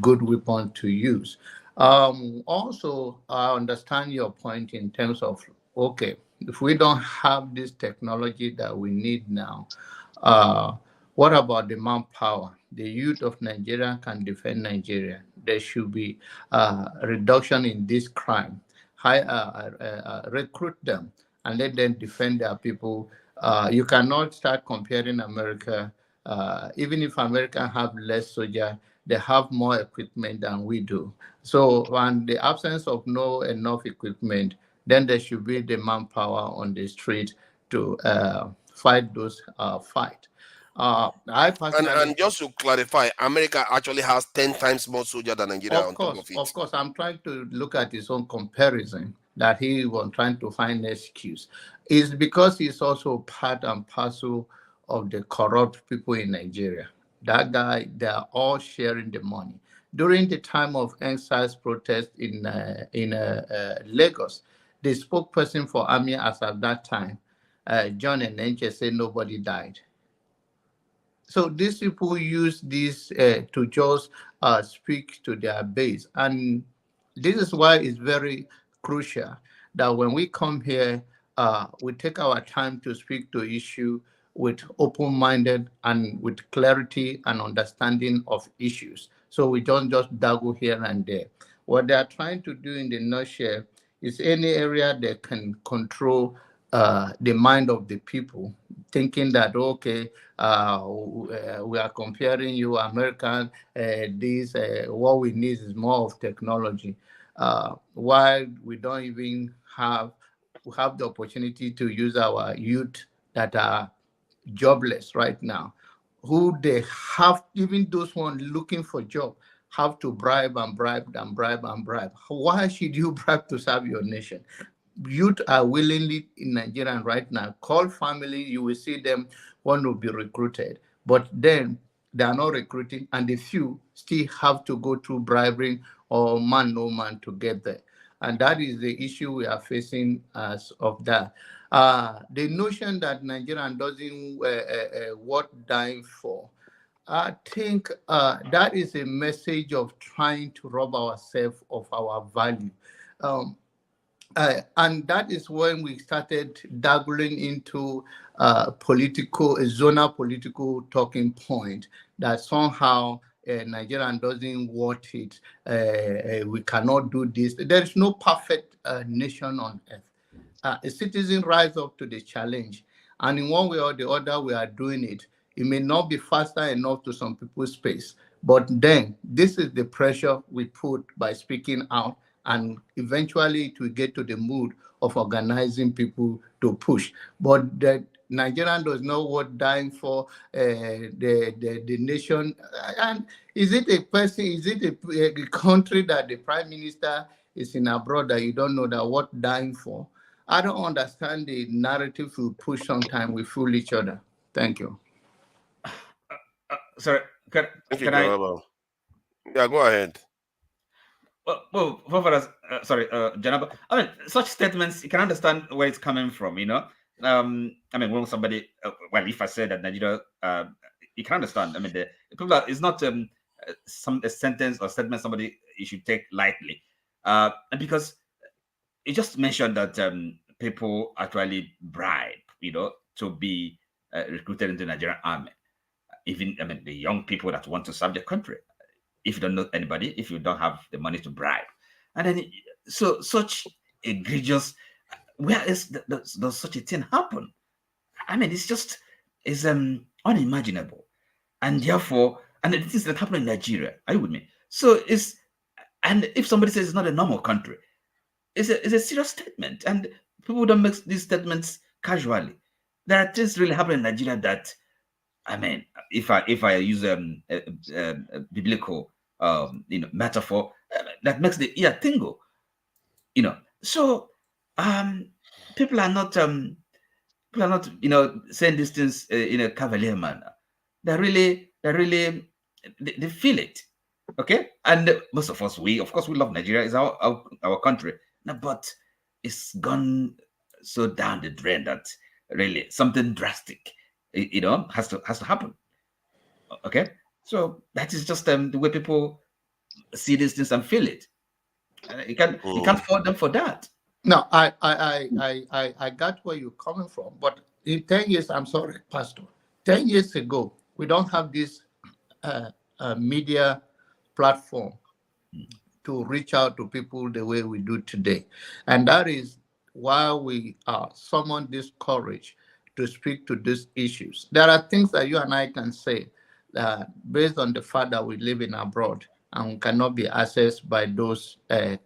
good weapon to use. Also, I understand your point in terms of, okay, if we don't have this technology that we need now, what about the manpower? The youth of Nigeria can defend Nigeria. There should be a reduction in this crime. Recruit them and let them defend their people. You cannot start comparing America. Even if America have less soldier, they have more equipment than we do. So, when the absence of enough equipment, then there should be the manpower on the street to fight those fight. I personally, and just to clarify, America actually has 10 times more soldiers than Nigeria on top of it. Of course, I'm trying to look at his own comparison that he was trying to find an excuse. It's because he's also part and parcel of the corrupt people in Nigeria. That guy, they are all sharing the money. During the time of NSAS protest in Lagos, the spokesperson for Army as at that time, John Enenche, said nobody died. So these people use this to just speak to their base. And this is why it's very crucial that when we come here, we take our time to speak to issue with open-minded and with clarity and understanding of issues. So we don't just dabble here and there. What they are trying to do in the nutshell is any area they can control the mind of the people, thinking that, okay, we are comparing you, American, what we need is more of technology. While we don't even have the opportunity to use our youth that are jobless right now, who they have, even those ones looking for job, have to bribe and bribe and bribe and bribe. Why should you bribe to serve your nation? Youth are willingly in Nigeria right now. Call family, you will see them want to be recruited. But then they are not recruiting, and the few still have to go through bribery or no man to get there. And that is the issue we are facing as of that. The notion that Nigerian doesn't worth dying for, I think that is a message of trying to rob ourselves of our value. And that is when we started dabbling into zonal political talking point that somehow Nigerian doesn't want it. We cannot do this. There is no perfect nation on earth. A citizen rise up to the challenge, and in one way or the other, we are doing it. It may not be faster enough to some people's pace, but then this is the pressure we put by speaking out, and eventually it will get to the mood of organizing people to push. But that Nigerian does know what dying for the nation. And is it a person, is it a country that the prime minister is in abroad that you don't know that what dying for? I don't understand the narrative we push sometimes. We fool each other. Thank you. Sorry, can I? Yeah, go ahead. Well, sorry, Janaba. I mean, such statements, you can understand where it's coming from, you know. I mean, when somebody, well, if I say that Nigeria, you can understand. I mean, the people are, it's not a sentence or statement somebody you should take lightly, and because you just mentioned that people actually bribe, you know, to be recruited into the Nigerian army. Even, I mean, the young people that want to serve the country. If you don't know anybody, if you don't have the money to bribe, and then so such egregious, where does such a thing happen? I mean, it's unimaginable, and therefore, and the things that happen in Nigeria. Are you with me? So and if somebody says it's not a normal country, it's a serious statement, and people don't make these statements casually. There are things really happening in Nigeria that, I mean, if I use a biblical metaphor, that makes the ear tingle, you know. So people are not saying these things in a cavalier manner. They feel it, okay. And most of us, of course we love Nigeria. It's our country. No, but it's gone so down the drain that really something drastic, has to happen. Okay, so that is just the way people see these things and feel it. You can't fault them for that. No, I got where you're coming from, but in 10 years, I'm sorry, Pastor, 10 years ago, we don't have this media platform to reach out to people the way we do today. And that is why we summon this courage to speak to these issues. There are things that you and I can say based on the fact that we live in abroad and cannot be accessed by those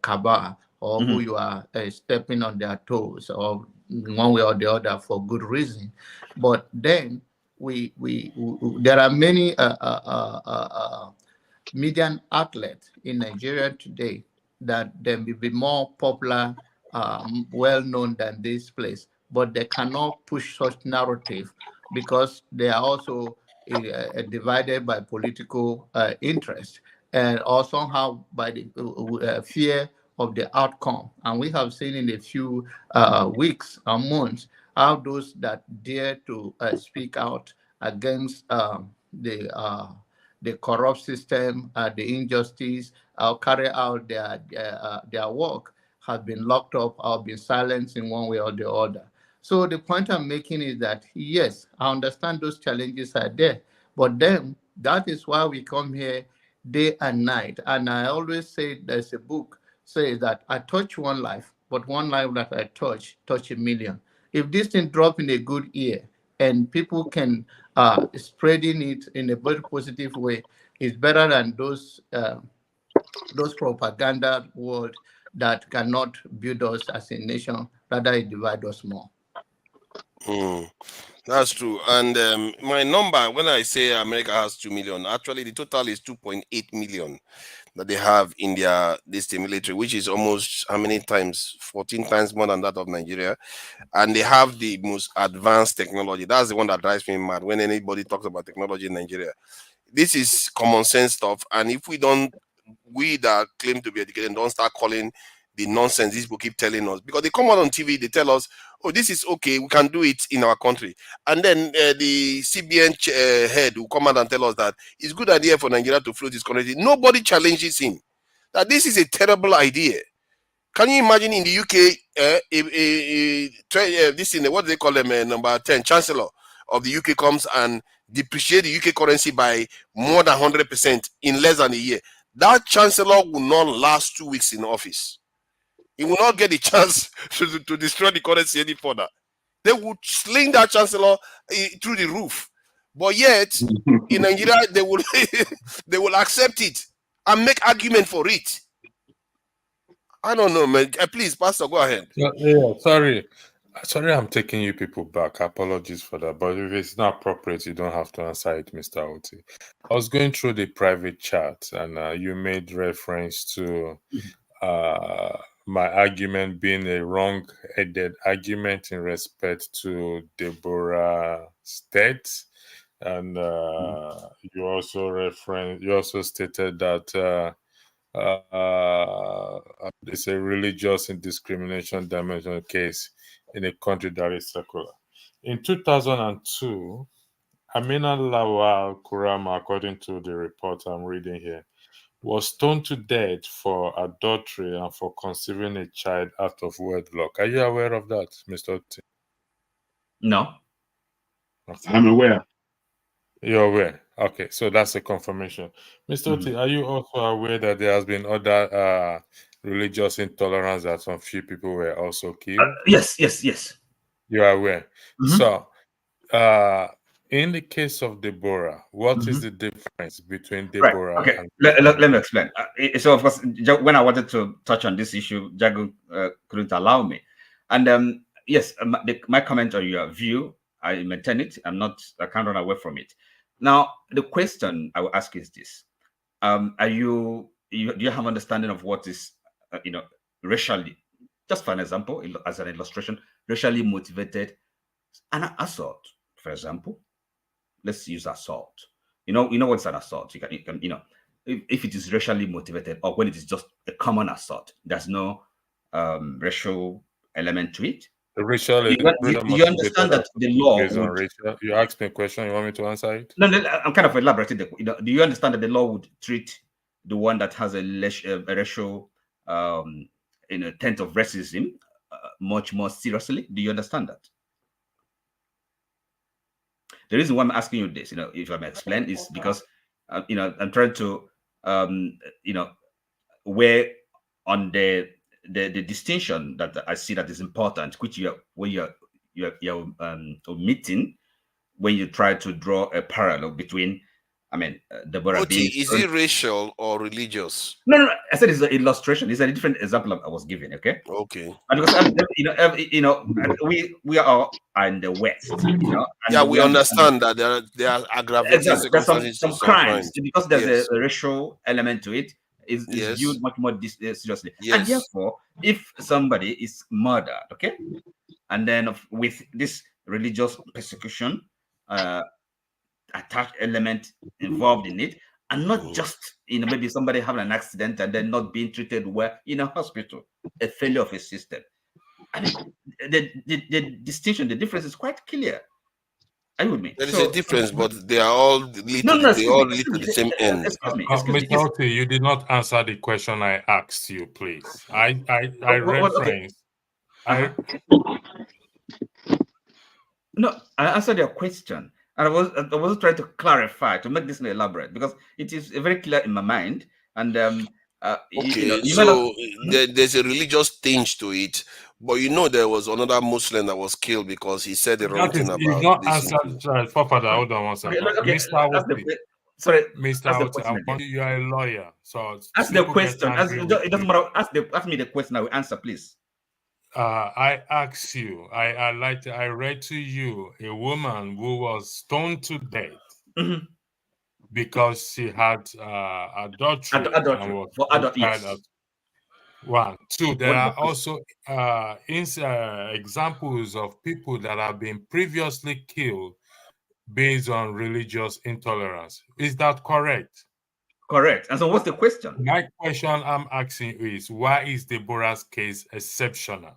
cabal or who you are stepping on their toes or one way or the other for good reason. But then there are many media outlets in Nigeria today that they may be more popular, well known than this place, but they cannot push such narrative because they are also divided by political interest and also somehow by the fear of the outcome. And we have seen in a few weeks or months how those that dare to speak out against the corrupt system, the injustice, carry out their work have been locked up or been silenced in one way or the other. So the point I'm making is that, yes, I understand those challenges are there, but then that is why we come here day and night. And I always say there's a book says that I touch one life, but one life that I touch a million. If this thing drop in a good ear and people can spreading it in a very positive way, is better than those propaganda words that cannot build us as a nation, rather it divide us more. That's true. And my number, when I say America has 2 million, actually the total is 2.8 million that they have in their military, which is almost how many times? 14 times more than that of Nigeria. And they have the most advanced technology. That's the one that drives me mad when anybody talks about technology in Nigeria. This is common sense stuff. And if we that claim to be educated don't start calling the nonsense these people keep telling us, because they come out on TV, they tell us, oh, this is okay, we can do it in our country. And then the CBN head will come out and tell us that it's a good idea for Nigeria to float this country. Nobody challenges him that this is a terrible idea. Can you imagine in the UK, this thing, what do they call them, number 10, Chancellor of the UK comes and depreciate the UK currency by more than 100% in less than a year. That Chancellor will not last 2 weeks in office. He will not get the chance to destroy the currency any further. They would sling that Chancellor through the roof. But yet, in Nigeria, they will they will accept it and make argument for it. I don't know, man. Please, Pastor, go ahead. Yeah, sorry. Sorry, I'm taking you people back. Apologies for that. But if it's not appropriate, you don't have to answer it, Mr. Oti. I was going through the private chat and you made reference to my argument being a wrong-headed argument in respect to Deborah State. And you also stated that it's a religious indiscrimination dimension case in a country that is secular. In 2002, Amina Lawal Kurama, according to the report I'm reading here, was stoned to death for adultery and for conceiving a child out of wedlock. Are you aware of that, Mr. Oti? No. Okay. I'm aware. You're aware. Okay, so that's a confirmation. Mr. Oti, are you also aware that there has been other religious intolerance that some few people were also killed? Yes. You are aware. So, in the case of Deborah, what is the difference between Deborah Okay. and Let me explain. So, of course, when I wanted to touch on this issue, Jago couldn't allow me. And yes, my comment on your view, I maintain it. I can't run away from it. Now, the question I will ask is this: do you have understanding of what is, racially, just for an example, as an illustration, racially motivated an assault, for example? Let's use assault. You know what's an assault? You can if it is racially motivated or when it is just a common assault, there's no racial element to it. The racial Do you understand that the law based on racial? You asked me a question. You want me to answer it? No, I'm kind of elaborating. Do you understand that the law would treat the one that has a racial tent of racism much more seriously? Do you understand that? The reason why I'm asking you this, if I may explain, is because I'm trying to where on the distinction that I see that is important, which you're omitting when you try to draw a parallel between, Deborah being. Is it racial or religious? No. I said it's an illustration. It's a different example I was giving. Okay. Okay. And because we are in the West. And we understand that there are aggravating circumstances. There's some crimes because there's a racial element to it. Is viewed much more seriously. Yes. And therefore, if somebody is murdered, okay, and then with this religious persecution attached element involved in it, and not just maybe somebody having an accident and then not being treated well in a hospital, a failure of a system. The distinction, the difference is quite clear. Are you with me? There is a difference, but they are all lead to the same end. Mr. Oti, you did not answer the question I asked you, please. I referenced. No, I answered your question. And I was trying to clarify, to make this more elaborate, because it is very clear in my mind. And there's a religious tinge to it, but there was another Muslim that was killed because he said the wrong thing about this. Not answered. Father, hold on one second. Mr. Oti, you are a lawyer, so ask the question. It doesn't matter. Ask me the question. I will answer, please. I asked you, I read to you a woman who was stoned to death because she had adultery. Yes. 1, 2. There are also examples of people that have been previously killed based on religious intolerance. Is that correct? Correct. And so what's the question? My question I'm asking is, why is Deborah's case exceptional?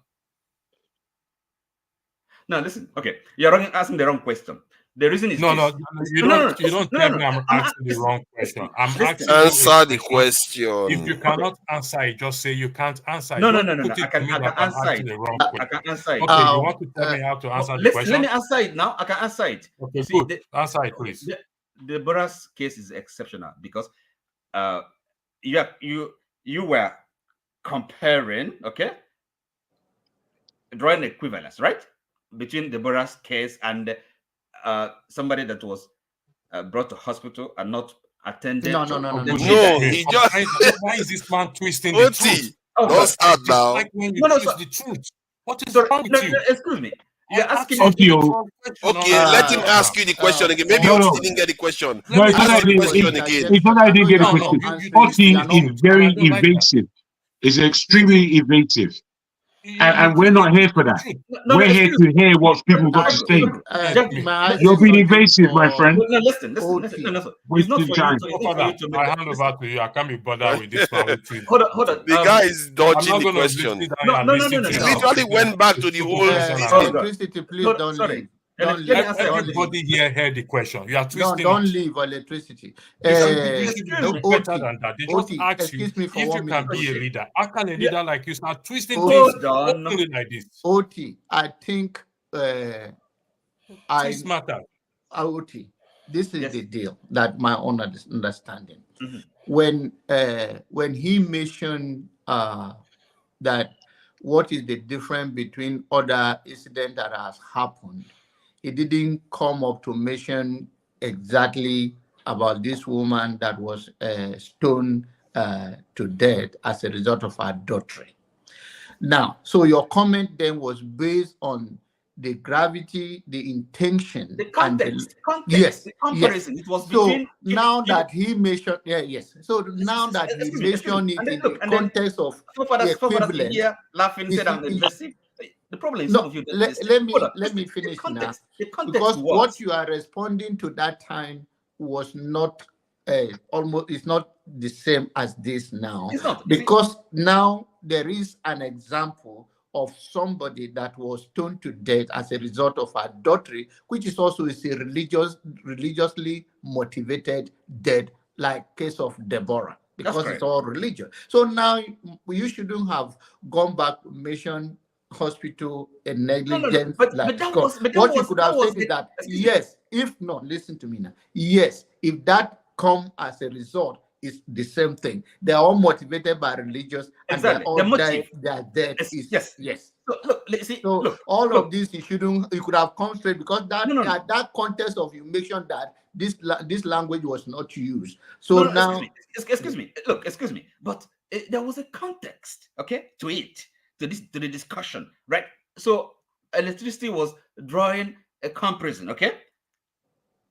No, listen. Okay, you're asking the wrong question. The reason is you don't tell me I'm asking the wrong question. I'm asking you answer the question. If you cannot answer it, just say you can't answer it. No. I can answer it. I can answer it. Okay, you want to tell me how to answer the question? Let me answer it now. I can answer it. Okay, good. Answer it, please. Deborah's case is exceptional because you were comparing, okay, drawing equivalence, right, between Deborah's case and somebody that was brought to hospital and not attended. No. He just why is this man twisting the truth? Don't start now. Like when you twist the truth. What is wrong with you? Excuse me. You're asking Okay, let him ask you the question again. Maybe you didn't get the question. No, it's not Ask the that question again. it's not that I didn't get a question. Oti is very evasive. It's extremely evasive. And we're not here for that. We're here to hear what people got to say. You're being evasive, my friend. No, listen. Wasting time. I hand over to you. I can't be bothered with this man. Hold on. The guy is dodging the question. He literally went back to the old electricity. Please don't leave. Everybody here heard the question. You are twisting. Don't leave electricity. They just ask you if you can be a leader. How can a leader like you start twisting things like this? Oti, I think This matter. Oti, this is the deal that my own understanding. When he mentioned that what is the difference between other incidents that has happened, he didn't come up to mention exactly about this woman that was stoned to death as a result of adultery. Now, so your comment then was based on the gravity, the intention, the context, the comparison. Yes. It was so between now that he mentioned, So now that he mentioned it in the context of the equivalent, here laughing, said I'm invasive. The problem is let me finish now. Because what you are responding to that time was not almost, it's not the same as this now. It's not. Because now there is an example of somebody that was stoned to death as a result of adultery, which is also a religiously motivated death, like case of Deborah, because it's all religious. So now you shouldn't have gone back to mission hospital and negligence. But what you could have said is that yes, listen to me now. Yes, if that come as a result, it's the same thing. They are all motivated by religious, and they all their death is yes. So all of this you could have come straight, because that context of you mentioned that this language was not used. So now excuse me. But there was a context, to it. To the discussion, right? So electricity was drawing a comparison,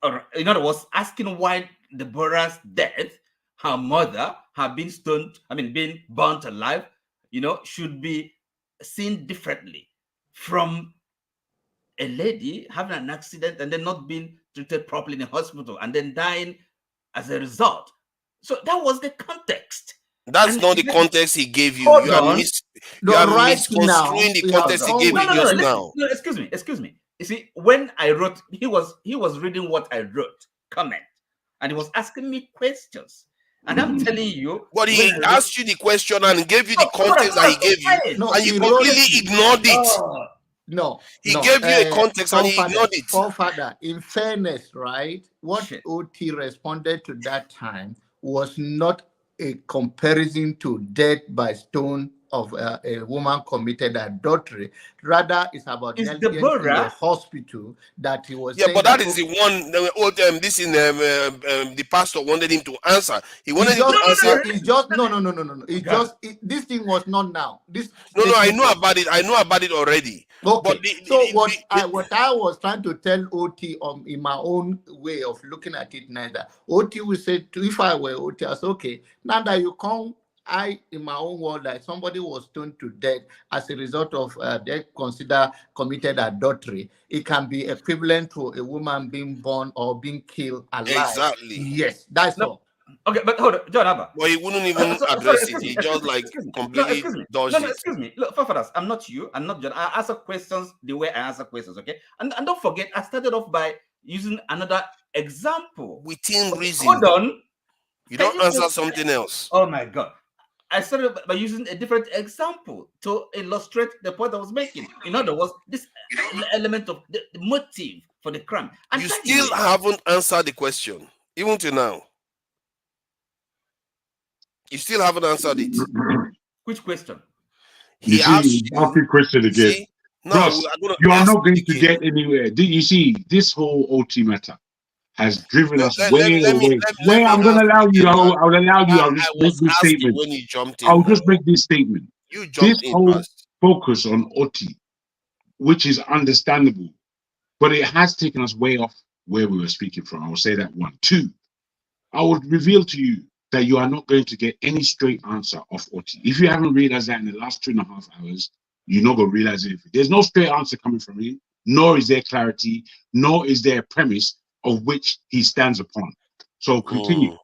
or in other words, asking why Deborah's death, her mother, had been being burnt alive, should be seen differently from a lady having an accident and then not being treated properly in a hospital and then dying as a result. So that was the context. That's not the context he gave you. You are misconstruing the context he gave you just now. No, excuse me. You see, when I wrote, he was reading what I wrote, comment, and he was asking me questions. And I'm telling you. But he asked you the question and gave you the context that he gave you, and you completely ignored it. He gave you a context and he ignored it. Father, in fairness, right? What OT responded to that time was not a comparison to death by stone of a woman committed adultery. Rather, it's about negligence in the hospital that he was. Yeah, but that is the one. The pastor wanted him to answer. He wanted him to answer. This thing was not now. I know about it. I know about it already. Okay. What I was trying to tell OT in my own way of looking at it now, that OT will say, if I were OT, I said, okay, now that you come, in my own world, like somebody was stoned to death as a result of they consider committed adultery, it can be equivalent to a woman being born or being killed alive. Exactly. Yes, that's all. Okay, but hold on, John Abba. Well, he wouldn't even address it. He just completely dodged it. Excuse me. Look, fathers, I'm not you. I'm not John. I answer questions the way I answer questions, okay? And don't forget, I started off by using another example. Within reason. Hold on. You don't answer something else. Oh my God. I started by using a different example to illustrate the point I was making. In other words, this element of the motive for the crime. And you still haven't answered the question, even to now. You still haven't answered it. Which question? He asked you. Ask the question again. See, you are not going to get anywhere. You see, this whole OT matter, has driven us Let way away. me I'm going to ask allow you. again, man. I'll allow you. I'll I just make was this asking statement. when you jumped in I'll now. just make this statement. You This jumped in whole first. focus on Oti, which is understandable, but it has taken us way off where we were speaking from. I will say that one. Two, I would reveal to you that you are not going to get any straight answer off Oti. If you haven't realized that in the last 2.5 hours, you're not going to realize anything. There's no straight answer coming from him, nor is there clarity, nor is there a premise of which he stands upon. So continue.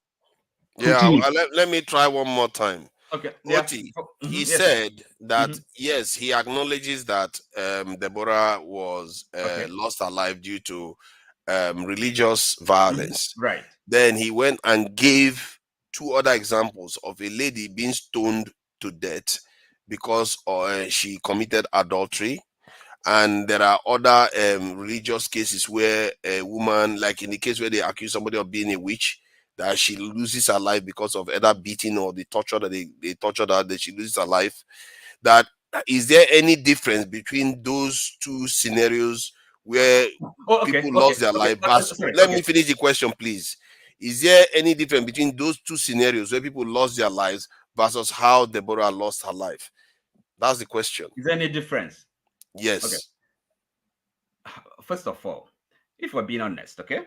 Yeah, let me try one more time. Okay. Oti, he Yes. said that yes, he acknowledges that Deborah was lost her life due to religious violence. Right. Then he went and gave 2 other examples of a lady being stoned to death because she committed adultery. And there are other religious cases where a woman, like in the case where they accuse somebody of being a witch, that she loses her life because of either beating or the torture that they tortured her, that she loses her life. That is there any difference between those 2 scenarios where people lost their life? Let me finish the question, please. Is there any difference between those 2 scenarios where people lost their lives versus how Deborah lost her life? That's the question. Is there any difference? Yes. Okay. First of all, if we're being honest, okay?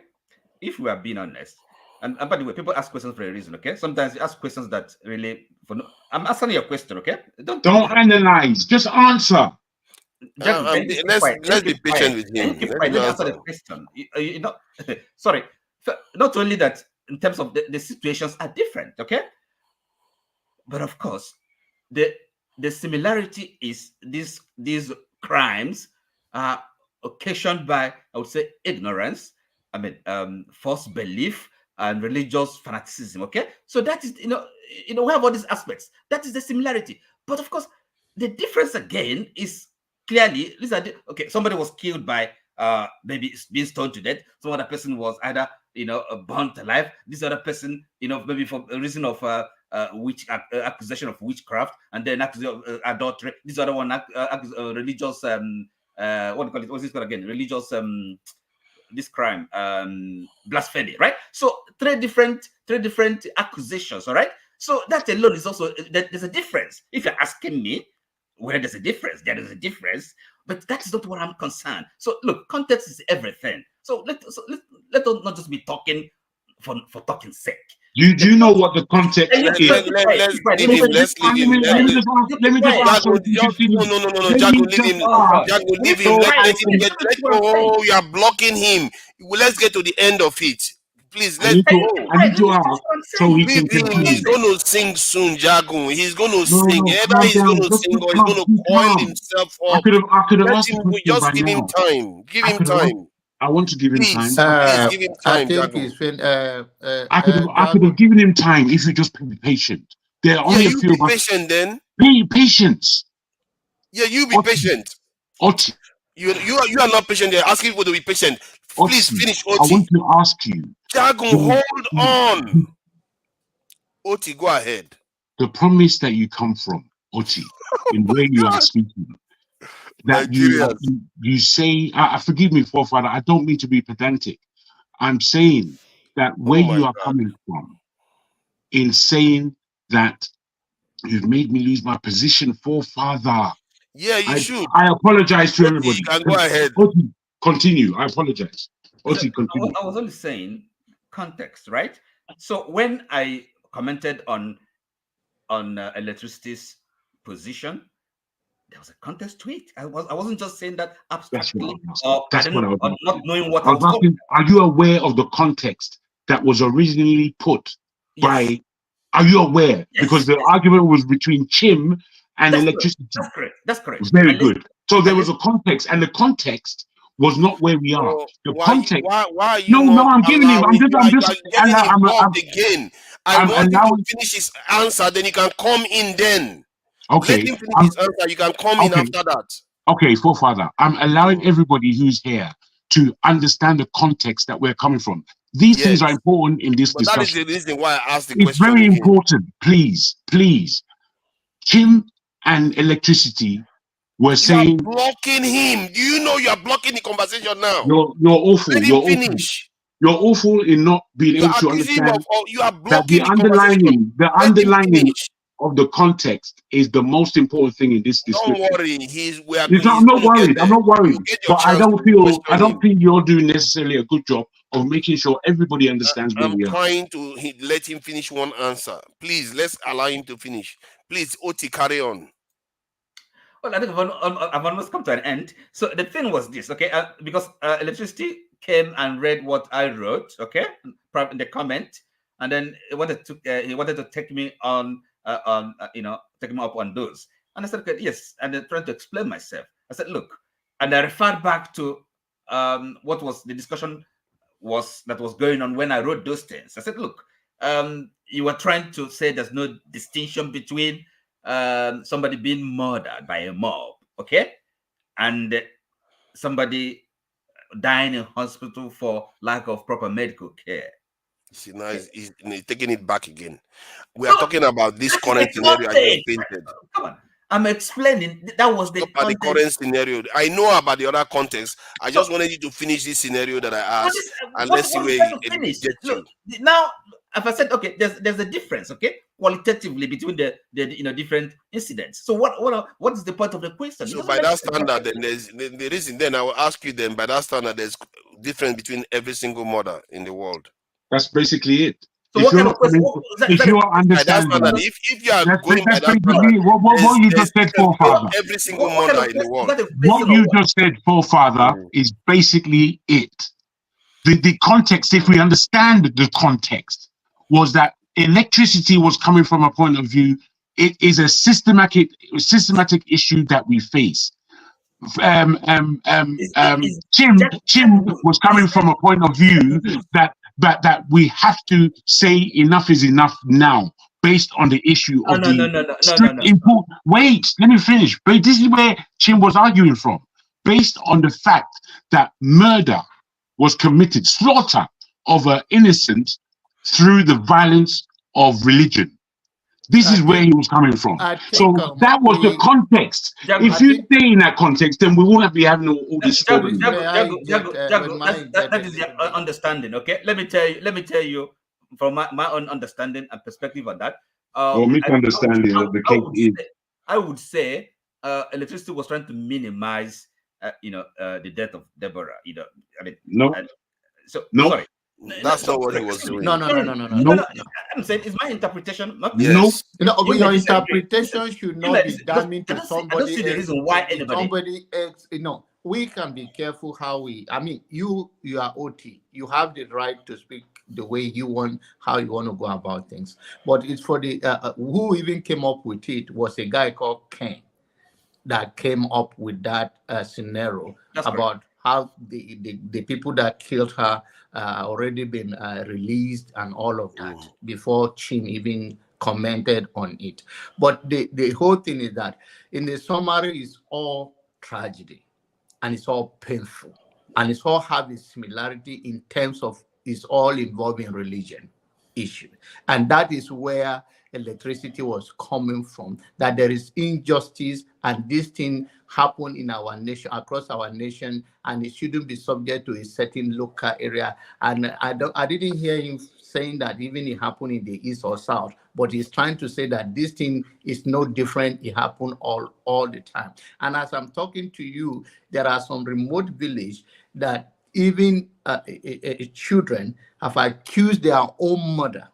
If we are being honest, and by the way, people ask questions for a reason, okay? Sometimes you ask questions that really, I'm answering your question, okay? Don't analyze, just answer. Let's be patient with him. Let me answer the question. You know, sorry. Not only that, in terms of the situations are different, okay? But of course, the similarity is these crimes are occasioned by, I would say, ignorance. I mean, false belief and religious fanaticism. Okay, so that is we have all these aspects. That is the similarity. But of course, the difference again is clearly okay. Somebody was killed by maybe being stoned to death. Some other person was either burnt alive. This other person maybe for a reason of accusation of witchcraft, and then accusation of adultery. This other one religious what do you call it? What's this called again? Religious this crime blasphemy, right? So three different accusations. All right, so that alone is also there's a difference. If you're asking me where there's a difference, there is a difference, but that's not what I'm concerned. So look, context is everything. So let us not just be talking for talking sake. Do you know what the context is? Let's leave him. Let me just answer. No, Jago, leave him. Jago, leave him. Let him get. Oh, you are blocking him. Let's get to the end of it. Please, let's go. I need to ask so he can continue. He's going to sing soon, Jago. He's going to sing. Either he's going to sing or he's going to coil himself up. I could have asked him. Just give him time. Give him time. I want to give him time. Please give him time, Jago. I could have given him time if you just be patient. There are only a few of us. Patient then. Be patience. Yeah, you be patient. Oti. You are not patient. They're asking people to be patient. Please finish, Oti. I want to ask you. Jago, hold on. Oti, go ahead. The promise that you come from, Oti, in where you are speaking. That you say, forgive me, forefather, I don't mean to be pedantic. I'm saying that where you are coming from, in saying that you've made me lose my position, forefather. Yeah, you should. I apologize to everybody. You can go ahead. Oti, continue. I apologize. Oti, continue. I was only saying context, right? So when I commented on electricity's position, there was a context to it. I wasn't just saying that abstractly or not knowing what I was asking. Are you aware of the context that was originally put by? Are you aware? Yes. Because the argument was between Chim and electricity. That's correct. Very good. So there was a context, and the context was not where we are. The context. Why are you? No, I'm giving him. I'm just. Again. I want him to finish his answer. Then you can come in. Then. Okay. Let him finish his answer. You can come in after that. Okay, forefather. I'm allowing everybody who's here to understand the context that we're coming from. These things are important in this discussion. That is the reason why I asked the question. It's very important. Please. Kim and electricity were saying. You are blocking him. Do you know you are blocking the conversation now? You're awful. Let him finish. You're awful in not being You able are to accusing him understand of, you are that the blocking the conversation. Let him finish. of the context is the most important thing in this Don't description. worry. I'm He's not going to get worried. I'm there. not worried. You get your But chance to I question don't him. think you're doing necessarily a good job of making sure everybody understands where I'm we are. trying to let him finish one answer. Please, let's allow him to finish. Please, Oti, carry on. Well, I think I've almost come to an end. So the thing was this, okay? Because electricity came and read what I wrote, okay, in the comment, and then he wanted to take me on, take me up on those. And I said, okay, yes, and then trying to explain myself. I said, look, and I referred back to what was the discussion that was going on when I wrote those things. I said, look, you were trying to say there's no distinction between somebody being murdered by a mob, okay, and somebody dying in hospital for lack of proper medical care. See, now he's taking it back again. We are talking about this current scenario I just painted. Come on, I'm explaining. That was the context. The current scenario. I know about the other context. I just wanted you to finish this scenario that I asked, and let's see where it gets you. Now, if I said, okay, there's a difference, okay, qualitatively between the different incidents. So what is the point of the question? So by that standard, then there's the reason. Then I will ask you. Then by that standard, there's difference between every single mother in the world. That's basically it. So what kind of question? If you are understanding, if you are going by that standard, what you just said, forefather. Every single mother in the world. What you just said, forefather, is basically it. The context, if we understand the context, was that electricity was coming from a point of view. It is a systematic issue that we face. Chim was coming from a point of view that we have to say enough is enough now, based on the issue of strict import. Wait, let me finish. But this is where Chim was arguing from, based on the fact that murder was committed, slaughter of an innocent through the violence of religion. This is where he was coming from. So that was the context. If you stay in that context, then we won't be having all this. That is your understanding, okay? Let me tell you from my own understanding and perspective on that. Misunderstanding of the case is. I would say electricity was trying to minimize, the death of Deborah. Sorry. That's not what he was doing. No. I'm saying it's my interpretation. Yes. Your interpretation should not be damning to somebody. I don't see the reason why anybody. Somebody else, we can be careful how we. I mean, you are OT. You have the right to speak the way you want, how you want to go about things. But it's for the who even came up with it was a guy called Ken that came up with that scenario. That's about correct. How the people that killed her already been released and all of that before Chim even commented on it. But the whole thing is that in the summary is all tragedy and it's all painful and it's all have a similarity in terms of it's all involving religion issue. And that is where electricity was coming from, that there is injustice and this thing happened in our nation, across our nation, and it shouldn't be subject to a certain local area. And I didn't hear him saying that even it happened in the east or south, but he's trying to say that this thing is no different. It happened all the time. And as I'm talking to you, there are some remote village that even children have accused their own mother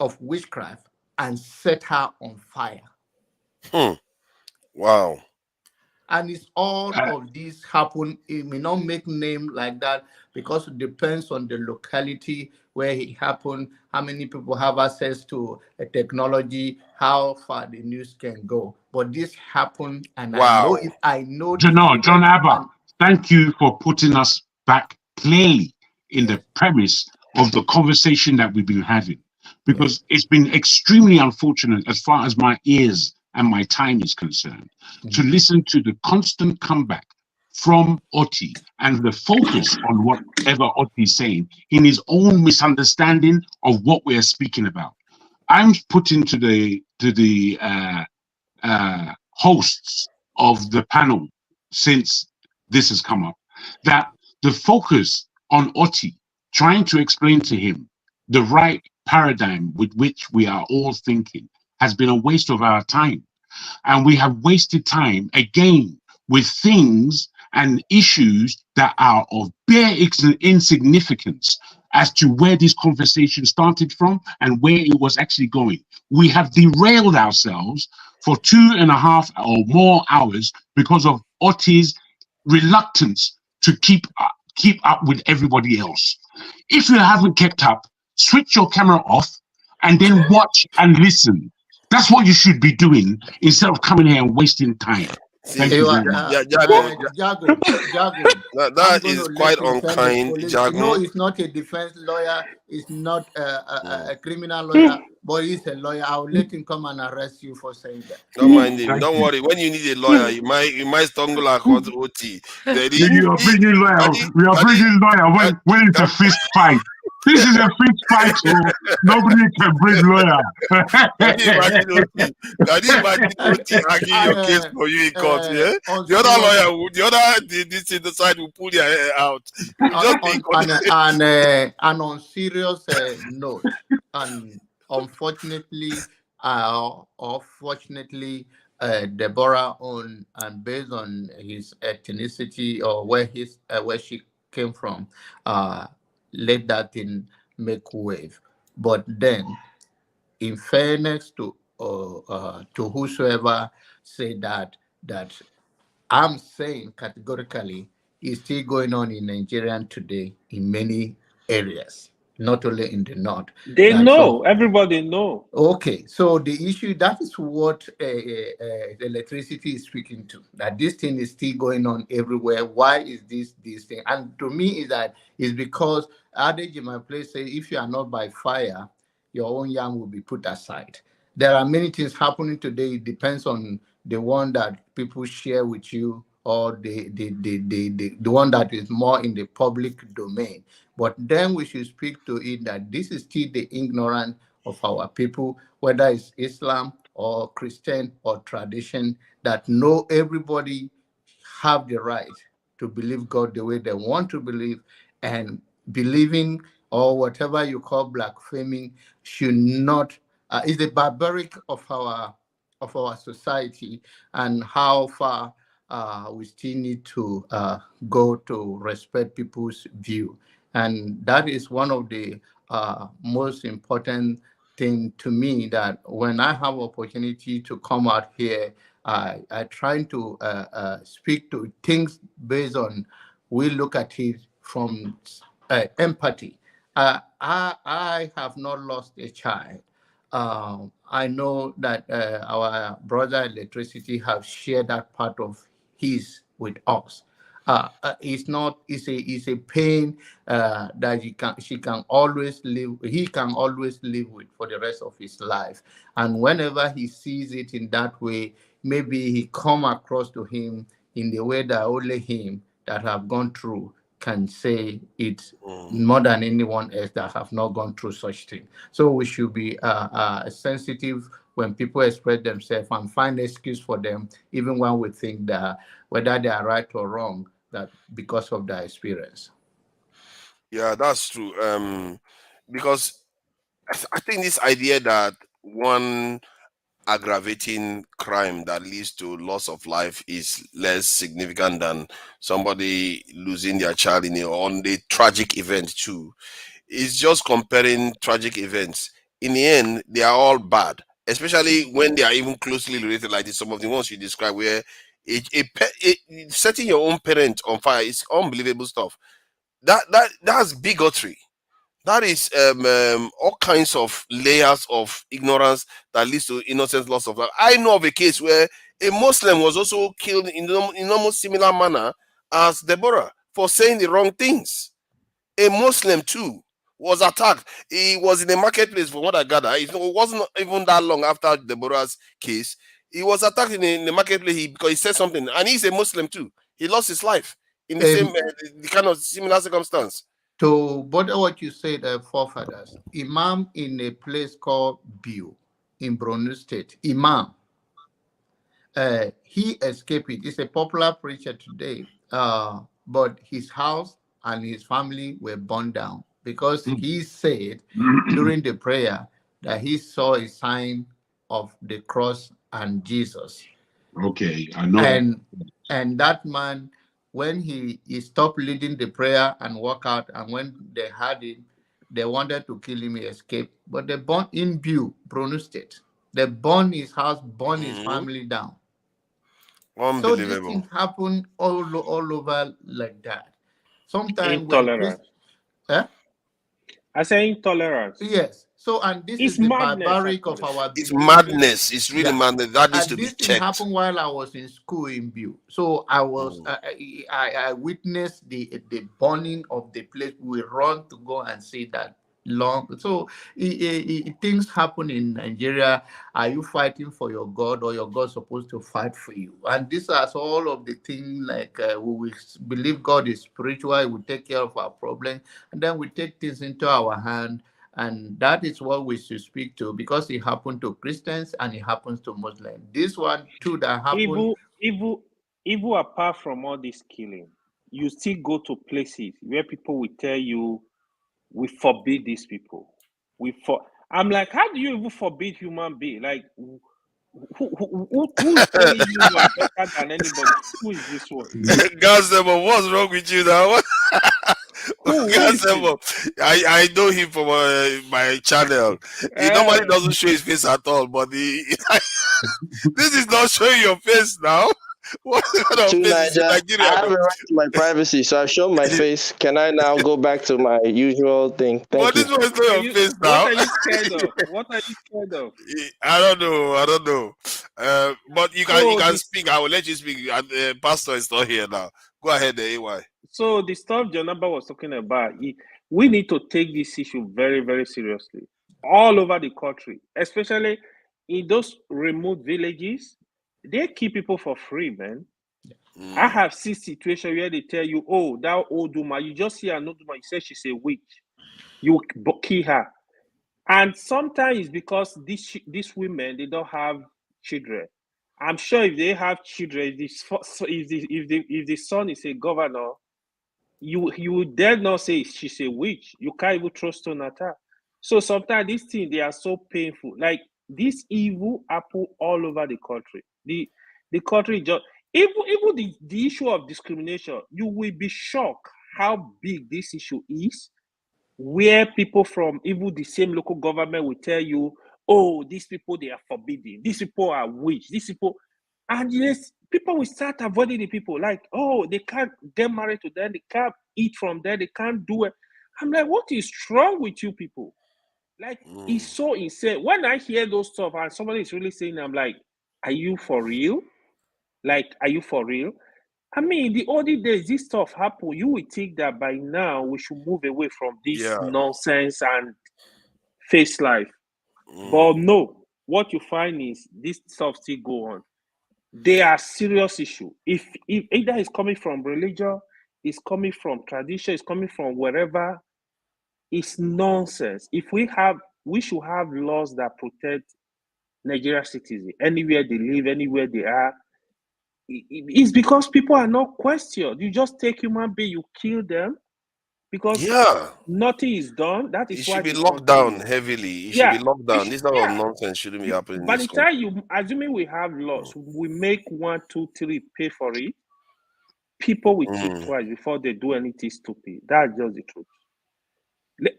of witchcraft and set her on fire. Wow. And it's all of this happen. It may not make name like that because it depends on the locality where it happened, how many people have access to a technology, how far the news can go. But this happened, and wow. I know. John Abba, thank you for putting us back clearly in the premise of the conversation that we've been having, because it's been extremely unfortunate as far as my ears and my time is concerned, to listen to the constant comeback from Oti and the focus on whatever Oti is saying in his own misunderstanding of what we are speaking about. I'm putting to the hosts of the panel, since this has come up, that the focus on Oti, trying to explain to him the right paradigm with which we are all thinking has been a waste of our time. And we have wasted time again with things and issues that are of bare insignificance as to where this conversation started from and where it was actually going. We have derailed ourselves for 2.5 or more hours because of Oti's reluctance to keep up with everybody else. If you haven't kept up, switch your camera off and then watch and listen. That's what you should be doing instead of coming here and wasting time. Thank you very much. Jago, that is quite unkind, Jago. No, he's not a defense lawyer. He's not a criminal lawyer, but he's a lawyer. I'll let him come and arrest you for saying that. Don't mind him. Don't worry. When you need a lawyer, you might stumble across OT. We are bringing lawyer when it's a fist fight. This is a fist fight, so nobody can bring lawyer. Can you imagine OT arguing your case for you in court? Yeah, the other lawyer, the side will pull their hair out. And on serious note, and unfortunately, or fortunately, Deborah, on and based on his ethnicity or where she came from, let that thing make wave. But then, in fairness to whosoever say that I'm saying categorically is still going on in Nigeria today in many areas, not only in the north. They know, everybody know. Okay, so the issue, that is what electricity is speaking to, that this thing is still going on everywhere. Why is this thing? And to me is that it's because adage in my place say, if you are not by fire, your own yam will be put aside. There are many things happening today. It depends on the one that people share with you, or the one that is more in the public domain. But then we should speak to it that this is still the ignorance of our people, whether it's Islam or Christian or tradition, that know everybody have the right to believe God the way they want to believe, and believing or whatever you call blaspheming should not is the barbaric of our society, and how far we still need to go to respect people's view. And that is one of the most important thing to me, that when I have opportunity to come out here, I try to speak to things based on, we look at it from empathy. I have not lost a child. I know that our brother Electricity have shared that part of his with us. It's a pain that he can always live with for the rest of his life. And whenever he sees it in that way, maybe he come across to him in the way that only him that have gone through can say it more than anyone else that have not gone through such thing. So we should be sensitive when people express themselves and find excuse for them, even when we think that whether they are right or wrong, that because of their experience. Yeah, that's true. Because I think this idea that one aggravating crime that leads to loss of life is less significant than somebody losing their child on the tragic event too. It's just comparing tragic events. In the end, they are all bad, especially when they are even closely related, like some of the ones you describe, where setting your own parent on fire is unbelievable stuff. That's bigotry. That is all kinds of layers of ignorance that leads to innocent loss of life. I know of a case where a Muslim was also killed in almost similar manner as Deborah for saying the wrong things. A Muslim too was attacked. He was in a marketplace, from what I gather. It wasn't even that long after Deborah's case. He was attacked in the marketplace because he said something, and he's a Muslim too. He lost his life in the same the kind of similar circumstance. To border what you said, forefathers, Imam in a place called Biu in Borno State, Imam, he escaped it. He's a popular preacher today, but his house and his family were burned down because he said during the prayer that he saw a sign of the cross and Jesus. Okay, I know. And that man, when he stopped leading the prayer and walked out, and when they had him, they wanted to kill him. He escaped, but they burned in view, Borno State. They burned his house, burned his family down. So these Unbelievable. things happen all over like that. Sometimes when Intolerance. eh? I say intolerance. Yes. So, and this It's is the madness, barbaric of actually. our It's behavior. madness. It's really Yeah. madness. That needs And to be this thing checked. happened while I was in school in View. So I was, I witnessed the burning of the place. We run to go and see that long. So things happen in Nigeria. Are you fighting for your God, or your God supposed to fight for you? And these are all of the things like we believe God is spiritual. He will take care of our problem, and then we take things into our hand. And that is what we should speak to, because it happened to Christians and it happens to Muslims. This one too that happened. Evil apart from all this killing, you still go to places where people will tell you, we forbid these people. I'm like, how do you even forbid human being? Like, who is telling you you are better than anybody? Who is this one? Gazebo, what's wrong with you now? Who is it? Gazebo, I know him from my channel. He normally doesn't show his face at all, but this is not showing your face now. What kind of To face is in Niger, Nigeria? I have a right to my privacy, so I've shown my face. Can I now go back to my usual thing? Thank But you. this one is not your face now. What are you scared of? What are you scared of? I don't know. But you can speak. I will let you speak. Pastor is not here now. Go ahead, AY. So the stuff Janaba was talking about, we need to take this issue very, very seriously. All over the country, especially in those remote villages, they keep people for free, man. I have seen situations where they tell you, oh, that old woman, you just see an old woman, you say she's a witch. You kill her. And sometimes it's because these women, they don't have children. I'm sure if they have children, if the son is a governor, you dare not say she's a witch. You can't even throw stone at her. So sometimes these things, they are so painful. Like, this evil happen all over the country. The country just even the issue of discrimination, you will be shocked how big this issue is, where people from even the same local government will tell you, oh, these people, they are forbidden. These people are witch. These people, and yes, people will start avoiding the people. Like, oh, they can't get married to them. They can't eat from them. They can't do it. I'm like, what is wrong with you people? Like, it's so insane. When I hear those stuff and somebody is really saying, I'm like, are you for real? Like, are you for real? I mean, the olden days, this stuff happened. You would think that by now we should move away from this nonsense and face life. But no, what you find is this stuff still go on. They are serious issue. If either it's coming from religion, it's coming from tradition, it's coming from wherever, it's nonsense. We should have laws that protect Nigerian citizens anywhere they live, anywhere they are. It's because people are not questioned. You just take human being, you kill them because nothing is done. That is It why should be they locked down continue. heavily. It should be locked down. This type of nonsense shouldn't be happening in By this the country. time you, assuming we have laws, we make 1, 2, 3 pay for it. People will think twice before they do anything stupid. That's just the truth.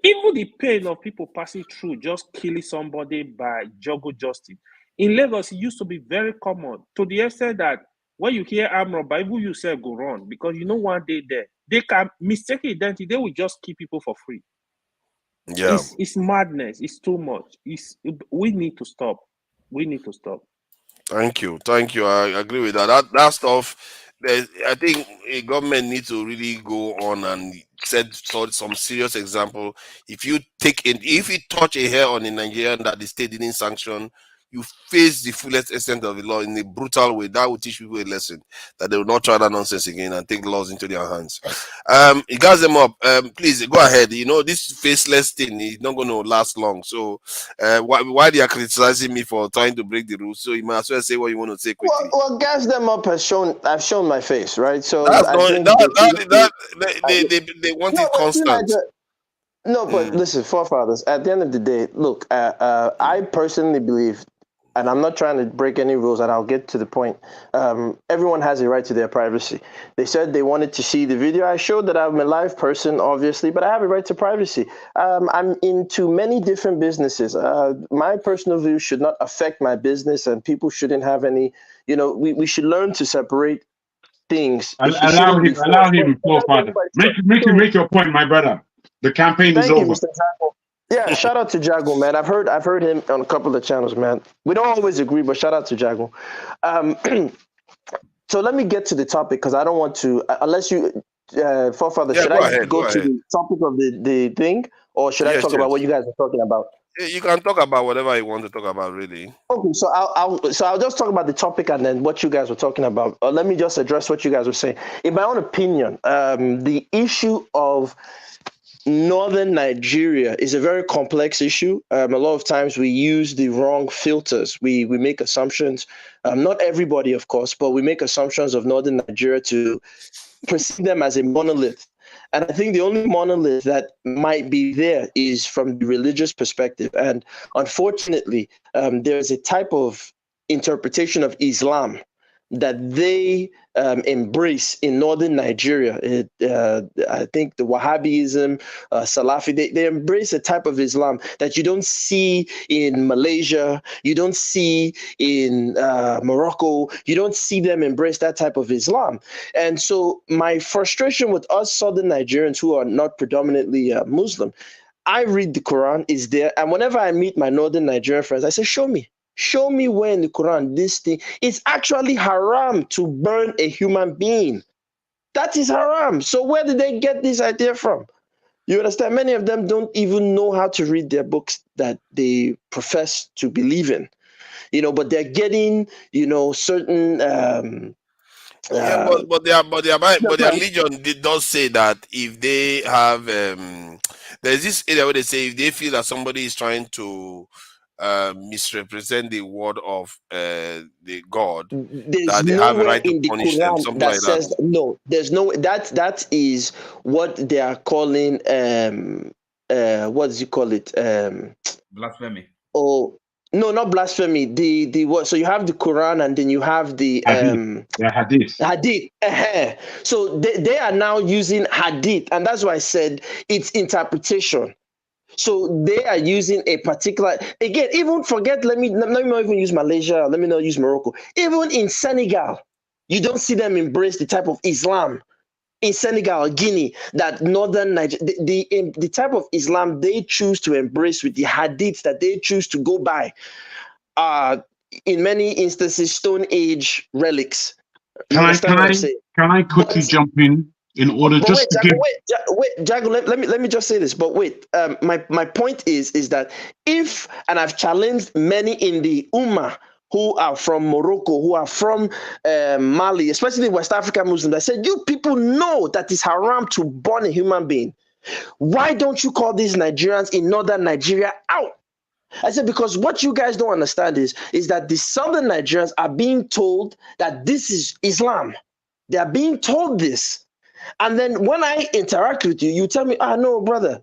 Even the pain of people passing through just killing somebody by juggle justice. In Lagos, it used to be very common to the extent that when you hear armed robbery, even you say go run because you know one day there they can mistake identity. They will just kill people for free. Yeah, it's madness. It's too much. We need to stop. We need to stop. Thank you. I agree with that. That stuff. I think a government needs to really go on and set some serious example. If you touch a hair on a Nigerian that the state didn't sanction, you face the fullest extent of the law in a brutal way, that will teach people a lesson that they will not try that nonsense again and take laws into their hands. It guards them up. Please go ahead. You know, this faceless thing is not going to last long. So why they are criticizing me for trying to break the rules? So you might as well say what you want to say quickly. Well, gas them up has shown. I've shown my face, right? So That's I not think they want it constant. No, but listen, forefathers. At the end of the day, look. I personally believe, and I'm not trying to break any rules, and I'll get to the point. Everyone has a right to their privacy. They said they wanted to see the video. I showed that I'm a live person, obviously, but I have a right to privacy. I'm into many different businesses. My personal view should not affect my business, and people shouldn't have any. You know, we should learn to separate things. Allow him, forefather. Make your point, my brother. The campaign is over. Mr. Jago. Yeah, shout out to Jago, man. I've heard him on a couple of channels, man. We don't always agree, but shout out to Jago. So let me get to the topic because I don't want to, unless you, forefather, should I go to the topic of the thing, or should I talk about what you guys are talking about? You can talk about whatever you want to talk about, really. Okay, so I'll just talk about the topic and then what you guys were talking about. Let me just address what you guys were saying. In my own opinion, the issue of Northern Nigeria is a very complex issue. A lot of times we use the wrong filters. We make assumptions. Not everybody, of course, but we make assumptions of Northern Nigeria to perceive them as a monolith. And I think the only monolith that might be there is from the religious perspective. And unfortunately, there's a type of interpretation of Islam that they embrace in northern Nigeria. I think the Wahhabism, Salafi, they embrace a type of Islam that you don't see in Malaysia, you don't see in Morocco, you don't see them embrace that type of Islam. And so my frustration with us southern Nigerians who are not predominantly Muslim, I read the Quran, is there, and whenever I meet my northern Nigerian friends, I say, show me where in the Quran this thing, it's actually haram to burn a human being. That is haram. So where did they get this idea from? You understand? Many of them don't even know how to read their books that they profess to believe in, but they're getting, certain but their religion does say that if they have there's this area where they say if they feel that somebody is trying to misrepresent the word of the God, there's nowhere in the Quran that says no. There's no that is what they are calling what do you call it? Blasphemy. Oh no, not blasphemy. The what? So you have the Quran and then you have the hadith. Hadith. So they are now using hadith, and that's why I said it's interpretation. So they are using a particular, again, even forget, let me not even use Malaysia, let me not use Morocco. Even in Senegal, you don't see them embrace the type of Islam in Senegal or Guinea that northern Nigeria, the type of Islam they choose to embrace with the hadiths that they choose to go by are in many instances Stone Age relics. Can I quickly jump in order just to wait, Jago, let me just say this. But wait, my point is that if, and I've challenged many in the Ummah who are from Morocco, who are from Mali, especially West African Muslims, I said, you people know that it's haram to burn a human being. Why don't you call these Nigerians in northern Nigeria out? I said, because what you guys don't understand is that the southern Nigerians are being told that this is Islam. They are being told this. And then when I interact with you, you tell me, no, brother,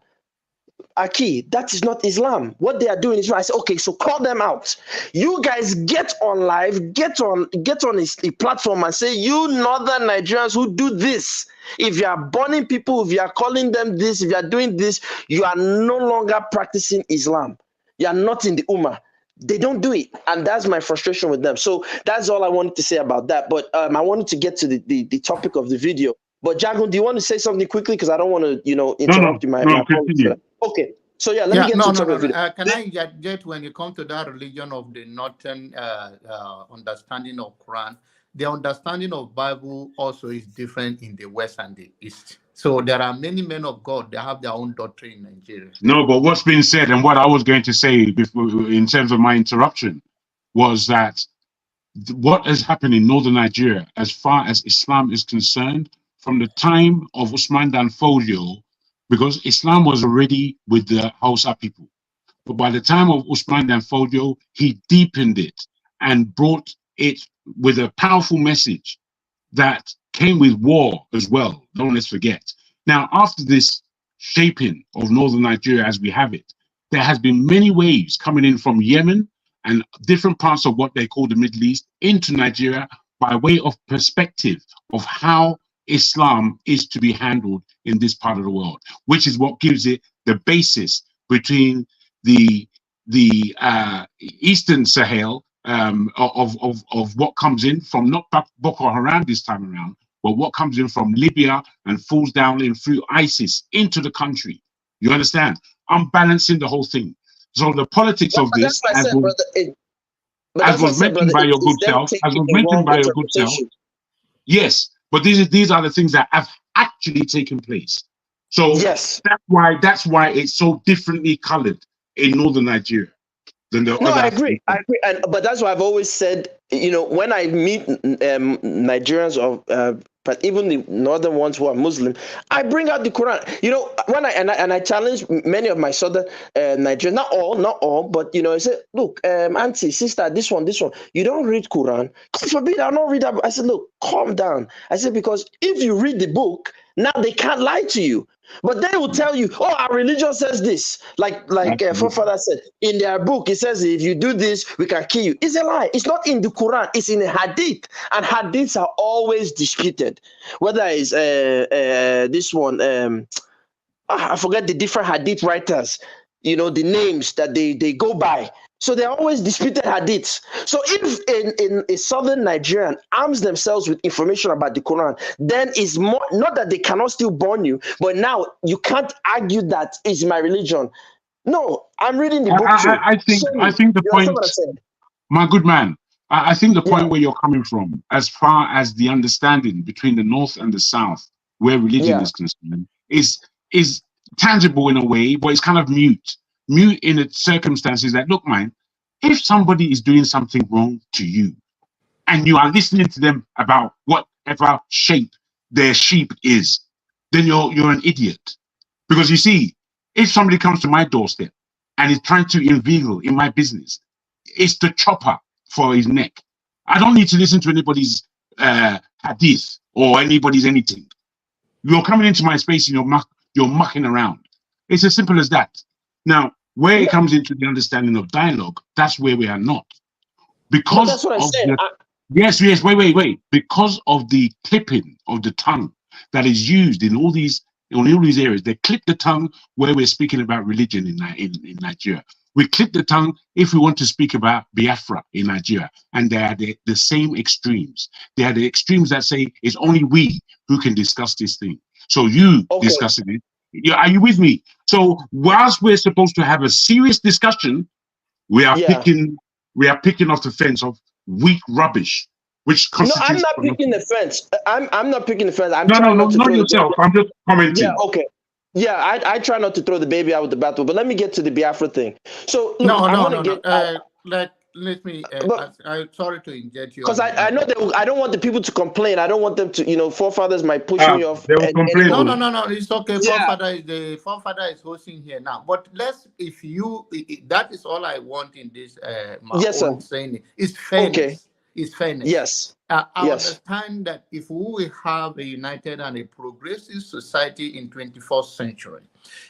Aki, that is not Islam. What they are doing is right. I say, okay, so call them out. You guys get on live, get on a platform and say, you northern Nigerians who do this, if you are burning people, if you are calling them this, if you are doing this, you are no longer practicing Islam. You are not in the Ummah. They don't do it. And that's my frustration with them. So that's all I wanted to say about that. But I wanted to get to the topic of the video. But Jago, do you want to say something quickly? Because I don't want to, interrupt you. Continue. Okay. So yeah, let me get to the topic. Can I get when you come to that religion of the northern understanding of Quran, the understanding of Bible also is different in the West and the East. So there are many men of God that have their own doctrine in Nigeria. No, but what's been said and what I was going to say before, in terms of my interruption, was that what has happened in northern Nigeria, as far as Islam is concerned, from the time of Usman Dan Fodio, because Islam was already with the Hausa people. But by the time of Usman Dan Fodio, he deepened it and brought it with a powerful message that came with war as well. Don't let's forget. Now, after this shaping of northern Nigeria as we have it, there has been many waves coming in from Yemen and different parts of what they call the Middle East into Nigeria by way of perspective of how Islam is to be handled in this part of the world, which is what gives it the basis between the Eastern Sahel of what comes in from not Boko Haram this time around, but what comes in from Libya and falls down in through ISIS into the country. You understand? I'm balancing the whole thing. So the politics of this, as was mentioned by your good self, yes, but these are the things that have actually taken place. So yes, that's why it's so differently colored in northern Nigeria than the other. I agree. But that's why I've always said, when I meet Nigerians but even the northern ones who are Muslim, I bring out the Quran. When I challenge many of my southern Nigerians, not all, but I say, look, auntie, sister, this one, you don't read Quran. God forbid, I don't read that. I said, look, calm down. I said, because if you read the book, now they can't lie to you. But they will tell you, oh, our religion says this. Like forefather said, in their book, it says, if you do this, we can kill you. It's a lie. It's not in the Quran. It's in a hadith. And hadiths are always disputed. Whether it's this one, I forget the different hadith writers, the names that they go by. So they're always disputed hadiths. So if in a southern Nigerian arms themselves with information about the Quran, then it's more, not that they cannot still burn you, but now you can't argue that it's my religion. No, I'm reading the book too. I think the point, my good man, I think the point where you're coming from, as far as the understanding between the North and the South, where religion is concerned, is tangible in a way, but it's kind of mute in its circumstances that, look, man, if somebody is doing something wrong to you and you are listening to them about whatever shape their sheep is, then you're an idiot. Because you see, if somebody comes to my doorstep and is trying to inveigle in my business, it's the chopper for his neck. I don't need to listen to anybody's hadith or anybody's anything. You're coming into my space and you're mucking around. It's as simple as that. Now, where it comes into the understanding of dialogue, that's where we are not. Because that's what I said. Yes, wait. Because of the clipping of the tongue that is used in all these areas, they clip the tongue where we're speaking about religion in Nigeria. We clip the tongue if we want to speak about Biafra in Nigeria, and they are the same extremes. They are the extremes that say it's only we who can discuss this thing. So you discussing it. Are you with me? So whilst we're supposed to have a serious discussion, we are picking off the fence of weak rubbish, which constitutes. No, I'm not picking the fence. I'm not picking the fence. I'm trying not to throw yourself. I'm just commenting. Yeah, okay. Yeah, I try not to throw the baby out with the bathwater, but let me get to the Biafra thing. So look, let me. I'm sorry to inject you because I know that I don't want the people to complain. I don't want them to, forefathers might push me off. They will complain. No. It's okay. The forefather is hosting here now. But that is all I want in this. Own saying is fairness. Okay. Is fairness. Yes. I understand that if we have a united and a progressive society in 21st century,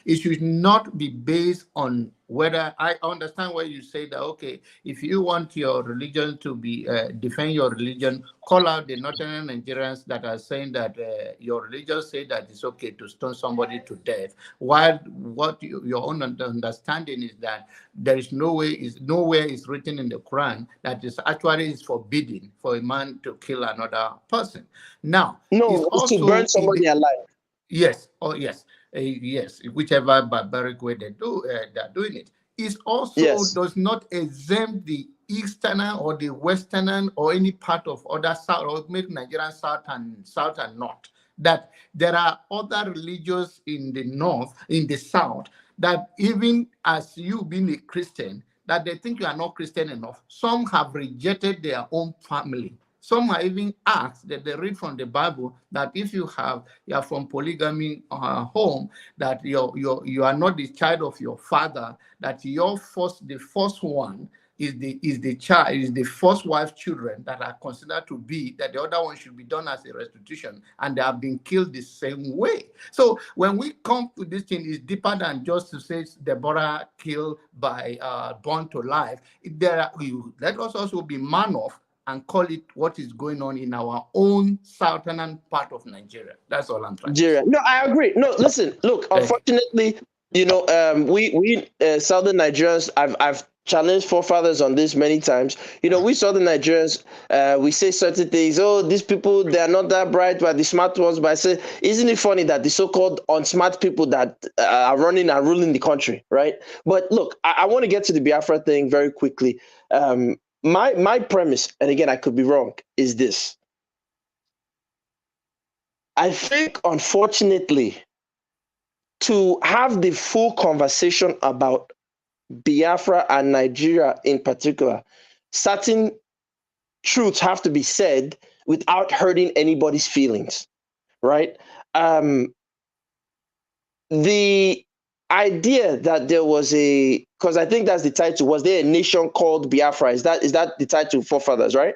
it should not be based on whether I understand why you say that, okay, if you want your religion to be defend your religion, call out the northern Nigerians that are saying that your religion say that it's okay to stone somebody to death, while what your own understanding is that there is nowhere is written in the Quran that is forbidden for a man to kill another person. Now, it's also to burn somebody alive. Yes. Oh, yes. Yes, whichever barbaric way they're doing it. It also does not exempt the Easterner or the Westerner or any part of other South, or make Nigerian South and North. That there are other religions in the North, in the South, that even as you being a Christian, that they think you are not Christian enough. Some have rejected their own family. Some are even asked that they read from the Bible that if you are from polygamy home, that you are not the child of your father, that the first one is the first wife children that are considered to be, that the other one should be done as a restitution, and they have been killed the same way. So when we come to this thing, it's deeper than just to say Deborah killed by born to life. Let us also be man of and call it what is going on in our own southern part of Nigeria. That's all I'm trying to say. No, I agree. No, listen, look, unfortunately, we Southern Nigerians, I've challenged forefathers on this many times. We Southern Nigerians, we say certain things. Oh, these people, they are not that bright, but the smart ones. But I say, isn't it funny that the so-called unsmart people that are running and ruling the country, right? But look, I want to get to the Biafra thing very quickly. My premise, and again, I could be wrong, is this. I think, unfortunately, to have the full conversation about Biafra and Nigeria in particular, certain truths have to be said without hurting anybody's feelings, right? The idea that there was because I think that's the title, was there a nation called Biafra? Is that the title, forefathers, right?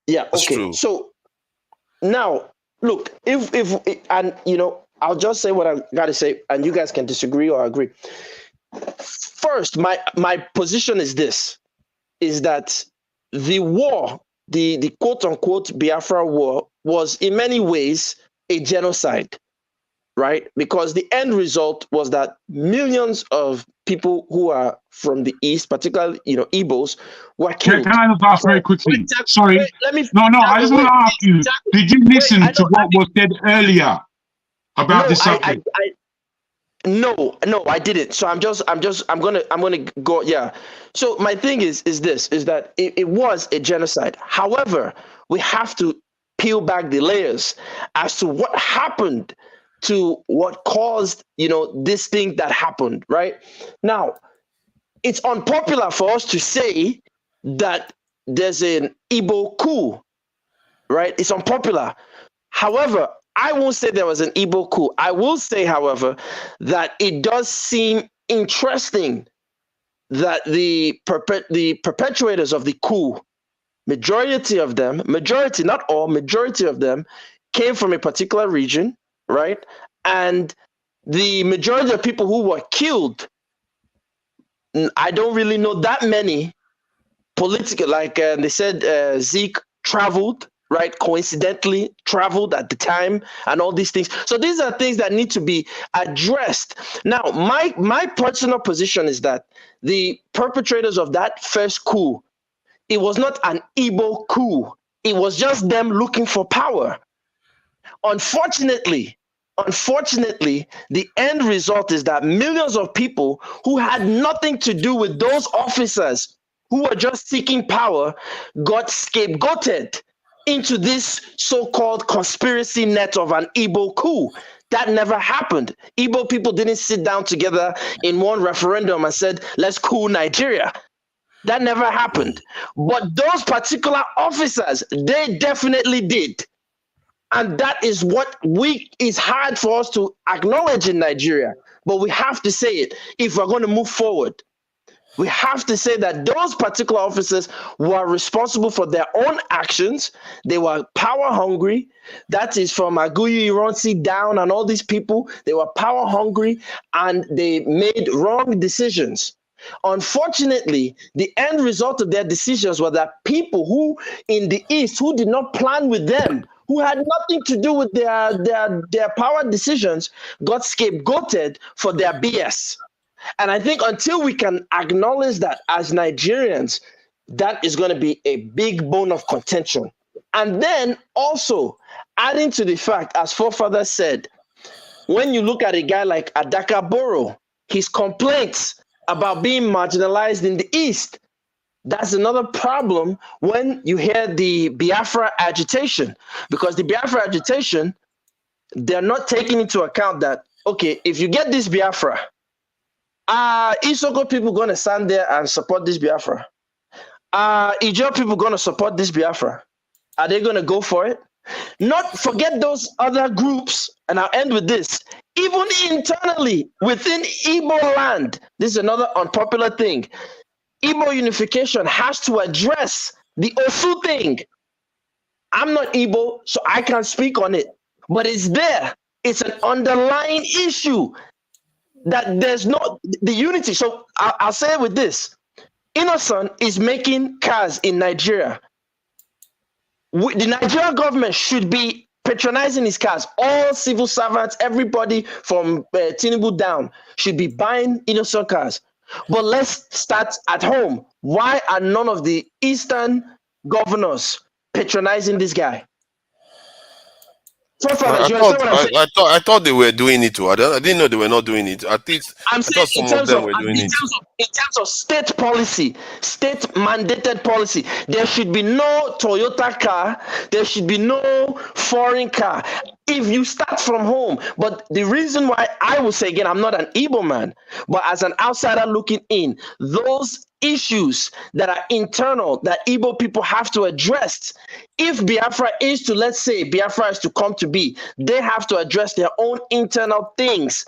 Yeah, That's okay. true. So now, look, and I'll just say what I gotta say, and you guys can disagree or agree. First, my position is this, is that the war, the quote-unquote Biafra war, was in many ways a genocide, right? Because the end result was that millions of people who are from the East, particularly, Igbos, were killed. Can I just ask very quickly? Sorry. I just want to ask you, did you listen to what was said earlier about this subject? No, I didn't. So I'm gonna go. Yeah. So my thing is that it was a genocide. However, we have to peel back the layers as to what happened, to what caused this thing that happened. Right now, it's unpopular for us to say that there's an Igbo coup. Right? It's unpopular. However, I won't say there was an Igbo coup. I will say, however, that it does seem interesting that the perpetrators of the coup, majority, not all, majority of them came from a particular region, right? And the majority of people who were killed, I don't really know that many political, like they said, Zeke traveled, right? Coincidentally traveled at the time, and all these things. So these are things that need to be addressed. Now, my personal position is that the perpetrators of that first coup, it was not an Igbo coup. It was just them looking for power. Unfortunately, the end result is that millions of people who had nothing to do with those officers who were just seeking power got scapegoated into this so-called conspiracy net of an Igbo coup. That never happened. Igbo people didn't sit down together in one referendum and said, let's coup Nigeria. That never happened. But those particular officers, they definitely did. And that is what is hard for us to acknowledge in Nigeria. But we have to say it if we're going to move forward. We have to say that those particular officers were responsible for their own actions. They were power hungry. That is from Aguiyi Ironsi down and all these people. They were power hungry and they made wrong decisions. Unfortunately, the end result of their decisions were that people who in the East, who did not plan with them, who had nothing to do with their power decisions, got scapegoated for their BS. And I think until we can acknowledge that as Nigerians, that is going to be a big bone of contention. And then also adding to the fact, as forefather said, when you look at a guy like Adaka Boro, his complaints about being marginalized in the East, that's another problem when you hear the Biafra agitation. Because the Biafra agitation, they're not taking into account that, okay, if you get this Biafra, Are Isoko people going to stand there and support this Biafra? Are Ijaw people going to support this Biafra? Are they going to go for it? Not forget those other groups, and I'll end with this. Even internally within Igbo land, this is another unpopular thing. Igbo unification has to address the Osu thing. I'm not Igbo, so I can't speak on it, but it's there. It's an underlying issue that there's not the unity. So I'll say it with this. Innocent is making cars in Nigeria. The Nigerian government should be patronizing his cars. All civil servants, everybody from Tinubu down should be buying Innocent cars. But let's start at home. Why are none of the Eastern governors patronizing this guy? I thought they were doing it too. I didn't know they were not doing it. At least I thought some of them were doing it. In terms of state policy, state mandated policy, there should be no Toyota car. There should be no foreign car. If you start from home, but the reason why I will say again, I'm not an Igbo man, but as an outsider looking in, those issues that are internal that Igbo people have to address. If Biafra is to, let's say, Biafra is to come to be, they have to address their own internal things,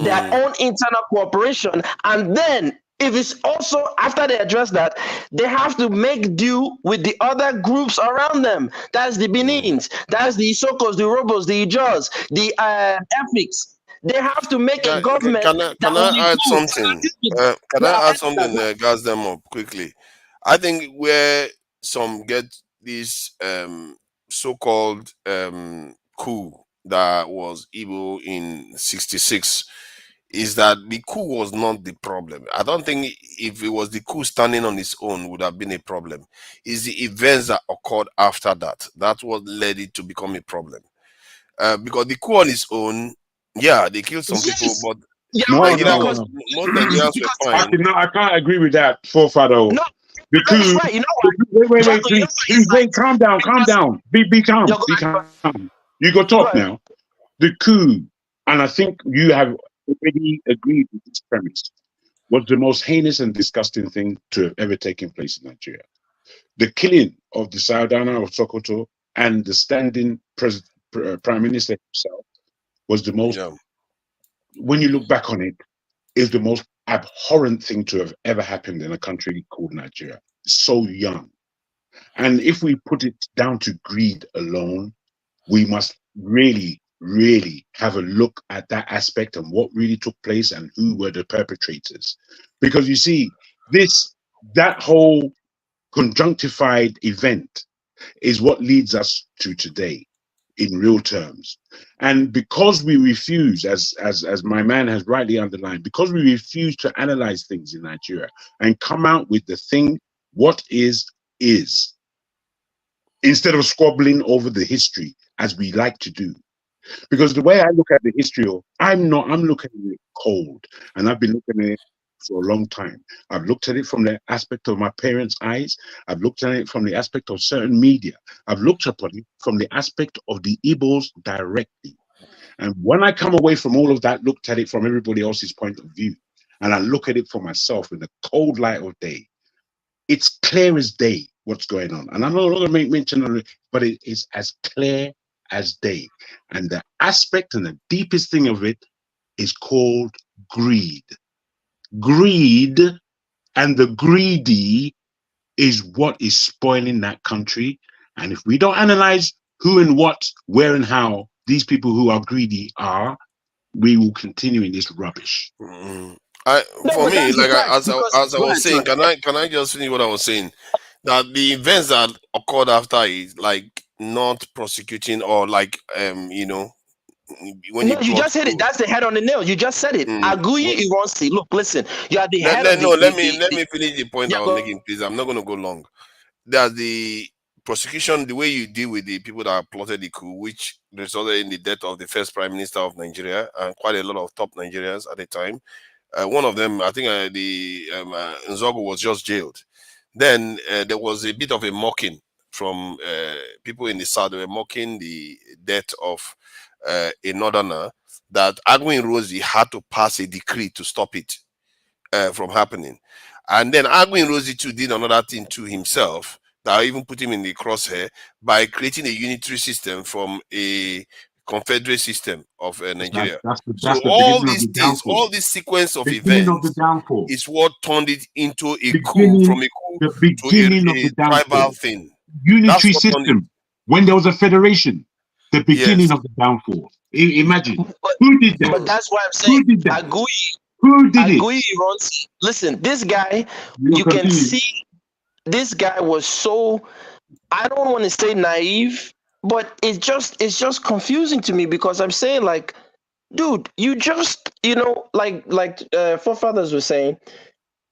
their own internal cooperation, and then if it's also after they address that, they have to make do with the other groups around them. That's the Benins, that's the Isokos, the Robos, the Ijaws, the Effiks. They have to make a government. Can I add something? Can I add something that gas them up quickly? I think where some get this so-called coup that was Igbo in '66 is that the coup was not the problem. I don't think if it was the coup standing on its own would have been a problem. It's the events that occurred after that. That's what led it to become a problem. Because the coup on its own, yeah, they killed some people, but most Nigerians were fine. I can't agree with that, forefather. No, because right. You know what? Wait, calm down. Be calm. You go talk now. The coup, and I think you have already agreed with this premise, was the most heinous and disgusting thing to have ever taken place in Nigeria. The killing of the Saudana of Sokoto and the standing Prime Minister himself was the most, when you look back on it, is the most abhorrent thing to have ever happened in a country called Nigeria. So young. And if we put it down to greed alone, we must really have a look at that aspect and what really took place and who were the perpetrators. Because you see, that whole conjunctified event is what leads us to today in real terms. And because we refuse, as my man has rightly underlined, because we refuse to analyze things in Nigeria and come out with the thing, what is, instead of squabbling over the history as we like to do. Because the way I look at the history, I'm looking at it cold, and I've been looking at it for a long time. I've looked at it from the aspect of my parents' eyes. I've looked at it from the aspect of certain media. I've looked upon it from the aspect of the Igbos directly. And when I come away from all of that, looked at it from everybody else's point of view, and I look at it for myself in the cold light of day, it's clear as day what's going on. And I'm not going to make mention of it, but it is as clear as day. And the aspect and the deepest thing of it is called greed. Greed and the greedy is what is spoiling that country. And if we don't analyze who and what, where and how these people who are greedy are, we will continue in this rubbish. For me, like as I was saying, can I just finish what I was saying? That the events that occurred after is like not prosecuting or like when you just hit it. That's the head on the nail. You just said it. Aguyi Ironsi. Look, listen. You are the head of the. Let me finish the point I was making, please. I'm not going to go long. That the prosecution, the way you deal with the people that plotted the coup, which resulted in the death of the first Prime Minister of Nigeria and quite a lot of top Nigerians at the time. One of them, I think, Nzogu was just jailed. Then there was a bit of a mocking from people in the south. They were mocking the death of a northerner, that Agui Rosie had to pass a decree to stop it from happening. And then Agui Rosie too did another thing to himself that even put him in the crosshair by creating a unitary system from a confederate system of Nigeria. That's So the all beginning of these the things, downfall. all this sequence of Beginning of the events downfall. is what turned it into a coup, from a coup The to beginning of a the downfall. tribal thing. Unitary That's what turned it. system. When there was a federation, the beginning of the downfall. Imagine. Who did that? But that's why I'm saying Who did that? Who did it? Listen, this guy, you can see this guy was so, I don't want to say naive, but it's just confusing to me, because I'm saying, like, dude, you just, like forefathers were saying,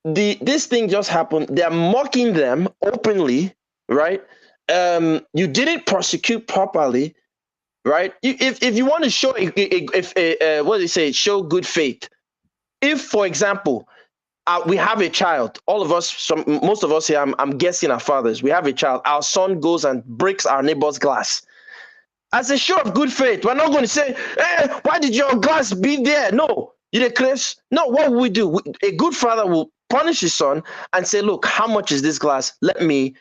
this thing just happened. They're mocking them openly, right? You didn't prosecute properly, right? If you want to show what do they say, show good faith. If, for example, we have a child, all of us, most of us here, I'm guessing are fathers. We have a child. Our son goes and breaks our neighbor's glass. As a show of good faith, we're not going to say, "Hey, why did your glass be there?" No, you did, Chris. No, what will we do? A good father will punish his son and say, "Look, how much is this glass? Let me,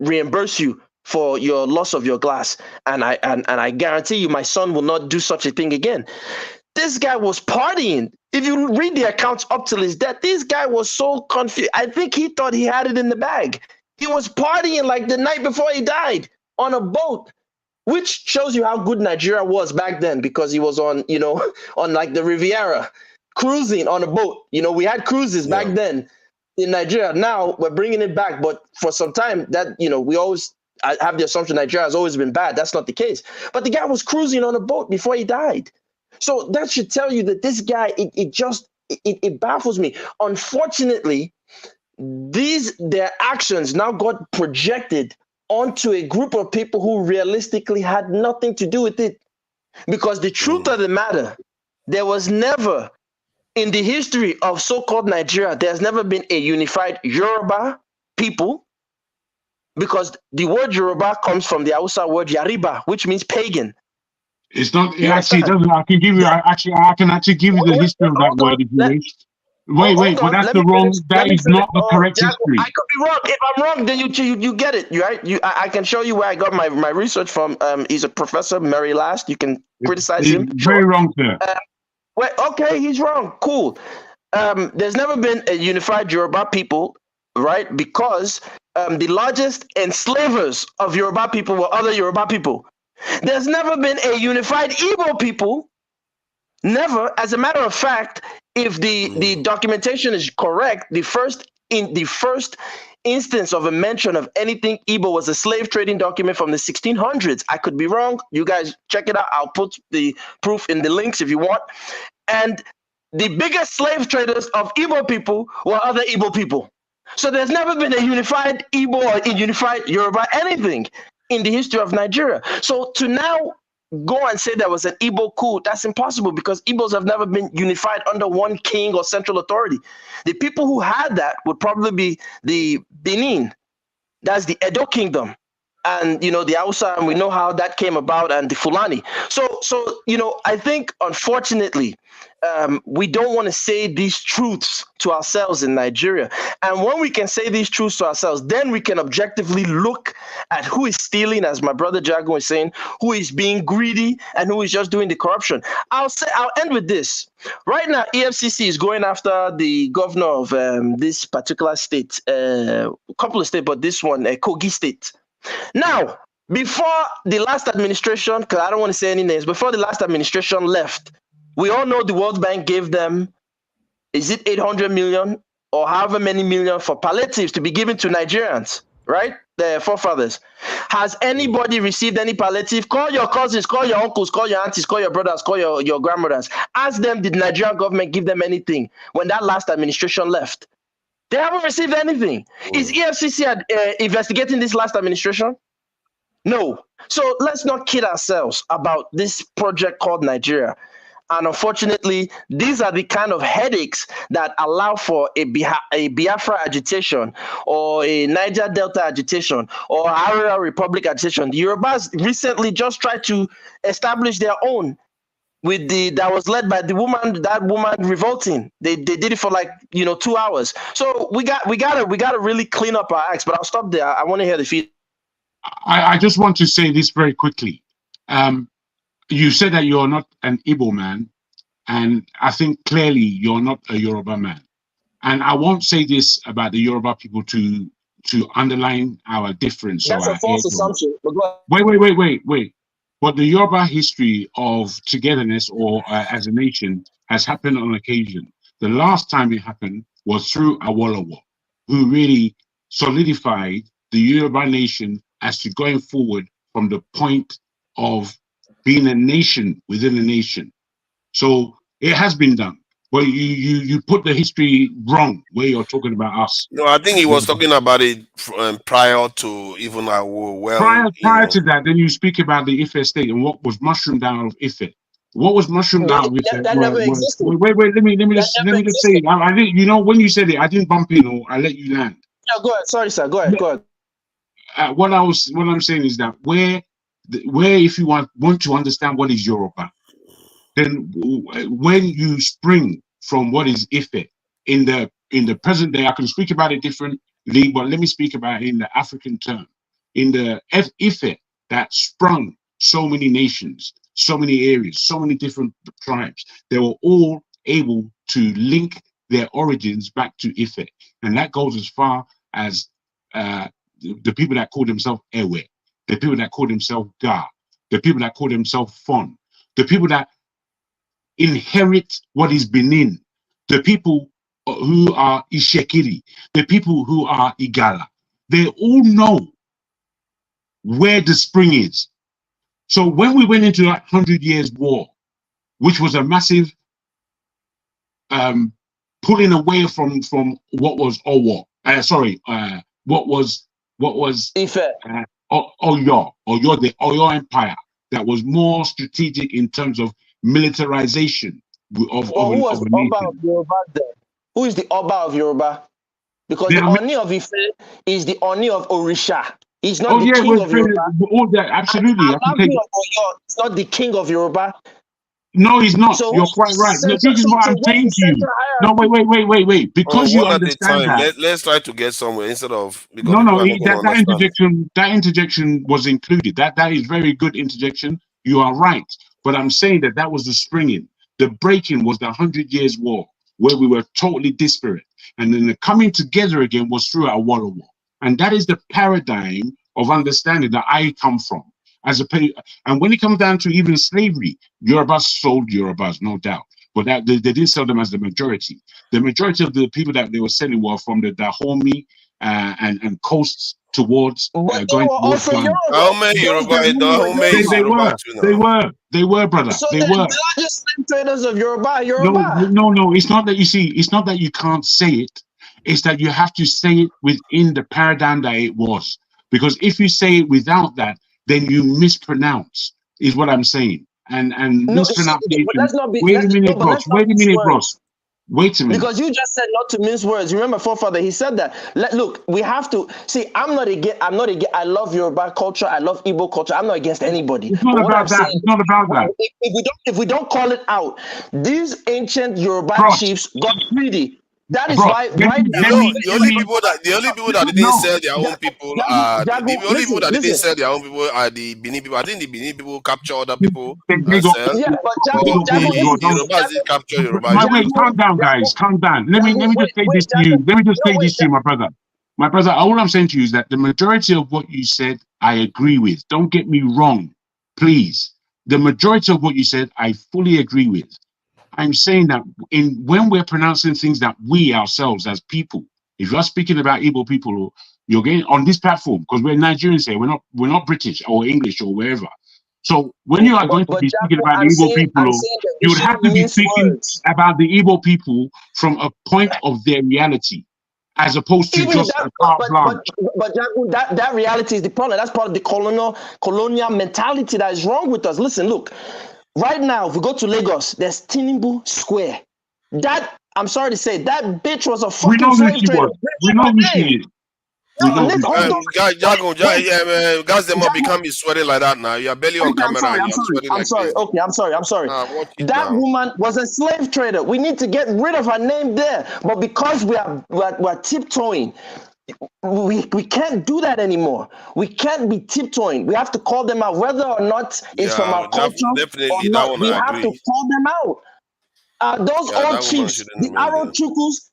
reimburse you for your loss of your glass, and I guarantee you, my son will not do such a thing again." This guy was partying. If you read the accounts up till his death, this guy was so confused. I think he thought he had it in the bag. He was partying like the night before he died on a boat, which shows you how good Nigeria was back then, because he was on, on like the Riviera, cruising on a boat. We had cruises back then in Nigeria. Now we're bringing it back, but for some time that, we always have the assumption Nigeria has always been bad. That's not the case. But the guy was cruising on a boat before he died. So that should tell you that this guy, it baffles me. Unfortunately, their actions now got projected onto a group of people who realistically had nothing to do with it. Because the truth of the matter, there was never, in the history of so-called Nigeria, there's never been a unified Yoruba people, because the word Yoruba comes from the Hausa word Yariba, which means pagan. It's not. It actually doesn't. I can give you. I can actually give you the history of that word if you wish. Wait, but that's the wrong. That is not the correct history. I could be wrong. If I'm wrong, then you get it, right? I can show you where I got my research from. He's a professor, Mary Last. You can criticize him. Very wrong, sir. Okay, he's wrong. Cool. There's never been a unified Yoruba people, right? Because the largest enslavers of Yoruba people were other Yoruba people. There's never been a unified Igbo people. Never. As a matter of fact, if the documentation is correct, the first instance of a mention of anything Igbo was a slave trading document from the 1600s. I could be wrong. You guys check it out. I'll put the proof in the links if you want. And the biggest slave traders of Igbo people were other Igbo people. So there's never been a unified Igbo or a unified Yoruba anything in the history of Nigeria. So to now go and say there was an Igbo coup, that's impossible, because Igbos have never been unified under one king or central authority. The people who had that would probably be the Benin, that's the Edo kingdom, and the Hausa, and we know how that came about, and the Fulani. So I think, unfortunately, we don't want to say these truths to ourselves in Nigeria. And when we can say these truths to ourselves, then we can objectively look at who is stealing, as my brother Jago was saying, who is being greedy, and who is just doing the corruption. I'll end with this. Right now, EFCC is going after the governor of this particular state, a couple of states, but this one, Kogi State. Now, before the last administration, because I don't want to say any names, before the last administration left, we all know the World Bank gave them, is it 800 million or however many million for palliatives to be given to Nigerians, right? The forefathers. Has anybody received any palliative? Call your cousins, call your uncles, call your aunties, call your brothers, call your grandmothers. Ask them, did Nigerian government give them anything when that last administration left? They haven't received anything. Is EFCC investigating this last administration? No. So let's not kid ourselves about this project called Nigeria. And unfortunately, these are the kind of headaches that allow for a Biafra agitation or a Niger Delta agitation or Area Republic agitation. The Yorubas recently just tried to establish their own with that was led by that woman revolting. They did it for 2 hours. So we gotta really clean up our acts. But I'll stop there. I want to hear the feedback. I just want to say this very quickly. You said that you're not an Igbo man, and I think clearly you're not a Yoruba man. And I won't say this about the Yoruba people to underline our difference. That's a false assumption. Wait. But the Yoruba history of togetherness or as a nation has happened on occasion. The last time it happened was through Awolowo, who really solidified the Yoruba nation as to going forward from the point of being a nation within a nation. So it has been done. But you put the history wrong where you're talking about us. No, I think he was talking about it prior to even prior to that. Then you speak about the Ife state and what was mushroomed out of Ife. What was mushroomed out of Ife? That never existed. Wait. Let me just say it. I didn't. You know, when you said it, I didn't bump in or I let you land. No, go ahead. Sorry, sir. Go ahead. What I'm saying is that where if you want to understand what is Yoruba, then when you spring from what is Ife in the present day, I can speak about it differently, but let me speak about it in the African term. In the Ife that sprung so many nations, so many areas, so many different tribes, they were all able to link their origins back to Ife. And that goes as far as the people that call themselves Ewe, the people that call themselves Ga, the people that call themselves Fon, the people that inherit what is Benin, the people who are Ishekiri, the people who are Igala. They all know where the spring is. So when we went into that 100 Years War, which was a massive pulling away from what was Owo, what was Ife. Oyo, the Oyo Empire, that was more strategic in terms of militarization of who was the Oba of Yoruba then? Who is the Oba of Yoruba? Because the Oni of Ife is the Oni of Orisha. He's not the king of Yoruba. All that, absolutely. It's not the king of Yoruba. No, he's not. So you're quite right. No, this is what I'm saying to you. No, wait. Because you understand that. Let's try to get somewhere instead of that interjection was included. That is very good interjection. You are right. But I'm saying that was the springing. The breaking was the 100 Years War, where we were totally disparate. And then the coming together again was through our War. And that is the paradigm of understanding that I come from. And when it comes down to even slavery, Yorubas sold Yorubas, no doubt. But that they didn't sell them as the majority. The majority of the people that they were selling were from the Dahomey and coasts towards going towards Ghana. How many Yoruba? They were, brother. So they were. The largest slave traders of Yoruba. No. It's not that you see. It's not that you can't say it. It's that you have to say it within the paradigm that it was. Because if you say it without that, then you mispronounce. Is what I'm saying. And mispronunciation. Wait a minute, Ross. Wait a minute. Because you just said not to mince words. Remember, forefather, he said that. Look, we have to see. I'm not against. I love Yoruba culture. I love Igbo culture. I'm not against anybody. It's not about that. It's not about that. If we don't call it out, these ancient Yoruba chiefs got greedy. That is why the only people that didn't sell their own people are the Benin people. I think the Benin people capture other people and sell. Yeah, but Yorubas did capture Yoruba. Wait, calm down, guys. Calm down. Let me just say this to you. Let me just say this to you, my brother. My brother, all I'm saying to you is that the majority of what you said, I agree with. Don't get me wrong, please. The majority of what you said, I fully agree with. I'm saying that when we're pronouncing things that we ourselves as people, if you're speaking about Igbo people, you're getting on this platform because we're Nigerians here, we're not British or English or wherever. So when you are going to be speaking about the Igbo people, you would have to be speaking about the Igbo people from a point of their reality, as opposed to just a carte blanche. But that reality is the problem. That's part of the colonial mentality that is wrong with us. Listen, look. Right now, if we go to Lagos, there's Tinubu Square. That, I'm sorry to say, that bitch was a We fucking know who slave she trader. was. We know who she is. We know who she is. Guys, them up become you sweating like that now. You're barely on Okay, I'm camera sorry, and I'm you're sorry, sweating I'm like sorry. crazy. Okay, I'm sorry, I'm sorry. Watch it That now. woman was a slave trader. We need to get rid of her name there. But because we're tiptoeing, we can't do that anymore. We can't be tiptoeing. We have to call them out, whether or not it's from Yeah, our culture or definitely that not. one We I have to agree. call them out. Those Yeah, old that woman chiefs, shouldn't remain there.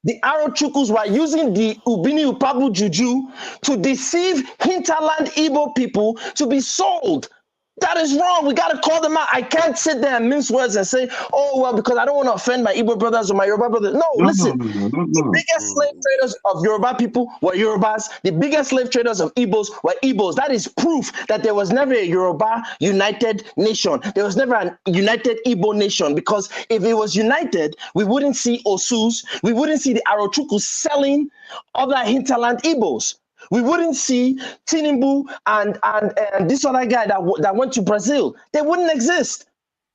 the Arrow Chukus were using the Ubini Upabu Juju to deceive hinterland Igbo people to be sold. That is wrong. We got to call them out. I can't sit there and mince words and say, oh, well, because I don't want to offend my Igbo brothers or my Yoruba brothers. No, listen. The biggest slave traders of Yoruba people were Yorubas. The biggest slave traders of Igbos were Igbos. That is proof that there was never a Yoruba united nation. There was never a united Igbo nation, because if it was united, we wouldn't see Osus. We wouldn't see the Arochukus selling other hinterland Igbos. We wouldn't see Tinubu and this other guy that went to Brazil. They wouldn't exist.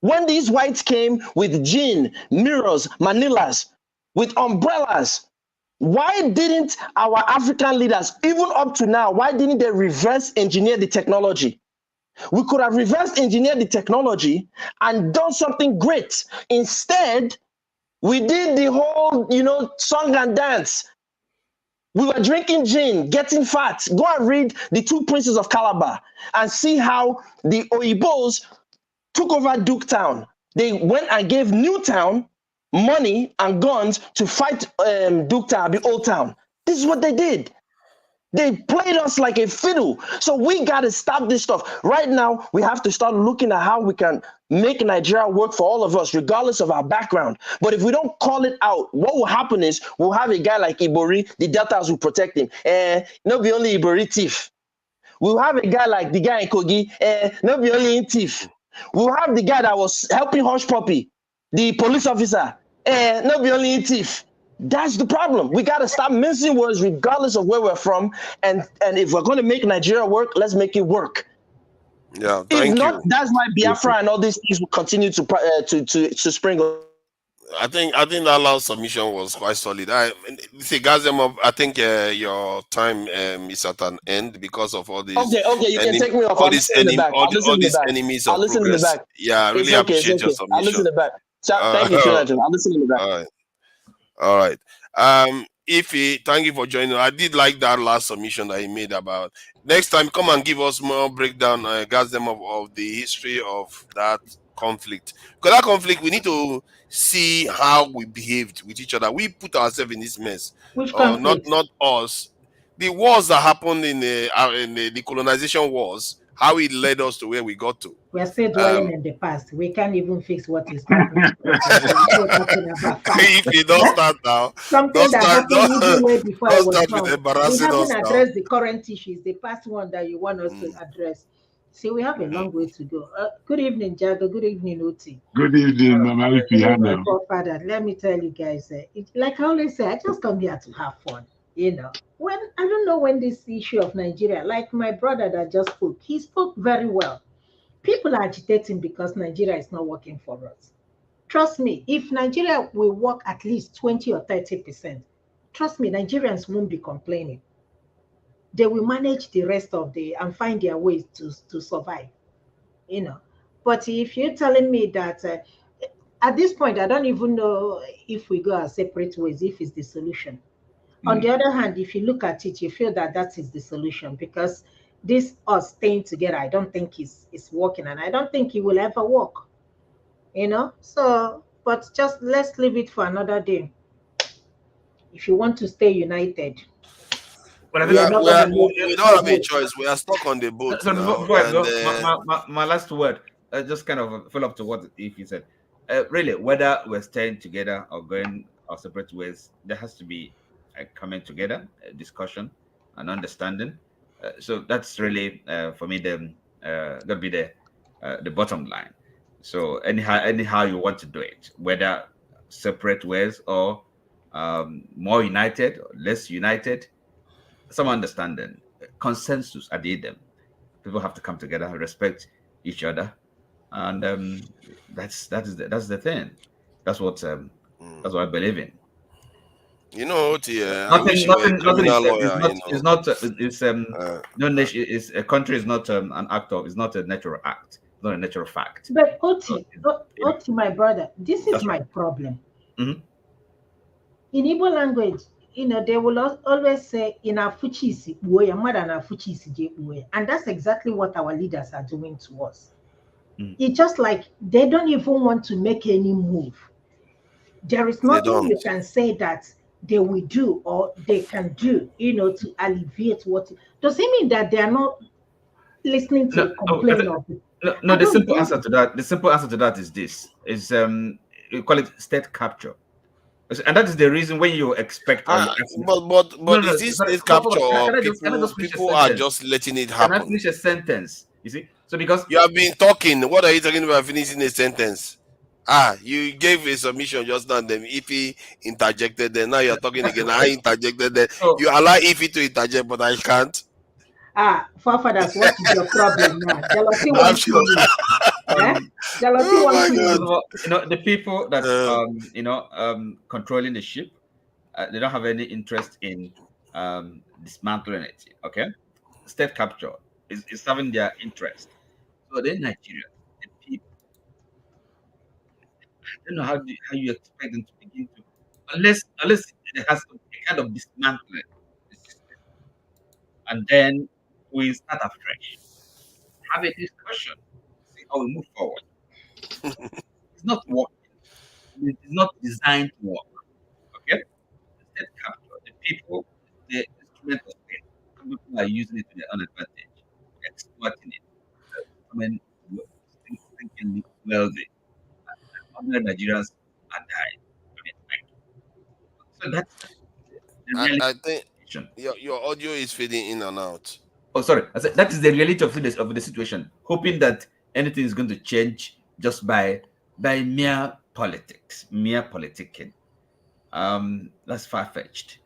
When these whites came with gin, mirrors, manillas, with umbrellas, why didn't our African leaders, even up to now, why didn't they reverse engineer the technology? We could have reverse engineered the technology and done something great. Instead, we did the whole, song and dance. We were drinking gin, getting fat. Go and read The Two Princes of Calabar and see how the Oyibos took over Duketown. They went and gave Newtown money and guns to fight Duketown, the Old Town. This is what they did. They played us like a fiddle. So we got to stop this stuff. Right now, we have to start looking at how we can make Nigeria work for all of us, regardless of our background. But if we don't call it out, what will happen is we'll have a guy like Ibori, the Deltas will protect him. Not be only Ibori thief. We'll have a guy like the guy in Kogi, not be only in thief. We'll have the guy that was helping Hush Puppy, the police officer, not be only in thief. That's the problem. We got to stop mincing words regardless of where we're from. And if we're going to make Nigeria work, let's make it work. Yeah, If thank not, you. that's why Biafra and all these things will continue to spring up. I think that last submission was quite solid. See, guys, I think your time is at an end because of all these. Okay, you can take me off. All I'll these listen in the back. all these enemies I'll of listen in the progress. back. Yeah, I really appreciate your submission. I'll listen in the back. Thank you, Children. I'll listen in the back. All right. Thank you for joining. I did like that last submission that he made about next time. Come and give us more breakdown, of the history of that conflict. Because that conflict, we need to see how we behaved with each other. We put ourselves in this mess. Which conflict? Not us. The wars that happened in the colonization wars, how it led us to where we got to. We're still dwelling in the past. We can't even fix what is happening. If you don't start now, something that happened even way before I was born. We haven't us addressed the current issues, the past one that you want us to address. See, we have a long way to go. Good evening, Jago. Good evening, Oti. Good evening, Mama. My forefather. Let me tell you guys, like I always say, I just come here to have fun. When I don't know when this issue of Nigeria, like my brother that just spoke, he spoke very well. People are agitating because Nigeria is not working for us. Trust me, if Nigeria will work at least 20 or 30%, trust me, Nigerians won't be complaining. They will manage the rest of and find their ways to survive. But if you're telling me that at this point, I don't even know if we go our separate ways, if it's the solution. On the other hand, if you look at it, you feel that is the solution, because this us staying together, I don't think is working, and I don't think it will ever work. So, but just let's leave it for another day. If you want to stay united, we don't have a choice. We are stuck on the boat now. My last word, just kind of follow up to what Ify said. Really, whether we're staying together or going our separate ways, there has to be a coming together, a discussion, and understanding. So that's really, for me, gonna be the bottom line. So anyhow you want to do it, whether separate ways or more united or less united, some understanding, consensus at the end. People have to come together, respect each other, and that's the thing. That's what I believe in. You know, I wish you were a Nothing criminal is lawyer. no nation is a country is not an act of, it's not a natural act, it's not a natural fact. But Oti, my brother, this is my problem. Mm-hmm. In Igbo language, they will always say, "In Afuchisi, more than Afuchisi, and that's exactly what our leaders are doing to us. It's just like they don't even want to make any move. There is nothing you can say that they will do or they can do, to alleviate what. Does it mean that they are not listening to the complaint of it? No, the simple answer to that is this: you call it state capture, and that is the reason when you expect. But is this state capture or people are just letting it happen? Can I finish a sentence? You see, so because you have been talking, what are you talking about finishing a sentence? You gave a submission just now, then Ify interjected, then now you're talking again. I interjected, then you allow Ify to interject, but I can't. Forefathers, what is your problem now? Jealousy wants you. Jealousy wants you. The people that controlling the ship, they don't have any interest in dismantling it. Okay, state capture is serving their interest. So then Nigeria, the people, I don't know how you expect them to begin to, unless it has a kind of dismantling the system, and then we start afresh, have a discussion, see how we move forward. It's not working. It is not designed to work. Okay, the state capture, the people, the instrument of state, people are using it to their own advantage, exploiting it. Thinking wealthy. Ordinary Nigerians are dying. So that's I think your audio is fading in and out. Oh, sorry. I said that is the reality of the situation. Hoping that anything is going to change just by mere politics, mere politicking. That's far fetched.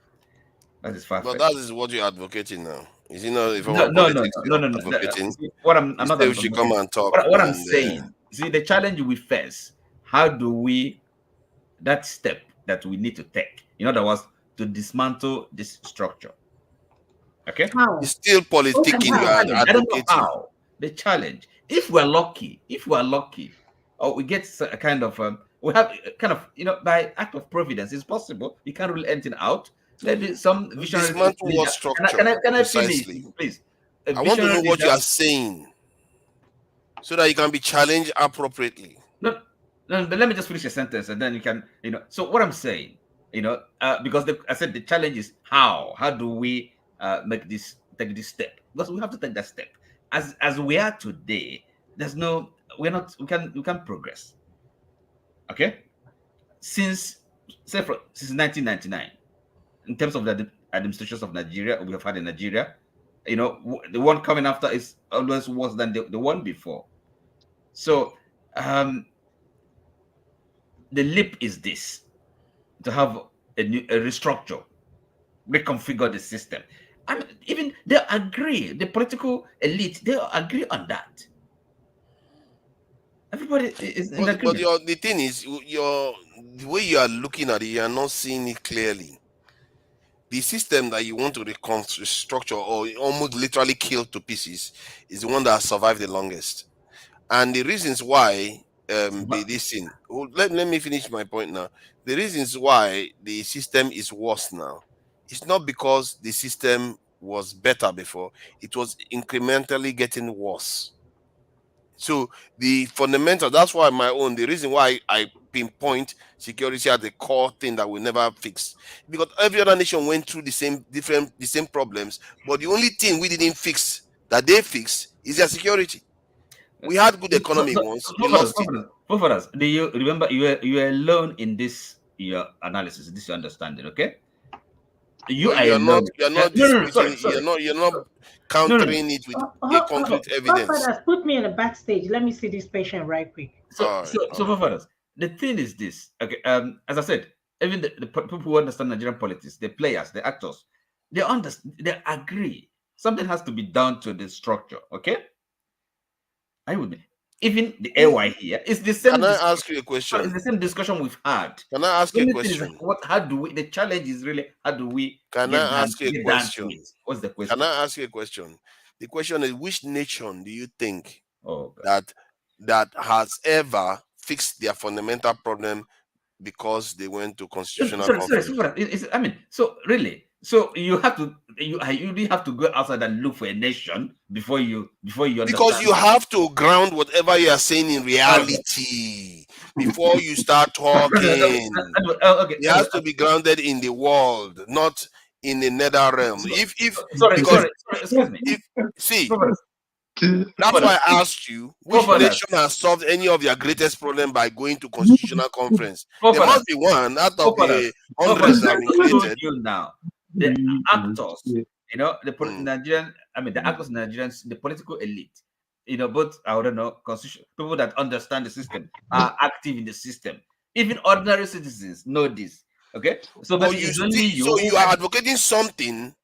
That is far fetched. But that is what you're advocating now. Is it not? If No. Advocating, what I'm not. We should come and talk. What I'm saying. See, the challenge we face. How do we? That step that we need to take. In other words, to dismantle this structure. Okay. It's still politicking. You are advocating. I don't know how. The challenge. If we're lucky, or we get a kind of we have kind of by act of providence, it's possible. You can't rule anything out. Maybe some visionary. Dismantle what structure? Can I finish, please? I want to know what you are saying, so that you can be challenged appropriately. No, but let me just finish a sentence, and then you can, So what I'm saying, because I said the challenge is how do we take this step? Because we have to take that step. As we are today, we can't progress. Okay, since 1999, in terms of the administrations of Nigeria, we have had in Nigeria, the one coming after is always worse than the one before. So the leap is this: to have a restructure, reconfigure the system. I mean, even they agree, the political elite, they agree on that. Everybody is in agreement. But the thing is, the way you are looking at it, you are not seeing it clearly. The system that you want to reconstruct or almost literally kill to pieces is the one that has survived the longest. And the reasons why this thing. Let me finish my point now. The reasons why the system is worse now, it's not because the system was better before. It was incrementally getting worse. So the fundamental, that's why the reason why I pinpoint security as the core thing that we never fix, because every other nation went through the same problems, but the only thing we didn't fix that they fixed is their security. We had good economy once. We lost it. Do you remember you were alone in this your analysis, this your understanding? Okay. You're not countering it with a concrete evidence. Put me in the backstage. Let me see this patient right quick. So the thing is this. Okay. As I said, even the people who understand Nigerian politics, the players, the actors, they agree. Something has to be done to the structure. Okay. Are you with me? Even the AY here, it's the same. Can I ask you a question? It's the same discussion we've had. Can I ask you a Is question? how do we? The challenge is really how do we Can get I down, ask you a get down to question? it? What's the question? Can I ask you a question? The question is, which nation do you think Oh, that has ever fixed their fundamental problem because they went to constitutional conference? I mean, so really, so you have to you really have to go outside and look for a nation before you understand. Because you have to ground whatever you are saying in reality before you start talking. It has to be grounded in the world, not in the nether realm. Excuse me. That's why I asked you which nation has solved any of your greatest problem by going to constitutional conference. There must be one out of the hundreds that have been created. You now, the actors, you know, the Nigerian, I mean, the actors, Nigerians, the political elite, you know, both I don't know, constitution people that understand the system are active in the system. Even ordinary citizens know this. Okay, so but you are advocating something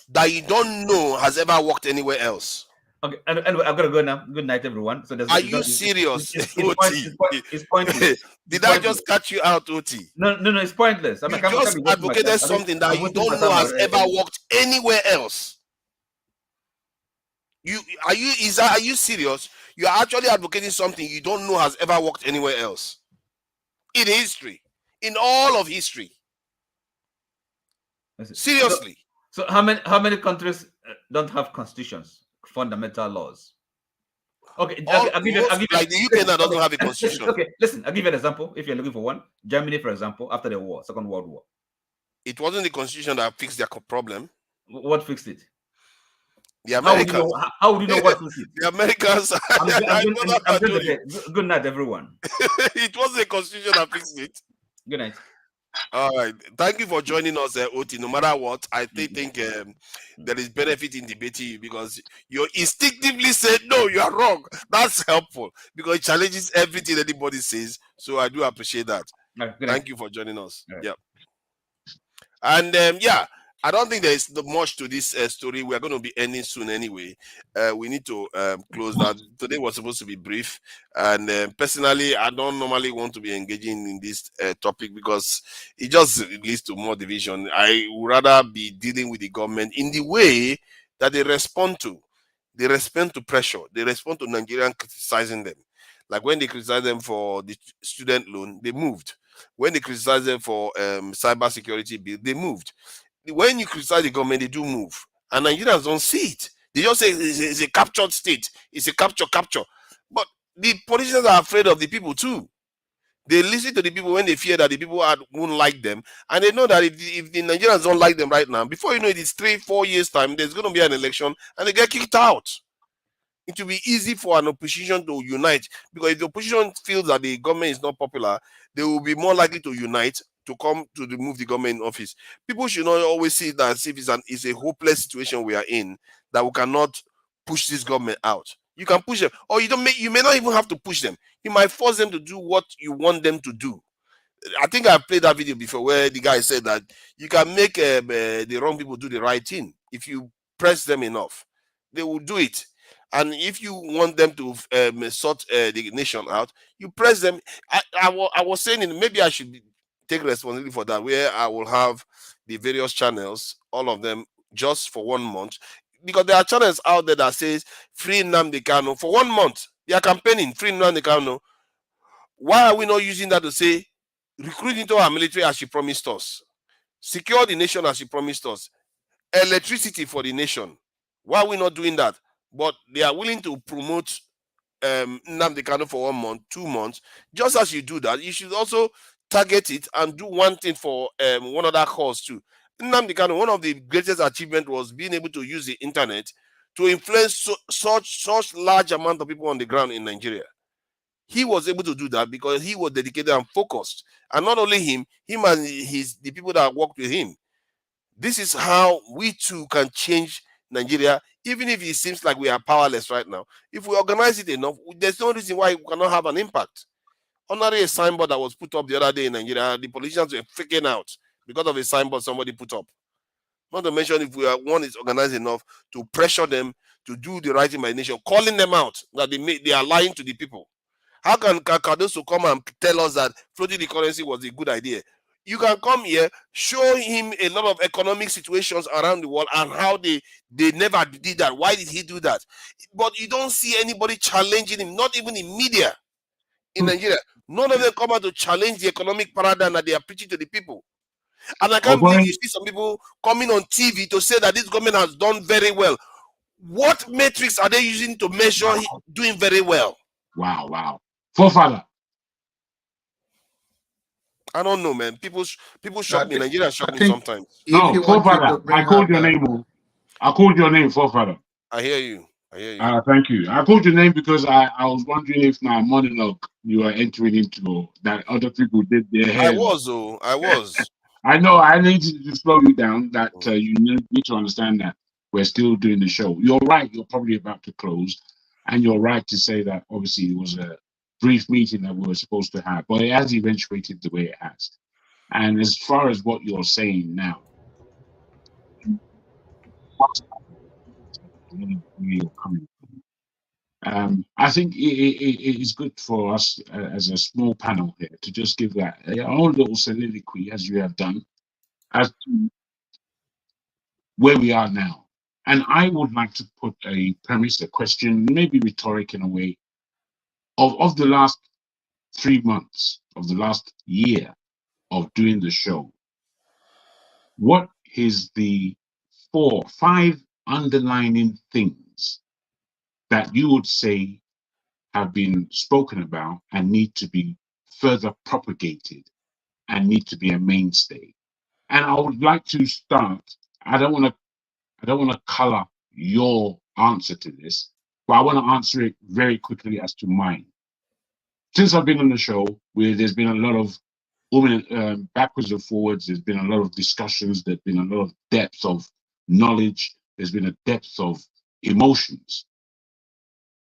that you don't know has ever worked anywhere else. Okay, and I've got to go now. Good night, everyone. So are you serious? It's pointless. Did I just catch you out, Oti? No, it's pointless. You just advocated something that you don't know has ever worked anywhere else. Are you serious? You are actually advocating something you don't know has ever worked anywhere else in history, in all of history. Seriously. So how many countries don't have constitutions, fundamental laws? Okay, I'll give you like the UK now doesn't have a constitution. Okay, listen, I'll give you an example. If you're looking for one, Germany, for example, after the war, Second World War, it wasn't the constitution that fixed their problem. What fixed it? The Americans. How would you know what fixed it? The Americans. Good night, everyone. It wasn't the constitution that fixed it. Good night. All right. Thank you for joining us, Oti. No matter what, I think there is benefit in debating you because you instinctively said, no, you are wrong. That's helpful because it challenges everything anybody says. So I do appreciate that. Right, thank you for joining us. Right. Yeah. And I don't think there is much to this story. We are going to be ending soon anyway. We need to close that. Today was supposed to be brief. And personally, I don't normally want to be engaging in this topic because it just leads to more division. I would rather be dealing with the government in the way that they respond to. They respond to pressure. They respond to Nigerians criticizing them. Like when they criticize them for the student loan, they moved. When they criticize them for cybersecurity bill, they moved. When you criticize the government, they do move. And Nigerians don't see it. They just say it's a captured state. It's a capture. But the politicians are afraid of the people too. They listen to the people when they fear that the people won't like them. And they know that if the Nigerians don't like them right now, before you know it, it's 3-4 years' time, there's going to be an election and they get kicked out. It will be easy for an opposition to unite because if the opposition feels that the government is not popular, they will be more likely to unite to come to remove the government in office. People should not always see that as if it's a hopeless situation we are in, that we cannot push this government out. You can push them, or you may not even have to push them. You might force them to do what you want them to do. I think I played that video before where the guy said that you can make the wrong people do the right thing. If you press them enough, they will do it. And if you want them to sort the nation out, you press them. I was saying maybe I should take responsibility for that, where I will have the various channels, all of them, just for 1 month. Because there are channels out there that says free Nnamdi Kanu for 1 month. They are campaigning free Nnamdi Kanu. Why are we not using that to say recruit into our military as she promised us, secure the nation as she promised us, electricity for the nation? Why are we not doing that? But they are willing to promote Nnamdi Kanu for 1 month, 2 months. Just as you do that, you should also target it and do one thing for one other cause too. Nnamdi Kanu, one of the greatest achievements was being able to use the internet to influence such large amount of people on the ground in Nigeria. He was able to do that because he was dedicated and focused. And not only him and the people that worked with him. This is how we too can change Nigeria, even if it seems like we are powerless right now. If we organize it enough, there's no reason why we cannot have an impact. Honorary a signboard that was put up the other day in Nigeria, the politicians were freaking out because of a signboard somebody put up. Not to mention if one is organized enough to pressure them to do the right thing by the nation, calling them out that they are lying to the people. How can Cardoso come and tell us that floating the currency was a good idea? You can come here, show him a lot of economic situations around the world and how they never did that. Why did he do that? But you don't see anybody challenging him, not even in media in Nigeria. None of them come out to challenge the economic paradigm that they are preaching to the people. And I can't believe you see some people coming on TV to say that this government has done very well. What metrics are they using to measure doing very well? Wow. Forefather. I don't know, man. People shock me. Nigeria shock me sometimes. No, forefather. I called your name. I called your name, forefather. I hear you. Thank you. I called your name because I was wondering if now monologue you are entering into that other people did their hair. I was. I know. I need to slow you down. That you need to understand that we're still doing the show. You're right. You're probably about to close, and you're right to say that. Obviously, it was a brief meeting that we were supposed to have, but it has eventuated the way it has. And as far as what you're saying now, I think it is good for us as a small panel here to just give that our own little soliloquy, as you have done, as to where we are now. And I would like to put a premise, a question, maybe rhetoric in a way, of the last 3 months, of the last year of doing the show. What is the 4, 5 underlining things that you would say have been spoken about and need to be further propagated and need to be a mainstay? And I would like to start. I don't want to color your answer to this, but I want to answer it very quickly as to mine. Since I've been on the show, where there's been a lot of backwards and forwards, there's been a lot of discussions, there's been a lot of depth of knowledge, there's been a depth of emotions.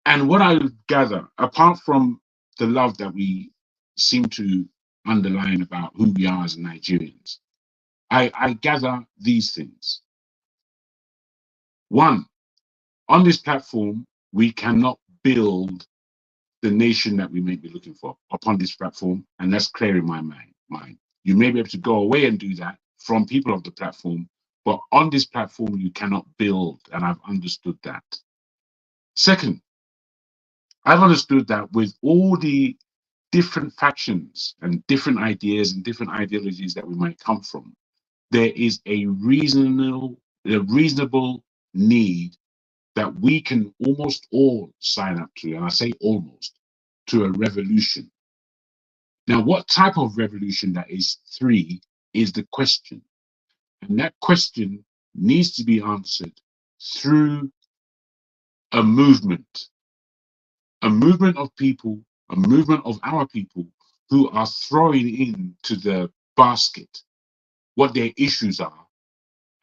And what I gather, apart from the love that we seem to underline about who we are as Nigerians, I gather these things. One, on this platform, we cannot build the nation that we may be looking for upon this platform, and that's clear in my mind. You may be able to go away and do that from people of the platform, but on this platform, you cannot build, and I've understood that. Second, I've understood that with all the different factions and different ideas and different ideologies that we might come from, there is a reasonable need that we can almost all sign up to, and I say almost, to a revolution. Now, what type of revolution that is? 3 is the question. And that question needs to be answered through a movement of people, a movement of our people who are throwing into the basket what their issues are.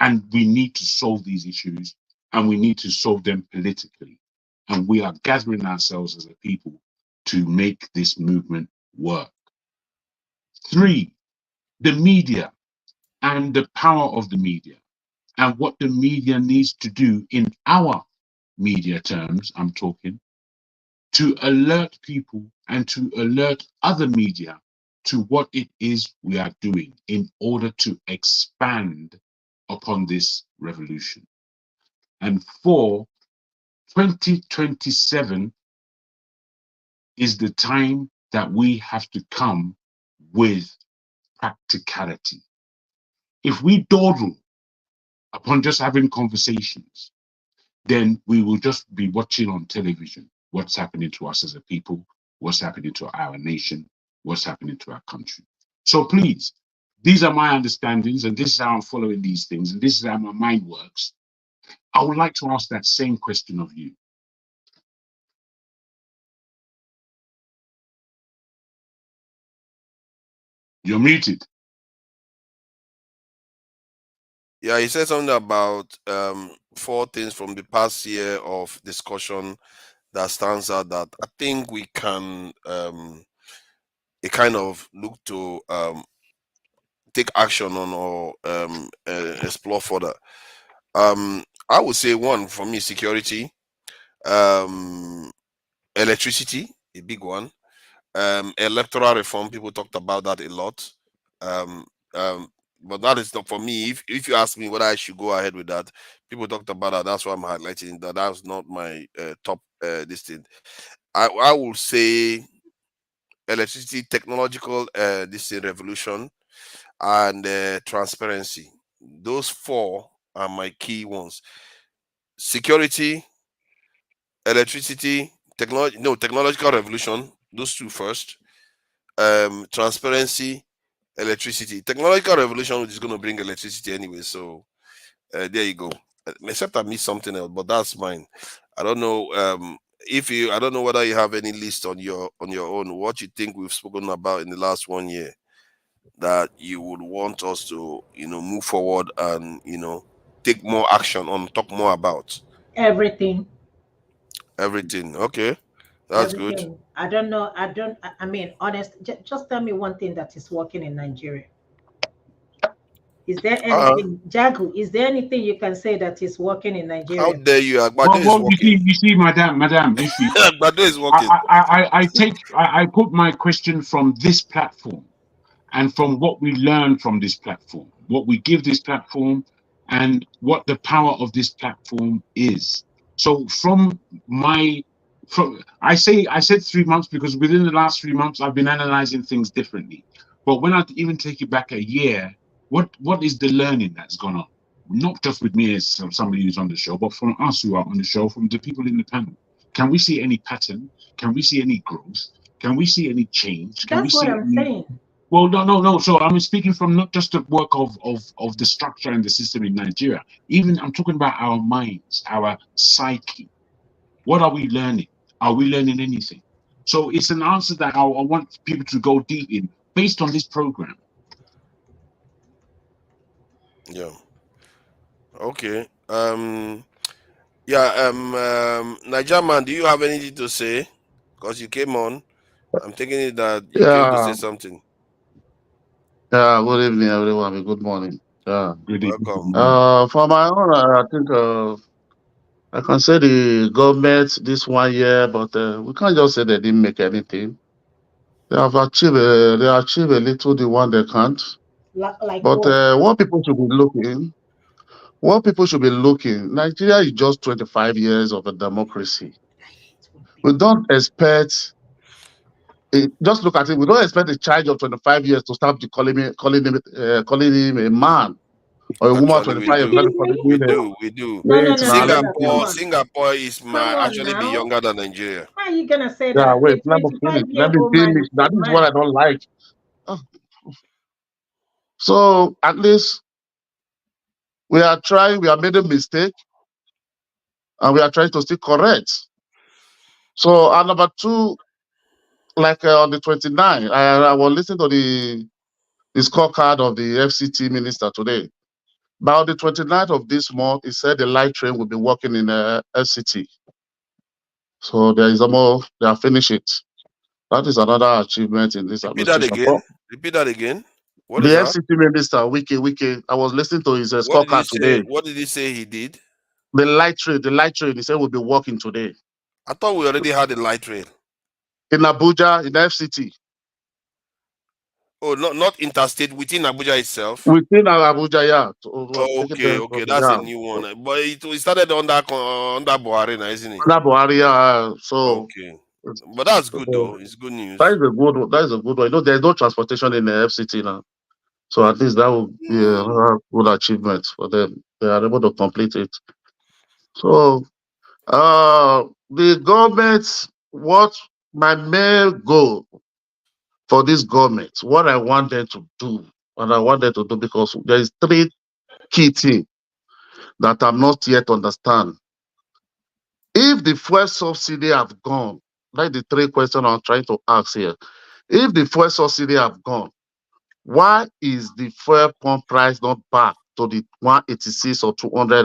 And we need to solve these issues, and we need to solve them politically. And we are gathering ourselves as a people to make this movement work. 3, the media and the power of the media and what the media needs to do in our media terms, I'm talking, to alert people and to alert other media to what it is we are doing in order to expand upon this revolution. And 4, 2027 is the time that we have to come with practicality. If we dawdle upon just having conversations, then we will just be watching on television what's happening to us as a people, what's happening to our nation, what's happening to our country. So please, these are my understandings, and this is how I'm following these things, and this is how my mind works. I would like to ask that same question of you. You're muted. Yeah, he said something about 4 things from the past year of discussion that stands out that I think we can kind of look to take action on or explore further. I would say 1 for me, security. Electricity, a big one. Electoral reform, people talked about that a lot. Um, but that is not for me. If you ask me whether I should go ahead with that, people talked about that. That's why I'm highlighting that. That's not my top this thing. I will say electricity, technological this thing, revolution, and transparency. Those four are my key ones. Security, electricity, technological revolution. Those two first. Transparency, electricity. Technological revolution is going to bring electricity anyway. So there you go. Except I missed something else, but that's mine. I don't know. I don't know whether you have any list on your own. What you think we've spoken about in the last 1 year that you would want us to move forward and take more action on, talk more about. Everything. Everything. Okay, that's good. Everything. I don't know. I mean, honest. Just tell me one thing that is working in Nigeria. Is there Uh, anything, Jagu? Is there anything you can say that is working in how Nigeria? dare you? Agbado is Well, working. you see, madam, you see, Agbado is working. I put my question from this platform and from what we learn from this platform, what we give this platform, and what the power of this platform is. So I said 3 months because within the last 3 months I've been analyzing things differently. But when I even take it back a year, what is the learning that's gone on? Not just with me as somebody who's on the show, but from us who are on the show, from the people in the panel. Can we see any pattern? Can we see any growth? Can we see any change? Can we That's what see I'm any... saying. Well, no. So I'm speaking from not just the work of the structure and the system in Nigeria. Even I'm talking about our minds, our psyche. What are we learning? Are we learning anything? So it's an answer that I want people to go deep in based on this program. Yeah. Okay. Yeah. Niger man, do you have anything to say? Because you came on. I'm taking it that you came to say Yeah, something. yeah. Good evening, everyone. Good morning. Yeah. Good Welcome. evening. For my own, I think I can say the government this 1 year, but we can't just say they didn't make anything. They achieve a little, the one they can't. Like But what? what people should be looking. Nigeria is just 25 years of a democracy. We don't expect. Just look at it. We don't expect a child of 25 years to start calling him a man. Or a woman Actually, we 25 years, do. not calling We him a... do. We do. No, no, Wait no, now, no, let no, me no. Come Singapore. on. finish. Singapore is Come on actually be now. younger than Nigeria. How are you gonna say Yeah, that? wait, A let me finish. Let me 25-year-old man finish. is That a is what man. I don't like. Oh. So at least we are trying, we have made a mistake, and we are trying to still correct. So, and number two, like on the 29th, I was listening to the scorecard of the FCT minister today. By the 29th of this month, he said the light train will be working in FCT. So there is a more, they are finished it. That is another achievement in this Repeat that administration. again. Repeat that again. What The is that? FCT minister, Wiki, I was listening to his What did he scorecard say? today. What did he say he did? The light train, he said will be working today. I thought we already had a light rail. In Abuja, in the FCT. Oh, not interstate, within Abuja itself. Within Abuja, yeah. Okay, that's a new one. But it started under Buhari, now, isn't it? Under Buhari, yeah. So okay, but that's good though. It's good news. That is a good one. That is a good one. You know, there's no transportation in the FCT now. So at least that would be a good achievement for them. They are able to complete it. So the government, what my main goal for this government, what I want them to do, and I want them to do, because there is three key things that I'm not yet understand. If the fuel subsidy have gone, like the three questions I'm trying to ask here, if the fuel subsidy have gone, why is the fuel pump price not back to the 186 or 200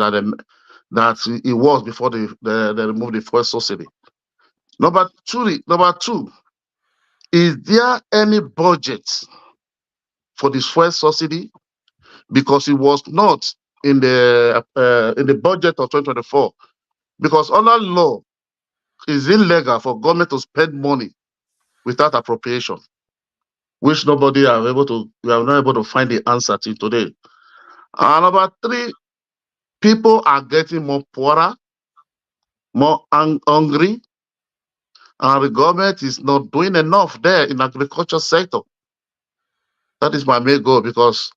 that it was before they removed the fuel subsidy? Number two, is there any budget for this fuel subsidy? Because it was not in the budget of 2024. Because under law, it's illegal for government to spend money without appropriation, which nobody are able to, we are not able to find the answer till today. And number three, people are getting more poorer, more hungry, and the government is not doing enough there in agriculture sector. That is my main goal, because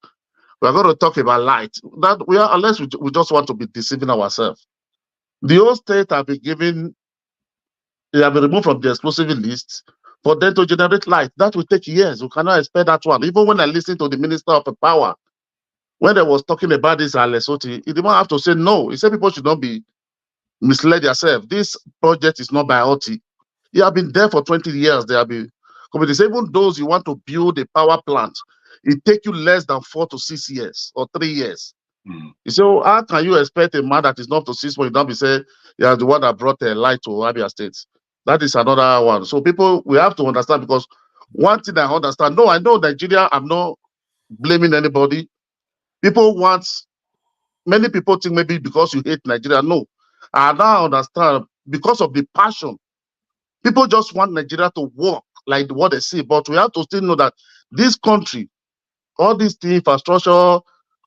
we are going to talk about light. That we are, unless we just want to be deceiving ourselves. The whole state have been given, they have been removed from the exclusive list for them to generate light. That will take years. We cannot expect that one. Even when I listened to the Minister of Power, when they was talking about this Lesotho, he didn't have to say no. He said people should not be misled yourself. This project is not by OT. You have been there for 20 years. They have been committed. Even those you want to build a power plant, it take you less than 4 to 6 years or 3 years. You say, oh, how can you expect a man that is not to 6 months, don't be say, yeah, the one that brought a light to Abia State? That is another one. So people, we have to understand, because one thing I understand, no, I know Nigeria, I'm not blaming anybody. People want, many people think maybe because you hate Nigeria. No, I now understand, because of the passion. People just want Nigeria to work like what they see, but we have to still know that this country, all these things, infrastructure,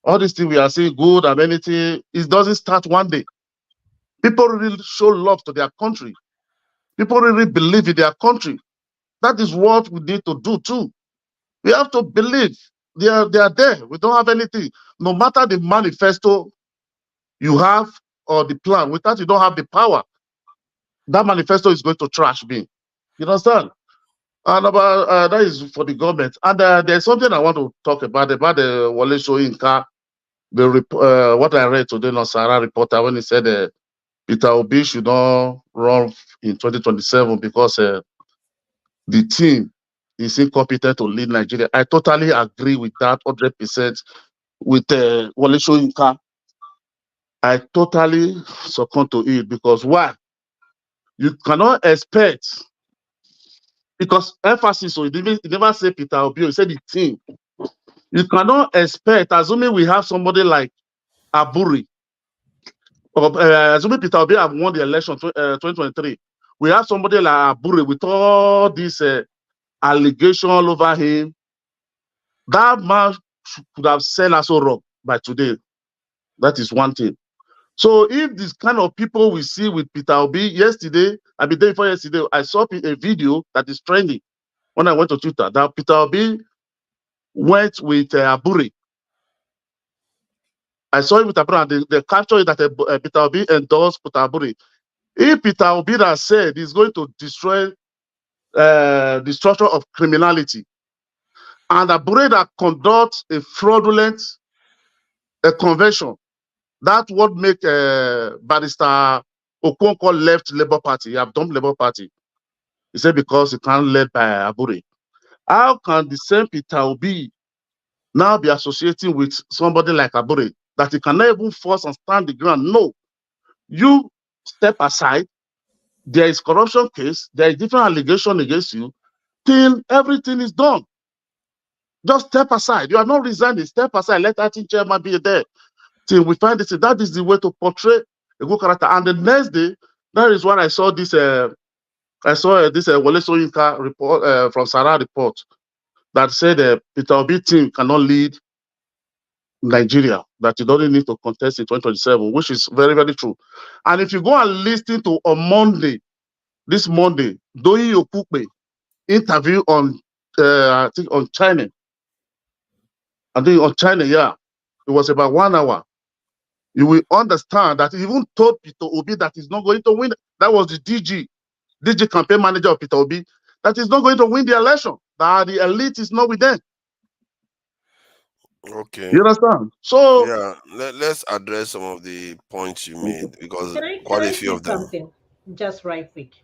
all these things we are seeing good and anything, it doesn't start one day. People really show love to their country. People really believe in their country. That is what we need to do too. We have to believe they are there. We don't have anything. No matter the manifesto you have or the plan, without you don't have the power, that manifesto is going to trash me. You understand? And about that is for the government. And there's something I want to talk about the Wale Soyinka, what I read today on Sarah Reporter, when he said Peter Obi should not run in 2027 because the team is incompetent to lead Nigeria. I totally agree with that 100% with Wale Soyinka. I totally succumb to it, because why? You cannot expect, because emphasis, so he never say Peter Obi, he said the team. You cannot expect, assuming we have somebody like Aburi, or assuming Peter Obi have won the election 2023, we have somebody like Aburi with all this allegation all over him. That man could have said us so wrong by today. That is one thing. So if this kind of people we see with Peter Obi, yesterday, I mean day before yesterday, I saw a video that is trending when I went to Twitter, that Peter Obi went with Aburi. I saw it with Aburi, and they captured it that Peter Obi endorsed Peter Aburi. If Peter Obi that said he's going to destroy the structure of criminality, and Aburi that conducts a fraudulent convention, that would make Barrister Okonkwo left Labour Party. He have dumped Labour Party. He said because he can't led by Aburi. How can the same Peter Obi now be associating with somebody like Aburi that he cannot even force and stand the ground? No, you step aside. There is corruption case. There is different allegation against you. Till everything is done, just step aside. You are not resigning. Step aside. Let acting chairman be there till we find this. That is the way to portray a good character. And the next day, that is when I saw this. I saw this Wale Soyinka report from Sarah report that said Peter Obi team cannot lead Nigeria, that you don't need to contest in 2027, which is very, very true. And if you go and listen to on Monday, this Monday, Doyi Okupe interview on, I think on China. I think on China, yeah. It was about 1 hour. You will understand that he even told Peter Obi that he's not going to win. That was the DG campaign manager of Peter Obi, that he's not going to win the election, that the elite is not with them. Okay. You understand? So yeah, let's address some of the points you made, because Can quite I a few say of them. something just right quick?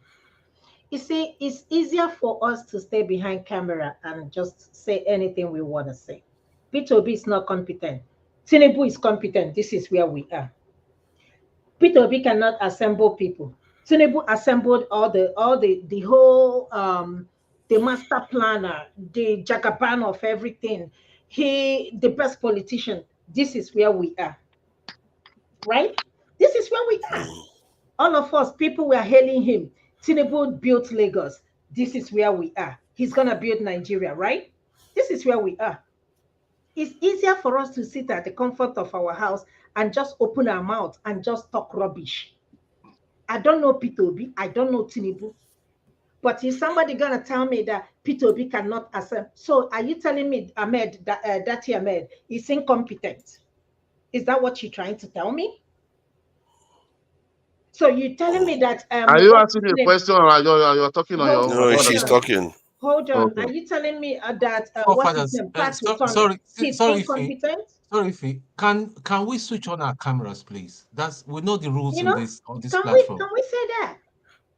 You see, it's easier for us to stay behind camera and just say anything we want to say. P2B is not competent. Tinubu is competent. This is where we are. P2B cannot assemble people. Tinubu assembled the whole the master planner, the jagaban of everything. The best politician. This is where we are. Right? This is where we are. All of us, people were hailing him. Tinubu built Lagos. This is where we are. He's gonna build Nigeria, right? This is where we are. It's easier for us to sit at the comfort of our house and just open our mouth and just talk rubbish. I don't know P2B, I don't know Tinubu. But is somebody gonna tell me that P2B cannot accept? So are you telling me Ahmed, Dati Ahmed, is incompetent? Is that what you're trying to tell me? So you're telling me that Are you asking me a question, or you're talking on your own? No, she's talking. Hold on. Okay. Are you telling me that what's his Forefathers, name? Pat sorry, he's sorry, incompetent? sorry, Fee. Can we switch on our cameras, please? We know the rules You in know, this can platform. we say that?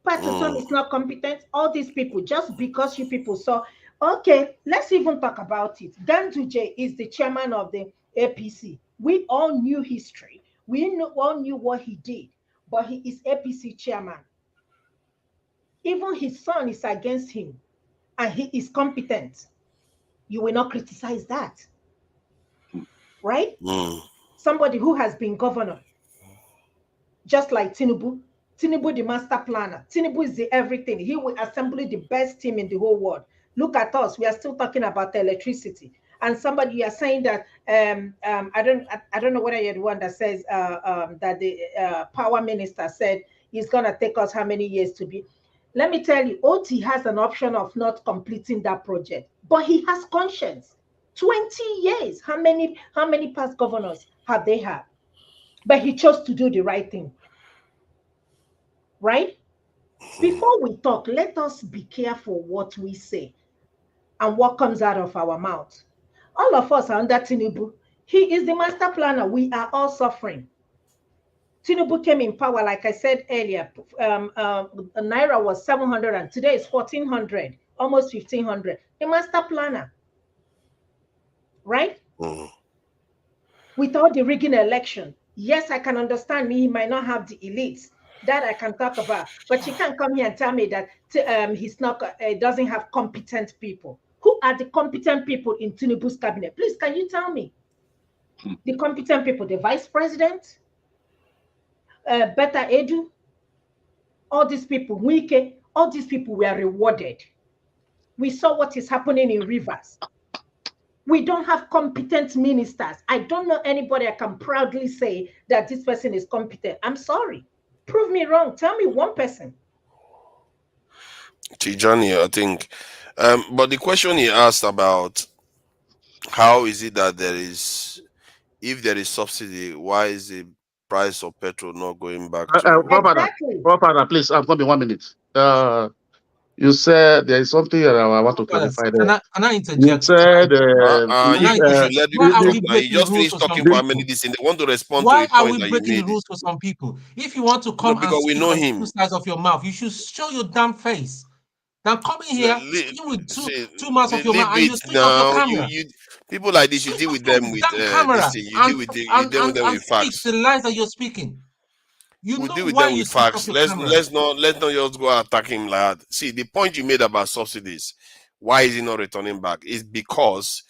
Pat is not competent. All these people, just because you people saw, okay, let's even talk about it. Ganduje is the chairman of the APC. We all knew history. We all knew what he did, but he is APC chairman. Even his son is against him, and he is competent. You will not criticize that, right? Somebody who has been governor, just like Tinubu. Tinubu, the master planner. Tinubu is the everything. He will assemble the best team in the whole world. Look at us. We are still talking about electricity. And somebody, you are saying that I don't know whether you're the one that says that the power minister said it's gonna take us how many years to be. Let me tell you, OT has an option of not completing that project, but he has conscience. 20 years. How many past governors have they had? But he chose to do the right thing. Right? Before we talk, let us be careful what we say and what comes out of our mouth. All of us are under Tinubu. He is the master planner. We are all suffering. Tinubu came in power, like I said earlier. Naira was 700 and today is 1,400, almost 1,500. The master planner. Right? Without the rigging election, yes, I can understand he might not have the elites. That I can talk about, but you can't come here and tell me that he's not doesn't have competent people. Who are the competent people in Tinubu's cabinet? Please, can you tell me the competent people? The vice president, Beta Edu, all these people, Wike, all these people were rewarded. We saw what is happening in Rivers. We don't have competent ministers. I don't know anybody I can proudly say that this person is competent. I'm sorry. Prove me wrong. Tell me one person. Tijani, I think. But the question he asked about how is it that if there is subsidy, why is the price of petrol not going back to... Father, please, I'm coming 1 minute. You said there is something I want to clarify there. Can I interject? You said you should let people talk. You just finished talking for how many this and they want to respond to a point that you breaking the made. rules for some people? If you want to come and because we speak know on him. two sides of your mouth, you should show your damn face. Now coming here, speaking with two mouths of your mouth, and you switch off your camera. People like this, you deal with them with this thing. You deal with them with facts. The lies that you're speaking. You we'll know deal with why them you with facts. Let's not just go attack him like that. See, the point you made about subsidies, why is he not returning back? Is because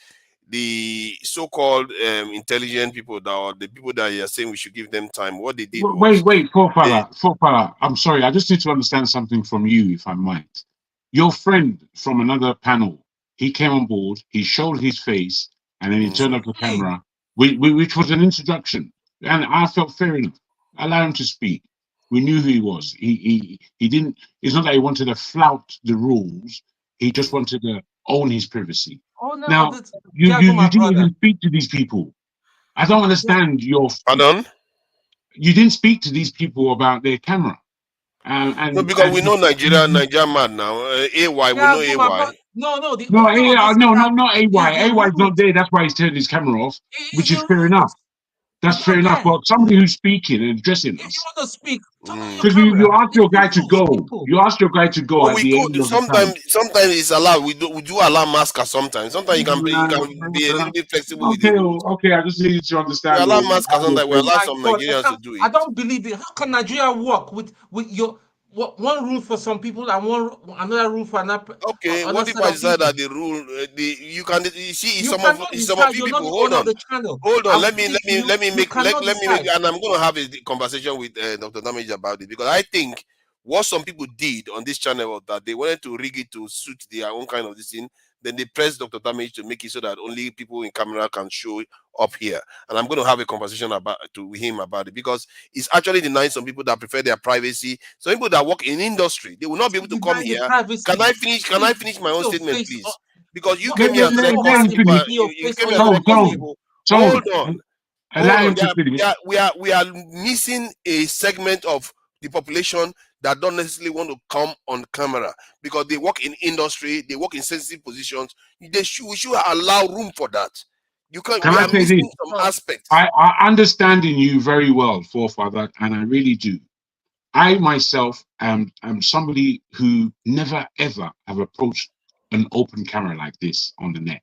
the so-called intelligent people the people that you are saying we should give them time, what they did was... Wait, forefather. I'm sorry, I just need to understand something from you, if I might. Your friend from another panel, he came on board, he showed his face, and then he turned off the camera, which was an introduction. And I felt fair enough. Allow him to speak. We knew who he was. He didn't. It's not that he wanted to flout the rules. He just wanted to own his privacy. Oh, no, now you didn't even speak to these people. I don't understand your. Pardon? You didn't speak to these people about their camera. No, because we know Nigeria mad now. AY, we know AY. No, not AY. AY is not there. That's why he's turned his camera off, which is fair enough. That's fair enough. But somebody who's speaking and addressing us. If you want to speak, turn on your Because camera. you asked your guy to go. You asked your guy to go Well, at the end of sometimes, the time. sometimes it's allowed. We do allow maskers sometimes. Sometimes you can be a little bit flexible with the rules. Okay, I just need you to understand. We allow maskers sometimes. We allow some Nigerians to do it. I don't believe it. How can Nigeria work with your one rule for some people and another rule for another? Okay, what if I decide that the rule you see some of you people? Hold on. Let me make, and I'm going to have a conversation with Dr. Damage about it, because I think What some people did on this channel was that they wanted to rig it to suit their own kind of this thing. Then they pressed Dr. Damage to make it so that only people in camera can show up here. And I'm going to have a conversation with him about it, because it's actually denying some people that prefer their privacy. Some people that work in industry, they will not be able to come here. Can I finish? Can I finish my own statement, please? Because you came here and started causing people. You came here and started causing people. Hold on. We are missing a segment of the population that don't necessarily want to come on camera because they work in industry, they work in sensitive positions. We should allow room for that. We are missing some aspects. I understanding you very well, forefather, and I really do. I myself am somebody who never ever have approached an open camera like this on the net.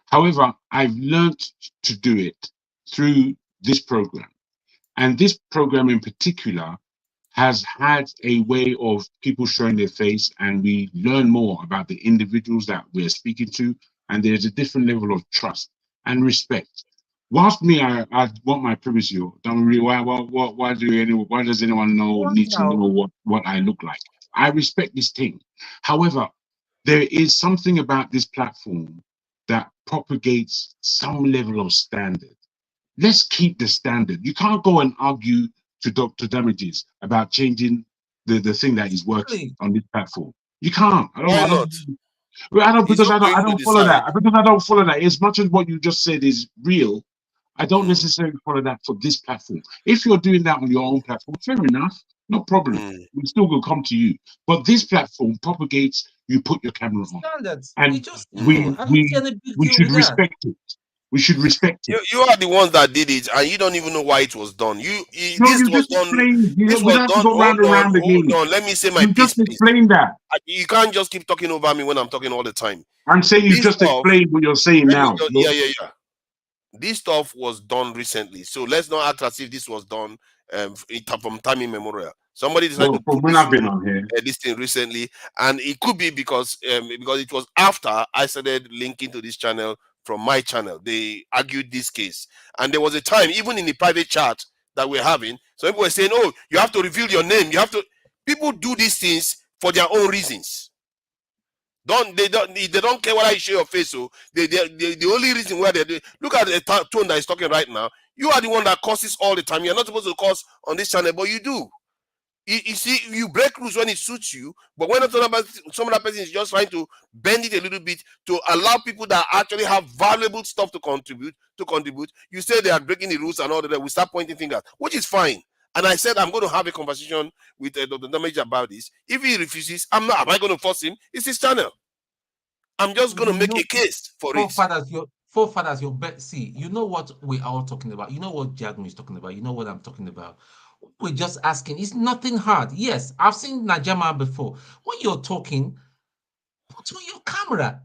However, I've learned to do it through this program. And this program in particular has had a way of people showing their face, and we learn more about the individuals that we're speaking to, and there's a different level of trust and respect. Whilst me, I want my privacy. Don't really. Why does anyone need to know what I look like? I respect this thing. However, there is something about this platform that propagates some level of standard. Let's keep the standard. You can't go and argue to Dr. Damages about changing the thing that is working on this platform. You can't. I don't follow that. Because I don't follow that. As much as what you just said is real, I don't necessarily follow that for this platform. If you're doing that on your own platform, fair enough, no problem. We still will come to you. But this platform propagates, you put your camera on. Standards. And we should respect it. We should respect it. You are the ones that did it, and you don't even know why it was done. This was done. Hold on. Let me say my piece, please. Explain that. You can't just keep talking over me when I'm talking all the time. I'm saying you just explained what you're saying now. Yeah. This stuff was done recently, so let's not act as if this was done from time immemorial. Somebody decided to put this thing recently, and it could be because it was after I started linking to this channel from my channel. They argued this case, and there was a time, even in the private chat that we're having, some people were saying, "Oh, you have to reveal your name. You have to." People do these things for their own reasons. They don't care whether you show your face. So the only reason why they do, look at the tone that is talking right now. You are the one that causes all the time. You're not supposed to cause on this channel, but you do. You see, you break rules when it suits you, but when some other person is just trying to bend it a little bit to allow people that actually have valuable stuff to contribute, you say they are breaking the rules and all that. We start pointing fingers, which is fine. And I said I'm going to have a conversation with Dr. Damage about this. If he refuses, am I going to force him? It's his channel. I'm just going to make a case for it. Forefathers, your bet. See, you know what we're all talking about. You know what Jagun is talking about. You know what I'm talking about. We're just asking. It's nothing hard. Yes, I've seen Najama before. When you're talking, put on your camera.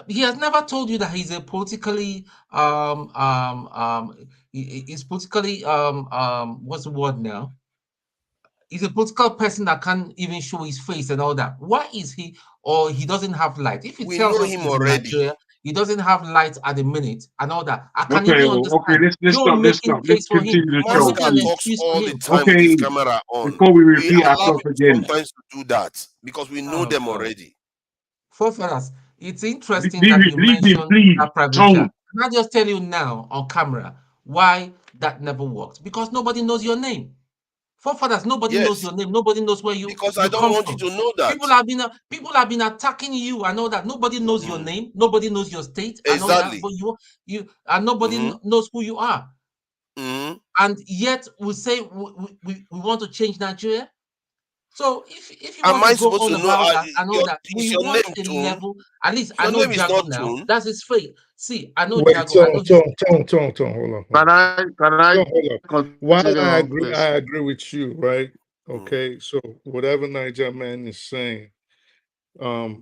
He has never told you that he's a politically he's politically what's the word now? He's a political person that can't even show his face and all that. Why is he, or he doesn't have light? If he tells us he's in Nigeria, he doesn't have light at the minute and all that. I can even understand. Let's stop. Let's continue the show. Talks all the time with his camera on. Before we repeat ourselves again. Sometimes to do that because we know them already. Forefathers, it's interesting that you mentioned that private chat. Can I just tell you now on camera why that never worked? Because nobody knows your name. Forefathers, nobody knows your name. Nobody knows where you. Because I don't want you to know that. People have been attacking you. I know that. Nobody knows your name. Nobody knows your state. Exactly. I know that. But and nobody knows who you are. And yet we say we want to change Nigeria. So if you want to go on about that and all that, we want a level. At least I know Jago now. That's his faith. See, I know Jago. Hold on. Can I? While I agree with you, right? Okay, so whatever Niger man is saying, I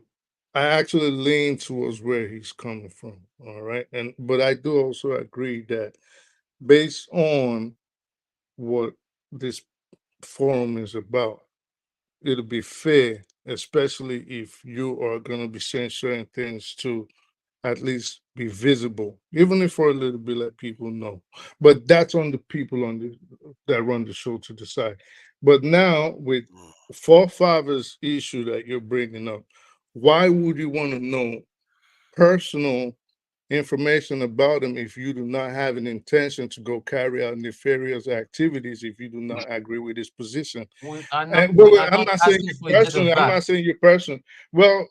actually lean towards where he's coming from. All right, but I do also agree that based on what this forum is about, it'll be fair, especially if you are going to be saying certain things to at least be visible, even if for a little bit, let people know. But that's on the people that run the show to decide. But now with forefathers issue that you're bringing up, why would you want to know personal information about them if you do not have an intention to go carry out nefarious activities, if you do not agree with his position? We are And I'm not not saying asking you for a date personally. of I'm birth. not saying you personally. Well,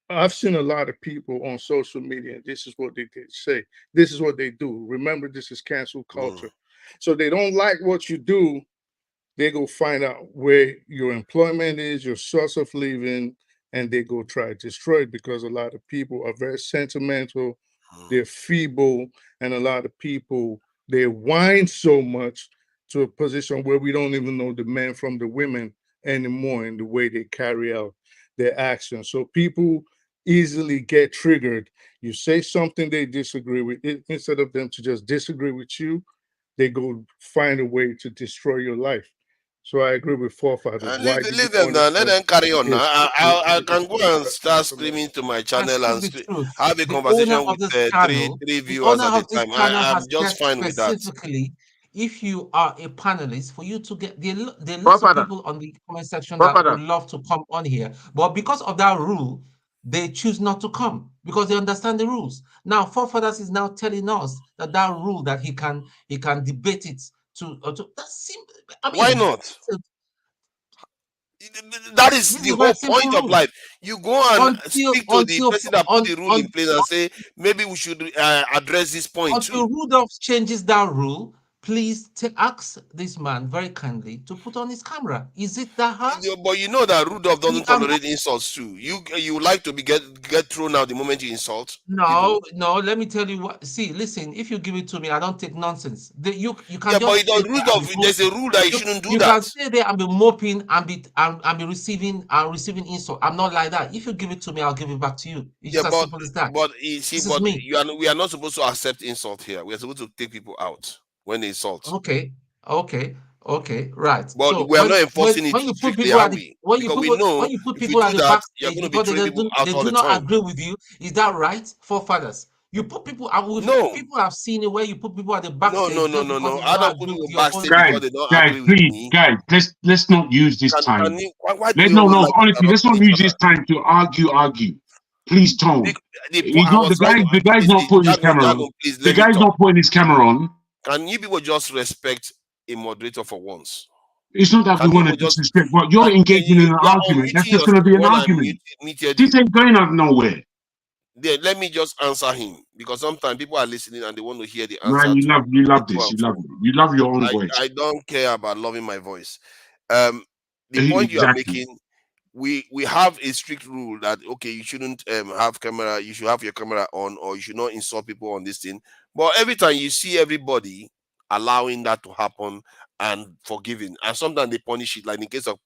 I've seen a lot of people on social media, and this is what they say. This is what they do. Remember, this is cancel culture. So they don't like what you do. They go find out where your employment is, your source of living, and they go try to destroy it, because a lot of people are very sentimental, they're feeble, and a lot of people, they whine so much to a position where we don't even know the men from the women anymore in the way they carry out their actions. So people easily get triggered. You say something they disagree with, instead of them to just disagree with you, they go find a way to destroy your life. So I agree with forefathers. Why do you Leave them want now. to Let know them carry on now. if I it's can go and personal start information? screaming to my I channel speak and the truth. have a The owner conversation of with this three channel, the viewers owner at a of this time. channel I'm has just said fine with that. specifically, if you are a panelist, for you to get there are lots of Godfather, people on the comment section that would love to come on here, but because of that rule, they choose not to come because they understand the rules. Now, forefathers is now telling us that that rule that he can debate it to that's simple. I Why mean, not? That is this the is a very whole simple point of rule. life. You go and speak to the person that put the rule in place and say, maybe we should address this point too. Until Rudolph changes that rule, please ask this man very kindly to put on his camera. Is it that hard? But you know that Rudolph We doesn't are tolerate insults too. You like to be get thrown out the moment you insult people. no. Let me tell you what. See, listen. If you give it to me, I don't take nonsense. You can Yeah, but just stay there and be Rudolph, there's a rule that you you, shouldn't do you can that. stay there and be moping and be receiving insult. I'm not like that. If you give it to me, I'll give it back to you. It's Yeah, just as simple as that. you see, This is me. we are not supposed to accept insult here. We are supposed to take people out when they insult. Okay, right. But So we are not enforcing it when you put strictly, people are at the we? Because we know when you put if we people do at the that, you're backstage going to be because throwing people out they all do the not time. agree with you, is that right? Forefathers, you put people. No. People have seen it where you put people at the No. backstage just because they do I not don't put agree with people your backstage opponent. because they don't agree with me. Guys, let's not use this time. Why do we always No, like to honestly, let's interrupt not each use other? this time to argue. Please, Tone. I was trying to The guy's not putting his camera on. please The let me guy's talk. not putting his camera on. Can you people just respect a moderator for once? It's not that we want to disrespect, but you're engaging in an you are argument. That's unmuting just going to yourself be an when I argument. muted This you. ain't going out nowhere. There, let me just answer him, because sometimes people are listening and they want to hear the answer Man, you to love the this. to and You love fro. it. You love your own voice. I don't care about loving my voice. The point you are Exactly. making, we have a strict rule that okay, you shouldn't have camera, you should have your camera on, or you should not insult people on this thing. But every time you see everybody allowing that to happen and forgiving, and sometimes they punish it, like in case of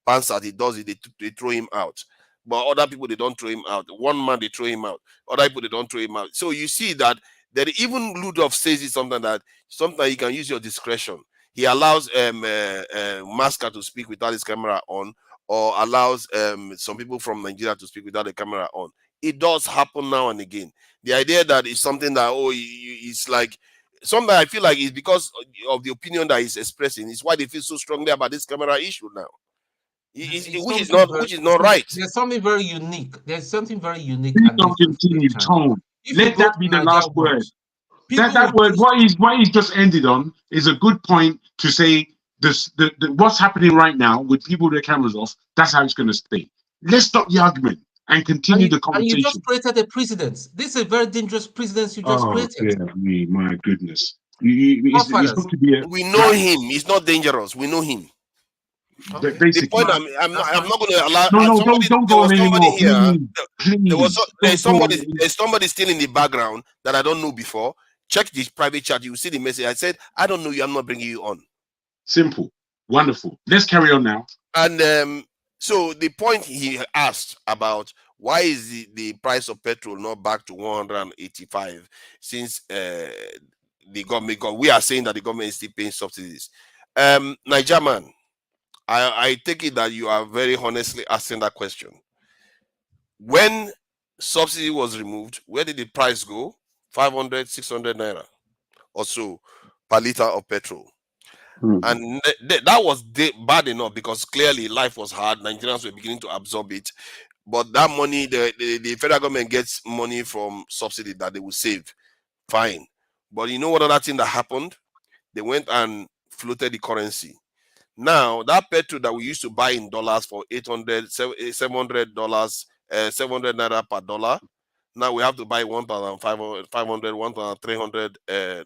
Pansat, he does it, they throw him out. But other people, they don't throw him out. One man, they throw him out. Other people, they don't throw him out. So you see that even Ludov says it something that sometimes you can use your discretion. He allows Masker to speak without his camera on, or allows some people from Nigeria to speak without the camera on. It does happen now and again. The idea that it's something that it's like something I feel like it's because of the opinion that he's expressing. It's why they feel so strongly about this camera issue now. Which is not right. There's something very unique. There's something very unique Please and don't different to this continue, channel. Tone. If you Let go that to be the Nigeria last word. Works, people That will word, what he's just ended on, is a good point to say this. What's happening right now with people with their cameras off, that's how it's going to stay. Let's stop the argument and continue the and you conversation. just created a precedent. This is a very dangerous precedent you just Oh, created. dear me, my goodness. It's going to be a... We know him. He's not dangerous. We know him. Okay. The Basically. point I'm not going to allow No, somebody. don't There go on was somebody anymore. here. Please. There's somebody still in the background that I don't know before. Check this private chat. You will see the message. I said, I don't know you. I'm not bringing you on. Simple. Wonderful. Let's carry on now. And so the point he asked about why is the price of petrol not back to 185 since the government we are saying that the government is still paying subsidies. Niger man, I take it that you are very honestly asking that question. When subsidy was removed, where did the price go? 500, 600 naira or so per liter of petrol. And that was bad enough because clearly life was hard. Nigerians were beginning to absorb it. But that money, the federal government gets money from subsidy that they will save. Fine. But you know what other thing that happened? They went and floated the currency. Now, that petrol that we used to buy in dollars for $700, $700 naira per dollar, now we have to buy 1,500, 1,300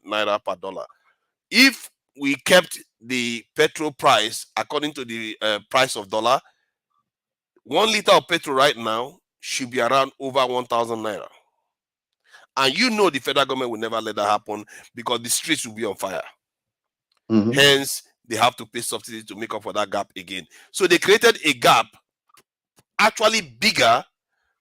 naira per dollar. If we kept the petrol price according to the price of dollar, 1 liter of petrol right now should be around over 1,000 naira. And you know the federal government will never let that happen because the streets will be on fire. Hence, they have to pay subsidies to make up for that gap again. So they created a gap actually bigger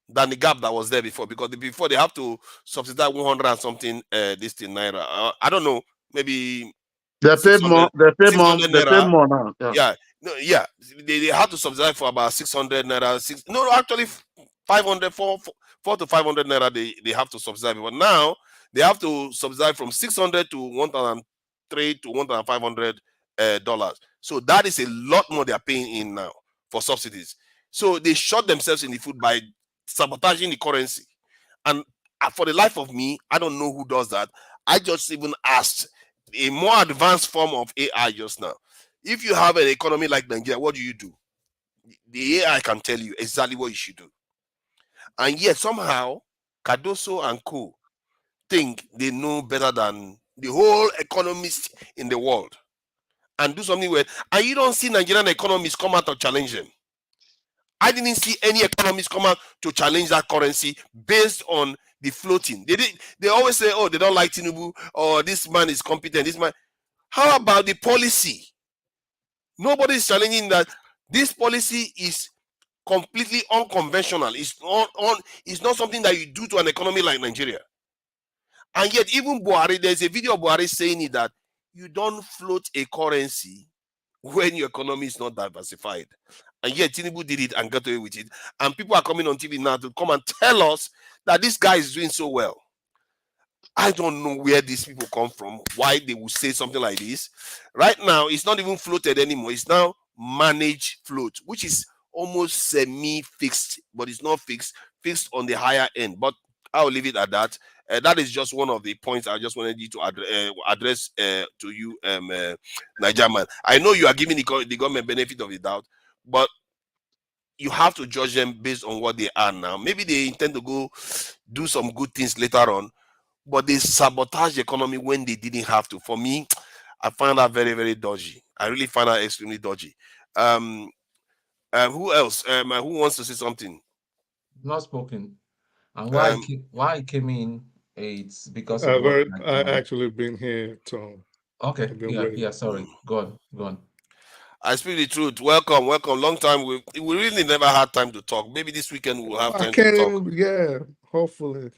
than the gap that was there before, because before they have to subsidize 100 and something this thing naira. I don't know, maybe they paid more. They pay more. They pay naira. more now. Yeah, no, yeah. They have to subsidize for about 600 naira. No, actually 500, 4 to 500 naira. They have to subsidize, but now they have to subsidize from 600 to 1,300 to 1,500 dollars. So that is a lot more they are paying in now for subsidies. So they shot themselves in the foot by sabotaging the currency. And for the life of me, I don't know who does that. I just even asked a more advanced form of AI just now. If you have an economy like Nigeria, what do? The AI can tell you exactly what you should do. And yet somehow, Cardoso and co think they know better than the whole economists in the world and do something with. And you don't see Nigerian economists come out to challenge them. I didn't see any economists come out to challenge that currency based on the floating. They always say, oh, they don't like Tinubu, or this man is competent. This man. How about the policy? Nobody is challenging that. This policy is completely unconventional. It's not something that you do to an economy like Nigeria. And yet, even Buhari, there's a video of Buhari saying it, that you don't float a currency when your economy is not diversified. And yet Tinubu did it and got away with it. And people are coming on TV now to come and tell us that this guy is doing so well. I don't know where these people come from, why they will say something like this. Right now, it's not even floated anymore. It's now managed float, which is almost semi-fixed, but it's not fixed on the higher end. But I'll leave it at that. That is just one of the points I just wanted you to address to you, Nigerian. I know you are giving the government benefit of the doubt, but you have to judge them based on what they are now. Maybe they intend to go do some good things later on, but they sabotage the economy when they didn't have to. For me, I find that very, very dodgy. I really find that extremely dodgy. Who else? Who wants to say something? Not spoken. And why I came in, it's because of I actually been here, Tom. Okay, yeah, sorry. Go on. I speak the truth. Welcome. Long time. We really never had time to talk. Maybe this weekend we'll have time to talk. Hopefully.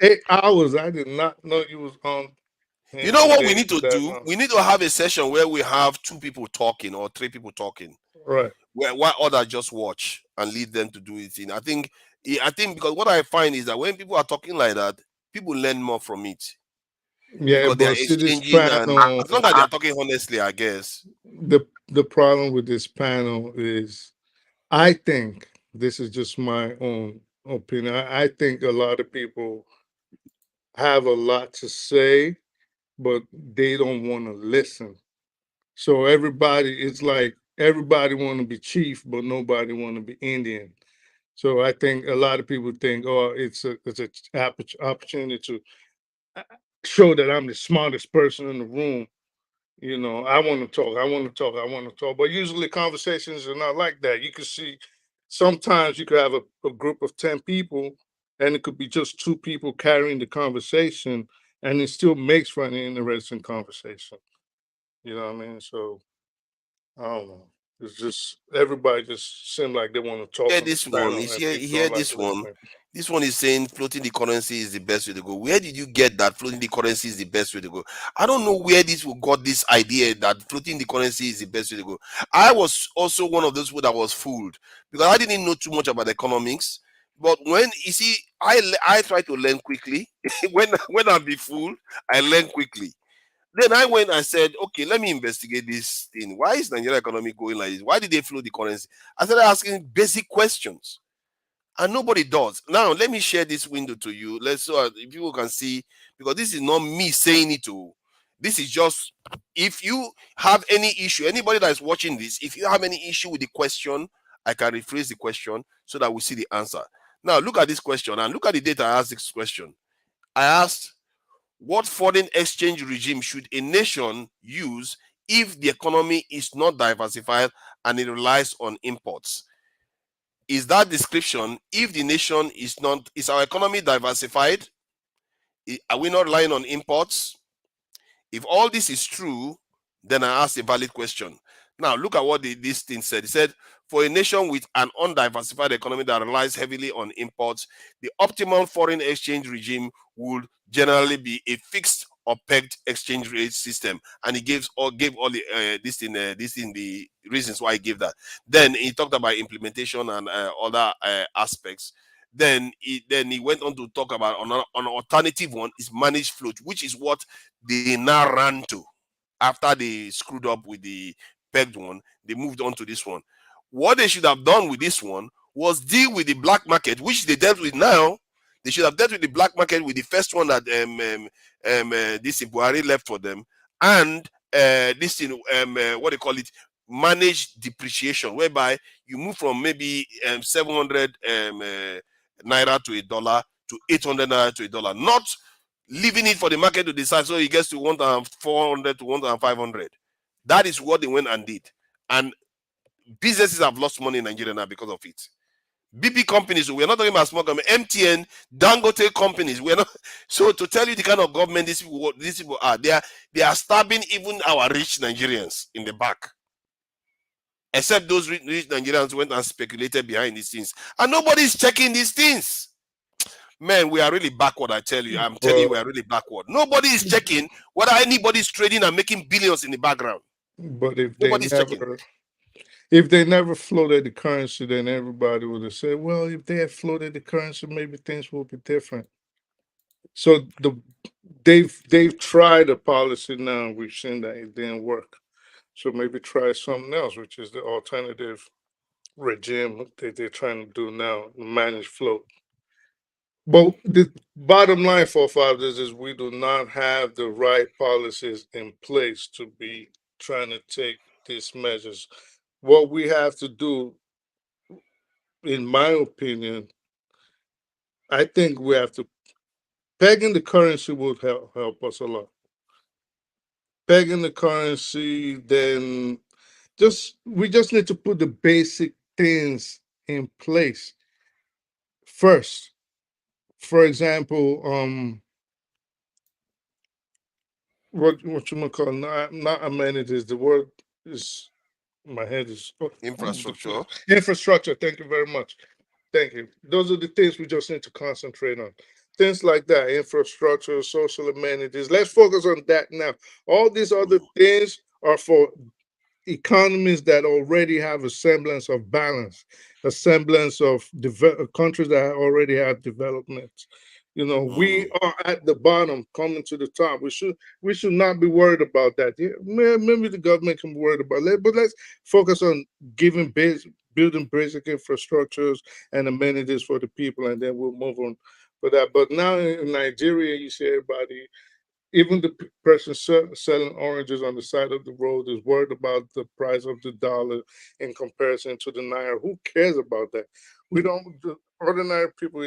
8 hours. I did not know you was on. You know what we need to do? We need to have a session where we have 2 people talking or 3 people talking. Right. Where others just watch and lead them to do it. I think because what I find is that when people are talking like that, people learn more from it. Yeah, because they are exchanging, and as long as they are talking honestly, I guess. The problem with this panel is, I think, this is just my own opinion, I think a lot of people have a lot to say, but they don't want to listen. So it's like everybody want to be chief, but nobody want to be Indian. So I think a lot of people think, oh, it's an opportunity to show that I'm the smartest person in the room. You know, I want to talk. But usually conversations are not like that. You can see sometimes you could have a group of 10 people, and it could be just 2 people carrying the conversation, and it still makes for an interesting conversation. You know what I mean? So I don't know. It's just everybody just seems like they want to talk. Hear this one. Hear this one. This one is saying floating the currency is the best way to go. Where did you get that floating the currency is the best way to go? I don't know where this got this idea that floating the currency is the best way to go. I was also one of those people that was fooled because I didn't know too much about economics. But when you see, I try to learn quickly. when I be fooled, I learn quickly. Then I went and said, okay, let me investigate this thing. Why is Nigeria economy going like this? Why did they flow the currency? I started asking basic questions, and nobody does. Now, let me share this window to you. Let's so people can see, because this is not me saying it to. This is just, if you have any issue, anybody that is watching this, if you have any issue with the question, I can rephrase the question so that we see the answer. Now, look at this question and look at the data I asked this question. I asked, what foreign exchange regime should a nation use if the economy is not diversified and it relies on imports? Is that description, if the nation is not, is our economy diversified? Are we not relying on imports? If all this is true, then I ask a valid question. Now, look at what this thing said. It said, for a nation with an undiversified economy that relies heavily on imports, the optimal foreign exchange regime would generally be a fixed or pegged exchange rate system. And he gave all the the reasons why he gave that. Then he talked about implementation and other aspects. Then he went on to talk about an alternative one is managed float, which is what they now ran to. After they screwed up with the pegged one, they moved on to this one. What they should have done with this one was deal with the black market, which they dealt with now. They should have dealt with the black market with the first one that this Buhari left for them, and this thing, what they call it, managed depreciation, whereby you move from maybe 700 naira to $1 to 800 naira to $1, not leaving it for the market to decide, so it gets to 1,400 to 1,500. That is what they went and did, and businesses have lost money in Nigeria now because of it. BP companies, we're not talking about small companies, MTN, Dangote companies, we're not. So to tell you the kind of government these people are, they are stabbing even our rich Nigerians in the back. Except those rich Nigerians went and speculated behind these things, and nobody's checking these things. Man, we are really backward, I tell you. I'm telling you, we are really backward. Nobody is checking whether anybody's trading and making billions in the background. But Nobody's checking. If they never floated the currency, then everybody would have said, well, if they had floated the currency, maybe things would be different. So they've tried a policy now. We've seen that it didn't work. So maybe try something else, which is the alternative regime that they're trying to do now, manage float. But the bottom line, forefathers, is we do not have the right policies in place to be trying to take these measures. What we have to do, in my opinion, I think we have to, pegging the currency would help us a lot. Pegging the currency, then we just need to put the basic things in place first. For example, what you call, not amenities. The word is, my head is infrastructure. Infrastructure. Thank you very much. Thank you. Those are the things we just need to concentrate on. Things like that, infrastructure, social amenities. Let's focus on that now. All these other things are for economies that already have a semblance of balance, a semblance of countries that already have development. You know, we are at the bottom, coming to the top. We should not be worried about that. Yeah, maybe the government can be worried about that, but let's focus on building basic infrastructures and amenities for the people, and then we'll move on for that. But now in Nigeria, you see everybody, even the person selling oranges on the side of the road, is worried about the price of the dollar in comparison to the naira. Who cares about that? We don't, the ordinary people,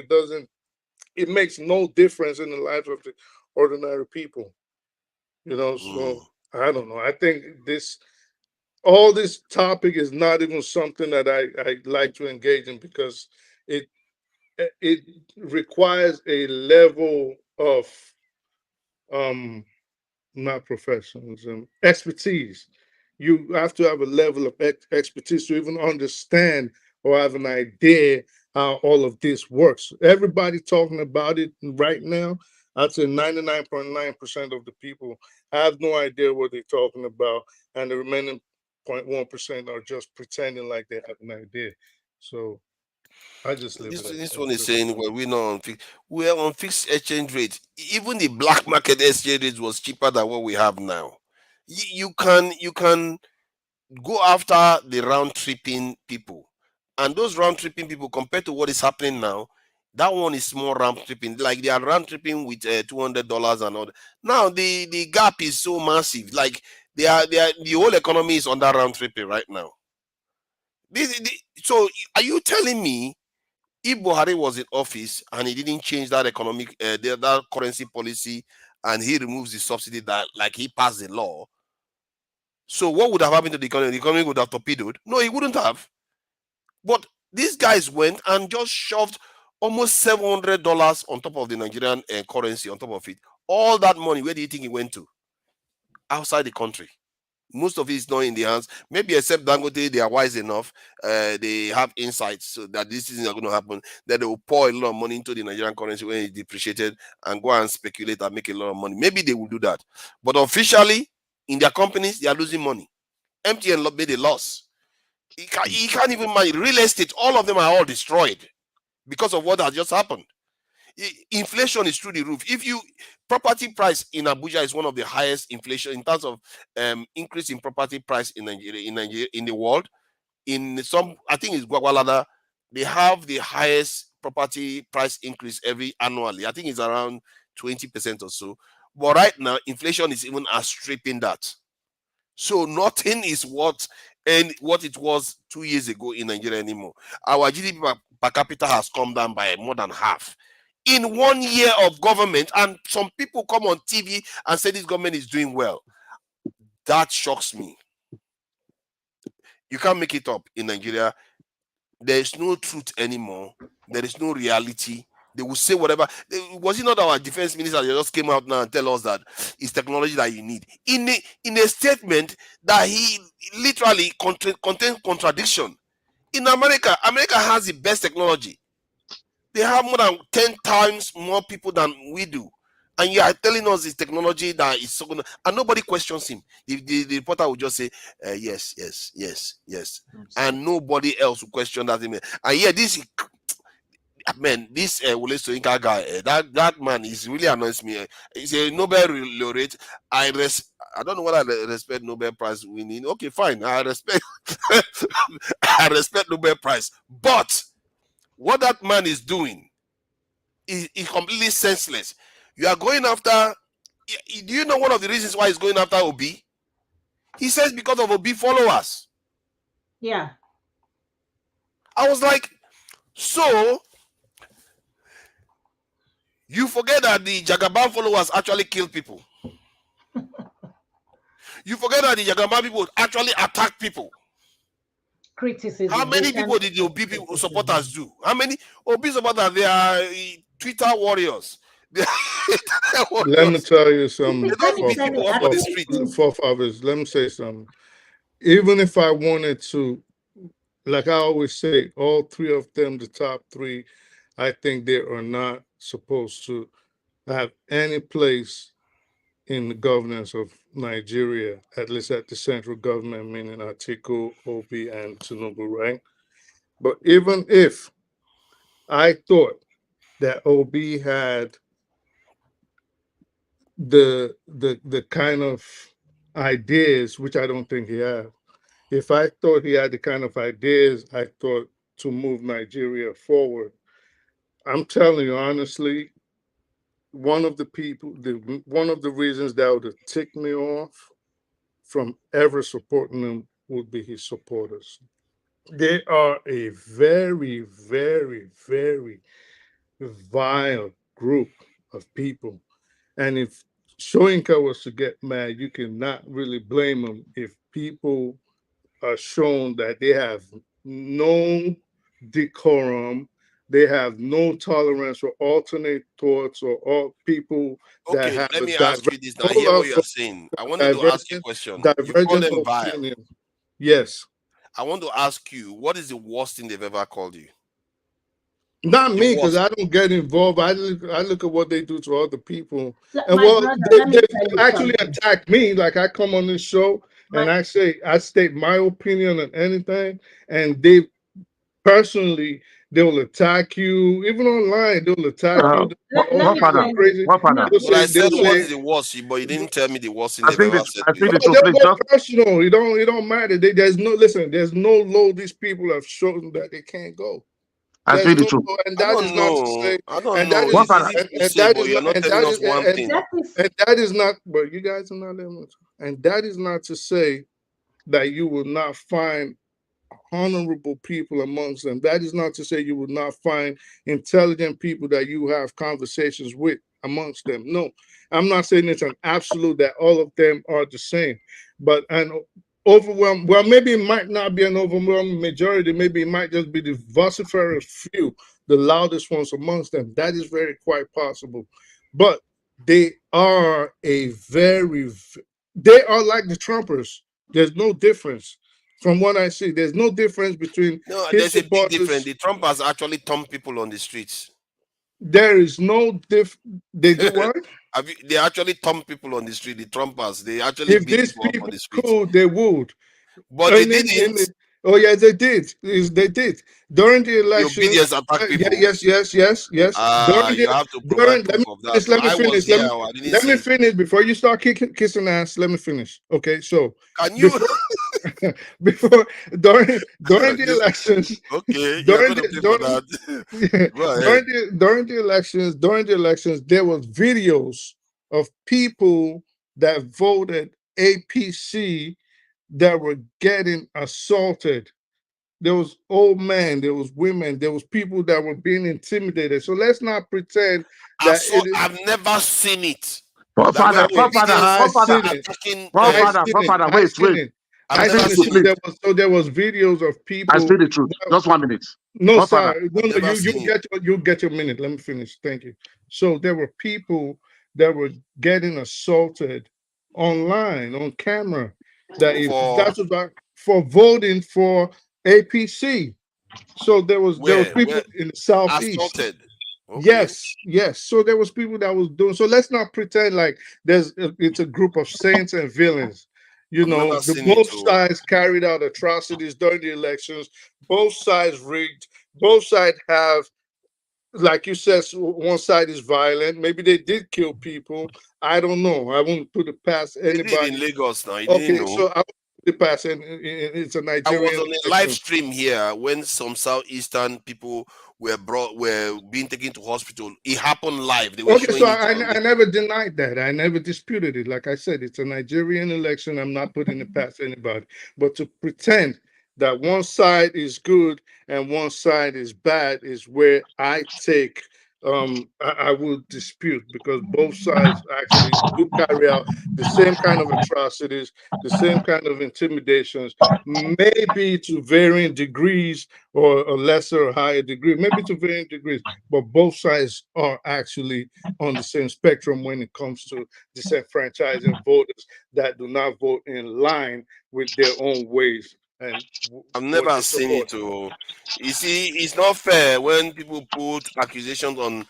it makes no difference in the lives of the ordinary people. You know, so I don't know. I think all this topic is not even something that I like to engage in, because it requires a level of not professionalism, expertise. You have to have a level of expertise to even understand or have an idea how all of this works. Everybody talking about it right now, I'd say 99.9% of the people have no idea what they're talking about, and the remaining 0.1% are just pretending like they have an idea. So I just leave This it one is at saying, well, we're on fixed exchange rate. Even the black market exchange rate was cheaper than what we have now. You can go after the round tripping people, and those round tripping people compared to what is happening now, that one is more round tripping. Like they are round tripping with $200 and all. Now the gap is so massive. Like they are the whole economy is under round tripping right now. So are you telling me if Buhari was in office and he didn't change that economic that currency policy and he removes the subsidy that like he passed the law, so what would have happened to the economy? The economy would have torpedoed. No, he wouldn't have. But these guys went and just shoved almost $700 on top of the Nigerian currency on top of it. All that money, where do you think it went to? Outside the country. Most of it is not in the hands. Maybe except Dangote, they are wise enough. They have insights so that this is not going to happen. That they will pour a lot of money into the Nigerian currency when it's depreciated and go and speculate and make a lot of money. Maybe they will do that. But officially, in their companies, they are losing money. MTN made a you can't even manage real estate. All of them are all destroyed because of what has just happened. Inflation is through the roof. If you property price in Abuja is one of the highest inflation in terms of increase in property price in Nigeria in the world. In some, I think it's Gwagwalada, they have the highest property price increase every annually. I think it's around 20% or so. But right now, inflation is even outstripping that. So nothing is what it was 2 years ago in Nigeria anymore. Our GDP per capita has come down by more than half in 1 year of government, and some people come on TV and say this government is doing well. That shocks me. You can't make it up in Nigeria. There is no truth anymore. There is no reality. They will say whatever. Was it not our defense minister that just came out now and tell us that it's technology that you need? In a statement that he literally contains contradiction. In America has the best technology. They have more than 10 times more people than we do. And you are telling us this technology that is so good, and nobody questions him. The reporter will just say, yes, yes, yes, yes. And nobody else will question that. And yeah, this man, this Wole Soyinka guy, that man is really annoys me. He's a Nobel laureate. I don't know what I respect Nobel Prize winning. Okay, fine. I respect I respect Nobel Prize. But what that man is doing is completely senseless. You are going after. Do you know one of the reasons why he's going after Obi? He says because of Obi followers. Yeah. I was like, so you forget that the Jagaban followers actually kill people. You forget that the Jagaban people actually attack people. Criticism. How many people did the Obi supporters do? How many Obi supporters? They are Twitter warriors. Let me tell you something. Forefathers, let me say something. Even if I wanted to, like I always say, all three of them, the top three, I think they are not supposed to have any place in the governance of Nigeria, at least at the central government, meaning Atiku, Obi, and Tinubu, right? But even if I thought that Obi had the kind of ideas, which I don't think he has. If I thought he had the kind of ideas I thought to move Nigeria forward, I'm telling you honestly, one of the reasons that would have ticked me off from ever supporting him would be his supporters. They are a very, very, very vile group of people. And if Soyinka was to get mad, you cannot really blame him if people are shown that they have no decorum, they have no tolerance for alternate thoughts or all people that okay, have let a me ask you this now. I hold hear on, what you are saying. I wanted to ask you a question. You call divergent them vile. opinion. Yes. I want to ask you, what is the worst thing they've ever called you? Not me, because I don't get involved. I look at what they do to other people. And brother, they actually attack me. Like I come on this show and I state my opinion on anything, and they personally They will attack you, even online. They will attack you. Let me say, Crazy. But I said, They'll what say, is the worst? But you didn't tell me the worst thing I they've think ever it's, said I to think you. the truth. They'll go personal. It don't matter. There's no listen. There's no low these people have shown that they can't go. There's no low, and I that don't is not to know. say, I don't and that know. is It's easy to and say, that but is you're not not and telling that us is one thing. and that is not. But you guys are not letting me. And that is not to say that you will not find honorable people amongst them. That is not to say you will not find intelligent people that you have conversations with amongst them. No, I'm not saying it's an absolute that all of them are the same, but an overwhelm. Well, maybe it might not be an overwhelming majority. Maybe it might just be the vociferous few, the loudest ones amongst them. That is very quite possible, but they are they are like the Trumpers. There's no difference from what I see. There's no difference between No, his there's a big difference. supporters. The Trump has actually thumped people on the streets. There is no They do what? They actually thump people on the street. The Trumpers, they actually If beat these people up on people the street. could, they would. But they didn't. Oh yes, they did. They did during the The elections. obedience attack people. Yes. You have to provide proof of that. Let me I was finish. here. I didn't Let me see. finish before you start kissing ass. Let me finish. Okay, so Can you? before during the elections, Okay, you're during going to the pay for that. Go ahead. during the elections, there was videos of people that voted APC that were getting assaulted. There was old men, there was women, there was people that were being intimidated. So let's not pretend that I've never seen it. I've seen it. Attacking. I've seen it. I've seen it. I've never seen So it. there was videos of people. Just 1 minute. No, sir. No, I've never you seen it. you get your minute. Let me finish. Thank you. So there were people that were getting assaulted online on camera. That if that's about for voting for APC. So there was people Where in the southeast. assaulted. Okay. Yes. So there was people that was doing. So let's not pretend like it's a group of saints and villains. You I've know, never seen it. both sides carried out atrocities during the elections. Both sides rigged. Both sides have, like you said, one side is violent. Maybe they did kill people. I don't know. I won't put it past They did in anybody. Lagos now. You didn't Okay, know. so I won't put it past, and it's a I was Nigerian on a live election. stream here when some southeastern people were being taken to hospital. It happened live. They were Okay, showing so it on I never denied that. I never disputed it. Like I said, it's a Nigerian election. I'm not putting it past anybody. But to pretend that one side is good and one side is bad is where I take I will dispute, because both sides actually do carry out the same kind of atrocities, the same kind of intimidations, maybe to varying degrees or a lesser or higher degree, maybe to varying degrees, but both sides are actually on the same spectrum when it comes to disenfranchising voters that do not vote in line with their own ways and I've what never they seen support. it. Oh, you see, it's not fair when people put accusations on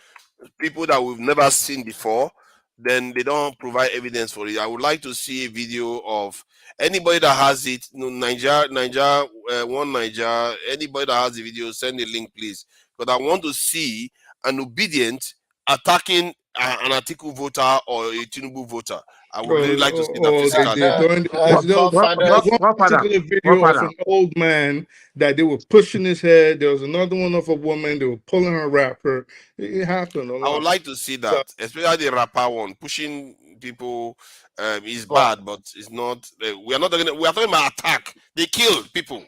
people that we've never seen before. Then they don't provide evidence for it. I would like to see a video of anybody that has it. One Niger. Anybody that has the video, send a link, please, because I want to see an obedient attacking an Atiku voter or a Tinubu voter. I would really like to see that They physically. did. There's one particular video of an old man that they were pushing his head. There was another one of a woman. They were pulling her wrapper. It happened a I would lot. like to see that, especially the rapper one. Pushing people is bad, but it's not. We are not talking. We are talking about attack. They killed people.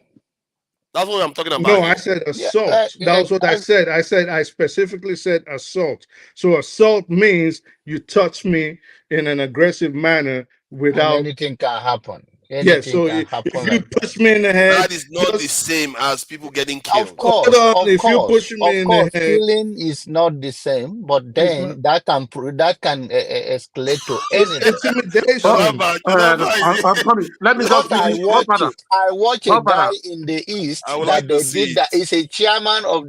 That's what I'm talking about No, I here. said assault. That was what I said. I specifically said assault. So assault means you touch me in an aggressive manner And without. anything can happen. Yeah. Anything So can if happen you like that. push me in the head, That is not the just same as people getting Of killed. hold course, on. of If you push course, me of in the course, head, killing is not the same, but it's not. then that can escalate to It's anything. intimidation. Let me Because just give you I watch a guy in the east I would that like to they see did it. that. He's a chairman of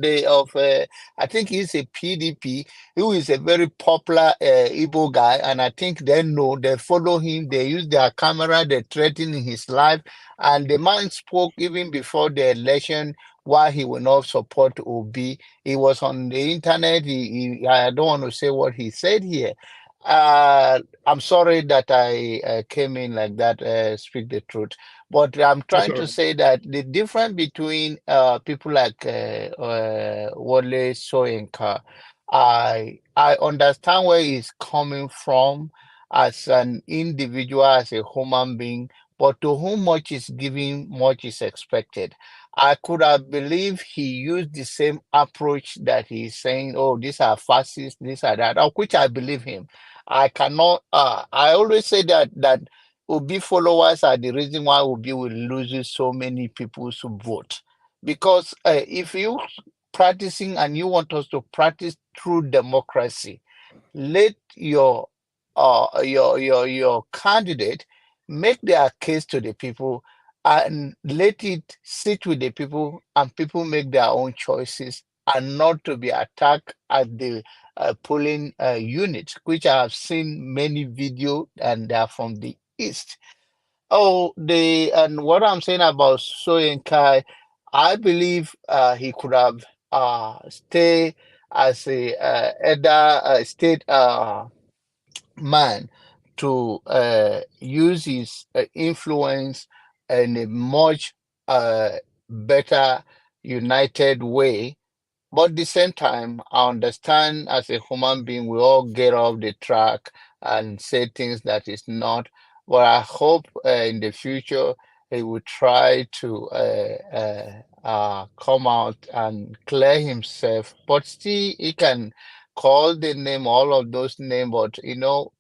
I think he's a PDP, who is a very popular Igbo guy, and I think they know, they follow him, they use their camera, they threaten his life, and the man spoke even before the election why he will not support Obi. He was on the internet. I don't want to say what he said here. I'm sorry that I came in like that, speak the truth. But I'm trying to say that the difference between people like Wole Soyinka, I understand where he's coming from as an individual, as a human being, but to whom much is given, much is expected. I could have believed he used the same approach that he's saying, oh, these are fascists, these are that, of which I believe him. I cannot, I always say that Obi followers are the reason why Obi will lose so many people who vote. Because if you practicing and you want us to practice true democracy, let your candidate make their case to the people and let it sit with the people and people make their own choices and not to be attacked at the polling units, which I have seen many videos and they are from the east. Oh, and what I'm saying about Soyinka, I believe he could have stay as a elder state man to use his influence in a much better united way. But at the same time, I understand as a human being, we all get off the track and say things that is not. But I hope in the future he will try to come out and clear himself. But still, he can call the name, all of those names. But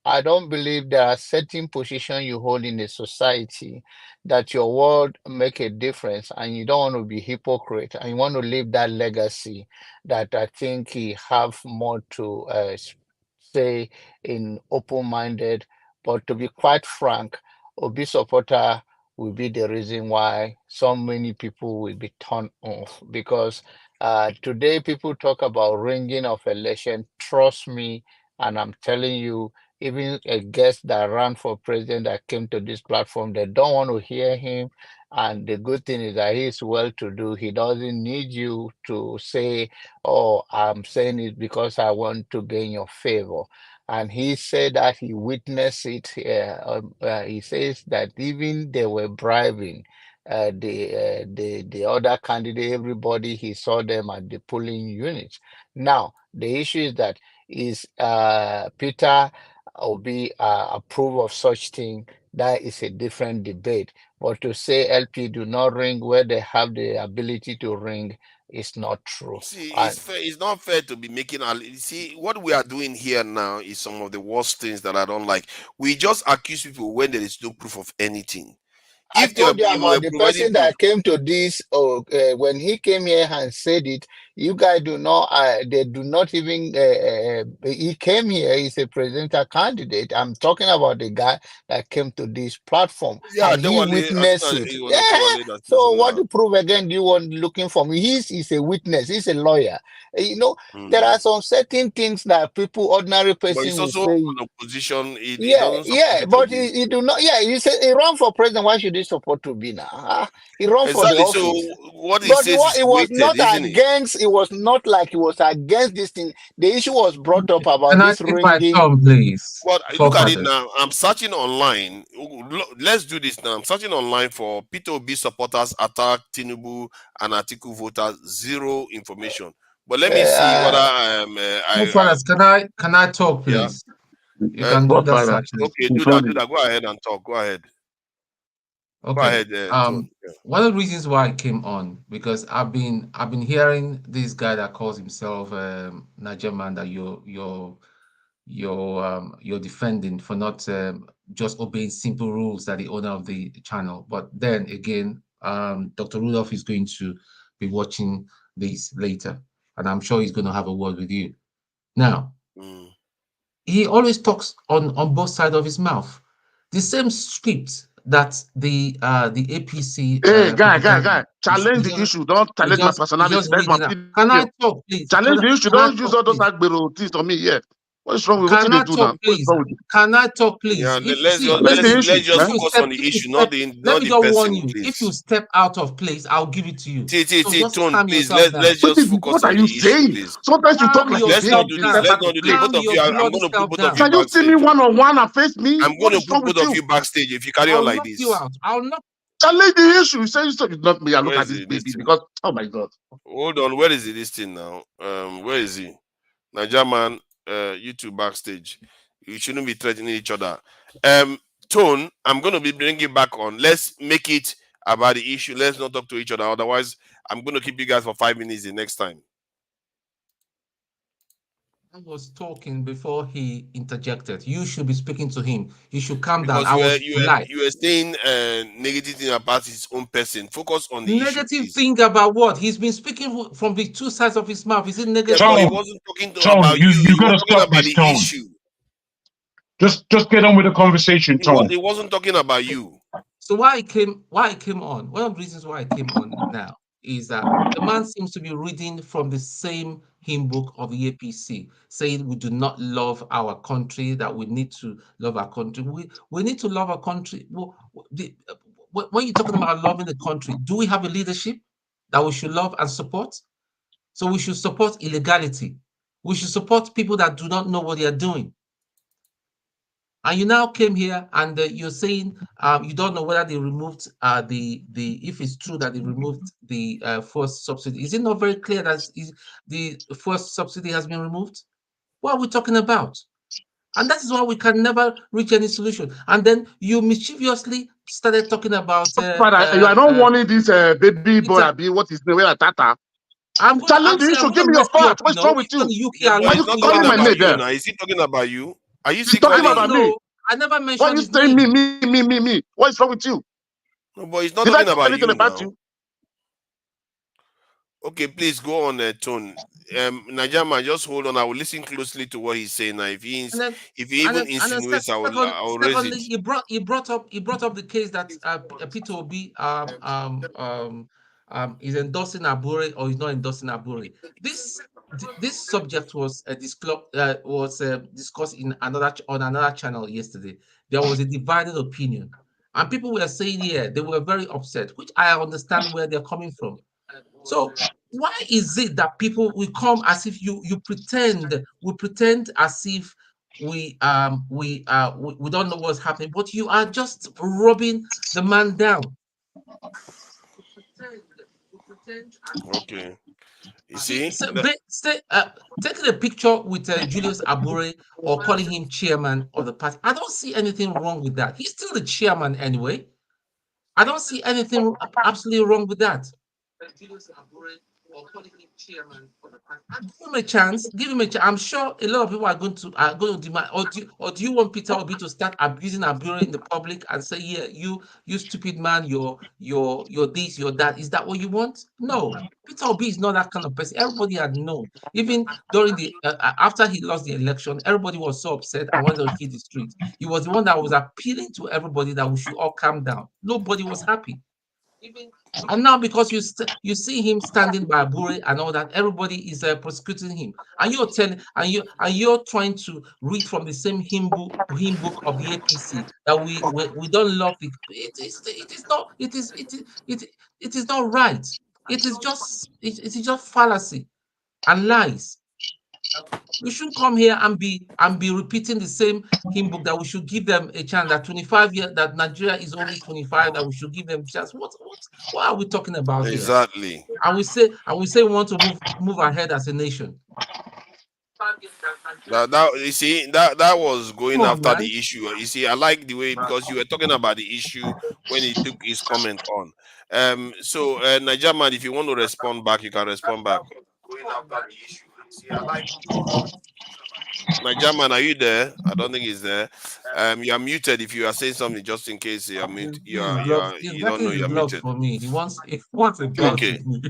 I don't believe there are certain positions you hold in a society that your word make a difference, and you don't want to be hypocrite, and you want to leave that legacy that I think he have more to say in open-minded. But to be quite frank, Obi supporter will be the reason why so many people will be turned off, because today people talk about ringing of election. Trust me, and I'm telling you, even a guest that ran for president that came to this platform, they don't want to hear him. And the good thing is that he's well-to-do. He doesn't need you to say, oh, I'm saying it because I want to gain your favor. And he said that he witnessed it. He says that even they were bribing the other candidate, everybody. He saw them at the polling units. Now the issue is that is Peter Obi approve of such thing? That is a different debate. But to say LP do not ring where they have the ability to ring is not true. See, And it's not fair to be making. See, what we are doing here now is some of the worst things that I don't like. We just accuse people when there is no proof of anything. I If told you you were about the providing person proof, that came to this, when he came here and said it, you guys do not, they do not even, he came here, he's a presidential candidate. I'm talking about the guy that came to this platform yeah, and they he were. I think witnessed it. it was Yeah. Adewale that So said what now. to prove again do you want looking for me? He's a witness, he's a lawyer. There are some certain things that people, ordinary But it's person will also say. an opposition. It Yeah, doesn't support yeah, it to but be he do not. Yeah, he said he run for president. Why should he support to be now? He run for the exactly. So office, what he but says is it was weighted, not isn't it? against. It was not like he was against this thing. The issue was brought up about Can I this take my ringing. turn, please? But look at it Forefathers. now. I'm searching online. Let's do this now. I'm searching online for Peter Obi supporters attack Tinubu and Atiku voters. Zero information. But let me see whether Uh, Forefathers, can I talk, yeah. please? You can do that searching. Okay, do that. Do that. Go ahead and talk. Go ahead. Go Okay. ahead, Tone. Yeah. One of the reasons why I came on, because I've been hearing this guy that calls himself Nigerian man, that you're defending for not just obeying simple rules that the owner of the channel. But then again, Dr. Rudolph is going to be watching this later, and I'm sure he's going to have a word with you. Now, he always talks on both sides of his mouth. The same script that the APC Hey, guy, challenge the issue. Don't challenge my is personality. just That's my reading out. Can I opinion. talk, please? Challenge the issue. Can I Don't use talk, all those please? agbero things on me. Yeah. What's wrong with what Can they I do now? talk, please? Can I talk, please? Yeah, If let's see, just Let's the issue, let's just man. focus on the issue, not let me the just warn person, you. If you please. step out of place, I'll give it to you. So just Tone, calm please. yourself down. Let's just focus What are on you the issue, saying? please. Sometimes you talk Calm like a Let's yourself not baby. do You this. down. step Let's out not of do this. place. Calm Both of your you, I'm bloody going to put self both of down. you Can you see me backstage. one-on-one and face me? I'm What going to is wrong put with both of you? you backstage if you carry on I'll like knock you this. out. I'll knock. Challenge the issue. You say it's not me. I look Where at is this it? This baby thing. because my God. Hold on. Where is it? This thing now. Where is he? Niger man. You two backstage. You shouldn't be threatening each other. Tone, I'm going to be bringing you back on. Let's make it about the issue. Let's not talk to each other. Otherwise, I'm going to keep you guys for 5 minutes the next time. I was talking before he interjected. You should be speaking to him. You should calm down. Because I you were saying negative thing about his own person. Focus on the issue, Negative please. thing about what? He's been speaking from the two sides of his mouth. Is it negative? Yeah, but he wasn't talking about you. You He was gotta talking stop about this, the Tone. issue. Just get on with the conversation, Tone. He wasn't talking about you. So why I came on, one of the reasons why I came on now is that the man seems to be reading from the same hymn book of the APC, saying we do not love our country, that we need to love our country. We need to love our country. Well, when you're talking about loving the country, do we have a leadership that we should love and support? So we should support illegality. We should support people that do not know what they are doing. And you now came here and you're saying you don't know whether they removed if it's true that they removed the first subsidy. Is it not very clear that the first subsidy has been removed? What are we talking about? And that is why we can never reach any solution. And then you mischievously started talking about. You are not warning this baby boy. What is the way Tata? Challenge the issue. Give me your fact. What's wrong with you? Yeah, but he's not talking my about name you there? now. Is he talking about you? Are you He's still talking calling about me. I never Why mentioned are you his saying name. me? What is wrong with you? No, but he's not Did I talking talk about anything you about now. you? Okay, please go on, Tone. Najama, just hold on. I will listen closely to what he's saying now. If he even insinuates, I will raise it. He brought up the case that Peter Obi is endorsing Abure or is not endorsing Abure. This subject was discussed on another channel yesterday. There was a divided opinion, and people were saying they were very upset, which I understand where they're coming from. So why is it that people will come as if we pretend as if we don't know what's happening, but you are just rubbing the man down. We pretend Okay. You see? Taking a picture with Julius Abure or calling him chairman of the party, I don't see anything wrong with that. He's still the chairman anyway. I don't see anything absolutely wrong with that. Julius Abure or calling him chairman of the party. Give him a chance. Give him a chance. I'm sure a lot of people are going to demand. Or do you want Peter Obi to start abusing Abure in the public and say, "Yeah, you stupid man, you're this, you're that"? Is that what you want? No. Peter Obi is not that kind of person. Everybody had known. Even during the after he lost the election, everybody was so upset and wanted to hit the street. He was the one that was appealing to everybody that we should all calm down. Nobody was happy. And now, because you see him standing by Abure and all that, everybody is prosecuting him, and you're trying to read from the same hymn book of the APC that we don't love it. It is not right. It is just fallacy and lies. We shouldn't come here and be repeating the same hymn book that we should give them a chance. That 25 years, that Nigeria is only 25, that we should give them a chance. What are we talking about here? Exactly. And we say we want to move ahead as a nation. You see, that was going after man. the issue. You see, I like the way, because you were talking about the issue when he took his comment on. So Niger man, if you want to respond back, you can respond back. Going after the issue. You see, I like Niger man, are you there? I don't think he's there. You are muted if you are saying something, just in case you are mute. You don't know you're muted. For me. He wants a block Okay. with me.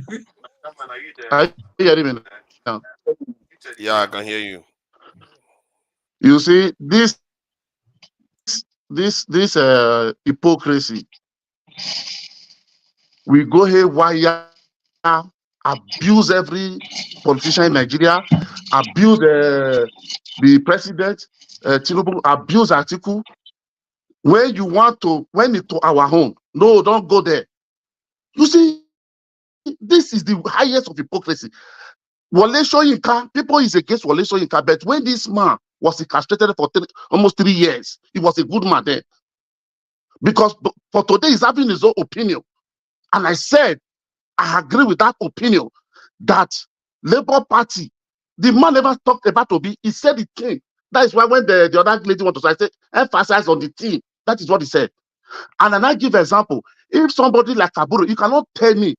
Are you hearing me now? Yeah, I can hear you. You see, this hypocrisy. We go haywire, abuse every politician in Nigeria, abuse the president, Tinubu, abuse article. When you want to, when it to our home, no, don't go there. You see, this is the highest of hypocrisy. Wole Soyinka, people is against Wole Soyinka, but when this man was incarcerated for almost 3 years, he was a good man then. Because for today, he's having his own opinion. And I said, I agree with that opinion that Labour Party, the man never talked about Obi, he said it came. That is why when the other lady wanted to say, I said, emphasize on the team. That is what he said. And then I give an example. If somebody like Kaburu, you cannot tell me,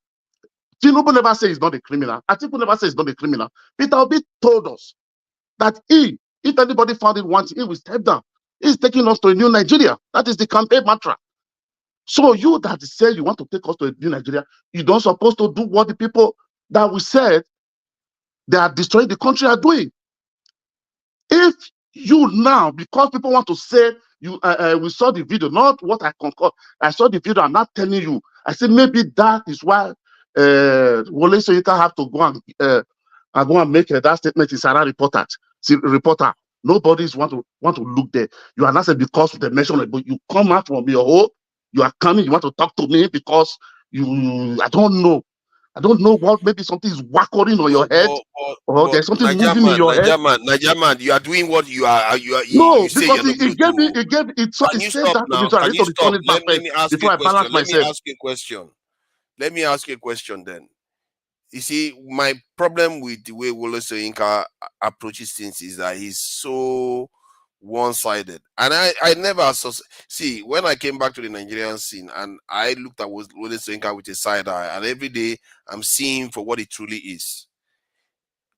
Tinubu never say he's not a criminal. Atiku never say he's not a criminal. Peter Obi told us that if anybody found it wanting, he will step down. He's taking us to a new Nigeria. That is the campaign mantra. So you that say you want to take us to a new Nigeria, you don't supposed to do what the people that we said they are destroying the country are doing. If you now, because people want to say you, we saw the video, not what I concord. I saw the video. I'm not telling you. I said maybe that is why Wole Soyinka have to go and make that statement. Is Sarah reporter. Nobody's want to look there. You are not saying because of the mention, but you come out from your home. You are coming. You want to talk to me because you. I don't know. I don't know what. Maybe something is whackering on your head, or there's something moving in your head. Nigerian, you are doing what you are. No, You say because you're not going to do. it Can you said stop that. now? Sorry, I Can need you to return stop? it back Let first me ask you before a I balance question. Let me myself. ask you a question. Let me ask you a question then. You see, my problem with the way Wole Soyinka approaches things is that he's so one-sided. And I never see when I came back to the Nigerian scene and I looked at Wole Soyinka with a side eye, and every day I'm seeing for what it truly is.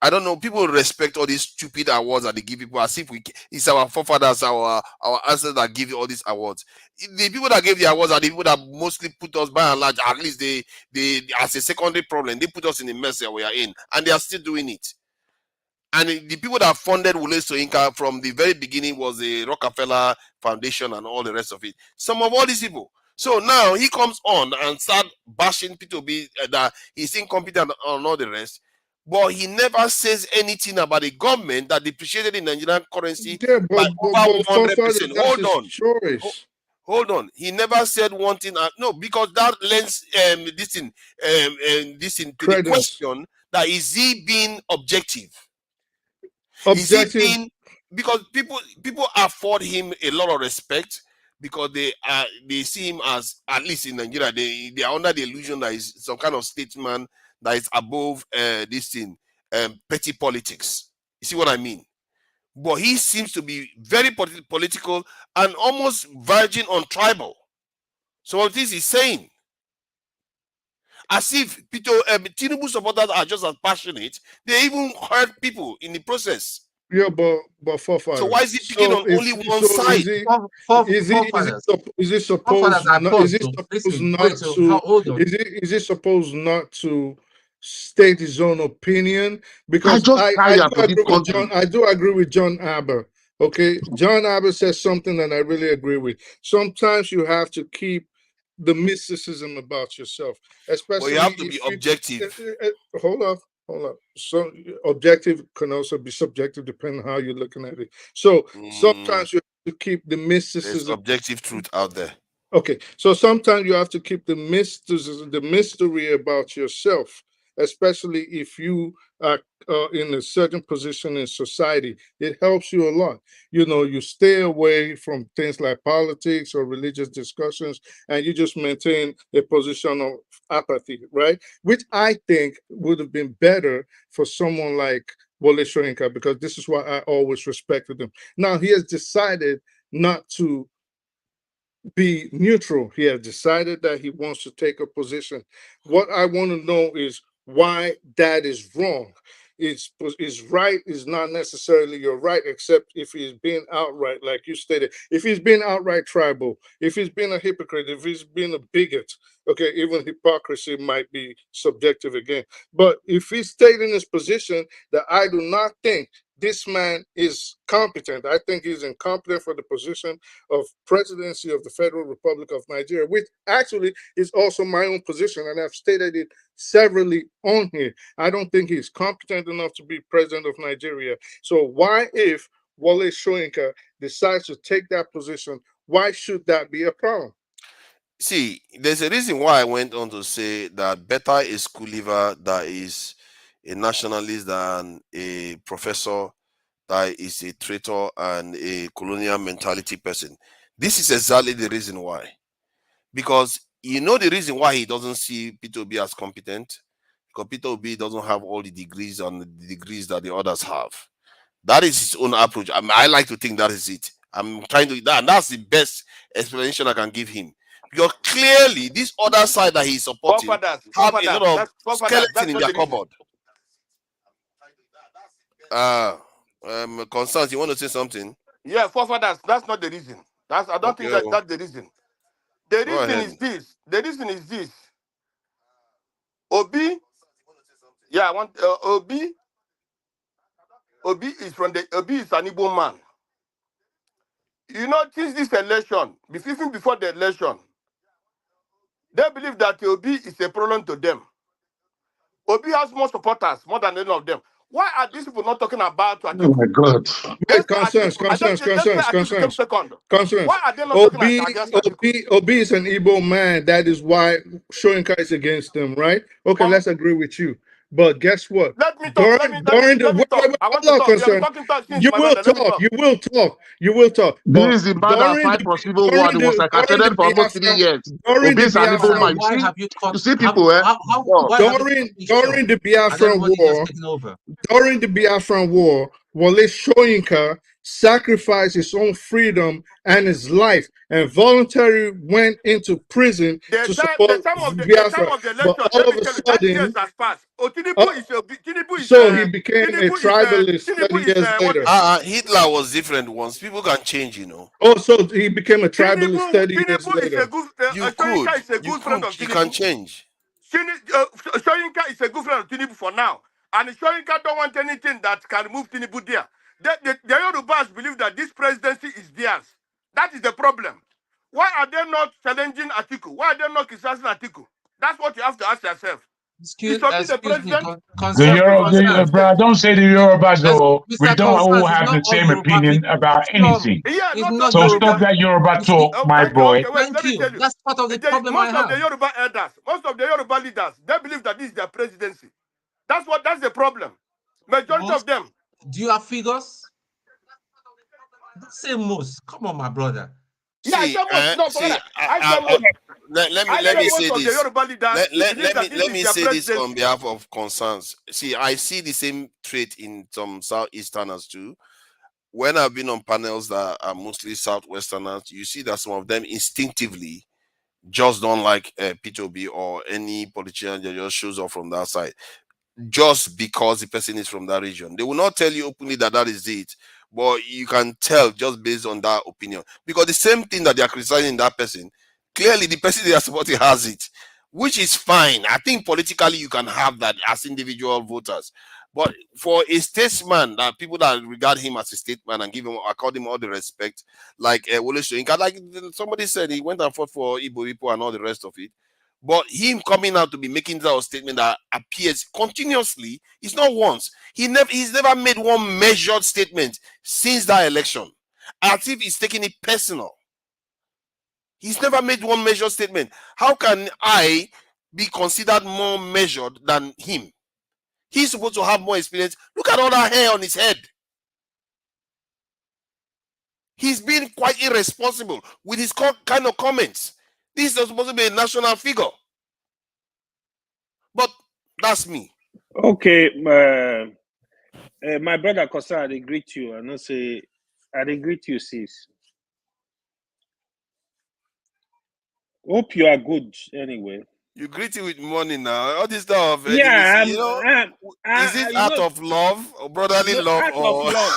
I don't know. People respect all these stupid awards that they give people as if it's our forefathers, our ancestors that give you all these awards. The people that gave the awards are the people that mostly put us, by and large, at least they as a secondary problem, they put us in the mess that we are in, and they are still doing it. And the people that funded Wole Soyinka from the very beginning was the Rockefeller Foundation and all the rest of it. Some of all these people. So now he comes on and start bashing P2B that he's incompetent and all the rest. But he never says anything about the government that depreciated the Nigerian currency by over 100%. That's his choice. Hold on. He never said one thing. No, because that lends this thing to the question that is he being objective? Is he being, because people afford him a lot of respect because they see him as, at least in Nigeria, they are under the illusion that he's some kind of statesman that is above this thing, petty politics. You see what I mean? But he seems to be very political and almost verging on tribal. So what this is saying, as if Tinubu supporters are just as passionate, they even hurt people in the process. Yeah, but forefathers. So why is he picking on only one side? Is it supposed not to state his own opinion? Because I do agree with John Aber. Okay, John Aber says something that I really agree with. Sometimes you have to keep the mysticism about yourself, especially. But you have to be objective. Hold up. So objective can also be subjective depending on how you're looking at it. So sometimes you have to keep the mysticism. There's objective truth out there. Okay, so sometimes you have to keep the mystery about yourself, especially if you are in a certain position in society. It helps you a lot. You stay away from things like politics or religious discussions, and you just maintain a position of apathy, right? Which I think would have been better for someone like Wole Soyinka, because this is why I always respected him. Now he has decided not to be neutral. He has decided that he wants to take a position. What I want to know is why that is wrong. Is right is not necessarily your right, except if he's being outright, like you stated. If he's being outright tribal, if he's being a hypocrite, if he's being a bigot, okay, even hypocrisy might be subjective again. But if he's stating his position that I do not think this man is competent. I think he's incompetent for the position of presidency of the Federal Republic of Nigeria, which actually is also my own position, and I've stated it severally on here. I don't think he's competent enough to be president of Nigeria. So why, if Wale Soyinka decides to take that position, why should that be a problem? See, there's a reason why I went on to say that better a school leaver that is a nationalist than a professor that is a traitor and a colonial mentality person. This is exactly the reason why. Because you know the reason why he doesn't see Peter Obi as competent? Because Peter Obi doesn't have all the degrees and the degrees that the others have. That is his own approach. I like to think that is it. I'm trying to that, and that's the best explanation I can give him. Because clearly, this other side that he's supporting have a lot of skeleton in their cupboard. Constance, you want to say something? Yeah, forefathers, that's not the reason. I don't think that's the reason. The reason is this. The reason is this. Obi, yeah, I want Obi. Obi is an Igbo man. You know, since this election, even before the election, they believe that Obi is a problem to them. Obi has more supporters, more than any of them. Why are these people not talking about Atiku? Oh my God. Concerns. Why are they not Obi, talking against Atiku? Obi is an Igbo man. That is why Soyinka is against them, right? Okay, let's agree with you. But guess what? Let me talk. Let me talk. I want to talk. You will talk. You will talk. This is the man that fight for civil war and was incarcerated for almost 3 years. During the Biafran, you see people, during the Biafran war, during the Biafran war, Wale Soyinka sacrificed his own freedom and his life and voluntarily went into prison to support Biafra. But all of a sudden, so he became a tribalist 30 years later. Hitler was different once. People can change, you know. Oh, so he became a tribalist 30 years later. You can change. Soyinka is a good friend of Tinubu for now. And Soyinka don't want anything that can move Tinubu there. The Yorubas believe that this presidency is theirs. That is the problem. Why are they not challenging Atiku? Why are they not criticizing Atiku? That's what you have to ask yourself. Excuse me, don't say the Yorubas though. We don't all have the same opinion about anything. So stop that Yoruba talk, my boy. Thank you. That's part of the problem. Most of the Yoruba elders, most of the Yoruba leaders, they believe that this is their presidency. That's the problem. Majority of them. Do you have figures? Say most. Come on, my brother. Let me say this on behalf of concerns. See, I see the same trait in some Southeasterners too. When I've been on panels that are mostly Southwesterners, you see that some of them instinctively just don't like P2B or any politician that just shows up from that side, just because the person is from that region. They will not tell you openly that that is it, but you can tell just based on that opinion. Because the same thing that they are criticizing that person, clearly the person they are supporting has it, which is fine. I think politically you can have that as individual voters. But for a statesman, that people that regard him as a statesman and accord him all the respect, like Wole Soyinka, like somebody said, he went and fought for Igbo people and all the rest of it. But him coming out to be making that statement that appears continuously, it's not once. He's never made one measured statement since that election, as if he's taking it personal. He's never made one measured statement. How can I be considered more measured than him? He's supposed to have more experience. Look at all that hair on his head. He's been quite irresponsible with his kind of comments. This is supposed to be a national figure. But that's me. Okay, my brother Kosa, I greet you. I not say I greet you, sis. Hope you are good anyway. You greet you with money now. All this stuff. Yeah, is it out of love or brotherly love? Out of love.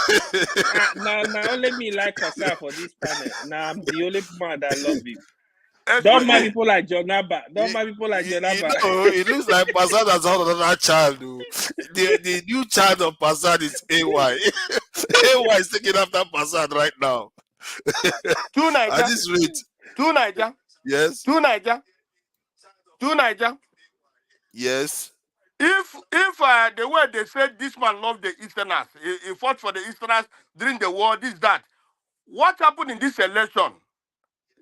Now only me like Kosa for this panel. Now I'm the only man that love him. Don't mind people like Jonaba. Don't mind people like Jonaba. It looks like Passad has had another child. The new child of Passad is AY. AY is taking after Passad right now. Two Niger. At this rate. Two Niger. Yes. Two Niger. Two Niger. Yes. If the way they said this man loved the Easterners, he fought for the Easterners during the war, this, that. What happened in this election?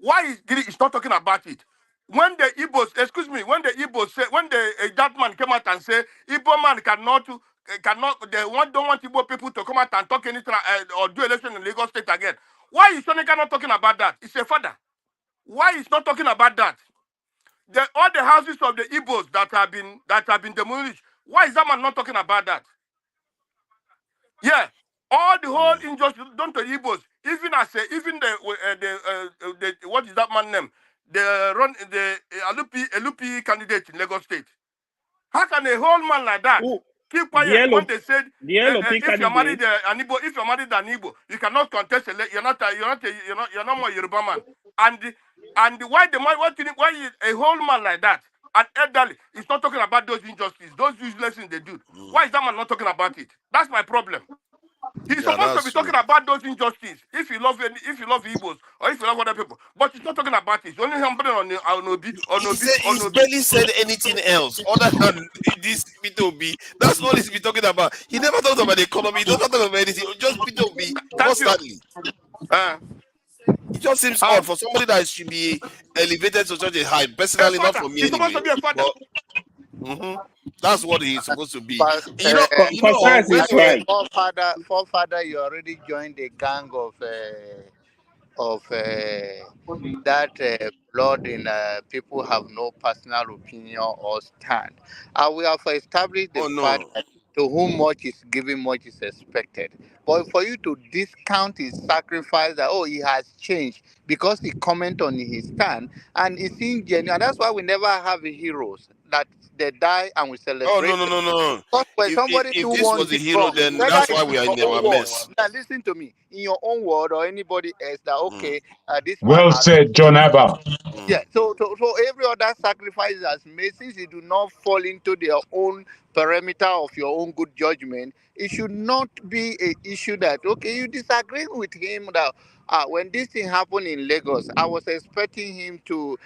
Why is not talking about it? When the Igbos, excuse me, when the Igbos say, when that man came out and say, Igbo man cannot, don't want Igbo people to come out and talk anything or do election in Lagos State again. Why is Sonika not talking about that? It's a father. Why is not talking about that? All the houses of the Igbos that have been demolished. Why is that man not talking about that? Yeah, all the whole injustice done to Igbos, even the what is that man name? The LP candidate in Lagos State. How can a whole man like that keep quiet when they said if you're married an Igbo, if you're married an Igbo, you cannot contest you're not more Yoruba man. And why a whole man like that, an elderly, is not talking about those injustices, those useless things they do? Why is that man not talking about it? That's my problem. He's supposed to be talking about those injustices if you love Igbos or if you love other people, but he's not talking about it. He's only humbling on Obi. He's barely said anything else other than this P2B. That's all he's been talking about. He never talked about the economy. He doesn't talk about anything. Just P2B constantly. It just seems odd for somebody that should be elevated to such a height. Personally, not for me he's anyway. Supposed to be a father. But, that's what he's supposed to be. But, forefather, you already joined the gang of that blood in people have no personal opinion or stand. We have established the fact that to whom much is given, much is expected. But for you to discount his sacrifice that, he has changed because he comment on his stand, and it's ingenuine. And that's why we never have heroes that they die and we celebrate. Oh, no. Because when somebody if do this one was a thing hero, wrong, then whether that's why it's we are in your our own mess. world. Now listen to me. In your own world or anybody else, that this man Well has said, John Abba. Yeah, so every other sacrifice has made, since you do not fall into their own perimeter of your own good judgment, it should not be an issue that you disagree with him that when this thing happened in Lagos, I was expecting him to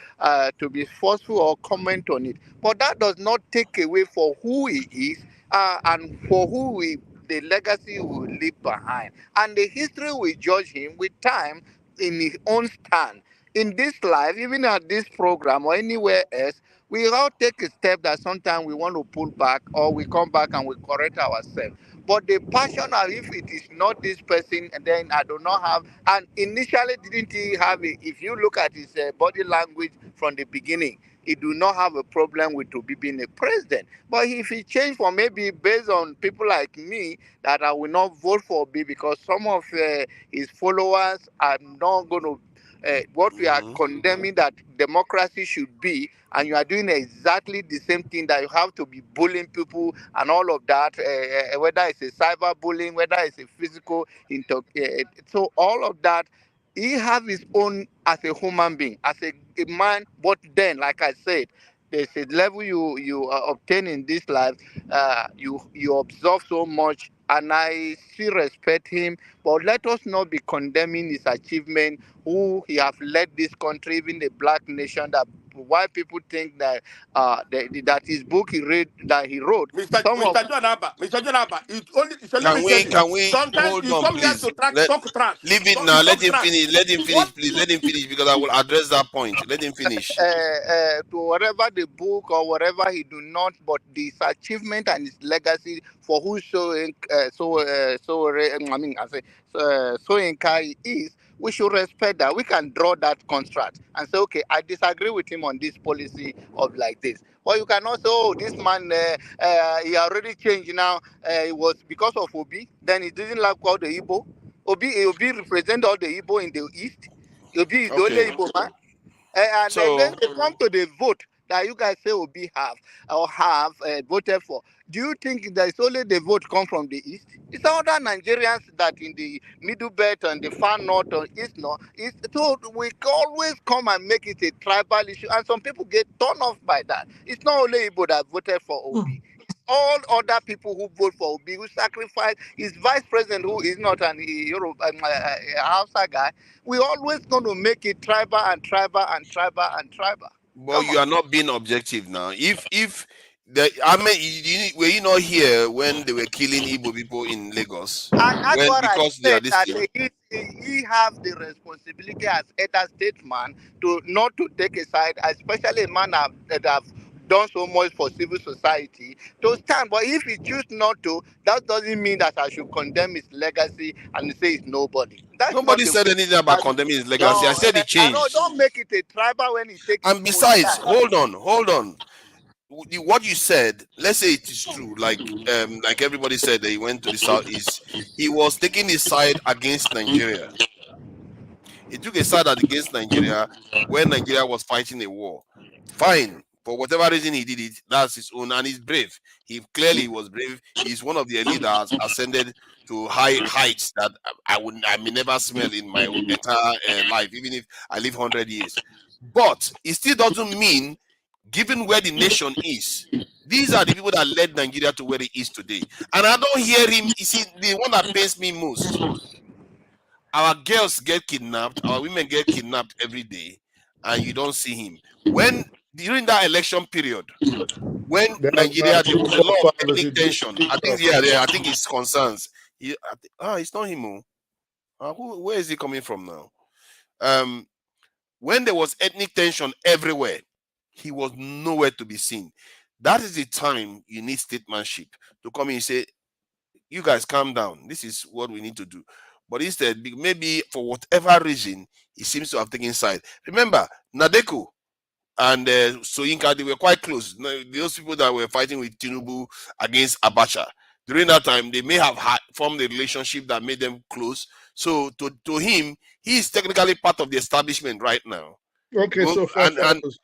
be forceful or comment on it, but that does not take away for who he is and for who the legacy will leave behind, and the history will judge him with time in his own stand. In this life, even at this program or anywhere else, we all take a step that sometimes we want to pull back or we come back and we correct ourselves. But the passion of if it is not this person, and then I do not have, and initially didn't he have it? If you look at his body language from the beginning, he do not have a problem with to be being a president. But if he changed for maybe based on people like me that I will not vote for B because some of his followers are not going to what we are condemning that democracy should be, and you are doing exactly the same thing, that you have to be bullying people and all of that, whether it's a cyber bullying, whether it's a physical, so all of that, he have his own as a human being, as a man. But then, like I said, there's a level you obtain in this life. You observe so much, and I still respect him. But let us not be condemning his achievement, who he have led this country, even the black nation. That why people think that that his book he wrote, Mr. Jonaba, Can we sometimes hold you on, come here please? to talk trash. Leave it now. Let him finish. Let him finish, please. Let him finish because I will address that point. Let him finish. To whatever the book or whatever he do not, but his achievement and his legacy for who Soyinka is, we should respect that. We can draw that construct and say, okay, I disagree with him on this policy of like this. But you cannot say, this man, he already changed now. It was because of Obi. Then he didn't like all the Igbo. Obi represent all the Igbo in the East. Obi is the only Igbo man. And then when they come to the vote that you guys say Obi have voted for, do you think that it's only the vote come from the East? It's other Nigerians that in the middle belt and the far north or east north. So we always come and make it a tribal issue, and some people get turned off by that. It's not only Igbo that voted for Obi. It's all other people who vote for Obi, who sacrifice his vice president, who is not an Hausa guy. We always going to make it tribal and tribal and tribal and tribal. But you are not being objective now. If I mean, were you not here when they were killing Igbo people in Lagos? And that's what I Because they are said, this that thing. he have the responsibility as elder statesman to not to take a side, especially a man that have done so much for civil society, to stand. But if he choose not to, that doesn't mean that I should condemn his legacy and say it's nobody. That's not Nobody the said way. anything about condemning his legacy. I No, said he I know. changed. Don't make it a tribal when he take his And own besides, stand. hold on. What you said, let's say it is true, like everybody said that he went to the southeast. He was taking his side against Nigeria. He took a side against Nigeria when Nigeria was fighting a war. Fine. For whatever reason he did it, that's his own, and he's brave. He clearly was brave. He's one of the elite that has ascended to high heights that I may never smell in my entire life, even if I live 100 years. But it still doesn't mean, given where the nation is, these are the people that led Nigeria to where it is today. And I don't hear him. You see, the one that pains me most, our girls get kidnapped, our women get kidnapped every day, and you don't see him. When during that election period, when That's Nigeria, not there true. was a lot of Forefathers, ethnic he did tension. speak I think, up. yeah, I think it's concerns. It's not him. Where is he coming from now? When there was ethnic tension everywhere, he was nowhere to be seen. That is the time you need statesmanship to come in and say, you guys calm down. This is what we need to do. But instead, maybe for whatever reason, he seems to have taken side. Remember, Nadeko and Soyinka, they were quite close. Those people that were fighting with Tinubu against Abacha. During that time, they may have formed a relationship that made them close. So to him, he is technically part of the establishment right now. Okay, Well, so forefathers.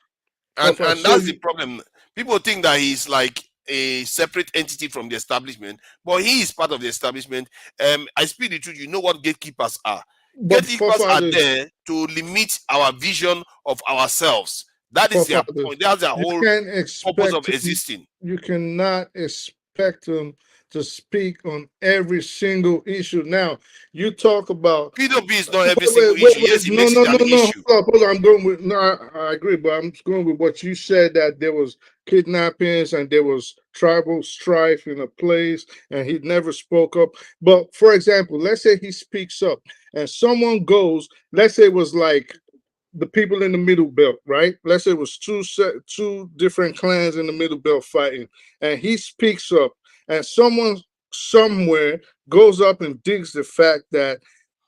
and So that's the problem. People think that he's like a separate entity from the establishment, but he is part of the establishment. I speak the truth. You know what gatekeepers are. but Gatekeepers are forefathers, there to limit our vision of ourselves. That is their forefathers, point. That's their you whole can't purpose expect of them, existing. you cannot expect them to speak on every single issue. Now, you talk about PWP is not every single issue. Yes, he No, makes no, it no, an no. issue. Hold up. I'm going with no. I agree, but I'm going with what you said, that there was kidnappings and there was tribal strife in a place, and he never spoke up. But for example, let's say he speaks up, and someone goes. Let's say it was like the people in the middle belt, right? Let's say it was two different clans in the middle belt fighting, and he speaks up, and someone somewhere goes up and digs the fact that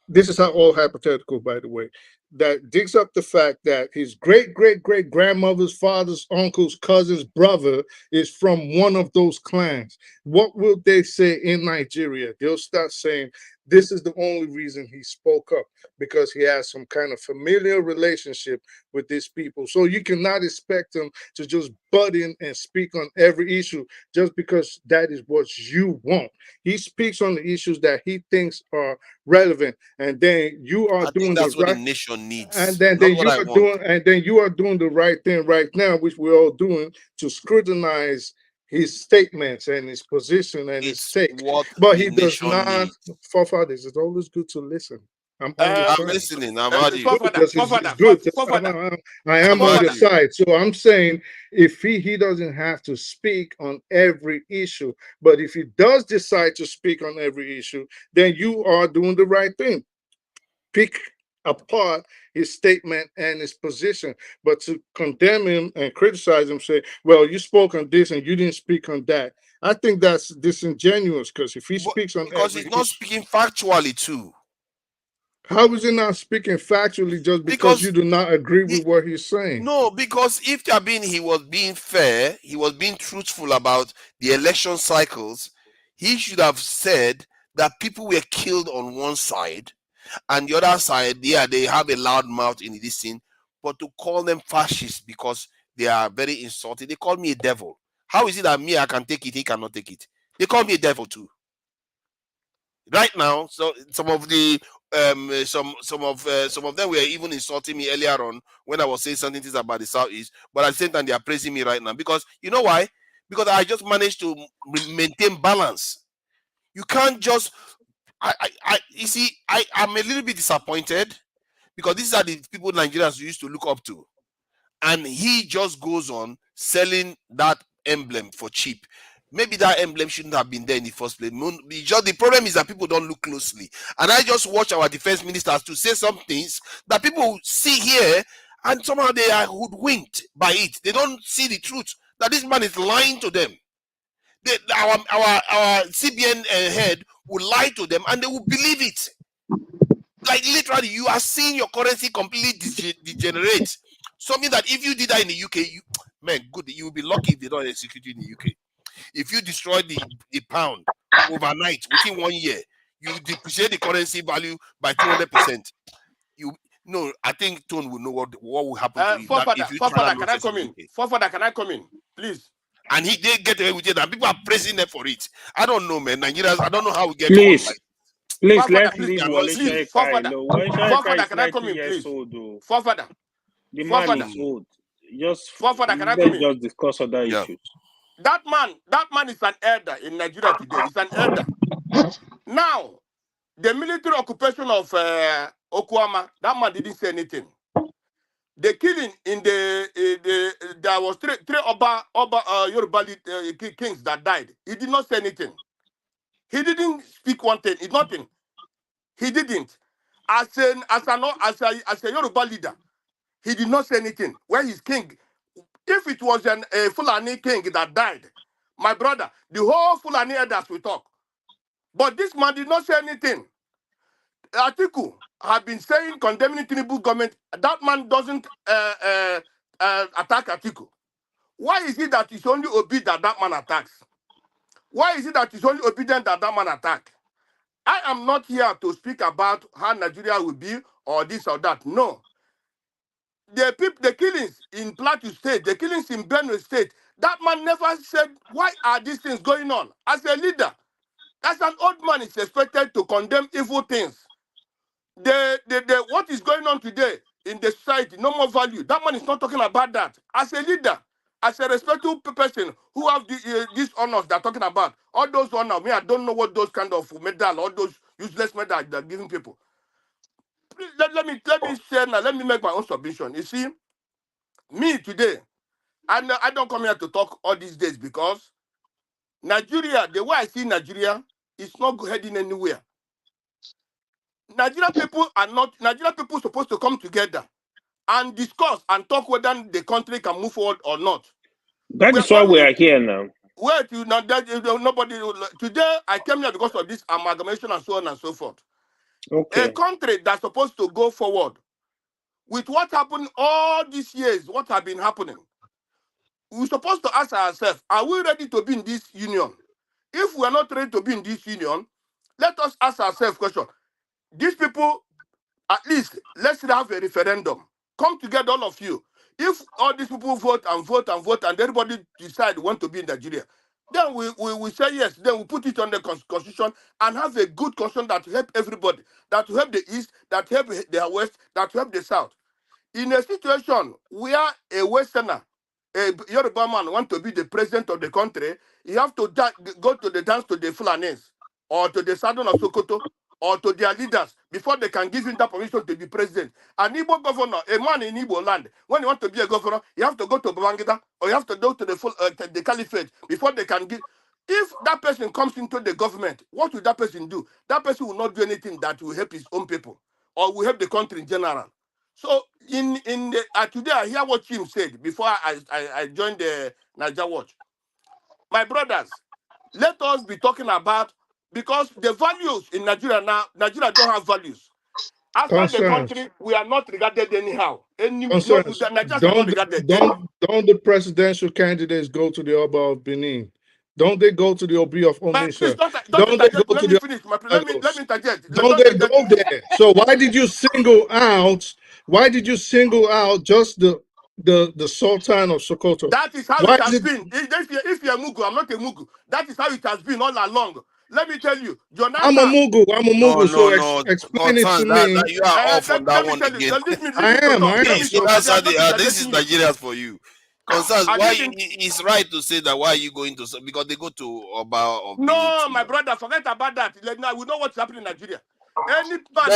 this is how all hypothetical, by the way, that digs up the fact that his great great great grandmother's father's uncle's cousin's brother is from one of those clans. What will they say in Nigeria? They'll start saying this is the only reason he spoke up, because he has some kind of familiar relationship with these people. So you cannot expect him to just butt in and speak on every issue just because that is what you want. He speaks on the issues that he thinks are relevant, and then you are I think doing the that's what the right, nation and needs, then not what you I are want. doing, and then you are doing the right thing right now, which we're all doing, to scrutinize his statements and his position and his It's take. what But the he does nation not. needs. Forefathers, it's always good to listen. I'm on your I'm side. listening. I've heard you. It's good. I am I've on heard your you. side. So I'm saying, if he doesn't have to speak on every issue, but if he does decide to speak on every issue, then you are doing the right thing. Pick apart his statement and his position, but to condemn him and criticize him, say, well, you spoke on this and you didn't speak on that, I think that's disingenuous, because if he speaks on Because he's every not issue, speaking factually too. how is he not speaking factually just because you Because do not agree with what he's saying? no, because if he was being fair, he was being truthful about the election cycles, he should have said that people were killed on one side and the other side, yeah, they have a loud mouth in this scene, but to call them fascists because they are very insulting, they call me a devil. How is it that me, I can take it, he cannot take it? They call me a devil too. Right now, so some of the some of them were even insulting me earlier on when I was saying something things about the southeast, but at the same time they are praising me right now, because you know why? Because I just managed to maintain balance. You can't just you see, I'm a little bit disappointed because these are the people Nigerians used to look up to, and he just goes on selling that emblem for cheap. Maybe that emblem shouldn't have been there in the first place. Just the problem is that people don't look closely. And I just watch our defense ministers to say some things that people see here, and somehow they are hoodwinked by it. They don't see the truth that this man is lying to them. Our CBN head will lie to them, and they will believe it. Like literally, you are seeing your currency completely degenerate. Something that if you did that in the UK, you will be lucky if they don't execute you in the UK. If you destroy the pound overnight within 1 year, you depreciate the currency value by 200%. I think Tone will know what will happen to you. Can I come in, please? And they get away with it, and people are praising them for it. I don't know, man. Nigerians, I don't know how we get. Please, let's leave Can I come in, please? The man is old. Just discuss other issues. That man is an elder in Nigeria today. He's an elder. Now, the military occupation of Okwama, that man didn't say anything. The killing in there was three Yoruba kings that died. He did not say anything. He didn't speak one thing. Nothing. He didn't. As a Yoruba leader, he did not say anything. Where his king? If it was a Fulani king that died, my brother, the whole Fulani elders will talk. But this man did not say anything. Atiku have been saying, condemning Tinubu government. That man doesn't attack Atiku. Why is it that it's only Obi that man attacks? Why is it that it's only obedient that man attacks? I am not here to speak about how Nigeria will be or this or that. No. The killings in Plateau State, the killings in Benue State, that man never said, why are these things going on? As a leader, as an old man is expected to condemn evil things. What is going on today in the society, no more value. That man is not talking about that. As a leader, as a respectful person who have these honors they're talking about, all those honors, I don't know what those kind of medal, all those useless medals they're giving people. Please, let me share now. Let me make my own submission. You see, me today, I don't come here to talk all these days because Nigeria, the way I see Nigeria, is not heading anywhere. Nigerian people supposed to come together and discuss and talk whether the country can move forward or not. That is why we are here now. Wait, nobody. Today I came here because of this amalgamation and so on and so forth. Okay. A country that's supposed to go forward with what happened all these years, what have been happening. We're supposed to ask ourselves, are we ready to be in this union? If we are not ready to be in this union, let us ask ourselves a question. These people, at least, let's have a referendum. Come together, all of you. If all these people vote and vote and vote and everybody decide they want to be in Nigeria, then we say yes. Then we put it on the constitution and have a good constitution that will help everybody, that will help the East, that will help the West, that will help the South. In a situation where a Westerner, a Yoruba man want to be the president of the country, you have to go to the dance to the Fulanis or to the Southern of Sokoto or to their leaders before they can give him that permission to be president. An Igbo governor, a man in Igbo land, when you want to be a governor, you have to go to Babangida or you have to go to the caliphate before they can give. If that person comes into the government, what will that person do? That person will not do anything that will help his own people or will help the country in general. So today I hear what Jim said before I joined the Niger Watch. My brothers, let us be talking about, because the values in Nigeria now, Nigeria don't have values. Outside the country, we are not regarded anyhow. Don't the presidential candidates go to the Oba of Benin? Don't they go to the Obi of Onitsha? Don't they go to the let me interject. Don't they go there? So why did you single out? Why did you single out just the Sultan of Sokoto? That is how it has been. If you're a Mugu, I'm not a Mugu. That is how it has been all along. Let me tell you, Jonathan. I'm a Mugu. Explain it to me. You are off on that one again. I am. This is Nigeria for you. Concerns why it's right to say that. Why are you going to? Because they go to Oba of No, my brother, forget about that. Now we know what's happening in Nigeria. There's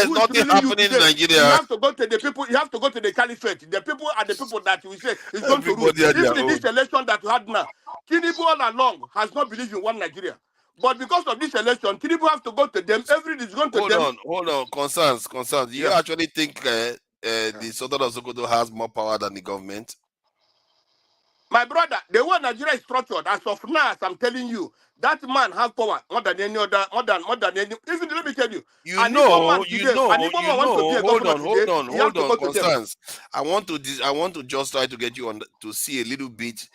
nothing happening in Nigeria. You have to go to the people. You have to go to the caliphate. The people are the people that we say is going to rule. Even in this election that we had now, Tinubu all along has not believed in one Nigeria. But because of this election, Tinubu have to go to them. Everything is going to them. Hold on. Concerns. Do you actually think the Sultan of Sokoto has more power than the government? My brother, the way Nigeria is structured, as of now, as I'm telling you, that man has power more than any other, more than any. Even let me tell you, an Igbo man today, an Igbo man wants to be a governor today. He has to go to them. Concerns. I want to just try to get you on to see a little bit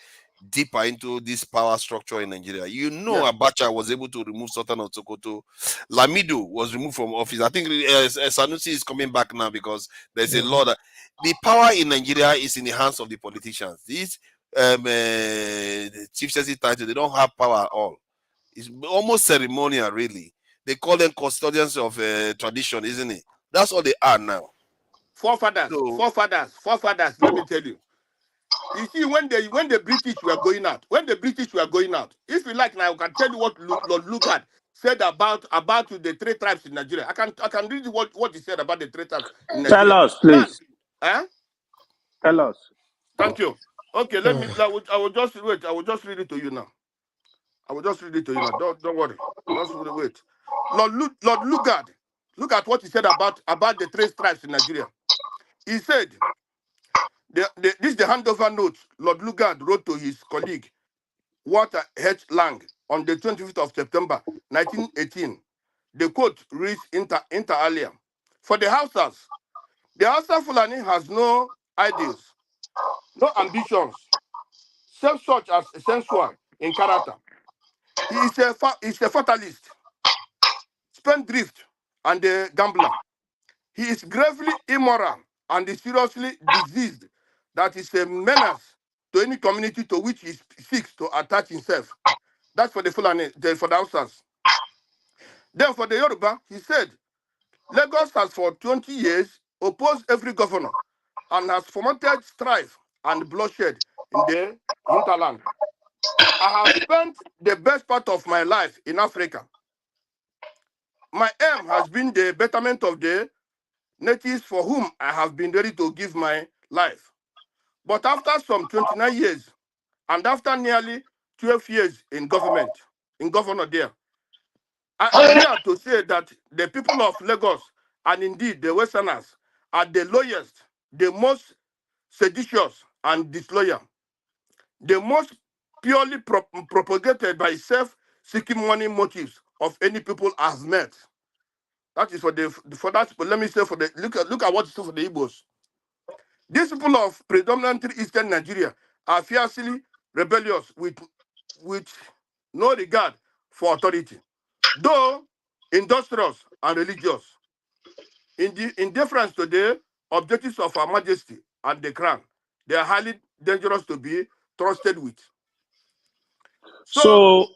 deeper into this power structure in Nigeria. Abacha was able to remove Sultan of Sokoto. Lamido was removed from office. I think Sanusi is coming back now because there's a law that the power in Nigeria is in the hands of the politicians. These chief justice title, they don't have power at all. It's almost ceremonial, really. They call them custodians of tradition, isn't it? That's all they are now. Forefathers. Let me tell you. You see, when the British were going out, if you like now, I can tell you what Lord Lugard said about the 3 tribes in Nigeria. I can read what he said about the 3 tribes in Nigeria. Tell us, please. Tell us. Thank you. Okay, I will just wait. I will just read it to you now. Don't worry. Just wait. Lord Lugard, look at what he said about the 3 tribes in Nigeria. He said, this is the handover note Lord Lugard wrote to his colleague, Walter H. Lang, on the 25th of September, 1918. The quote reads inter alia. For the Hausas, the Hausa Fulani has no ideals, no ambitions, save such as sensual in character. He is a fatalist, spendthrift, and a gambler. He is gravely immoral and is seriously diseased. That is a menace to any community to which he seeks to attach himself. That's for the Fulani, for the Hausas. Then for the Yoruba, he said, Lagos has for 20 years opposed every governor and has fomented strife and bloodshed in the hinterland. I have spent the best part of my life in Africa. My aim has been the betterment of the natives for whom I have been ready to give my life. But after some 29 years, and after nearly 12 years in governor there, I am here to say that the people of Lagos, and indeed the Westerners, are the lowest, the most seditious and disloyal, the most purely propagated by self-seeking money motives of any people I have met. That is for that. But let me say look at what it's for the Igbos. These people of predominantly Eastern Nigeria are fiercely rebellious with no regard for authority, though industrious and religious. In deference to the objectives of Her Majesty and the Crown, they are highly dangerous to be trusted with. So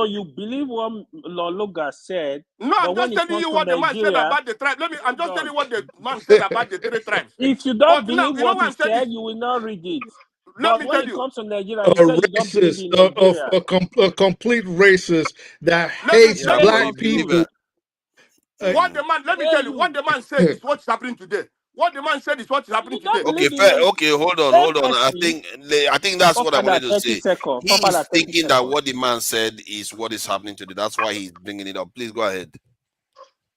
you believe what Lord Lugard said? No, I'm just telling you what the man said about the tribe. I'm just telling you what the man said about the 3 tribes. If you don't believe what he said, you will not read it. Let me tell you. When it comes to Nigeria, you say you don't believe in Nigeria. A complete racist that hates black people. What the man? Let me tell you. What the man said is what's happening today. What the man said is what's happening today. Okay, fair. Okay, hold on. I think that's what I wanted to say. He's thinking that what the man said is what is happening today. That's why he's bringing it up. Please go ahead.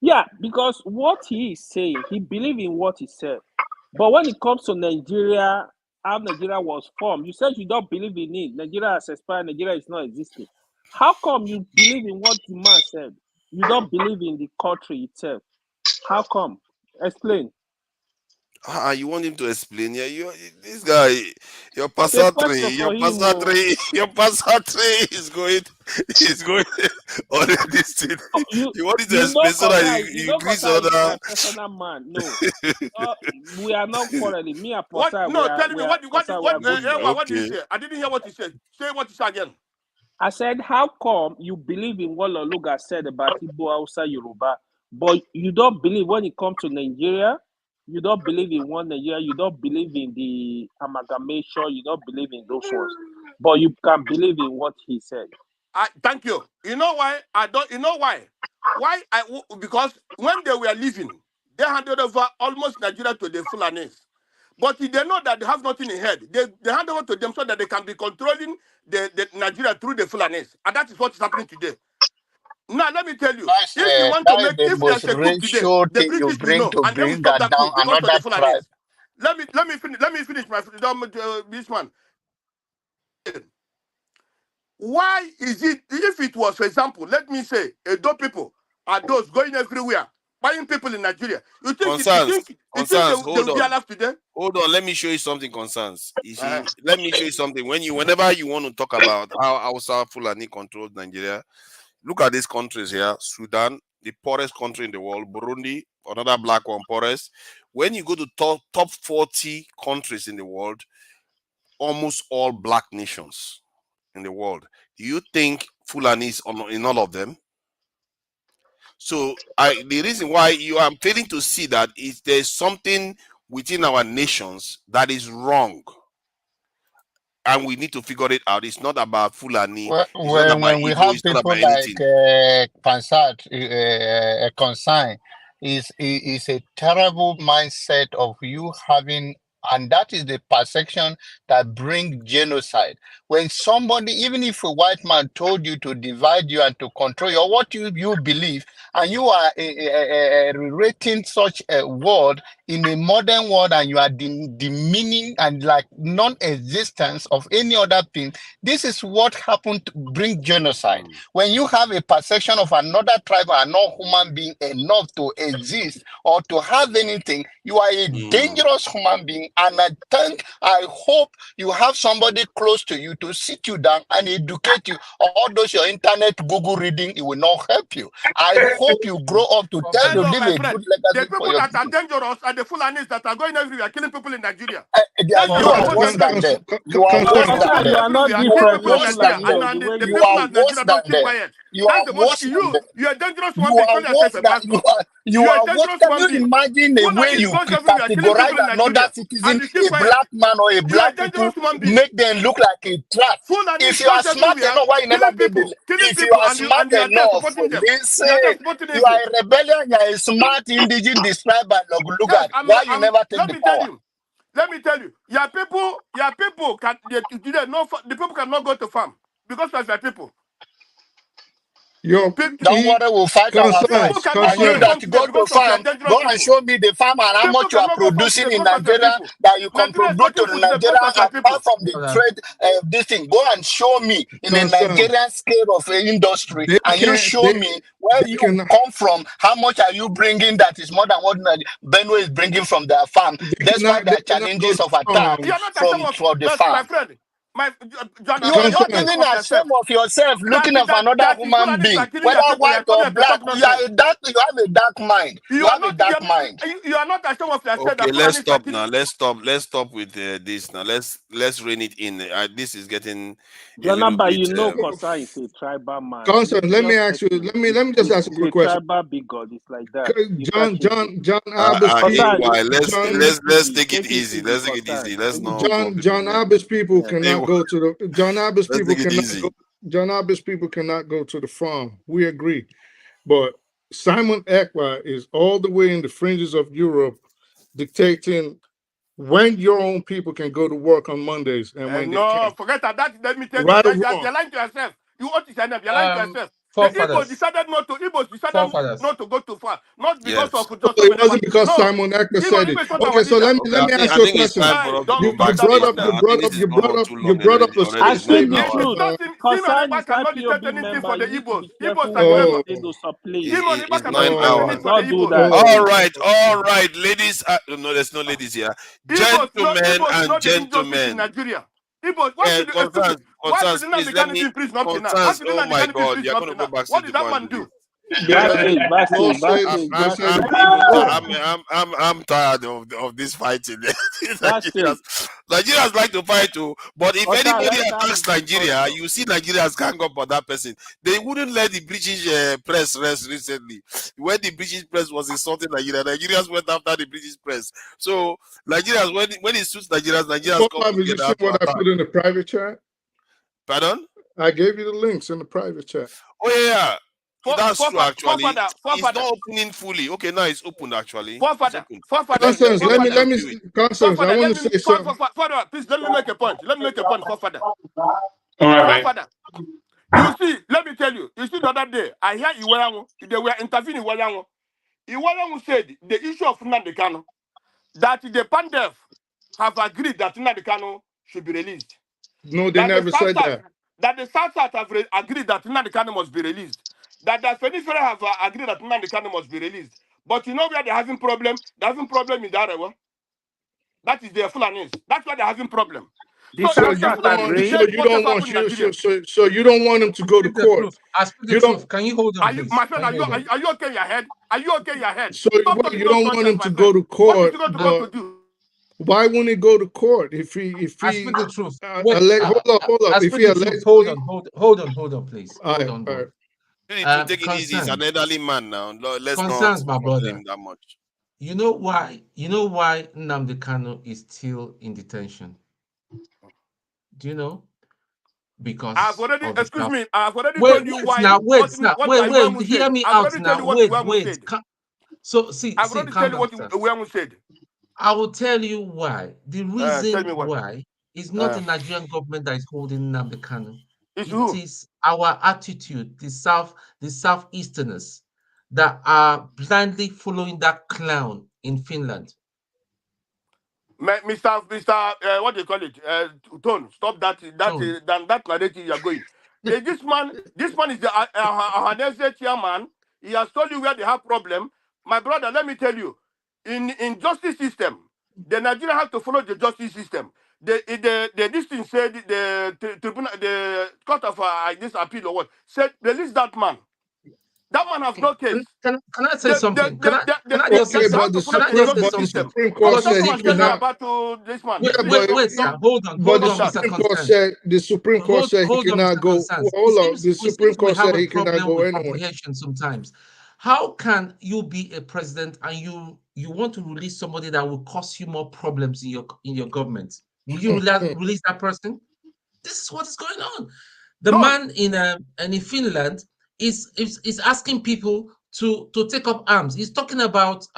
Yeah, because what he is saying, he believes in what he said. But when it comes to Nigeria, how Nigeria was formed, you said you don't believe in it. Nigeria has expired. Nigeria is not existing. How come you believe in what the man said? You don't believe in the country itself. How come? Explain. You want him to explain? Yeah, this guy, your passatory is going on this thing. You want him to explain so that he agrees on that. Personal man, no. We are not quarreling. Me and Pastor. No, tell me what did you say? I didn't hear what you said. Say what you said again. I said, how come you believe in what Lord Lugard said about Igbo, Hausa, Yoruba, but you don't believe when it comes to Nigeria? You don't believe in one Nigeria. You don't believe in the amalgamation. You don't believe in those ones, but you can believe in what he said. Thank you. You know why I don't? You know why? Because when they were leaving, they handed over almost Nigeria to the Fulanis. But if they know that they have nothing in head, they hand over to them so that they can be controlling the Nigeria through the Fulanis. And that is what is happening today. Now, let me tell you, if you want to make, if there's a coup today, the British will know, and they will stop that coup because of the Fulanis. Let me finish my this one. Why is it, if it was, for example, let me say, Edo people are those going everywhere, buying people in Nigeria. You think they will be alive today? Hold on, let me show you something, Concerns. Let me show you something. Whenever you want to talk about how Hausa Fulani controls Nigeria, look at these countries here. Sudan, the poorest country in the world. Burundi, another black one, poorest. When you go to top 40 countries in the world, almost all black nations in the world. Do you think Fulani is in all of them? So the reason why you are failing to see that is there's something within our nations that is wrong. And we need to figure it out. It's not about Fulani. When we have people like Concern, is a terrible mindset of you having, and that is the perception that brings genocide. When somebody, even if a white man told you to divide you and to control you, or what you believe, and you are rating such a word in a modern world, and you are demeaning and like non-existence of any other thing, this is what happened to bring genocide. When you have a perception of another tribe or another human being enough to exist or to have anything, you are a dangerous human being. And I hope you have somebody close to you to sit you down and educate you. All those your internet Google reading, it will not help you. I hope you grow up to tell to live a good legacy. The people that are dangerous are the Fulanis that are going everywhere killing people in Nigeria. You are worse than them. You are worse than them. You are not different from Fulani. You are worse than them. You are worse than them. You are dangerous one. You are worse than you are worse. Can you imagine the way you categorize another citizen, a black man or a black people, make them look like a trap? If you are smart enough, why you never did it? If you are smart enough, you are a rebellion, you are a smart indigenous described by Lord Lugard. Why you never take the power? Let me tell you, your people the people cannot go to farm because of their people. Don't worry, we'll fight our fight. And you that go to farm, go and show me the farm and how much you are producing in Nigeria that you contribute to Nigeria apart from the trade this thing. Go and show me in a Nigerian scale of industry, and you show me where you come from, how much are you bringing that is more than what Benue is bringing from their farm, despite the challenges of attack from the farm. You are not even ashamed of yourself looking at another human being, whether white or black. You have a dark mind. You have a dark mind. You are not ashamed of yourself. Okay, let's stop now. Let's stop with this now. Let's rein it in. This is getting. Nnamdi, Concern is a tribal man. Concern, let me ask you. Let me just ask a quick question. Tribal big God, it's like that. John Abbas. Let's take it easy. Let's take it easy. Let's not. John Abbas people cannot go to the John Abbas people cannot go. John Abbas people cannot go to the farm. We agree, but Simon Ekpa is all the way in the fringes of Europe, dictating when your own people can go to work on Mondays and when they can't. Forget that. Let me tell you, you're lying to yourself. You ought to say that. You're lying to yourself. The Igbos decided not to go too far, not because of just. It wasn't because Simon Ekpa said it. Okay, so let me ask you a question. You brought up a statement. Concern is IPOB member. It's 9 hours. All right, ladies. No, there's no ladies here. Gentlemen and gentlemen. Concerns, please let me. Concerns, oh my God, you're going to go back to the point. I'm tired of this fighting. Nigerians like to fight too, but if anybody attacks Nigeria, you see Nigerians gang up on that person. They wouldn't let the British press rest recently. When the British press was insulting Nigeria, Nigerians went after the British press. So Nigerians, when it suits Nigerians come together. You see what I put in the private chat? Pardon? I gave you the links in the private chat. Oh yeah. That's true, actually. It's not opening fully. Okay, now it's opened, actually. Constance, let me, Constance, I want to say something. Please, let me make a point. Forefather. All right, man. Forefather. You see, let me tell you. You see, the other day, I hear Iwayangu, they were intervening Iwayangu. Iwayangu said the issue of Nnamdi Kanu, that the Pandef have agreed that Nnamdi Kanu should be released. No, they never said that. That the South have agreed that Nnamdi Kanu must be released. That the Fenifere have agreed that Nnamdi Kanu must be released. But you know where they're having problem? They're having problem in Darewa. That is their Fulanis. That's why they're having problem. So you don't want him to go to court. Can you hold on, please? My friend, are you okay in your head? Are you okay in your head? So you don't want him to go to court. Why wouldn't he go to court if he I speak the truth. Hold up. If he allegedly... Hold on, please. Hold on. You need to take it easy. He's an elderly man now. Let's not my brother. him that much. You know why Nnamdi Kanu is still in detention? Do you know? Because I've already told you why. Hear me out now. Wait. So see, I've already told you what Uwemu said. I will tell you why. The reason why is not the Nigerian government that is holding Nnamdi Kanu. It is our attitude, the Southeasterners that are blindly following that clown in Finland. Mr. What do you call it? Tone, stop that narrative you are going. This man is the Ahanese chairman. He has told you where they have problem. My brother, let me tell you, in justice system, the Nigeria have to follow the justice system. This thing said the tribunal, the court of this appeal or what said release that man. That man has no case. Can I say something? Can I just say something? The Supreme Court said he cannot. Wait, sir. Hold on, Mr. Constance. The Supreme Court said he cannot go. Hold on. The Supreme Court said he cannot go anywhere. Comprehension sometimes. How can you be a president and you want to release somebody that will cause you more problems in your government? Will you release that person? This is what is going on. The man in Finland is asking people to take up arms. He's talking about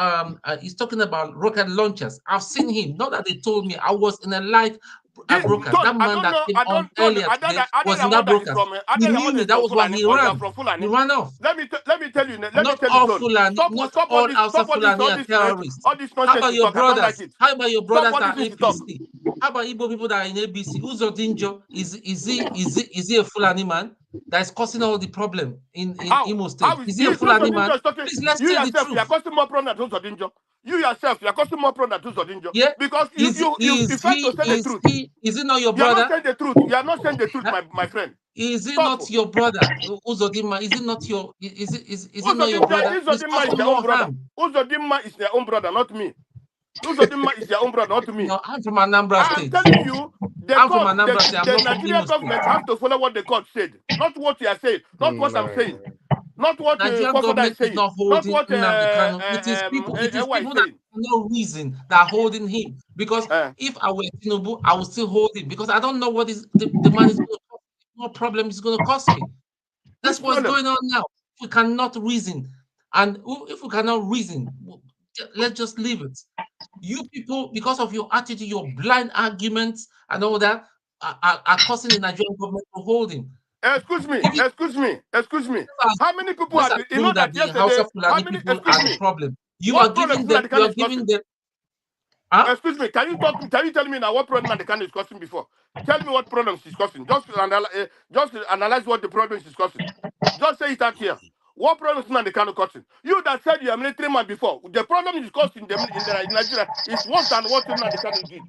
rocket launchers. I've seen him. Not that they told me. I was in a live broadcast. That man that came on earlier today was in that broadcast. He knew me. That was why he ran. He ran off. Let me tell you. Not all Fulani. Not all Hausa Fulani are terrorists. How about your brothers? How about your brothers that are APC? How about Igbo people that are in ABC? Uzodinjo is he a Fulani man that is causing all the problem in Imo State? Is he a Fulani man? Please, let's tell the truth. You are causing more problem than Uzodinjo. You yourself, you are causing more problem than Uzodinjo. Yeah, because you fail to say the truth. Is he not your brother? You are not saying the truth. You are not saying the truth, my friend. Is he not your brother, Uzodinma? Is it not your? Is it not your brother? Uzodinma is their own brother. Uzodinma is their own brother, not me. Uzodinma is their own brother, not me. No, I'm from Anambra State. I'm telling you, the Nigerian government has to follow what the court said, not what you are saying, not what I'm saying, not what Nigerian government is not holding Nnamdi Kanu. It is people that have no reason that are holding him. Because if I were Tinubu, I would still hold him because I don't know what is the man is going to cause. What problem is going to cause me? That's what's going on now. We cannot reason, and if we cannot reason, let's just leave it. You people, because of your attitude, your blind arguments and all that, are causing the Nigerian government to hold him. Excuse me. How many people are you know that yesterday? Hausa Fulani people are the problem. You are giving them. Huh? Excuse me. Can you tell me now what problem the Kanu is causing before? Tell me what problems she's causing. Just analyze what the problem is causing. Just say it out here. What problem is the Kanu causing? You that said you are a military man before. The problem is causing in Nigeria is worse than what the Kanu did.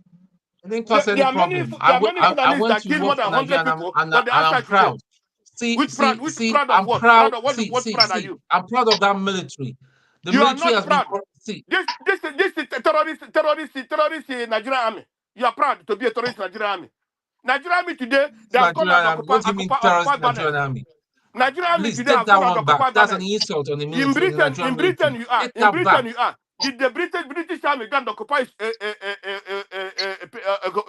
I didn't cause any problem. I went to work for Nigeria and I'm proud. I'm proud. I'm proud of that military. The military has been. This is terrorist Nigerian army. You are proud to be a terrorist Nigerian army. Nigerian army today, they have gone and occupied Nigerian army. Nigerian army today take that one back. That's an insult on the military. In Britain, you are. In Britain, you are. Did the British army go and occupy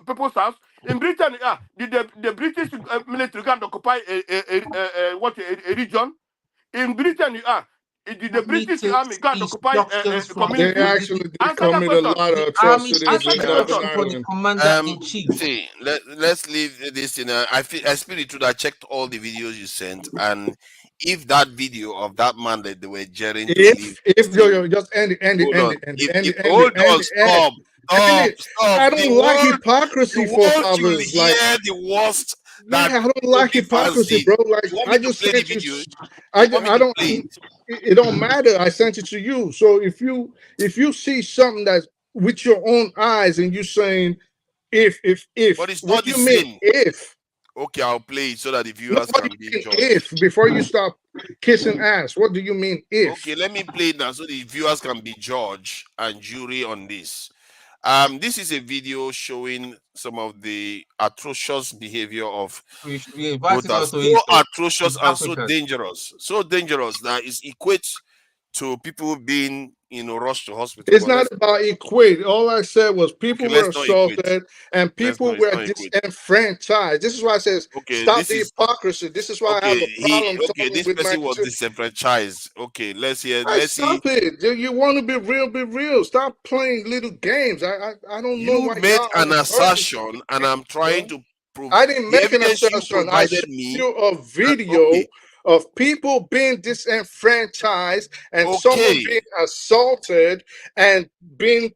people's house? In Britain, did the British military go and occupy a region? In Britain, you are. Did the British Army go and occupy the They community? actually did Answer that commit a question. lot of atrocities Answer in the Northern question. Ireland. See, let's leave this in. I feel it too. I checked all the videos you sent, and if that video of that man that they were jeering to leave, If yo, just end hold on. it, Hold on, stop, end it. stop. I The don't like hypocrisy, world should forefathers. Like, hear the worst yeah, that I don't like Obi fans hypocrisy, did. bro. Like, You want me I to just play the sent you. video? I You want me to don't. play it? It don't matter. I sent it to you. So if you see something that's with your own eyes and you saying if But it's what not do the you mean same. if? Okay, I'll play it so that the No, viewers what do can be you mean judged. if? Before you stop kissing ass, what do you mean if? Okay, let me play it now so the viewers can be judge and jury on this. This is a video showing some of the atrocious behavior of voters. So atrocious and so dangerous that it equates to people being rushed to hospital. It's But not about equate. All I said was okay, people were let's not equate. assaulted and people It's were not equate. disenfranchised. This is why I says Okay, stop the hypocrisy. This is why I have a problem talking this with my person was disenfranchised. Okay, let's see. stop it. You want to be real, be real. Stop playing little games. I don't know You why made y'all an encourage assertion, and I'm trying to prove I didn't the make an evidence you assertion. I provided showed me. you a video of people being disenfranchised and someone being assaulted and being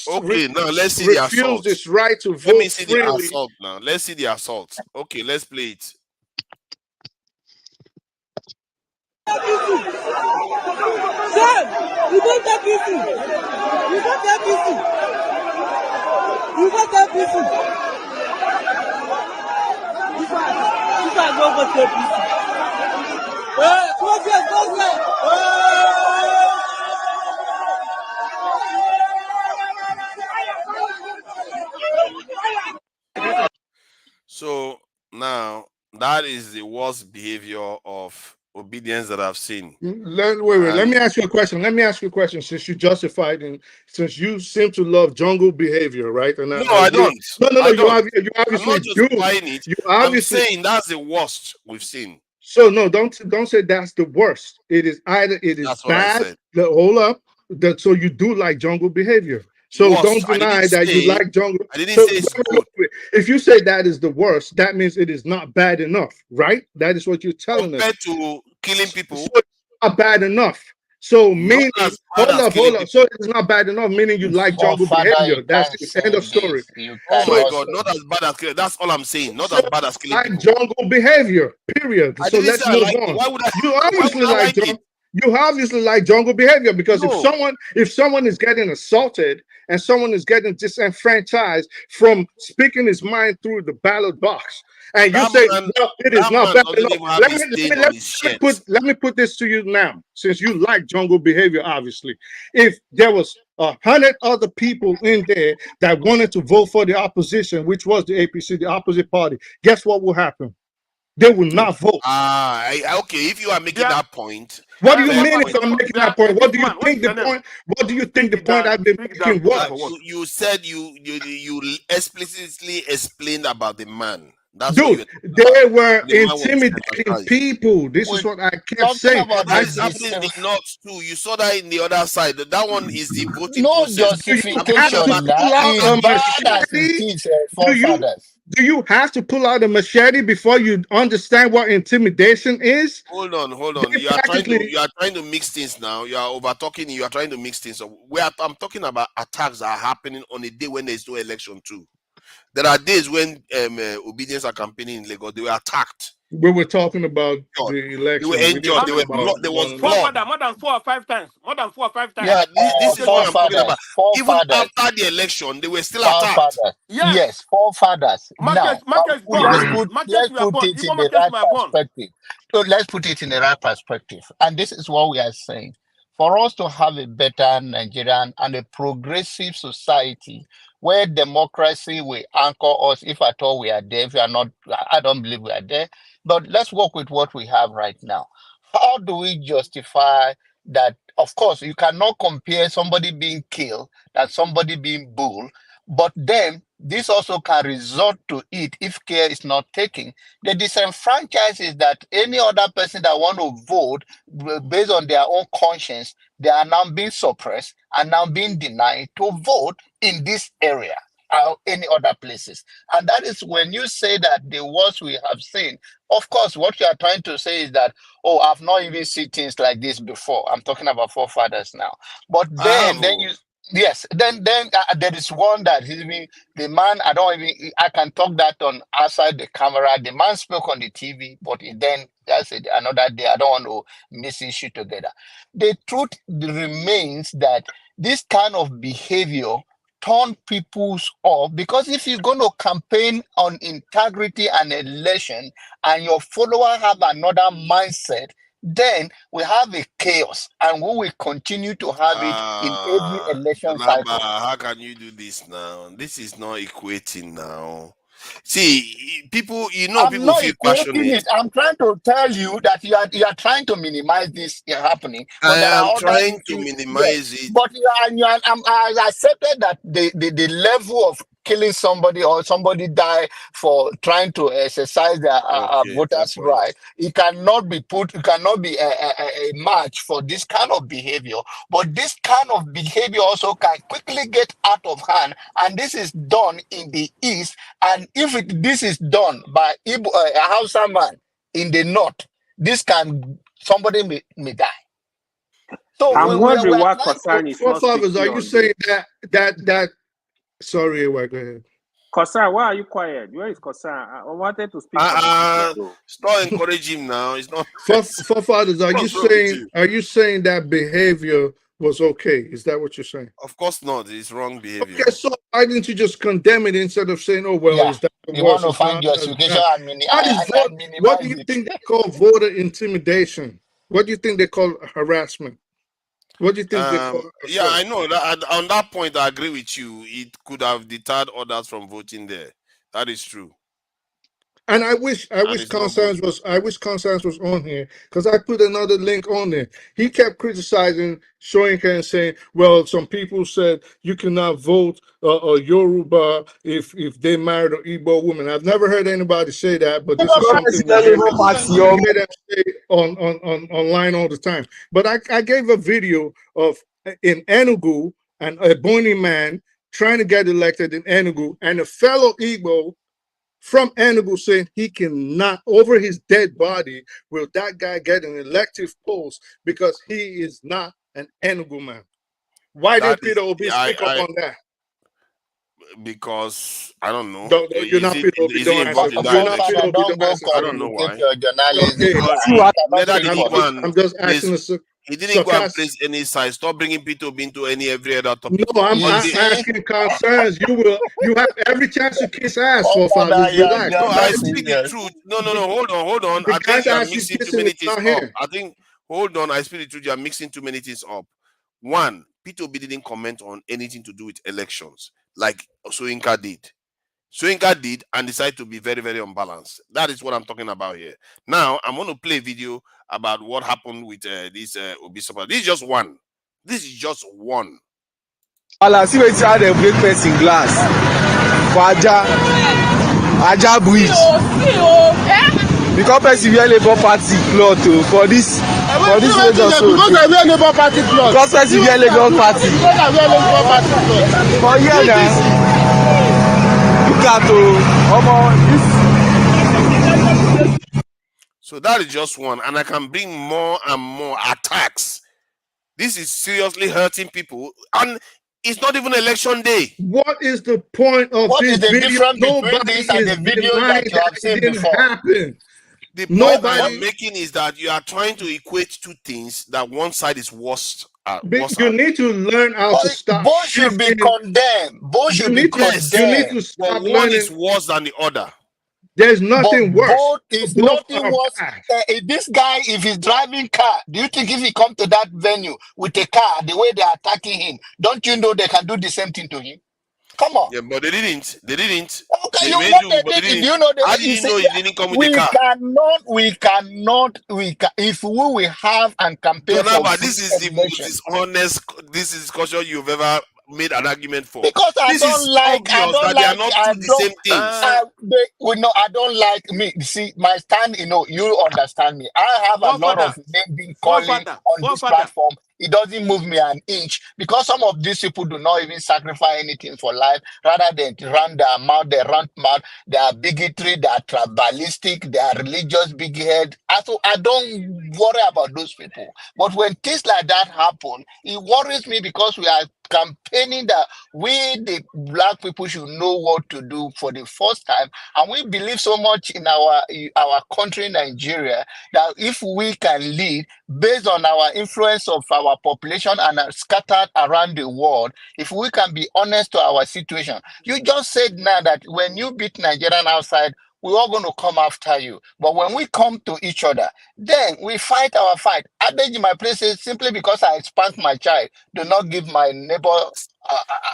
Okay, now let's see the assault. refused his right to vote Let me see the freely. assault now. Let's see the assault. Okay, let's play it. Sir, you don't take easy. You don't take easy. You don't take easy. This one go for take easy. Go there. So now that is the worst behavior of obedience that I've seen. Let me ask you a question. Since you justified and since you seem to love jungle behavior, right? And No, I don't. No. I don't. You obviously I'm not justifying it. You I'm obviously saying that's the worst we've seen. So no, don't say that's the worst. It is either it is That's what I bad. said. Hold up. So you do like jungle behavior. So Worst. don't deny that you like jungle. I didn't So say it's good. if you say that is the worst, that means it is not bad enough, right? That is what you're telling us. Compared to killing people, so it's not bad enough. So meaning, hold up. People. So it's not bad enough, meaning you like jungle behavior. That's the end of story. Oh my God, not as bad as killing. That's all I'm saying. Not as bad as killing like people. jungle behavior. Period. I So didn't let's say I move like on. it. Why would I? You obviously why would I like jungle. You obviously like jungle behavior because if someone is getting assaulted and someone is getting disenfranchised from speaking his mind through the ballot box, and you say no, it is not bad enough. Let me put this to you now, since you like jungle behavior. Obviously, if there was 100 other people in there that wanted to vote for the opposition, which was the APC, the opposite party, guess what will happen? They will not vote. Okay. If you are making that point, what do you mean if I'm making that point? What do you think the point? What do you think the point I've been making was? You said you explicitly explained about the man. That's Dude, they were intimidating people. This is what I kept saying. That is happening in the north too. You saw that in the other side. That one is the voting no process. justification. That is forefathers. Do you have to pull out a machete before you understand what intimidation is? Hold on. You are trying to mix things now. You are over talking. You are trying to mix things up. I'm talking about attacks that are happening on a day when there is no election too. There are days when obedience are campaigning in Lagos. They were attacked. We were talking about the election. They were injured. There was blood. More than 4 or 5 times. Yeah, this is what I'm talking about. Even after the election, they were still attacked. Yes, forefathers. Now, let's put it in the right perspective. So let's put it in the right perspective. And this is what we are saying. For us to have a better Nigerian and a progressive society where democracy will anchor us, if at all we are there, if we are not, I don't believe we are there. But let's work with what we have right now. How do we justify that? Of course, you cannot compare somebody being killed and somebody being bull But then this also can result to it if care is not taken. The disenfranchised is that any other person that want to vote based on their own conscience, they are now being suppressed and now being denied to vote in this area or any other places. And that is when you say that the worst we have seen, of course, what you are trying to say is that, oh, I've not even seen things like this before. I'm talking about forefathers now. But then you yes, then there is one that even the man, I can talk that on outside the camera. The man spoke on the TV, but then that's it, another day. I don't want to miss issue together. The truth remains that this kind of behavior turn people's off, because if you're going to campaign on integrity and election and your follower have another mindset, then we have a chaos, and we will continue to have it in every election cycle. How can you do this now? This is not equating now. See, people, I'm people not feel equating passionate. it. I'm trying to tell you that you are trying to minimize this happening. But I there am are trying other to issues. minimize Yes. it. But I accepted that the level of killing somebody or somebody die for trying to exercise their voters' right, it cannot be a match for this kind of behavior. But this kind of behavior also can quickly get out of hand, and this is done in the East. And if this is done by a Hausa man in the North, somebody may die. So I'm wondering we're why trying Kosan is not Forefathers, are speaking you on saying this. that sorry, go ahead. Kosan, why are you quiet? Where is Kosan? I wanted to speak on this issue though. Stop encouraging him now. It's not Forefathers, are you saying that behavior was okay? Is that what you're saying? Of course not. It's wrong behavior. Okay, so why didn't you just condemn it instead of saying, "Oh well, is that you want to find justification and what do you think they call voter intimidation? What do you think they call harassment? What do you think they call? Yeah, I know that. On that point, I agree with you. It could have deterred others from voting there. That is true. And I wish Constance was on here, because I put another link on there. He kept criticizing Soyinka and saying, well, some people said you cannot vote a Yoruba if they married an Igbo woman. I've never heard anybody say that, but this is something we hear them say on online all the time. But I gave a video of in Enugu, and a Boni man trying to get elected in Enugu, and a fellow Igbo from Enugu saying he cannot, over his dead body, will that guy get an elective post because he is not an Enugu man. Why did Peter Obi speak up on that? Because I don't know. You're not Peter Obi. Don't answer. I don't know why. I'm just asking. He didn't go and place any side. Stop bringing Peter Obi into every other topic. No, I'm asking concerns. You have every chance to kiss ass, forefathers. Relax. No, I speak the truth. No. Hold on. I think you are mixing too many things up. I speak the truth. You are mixing too many things up. One, Peter Obi didn't comment on anything to do with elections like Soyinka did. Soyinka did and decided to be very, very unbalanced. That is what I'm talking about here. Now, I'm going to play a video about what happened with this Obi support. This is just one. I'll see what's how they break person glass. For Aja Bridge. Because person wear Labour Party cloth for this Lagos road. Because I wear Labour Party cloth. Because person wear Lagos Party. Because I wear Labour Party cloth. But yeah, now. So that is just one, and I can bring more and more attacks. This is seriously hurting people, and it's not even election day. What is the point of this video? Nobody is denying that it didn't happen. The point I'm making is that you are trying to equate two things, that one side is worse. You need to learn how to stop. Both should be condemned. Both should be condemned. You need to stop one is worse than the other. There's nothing worse. Both is nothing worse. This guy, if he's driving car, do you think if he come to that venue with a car, the way they're attacking him, don't you know they can do the same thing to him? Come on. Yeah, but they didn't. Okay, you know how do you know he didn't come with a car? We cannot. If we will have and campaign for this is the most honest discussion you've ever made an argument for. Because I This don't is like, obvious that they are not two the same things. I don't like me. See, my stand, you understand me. I have a lot of name being calling on this platform. It doesn't move me an inch because some of these people do not even sacrifice anything for life. Rather than run their mouth, they run mouth. They are bigotry, they are tribalistic, they are religious big head. So I don't worry about those people. But when things like that happen, it worries me because we are campaigning that we, the black people, should know what to do for the first time, and we believe so much in our country, Nigeria, that if we can lead based on our influence of our population and are scattered around the world, if we can be honest to our situation. You just said now that when you beat Nigerian outside, we're all going to come after you. But when we come to each other, then we fight our fight. I beg in my place says simply because I spank my child, do not give my neighbor.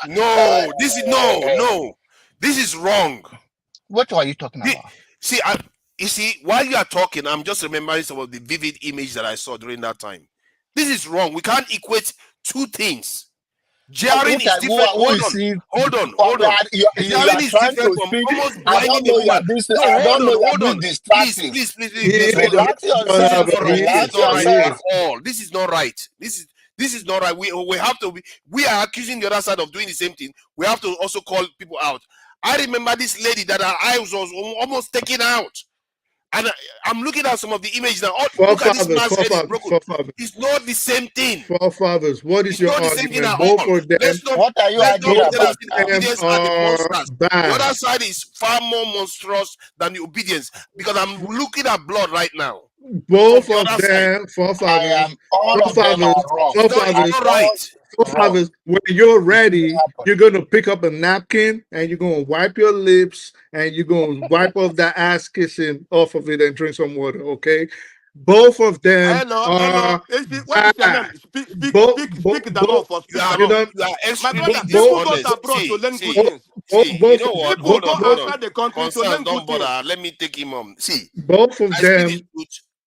No, this is wrong. What are you talking about? See, you see, while you are talking, I'm just remembering some of the vivid images that I saw during that time. This is wrong. We can't equate two things. Jarring is different. Hold on. Jarring is different from almost blinding a woman. Hold on. Please. Relax yourself. This is not right. This is not right. We have to. We are accusing the other side of doing the same thing. We have to also call people out. I remember this lady that her eyes was almost taken out. And I'm looking at some of the images now. Look at this man's head is broken. It's not the same thing. Forefathers, what is your argument? Both of them. What are you arguing about? The other side is far more monstrous than the obedience because I'm looking at blood right now. Both of them, forefathers, when you're ready, you're going to pick up a napkin and you're going to wipe your lips and you're going to wipe off that ass kissing off of it and drink some water, okay? Both of them are what is your name? Speak the law for speak the law. My brother, people go abroad to learn good things. You know what? People go outside the country to learn good things. Let me take him on. See, both of them.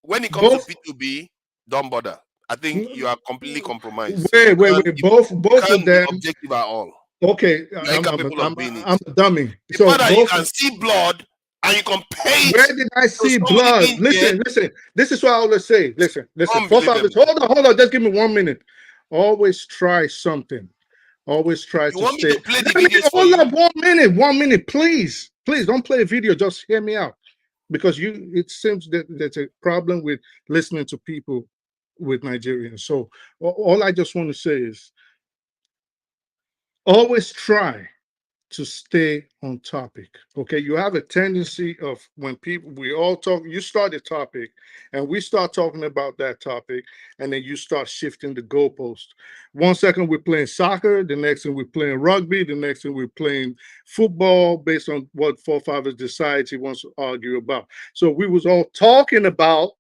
When it comes to P2B, don't bother. I think you are completely compromised. Wait. Both of them. Objective at all. Okay, I'm a dummy. So you can see blood and you compare it. Where did I see blood? Listen. This is what I always say. Listen. Forefathers, hold on. Just give me 1 minute. Always try something. Always try to stay. Hold up 1 minute. 1 minute, please. Please don't play a video. Just hear me out. Because it seems that there's a problem with listening to people with Nigerians. So all I just want to say is always try to stay on topic. Okay, you have a tendency of when we all talk, you start a topic and we start talking about that topic, and then you start shifting the goalpost. 1 second we're playing soccer, the next thing we're playing rugby, the next thing we're playing football based on what Forefathers decides he wants to argue about. So we was all talking about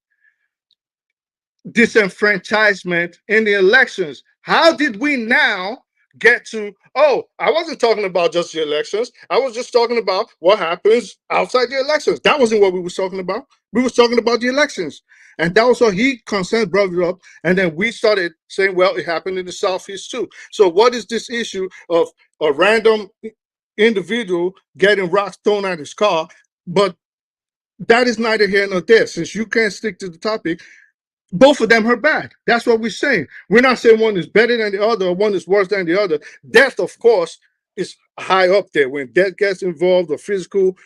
disenfranchisement in the elections. How did we now get to, I wasn't talking about just the elections. I was just talking about what happens outside the elections. That wasn't what we were talking about. We was talking about the elections. And that was how he concerned brought it up. And then we started saying, well, it happened in the Southeast too. So what is this issue of a random individual getting rocks thrown at his car? But that is neither here nor there. Since you can't stick to the topic, both of them are bad. That's what we're saying. We're not saying one is better than the other or one is worse than the other. Death, of course, is high up there. When death gets involved or physical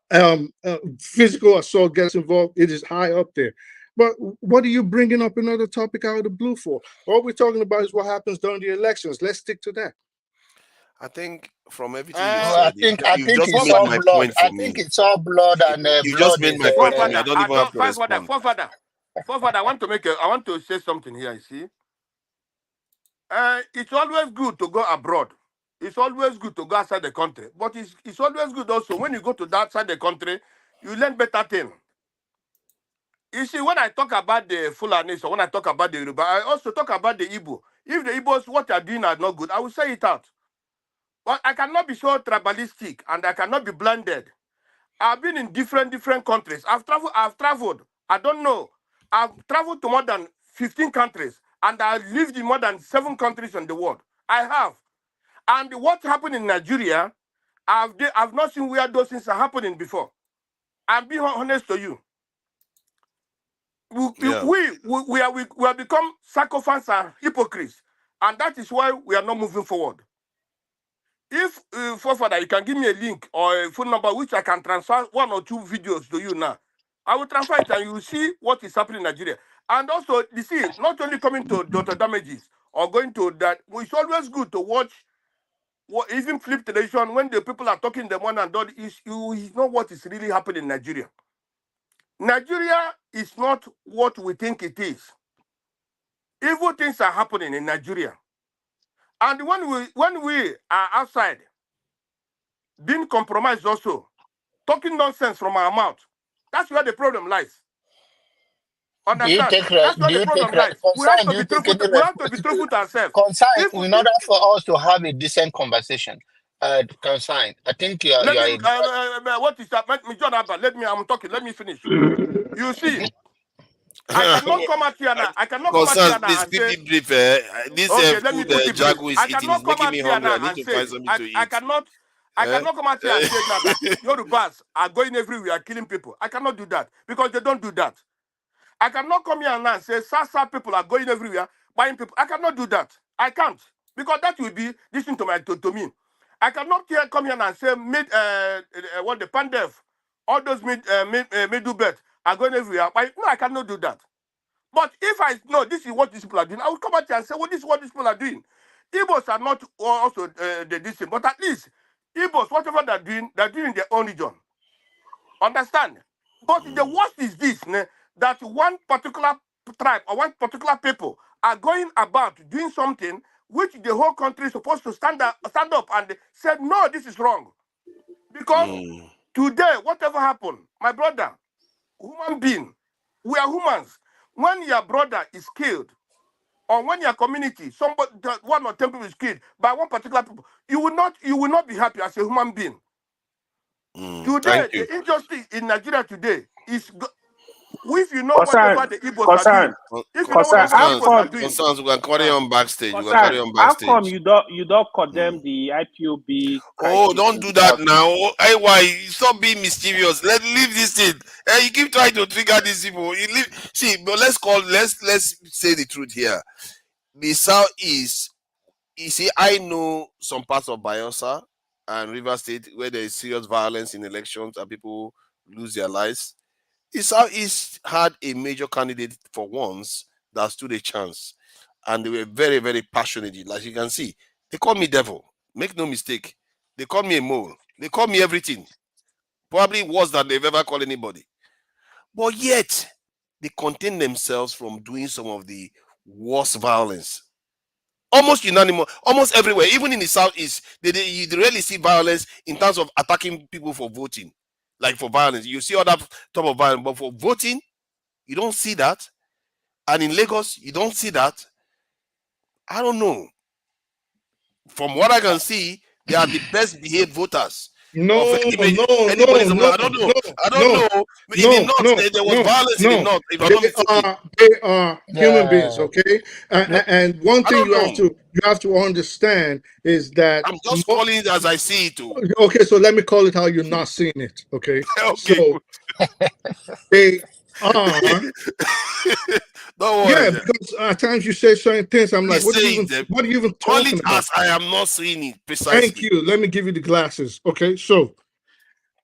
assault gets involved, it is high up there. But what are you bringing up another topic out of the blue for? All we're talking about is what happens during the elections. Let's stick to that. I think from everything you said, I think it's all blood. I think it's all blood and you just made my point for me. I don't even have to respond. Forefather, I want to say something here. You see, it's always good to go abroad. It's always good to go outside the country. But it's always good also when you go to that outside the country, you learn better things. You see, when I talk about the Fulanis or when I talk about the Yoruba, I also talk about the Igbo. If the Igbos, what are doing are not good, I will say it out. But I cannot be so tribalistic and I cannot be blinded. I've been in different countries. I've traveled. I don't know. I've traveled to more than 15 countries and I've lived in more than 7 countries in the world. I have. And what happened in Nigeria, I've not seen where those things are happening before. I'm being honest to you. We have become sycophants and hypocrites, and that is why we are not moving forward. If Forefather, you can give me a link or a phone number which I can transfer 1 or 2 videos to you now, I will transfer it and you will see what is happening in Nigeria. And also, you see, not only coming to Dr. Damages or going to that, it's always good to watch even flip television when the people are talking the one and done you know what is really happening in Nigeria. Nigeria is not what we think it is. Evil things are happening in Nigeria. And when we are outside, being compromised also, talking nonsense from our mouth, that's where the problem lies. Understand? That's where the problem lies. We have to be truthful. We have to be truthful to ourselves. In order for us to have a decent conversation, Consign, I think you are. What is that? I'm talking. Let me finish. You see, I cannot come out here now. I cannot come out here now and say, brief, this okay, let me put it brief. Jagu is I eating cannot is come making out me here hungry. now I need and to say, find something to eat. I cannot come out here and say now that Yorubas are going everywhere killing people. I cannot do that because they don't do that. I cannot come here now and say Sasa people are going everywhere buying people. I cannot do that. I can't because that will be listening to me. I cannot come here and say what the Pandef, all those middle belt are going everywhere. No, I cannot do that. But if I know this is what these people are doing, I will come out here and say, well, this is what these people are doing. Igbos are not also the this thing, but at least Igbos, whatever they're doing in their own region. Understand? But the worst is this, that one particular tribe or one particular people are going about doing something which the whole country is supposed to stand up and say, no, this is wrong. Because today, whatever happened, my brother, human being, we are humans. When your brother is killed, or when your community, somebody, 1 or 10 people is killed by one particular people, you will not be happy as a human being. Today, the injustice in Nigeria today is, if you know whatever the Igbos are doing, if you know whatever the Igbos are doing, we can carry on backstage. We can Concern, carry on how backstage. come you don't condemn the IPOB? Oh, don't do that now. Hey, why? Stop being mischievous. Leave this thing. Hey, you keep trying to trigger these people. See, but let's say the truth here. The Southeast, you see, I know some parts of Bayelsa and River State where there is serious violence in elections and people lose their lives. The Southeast had a major candidate for once that stood a chance. And they were very, very passionate. Like you can see, they call me devil. Make no mistake. They call me a mole. They call me everything. Probably worse than they've ever called anybody. But yet, they contain themselves from doing some of the worst violence. Almost unanimous, almost everywhere, even in the Southeast, you rarely see violence in terms of attacking people for voting. Like for violence, you see other type of violence, but for voting, you don't see that. And in Lagos, you don't see that. I don't know. From what I can see, they are the best behaved voters. Anybody's I don't know. In the north, there was violence in the north. If I'm not mistaken. They are human beings, okay? And one thing you have to understand is that I'm just calling it as I see it too. Okay, so let me call it how you're not seeing it, okay? Okay. So they are. Don't worry. Yeah, because at times you say certain things. I'm like, what are you even talking about? I am not seeing it precisely. Thank you. Let me give you the glasses. Okay, so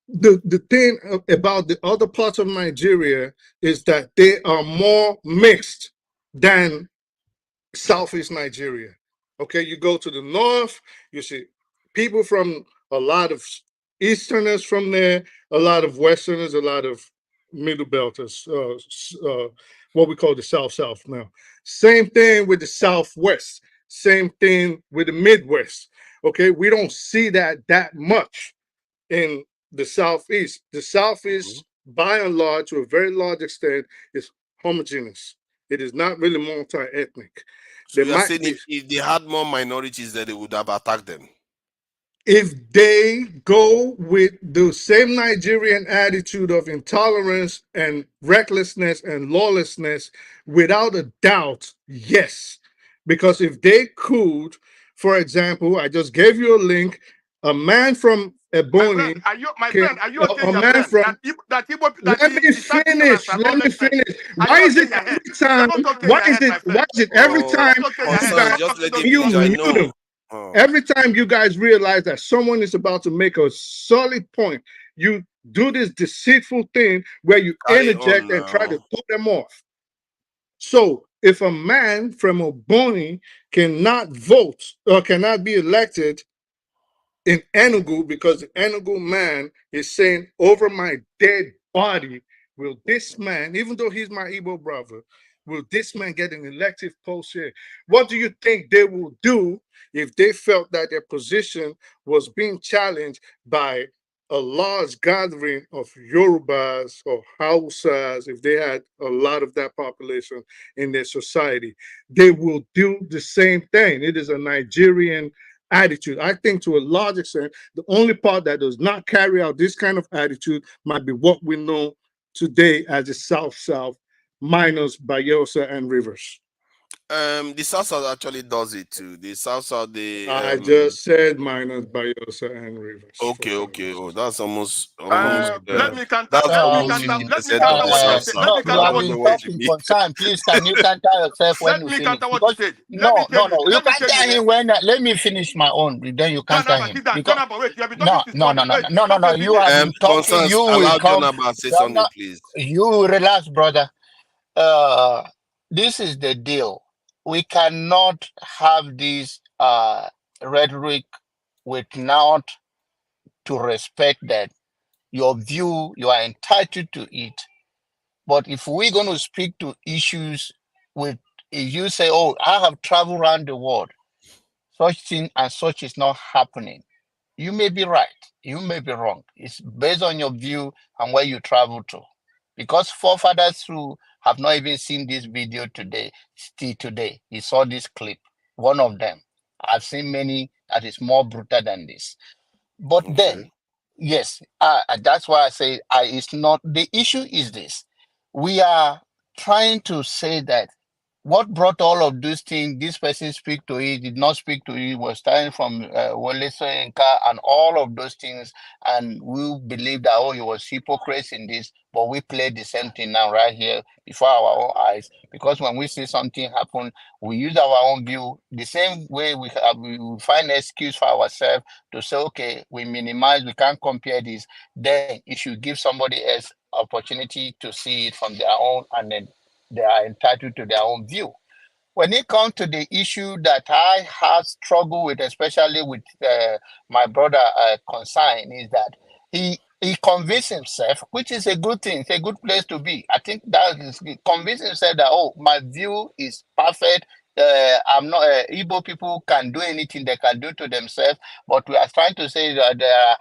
the thing about the other parts of Nigeria is that they are more mixed than Southeast Nigeria. Okay, you go to the north, you see people from a lot of Easterners from there, a lot of Westerners, a lot of Middle Belters, what we call the South now. Same thing with the Southwest. Same thing with the Midwest. Okay, we don't see that much in the Southeast. The Southeast, by and large, to a very large extent, is homogeneous. It is not really multi-ethnic. So you're saying if they had more minorities, then they would have attacked them? If they go with the same Nigerian attitude of intolerance and recklessness and lawlessness, without a doubt, yes. Because if they could For example, I just gave you a link. A man from Ebony, my friend, are you okay? a man from. Let me finish. Let me finish. Why is it every time? Why is it every time you mute him? Every time you guys realize that someone is about to make a solid point, you do this deceitful thing where you interject and try to put them off. So if a man from Ebony cannot vote or cannot be elected in Enugu because the Enugu man is saying, over my dead body, will this man, even though he's my Igbo brother, will this man get an elective post here? What do you think they will do if they felt that their position was being challenged by a large gathering of Yorubas or Hausas, if they had a lot of that population in their society? They will do the same thing. It is a Nigerian attitude. I think to a large extent, the only part that does not carry out this kind of attitude might be what we know today as the South-South, minus Bayelsa and Rivers. The South actually does it too. The South, I just said minus Bayelsa and Rivers. Okay. Oh, that's almost. Let me counter. That's Let me counter what you said. No, you have been talking for time. Please, can you counter yourself when you finish? Because, no. You counter him when. Let me finish my own. Then you counter him. Because, no. You have been talking. You will come. Say something, please. You relax, brother. This is the deal. We cannot have this rhetoric without to respect that your view, you are entitled to it. But if we're going to speak to issues with, if you say, oh, I have traveled around the world, such thing and such is not happening. You may be right. You may be wrong. It's based on your view and where you travel to. Because forefathers who have not even seen this video today, still today, he saw this clip, one of them. I've seen many that is more brutal than this. But then, yes, that's why I say it's not, the issue is this. We are trying to say that what brought all of these things, this person speak to it, did not speak to it, was starting from Wole Soyinka and all of those things. And we believe that, oh, he was hypocrite in this, but we play the same thing now right here before our own eyes. Because when we see something happen, we use our own view. The same way we find an excuse for ourselves to say, okay, we minimize, we can't compare this. Then you should give somebody else opportunity to see it from their own, and then they are entitled to their own view. When it comes to the issue that I have struggled with, especially with my brother Consign, is that he convinced himself, which is a good thing, it's a good place to be. I think that is convinced himself that, oh, my view is perfect. I'm not Igbo people can do anything they can do to themselves, but we are trying to say that there are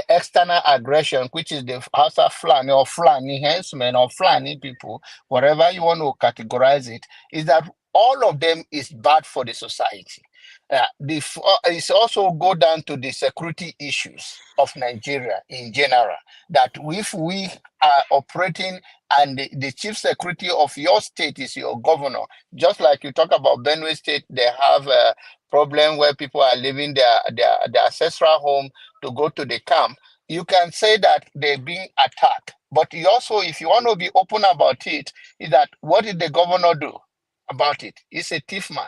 external aggression, which is the Hausa Fulani or Fulani henchmen or Fulani people, whatever you want to categorize it, is that all of them is bad for the society. It's also go down to the security issues of Nigeria in general, that if we are operating and the chief security of your state is your governor, just like you talk about Benue State, they have a problem where people are leaving their ancestral home to go to the camp. You can say that they're being attacked. But you also, if you want to be open about it, is that what did the governor do about it? He's a thief man.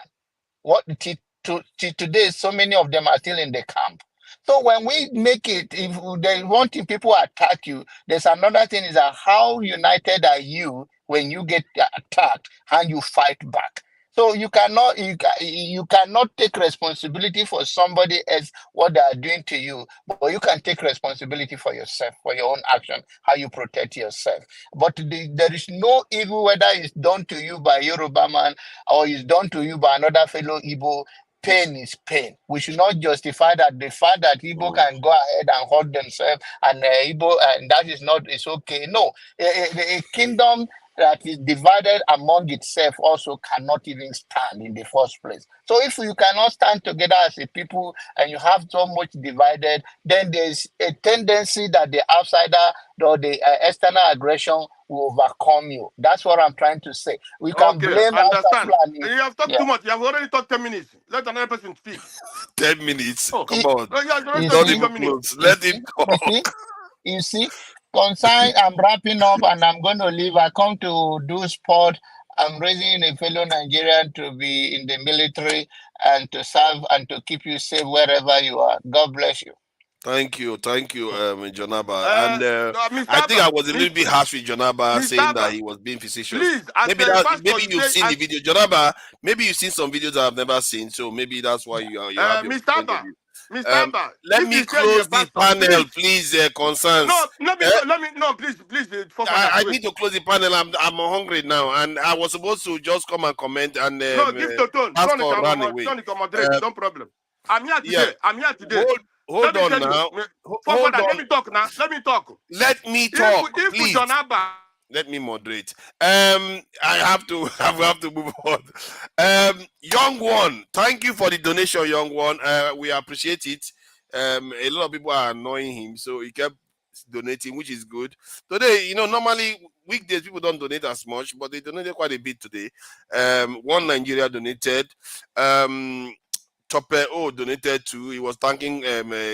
What today, so many of them are still in the camp. So when we make it, if they want people attack you, there's another thing is that how united are you when you get attacked and you fight back? So you cannot take responsibility for somebody else what they are doing to you, but you can take responsibility for yourself, for your own action, how you protect yourself. But there is no evil, whether it's done to you by Yoruba man or it's done to you by another fellow Igbo. Pain is pain. We should not justify that the fact that Igbo can go ahead and hurt themselves and Igbo and that is not, it's okay. No, a kingdom that is divided among itself also cannot even stand in the first place. So if you cannot stand together as a people and you have so much divided, then there's a tendency that the outsider or the external aggression will overcome you. That's what I'm trying to say. We can blame understand. Fulani. You have talked too much. You have already talked 10 minutes. Let another person speak. 10 minutes. Oh, come on. Not even close. Let him talk. You see, concern, I'm wrapping up and I'm going to leave. I come to do sport. I'm raising a fellow Nigerian to be in the military and to serve and to keep you safe wherever you are. God bless you. Thank you, Jonaba. And I think I was a little bit harsh with Jonaba saying that he was being facetious. Please, maybe you've seen the video, Jonaba. Maybe you've seen some videos I've never seen, so maybe that's why you have your point of view. Mr. Abba, let me close this panel, please. Concerns. No, please. I need to close the panel. I'm hungry now, and I was supposed to just come and comment. And no, give to Tone. Pastor ran away. Tony can moderate. No problem. I'm here today. I'm here today. Hold on now. Hold on. Let me talk now. Let me talk. Please. John Abba. Let me moderate. I have to move on. Young one, thank you for the donation, young one. We appreciate it. A lot of people are annoying him, so he kept donating, which is good. Today, normally weekdays people don't donate as much, but they donated quite a bit today. One Nigeria donated. Tope donated too. He was thanking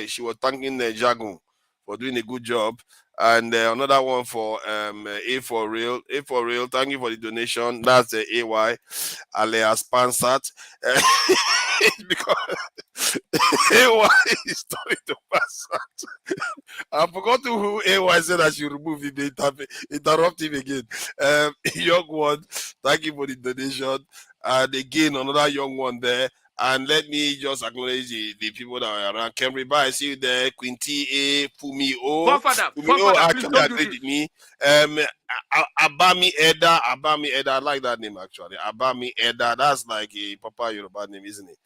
she was thanking Jagun for doing a good job. And another one for A for real. Thank you for the donation. That's the AY alias Pansat. Because AY is turning to Pansat. I forgot who AY said I should remove him. Interrupt him again. Young one, thank you for the donation. And again, another young one there. And let me just acknowledge the people that are around. Kemri Ba, I see you there. Quinty A, Fumi O. Fumi actually agreed with me. Abami Eda. I like that name actually. Abami Eda. That's like a Papa Yoruba name, isn't it?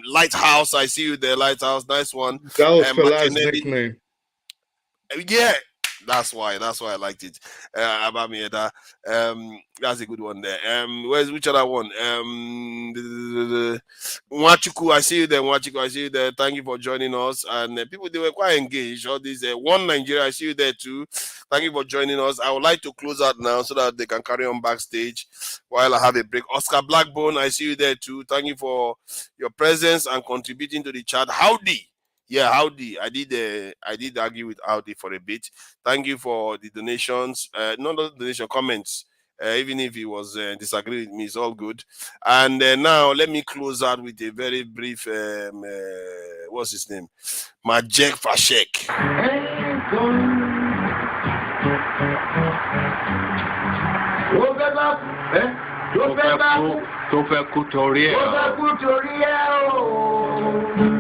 Lighthouse, I see you there. Lighthouse, nice one. That was Fela's nickname. Yeah. That's why I liked it. Abami Eda. That's a good one there. Which other one? Nwachuku, I see you there. Thank you for joining us. And people, they were quite engaged. All these one Nigeria, I see you there too. Thank you for joining us. I would like to close out now so that they can carry on backstage while I have a break. Oscar Blackbone, I see you there too. Thank you for your presence and contributing to the chat. Howdy. Yeah, Howdy. I did argue with Howdy for a bit. Thank you for the donations. Not the donation comments. Even if he was disagreeing with me, it's all good. And now let me close out with a very brief. What's his name? Majek Fashek. Tó fẹ́ kú torí ẹ̀ o.